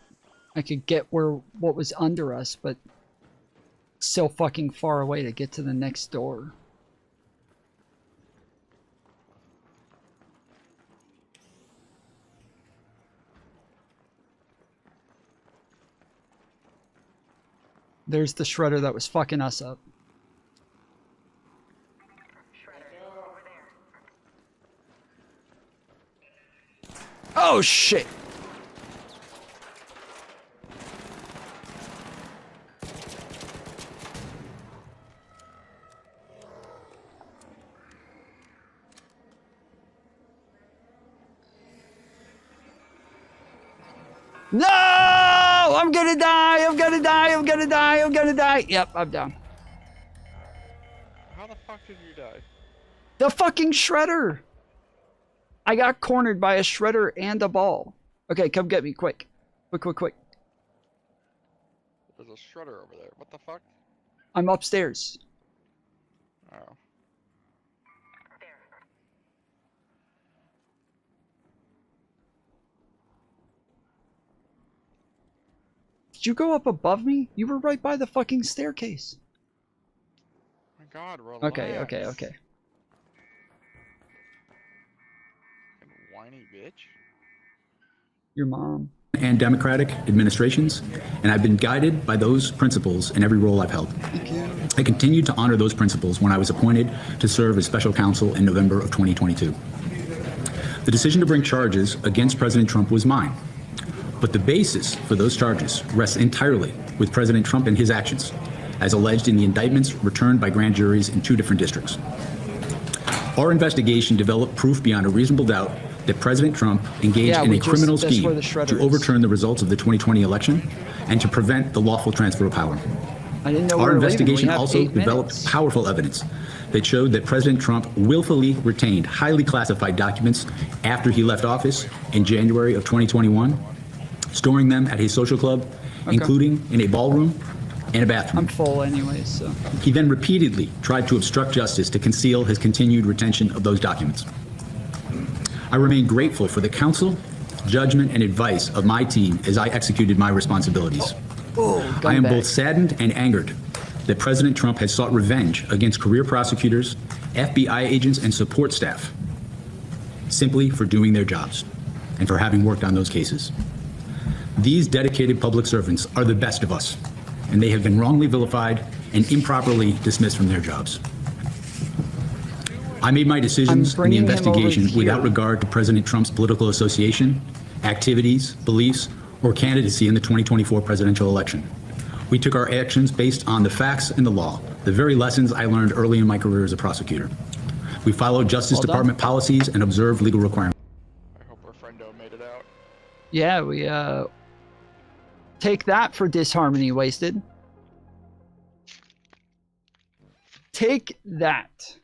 I could get what was under us, but it's so fucking far away to get to the next door. There's the shredder that was fucking us up. Oh shit! No! I'm gonna die! I'm gonna die! I'm gonna die! I'm gonna die! Yep, I'm down. How the fuck did you die? The fucking shredder! I got cornered by a shredder and a ball. Okay, come get me, quick. Quick, quick, quick. There's a shredder over there. What the fuck? I'm upstairs. Oh. Did you go up above me? You were right by the fucking staircase. My God, relax. Okay, okay, okay. Whiny bitch. Your mom. And Democratic administrations, and I've been guided by those principles in every role I've held. I continued to honor those principles when I was appointed to serve as special counsel in November of 2022. The decision to bring charges against President Trump was mine, but the basis for those charges rests entirely with President Trump and his actions, as alleged in the indictments returned by grand juries in 2 different districts. Our investigation developed proof beyond a reasonable doubt that President Trump engaged in a criminal scheme to overturn the results of the 2020 election and to prevent the lawful transfer of power. Our investigation also developed powerful evidence that showed that President Trump willfully retained highly classified documents after he left office in January of 2021, storing them at his social club, including in a ballroom and a bathroom. I'm full anyways, so. He then repeatedly tried to obstruct justice to conceal his continued retention of those documents. I remain grateful for the counsel, judgment, and advice of my team as I executed my responsibilities. I am both saddened and angered that President Trump has sought revenge against career prosecutors, FBI agents, and support staff simply for doing their jobs and for having worked on those cases. These dedicated public servants are the best of us, and they have been wrongly vilified and improperly dismissed from their jobs. I made my decisions in the investigation without regard to President Trump's political association, activities, beliefs, or candidacy in the 2024 presidential election. We took our actions based on the facts and the law, the very lessons I learned early in my career as a prosecutor. We followed Justice Department policies and observed legal requirements. I hope our friendo made it out. Yeah, we take that for disharmony wasted. Take that.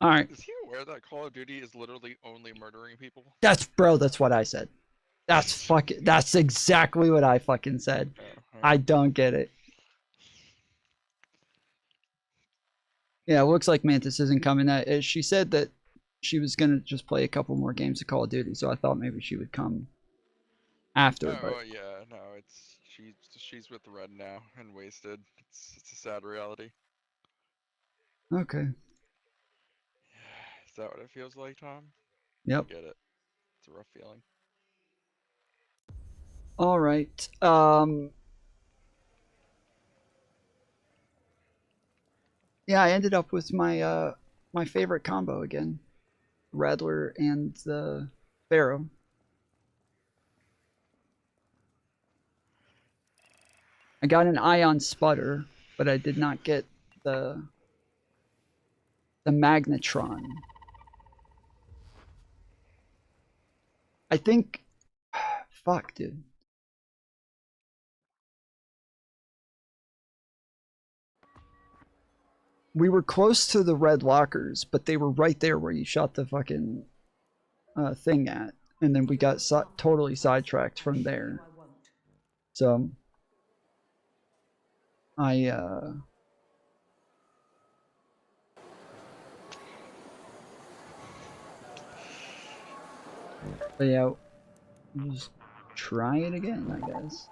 All right. Is he aware that Call of Duty is literally only murdering people? That's what I said. That's exactly what I fucking said. I don't get it. Yeah, it looks like Mantis isn't coming. She said that she was gonna just play a couple more games of Call of Duty, so I thought maybe she would come after. Oh But yeah, no, she's with the red now and wasted. It's a sad reality. okay. Is that what it feels like, Tom? Yep. I get it. It's a rough feeling. All right. Yeah, I ended up with my my favorite combo again, Rattler and the Pharaoh. I got an Ion Sputter, but I did not get the Magnetron. I think, fuck, dude. We were close to the red lockers, but they were right there where you shot the fucking thing at, and then we got totally sidetracked from there. So but yeah, we'll just try it again, I guess.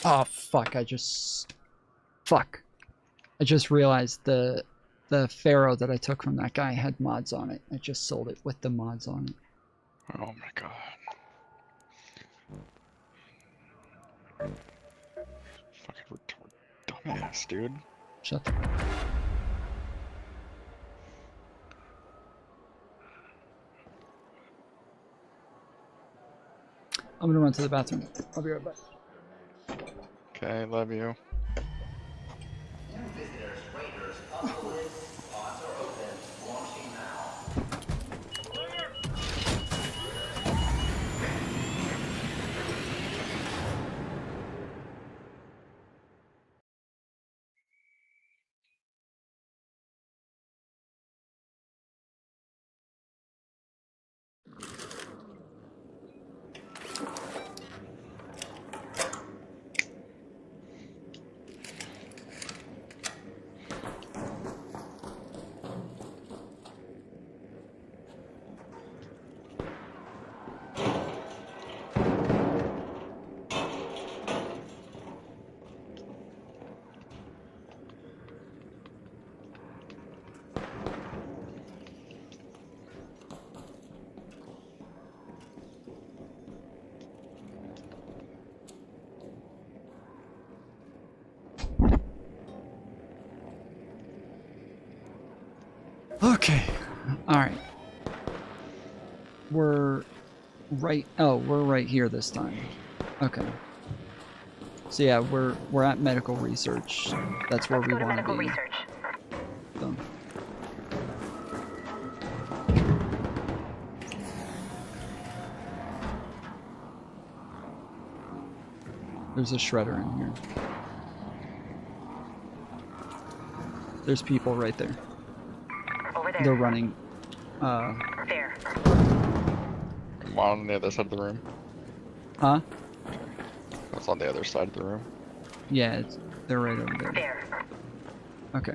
Oh fuck! I just realized the Pharaoh that I took from that guy had mods on it. I just sold it with the mods on it. Oh my god. Fucking dumbass, dude. Shut the I'm gonna run to the bathroom. I'll be right back. Okay, love you. Okay. Alright. We're right here this time. Okay. So yeah, we're at medical research. That's where we want to be. So. There's a shredder in here. There's people right there. Over there. They're running. There. I'm on the other side of the room. Huh? That's on the other side of the room. Yeah, they're right over there. There. Okay.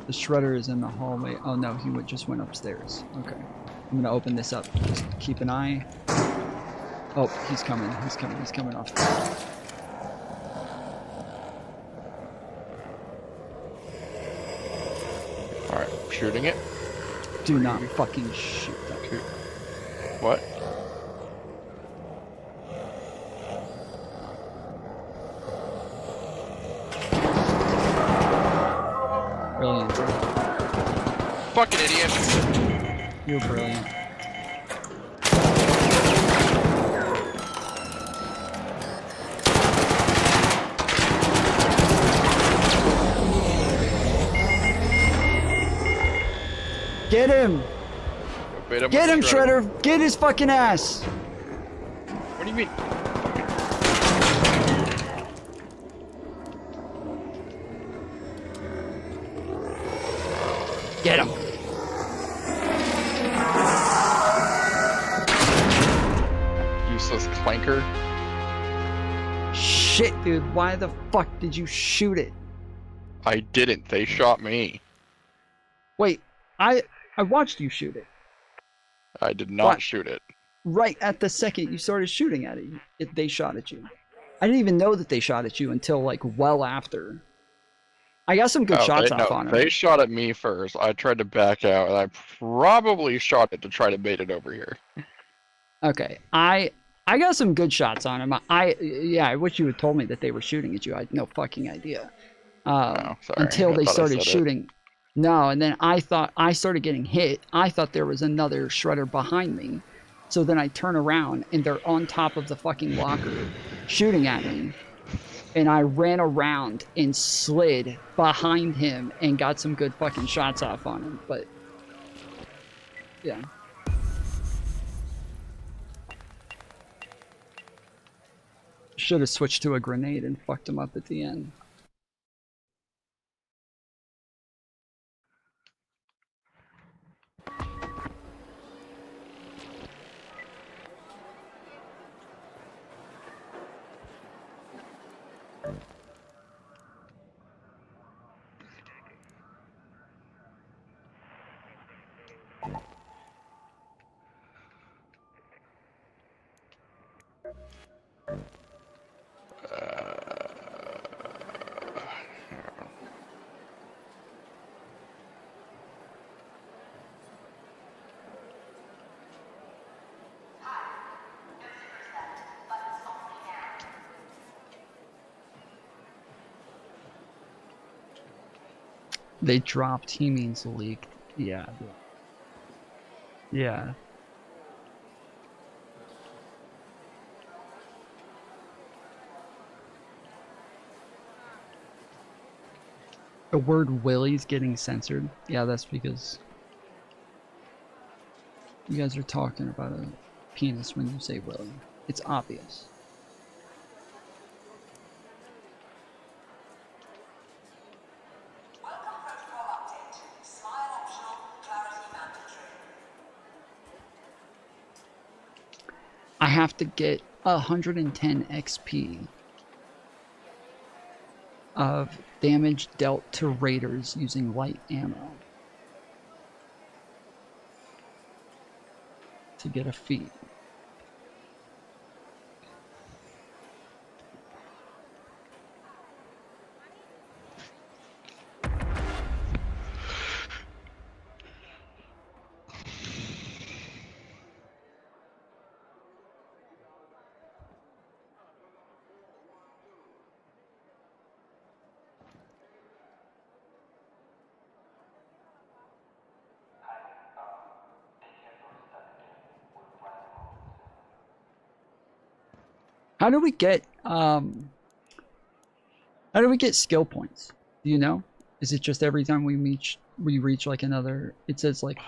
The shredder is in the hallway. Oh no, he just went upstairs. Okay. I'm gonna open this up. Just keep an eye. Oh, he's coming. He's coming. He's coming off. Alright, shooting it. Do not fucking shoot that. What? Brilliant. Fucking idiot. You're brilliant. Get him! Get him, Shredder! Get his fucking ass! What do you mean? Get him! Useless clanker. Shit, dude, why the fuck did you shoot it? I didn't. They shot me. Wait, I watched you shoot it. I did not shoot it. Right at the second you started shooting at it, they shot at you. I didn't even know that they shot at you until like well after. I got some good shots off on him. They shot at me first. I tried to back out, and I probably shot it to try to bait it over here. Okay, I got some good shots on him. Yeah, I wish you had told me that they were shooting at you. I had no fucking idea. Sorry. Until they started said shooting. No, and then I thought I started getting hit. I thought there was another shredder behind me. So then I turn around and they're on top of the fucking locker shooting at me. And I ran around and slid behind him and got some good fucking shots off on him. But yeah. Should have switched to a grenade and fucked him up at the end. They dropped, he means leaked. Yeah. Yeah. The word Willy's getting censored. Yeah, that's because you guys are talking about a penis when you say Willy. It's obvious. I have to get 110 XP of damage dealt to raiders using light ammo to get a feat. How do we get skill points? Do you know? Is it just every time we reach like another, it says like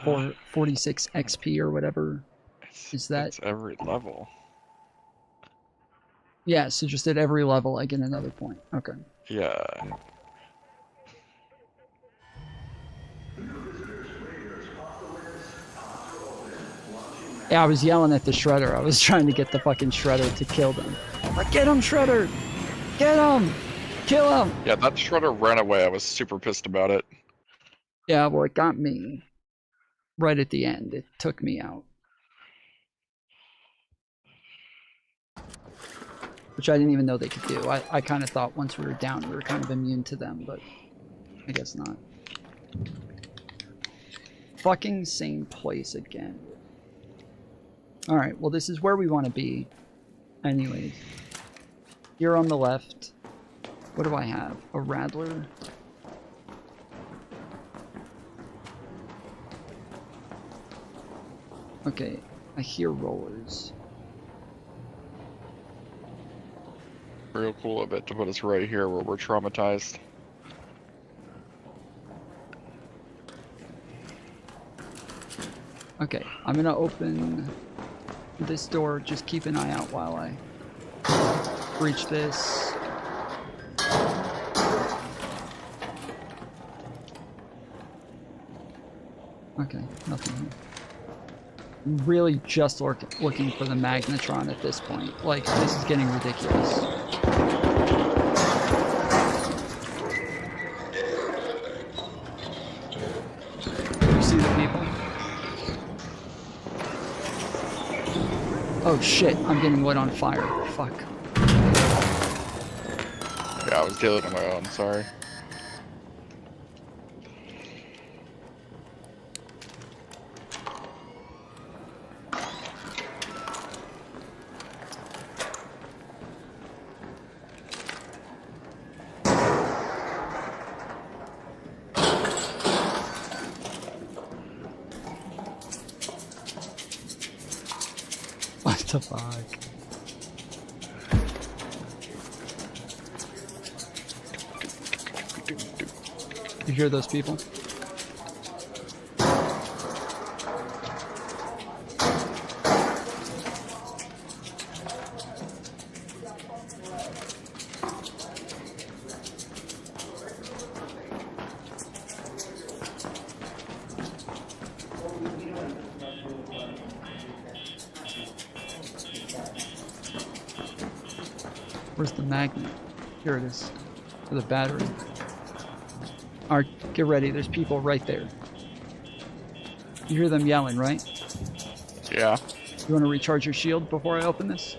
46 XP or whatever? Is that It's every level? Yeah, so just at every level I get another point. Okay. Yeah. Yeah, I was yelling at the Shredder. I was trying to get the fucking Shredder to kill them. Like, get him, Shredder! Get him! Kill him! Yeah, that Shredder ran away. I was super pissed about it. Yeah, well, it got me. Right at the end, it took me out. Which I didn't even know they could do. I kind of thought once we were down, we were kind of immune to them, but I guess not. Fucking same place again. Alright, well this is where we want to be. Anyways. Here on the left. What do I have? A Rattler? Okay, I hear rollers. Real cool of it to put us right here where we're traumatized. Okay, I'm gonna open this door. Just keep an eye out while I breach this. Okay, nothing here. I'm really just looking for the Magnetron at this point. Like, this is getting ridiculous. You see the people? Oh shit, I'm getting lit on fire. Fuck. Yeah, I was dealing on my own, sorry. What the fuck? You hear those people? Where's the magnet? Here it is. For the battery. Alright, get ready. There's people right there. You hear them yelling, right? Yeah. You want to recharge your shield before I open this?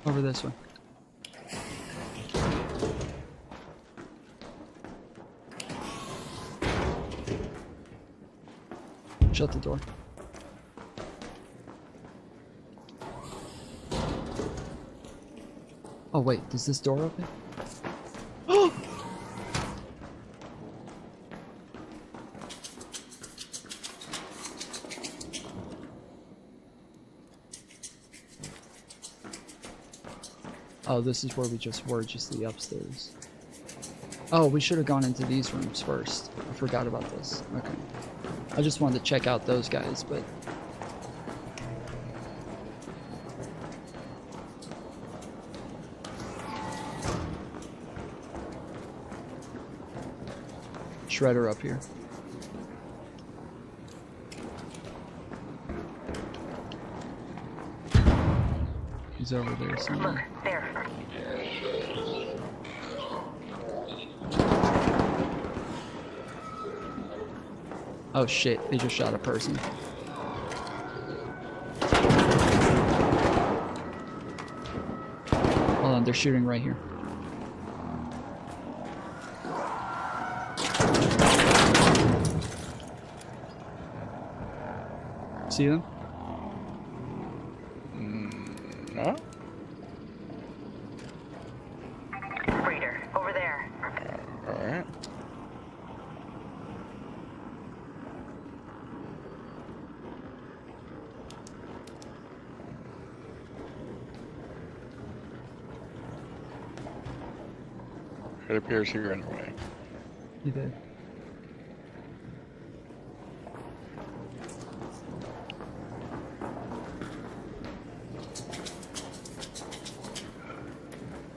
Over this way. Shut the door. Oh wait, does this door open? Oh, this is where we just were, just the upstairs. Oh, we should have gone into these rooms first. I forgot about this. Okay. I just wanted to check out those guys, but... Shredder up here. He's over there somewhere. There. Oh shit, they just shot a person. Hold on, they're shooting right here. See them? No? Raider, over there. Alright. It appears here anyway. He did.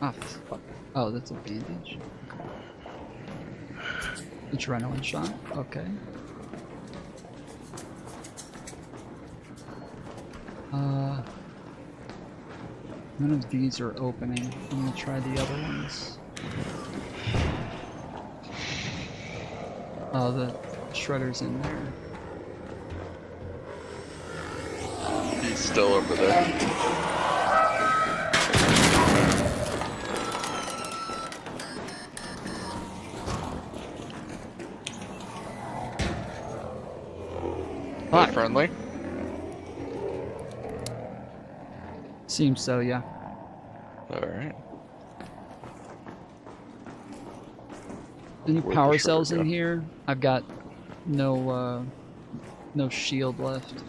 Ah, fuck. Oh, that's a bandage. Adrenaline shot. Okay. None of these are opening. I'm gonna try the other ones. Oh, the shredder's in there. He's still over there. Fuck. Friendly? Seems so, yeah. Alright. Any Where'd power the shredder cells go? in here? I've got no shield left.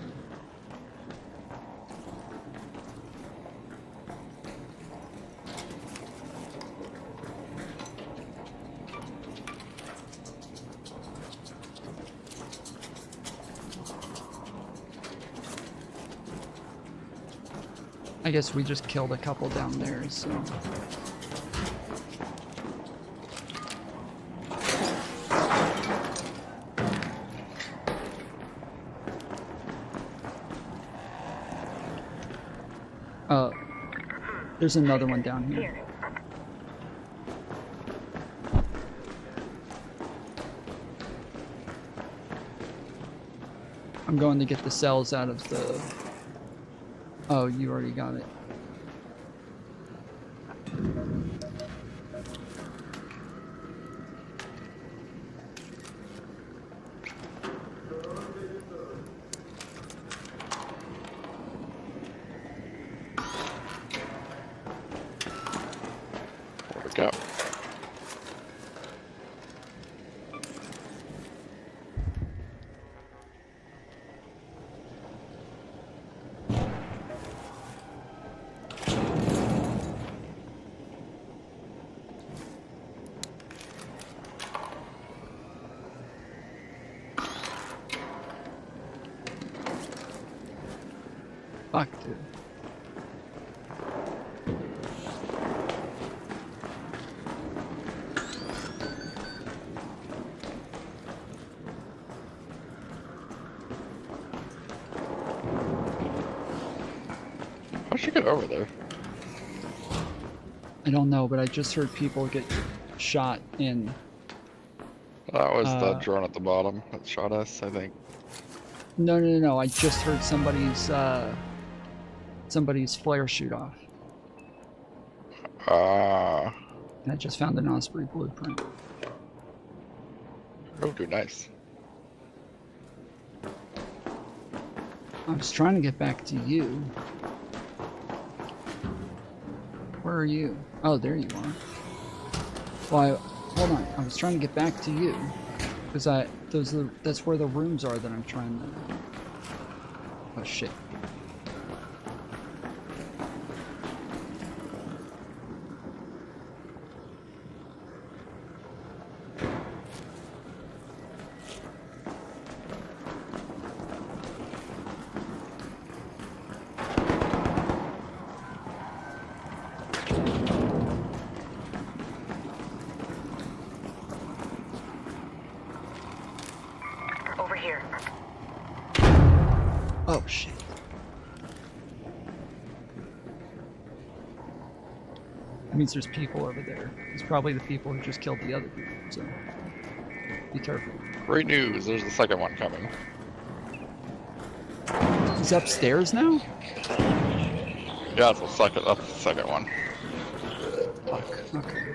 I guess we just killed a couple down there, so... There's another one down here. I'm going to get the cells out of the... Oh, you already got it. Where'd it go? Fuck, dude. How'd you get over there? I don't know, but I just heard people get shot in. That was the drone at the bottom that shot us, I think. No. I just heard somebody's flare shoot off. And I just found an Osprey blueprint. Oh, dude, nice. I was trying to get back to you. Where are you? Oh, there you are. Well, hold on. I was trying to get back to you because that's where the rooms are that I'm trying to. Oh shit. Over here. Oh shit. That means there's people over there. It's probably the people who just killed the other people, so. Be careful. Great news. There's the second one coming. He's upstairs now? Yeah, that's the second one. Fuck. Okay.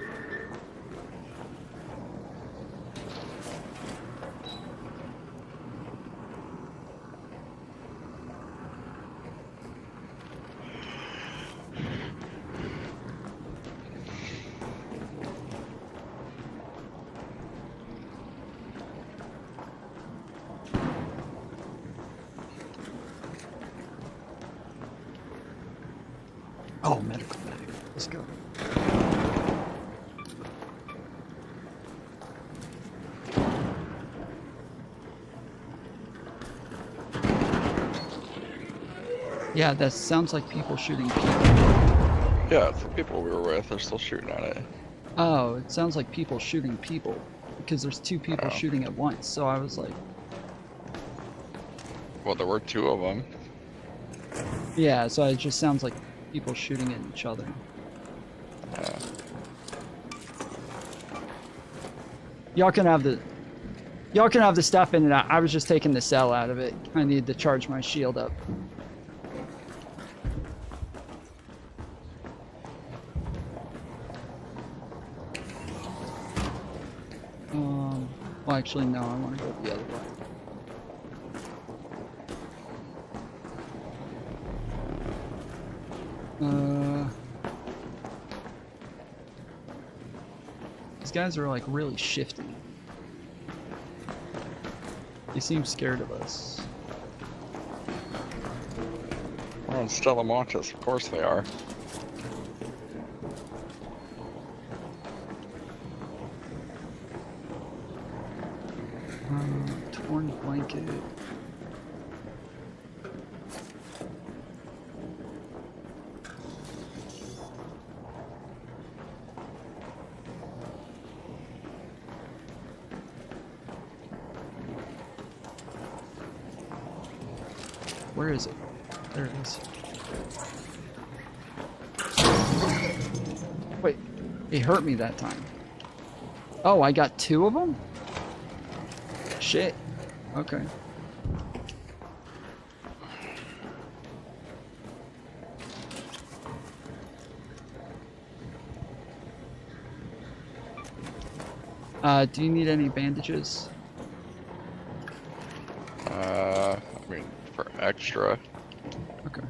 Oh, medical bag. Let's go. Yeah, that sounds like people shooting people. Yeah, it's the people we were with. They're still shooting at it. Oh, it sounds like people shooting people. Because there's two people shooting at once, so I was like... Well, there were two of them. Yeah, so it just sounds like people shooting at each other. Y'all can have the stuff in it. I was just taking the cell out of it. I need to charge my shield up. Well, actually, no. I want to go the other way. These guys are like really shifty. They seem scared of us. Well, in Stella Montes, of course they are. Torn blanket. Where is it? There it is. Wait, it hurt me that time. Oh, I got two of them? Shit. Okay. Do you need any bandages? I mean, for extra. Okay.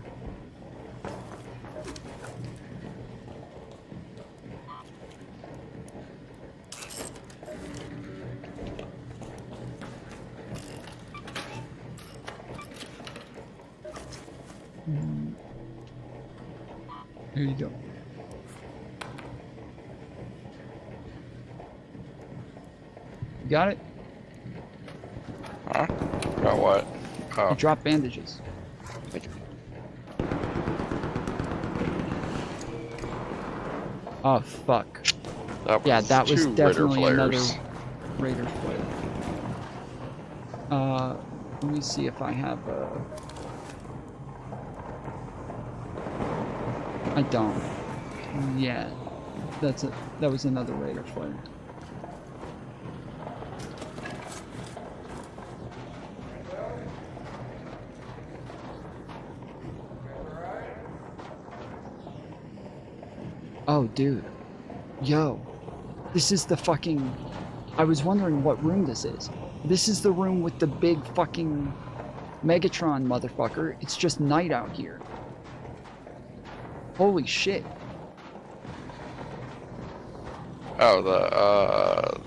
Here you go. You got it? Huh? Got what? Oh. You dropped bandages. Oh, fuck. That was definitely another Raider flare. Let me see if I have I don't. Yeah. That was another Raider flare. Oh, dude. Yo. This is the fucking... I was wondering what room this is. This is the room with the big fucking Megatron motherfucker. It's just night out here. Holy shit. Oh, the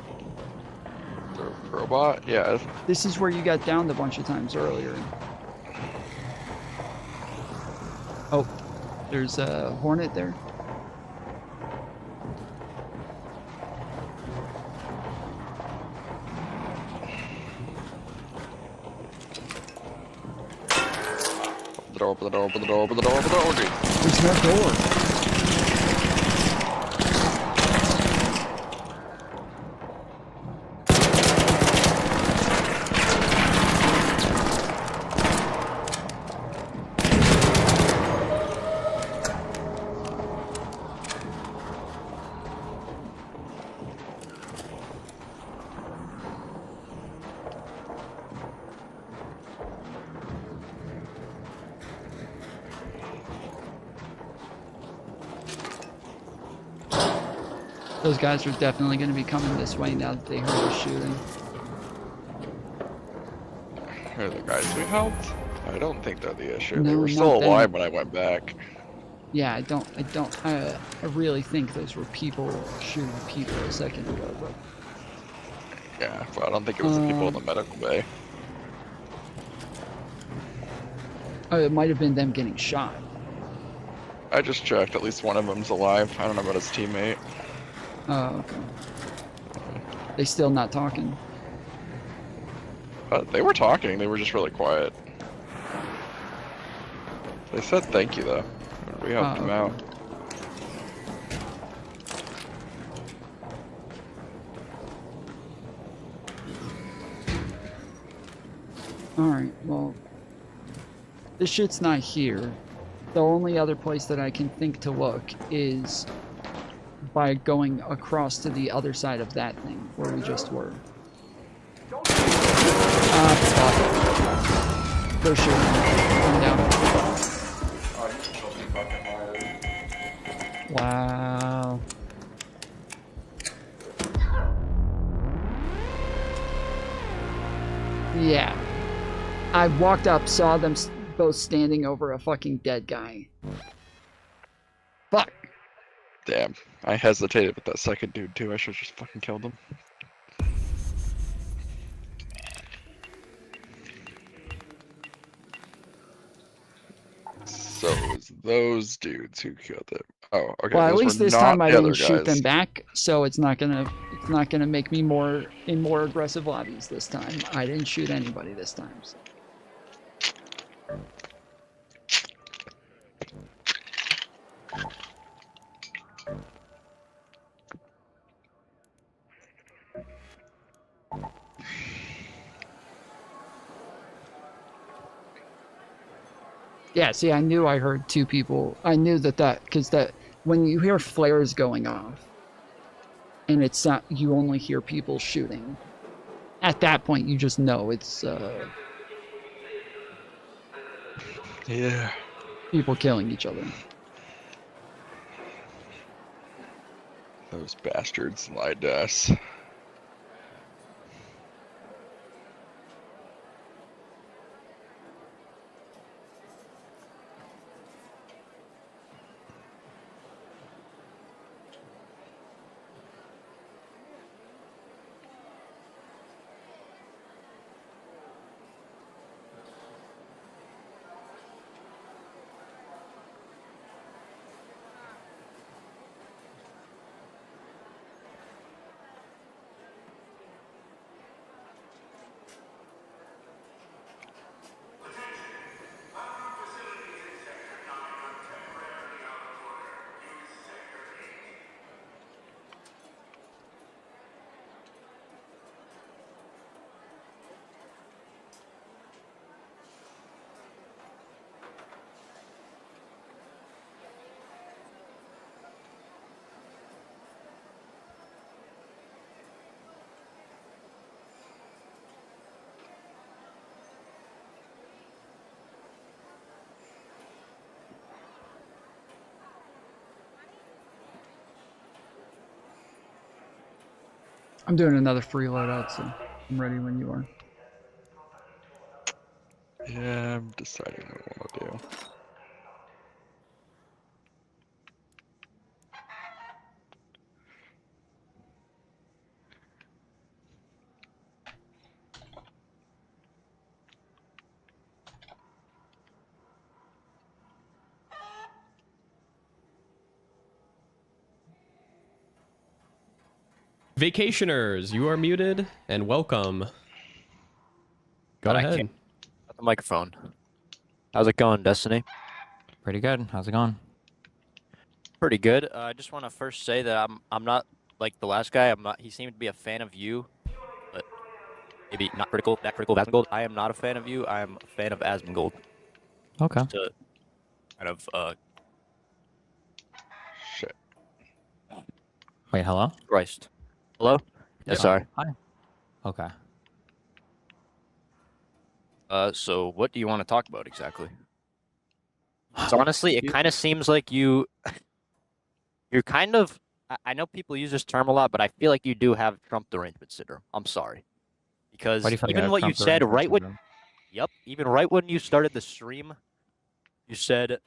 robot? Yeah. This is where you got downed a bunch of times earlier. Oh, there's a Hornet there. Open the door, open the door, open the door, open the door, open the door. There's no door. Those guys are definitely going to be coming this way now that they heard the shooting. Are the guys we helped? I don't think they're the issue. They No, were still not them. alive when I went back. Yeah, I really think those were people shooting people a second ago, but... Yeah, but I don't think it was the people in the medical bay. Oh, it might have been them getting shot. I just checked. At least one of them's alive. I don't know about his teammate. Oh, okay. They still not talking? They were talking. They were just really quiet. They said thank you, though. We helped them out. Alright, well... This shit's not here. The only other place that I can think to look is by going across to the other side of that thing, where we just were. They're shooting. I'm down. Wow. Yeah. I walked up, saw them both standing over a fucking dead guy. Fuck. Damn. I hesitated with that second dude, too. I should have just fucking killed him. So it was those dudes who killed him. Oh, okay. Well, at those least were this not time I the other didn't shoot guys. them back, so it's not gonna make me more aggressive lobbies this time. I didn't shoot anybody this time. So. Yeah, see, I knew I heard two people. I knew because when you hear flares going off, and it's not, you only hear people shooting. At that point, you just know it's yeah, people killing each other. Those bastards lied to us. I'm doing another free loadout, so I'm ready when you are. Yeah, I'm deciding what I want to do. Vacationers, you are muted and welcome. Go ahead. The microphone. How's it going, Destiny? Pretty good. How's it going? Pretty good. I just want to first say that I'm not like the last guy. He seemed to be a fan of you, but maybe not critical of Asmongold. I am not a fan of you. I am a fan of Asmongold. Okay. To kind of shit. Wait, hello? Christ. Hello? Yeah, sorry. Hi. Okay. So what do you want to talk about exactly? So honestly, it kind of seems like you're kind of I know people use this term a lot, but I feel like you do have Trump derangement syndrome. I'm sorry. Because Why do you feel like I even have what you Trump said derangement right when, syndrome? yep, even right when you started the stream, you said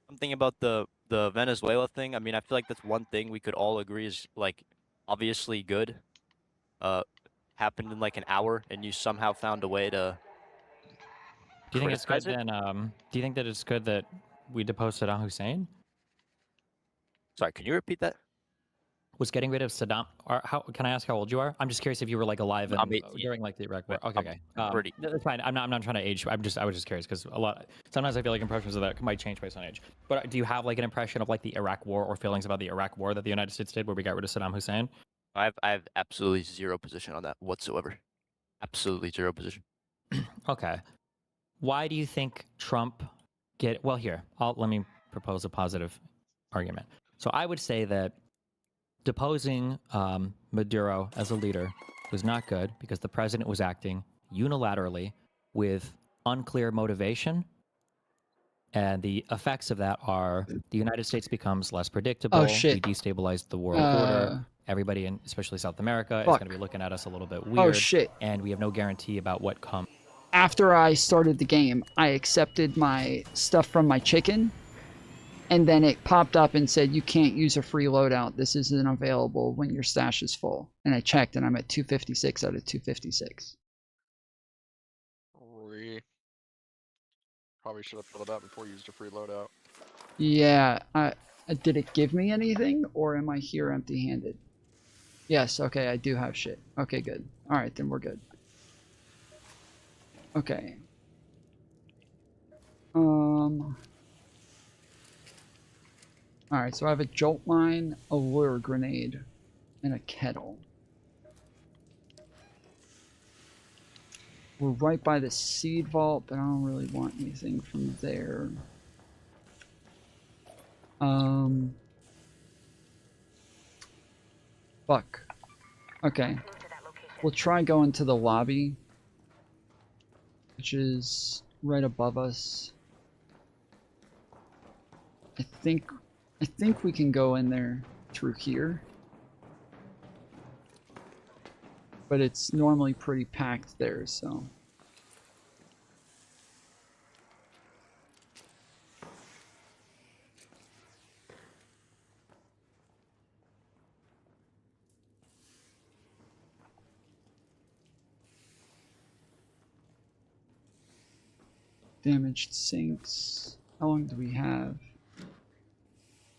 something about the Venezuela thing. I mean, I feel like that's one thing we could all agree is like obviously good. Happened in like an hour, and you somehow found a way to. Do you think it's good criticize it? then? Do you think that it's good that we deposed Saddam Hussein? Sorry, can you repeat that? Was getting rid of Saddam? Or how? Can I ask how old you are? I'm just curious if you were like alive and I'm 18. during like the Iraq War. But Okay, I'm pretty. That's fine. I'm not trying to age you. I was just curious because sometimes I feel like impressions of that might change based on age. But do you have like an impression of like the Iraq War or feelings about the Iraq War that the United States did, where we got rid of Saddam Hussein? I have absolutely zero position on that whatsoever. Absolutely zero position. Okay. Why do you think Trump well, here, let me propose a positive argument. So I would say that deposing Maduro as a leader was not good because the president was acting unilaterally with unclear motivation. And the effects of that are the United States becomes less predictable. Oh, shit. We destabilize the world order. Everybody, in especially South America, is Fuck. going to be looking at us a little bit Oh, weird. shit. And we have no guarantee about what comes. After I started the game, I accepted my stuff from my chicken, and then it popped up and said, you can't use a free loadout. This isn't available when your stash is full. And I checked, and I'm at 256 out of 256. Probably should have filled it out before you used a free loadout. Yeah, did it give me anything, or am I here empty-handed? Yes, okay, I do have shit. Okay, good. Alright, then we're good. Okay. Alright, so I have a jolt mine, a lure grenade, and a kettle. We're right by the seed vault, but I don't really want anything from there. Fuck. Okay. We'll try going to the lobby, which is right above us. I think we can go in there through here. But it's normally pretty packed there, so. Damaged sinks. How long do we have?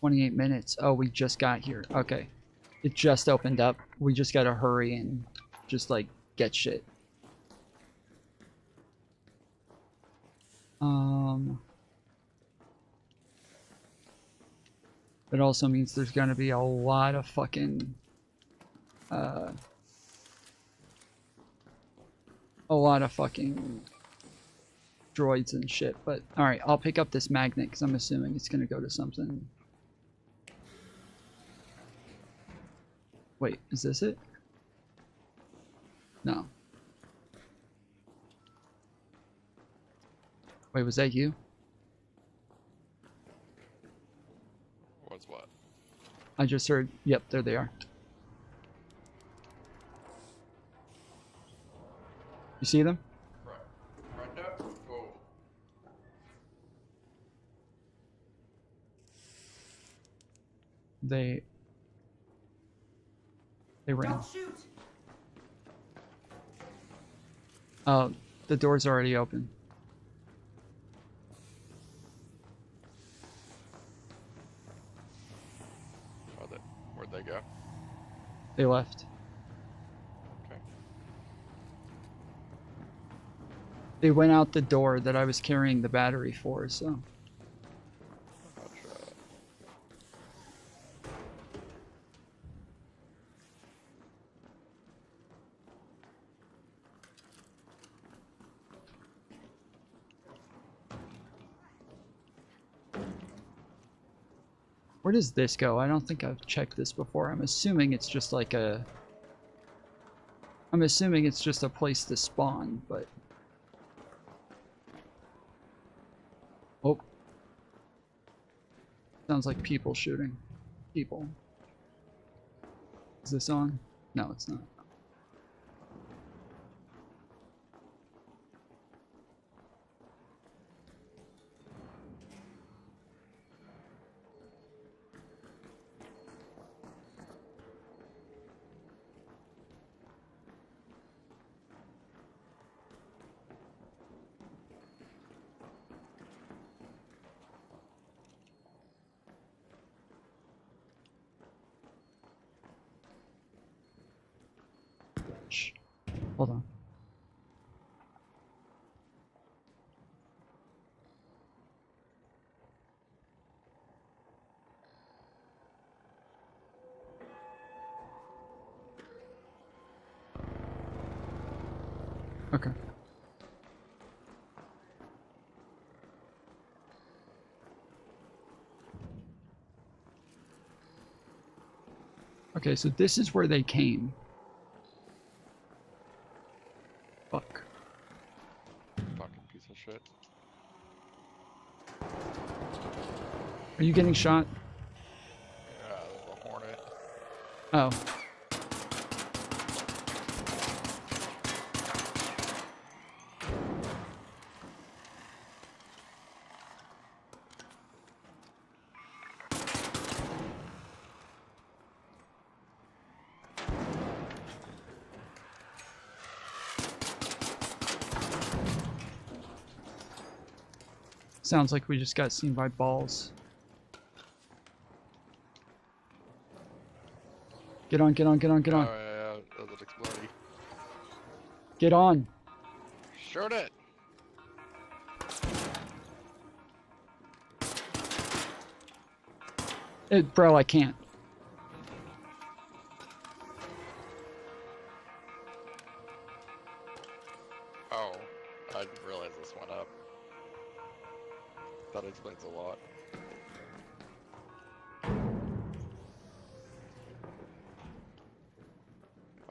28 minutes. Oh, we just got here. Okay. It just opened up. We just gotta hurry and just like get shit. It also means there's gonna be a lot of fucking droids and shit, but alright, I'll pick up this magnet because I'm assuming it's gonna go to something. Wait, is this it? No. Wait, was that you? What's what? I just heard, yep, there they are. You see them? They ran. Don't shoot. Oh, the door's already open. Where'd they go? They left. Okay. They went out the door that I was carrying the battery for, so. Where does this go? I don't think I've checked this before. I'm assuming it's just like a... I'm assuming it's just a place to spawn, but... Oh. Sounds like people shooting. People. Is this on? No, it's not. Shh. Hold on. Okay. Okay, so this is where they came. Fuck. Fucking piece of shit. Are you getting shot? Yeah, the Hornet. Oh. Sounds like we just got seen by balls. Get on, get on, get on, get on. Oh, yeah, does it explode? Get on. Shoot it! Bro, I can't. Oh, I didn't realize this went up. That explains a lot.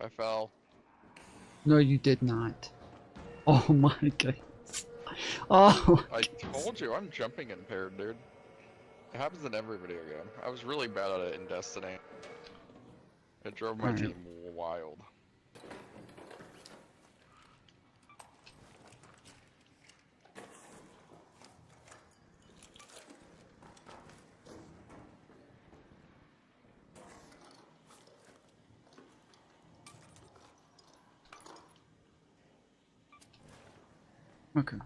I fell. No, you did not. Oh my god. Oh. I told you, I'm jumping impaired, dude. It happens in every video game. I was really bad at it in Destiny. It drove my team wild. Okay.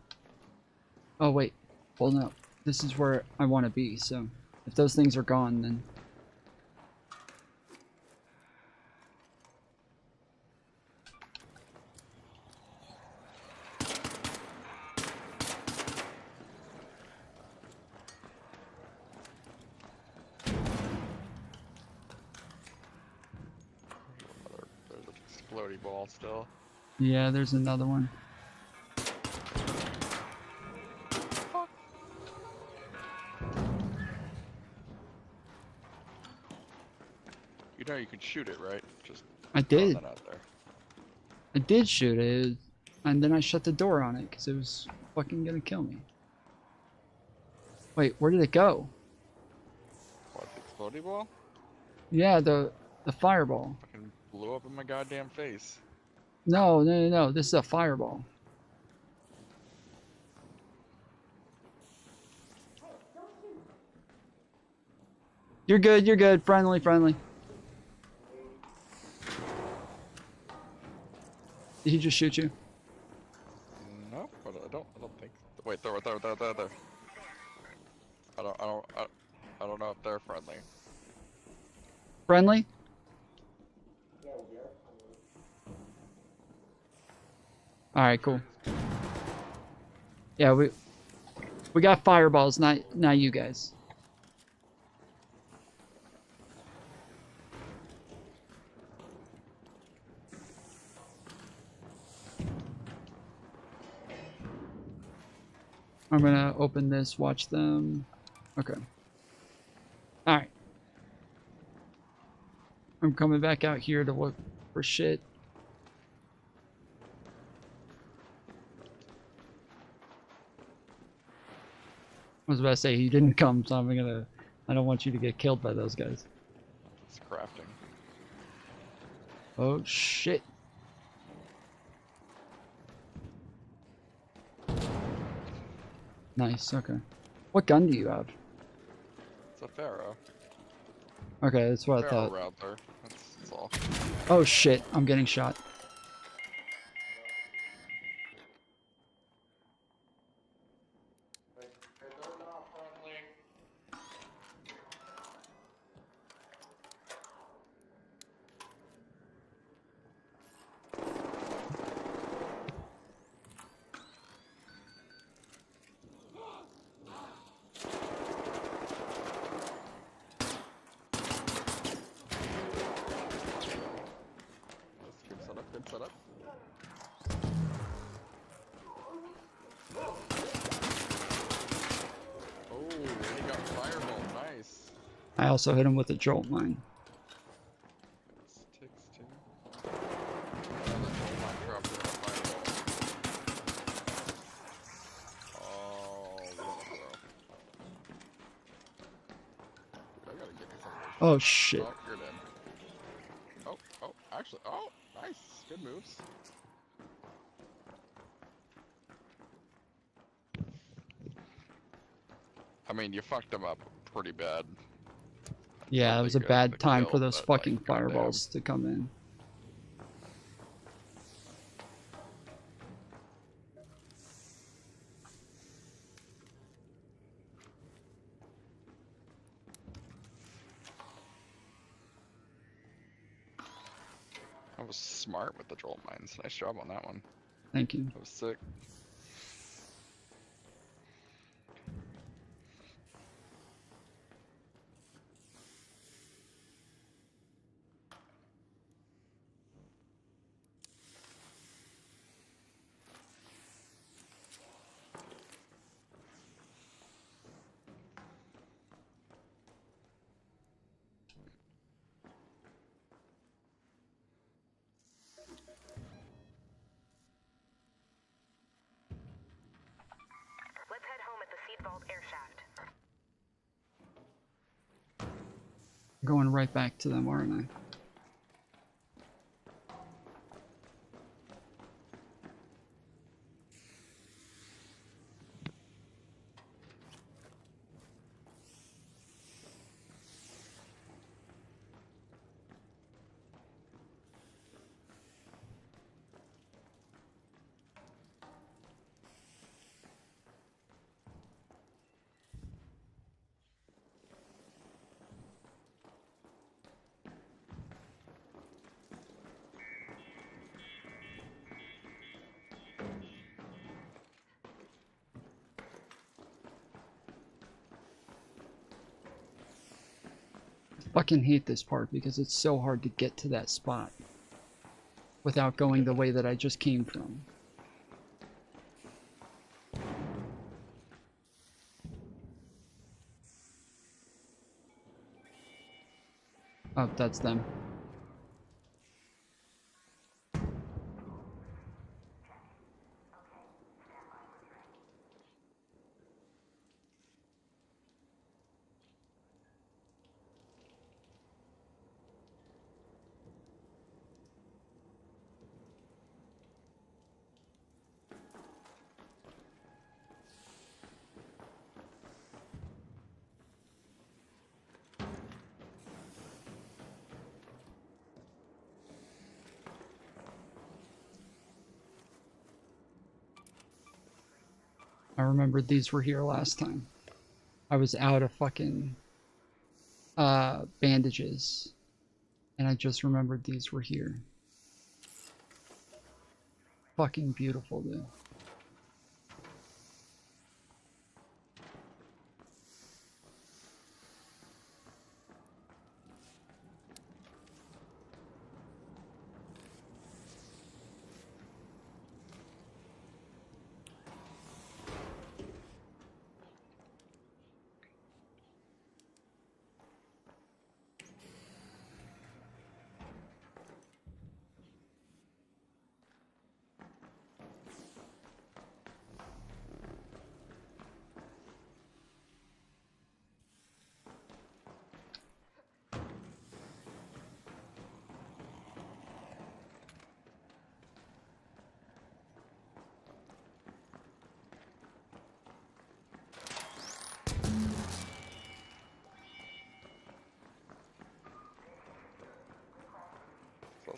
Oh wait, well no, this is where I want to be, so if those things are gone, then... There's an explodey ball still. Yeah, there's another one. You know you can shoot it, right? Just I did. that out there. I did shoot it, and then I shut the door on it because it was fucking gonna kill me. Wait, where did it go? What, the explodey ball? Yeah, the fireball. Fucking blew up in my goddamn face. No, no, no, no. This is a fireball. You're good. You're good. Friendly, friendly. Did he just shoot you? No, but I don't think. Wait, there. I don't know if they're friendly. Friendly? All right, cool. Yeah, we got fireballs, not you guys. I'm gonna open this, watch them. Okay. All right. I'm coming back out here to look for shit. I was about to say he didn't come, so I don't want you to get killed by those guys. It's crafting. Oh shit. Nice, okay. What gun do you have? It's a Pharaoh. Okay, that's what I Pharaoh thought. Rattler. That's all. Oh shit, I'm getting shot. Good setup, good setup. Oh, he got fireball. Nice. I also hit him with a jolt mine. Ticks too. Oh, the whole mine dropped in a fireball. Oh, what a throw. Dude, I gotta get me some of those Oh shots. shit. Oh, you're dead. Oh, actually, oh, nice. Good moves. I mean, you fucked him up pretty bad. Yeah, it Really was a good bad the time kill, for those but, fucking like, goddamn. fireballs to come in. I was smart with the jolt mines. Nice job on that one. Thank you. That was sick. Let's head home at the Seed Vault air shaft. I'm going right back to them, aren't I? Fucking hate this part because it's so hard to get to that spot without going the way that I just came from. Oh, that's them. I remembered these were here last time. I was out of fucking bandages, and I just remembered these were here. Fucking beautiful, dude.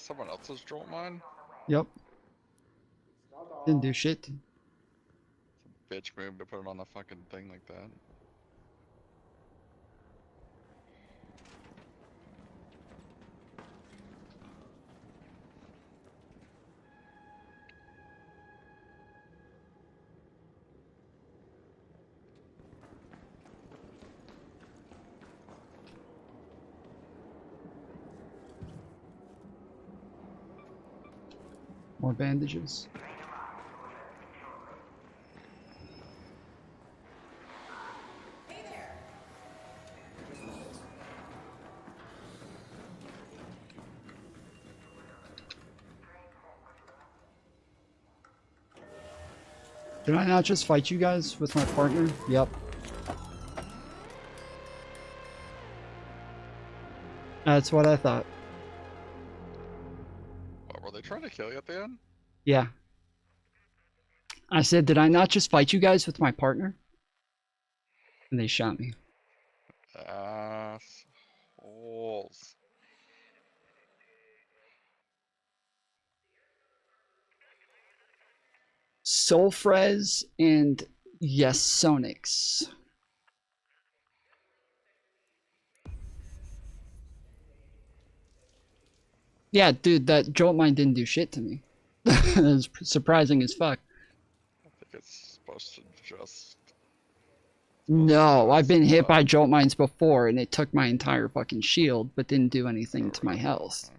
someone else's jolt mine? Yep. Didn't do shit. Bitch move to put it on the fucking thing like that. More bandages. Did I not just fight you guys with my partner? Yep. That's what I thought. What, were they trying to kill you at the end? Yeah. I said, did I not just fight you guys with my partner? And they shot me. Assholes. Soulfrez and Yesonix. Yeah, dude, that jolt mine didn't do shit to me. It was surprising as fuck. I think it's supposed to just... No, I've been hit by jolt mines before and it took my entire fucking shield, but didn't do anything to my health.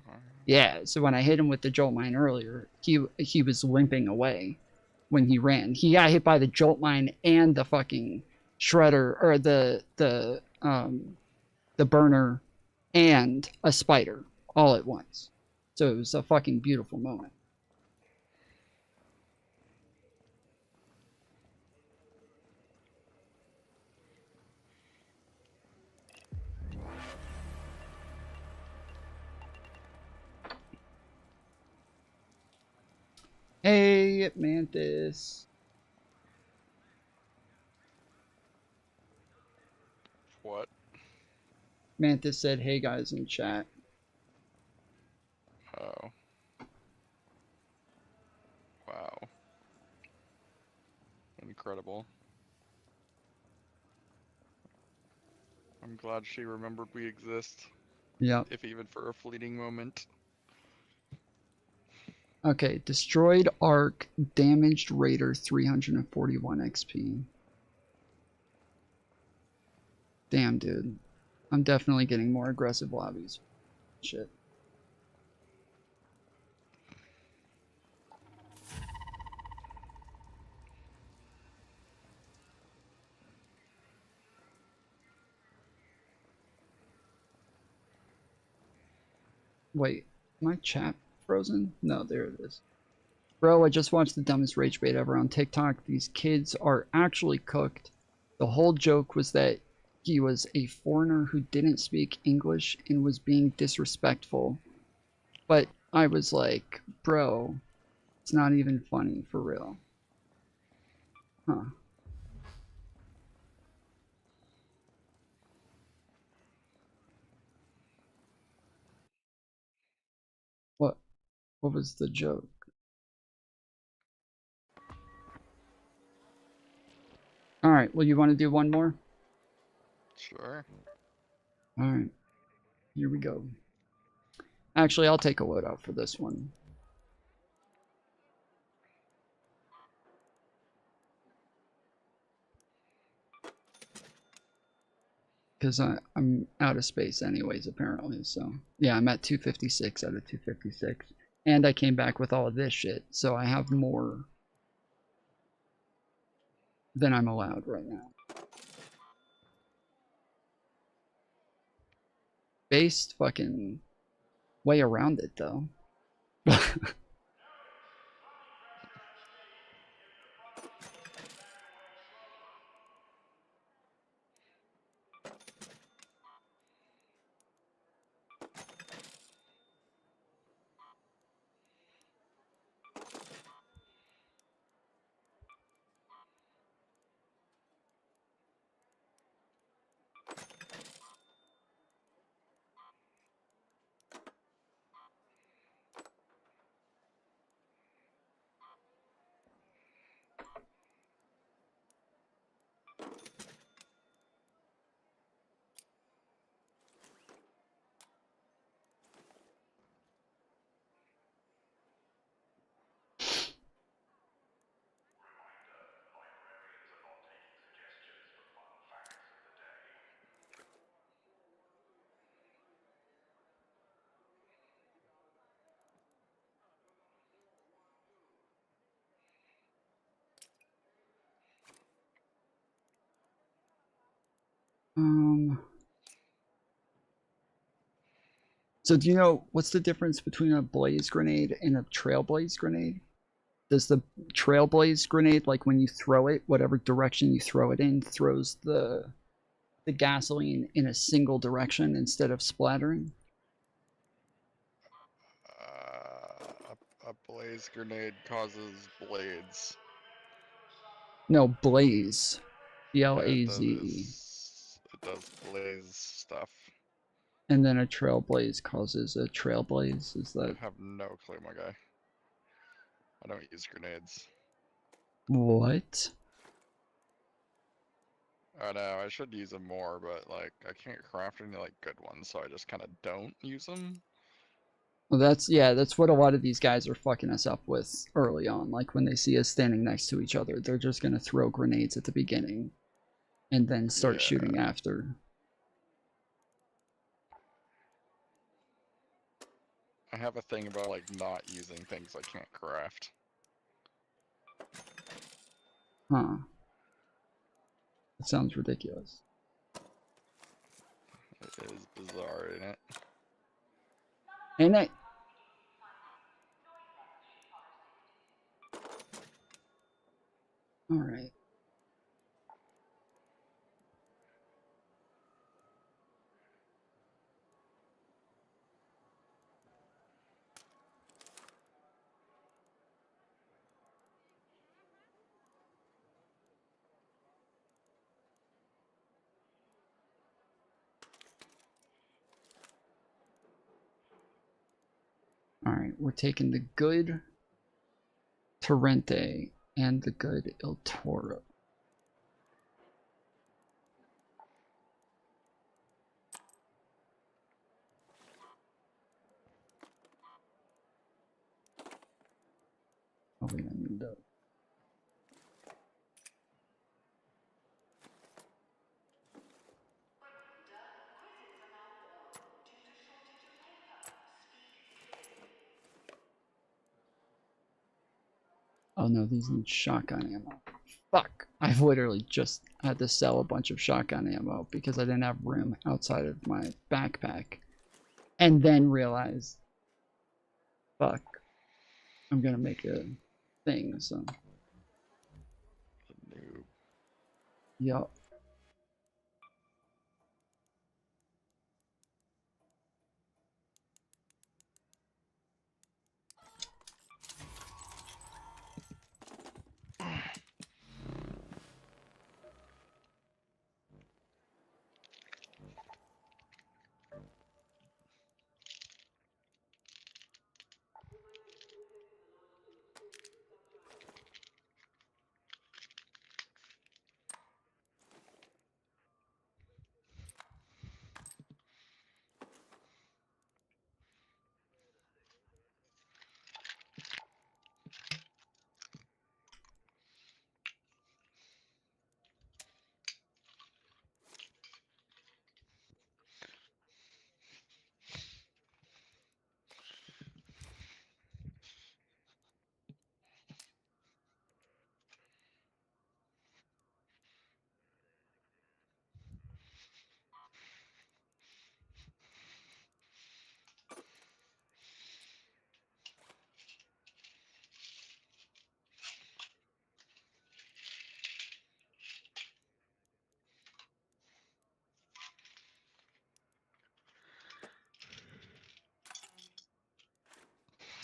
Yeah, so when I hit him with the jolt mine earlier, he was limping away when he ran. He got hit by the jolt mine and the fucking shredder, or the burner and a spider all at once. So it was a fucking beautiful moment. Hey, Mantis. What? Mantis said, hey guys in chat. Oh. Wow. Incredible. I'm glad she remembered we exist. Yep. If even for a fleeting moment. Okay, destroyed Ark, damaged Raider, 341 XP. Damn, dude. I'm definitely getting more aggressive lobbies. Shit. Wait, my chat frozen? No, there it is. Bro, I just watched the dumbest rage bait ever on TikTok. These kids are actually cooked. The whole joke was that he was a foreigner who didn't speak English and was being disrespectful. But I was like, bro, it's not even funny, for real. Huh. What was the joke? Alright, well, you want to do one more? Sure. Alright. Here we go. Actually, I'll take a loadout for this one. Because I'm out of space anyways, apparently, so... Yeah, I'm at 256 out of 256. And I came back with all of this shit, so I have more than I'm allowed right now. Based fucking way around it, though. So do you know what's the difference between a blaze grenade and a trailblaze grenade? Does the trailblaze grenade, like when you throw it, whatever direction you throw it in, throws the gasoline in a single direction instead of splattering? A blaze grenade causes blades. No, blaze. Yeah, BLAZE. it does blaze stuff. And then a trailblaze causes a trailblaze. Is I that have no clue, my guy. I don't use grenades. what? I know, I should use them more, but like I can't craft any like good ones, so I just kind of don't use them. Well, that's what a lot of these guys are fucking us up with early on. Like when they see us standing next to each other, they're just gonna throw grenades at the beginning and then start shooting after. I have a thing about like not using things I can't craft. Huh. That sounds ridiculous. It is bizarre, isn't it? And I Alright. Alright, we're taking the good Torrente and the good El Toro. Oh, we don't need that. Oh no, these need shotgun ammo. Fuck. I've literally just had to sell a bunch of shotgun ammo because I didn't have room outside of my backpack. And then realized, fuck, I'm gonna make a thing, so. Yup.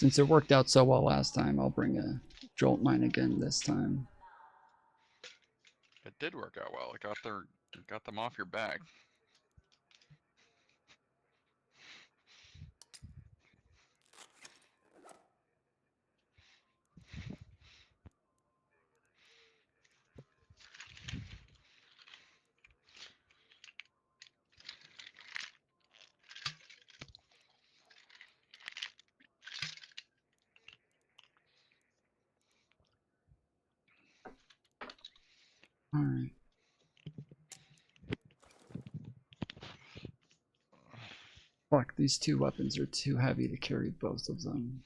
Since it worked out so well last time, I'll bring a jolt mine again this time. It did work out well. It got them off your back. Alright. Fuck, these two weapons are too heavy to carry both of them.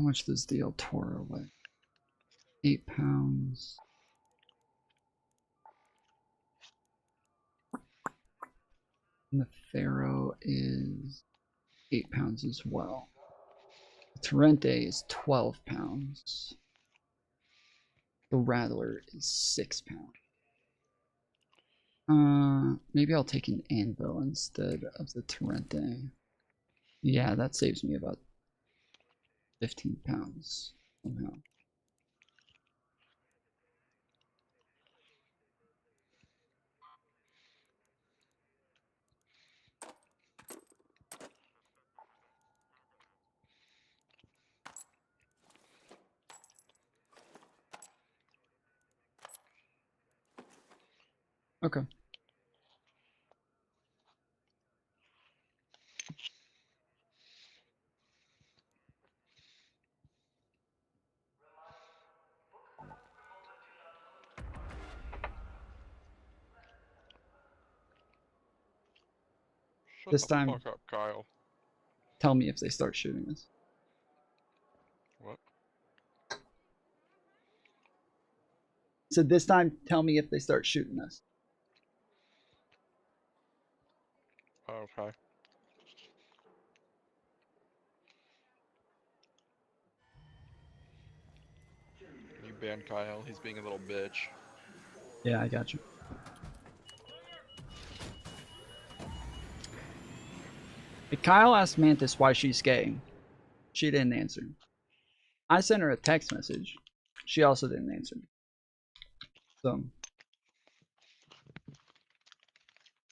How much does the El Toro weigh? 8 pounds. And the Pharaoh is 8 pounds as well. The Torrente is 12 pounds. The Rattler is 6 pounds. Maybe I'll take an anvil instead of the Torrente. Yeah, that saves me about 15 pounds somehow. Okay. Shut This the time, fuck up, Kyle. tell me if they start shooting us. What? So this time, tell me if they start shooting us. Okay. You banned Kyle. He's being a little bitch. Yeah, I got you. Kyle asked Mantis why she's gay. She didn't answer. I sent her a text message. She also didn't answer. So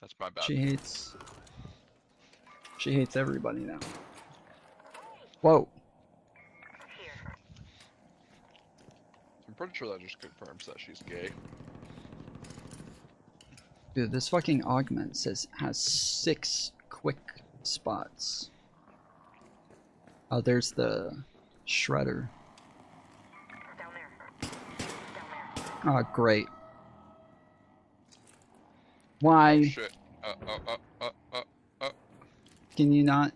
That's my bad. she hates everybody now. Whoa. I'm pretty sure that just confirms that she's gay. Dude, this fucking augment has 6 quick spots. Oh, there's the shredder. Oh, great. Why? Oh, shit. Can you not?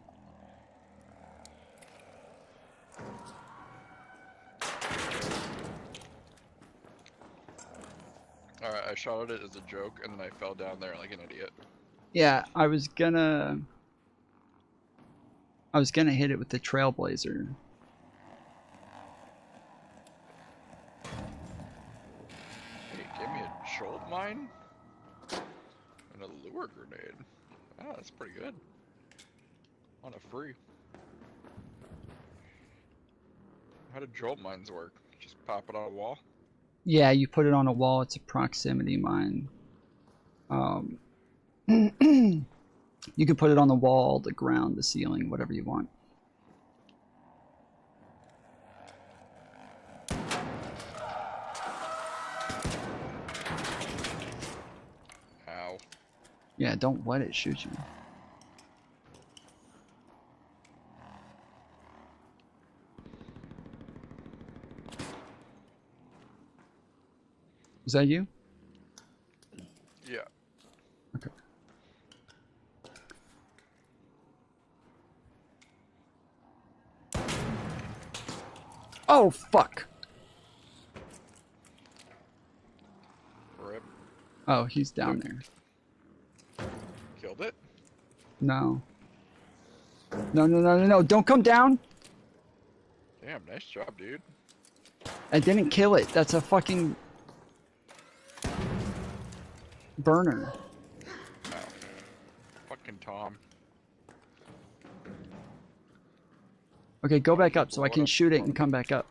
Alright, I shot at it as a joke, and then I fell down there like an idiot. Yeah, I was gonna hit it with the Trailblazer. Hey, give me a jolt mine? And a lure grenade. Ah, that's pretty good. On a free. How do jolt mines work? Just pop it on a wall? Yeah, you put it on a wall, it's a proximity mine. You can put it on the wall, the ground, the ceiling, whatever you want. Ow. Yeah, don't let it shoot you. Is that you? Yeah. Okay. Oh, fuck. Rip. Oh, he's down there. Killed it? No. No, don't come down. Damn, nice job, dude. I didn't kill it. That's a fucking burner. Oh. Fucking Tom. Okay, go back up so I can shoot it and come back up.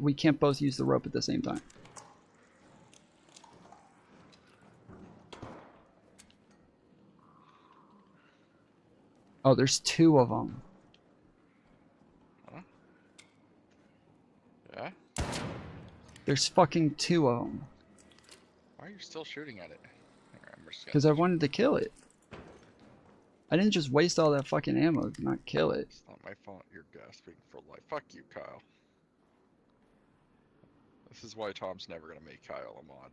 We can't both use the rope at the same time. Oh, there's 2 of them. Huh? Yeah? There's fucking 2 of them. Why are you still shooting at it? Because I wanted to kill it. I didn't just waste all that fucking ammo to not kill it. It's not my fault you're gasping for life. Fuck you, Kyle. This is why Tom's never gonna make Kyle a mod.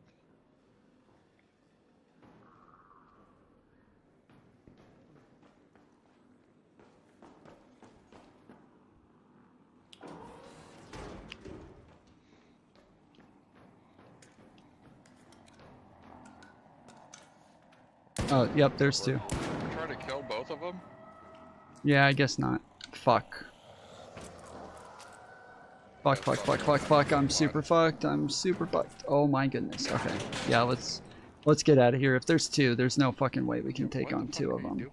Oh, yep, there's two. We're trying to kill both of them? Yeah, I guess not. Fuck. Fuck, fuck, fuck, fuck, fuck. I'm super fucked. I'm super fucked. Oh my goodness. Okay. Yeah, let's get out of here. If there's two, there's no fucking way we can take on two of them.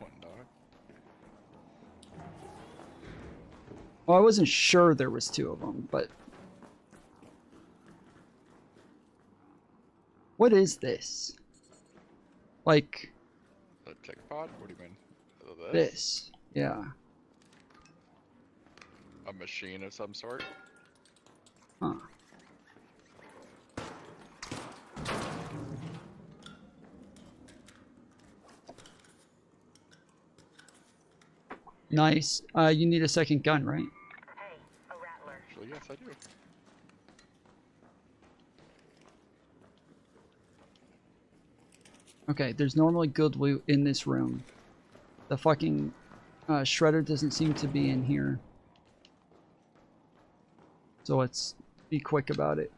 Well, I wasn't sure there was two of them, but... What is this? Like... The tick pod? What do you mean? This? Yeah. A machine of some sort? Huh. Nice. You need a second gun, right? Actually, yes, I do. Okay, there's normally good loot in this room. The fucking shredder doesn't seem to be in here. So let's be quick about it.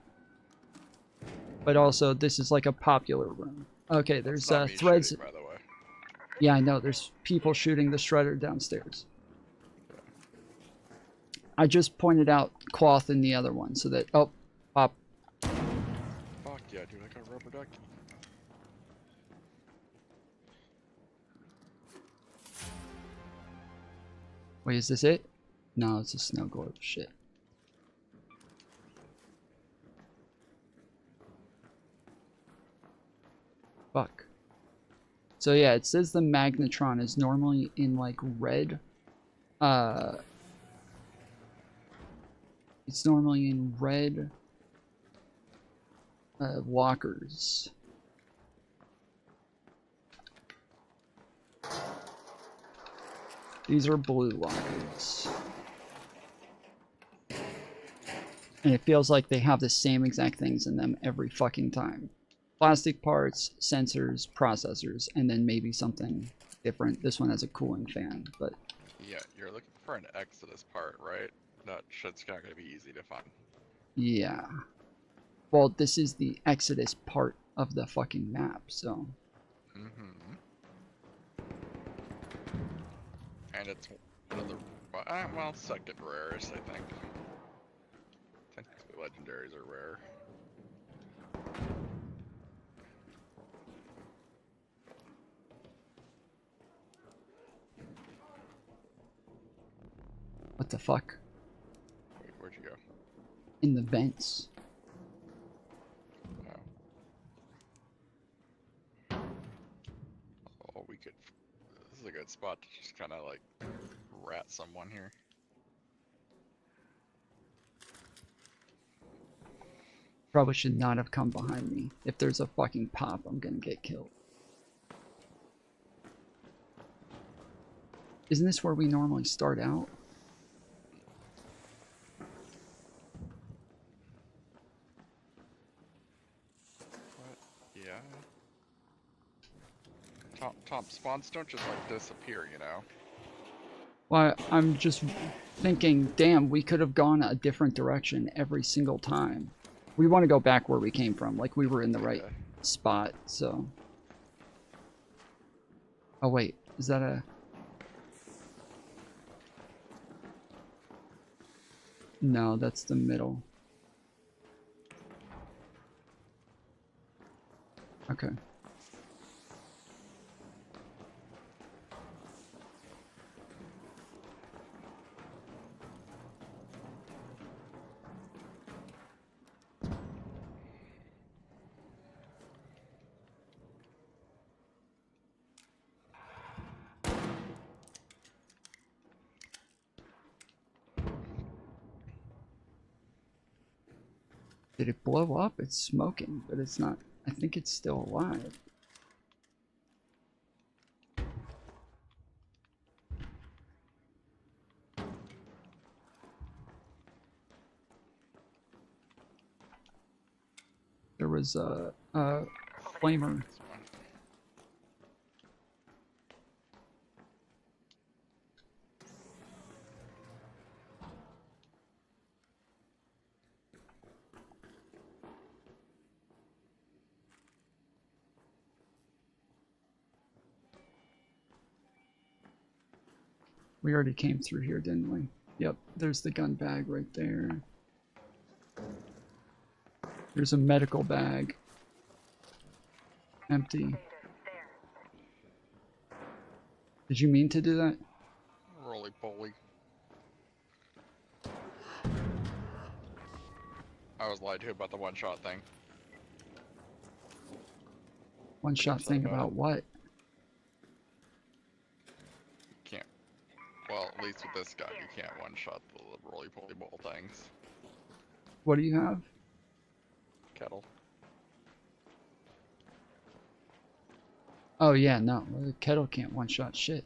But also, this is like a popular room. Okay, there's threads. Shooting, by the way. Yeah, I know. There's people shooting the shredder downstairs. I just pointed out cloth in the other one so that... Oh, pop. Fuck yeah, dude, I got a rubber ducky. Wait, is this it? No, it's a snow globe. Shit. Fuck. So yeah, it says the magnetron is normally in like red. It's normally in red lockers. These are blue lockers. And it feels like they have the same exact things in them every fucking time. Plastic parts, sensors, processors, and then maybe something different. This one has a cooling fan, but... Yeah, you're looking for an Exodus part, right? That shit's not gonna be easy to find. Yeah. Well, this is the Exodus part of the fucking map, so... Mm-hmm. And it's one of the... well, second rarest, I think. Technically, legendaries are rare. What the fuck? Wait, where'd you go? In the vents. Oh, we could... This is a good spot to just kind of, like, rat someone here. Probably should not have come behind me. If there's a fucking pop, I'm gonna get killed. Isn't this where we normally start out? What? Yeah. Top spawns don't just like disappear, you know? Well, I'm just thinking, damn, we could have gone a different direction every single time. We want to go back where we came from, like we were in the right spot, so... Oh wait, is that a... No, that's the middle. Okay. Did it blow up? It's smoking, but it's not. I think it's still alive. There was a flamer. We already came through here, didn't we? Yep, there's the gun bag right there. There's a medical bag. Empty. Did you mean to do that? Roly poly. I was lied to about the one-shot thing. One shot thing about what? Can't. Well, at least with this guy, you can't one-shot the roly poly ball things. What do you have? Kettle. Oh yeah, no, the kettle can't one shot shit.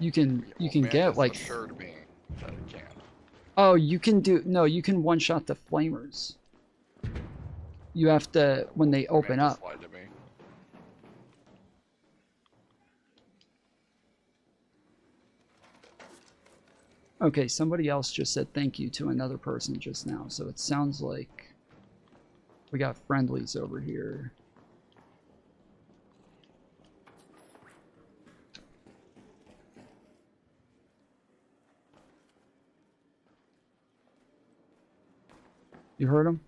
You can get like. Assured me that it can. Oh, you can do no. You can one shot the flamers. You have to when they open up. Lied to me. Okay, somebody else just said thank you to another person just now, so it sounds like we got friendlies over here. You heard them?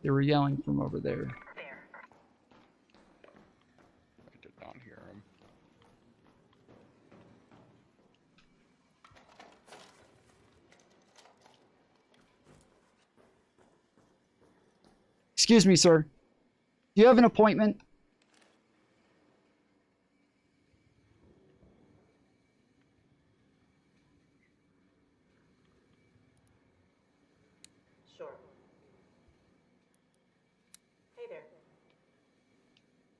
They were yelling from over there. I did not hear him. Excuse me, sir. Do you have an appointment? Sure. Hey there.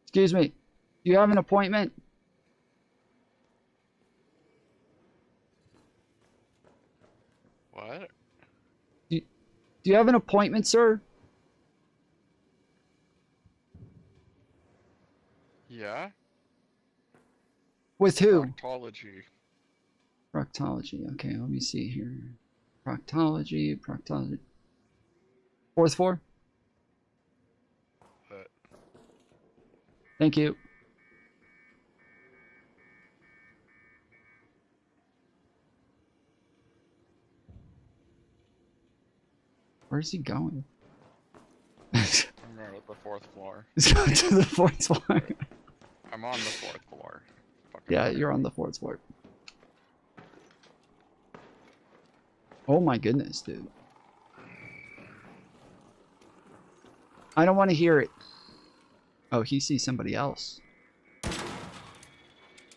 Excuse me. Do you have an appointment? What? Do you have an appointment, sir? Yeah? With who? Proctology. Proctology. Okay, let me see here. Proctology. Fourth floor? Thank you. Where's he going? I'm right at the 4th floor. He's going to the 4th floor. I'm on the 4th floor. Yeah, you're on the 4th floor. Oh my goodness, dude. I don't want to hear it. Oh, he sees somebody else.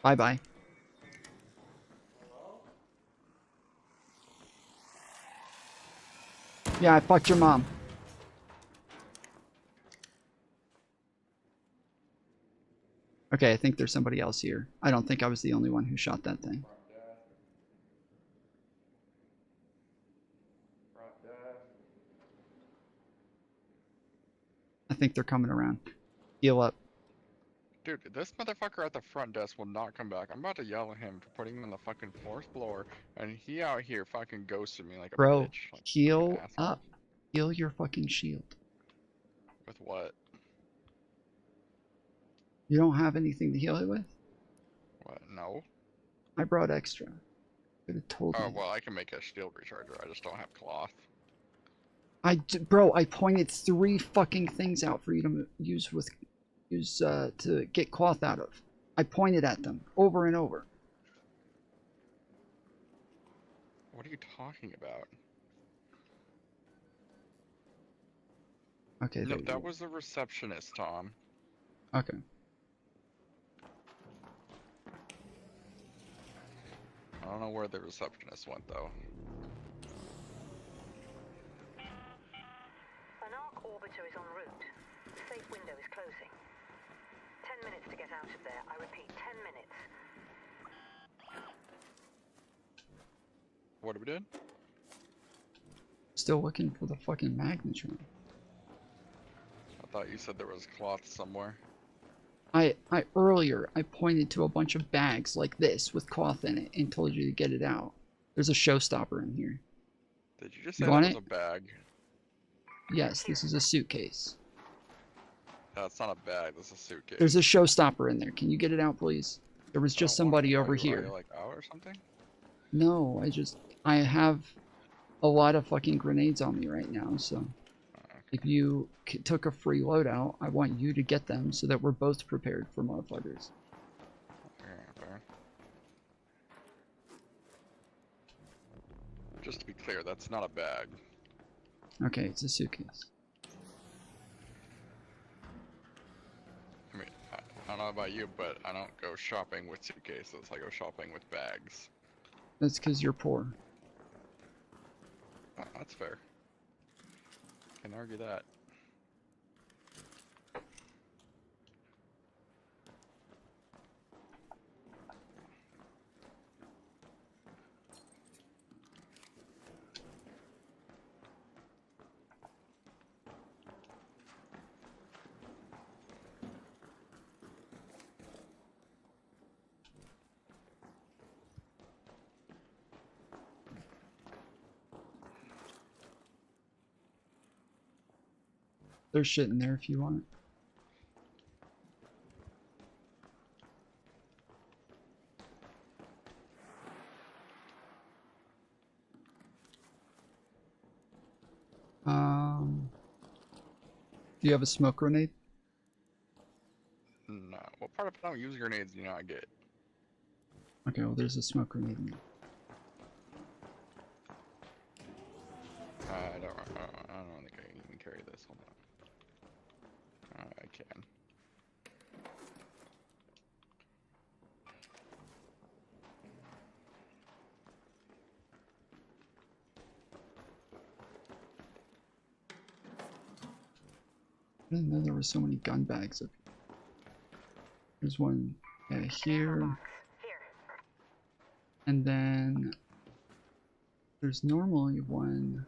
Bye-bye. Yeah, I fucked your mom. Okay, I think there's somebody else here. I don't think I was the only one who shot that thing. I think they're coming around. Heal up. Dude, this motherfucker at the front desk will not come back. I'm about to yell at him for putting him on the fucking 4th floor, and he out here fucking ghosted me like a Bro, bitch. Like, heal up. Heal your fucking shield. with what? You don't have anything to heal it with? What? No. I brought extra. Could have told Oh, me. well, I can make a shield recharger. I just don't have cloth. Bro, I pointed 3 fucking things out for you to use to get cloth out of. I pointed at them over and over. What are you talking about? Okay. No, that was the receptionist, Tom. Okay. I don't know where the receptionist went, though. An arc orbiter is en route. The safe window is closing. 10 minutes to get out of there. I repeat, 10 minutes. What are we doing? Still looking for the fucking magnetron. I thought you said there was cloth somewhere. Earlier, I pointed to a bunch of bags like this with cloth in it and told you to get it out. There's a showstopper in here. Did you just You say that want was it? a bag? Yes, this is a suitcase. That's not a bag, that's a suitcase. There's a showstopper in there. Can you get it out, please? There was just somebody over Are you, here. like out or something? No, I have a lot of fucking grenades on me right now, so if you took a free loadout, I want you to get them so that we're both prepared for motherfuckers. Fair. Just to be clear, that's not a bag. Okay, it's a suitcase. I mean, I don't know about you, but I don't go shopping with suitcases. I go shopping with bags. That's because you're poor. Oh, that's fair. Can argue that. There's shit in there if you want it. Do you have a smoke grenade? No. What part of I don't use grenades do you not get? Okay, well there's a smoke grenade in there. I don't think I can even carry this. Hold on. I can. I didn't know there were so many gun bags up here. There's one here. And then there's normally one.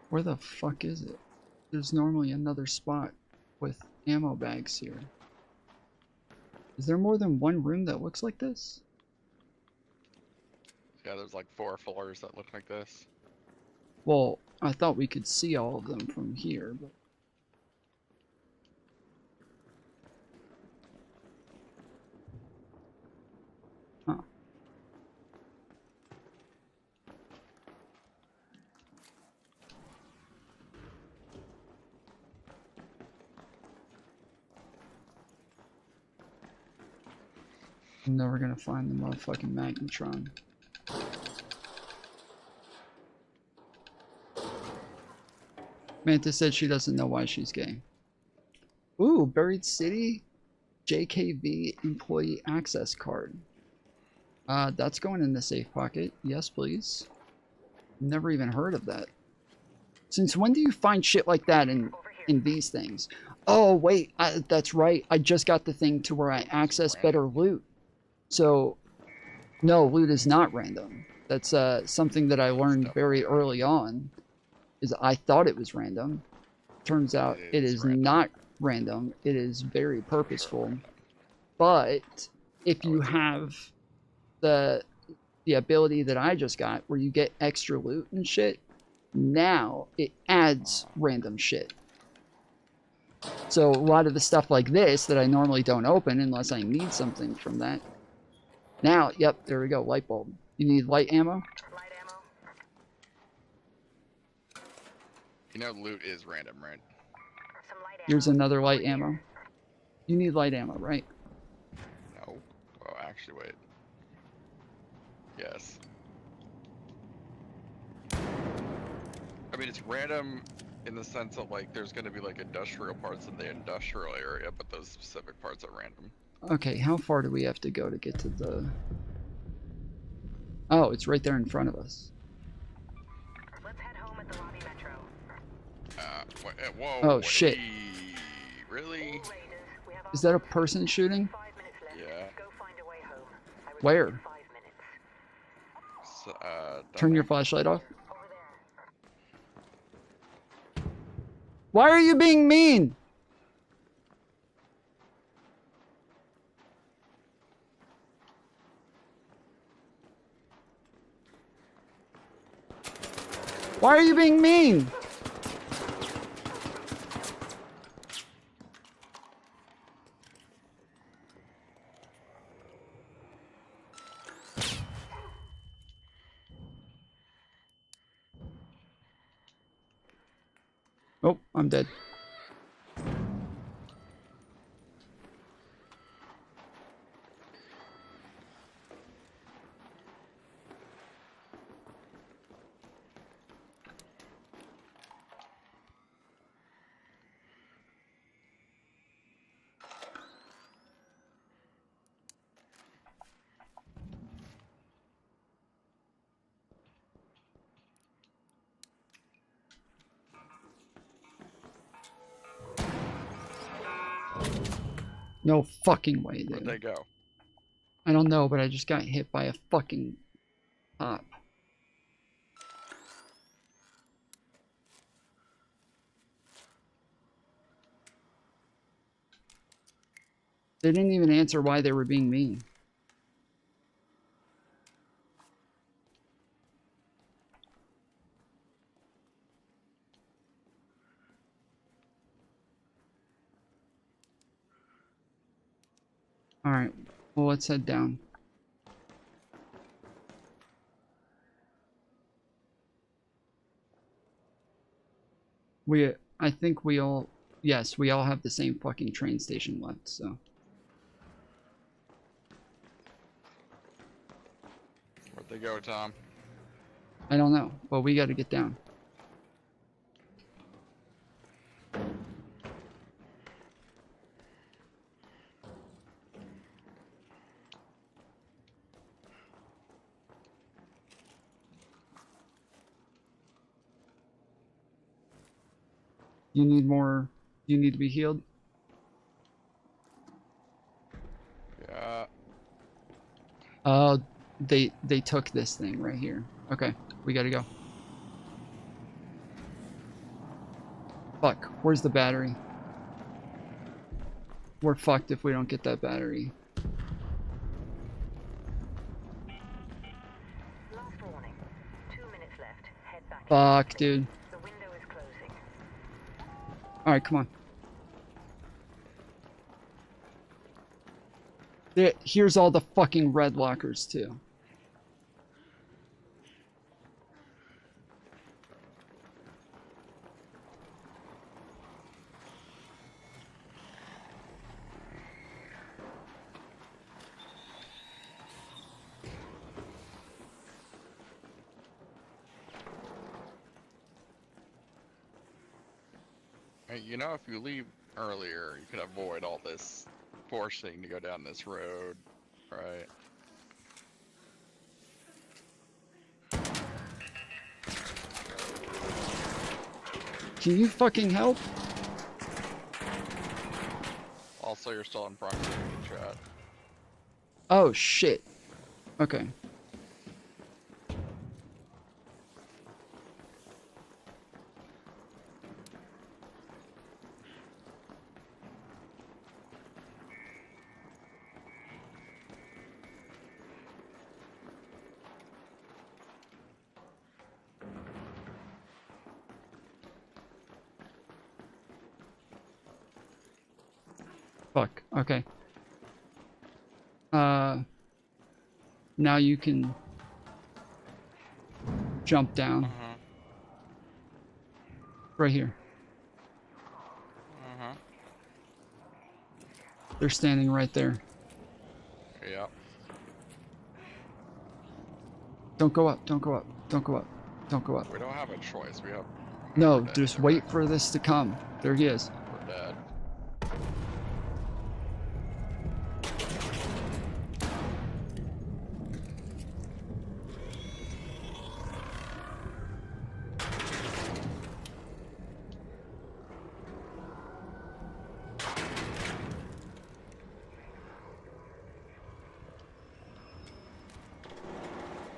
Where the fuck is it? There's normally another spot with ammo bags here. Is there more than one room that looks like this? Yeah, there's like 4 floors that look like this. Well, I thought we could see all of them from here, but... Huh. I'm never gonna find the motherfucking magnetron. Manta said she doesn't know why she's gay. Ooh, Buried City JKV employee access card. That's going in the safe pocket. Yes, please. Never even heard of that. Since when do you find shit like that in these things? Oh, wait, that's right. I just got the thing to where I access better loot. So, no, loot is not random. That's something that I learned very early on. Is I thought it was random. Turns out it is not random. It is very purposeful. But if you have the ability that I just got, where you get extra loot and shit, now it adds random shit. So a lot of the stuff like this that I normally don't open unless I need something from that. Now, yep, there we go, light bulb. You need light ammo? You know loot is random, right? Here's another light ammo. You need light ammo, right? No. Oh, actually, wait. Yes. I mean, it's random in the sense of, like, there's going to be, like, industrial parts in the industrial area, but those specific parts are random. Okay, how far do we have to go to get to the... Oh, it's right there in front of us. Let's head home at the lobby metro. Whoa. Oh, shit. Really? Is that a person shooting? Yeah. Where? Turn your flashlight off. Why are you being mean? Why are you being mean? Oh, I'm dead. No fucking way, dude. Where'd they go? I don't know, but I just got hit by a fucking op. They didn't even answer why they were being mean. Alright, well, let's head down. I think we all, yes, we all have the same fucking train station left, so. Where'd they go, Tom? I don't know, but we gotta get down. You need more, you need to be healed? Yeah. They took this thing right here. Okay, we gotta go. Fuck, where's the battery? We're fucked if we don't get that battery. Last warning. 2 minutes left. Head back. Fuck, dude. The window is closing. Alright, come on. Here's all the fucking red lockers, too. Hey, you know, if you leave earlier, you can avoid all this forcing to go down this road, right? Can you fucking help? Also, you're still in proximity chat. Oh, shit. Okay. Fuck, okay. Now you can jump down. Right here. They're standing right there. Yep. Don't go up, don't go up, don't go up, don't go up. We don't have a choice. We have. No, just wait for this to come. There he is. We're dead.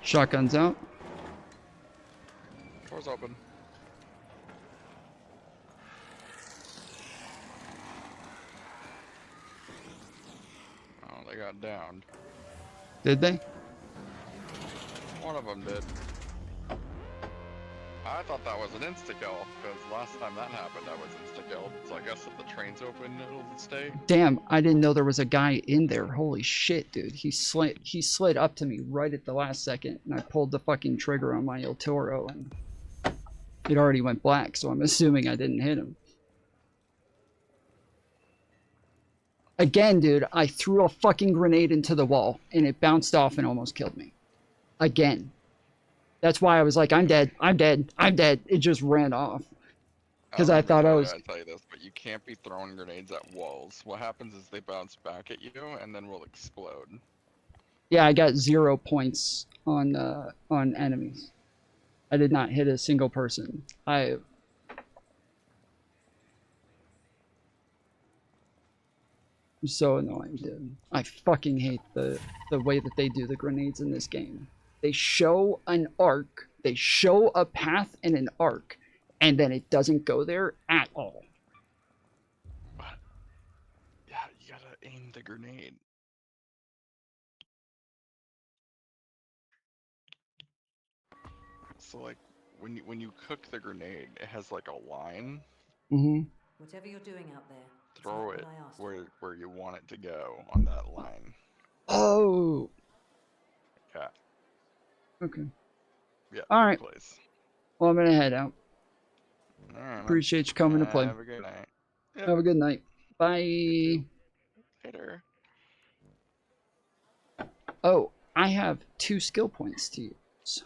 Shotgun's out. Door's open. Oh, they got downed. Did they? One of them did. I thought that was an insta-kill, because last time that happened, I was insta-killed. So I guess if the train's open, it'll stay. Damn, I didn't know there was a guy in there. Holy shit, dude. He slid up to me right at the last second, and I pulled the fucking trigger on my El Toro, and it already went black, so I'm assuming I didn't hit him. Again, dude, I threw a fucking grenade into the wall, and it bounced off and almost killed me. Again. That's why I was like, I'm dead, I'm dead, I'm dead. It just ran off. Because I thought I was... I tell you this, but you can't be throwing grenades at walls. What happens is they bounce back at you, and then will explode. Yeah, I got 0 points on enemies. I did not hit a single person. I'm so annoying, dude. I fucking hate the way that they do the grenades in this game. They show an arc, they show a path and an arc, and then it doesn't go there at all. Yeah, you gotta aim the grenade. So like, when you cook the grenade, it has like a line. Mm-hmm. Whatever you're doing out there, Throw it where you want it to go on that line. Oh. Yeah. Okay. Yeah. All right. Place. Well, I'm gonna head out. All right. Appreciate you coming to play. Have a good night. Yep. Have a good night. Bye. Later. Oh, I have 2 skill points to use.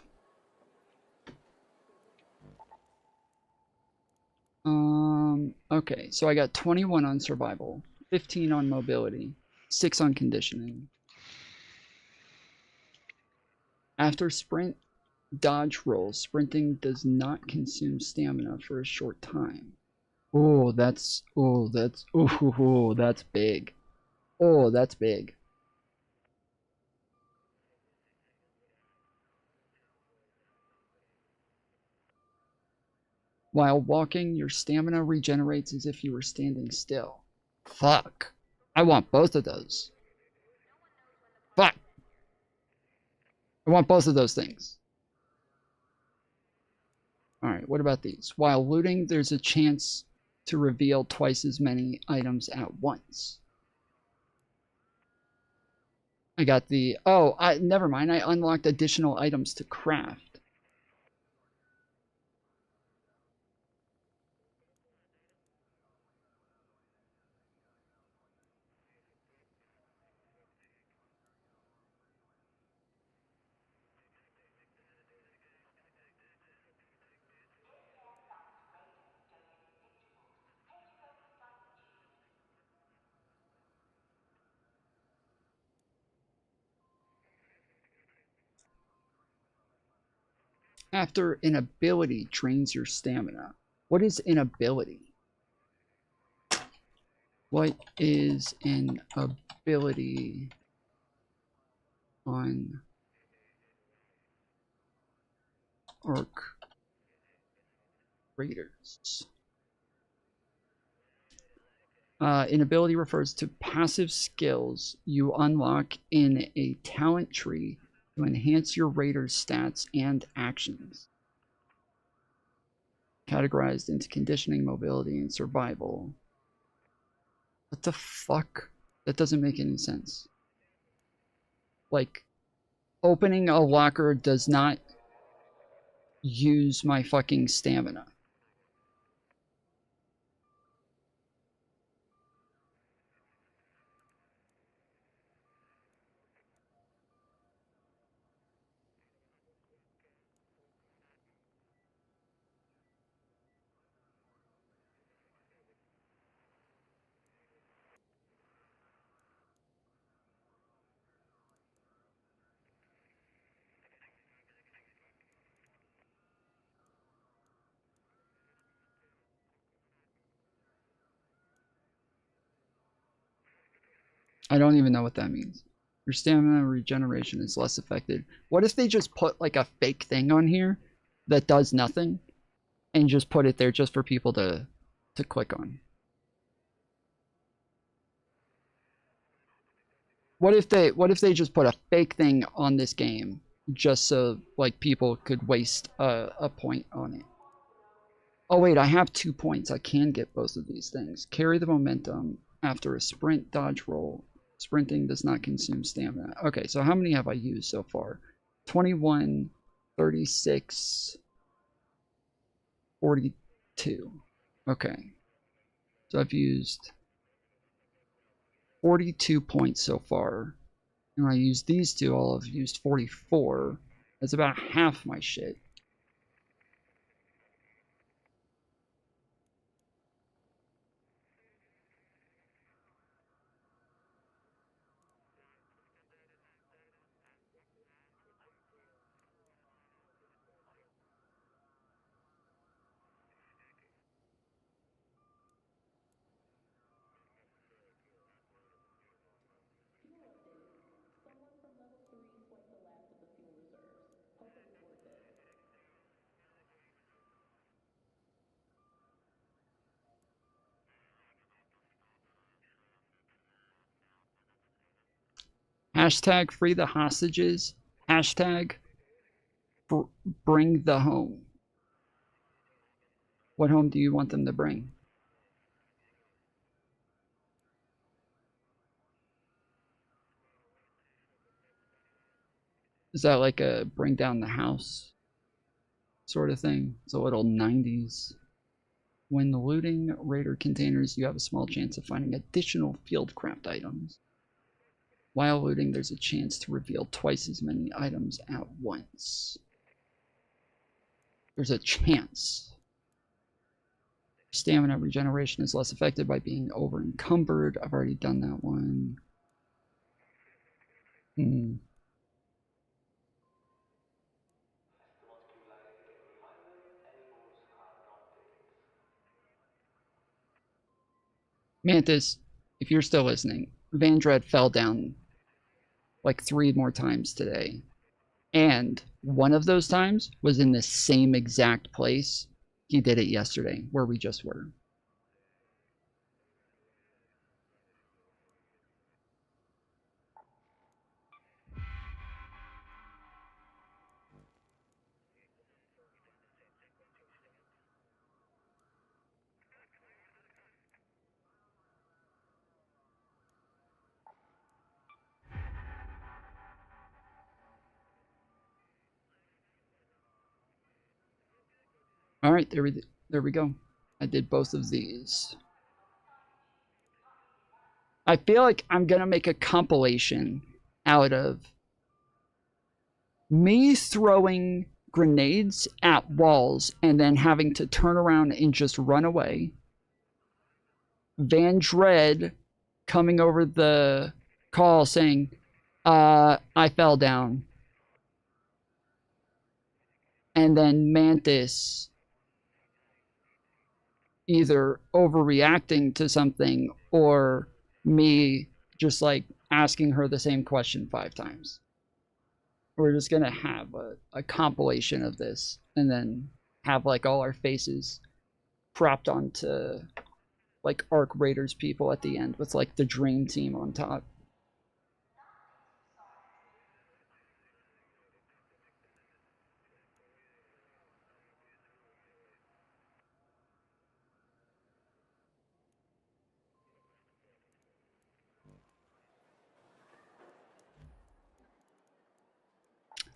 Okay, so I got 21 on survival, 15 on mobility, 6 on conditioning. After sprint dodge rolls, sprinting does not consume stamina for a short time. Oh, that's big. Oh, that's big. While walking, your stamina regenerates as if you were standing still. Fuck. I want both of those. Fuck. I want both of those things. Alright, what about these? While looting, there's a chance to reveal twice as many items at once. I got the... Oh, never mind. I unlocked additional items to craft. After an ability drains your stamina. What is an ability? What is an ability on Arc Raiders? An ability refers to passive skills you unlock in a talent tree to enhance your Raider's stats and actions. Categorized into conditioning, mobility, and survival. What the fuck? That doesn't make any sense. Like, opening a locker does not use my fucking stamina. I don't even know what that means. Your stamina regeneration is less affected. What if they just put like a fake thing on here that does nothing and just put it there just for people to click on? What if they just put a fake thing on this game just so like people could waste a point on it? Oh wait, I have 2 points. I can get both of these things. Carry the momentum after a sprint dodge roll. Sprinting does not consume stamina. Okay, so how many have I used so far? 21, 36, 42. Okay. So I've used 42 points so far. And when I use these two, I'll have used 44. That's about half my shit. Hashtag free the hostages. Hashtag bring the home. What home do you want them to bring? Is that like a bring down the house sort of thing? It's a little 90s. When looting raider containers, you have a small chance of finding additional fieldcraft items. While looting, there's a chance to reveal twice as many items at once. There's a chance. Stamina regeneration is less affected by being over encumbered. I've already done that one. Mantis, if you're still listening, Vandred fell down like 3 more times today. And one of those times was in the same exact place he did it yesterday, where we just were. All right, there we go. I did both of these. I feel like I'm gonna make a compilation out of me throwing grenades at walls and then having to turn around and just run away. Vandred coming over the call saying, I fell down. And then Mantis either overreacting to something or me just like asking her the same question 5 times. We're just gonna have a compilation of this and then have like all our faces propped onto like Arc Raiders people at the end with like the dream team on top.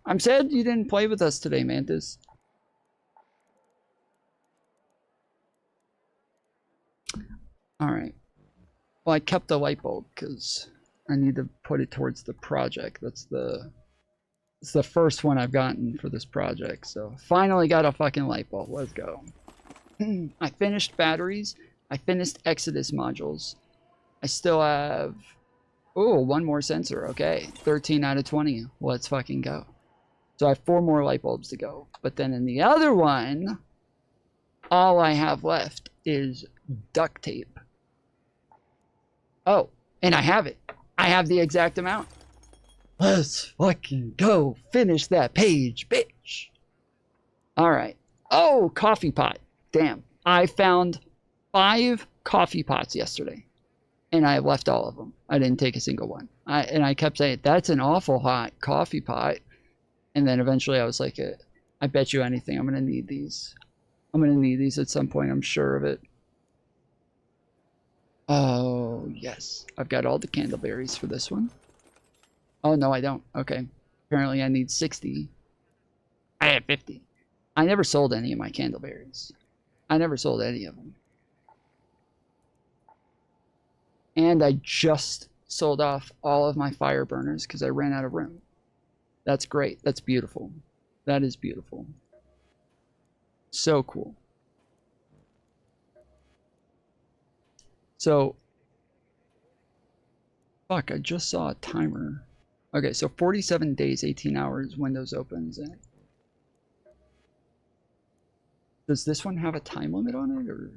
I'm sad you didn't play with us today, Mantis. Alright. Well, I kept the light bulb because I need to put it towards the project. It's the first one I've gotten for this project. So finally got a fucking light bulb. Let's go. I finished batteries. I finished Exodus modules. I still have... Oh, 1 more sensor. Okay. 13 out of 20. Let's fucking go. So I have 4 more light bulbs to go. But then in the other one, all I have left is duct tape. Oh, and I have it. I have the exact amount. Let's fucking go finish that page, bitch. All right. Oh, coffee pot. Damn. I found 5 coffee pots yesterday. And I left all of them. I didn't take a single one. And I kept saying, that's an awful hot coffee pot. And then eventually I was like, I bet you anything I'm going to need these. I'm gonna need these at some point, I'm sure of it. Oh, yes. I've got all the candleberries for this one. Oh, no, I don't. Okay. Apparently I need 60. I have 50. I never sold any of my candleberries. I never sold any of them. And I just sold off all of my fire burners because I ran out of room. That's great. That's beautiful. That is beautiful. So cool. So, fuck, I just saw a timer. Okay, so 47 days, 18 hours, Windows opens. And does this one have a time limit on it, or?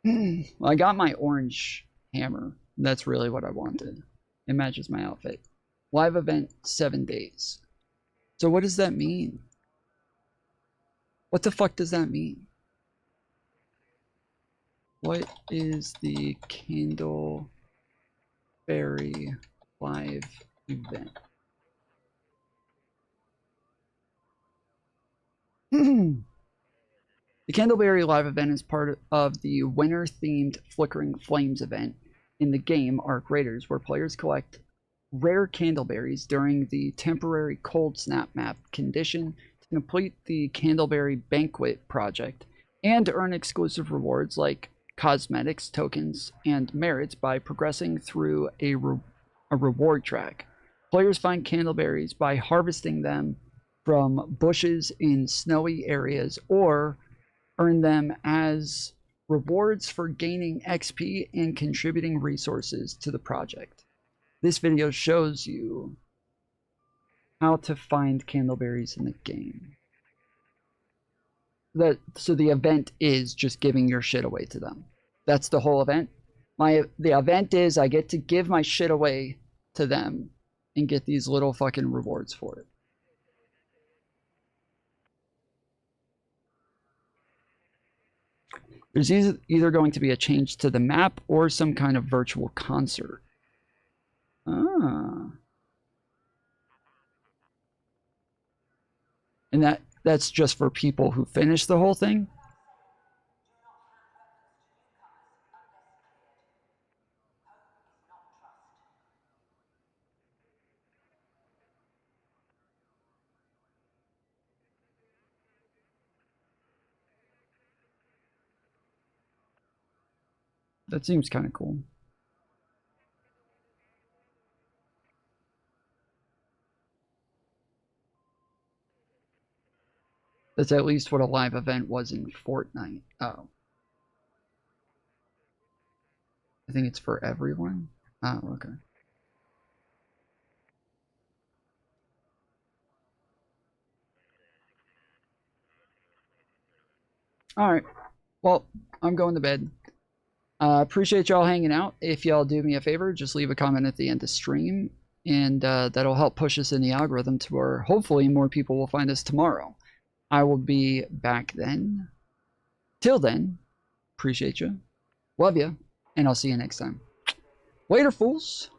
Well, I got my orange hammer. That's really what I wanted. It matches my outfit. Live event 7 days. So what does that mean? What the fuck does that mean? What is the Candleberry live event? The Candleberry live event is part of the winter-themed Flickering Flames event in the game Arc Raiders, where players collect rare candleberries during the temporary cold snap map condition to complete the Candleberry Banquet project and earn exclusive rewards like cosmetics, tokens, and merits by progressing through a reward track. Players find candleberries by harvesting them from bushes in snowy areas or earn them as rewards for gaining XP and contributing resources to the project. This video shows you how to find candleberries in the game. So the event is just giving your shit away to them. That's the whole event. The event is I get to give my shit away to them and get these little fucking rewards for it. There's either going to be a change to the map or some kind of virtual concert. Ah. And that's just for people who finish the whole thing? That seems kind of cool. That's at least what a live event was in Fortnite. Oh. I think it's for everyone? Oh, okay. Alright. Well, I'm going to bed. Appreciate y'all hanging out. If y'all do me a favor, just leave a comment at the end of stream, and that'll help push us in the algorithm to where hopefully more people will find us tomorrow. I will be back then. Till then, appreciate you. Love you. And I'll see you next time. Later, fools.